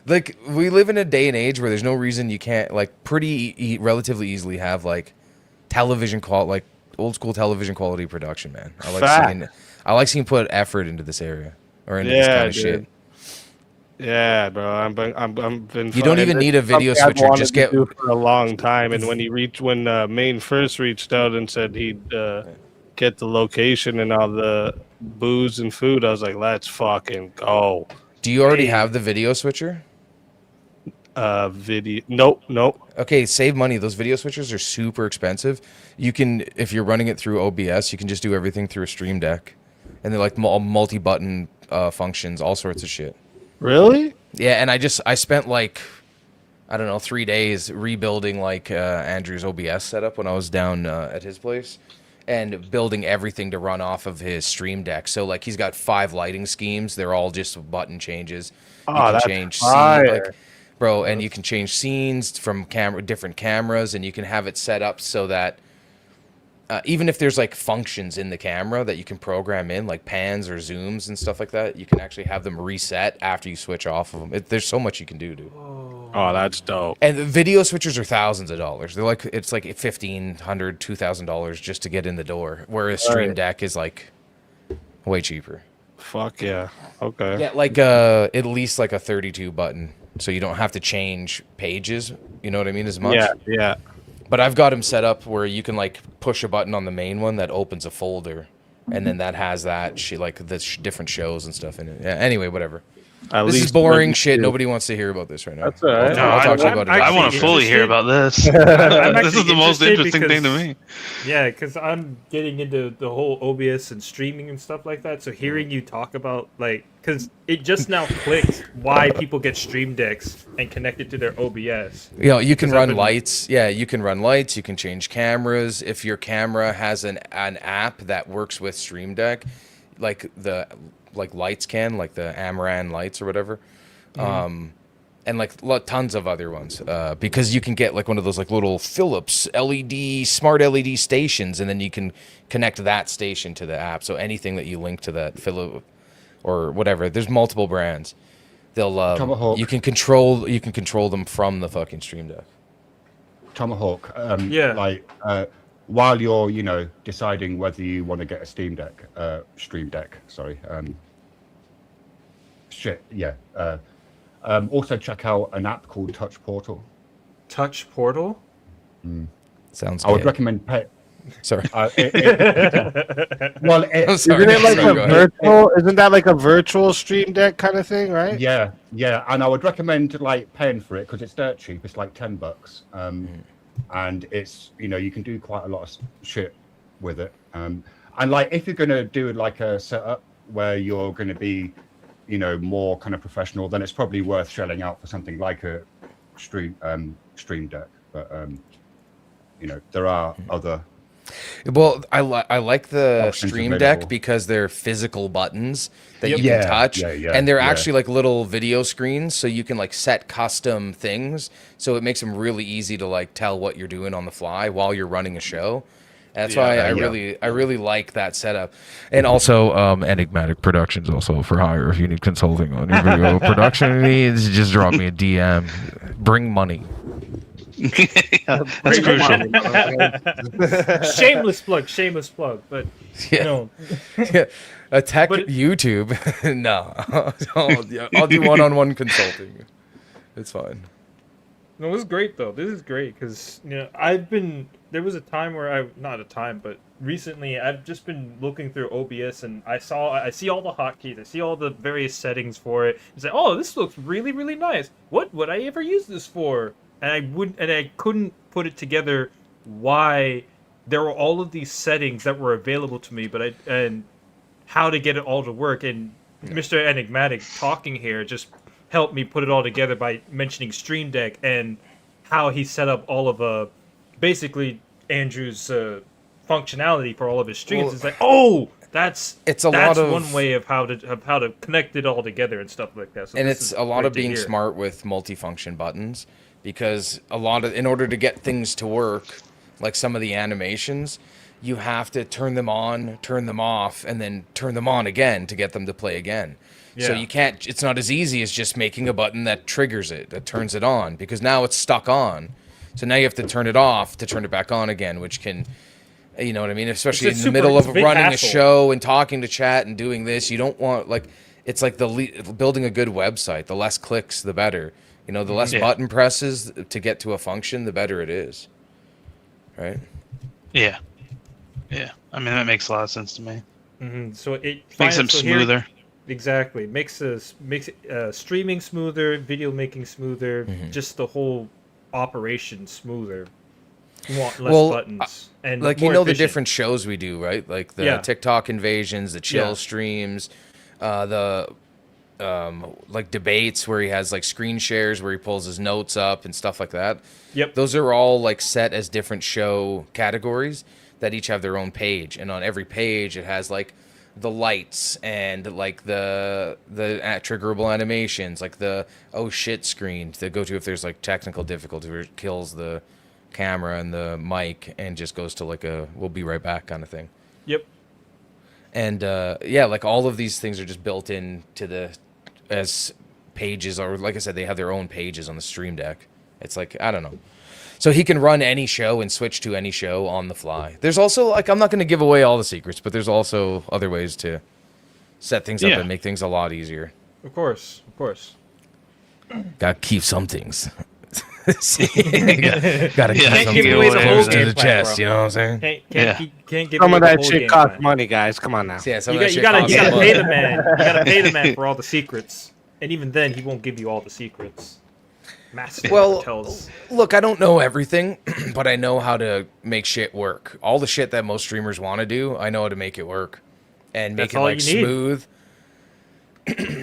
Like, we live in a day and age where there's no reason you can't like relatively easily have like television like old school television quality production, man. I like seeing put effort into this area or into this kind of shit. Yeah, bro. I'm been. You don't even need a video switcher. Just get for a long time. And when Maine first reached out and said he'd get the location and all the booze and food, I was like, let's fucking go. Do you already have the video switcher? Nope. Okay, save money. Those video switchers are super expensive. You can, if you're running it through OBS, you can just do everything through a Stream Deck, and they're like multi-button functions, all sorts of shit. Really? Yeah, and I spent like, I don't know, 3 days rebuilding like Andrew's OBS setup when I was down at his place, and building everything to run off of his Stream Deck. So like he's got 5 lighting schemes. They're all just button changes. You can change fire. Bro, and you can change scenes from different cameras, and you can have it set up so that even if there's like functions in the camera that you can program in, like pans or zooms and stuff like that, you can actually have them reset after you switch off of them. There's so much you can do, dude. Oh, that's dope. And the video switchers are thousands of dollars. They're like, it's like $1,500, $2,000 just to get in the door, whereas Stream Deck is like way cheaper. Fuck yeah. Okay. Yeah, like at least like a 32 button, so you don't have to change pages. You know what I mean? As much. Yeah. But I've got them set up where you can like push a button on the main one that opens a folder, and then that has that shit like the different shows and stuff in it. Yeah. Anyway, whatever. This is boring shit. Nobody wants to hear about this right now. That's all right. I'll talk to you about it. I want to fully hear about this. This is the most interesting thing to me. Yeah, because I'm getting into the whole OBS and streaming and stuff like that. So hearing you talk about like, because it just now clicked why people get Stream Decks and connect it to their OBS. You know, you can run lights. Yeah, you can run lights. You can change cameras. If your camera has an app that works with Stream Deck, like lights can, like the Amaran lights or whatever, and like tons of other ones, because you can get like one of those like little Philips smart LED stations, and then you can connect that station to the app. So anything that you link to that Philips or whatever, there's multiple brands. They'll you can control them from the fucking Stream Deck. Tomahawk. Like while you're deciding whether you want to get a Stream Deck. Sorry. Also check out an app called Touch Portal. Touch Portal? Sounds. I would recommend Sorry. Well, isn't it like a virtual? Isn't that like a virtual Stream Deck kind of thing, right? Yeah, and I would recommend like paying for it because it's dirt cheap. It's like $10, and it's you can do quite a lot of shit with it. And like if you're gonna do like a setup where you're gonna be, more kind of professional, then it's probably worth shelling out for something like a Stream Deck. But there are other. Well, I like the Stream Deck because they're physical buttons that you can touch, and they're actually like little video screens, so you can like set custom things. So it makes them really easy to like tell what you're doing on the fly while you're running a show. That's why I really like that setup. And also Enigmatic Productions also for hire if you need consulting on your video production needs. Just drop me a DM. Bring money. That's crucial. Shameless plug, but a tech YouTube. No, I'll do one-on-one consulting. It's fine. No, this is great though. This is great because there was a time where but recently I've just been looking through OBS and I see all the hotkeys, I see all the various settings for it. It's like, oh, this looks really, really nice. What would I ever use this for? And I couldn't put it together why there were all of these settings that were available to me, and how to get it all to work. And Mr. Enigmatic talking here just helped me put it all together by mentioning Stream Deck and how he set up all of basically Andrew's functionality for all of his streams. Well, it's like, oh, that's lot of one way of how to connect it all together and stuff like that. So and it's a lot of being smart with multifunction buttons, because in order to get things to work, like some of the animations, you have to turn them on, turn them off, and then turn them on again to get them to play again. Yeah. So you can't. It's not as easy as just making a button that triggers it, that turns it on, because now it's stuck on. So now you have to turn it off to turn it back on again, which can, you know what I mean? Especially in the middle of running a show and talking to chat and doing this, you don't want, like, it's like building a good website. The less clicks, the better. You know, the less button presses to get to a function, the better it is. Right? Yeah. Yeah. I mean, that makes a lot of sense to me. Mm-hmm. So it makes them smoother. Exactly. Makes streaming smoother, video making smoother, just the whole operation smoother. You want less buttons. And like, more the efficient. different shows we do, right? Like the TikTok invasions, the chill streams, like debates where he has like screen shares where he pulls his notes up and stuff like that. Yep. Those are all like set as different show categories that each have their own page, and on every page it has like the lights and like the triggerable animations, like the oh shit screen to go to if there's like technical difficulty where it kills the camera and the mic and just goes to like a we'll be right back kind of thing. Yep. And like all of these things are just built into as pages, or like I said, they have their own pages on the Stream Deck. It's like, I don't know. So he can run any show and switch to any show on the fly. There's also, like, I'm not going to give away all the secrets, but there's also other ways to set things up and make things a lot easier. Of course. Gotta keep some things. Gotta keep give away the whole game to the chest, you know what I'm saying? Can't give some away of that the whole shit game costs plan. money, guys. Come on now. Yeah, you gotta pay the man. You gotta pay the man for all the secrets, and even then, he won't give you all the secrets. Massive cartels. Look, I don't know everything, but I know how to make shit work. All the shit that most streamers want to do, I know how to make it work and make it like smooth.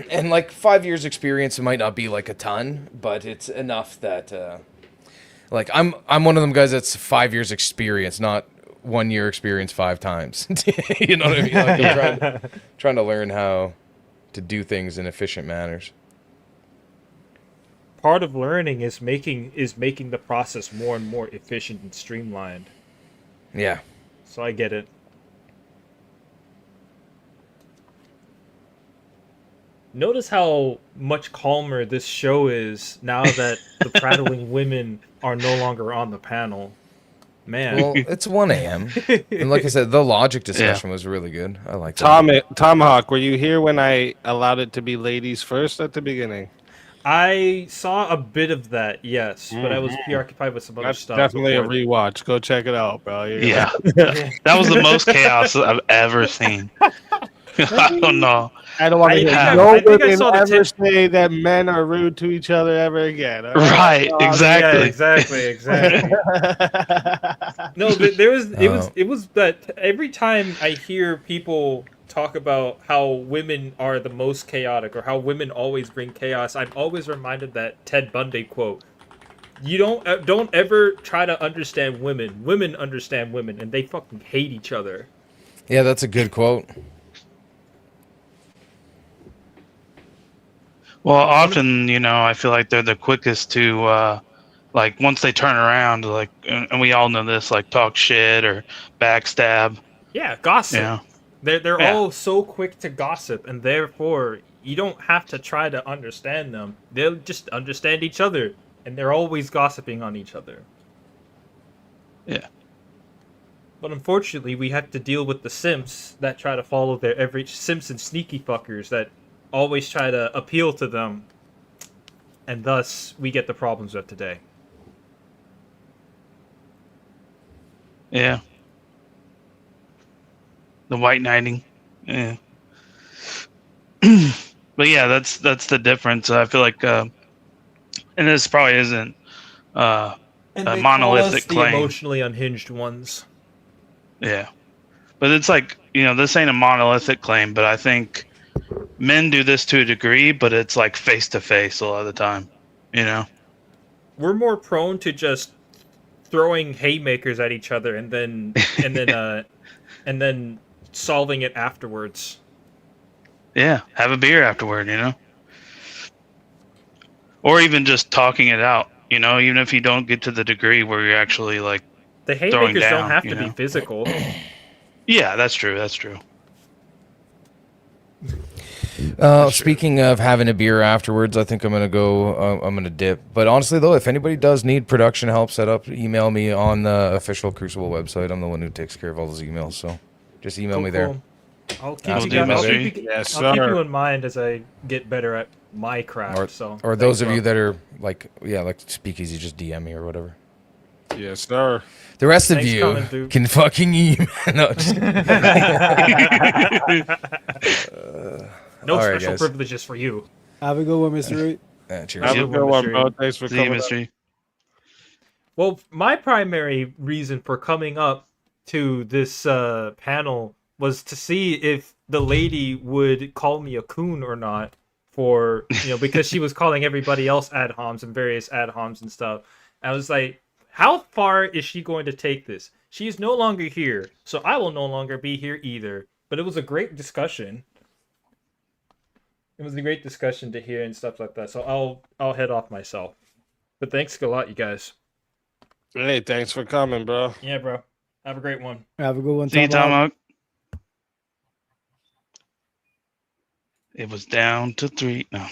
And like 5 years experience, it might not be like a ton, but it's enough that like I'm one of them guys that's 5 years experience, not 1 year experience 5 times. You know what I mean? Like I'm trying to learn how to do things in efficient manners. Part of learning is making the process more and more efficient and streamlined. Yeah. So I get it. Notice how much calmer this show is now that the prattling women are no longer on the panel. Man. Well, it's 1 a.m. And like I said, the logic discussion was really good. I like that. Tomahawk, were you here when I allowed it to be ladies first at the beginning? I saw a bit of that, yes, but I was preoccupied with some other stuff. Definitely a rewatch. Go check it out, bro. That was the most chaos I've ever seen. I don't know. I don't want to hear no women ever say that men are rude to each other ever again. Right, exactly. Yeah, exactly. No, but it was that every time I hear people talk about how women are the most chaotic or how women always bring chaos, I'm always reminded that Ted Bundy quote. You don't ever try to understand women. Women understand women, and they fucking hate each other. Yeah, that's a good quote. Well, often, I feel like they're the quickest to, like, once they turn around, like, and we all know this, like, talk shit or backstab. Yeah, gossip. Yeah. They're all so quick to gossip, and therefore you don't have to try to understand them. They'll just understand each other, and they're always gossiping on each other. Yeah. But unfortunately, we have to deal with the simps that try to follow their every simps and sneaky fuckers that always try to appeal to them, and thus we get the problems of today. Yeah. The white knighting. Yeah. But yeah, that's the difference. I feel like, and this probably isn't a monolithic claim. The emotionally unhinged ones. Yeah. But it's like, this ain't a monolithic claim, but I think men do this to a degree, but it's like face to face a lot of the time, We're more prone to just throwing haymakers at each other and then solving it afterwards. Yeah, have a beer afterward, or even just talking it out, even if you don't get to the degree where you're actually like the haymakers don't have to be physical. Yeah, that's true. That's true. Speaking of having a beer afterwards, I think I'm gonna go. I'm gonna dip. But honestly, though, if anybody does need production help set up, email me on the official Crucible website. I'm the one who takes care of all those emails, so just email me there. I'll keep you in mind as I get better at my craft. Or those of you that are like speakeasy, just DM me or whatever. Yes, sir. The rest of you can fucking email. No, just no special privileges for you. Have a good one, Mr. Root. Cheers. Have a good one, bro. Thanks for coming. Mystery. Well, my primary reason for coming up to this panel was to see if the lady would call me a coon or not for, because she was calling everybody else ad homs and various ad homs and stuff. I was like, how far is she going to take this? She is no longer here, so I will no longer be here either. But it was a great discussion. It was a great discussion to hear and stuff like that. So I'll head off myself. But thanks a lot, you guys. Hey, thanks for coming, bro. Yeah, bro. Have a great one. Have a good one. See you, Tom. It was down to 3. No.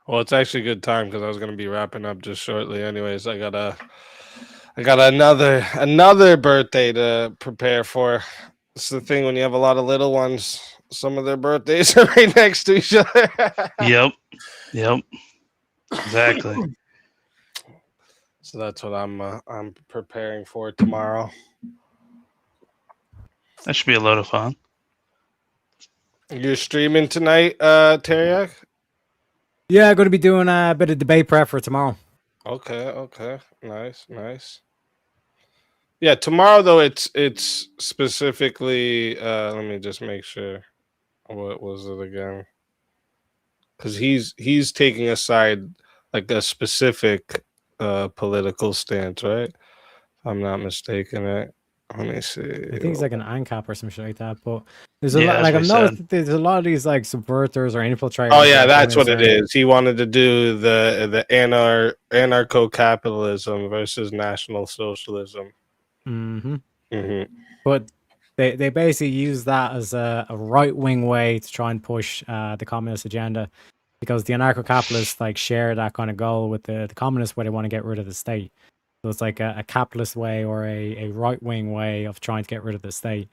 Well, it's actually a good time because I was going to be wrapping up just shortly. Anyways, I got another birthday to prepare for. It's the thing when you have a lot of little ones. Some of their birthdays are right next to each other. Yep. Exactly. So that's what I'm preparing for tomorrow. That should be a lot of fun. You're streaming tonight, Teriak? Yeah, I'm going to be doing a bit of debate prep for tomorrow. Okay. Nice. Yeah, tomorrow though it's specifically let me just make sure. What was it again? Because he's taking a side, like a specific political stance, right? If I'm not mistaken, right? Let me see. I think it's like an ANCAP or some shit like that. But there's a lot, like I've noticed there's a lot of these like subverters or infiltrators. Oh yeah, that's what it is. He wanted to do the anarcho-capitalism versus national socialism. But they basically use that as a right-wing way to try and push the communist agenda, because the anarcho-capitalists like share that kind of goal with the communists, where they want to get rid of the state. So it's like a capitalist way or a right-wing way of trying to get rid of the state.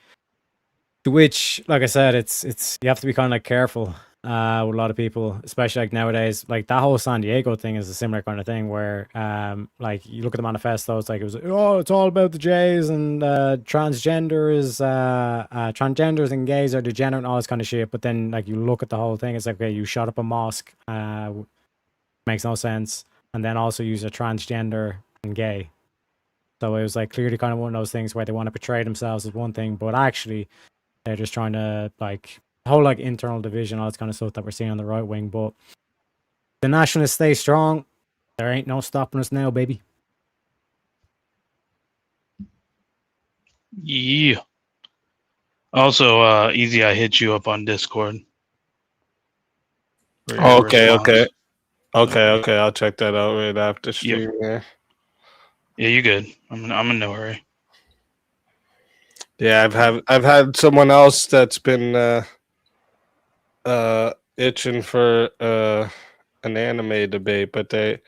To which, like I said, it's you have to be kind of like careful with a lot of people, especially like nowadays. Like that whole San Diego thing is a similar kind of thing where, like you look at the manifesto, it's like it's all about the Jays and transgenders and gays are degenerate and all this kind of shit. But then like you look at the whole thing, it's like, okay, you shot up a mosque, makes no sense, and then also use a transgender and gay. So it was like clearly kind of one of those things where they want to portray themselves as one thing, but actually they're just trying to like whole like internal division, all this kind of stuff that we're seeing on the right wing. But the nationalists stay strong. There ain't no stopping us now, baby. Yeah. Also, Easy, I hit you up on Discord. Okay. I'll check that out right after stream. Yeah, you good. I'm in no hurry. Yeah, I've had someone else that's been itching for an anime debate, but they're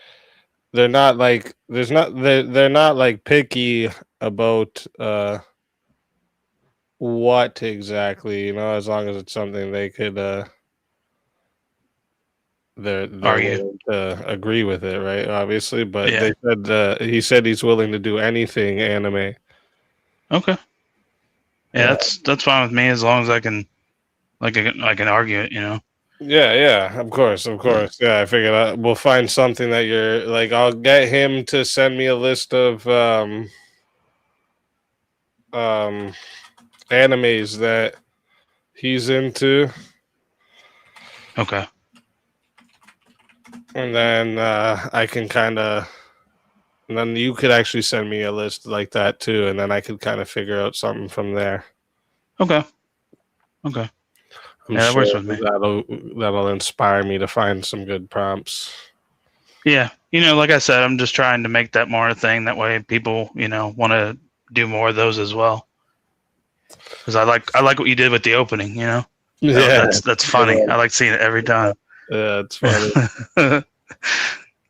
not like they're not like picky about what exactly, as long as it's something they could they're willing to agree with it, right? Obviously, but they said he said he's willing to do anything anime. Okay. Yeah, that's fine with me as long as I can argue it, Yeah, of course. Yeah, I figured we'll find something that you're like. I'll get him to send me a list of animes that he's into. Okay. And then I can kind of, and then you could actually send me a list like that too, and then I could kind of figure out something from there. Okay. I'm Yeah, that sure works with me. that'll inspire me to find some good prompts. Yeah, like I said, I'm just trying to make that more a thing. That way, people, want to do more of those as well. Because I like what you did with the opening. Yeah, that's funny. I like seeing it every time. Yeah, it's funny.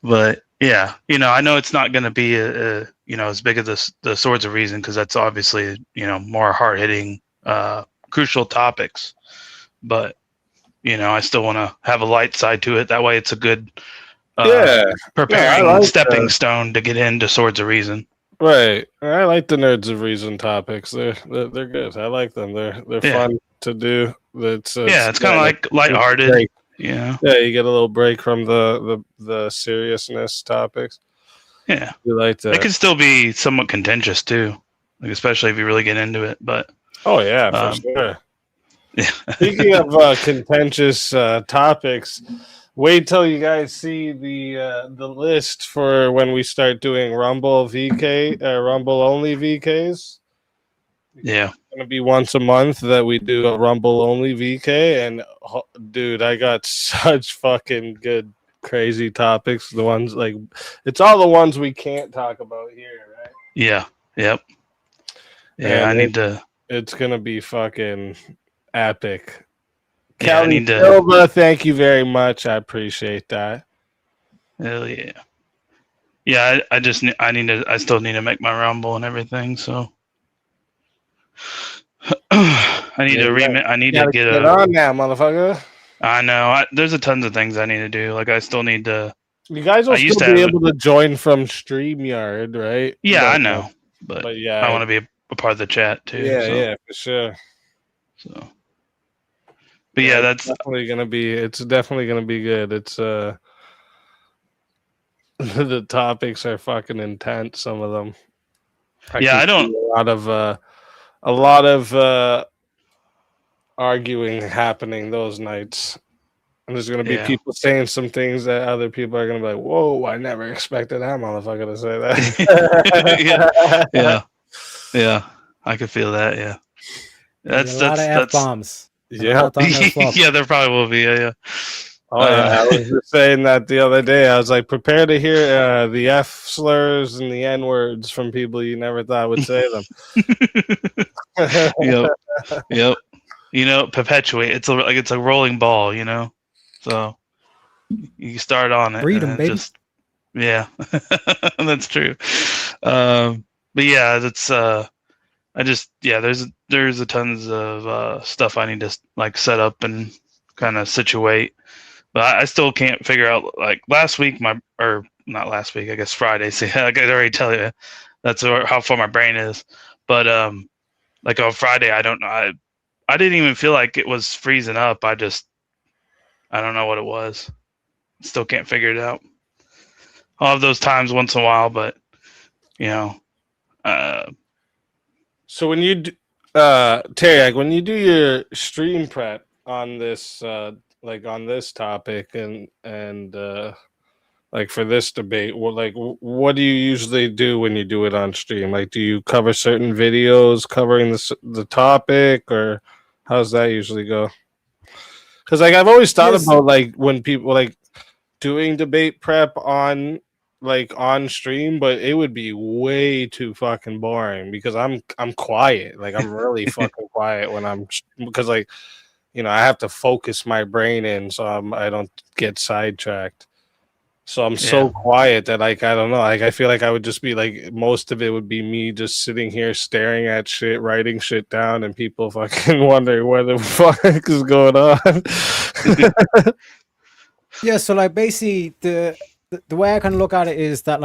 But yeah, I know it's not going to be as big as the Swords of Reason, because that's obviously more hard hitting, crucial topics. But I still want to have a light side to it. That way, it's a good preparing stepping stone to get into Swords of Reason. Right. I like the Nerds of Reason topics. They're good. I like them. They're fun to do. It's kind of like lighthearted. Yeah, you get a little break from the seriousness topics. Yeah, you like that. It can still be somewhat contentious too, like especially if you really get into it. But for sure. Yeah. Speaking of contentious topics, wait till you guys see the list for when we start doing Rumble VK, Rumble only VKs. Yeah, it's gonna be once a month that we do a Rumble only VK, and dude, I got such fucking good, crazy topics. The ones it's all the ones we can't talk about here, right? Yeah. Yep. Yeah, and it's gonna be fucking epic. Yeah, Kelly Silva, thank you very much. I appreciate that. Hell yeah. Yeah, I still need to make my Rumble and everything, so I need to get on now, motherfucker. I know. There's a tons of things I need to do. Like I still need to. You guys will still be able to join from StreamYard, right? Yeah, I know. But yeah, I want to be a part of the chat too. Yeah, for sure. So. But yeah, that's definitely gonna be. It's definitely gonna be good. It's the topics are fucking intense. Some of them. I don't. A lot of arguing happening those nights, and there's gonna be people saying some things that other people are gonna be like, "Whoa, I never expected that motherfucker to say that." yeah, I could feel that. Yeah, that's a lot of F-bombs. Yeah, yeah, there probably will be. Yeah. Oh yeah, I was just saying that the other day. I was like, prepare to hear the F slurs and the N words from people you never thought would say them. Yep. Perpetuate. It's a rolling ball. So you start on it. Read them, baby. Yeah, that's true. But yeah, that's. There's a tons of stuff I need to set up and kind of situate, but I still can't figure out last week not last week, I guess Friday. See, I could already tell you that's how far my brain is. But on Friday, I don't know. I didn't even feel like it was freezing up. I don't know what it was. Still can't figure it out. I'll have those times once in a while, but So when you Terry, when you do your stream prep on this on this topic and for this debate, what do you usually do when you do it on stream? Do you cover certain videos covering the topic, or how does that usually go? Because I've always thought about when people doing debate prep on stream, but it would be way too fucking boring because I'm quiet. I'm really fucking quiet when because I have to focus my brain in so I don't get sidetracked. So I'm so quiet that I don't know. I feel like I would just be most of it would be me just sitting here staring at shit, writing shit down, and people fucking wondering what the fuck is going on. Yeah, so basically the way I kind of look at it is that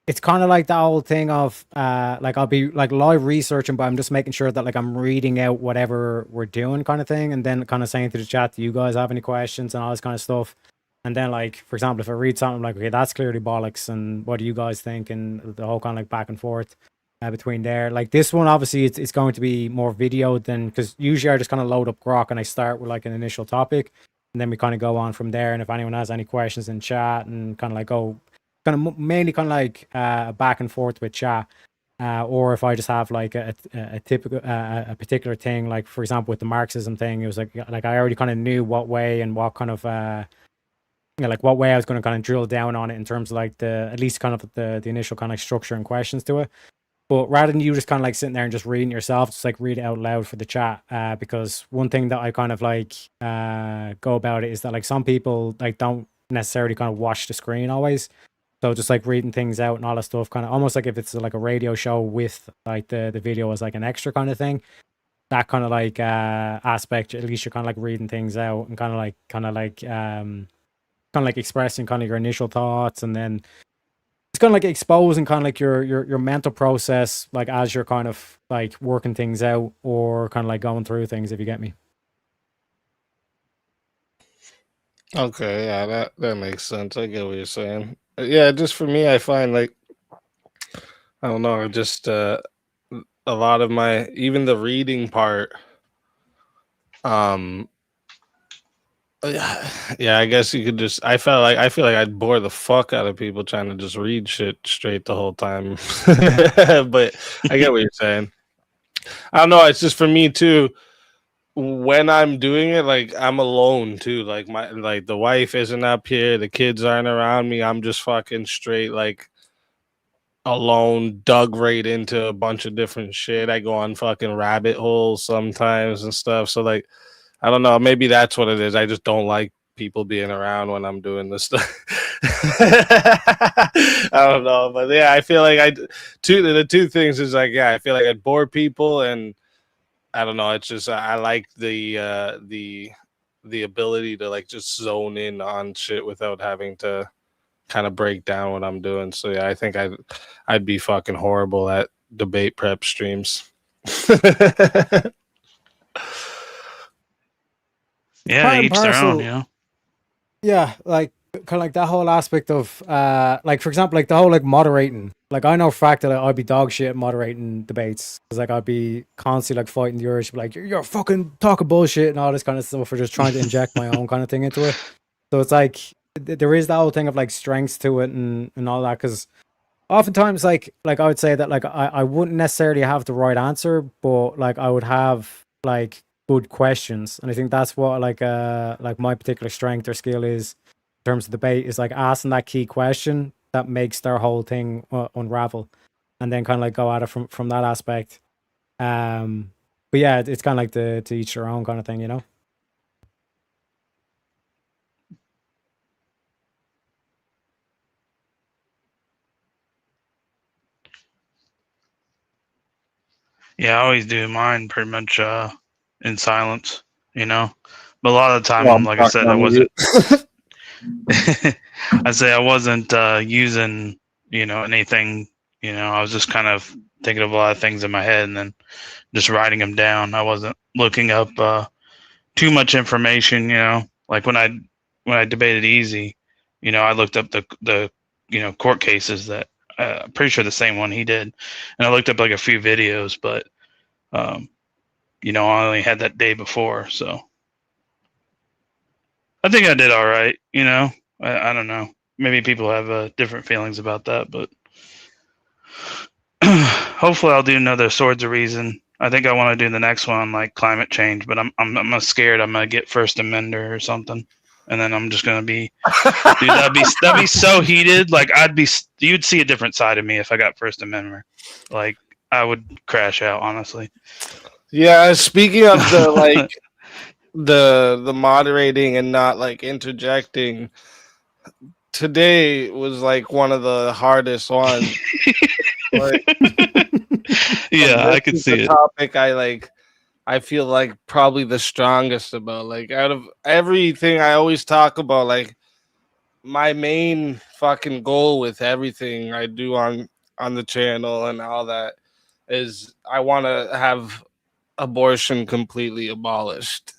it's kind of like the whole thing of I'll be live researching, but I'm just making sure that I'm reading out whatever we're doing kind of thing, and then kind of saying to the chat, do you guys have any questions and all this kind of stuff. And then for example, if I read something okay, that's clearly bollocks, and what do you guys think, and the whole kind of back and forth. between there. Like this one, obviously, it's going to be more video than, because usually I just kind of load up Grok and I start with like an initial topic, and then we kind of go on from there. And if anyone has any questions in chat, and kind of like go, kind of mainly kind of like back and forth with chat, or if I just have like a typical a particular thing, like for example with the Marxism thing, it was like I already kind of knew what way and what kind of like what way I was going to kind of drill down on it in terms of like at least kind of the initial kind of structure and questions to it. But rather than you just kind of like sitting there and just reading yourself, just like read it out loud for the chat. Because one thing that I kind of like go about it is that like some people like don't necessarily kind of watch the screen always. So just like reading things out and all that stuff, kind of almost like if it's like a radio show with like the video as like an extra kind of thing. That kind of like aspect, at least you're kind of like reading things out and kind of like expressing kind of your initial thoughts, and then it's kind of like exposing kind of like your mental process, like as you're kind of like working things out or kind of like going through things, if you get me. Okay, yeah, that makes sense. I get what you're saying. Yeah, just for me, I find like, I don't know, just a lot of my, even the reading part, yeah, I guess you could just, I feel like I'd bore the fuck out of people trying to just read shit straight the whole time. But I get what you're saying. I don't know, it's just for me too, when I'm doing it, like I'm alone too. Like the wife isn't up here, the kids aren't around me. I'm just fucking straight like alone, dug right into a bunch of different shit. I go on fucking rabbit holes sometimes and stuff. So like, I don't know, maybe that's what it is. I just don't like people being around when I'm doing this stuff. I don't know, but yeah, I feel like the two things is like, yeah, I feel like I'd bore people, and I don't know, it's just I like the ability to like just zone in on shit without having to kind of break down what I'm doing. So yeah, I think I'd be fucking horrible at debate prep streams. Yeah, each their own, you know. Yeah, like kind of like that whole aspect of like for example, like the whole like moderating. Like I know for a fact that like, I'd be dog shit at moderating debates, because like I'd be constantly like fighting the urge to be like you're fucking talking bullshit and all this kind of stuff, or just trying to inject my own kind of thing into it. So it's like there is that whole thing of like strengths to it and all that, because oftentimes like I would say that like I wouldn't necessarily have the right answer, but like I would have like good questions, and I think that's what like my particular strength or skill is in terms of debate, is like asking that key question that makes their whole thing unravel, and then kind of like go at it from that aspect. But yeah, it's kind of like to each their own kind of thing, you know. Yeah, I always do mine pretty much in silence, you know. But a lot of the time, like I said, I wasn't. I say I wasn't using, you know, anything. You know, I was just kind of thinking of a lot of things in my head and then just writing them down. I wasn't looking up too much information. You know, like when I debated Easy, you know, I looked up the you know court cases that I'm pretty sure the same one he did, and I looked up like a few videos, but you know, I only had that day before, so I think I did all right. You know, I don't know. Maybe people have different feelings about that, but hopefully I'll do another Swords of Reason. I think I want to do the next one like climate change, but I'm scared I'm gonna get First Amender or something, and then I'm just gonna be, dude, that'd be so heated. Like you'd see a different side of me if I got First Amendment. Like I would crash out, honestly. Yeah, speaking of the like the moderating and not like interjecting, today was like one of the hardest ones. Like, yeah, I could see it. Topic I feel like probably the strongest about. Like out of everything I always talk about, like my main fucking goal with everything I do on the channel and all that is I want to have abortion completely abolished.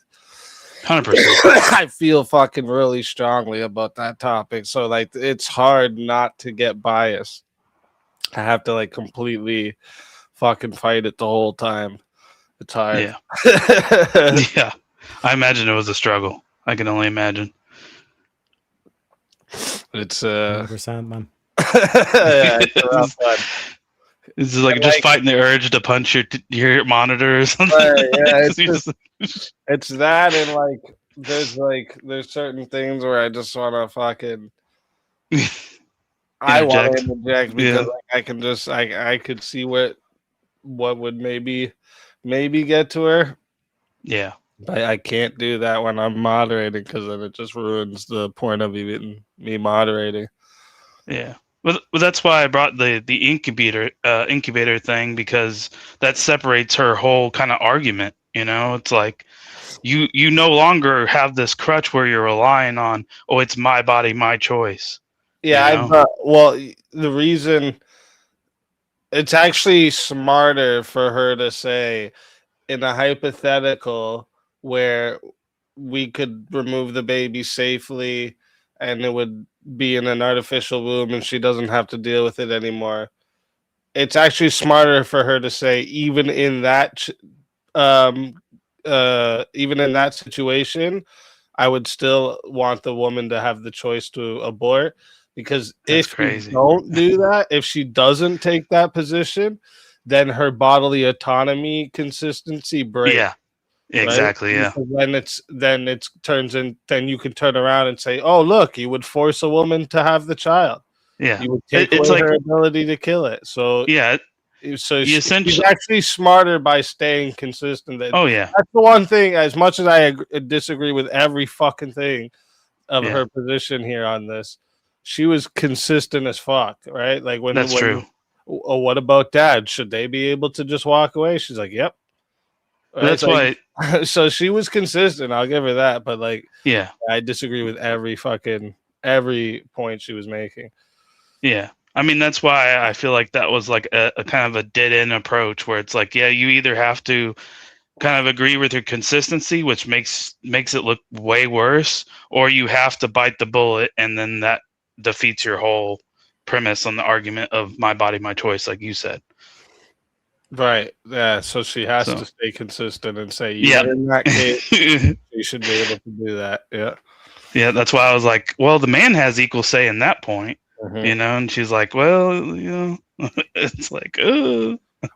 100%. I feel fucking really strongly about that topic. So like it's hard not to get biased. I have to like completely fucking fight it the whole time. It's hard. Yeah. Yeah. I imagine it was a struggle. I can only imagine. It's 100%, man. Yeah, it's like just fighting the urge to punch your monitor or something. Yeah, it's that, and there's certain things where I just want to fucking I want to interject because I can just I could see what would maybe get to her. Yeah. I can't do that when I'm moderating because then it just ruins the point of even me moderating. Yeah. Well, that's why I brought the incubator thing, because that separates her whole kind of argument. You know, it's like you no longer have this crutch where you're relying on, oh, it's my body, my choice. Yeah, well, the reason it's actually smarter for her to say in a hypothetical where we could remove the baby safely and it would be in an artificial womb and she doesn't have to deal with it anymore. It's actually smarter for her to say, even in that situation, I would still want the woman to have the choice to abort, because if you don't do that, if she doesn't take that position, then her bodily autonomy consistency breaks. Yeah. Exactly. Right? Yeah. Then you can turn around and say, "Oh, look, you would force a woman to have the child. Yeah, you would take away her ability to kill it." So yeah, she's actually smarter by staying consistent. Oh yeah, that's the one thing. As much as I disagree with every fucking thing of her position here on this, she was consistent as fuck. Right? Like that's true. Oh, what about dad? Should they be able to just walk away? She's like, "Yep." Right? That's why. So she was consistent. I'll give her that. But yeah, I disagree with every point she was making. Yeah, I mean that's why I feel like that was like a kind of a dead end approach, where it's like, yeah, you either have to kind of agree with her consistency, which makes it look way worse, or you have to bite the bullet, and then that defeats your whole premise on the argument of my body, my choice, like you said. Right. Yeah. So she has to stay consistent and say, in that case, you should be able to do that. Yeah. Yeah. That's why I was like, well, the man has equal say in that point, you know, and she's like, well, you know, it's like,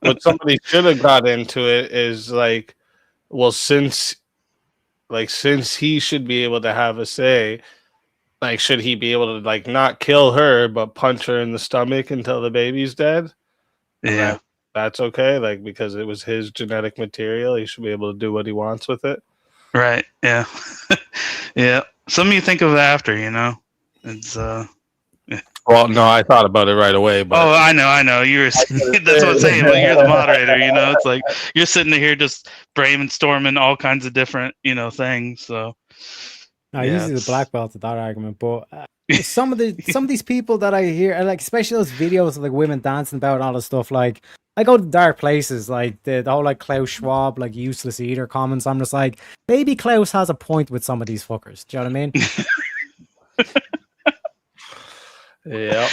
what somebody should have got into it is like, well, since he should be able to have a say, like, should he be able to like not kill her, but punch her in the stomach until the baby's dead? Yeah. That's okay, like, because it was his genetic material. He should be able to do what he wants with it. Right. Yeah. Yeah. Something you think of after, you know. It's Well, no, I thought about it right away. But oh, I know. You're that's what I'm saying. Like, you're the moderator, you know. It's like you're sitting here just brainstorming all kinds of different, you know, things. So I usually the black belt at that argument, but some of these people that I hear, like especially those videos of like women dancing about and all this stuff, like I go to dark places, like the whole like Klaus Schwab, like useless eater comments. I'm just like, maybe Klaus has a point with some of these fuckers. Do you know what I mean? Yeah.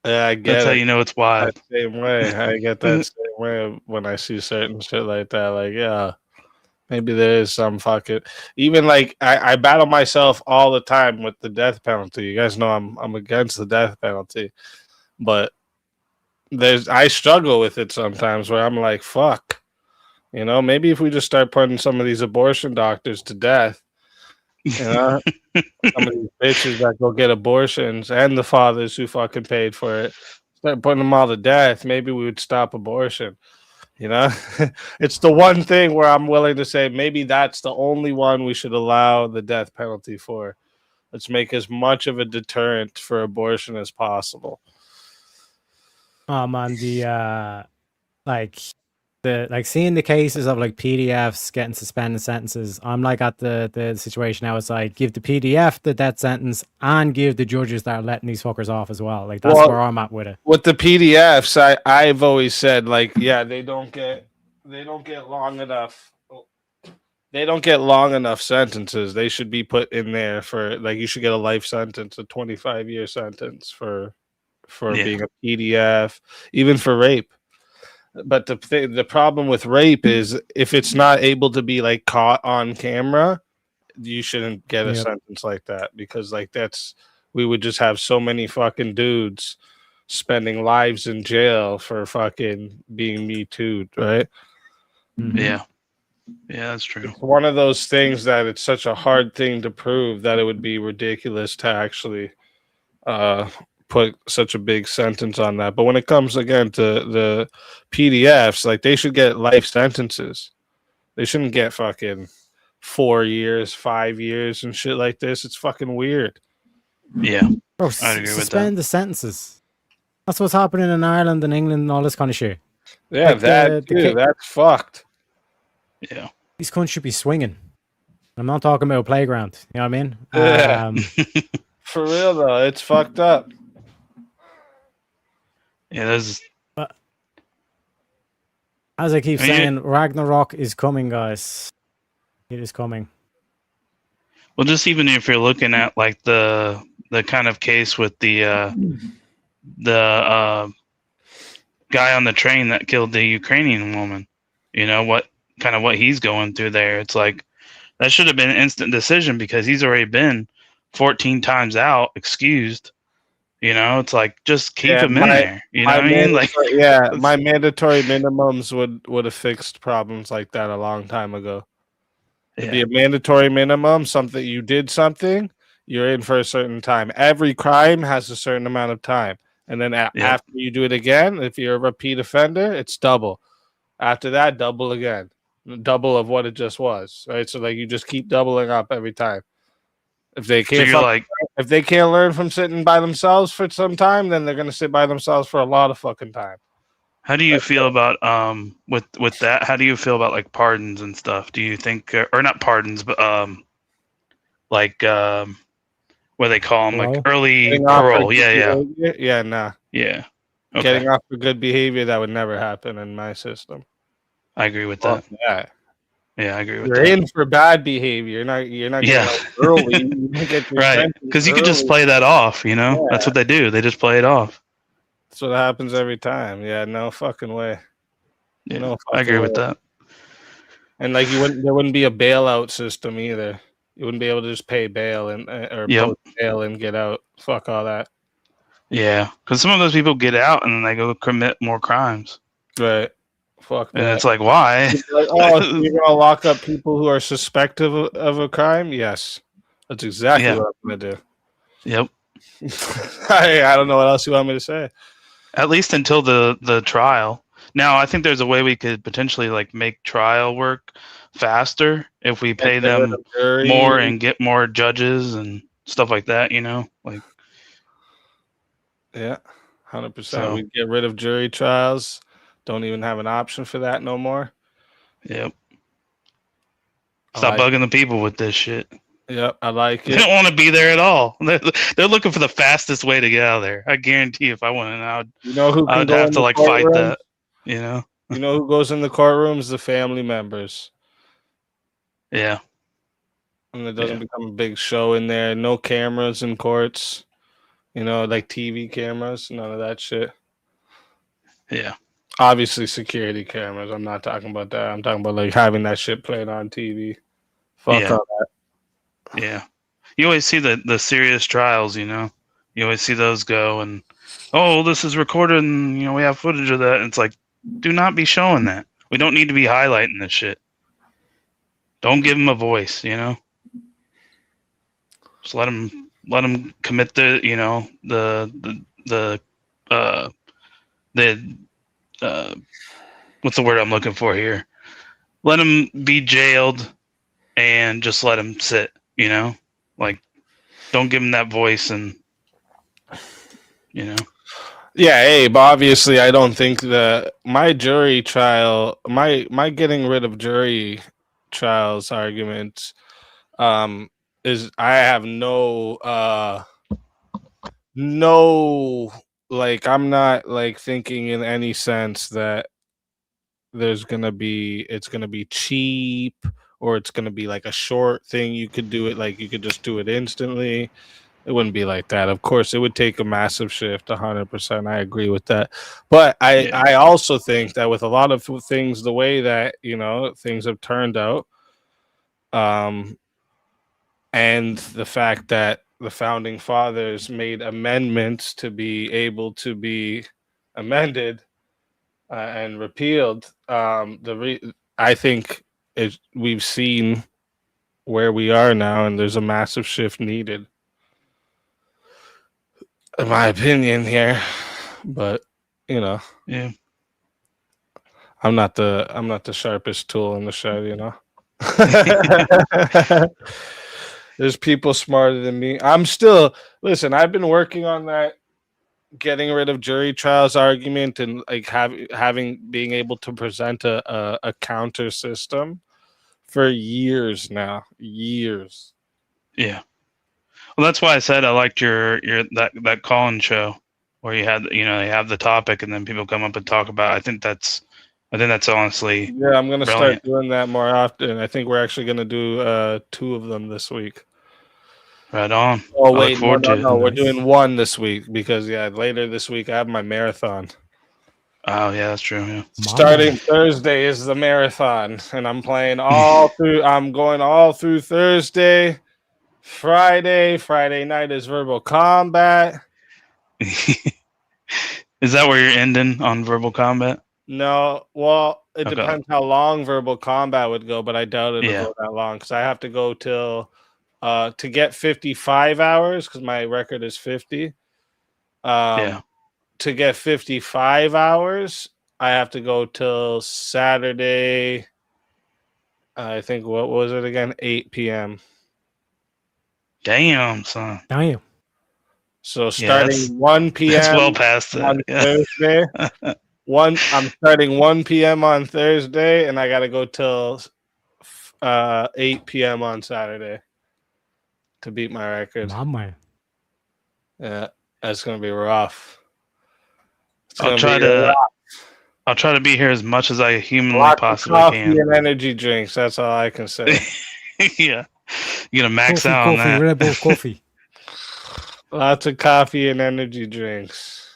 Yeah, I get that's it. how you know it's wild. Same way. I get that same way when I see certain shit like that. Like, yeah, maybe there is some fucking. Even like I battle myself all the time with the death penalty. You guys know I'm against the death penalty, but I struggle with it sometimes where I'm like, fuck, you know, maybe if we just start putting some of these abortion doctors to death, you know, some of these bitches that go get abortions and the fathers who fucking paid for it, start putting them all to death, maybe we would stop abortion. You know, it's the one thing where I'm willing to say maybe that's the only one we should allow the death penalty for. Let's make as much of a deterrent for abortion as possible. On the seeing the cases of like PDFs getting suspended sentences, I'm like at the situation now. It's like give the PDF the death sentence and give the judges that are letting these fuckers off as well. Like that's where I'm at with it. With the PDFs, I've always said like, yeah, they don't get long enough. They don't get long enough sentences. They should be put in there for like you should get a life sentence, a 25-year sentence for being a PDF, even for rape. But the problem with rape is if it's not able to be like caught on camera, you shouldn't get a sentence like that, because like we would just have so many fucking dudes spending lives in jail for fucking being Me Too'd, right? Yeah, that's true. It's one of those things that it's such a hard thing to prove that it would be ridiculous to actually put such a big sentence on that. But when it comes again to the PDFs, like they should get life sentences. They shouldn't get fucking 4 years, 5 years, and shit like this. It's fucking weird. Yeah, bro, I agree with suspend the sentences. That's what's happening in Ireland and England and all this kind of shit. Yeah, like that's fucked. Yeah, these cunts should be swinging. I'm not talking about a playground. You know what I mean? Yeah. For real though, it's fucked up. Yeah, there's. But as I keep saying, Ragnarok is coming, guys. It is coming. Well, just even if you're looking at like the kind of case with the guy on the train that killed the Ukrainian woman, you know what he's going through there. It's like that should have been an instant decision because he's already been 14 times out, excused. You know, it's like just keep him in there. You know what I mean? Like, my mandatory minimums would have fixed problems like that a long time ago. It'd be a mandatory minimum, something you did something, you're in for a certain time. Every crime has a certain amount of time. And then after you do it again, if you're a repeat offender, it's double. After that, double again. Double of what it just was. Right. So like you just keep doubling up every time. If they can't if they can't learn from sitting by themselves for some time, then they're gonna sit by themselves for a lot of fucking time. How do you feel about with that? How do you feel about like pardons and stuff? Do you think or not pardons, but like what they call them, like early parole? Yeah, nah. Yeah. Okay. Getting off for good behavior, that would never happen in my system. I agree with that. Yeah, I agree with You're that. in for bad behavior. You're not getting out early. You get your right. Because you could just play that off, you know? That's what they do. They just play it off. That's what happens every time. Yeah, no fucking way. Yeah, no I agree with that. And like there wouldn't be a bailout system either. You wouldn't be able to just pay bail and or post bail and get out. Fuck all that. Yeah, because some of those people get out and then they go commit more crimes. Right. Fuck that. And it's like, why? Like, oh, so you're gonna lock up people who are suspected of a crime? Yes, that's exactly what I'm gonna do. Yep. I don't know what else you want me to say. At least until the trial. Now, I think there's a way we could potentially like make trial work faster if we pay them more and get more judges and stuff like that. You know, like. Yeah, 100%. We get rid of jury trials. Don't even have an option for that no more. Yep. Stop bugging the people with this shit. Yep, I like it. They don't want to be there at all. They're looking for the fastest way to get out of there. I guarantee if I went in, I'd have to like fight that. You know? You know who goes in the courtrooms? The family members. Yeah. And it doesn't become a big show in there. No cameras in courts. You know, like TV cameras. None of that shit. Yeah. Obviously, security cameras. I'm not talking about that. I'm talking about like having that shit played on TV. Fuck all that. Yeah. You always see the serious trials, you know? You always see those go and, oh, this is recorded and, you know, we have footage of that. And it's like, do not be showing that. We don't need to be highlighting this shit. Don't give them a voice, you know? Just let them commit the, you know, what's the word I'm looking for here? Let them be jailed and just let them sit, you know? Like, don't give them that voice and, you know? Yeah, Abe, obviously I don't think that my jury trial, my getting rid of jury trials argument is I have no like I'm not like thinking in any sense that it's gonna be cheap or it's gonna be like a short thing. You could do it like you could just do it instantly. It wouldn't be like that. Of course, it would take a massive shift. 100%. I agree with that. But I also think that with a lot of things, the way that things have turned out, and the fact that the founding fathers made amendments to be able to be amended and repealed, I think we've seen where we are now, and there's a massive shift needed, in my opinion here. But yeah, I'm not the sharpest tool in the shed. There's people smarter than me. Listen, I've been working on that getting rid of jury trials argument and like being able to present a counter system for years now. Years. Yeah. Well, that's why I said I liked your that call-in show where you had they have the topic and then people come up and talk about it. I think that's honestly I'm gonna brilliant. start doing that more often. I think we're actually gonna do 2 of them this week. Right on. Oh I wait, look forward to it. no, we're doing 1 this week because later this week I have my marathon. Oh yeah, that's true. Yeah. Starting Thursday is the marathon, and I'm playing all through. I'm going all through Thursday, Friday. Friday night is verbal combat. Is that where you're ending on verbal combat? No, well, it Okay. depends how long verbal combat would go, but I doubt it'll Yeah. go that long because I have to go till to get 55 hours because my record is 50. Yeah. To get 55 hours, I have to go till Saturday. I think what was it again? 8 p.m. Damn, son. Damn. So starting 1 p.m. That's well past that. on Yeah. Thursday. I'm starting 1 p.m. on Thursday, and I got to go till 8 p.m. on Saturday to beat my record. My man. Yeah, that's gonna be rough. It's I'll gonna try be to rough. I'll try to be here as much as I humanly Lots of possibly coffee can. and energy drinks. That's all I can say. Yeah. You gonna max Coffee, out on coffee, that. Red Bull coffee. Lots of coffee and energy drinks.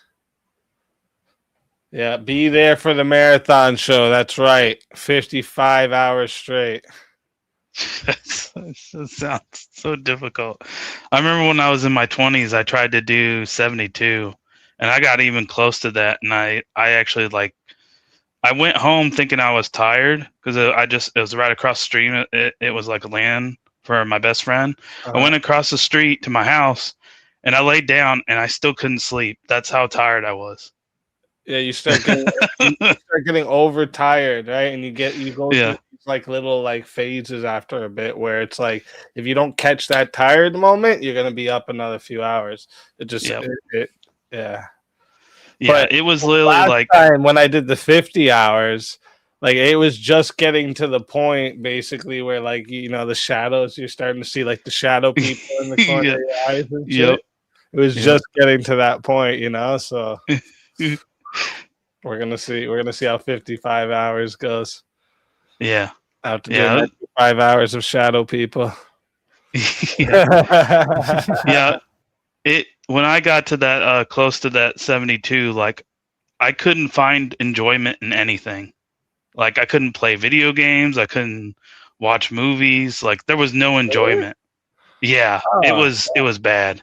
Yeah, be there for the marathon show. That's right. 55 hours straight. That sounds so difficult. I remember when I was in my 20s, I tried to do 72, and I got even close to that. And I actually I went home thinking I was tired because it was right across the street. It was like a land for my best friend. I went across the street to my house, and I laid down, and I still couldn't sleep. That's how tired I was. Yeah, you start getting overtired, right? And you go through these like little like phases after a bit where it's like if you don't catch that tired moment, you're gonna be up another few hours. It just yeah. Yeah, But it was literally last like time when I did the 50 hours, like it was just getting to the point basically where like the shadows, you're starting to see like the shadow people in the corner of your eyes and shit. It was just getting to that point, so we're gonna see how 55 hours goes. Yeah. I have to do 5 hours of shadow people. Yeah. When I got to that close to that 72, like I couldn't find enjoyment in anything. Like I couldn't play video games, I couldn't watch movies, like there was no enjoyment. Yeah, it was bad.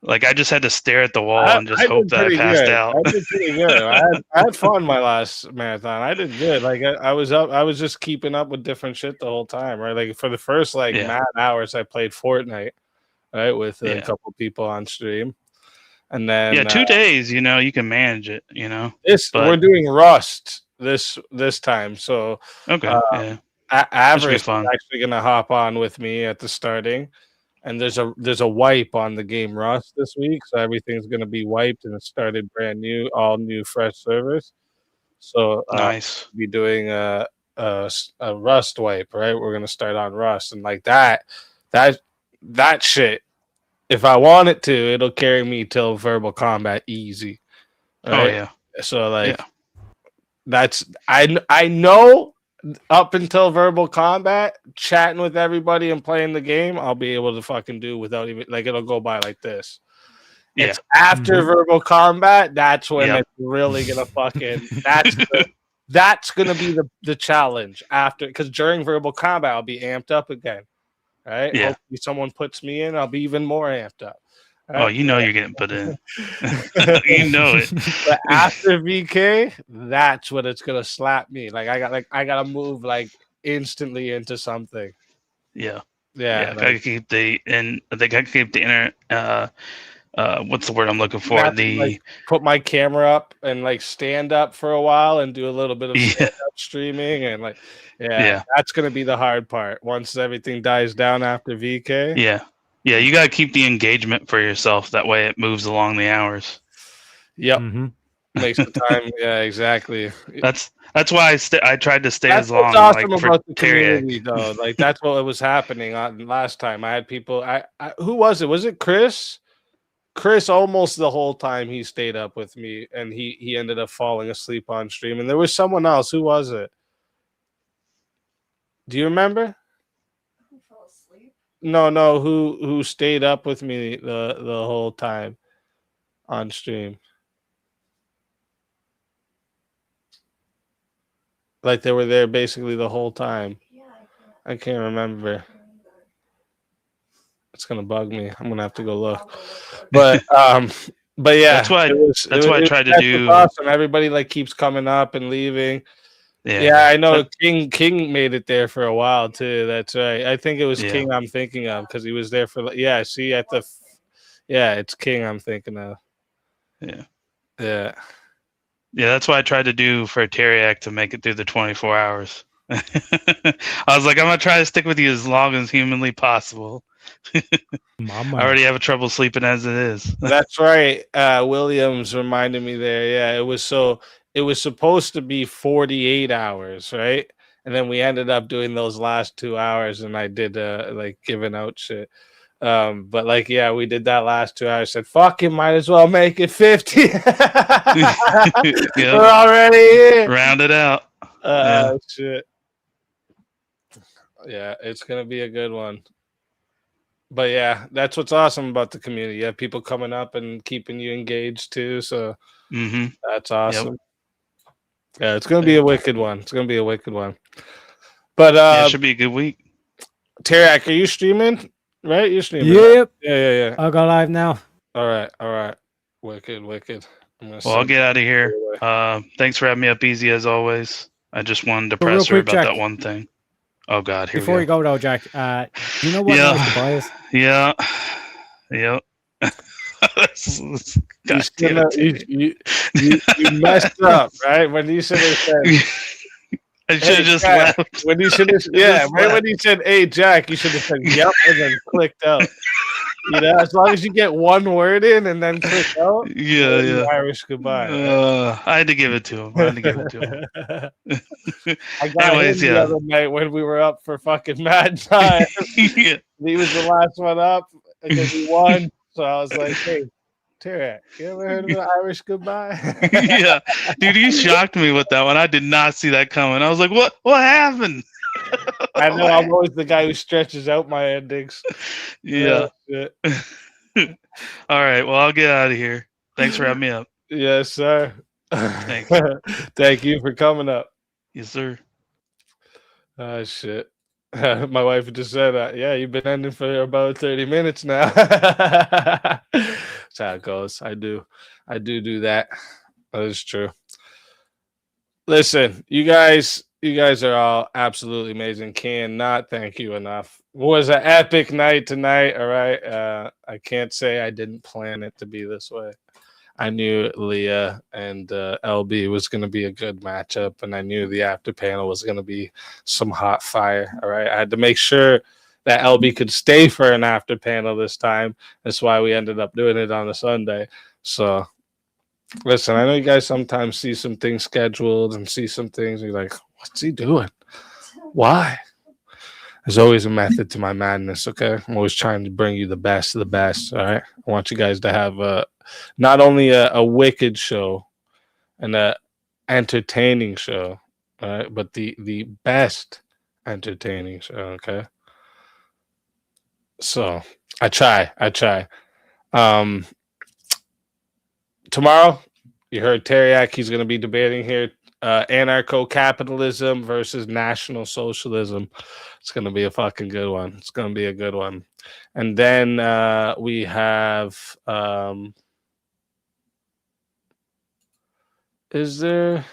Like I just had to stare at the wall and just hope that I passed out. I did pretty good. I had fun my last marathon. I did good. Like I was just keeping up with different shit the whole time, right? Like for the first mad hours, I played Fortnite, right, with a couple people on stream, and then 2 days, you can manage it, we're doing Rust this time, so okay, Average is actually gonna hop on with me at the starting. And there's a wipe on the game Rust this week, so everything's gonna be wiped and it started brand new, all new, fresh servers. So nice. We'll be doing a Rust wipe, right? We're gonna start on Rust, and like that shit. If I want it to, it'll carry me till verbal combat easy. Right? Oh yeah. So that's I know up until verbal combat, chatting with everybody and playing the game, I'll be able to fucking do without even like it'll go by like this. Yeah. It's after verbal combat, that's when it's really gonna fucking that's gonna be the challenge after, because during verbal combat I'll be amped up again. Right? Yeah. Hopefully someone puts me in, I'll be even more amped up. Right? Oh, you know you're getting put in. You know it. But after VK, that's when it's gonna slap me. Like I gotta move like instantly into something. Yeah. Yeah. I gotta keep the inner what's the word I'm looking for? Like, put my camera up and like stand up for a while and do a little bit of stand up streaming and like that's gonna be the hard part once everything dies down after VK. Yeah, you gotta keep the engagement for yourself. That way it moves along the hours. Yep. Makes the time. Yeah, exactly. That's why I tried to stay as long. That's awesome like, about the community, though. Like that's what was happening last time. I had people. I who was it? Was it Chris? Chris almost the whole time he stayed up with me, and he ended up falling asleep on stream. And there was someone else. Who was it? Do you remember? No. Who stayed up with me the whole time on stream? Like they were there basically the whole time. I can't remember. It's gonna bug me. I'm gonna have to go look. But yeah, that's why I tried to do. Awesome. Everybody like keeps coming up and leaving. Yeah, I know. King made it there for a while too. That's right. I think it was King I'm thinking of because he was there for. Yeah, see at the. Yeah, it's King I'm thinking of. Yeah. Yeah, that's what I tried to do for Teriak to make it through the 24 hours. I was like, I'm gonna try to stick with you as long as humanly possible. I already have trouble sleeping as it is. That's right. Williams reminded me there. Yeah, it was supposed to be 48 hours, right? And then we ended up doing those last 2 hours, and I did like giving out shit. But like, yeah, we did that last 2 hours. Said, fuck it, might as well make it 50. We're already here. Round it out. Shit. Yeah, it's gonna be a good one. But yeah, that's what's awesome about the community. You have people coming up and keeping you engaged too. So that's awesome. Yeah, it's gonna be a wicked one. But it should be a good week. Teriak, are you streaming? Right? You're streaming. Yep. Right? Yeah. I'll go live now. All right. Wicked. I'll get out of here. Thanks for having me up, Easy, as always. I just wanted to press her about that one thing. Oh God! Before you go though, Jack, do you know what noise goodbye is? Yeah. You messed up, right? When you should have said, I should have just left. When you should have, right when you said, "Hey, Jack," you should have said, "Yep," and then clicked out. You know, as long as you get one word in and then click out. Yeah. Irish goodbye. I had to give it to him. I got him the other night when we were up for fucking mad time. He was the last one up because he won. So I was like, "Hey, Teriak, you ever heard of the Irish goodbye?" Yeah, dude, you shocked me with that one. I did not see that coming. I was like, "What happened?" I know I'm always the guy who stretches out my endings. Yeah. All right. Well, I'll get out of here. Thanks for having me up. Yes, sir. Thanks. Thank you for coming up. Yes, sir. Oh, shit. My wife just said that. Yeah, you've been ending for about 30 minutes now. That's how it goes. I do that. That is true. Listen, you guys are all absolutely amazing. Cannot thank you enough. It was an epic night tonight. All right. I can't say I didn't plan it to be this way. I knew Leigha and LB was going to be a good matchup, and I knew the after panel was going to be some hot fire. All right. I had to make sure that LB could stay for an after panel this time. That's why we ended up doing it on a Sunday. So listen, I know you guys sometimes see some things scheduled and see some things and you're like, what's he doing? Why? There's always a method to my madness, okay? I'm always trying to bring you the best of the best, all right? I want you guys to have not only a wicked show and a entertaining show, All right, but the best entertaining show. Okay. So I try. Tomorrow, you heard Teriak. He's going to be debating here anarcho-capitalism versus national socialism. It's going to be a fucking good one. It's going to be a good one. And then we have... is there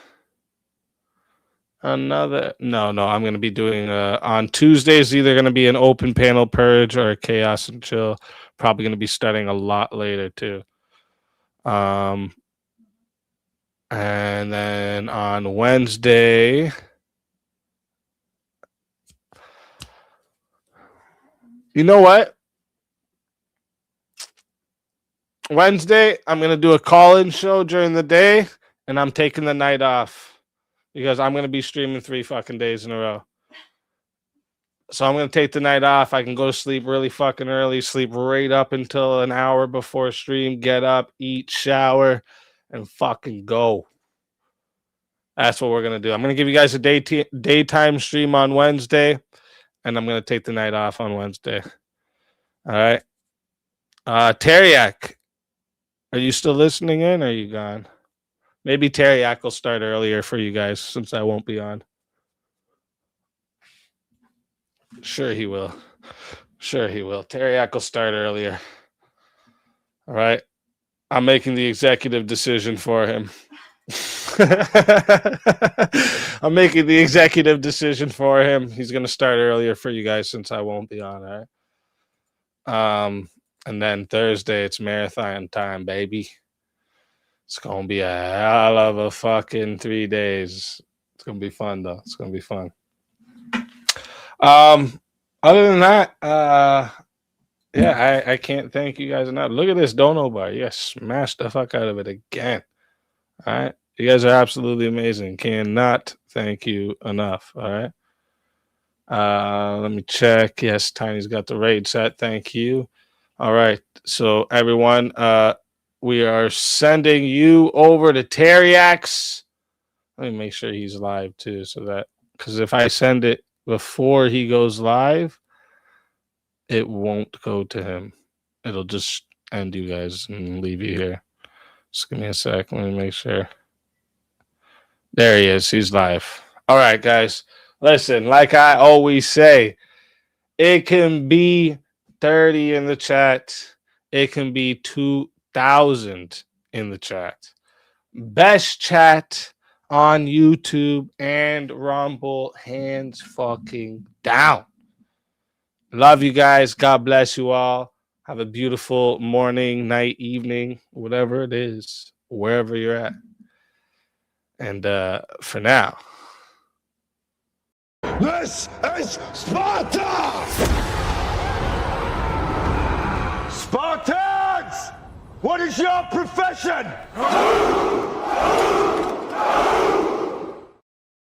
another? No, I'm going to be doing on Tuesdays, either going to be an open panel purge or a chaos and chill. Probably going to be starting a lot later too. And then on Wednesday, you know what? Wednesday, I'm going to do a call-in show during the day, and I'm taking the night off because I'm going to be streaming 3 fucking days in a row. So I'm going to take the night off. I can go to sleep really fucking early, sleep right up until an hour before stream, get up, eat, shower, and fucking go. That's what we're going to do. I'm going to give you guys a daytime stream on Wednesday, and I'm going to take the night off on Wednesday. All right. Teriak, are you still listening in or are you gone? Maybe Teriak will start earlier for you guys since I won't be on. Sure he will. Teriak will start earlier. All right. I'm making the executive decision for him. I'm making the executive decision for him. He's going to start earlier for you guys since I won't be on, all right? And then Thursday, it's marathon time, baby. It's going to be a hell of a fucking 3 days. It's going to be fun, though. It's going to be fun. Other than that, I can't thank you guys enough. Look at this dono bar. You guys smashed the fuck out of it again. All right. You guys are absolutely amazing. Cannot thank you enough. All right. Let me check. Yes, Tiny's got the raid set. Thank you. All right. So everyone, we are sending you over to Teriak's. Let me make sure he's live too, so that because if I send it before he goes live, it won't go to him. It'll just end you guys and leave you here. Just give me a sec. Let me make sure. There he is. He's live. All right, guys. Listen, like I always say, it can be 30 in the chat. It can be 2,000 in the chat. Best chat on YouTube and Rumble, hands fucking down. Love you guys. God bless you all. Have a beautiful morning, night, evening, whatever it is, wherever you're at. And for now, this is Sparta! Spartans! What is your profession?